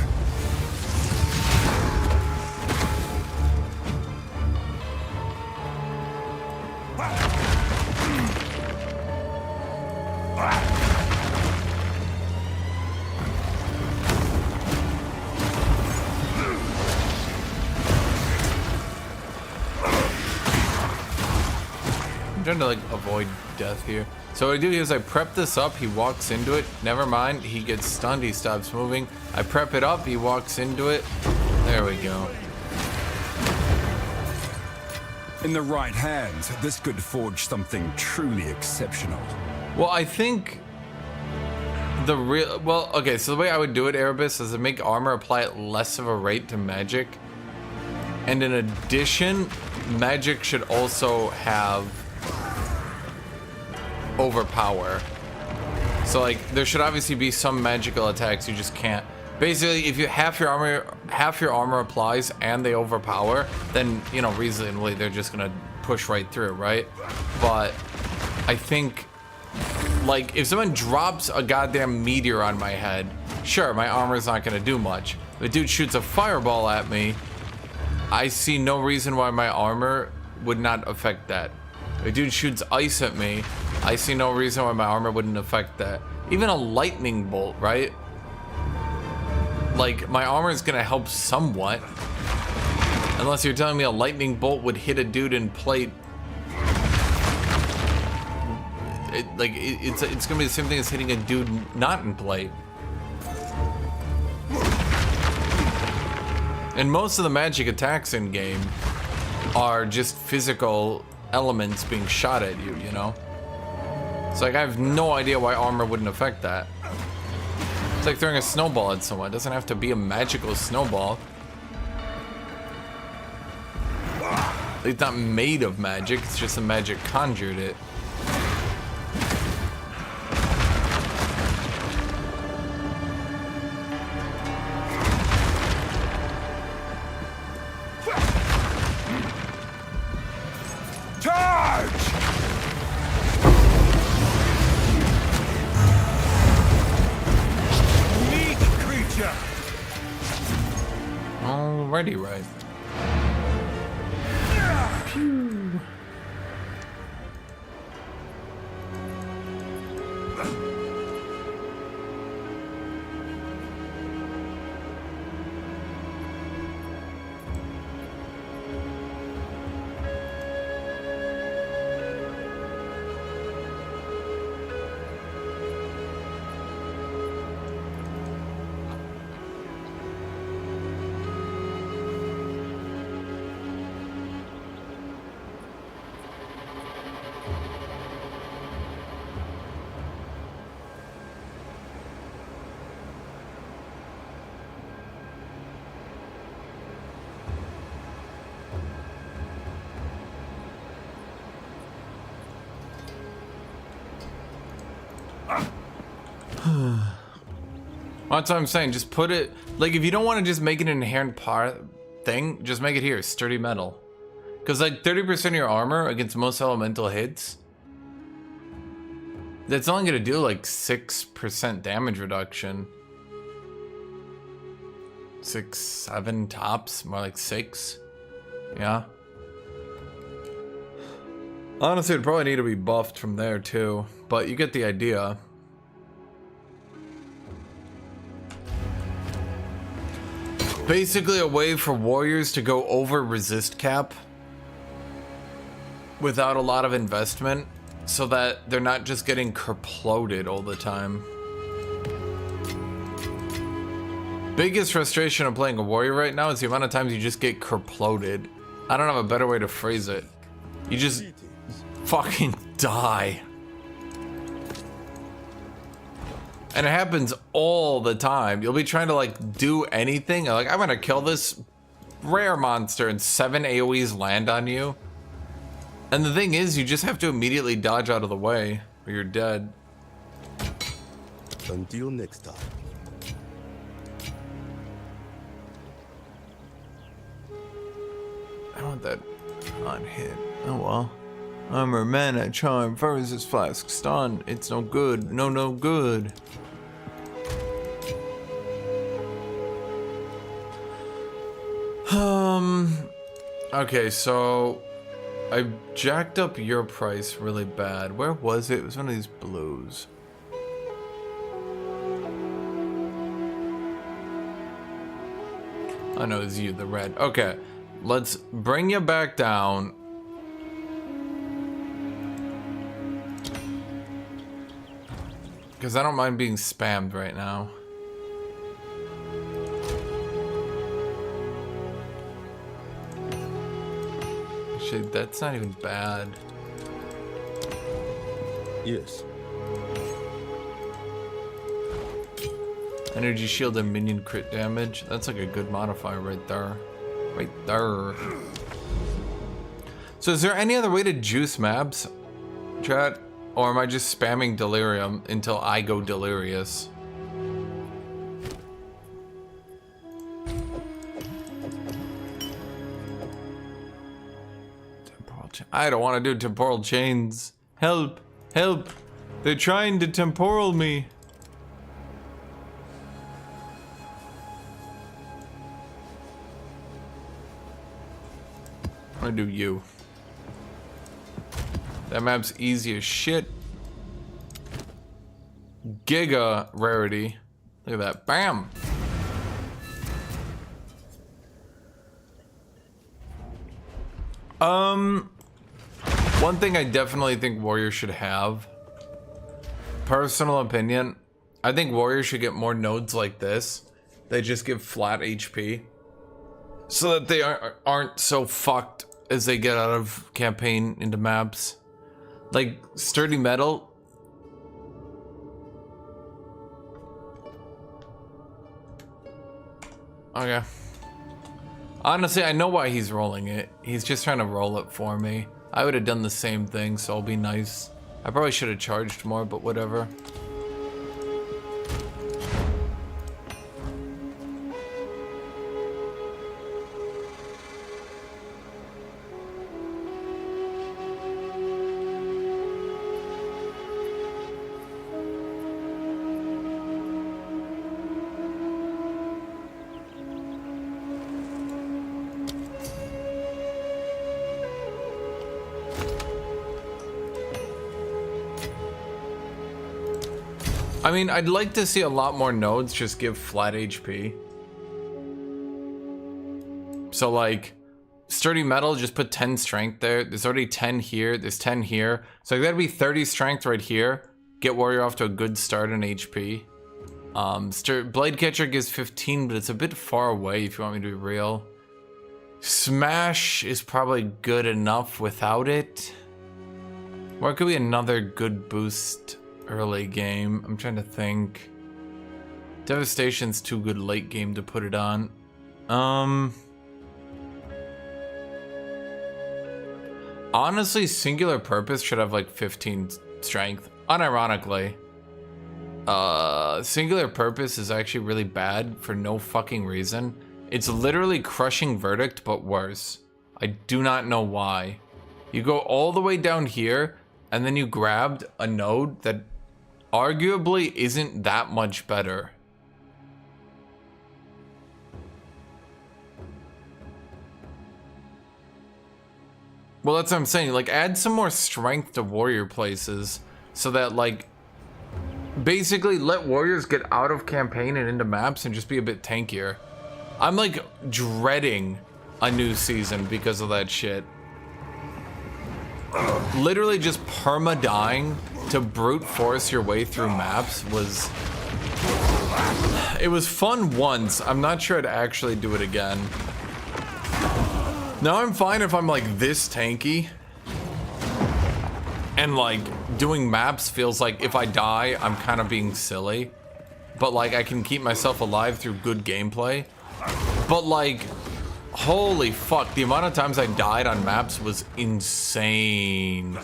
I'm trying to like avoid death here. So what I do is I prep this up, he walks into it, never mind, he gets stunned, he stops moving. I prep it up, he walks into it. There we go. In the right hands, this could forge something truly exceptional. Well, I think the real, well, okay, so the way I would do it, Erebus, is to make armor apply at less of a rate to magic. And in addition, magic should also have overpower. So like there should obviously be some magical attacks you just can't. Basically, if you half your armor applies and they overpower, then you know reasonably they're just gonna push right through, right? But I think Like, if someone drops a goddamn meteor on my head, sure, my armor's not gonna do much. If a dude shoots a fireball at me, I see no reason why my armor would not affect that. If a dude shoots ice at me, I see no reason why my armor wouldn't affect that. Even a lightning bolt, right? Like, my armor is gonna help somewhat. Unless you're telling me a lightning bolt would hit a dude in plate. It's gonna be the same thing as hitting a dude not in plate. And most of the magic attacks in game are just physical elements being shot at you, you know? It's like, I have no idea why armor wouldn't affect that. It's like throwing a snowball at someone. It doesn't have to be a magical snowball. It's not made of magic, it's just the magic conjured it. Alrighty, right. Pew. That's what I'm saying, just put it, like, if you don't want to just make it an inherent thing, just make it here, sturdy metal. Because like 30% of your armor against most elemental hits, that's only going to do like 6% damage reduction. 6, 7 tops, more like 6. Yeah. Honestly, it'd probably need to be buffed from there too, but you get the idea. Basically a way for warriors to go over resist cap without a lot of investment, so that they're not just getting kerploded all the time. Biggest frustration of playing a warrior right now is the amount of times you just get kerploded. I don't have a better way to phrase it. You just fucking die. And it happens all the time. You'll be trying to like do anything. Like, I'm gonna kill this rare monster and 7 AoEs land on you. And the thing is, you just have to immediately dodge out of the way or you're dead. Until next time. I want that on hit. Oh well. Armor, mana, charm, resist, flask, stun. It's no good. No good. Okay, so I jacked up your price really bad. Where was it? It was one of these blues. I know it's you, the red. Okay, let's bring you back down. Because I don't mind being spammed right now. Actually, that's not even bad. Yes. Energy shield and minion crit damage. That's like a good modifier right there. Right there. So is there any other way to juice maps, chat? Or am I just spamming delirium until I go delirious? I don't want to do temporal chains. Help! Help! They're trying to temporal me. I'm gonna do you. That map's easy as shit. Giga rarity. Look at that. Bam! One thing I definitely think Warrior should have. Personal opinion. I think Warrior should get more nodes like this. They just give flat HP. So that they aren't so fucked as they get out of campaign into maps. Like, sturdy metal. Okay. Honestly, I know why he's rolling it. He's just trying to roll it for me. I would have done the same thing, so I'll be nice. I probably should have charged more, but whatever. I mean, I'd like to see a lot more nodes just give flat HP. So like, sturdy metal, just put 10 strength there. There's already 10 here, there's 10 here. So that'd be 30 strength right here. Get Warrior off to a good start in HP. Blade Catcher gives 15, but it's a bit far away if you want me to be real. Smash is probably good enough without it. Where could be another good boost early game? I'm trying to think. Devastation's too good late game to put it on. Honestly, Singular Purpose should have like 15 strength. Unironically. Singular Purpose is actually really bad for no fucking reason. It's literally Crushing Verdict, but worse. I do not know why. You go all the way down here, and then you grabbed a node that arguably isn't that much better. Well, that's what I'm saying. Like, add some more strength to warrior places so that, like, basically let warriors get out of campaign and into maps and just be a bit tankier. I'm, like, dreading a new season because of that shit. Literally just perma-dying to brute force your way through maps was... It was fun once. I'm not sure I'd actually do it again. Now I'm fine if I'm like this tanky. And like doing maps feels like if I die, I'm kind of being silly. But like I can keep myself alive through good gameplay. But like, holy fuck, the amount of times I died on maps was insane.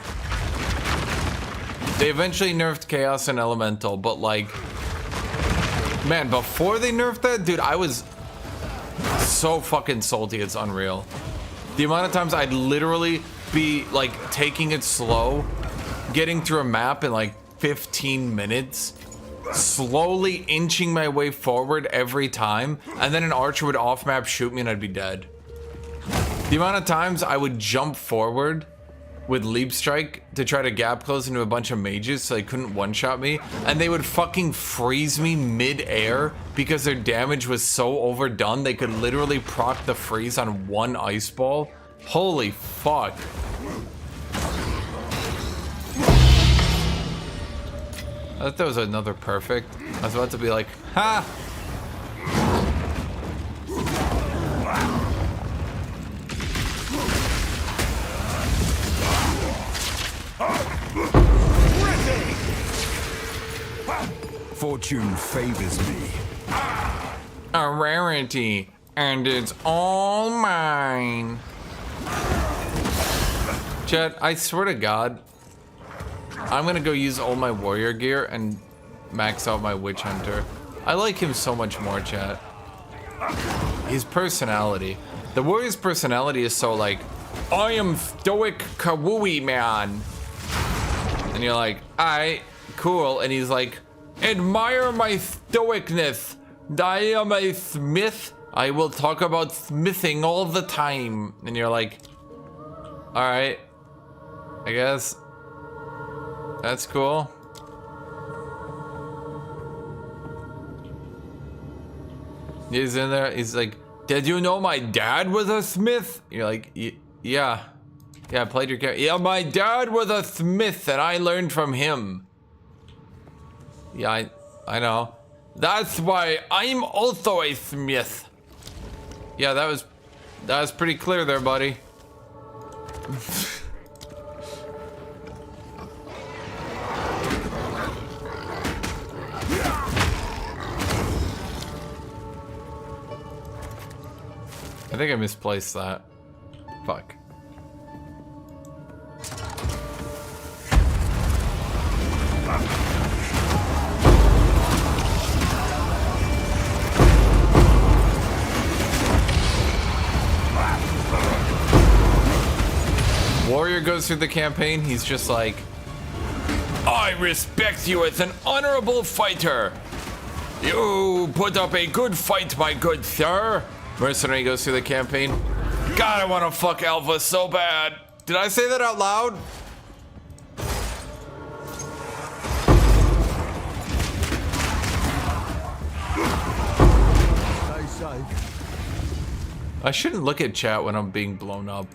They eventually nerfed Chaos and Elemental, but like, man, before they nerfed that, dude, I was so fucking salty, it's unreal. The amount of times I'd literally be like taking it slow, getting through a map in like 15 minutes, slowly inching my way forward every time, and then an archer would off map shoot me and I'd be dead. The amount of times I would jump forward with Leap Strike to try to gap close into a bunch of mages so they couldn't one-shot me, and they would fucking freeze me mid-air because their damage was so overdone they could literally proc the freeze on one ice ball. Holy fuck. I thought that was another perfect. I was about to be like, ha! Fortune favors me. A rarity, and it's all mine. Chat, I swear to God, I'm gonna go use all my warrior gear and max out my witch hunter. I like him so much more, chat. His personality. The warrior's personality is so like, I am stoic Kawui man. And you're like, cool, and he's like, admire my stoicness. I am a smith. I will talk about smithing all the time. And you're like, all right, I guess that's cool. He's in there. He's like, did you know my dad was a smith? You're like, yeah. Yeah, I played your character. Yeah, my dad was a smith and I learned from him. Yeah, I know. That's why I'm also a smith. Yeah, that was pretty clear there, buddy. I think I misplaced that. Fuck. Warrior goes through the campaign, he's just like, I respect you as an honorable fighter. You put up a good fight, my good sir. Mercenary goes through the campaign. God, I want to fuck Alpha so bad. Did I say that out loud? I shouldn't look at chat when I'm being blown up.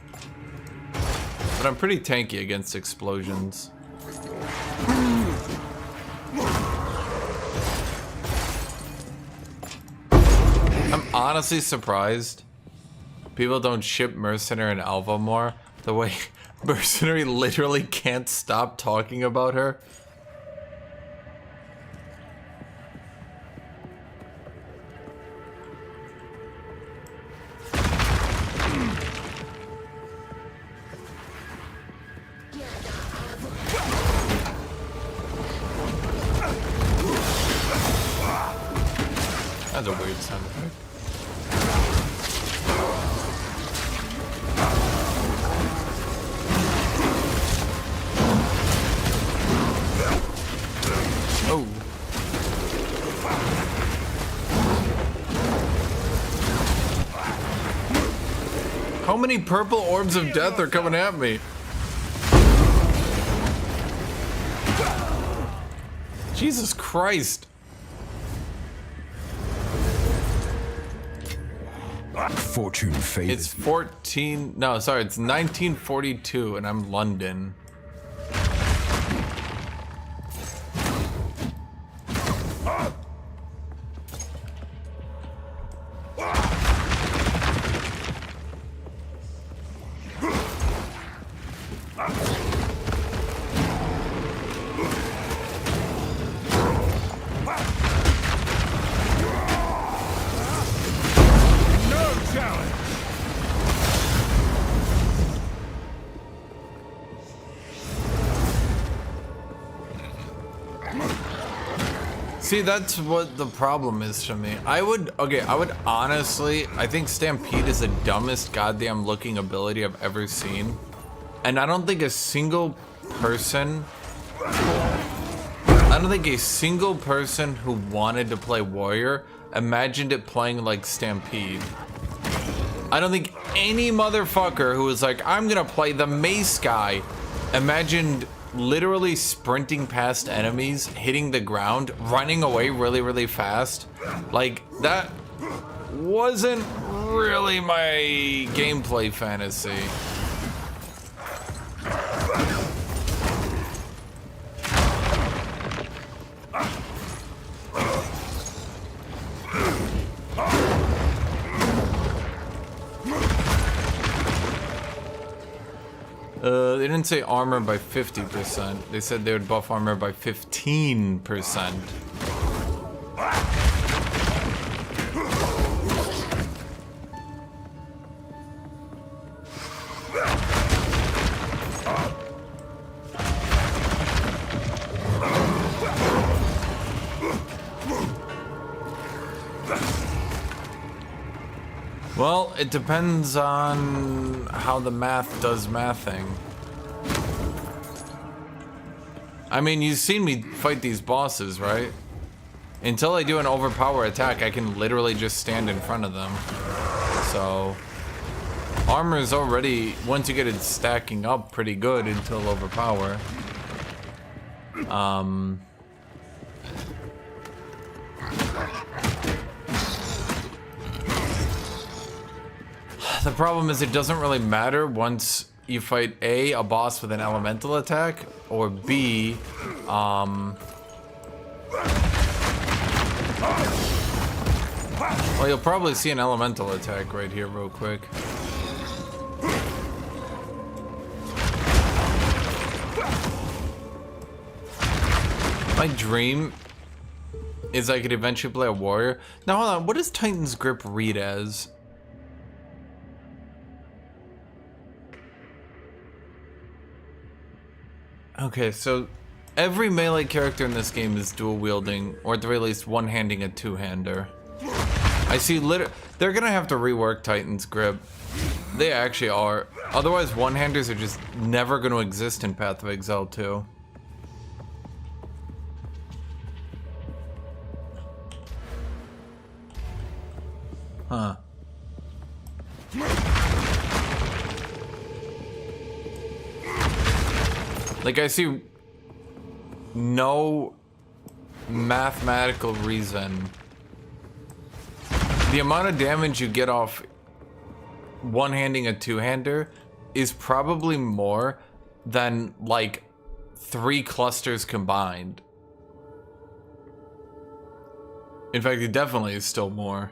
But I'm pretty tanky against explosions. I'm honestly surprised people don't ship Mercenary and Alpha more. The way Mercenary literally can't stop talking about her. That's a weird sound effect. Oh. How many purple orbs of death are coming at me? Jesus Christ. Fortune favored. It's 14, no, sorry, it's 1942 and I'm London. See, that's what the problem is for me. I would honestly, I think Stampede is the dumbest goddamn looking ability I've ever seen. And I don't think a single person who wanted to play Warrior imagined it playing like Stampede. I don't think any motherfucker who was like, I'm gonna play the Mace guy, imagined literally sprinting past enemies, hitting the ground, running away really, really fast. Like, that wasn't really my gameplay fantasy. They didn't say armor by 50%. They said they would buff armor by 15%. Well, it depends on how the math does mathing. I mean, you've seen me fight these bosses, right? Until I do an overpower attack, I can literally just stand in front of them. So, armor is already, once you get it stacking up, pretty good until overpower. The problem is it doesn't really matter once you fight A boss with an elemental attack, or B, well, you'll probably see an elemental attack right here real quick. My dream is I could eventually play a warrior. Now hold on, what does Titan's Grip read as? Okay, so every melee character in this game is dual wielding, or at the very least one-handing a two-hander. I see they're gonna have to rework Titan's Grip. They actually are. Otherwise, one-handers are just never gonna exist in Path of Exile 2. Huh. Like, I see no mathematical reason. The amount of damage you get off one-handing a two-hander is probably more than, like, 3 clusters combined. In fact, it definitely is still more.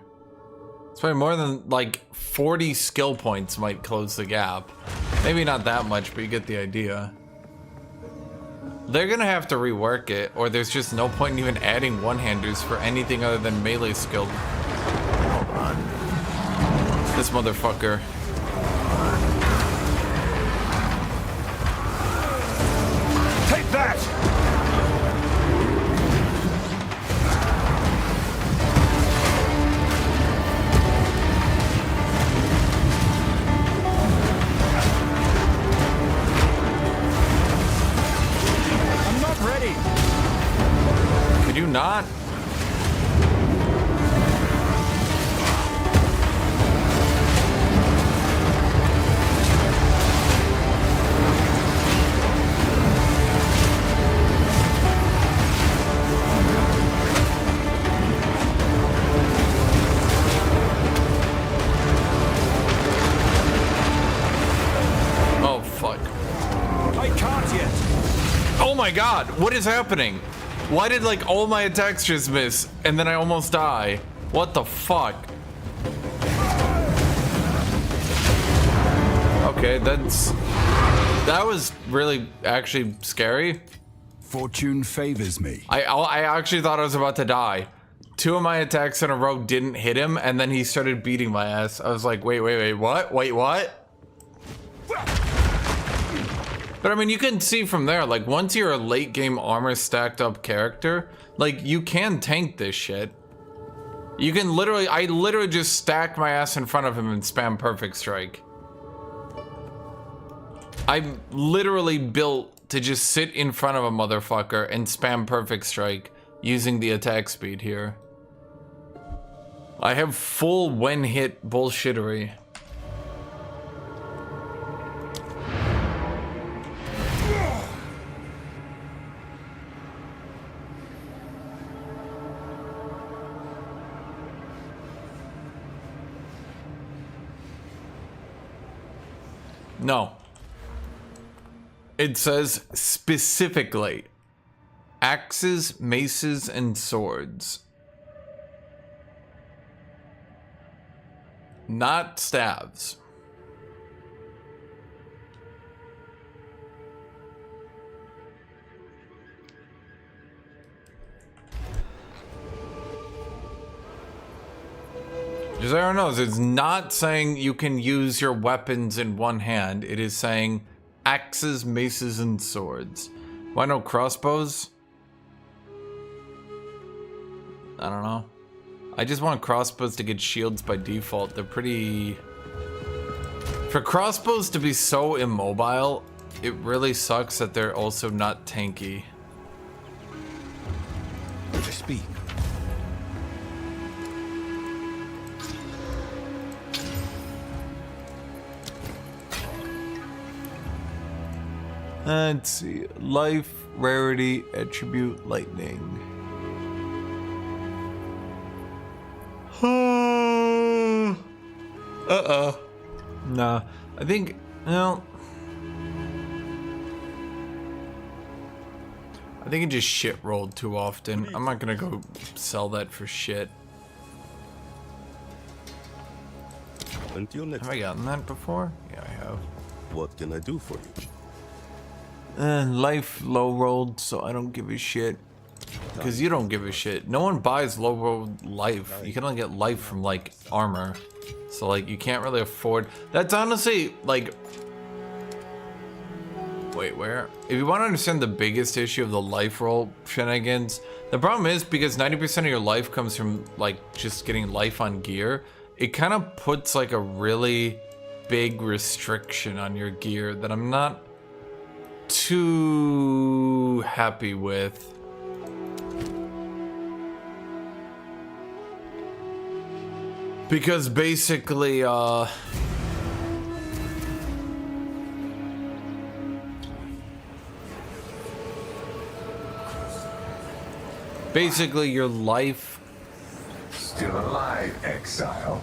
It's probably more than, like, 40 skill points might close the gap. Maybe not that much, but you get the idea. They're gonna have to rework it, or there's just no point in even adding one-handers for anything other than melee skill. This motherfucker. Take that! Could you not? Oh, fuck. I can't yet. Oh my god, what is happening? Why did, like, all my attacks just miss, and then I almost die? What the fuck? Okay, that was really actually scary. Fortune favors me. I actually thought I was about to die. 2 of my attacks in a row didn't hit him, and then he started beating my ass. I was like, wait, what? Wait, what? But I mean, you can see from there, like, once you're a late game armor stacked up character, like, you can tank this shit. You can literally, I literally just stack my ass in front of him and spam perfect strike. I'm literally built to just sit in front of a motherfucker and spam perfect strike using the attack speed here. I have full when hit bullshittery. No. It says specifically axes, maces, and swords. Not staves. Just so everyone knows, it's not saying you can use your weapons in one hand. It is saying axes, maces, and swords. Why no crossbows? I don't know. I just want crossbows to get shields by default. They're pretty... For crossbows to be so immobile, it really sucks that they're also not tanky. Speak. Let's see. Life, rarity, attribute, lightning. Nah, I think, well, I think it just shit rolled too often. I'm not gonna go sell that for shit. Until next Have I gotten that before? Yeah, I have. what can I do for you? Life low rolled, so I don't give a shit. Because you don't give a shit. No one buys low rolled life. You can only get life from like armor. So like you can't really afford. That's honestly like. Wait, where? If you want to understand the biggest issue of the life roll shenanigans, the problem is because 90% of your life comes from like just getting life on gear. It kind of puts like a really big restriction on your gear that I'm not too happy with. Because basically, basically your life, Still alive, exile.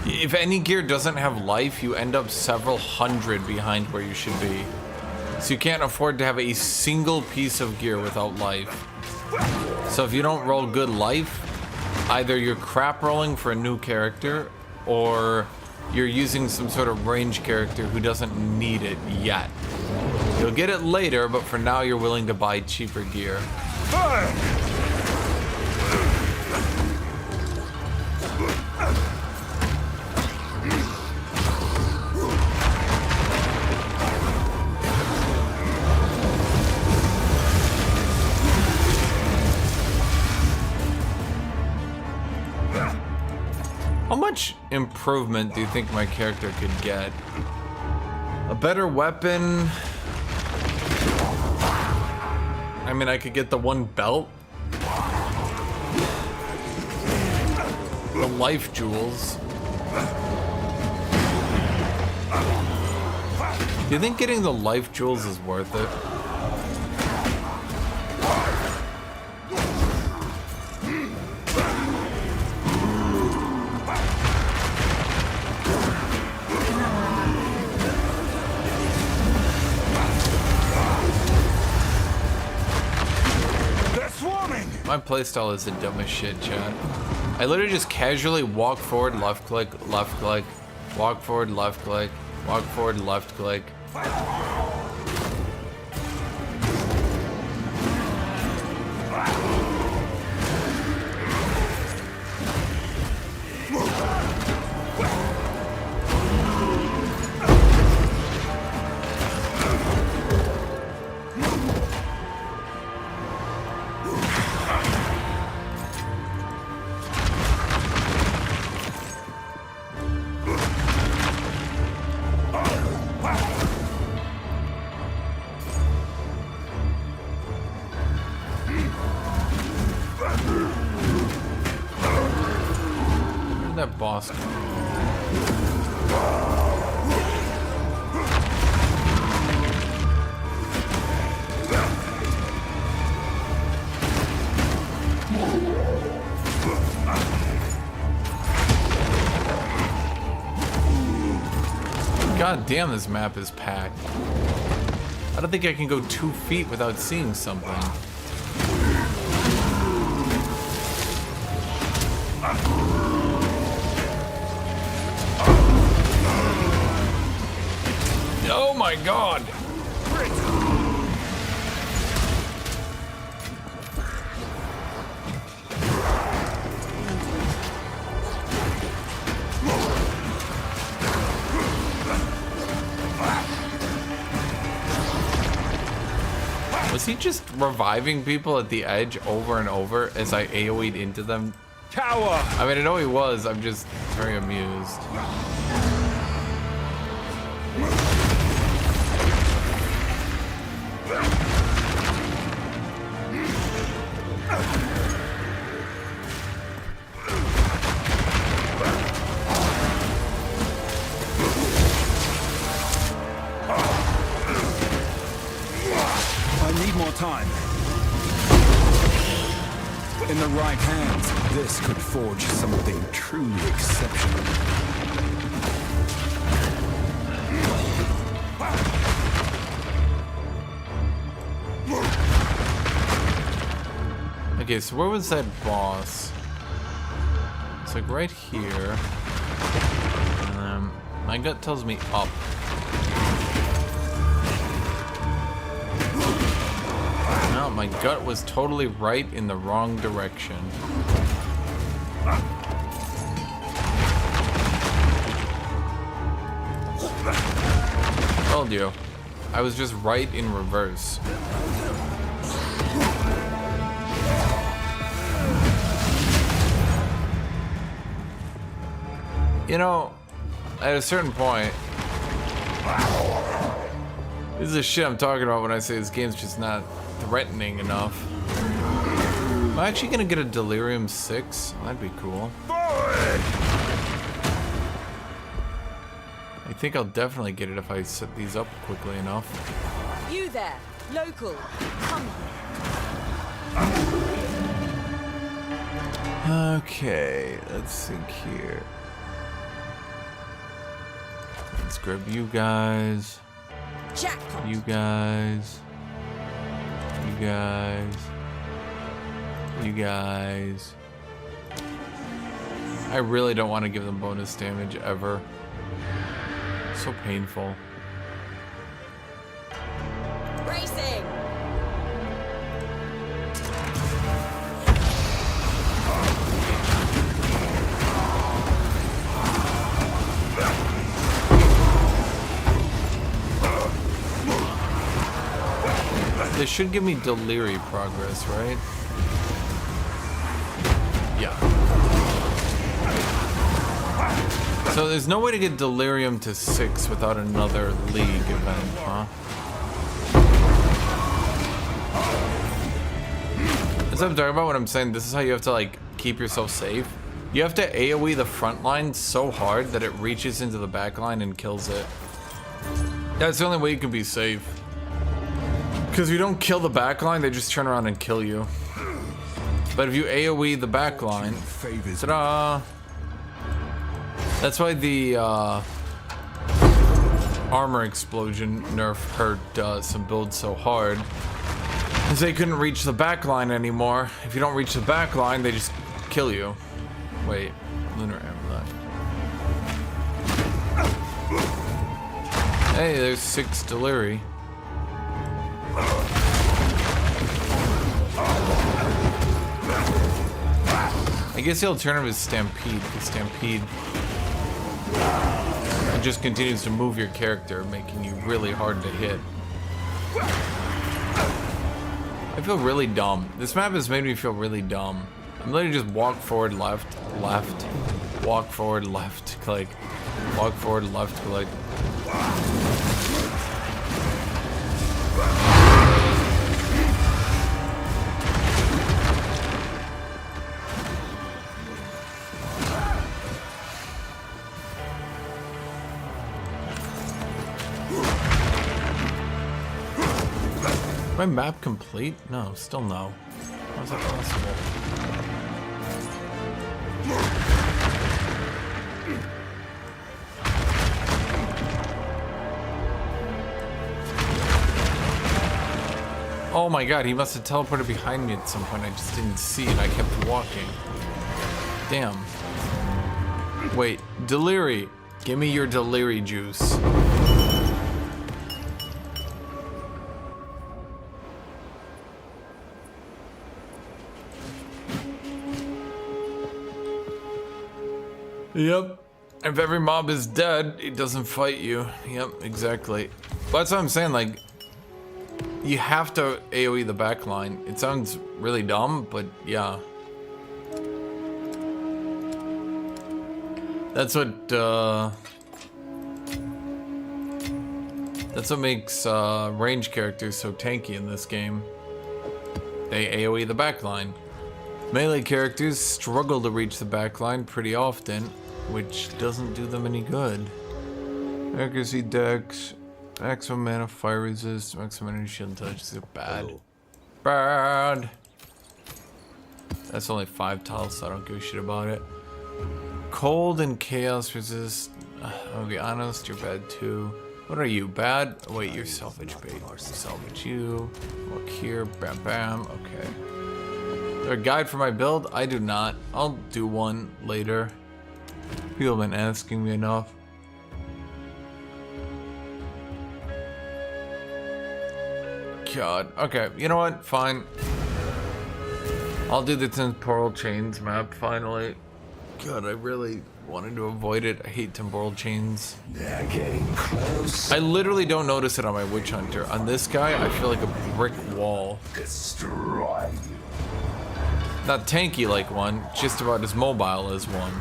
if any gear doesn't have life, you end up several hundred behind where you should be. So you can't afford to have a single piece of gear without life. So if you don't roll good life, either you're crap rolling for a new character, or you're using some sort of range character who doesn't need it yet. You'll get it later, but for now you're willing to buy cheaper gear. How much improvement do you think my character could get? A better weapon? I mean, I could get the one belt. The life jewels. Do you think getting the life jewels is worth it? My playstyle is the dumbest shit, chat. I literally just casually walk forward, left click, walk forward, left click, walk forward, left click. Where'd that boss go? God damn, this map is packed. I don't think I can go 2 feet without seeing something. Oh my god! Was he just reviving people at the edge over and over as I AoE'd into them? Tower! I mean, I know he was, I'm just very amused. In the right hands, this could forge something truly exceptional. Okay, so where was that boss? It's like right here. My gut tells me up. No, my gut was totally right in the wrong direction. Told you. I was just right in reverse. You know, at a certain point, this is the shit I'm talking about when I say this game's just not threatening enough. Am I actually gonna get a Delirium 6? That'd be cool. I think I'll definitely get it if I set these up quickly enough. You there, local, come here. Okay, let's think here. Let's grab you guys. Jackpot. You guys. You guys. You guys. I really don't want to give them bonus damage ever. So painful. Racing. This should give me Delirium progress, right? Yeah. So there's no way to get Delirium to 6 without another League event, huh? That's what I'm talking about when I'm saying this is how you have to, like, keep yourself safe. You have to AoE the front line so hard that it reaches into the back line and kills it. That's the only way you can be safe. Because if you don't kill the back line, they just turn around and kill you. But if you AoE the back line, ta-da! That's why the armor explosion nerf hurt some builds so hard. Because they couldn't reach the back line anymore. If you don't reach the back line, they just kill you. Wait, lunar amulet. Hey, there's 6 Deliri. I guess the alternative is Stampede, because Stampede it just continues to move your character, making you really hard to hit. I feel really dumb. This map has made me feel really dumb. I'm literally just walk forward, left, left, walk forward, left, click, walk forward, left, click. My map complete? No, still no. How is that possible? Oh my god, he must have teleported behind me at some point. I just didn't see it. I kept walking. Damn. Wait, Deliri. Give me your Deliri juice. Yep. If every mob is dead, it doesn't fight you. Yep, exactly. But that's what I'm saying, like, you have to AoE the backline. It sounds really dumb, but yeah. That's what makes range characters so tanky in this game. They AoE the backline. Melee characters struggle to reach the backline pretty often, which doesn't do them any good. Accuracy, dex, maximum mana, fire resist, maximum energy, shield touch. These are bad. Hello. Bad. That's only 5 tiles, so I don't give a shit about it. Cold and chaos resist. I'll be honest, you're bad too. What are you, bad? Wait, you're salvage bait. Salvage you. Look here, bam bam, okay. Is there a guide for my build? I do not. I'll do one later. People have been asking me enough. God, okay, you know what, fine. I'll do the Temporal Chains map, finally. God, I really wanted to avoid it. I hate Temporal Chains. They're getting close. I literally don't notice it on my Witch Hunter. On this guy, I feel like a brick wall. Destroy you. Not tanky like one, just about as mobile as one.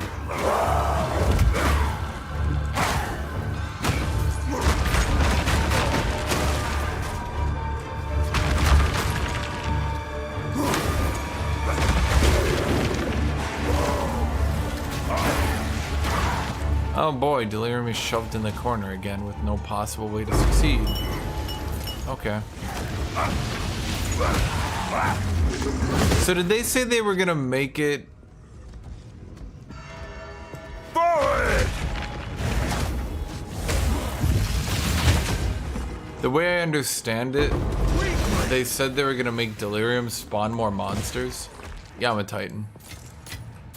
Oh boy, Delirium is shoved in the corner again with no possible way to succeed. Okay. So did they say they were gonna make it? Forward! The way I understand it, they said they were gonna make Delirium spawn more monsters. Yeah, I'm a Titan.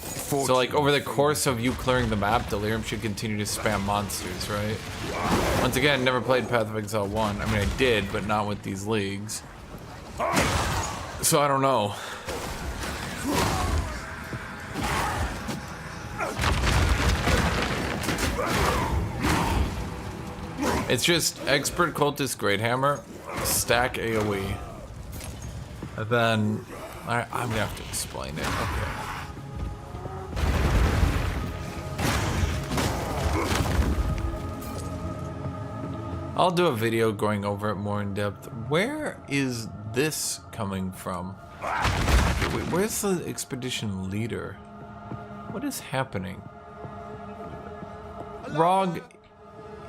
So like over the course of you clearing the map, Delirium should continue to spam monsters, right? Once again, never played Path of Exile 1. I mean, I did, but not with these leagues. So I don't know. It's just Expert Cultist Great Hammer, stack AoE. And then I'm gonna have to explain it. Okay. I'll do a video going over it more in depth. Where is this coming from? Wait, where's the expedition leader? What is happening? Rog,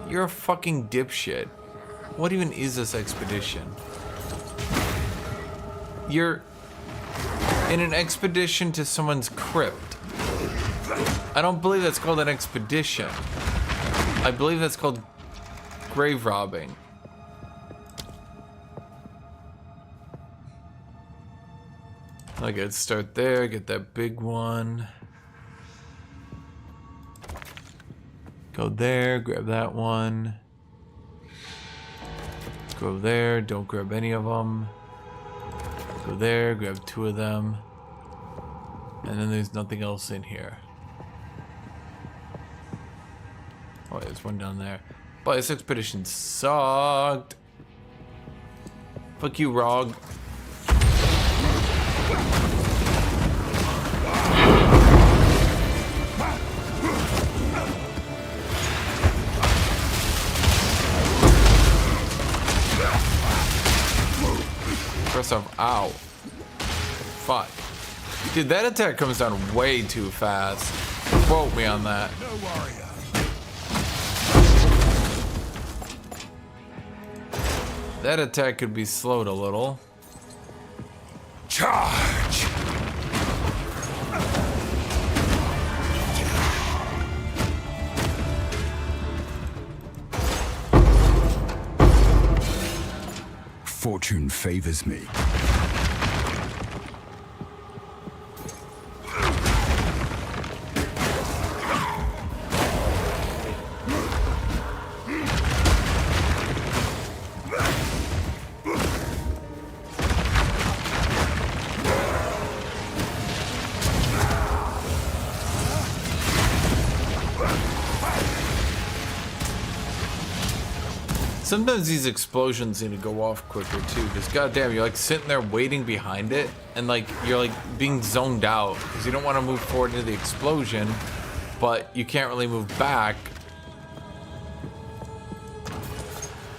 you're a fucking dipshit. What even is this expedition? You're in an expedition to someone's crypt. I don't believe that's called an expedition. I believe that's called grave robbing. Okay, let's start there, get that big one. Go there, grab that one. Go there, don't grab any of them. Go there, grab 2 of them. And then there's nothing else in here. Oh, there's one down there. But this expedition sucked. Fuck you, Rog. First off, ow. Fuck. Dude, that attack comes down way too fast. Quote me on that. No warrior. That attack could be slowed a little. Charge! Fortune favors me. Sometimes these explosions need to go off quicker too, because goddamn, you're like sitting there waiting behind it, and like you're like being zoned out because you don't want to move forward into the explosion, but you can't really move back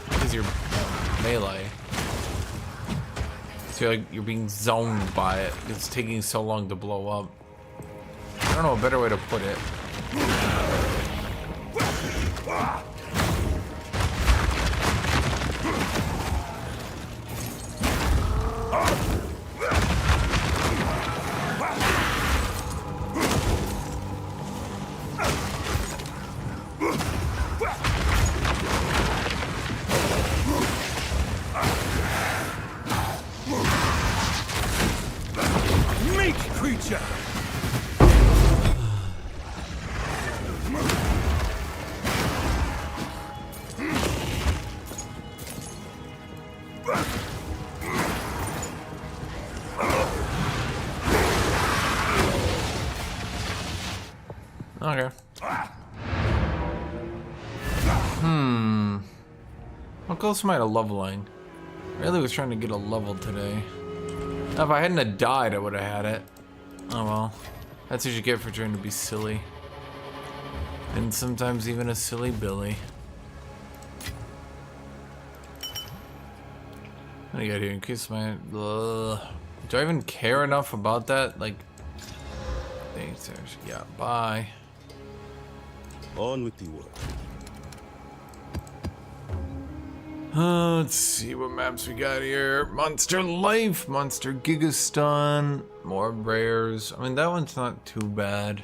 because you're melee. So you're being zoned by it. It's taking so long to blow up. I don't know a better way to put it. Weak creature! Okay. How close am I to leveling? Really was trying to get a level today. Now, if I hadn't have died, I would have had it. Oh well. That's what you get for trying to be silly. And sometimes even a silly Billy. What do you got here? In case my... Do I even care enough about that? Like... Thanks, yeah, bye. On with the work. Let's see what maps we got here. Monster Life, Monster Gigaston, more rares. I mean, that one's not too bad.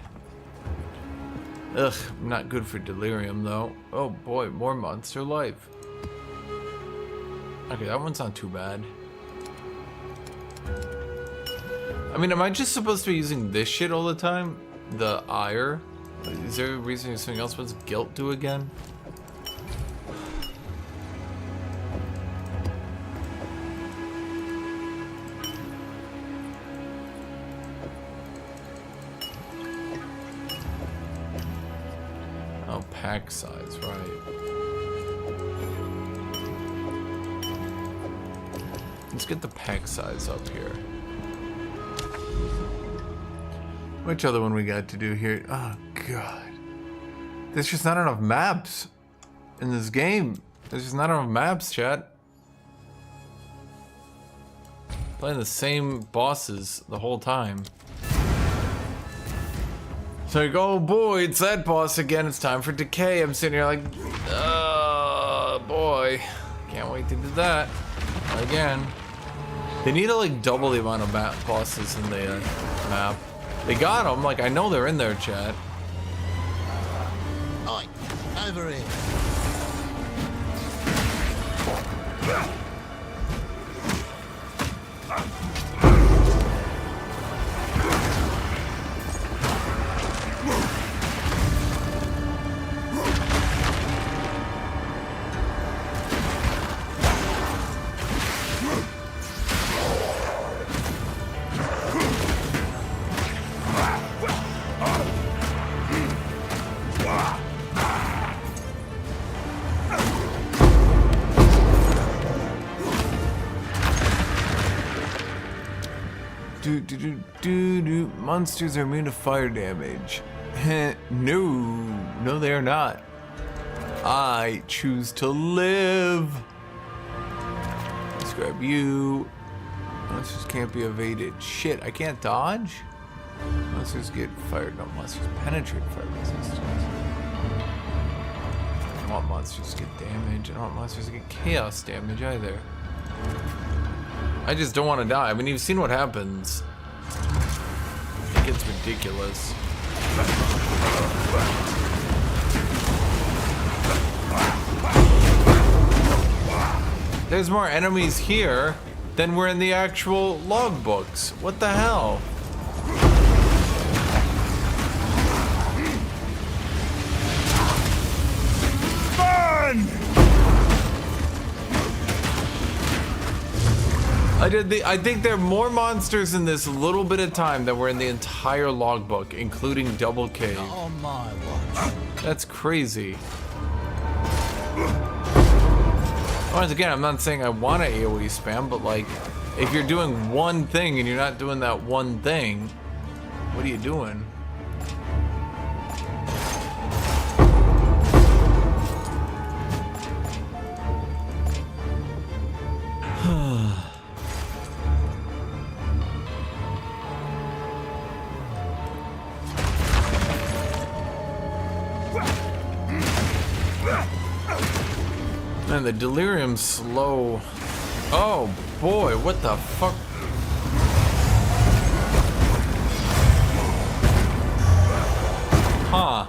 Ugh, not good for Delirium though. Oh boy, more Monster Life. Okay, that one's not too bad. I mean, am I just supposed to be using this shit all the time? The ire? Is there a reason something else? What's guilt do again? Oh, pack size, right. Let's get the pack size up here. Which other one we got to do here? Oh, God. There's just not enough maps in this game. There's just not enough maps, chat. Playing the same bosses the whole time. It's like, oh boy, it's that boss again. It's time for decay. I'm sitting here like, boy. Can't wait to do that. Again. They need to like double the amount of bosses in the map. They got them, like I know they're in there, chat. Oi, over here. Monsters are immune to fire damage. No, they are not. I choose to live. Let's grab you. Monsters can't be evaded. Shit, I can't dodge? Monsters get fired. No, monsters penetrate fire resistance. I don't want monsters to get damage. I don't want monsters to get chaos damage either. I just don't want to die. I mean, you've seen what happens. It gets ridiculous. There's more enemies here than were in the actual logbooks. What the hell? Burn! I think there are more monsters in this little bit of time than were in the entire logbook, including Double Cave. On my watch. That's crazy. Once again, I'm not saying I want to AoE spam, but like, if you're doing one thing and you're not doing that one thing, what are you doing? Man, the delirium's slow. Oh boy, what the fuck? Huh.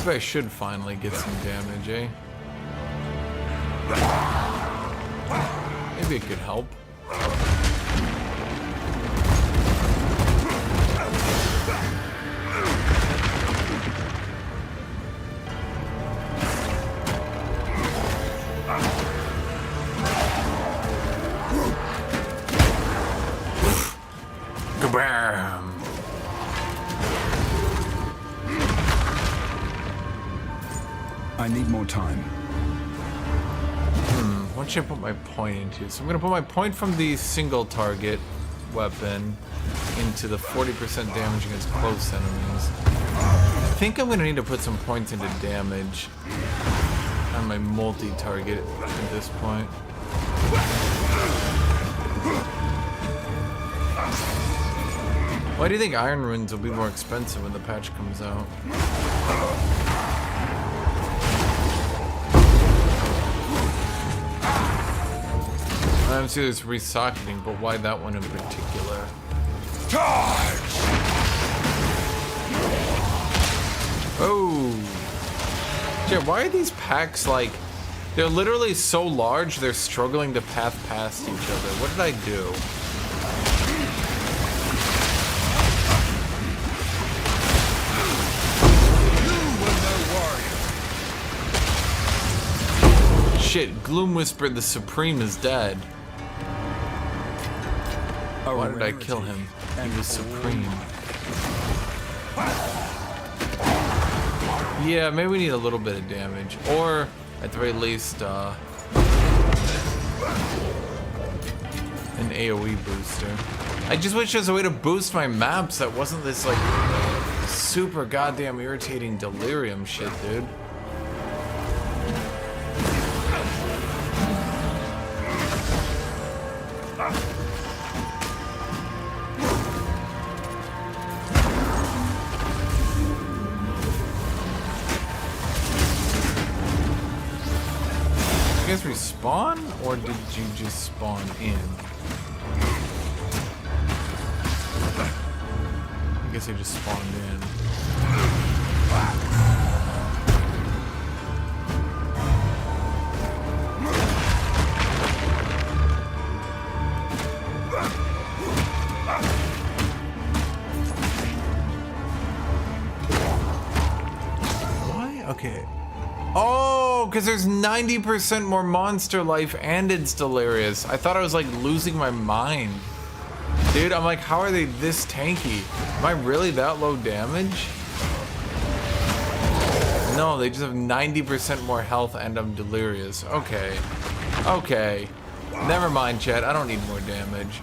Maybe I should finally get some damage, eh? Maybe it could help. Kabam! I need more time. What should I put my point into? So I'm gonna put my point from the single target weapon into the 40% damage against close enemies. I think I'm gonna need to put some points into damage on my multi-target at this point. Why do you think Iron Runes will be more expensive when the patch comes out? I don't see this resocketing, but why that one in particular? Charge! Oh! Yeah, why are these packs like... They're literally so large, they're struggling to path past each other. What did I do? Shit, Gloom Whisper the Supreme is dead. Why did I kill him? He was supreme. Yeah, maybe we need a little bit of damage. Or, at the very least, an AoE booster. I just wish there was a way to boost my maps that wasn't this, like, super goddamn irritating delirium shit, dude. You guys respawn, or did you just spawn in? I guess I just spawned in. Why? Okay. Oh, because there's 90% more monster life and it's delirious. I thought I was like losing my mind. Dude, I'm like, how are they this tanky? Am I really that low damage? No, they just have 90% more health and I'm delirious. Okay. Okay. Never mind, chat. I don't need more damage.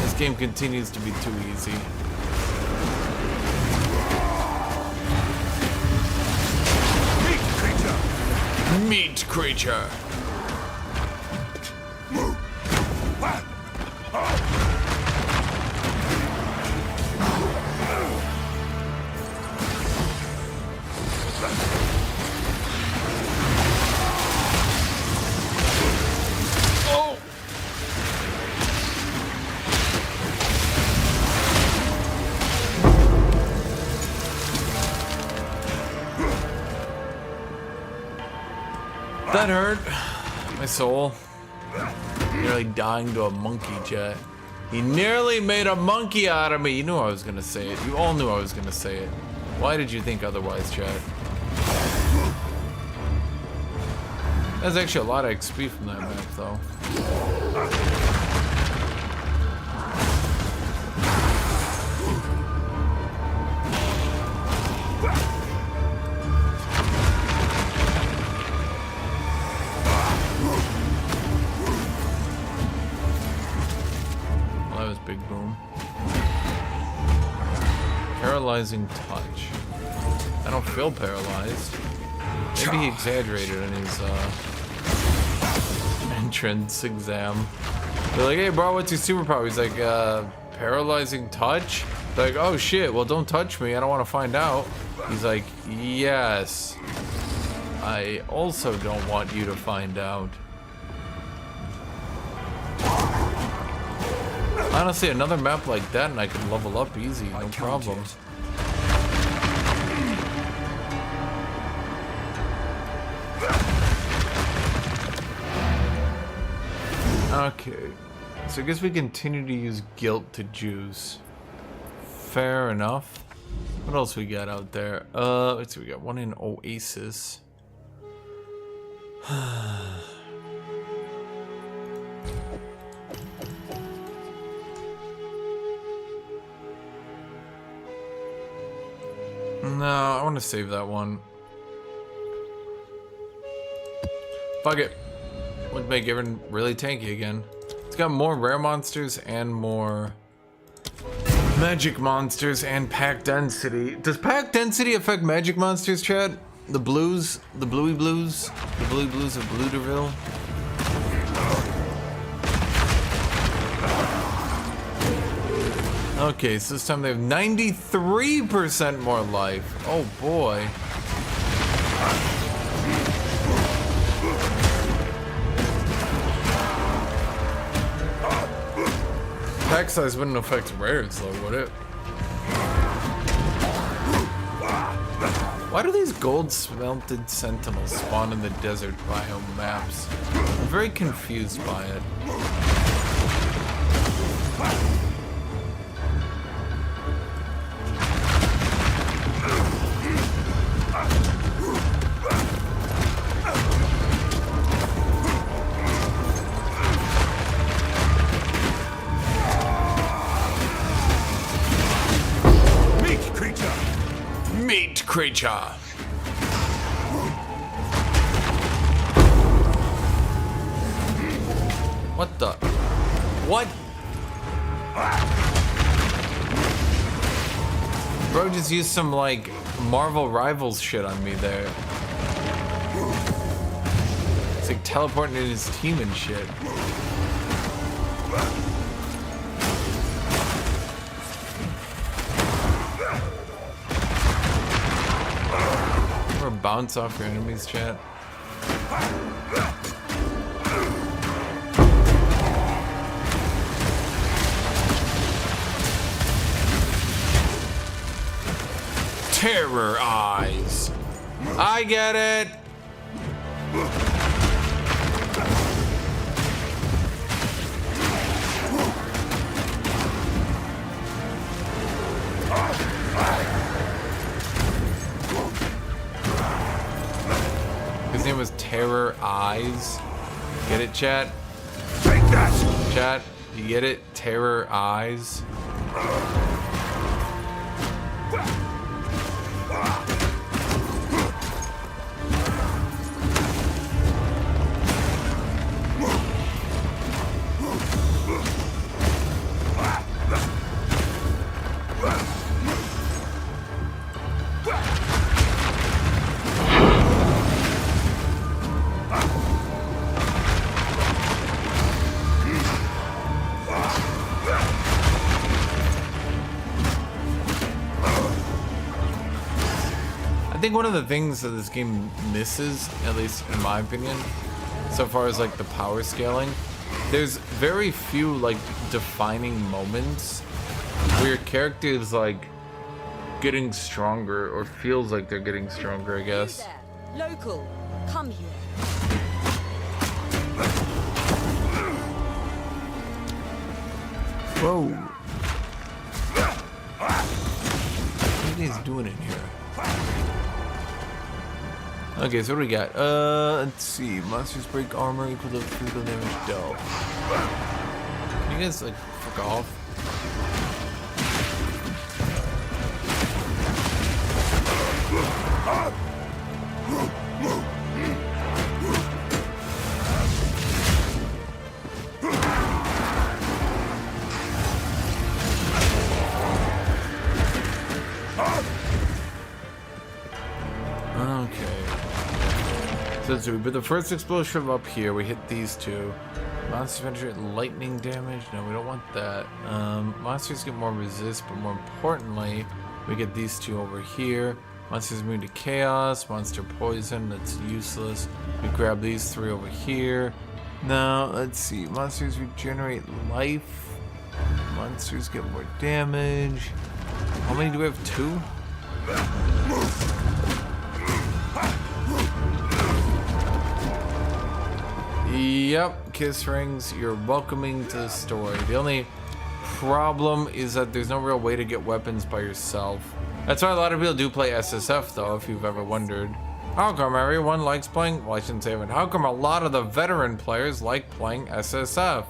This game continues to be too easy. Meat creature. Oh. That hurt. My soul. Nearly dying to a monkey, chat. He nearly made a monkey out of me. You knew I was gonna say it. You all knew I was gonna say it. Why did you think otherwise, chat? There's actually a lot of XP from that map, though. Big boom. Paralyzing touch. I don't feel paralyzed. Maybe he exaggerated in his entrance exam. They're like, hey bro, what's your superpower? He's like, paralyzing touch? They're like, oh shit, well don't touch me, I don't want to find out. He's like, yes. I also don't want you to find out. I honestly, another map like that and I could level up easy, no problem. Okay, so I guess we continue to use guilt to juice. Fair enough. What else we got out there? Let's see, we got one in Oasis. No, I want to save that one. Fuck it. Would make everyone really tanky again. It's got more rare monsters and more magic monsters and pack density. Does pack density affect magic monsters, Chad? The blues? The bluey blues? The bluey blues of Bluderville? Okay, so this time they have 93% more life. Oh boy. Pack size wouldn't affect rares though, would it? Why do these gold smelted sentinels spawn in the desert biome maps? I'm very confused by it. Creature. What the? What? Bro just used some like Marvel Rivals shit on me there. It's like teleporting in his team and shit. Bounce off your enemies, chat. Terror eyes. I get it. His name was Terror Eyes. Get it, chat? Take that! Chat, you get it? Terror Eyes. I think one of the things that this game misses, at least in my opinion, so far as like the power scaling, there's very few like defining moments where your character is like getting stronger or feels like they're getting stronger, I guess. There. Local, come here. Whoa. What are you guys doing in here? Okay, so what do we got? Let's see. Monsters break armor equal to physical damage dealt. Can you guys, like, fuck off? So we put the first explosion up here. We hit these two. Monsters penetrate lightning damage. No, we don't want that. Monsters get more resist, but more importantly, we get these two over here. Monsters immune to chaos. Monster poison. That's useless. We grab these three over here. Now, let's see. Monsters regenerate life. Monsters get more damage. How many do we have? 2? Yep, kiss rings. You're welcoming to the story. The only problem is that there's no real way to get weapons by yourself. That's why a lot of people do play SSF, though, if you've ever wondered. How come everyone likes playing? Well, I shouldn't say it. How come a lot of the veteran players like playing SSF?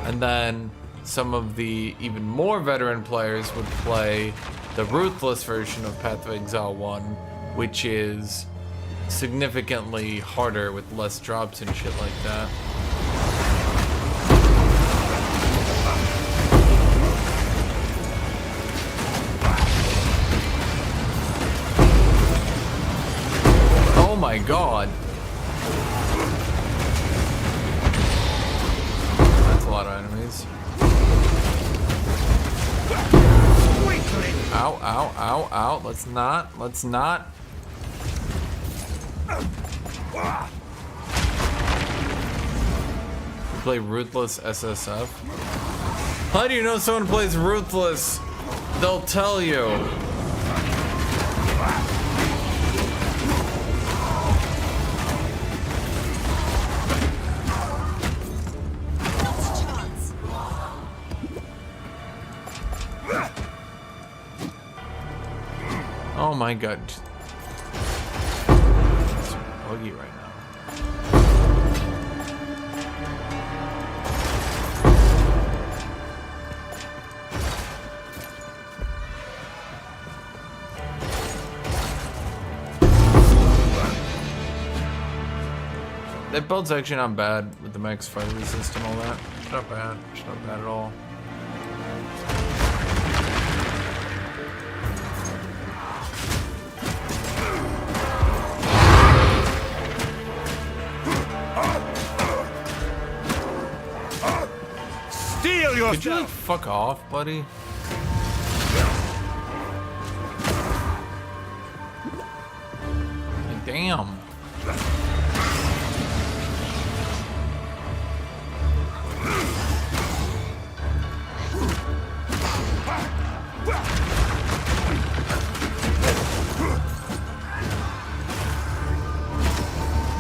And then some of the even more veteran players would play the Ruthless version of Path of Exile 1, which is significantly harder with less drops and shit like that. Oh my god. That's a lot of enemies. Ow, ow, ow, ow. Let's not. We play Ruthless SSF. How do you know someone plays Ruthless? They'll tell you. Oh my god. It's buggy right now. That build's actually not bad with the max fire resist and all that. It's not bad. It's not bad at all. Could you like fuck off, buddy? Damn.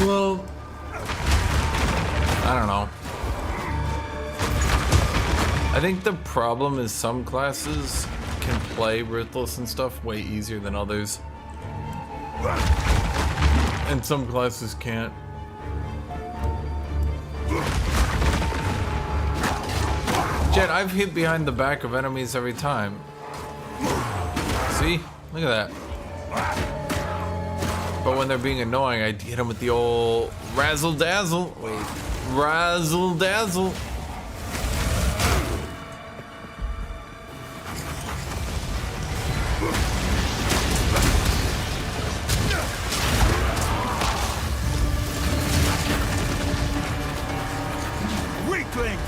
Well, I don't know. I think the problem is some classes can play Ruthless and stuff way easier than others. And some classes can't. Jet, I've hit behind the back of enemies every time. See? Look at that. But when they're being annoying, I hit them with the old razzle dazzle. Wait, razzle dazzle. Weakling!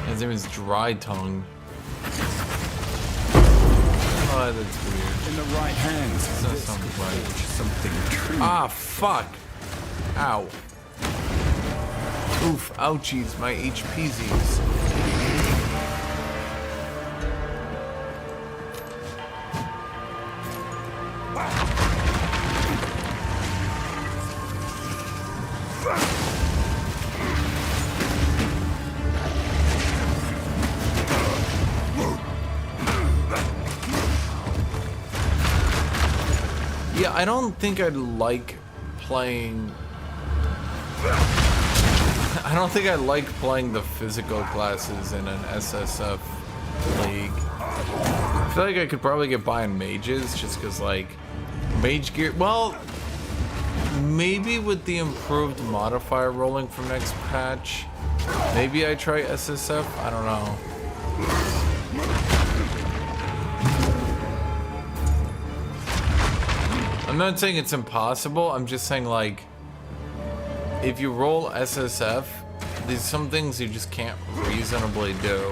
His name is Dry Tongue. Oh, that's weird. In the right hands, That this sounds could right. forge something true. Ah, fuck. Ow. Oof, ouchies, my HPZs. Yeah, I don't think I'd like playing... I don't think I like playing the physical classes in an SSF league. I feel like I could probably get by on mages just because, like, mage gear... Well, maybe with the improved modifier rolling from next patch, maybe I try SSF? I don't know. I'm not saying it's impossible, I'm just saying, like, if you roll SSF, there's some things you just can't reasonably do.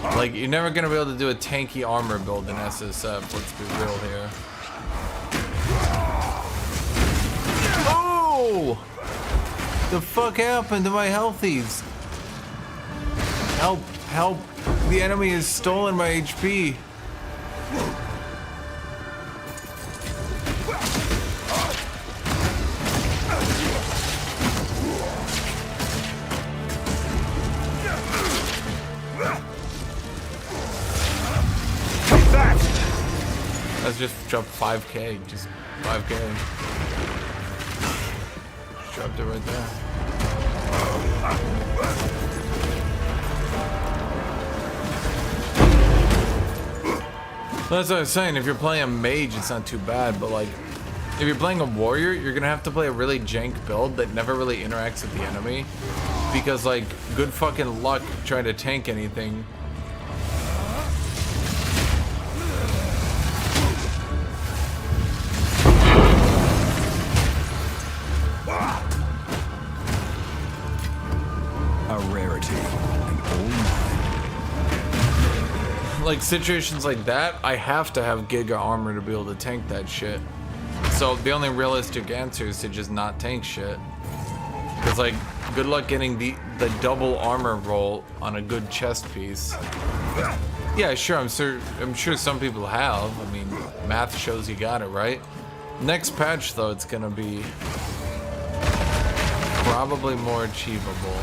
Like, you're never gonna be able to do a tanky armor build in SSF, let's be real here. Oh! The fuck happened to my healthies? Help, help. The enemy has stolen my HP. Let's just drop 5k, just 5k. Just dropped it right there. That's what I was saying, if you're playing a mage, it's not too bad, but like, if you're playing a warrior, you're gonna have to play a really jank build that never really interacts with the enemy. Because like, good fucking luck trying to tank anything. Like situations like that, I have to have Giga armor to be able to tank that shit. So the only realistic answer is to just not tank shit. Cause like, good luck getting the double armor roll on a good chest piece. Yeah, sure, I'm sure some people have. I mean, math shows you got it, right? Next patch though, it's gonna be probably more achievable.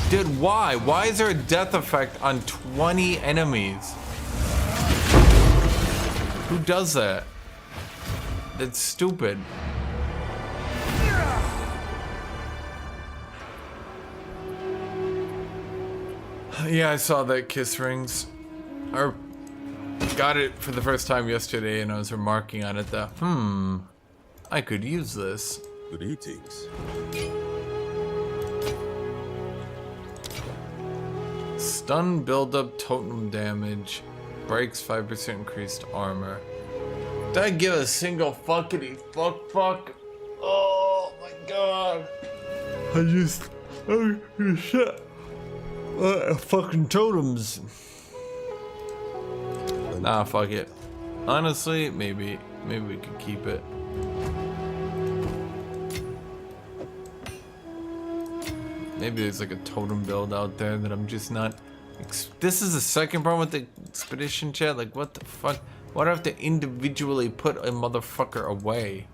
Dude, why? Why is there a death effect on 20 enemies? Who does that? That's stupid. Yeah, I saw that kiss rings. I got it for the first time yesterday and I was remarking on it that, I could use this. Greetings. Stun buildup totem damage. Breaks 5% increased armor. Did I give a single fuckity fuck? Oh my god. Oh shit. Fucking totems. Nah, fuck it. Honestly, maybe we could keep it. Maybe there's like a totem build out there that I'm just not. This is the second problem with the expedition chat. Like, what the fuck? Why do I have to individually put a motherfucker away?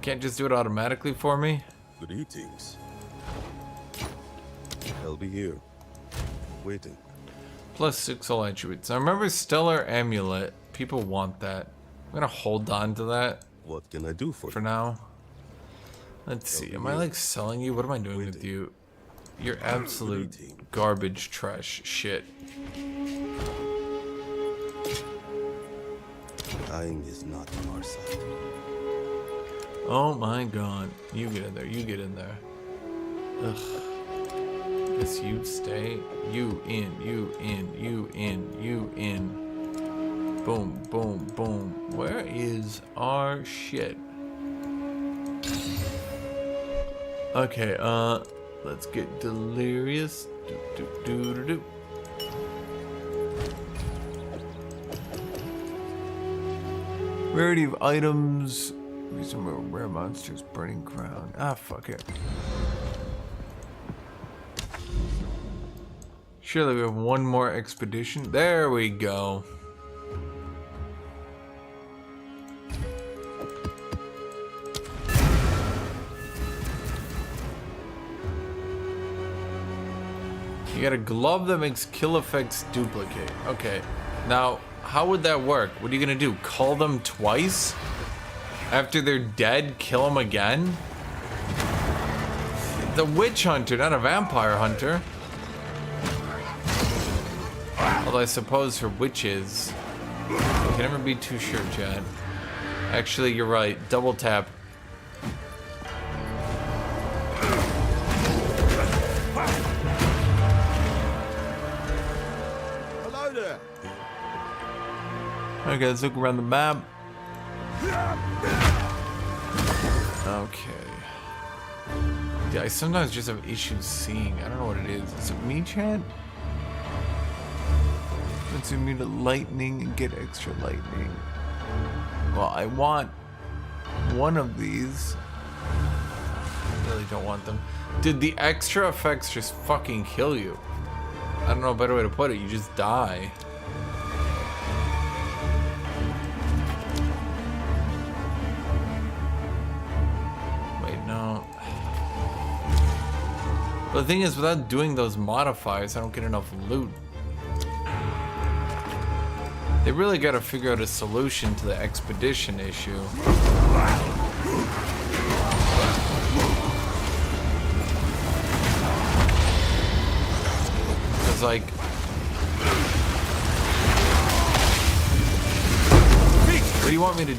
Can't just do it automatically for me? Greetings. I'll be here, waiting. +6 all attributes. Now remember Stellar Amulet. People want that. I'm gonna hold on to that. What can I do for you? Now. Let's see. Am I like selling you? What am I doing with you? You're absolute garbage trash shit. Dying is not on our side. Oh my god. You get in there. You get in there. Ugh. Guess you stay. You in. You in. You in. You in. Boom. Boom. Boom. Where is our shit? Okay, let's get delirious. Do. Rarity of items. Some rare monsters. Burning crown. Ah, fuck it. Surely we have one more expedition. There we go. You got a glove that makes kill effects duplicate. Okay, now how would that work? What are you gonna do? Call them twice? After they're dead, kill them again? The witch hunter, not a vampire hunter. Although I suppose for witches, you can never be too sure, Chad. Actually, you're right. Double tap. Okay, let's look around the map. Okay. Yeah, I sometimes just have issues seeing. I don't know what it is. Is it me, Chad? It's immune to lightning and get extra lightning. Well, I want one of these. I really don't want them. Dude, the extra effects just fucking kill you. I don't know a better way to put it. You just die. Wait, no. But the thing is, without doing those modifiers, I don't get enough loot. They really gotta figure out a solution to the expedition issue. Because, like... What do you want me to...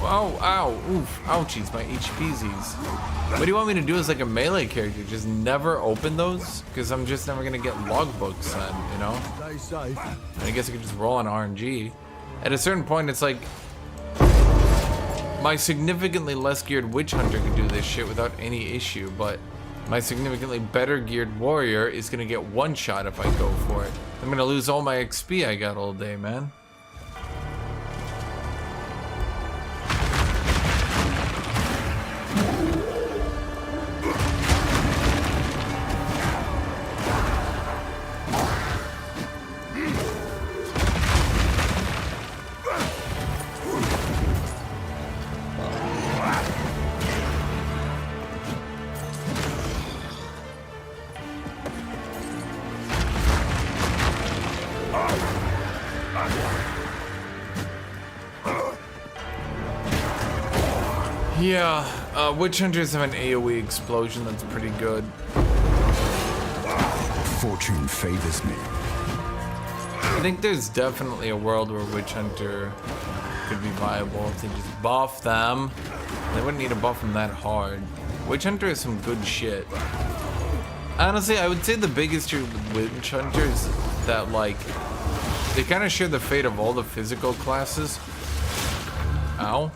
Oh, ow, oof, ouchies, my HPZs. What do you want me to do as like a melee character? Just never open those? Because I'm just never gonna get logbooks then, you know? Stay safe. I guess I could just roll on RNG. At a certain point, it's like... My significantly less geared witch hunter could do this shit without any issue, but... My significantly better geared warrior is gonna get one shot if I go for it. I'm gonna lose all my XP I got all day, man. Yeah, witch hunters have an AoE explosion that's pretty good. Fortune favors me. I think there's definitely a world where witch hunter could be viable if they just buff them. They wouldn't need to buff them that hard. Witch hunter is some good shit. Honestly, I would say the biggest issue with witch hunter is that, like, they kind of share the fate of all the physical classes. Ow.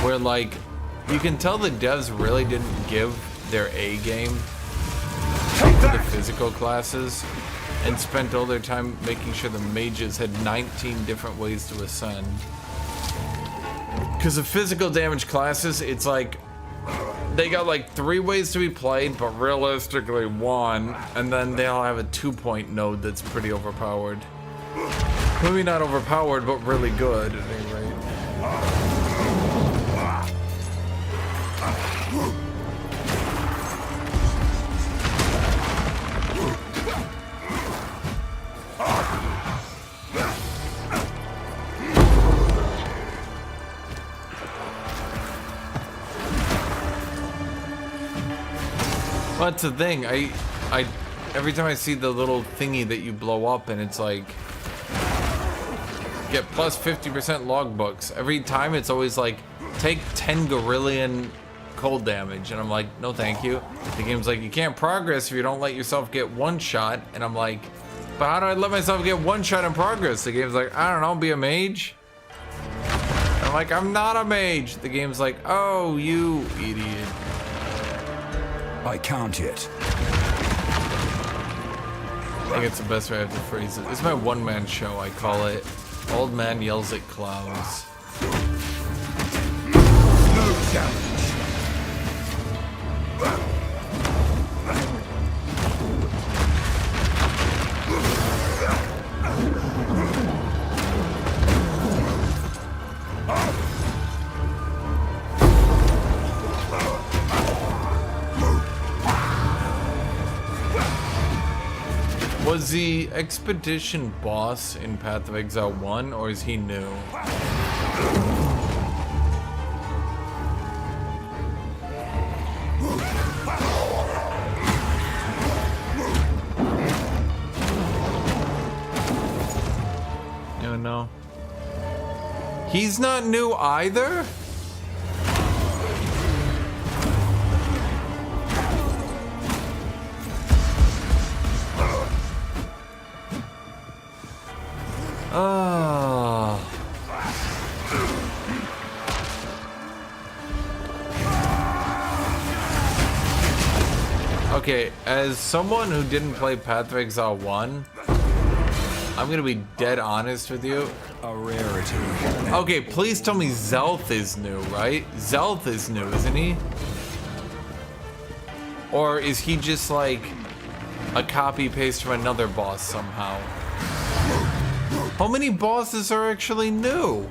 Where, like, you can tell the devs really didn't give their A game to the physical classes and spent all their time making sure the mages had 19 different ways to ascend. Because the physical damage classes, it's like, they got like 3 ways to be played, but realistically 1, and then they all have a 2-point node that's pretty overpowered. Maybe not overpowered, but really good at any rate. Well, that's the thing. I every time I see the little thingy that you blow up and it's like get plus 50% logbooks. Every time it's always like take 10 gorillion cold damage, and I'm like, no thank you. The game's like, you can't progress if you don't let yourself get one shot, and I'm like, but how do I let myself get one shot in progress? The game's like, I don't know, be a mage. And I'm like, I'm not a mage. The game's like, oh, you idiot. I can't yet. I think it's the best way I have to phrase it. This is my one-man show. I call it Old Man Yells at Clouds. No challenge. Was the expedition boss in Path of Exile 1, or is he new? No. He's not new either? Oh. Okay, as someone who didn't play Path of Exile 1, I'm gonna be dead honest with you. A rarity. Okay, please tell me Zelth is new, right? Zelth is new, isn't he? Or is he just like a copy paste from another boss somehow? How many bosses are actually new?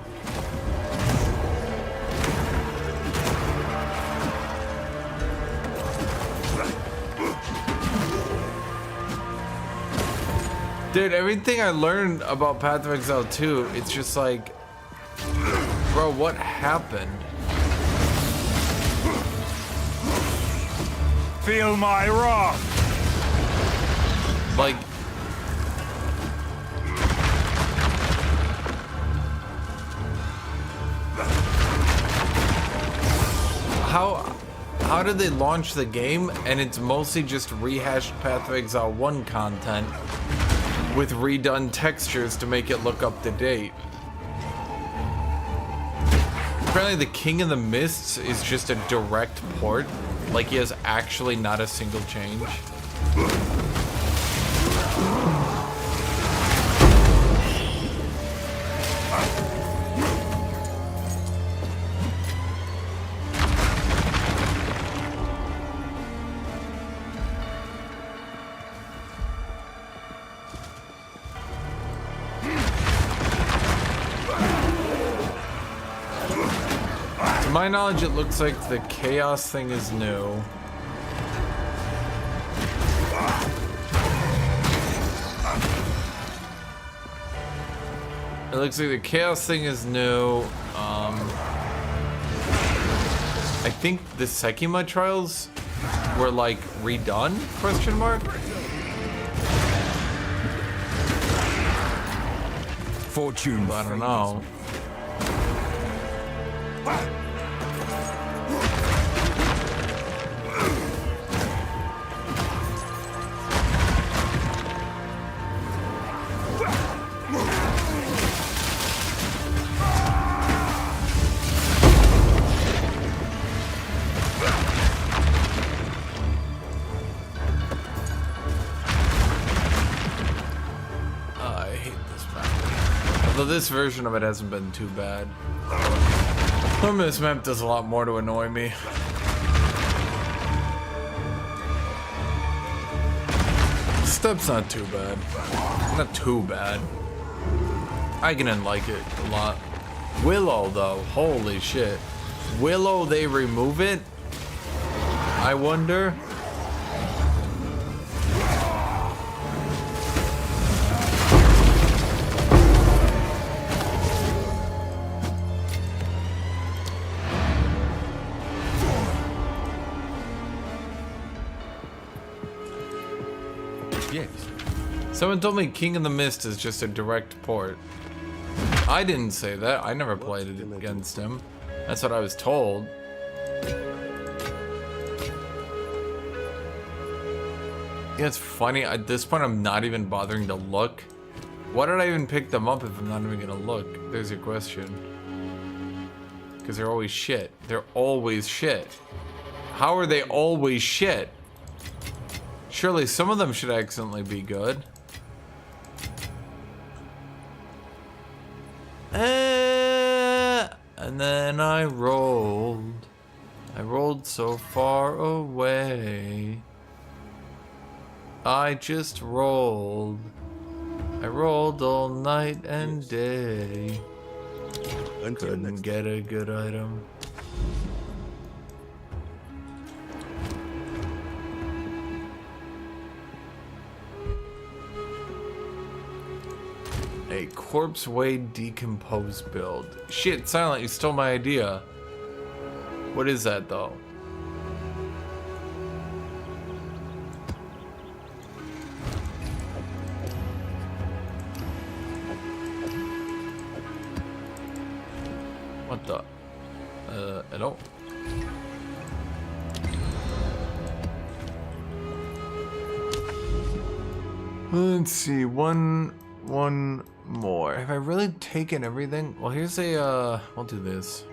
Dude, everything I learned about Path of Exile 2, it's just like, bro, what happened? Feel my wrath. Like, how did they launch the game and it's mostly just rehashed Path of Exile 1 content with redone textures to make it look up to date? Apparently the King of the Mists is just a direct port, like he has actually not a single change. To my knowledge, it looks like the chaos thing is new. It looks like the chaos thing is new. I think the Sekima trials were like redone? Question mark? Fortune. I don't know. I hate this map. Although this version of it hasn't been too bad. This map does a lot more to annoy me. Step's not too bad. Not too bad. I can like it a lot. Willow though, holy shit. Willow, they remove it? I wonder. Yes. Someone told me King of the Mist is just a direct port. I didn't say that. I never played it against him. That's what I was told. Yeah, it's funny. At this point, I'm not even bothering to look. Why did I even pick them up if I'm not even gonna look? There's your question. Because they're always shit. They're always shit. How are they always shit? Surely some of them should excellently be good. And then I rolled. I rolled so far away. I just rolled. I rolled all night and day. Until Couldn't next get a good item. A corpse weight decomposed build. Shit, Silent, you stole my idea. What is that though? What the? Hello? Let's see, one more. Have I really taken everything? Well, here's a, we'll do this.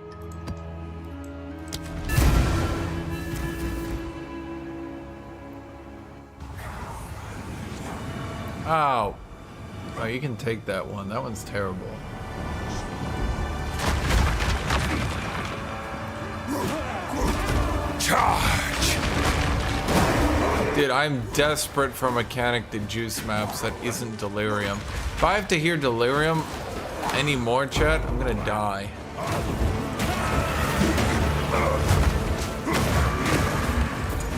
Ow. Oh, you can take that one. That one's terrible. Charge! Dude, I'm desperate for a mechanic to juice maps that isn't Delirium. If I have to hear Delirium anymore, chat, I'm gonna die.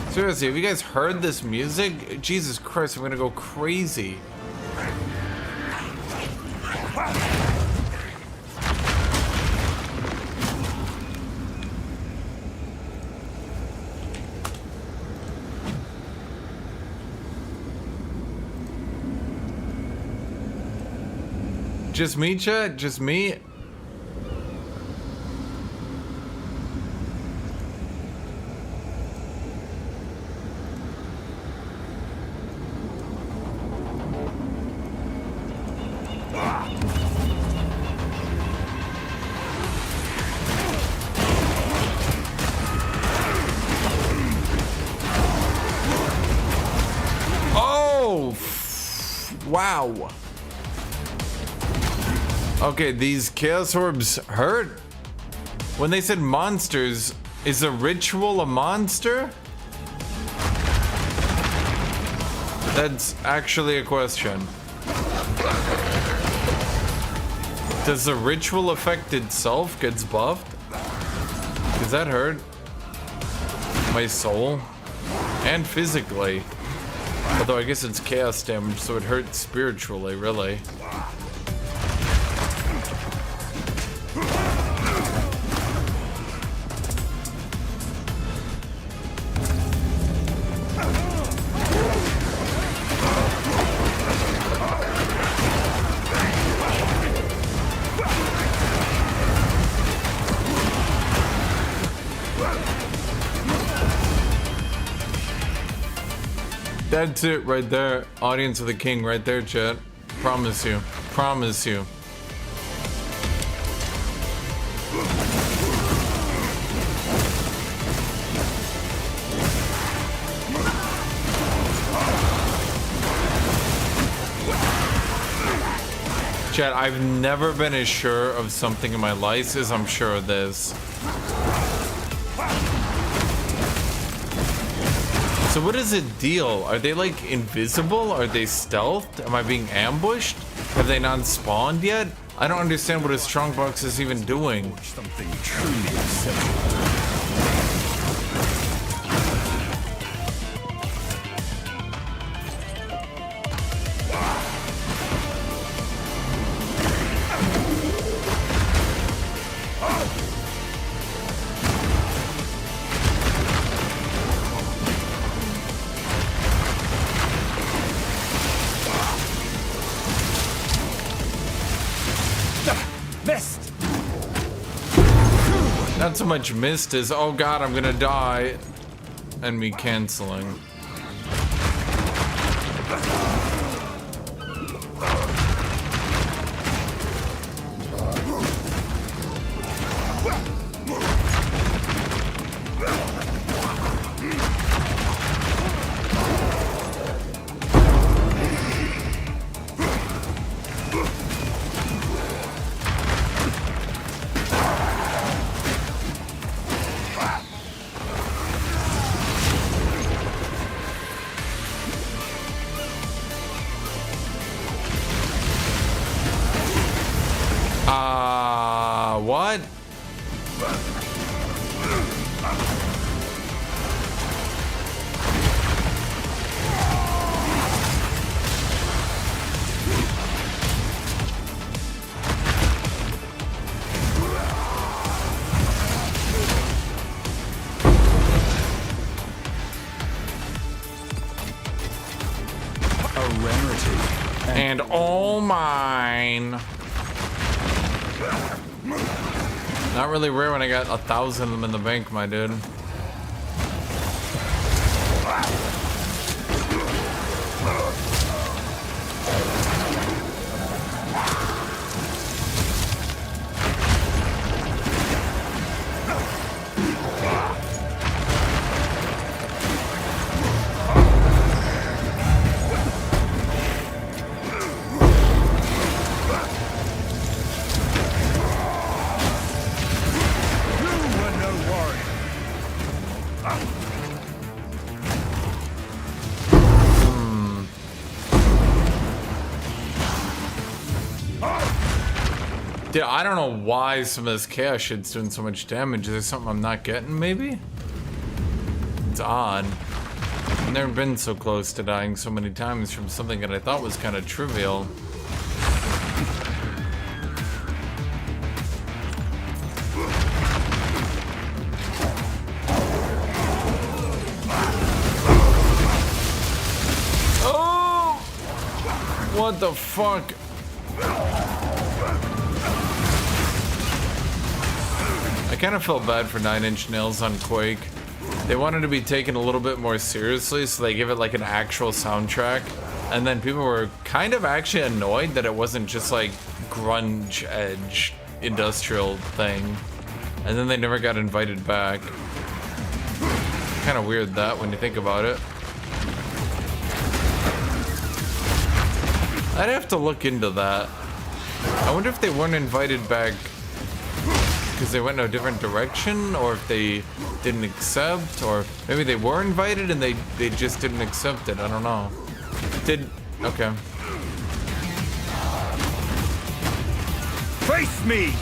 Seriously, have you guys heard this music? Jesus Christ, I'm gonna go crazy. Just me, chat? Just me? Oh! Wow. Okay, these chaos orbs hurt. When they said monsters, is a ritual a monster? That's actually a question. Does the ritual effect itself gets buffed? Does that hurt? My soul? And physically. Although I guess it's chaos damage, so it hurts spiritually, really. That's it right there. Audience of the King right there, chat. Promise you. Promise you. Chat, I've never been as sure of something in my life as I'm sure of this. So what is it deal? Are they like invisible? Are they stealthed? Am I being ambushed? Have they not spawned yet? I don't understand what a strongbox is even doing. Something truly exceptional. Not so much missed as, oh god, I'm gonna die, and me canceling. What? A rarity. And all mine. Not really rare when I got 1,000 of them in the bank, my dude. Dude, I don't know why some of this chaos shit's doing so much damage. Is there something I'm not getting, maybe? It's odd. I've never been so close to dying so many times from something that I thought was kind of trivial. Oh! What the fuck? I kind of felt bad for 9 Inch Nails on Quake. They wanted to be taken a little bit more seriously, so they give it like an actual soundtrack. And then people were kind of actually annoyed that it wasn't just like grunge edge industrial thing. And then they never got invited back. Kind of weird that when you think about it. I'd have to look into that. I wonder if they weren't invited back because they went in a different direction, or if they didn't accept, or maybe they were invited and they just didn't accept it. I don't know. Okay. Face me!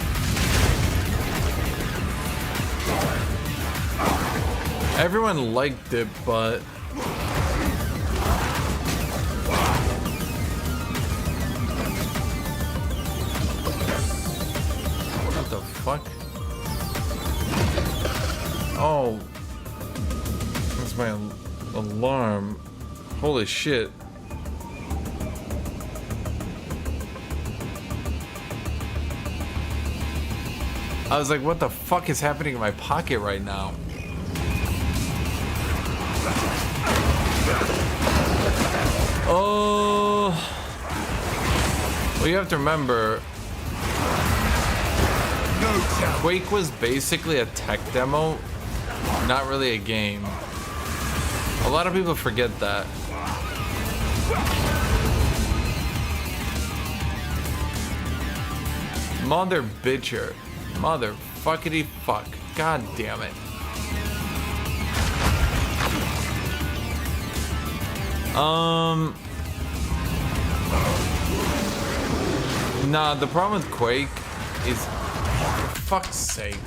Everyone liked it, but what the fuck? Oh, that's my alarm. Holy shit. I was like, what the fuck is happening in my pocket right now? Oh. Well, you have to remember, Quake was basically a tech demo, not really a game. A lot of people forget that. Mother bitcher. Mother fuckity fuck. God damn it. Nah, the problem with Quake is, for fuck's sake.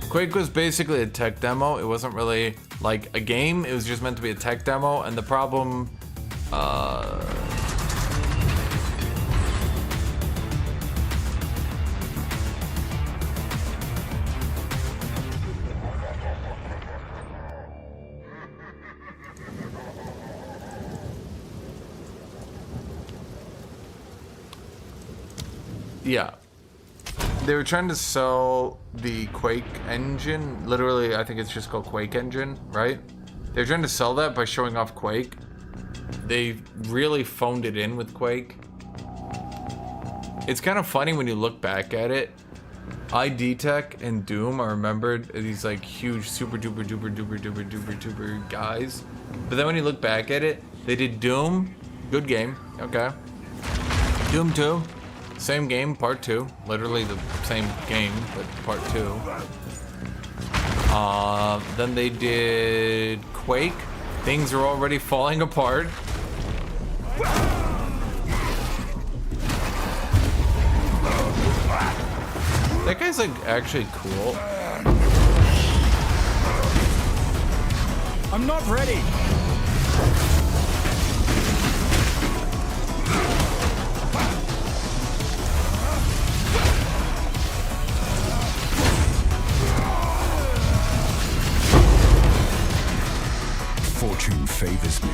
Quake was basically a tech demo. It wasn't really like a game. It was just meant to be a tech demo, and the problem, yeah. They were trying to sell the Quake engine. Literally, I think it's just called Quake Engine, right? They're trying to sell that by showing off Quake. They really phoned it in with Quake. It's kind of funny when you look back at it. ID Tech and Doom are remembered as these like huge super duper duper duper duper duper duper guys. But then when you look back at it, they did Doom, good game, okay. Doom 2. Same game, part 2. Literally the same game, but part 2. Then they did Quake. Things are already falling apart. That guy's like actually cool. I'm not ready! Fortune favors me.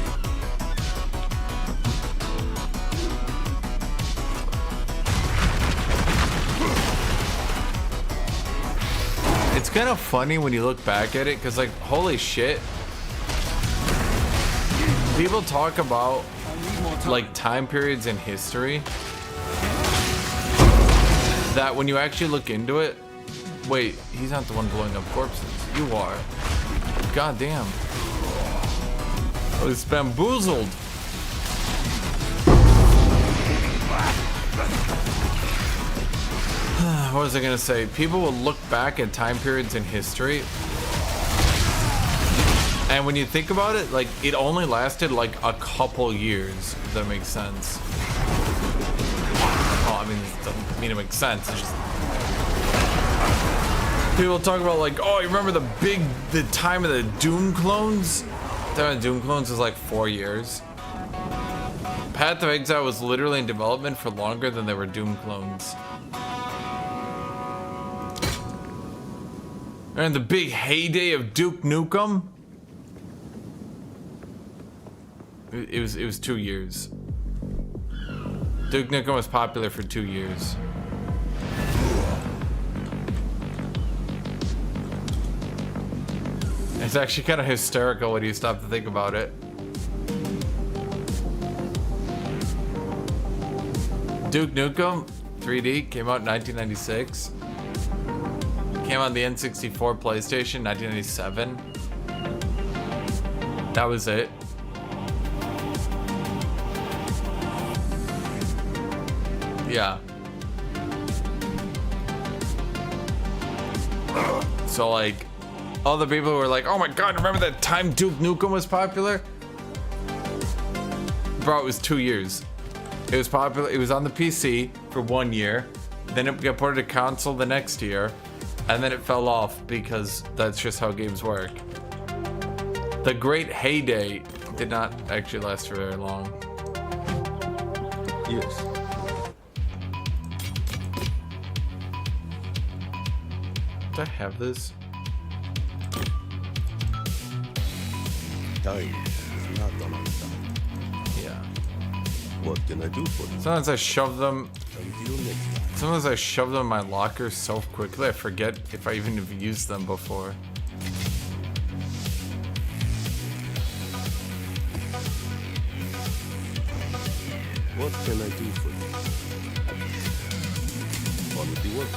It's kind of funny when you look back at it, because like, holy shit. People talk about like time periods in history that when you actually look into it, wait, he's not the one blowing up corpses. You are. God damn. I was bamboozled. What was I gonna say? People will look back at time periods in history And when you think about it, like, it only lasted like a couple years, if that makes sense. Well, I mean, it doesn't mean it makes sense. It's just people talk about like, oh, you remember the time of the Doom clones? The time of Doom clones was like 4 years. Path of Exile was literally in development for longer than there were Doom clones. And the big heyday of Duke Nukem. It was 2 years. Duke Nukem was popular for 2 years. It's actually kind of hysterical when you stop to think about it. Duke Nukem 3D came out in 1996. Came on the N64 PlayStation 1997. That was it. Yeah. So like, all the people who were like, oh my god, remember that time Duke Nukem was popular? Bro, it was 2 years. It was popular, it was on the PC for 1 year, then it got ported to console the next year, and then it fell off because that's just how games work. The great heyday did not actually last for very long. Yes. Do I have this? Time is not on our side. Yeah. What can I do for you? Sometimes I shove them. Until next time. Sometimes I shove them in my locker so quickly I forget if I even have used them before. What can I do for you? Quality work.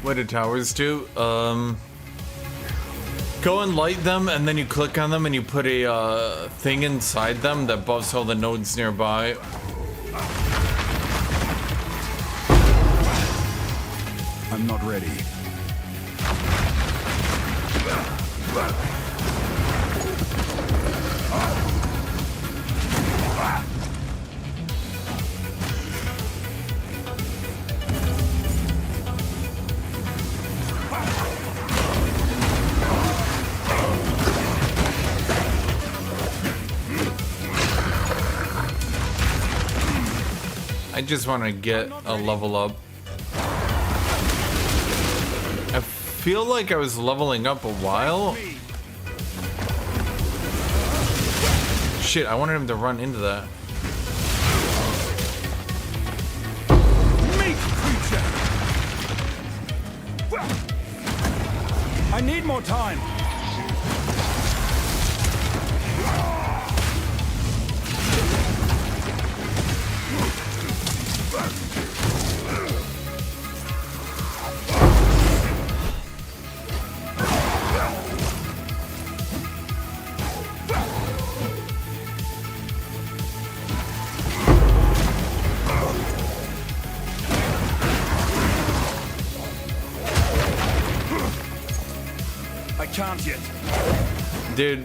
What did towers do? Go and light them, and then you click on them and you put a thing inside them that buffs all the nodes nearby. I'm not ready. I just want to get a level up. I feel like I was leveling up a while. Shit, I wanted him to run into that. Meat creature! I need more time. I can't yet. Dude.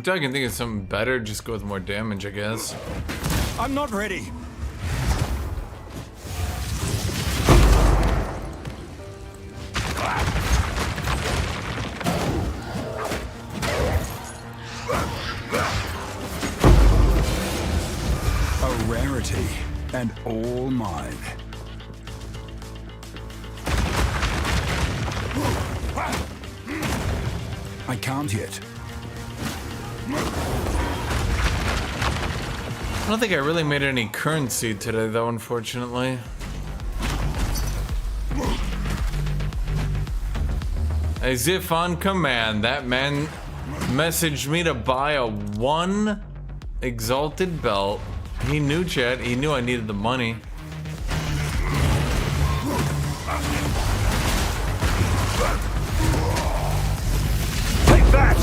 Until I can think of something better, just go with more damage, I guess. I'm not ready. A rarity, and all mine. I can't yet. I don't think I really made any currency today, though, unfortunately. As if on command, that man messaged me to buy a 1 exalted belt. He knew, chat. He knew I needed the money. Take that!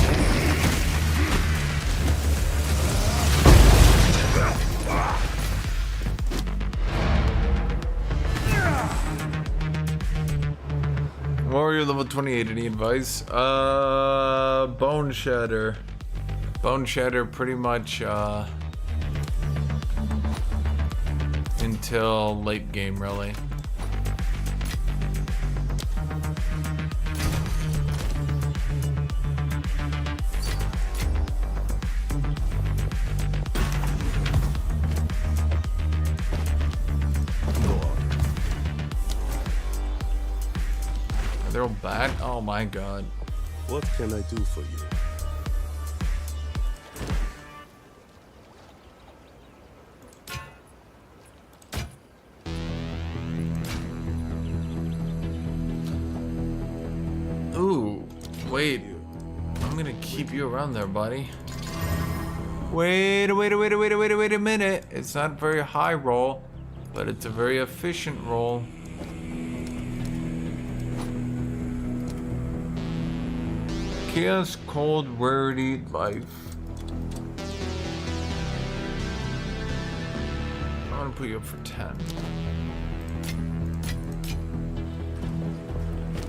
Warrior level 28, any advice? Bone Shatter. Bone Shatter pretty much, until late game, really. They're all bad? Oh my god. What can I do for you? Ooh, wait. I'm gonna keep you around there, buddy. Wait a minute. It's not a very high roll, but it's a very efficient roll. Chaos, cold, rarity, life. I'm gonna put you up for 10.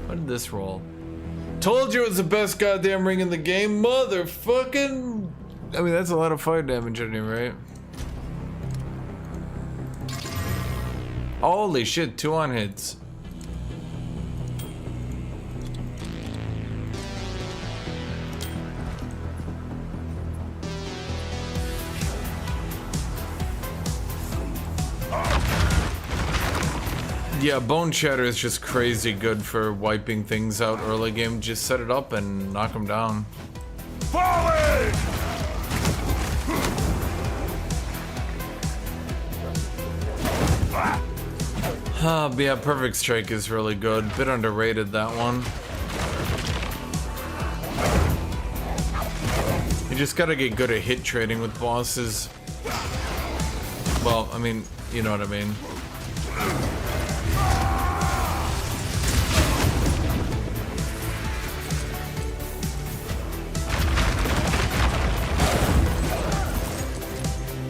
What did this roll? Told you it was the best goddamn ring in the game, motherfucking. I mean, that's a lot of fire damage on you, right? Holy shit, 2 on hits. Yeah, Bone Shatter is just crazy good for wiping things out early game. Just set it up and knock them down. Forward! But yeah, Perfect Strike is really good. Bit underrated, that one. You just gotta get good at hit trading with bosses. Well, I mean, you know what I mean.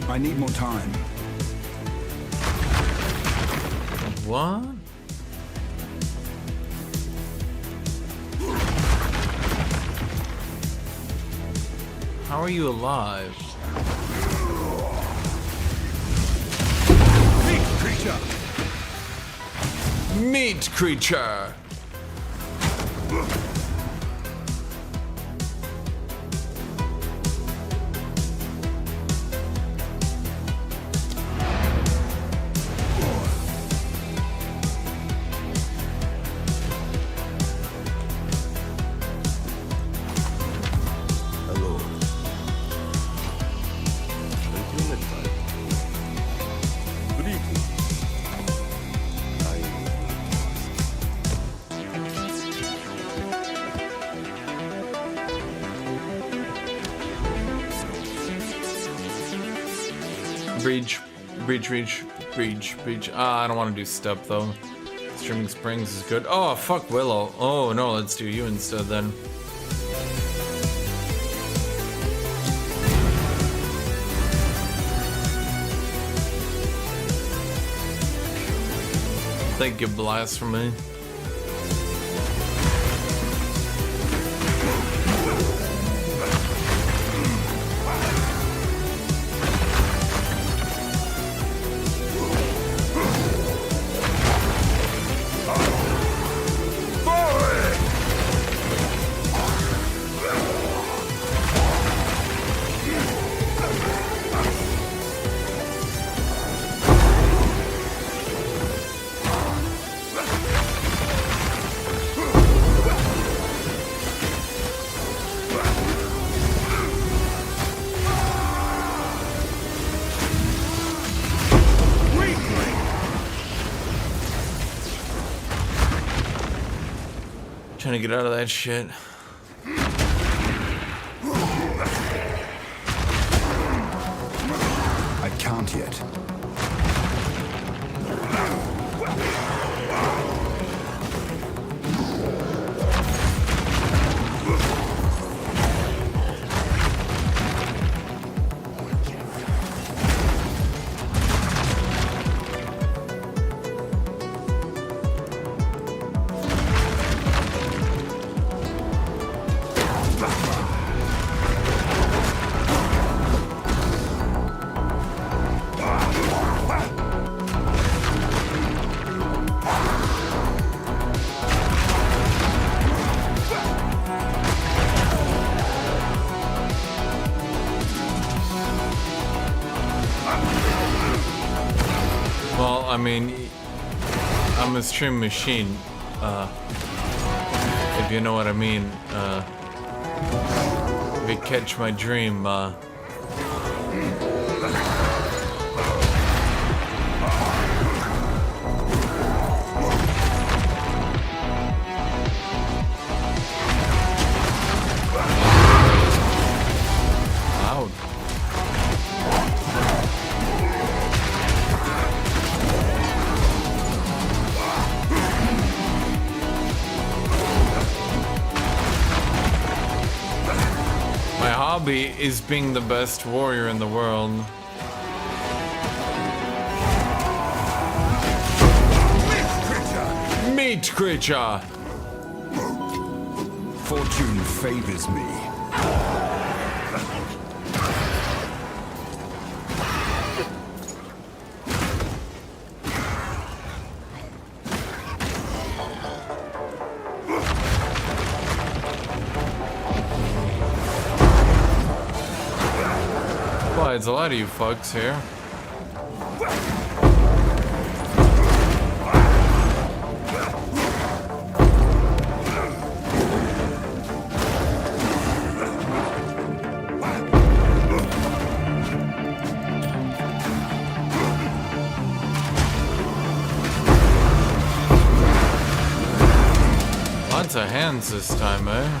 I need more time. What? How are you alive? Meat creature! Meat creature! Breach. Ah, I don't want to do step though. Streaming Springs is good. Oh, fuck Willow. Oh no, let's do you instead then. Thank you, Blasphemy. Trying to get out of that shit. I can't yet. Well, I mean, I'm a stream machine, if you know what I mean. If you catch my dream, loud. My hobby is being the best warrior in the world. Meat creature! Fortune favors me. Boy, it's a lot of you fucks here. Lots of hands this time, eh?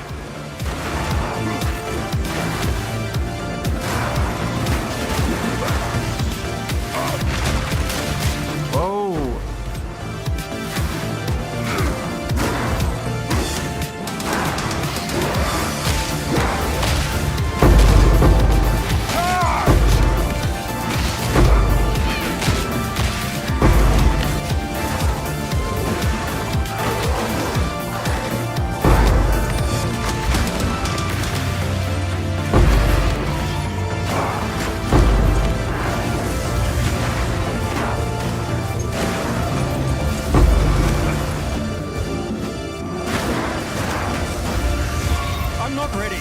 I'm not ready.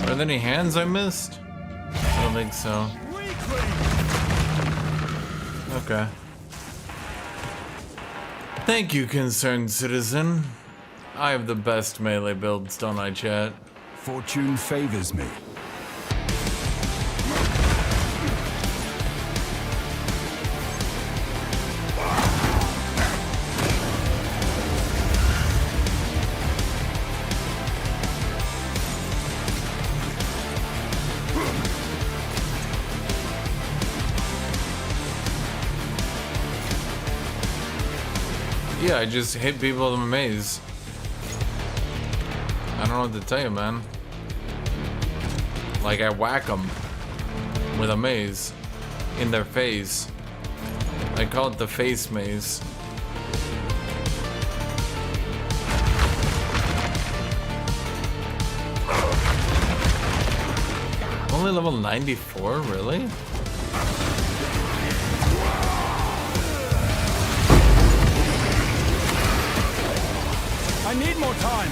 Are there any hands I missed? I don't think so. Okay. Thank you, concerned citizen. I have the best melee builds, don't I, chat? Fortune favors me. Yeah, I just hit people with a maze. I don't know what to tell you, man. Like, I whack them with a maze in their face. I call it the face maze. Only level 94, really? I need more time.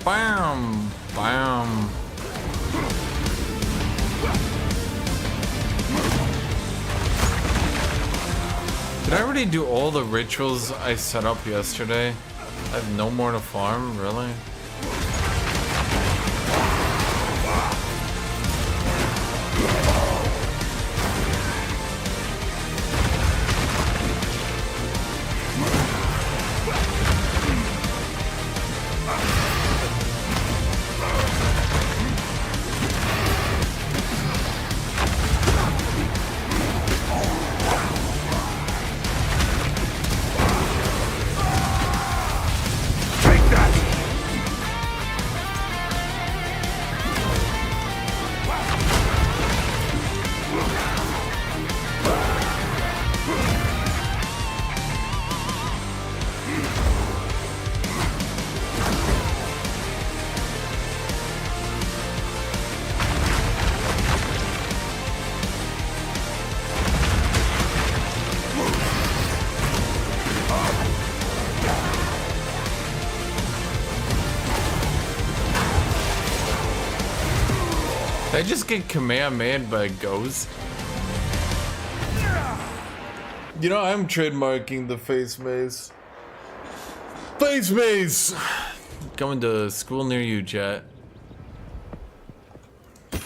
Bam! Bam! Did I already do all the rituals I set up yesterday? I have no more to farm, really? Did I just get Kamehameha by a ghost? You know, I'm trademarking the face maze. Face maze! Coming to school near you, chat.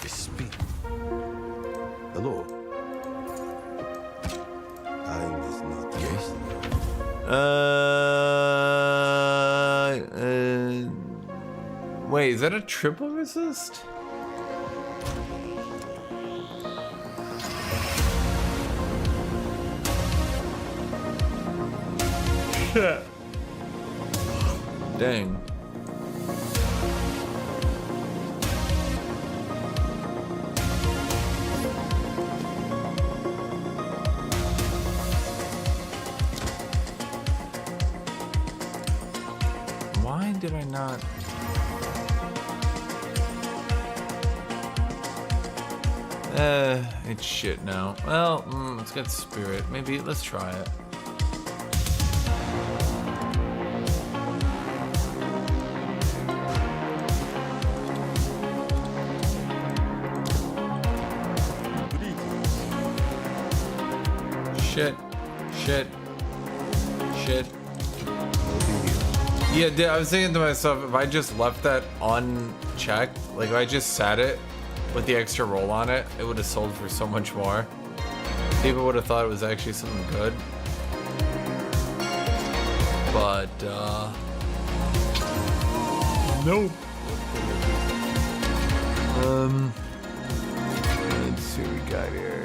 Speak. Hello. Time is not wasted. Wait, is that a triple resist? Dang. Why did I not? It's shit now. Well, it's got spirit. Maybe let's try it. Shit. Yeah, dude, I was thinking to myself, if I just left that unchecked, like if I just sat it with the extra roll on it, it would have sold for so much more. People would have thought it was actually something good. But, nope. Let's see what we got here.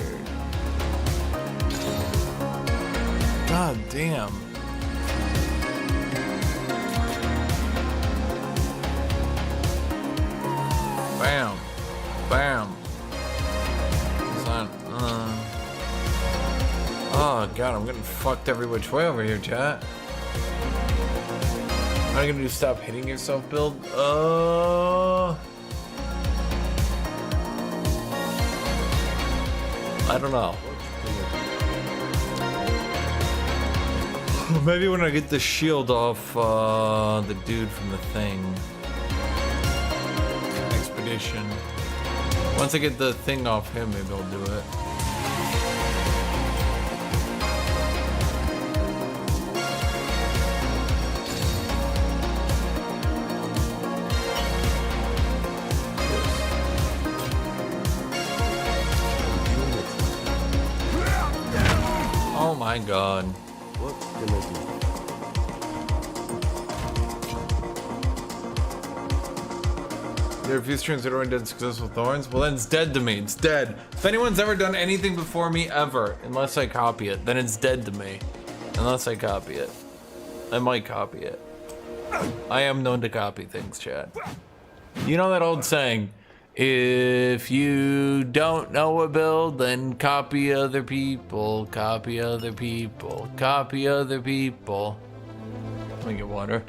God damn. Bam. Bam. Oh god, I'm getting fucked every which way over here, chat. Am I gonna do stop hitting yourself build? I don't know. Maybe when I get the shield off the dude from the thing. Expedition. Once I get the thing off him, maybe I'll do it. Oh my god. What can I do? There are a few streams that are dead successful thorns. Well, then it's dead to me. It's dead. If anyone's ever done anything before me, ever, unless I copy it, then it's dead to me. Unless I copy it. I might copy it. I am known to copy things, chat. You know that old saying, if you don't know a build, then copy other people, copy other people, copy other people. Let me get water.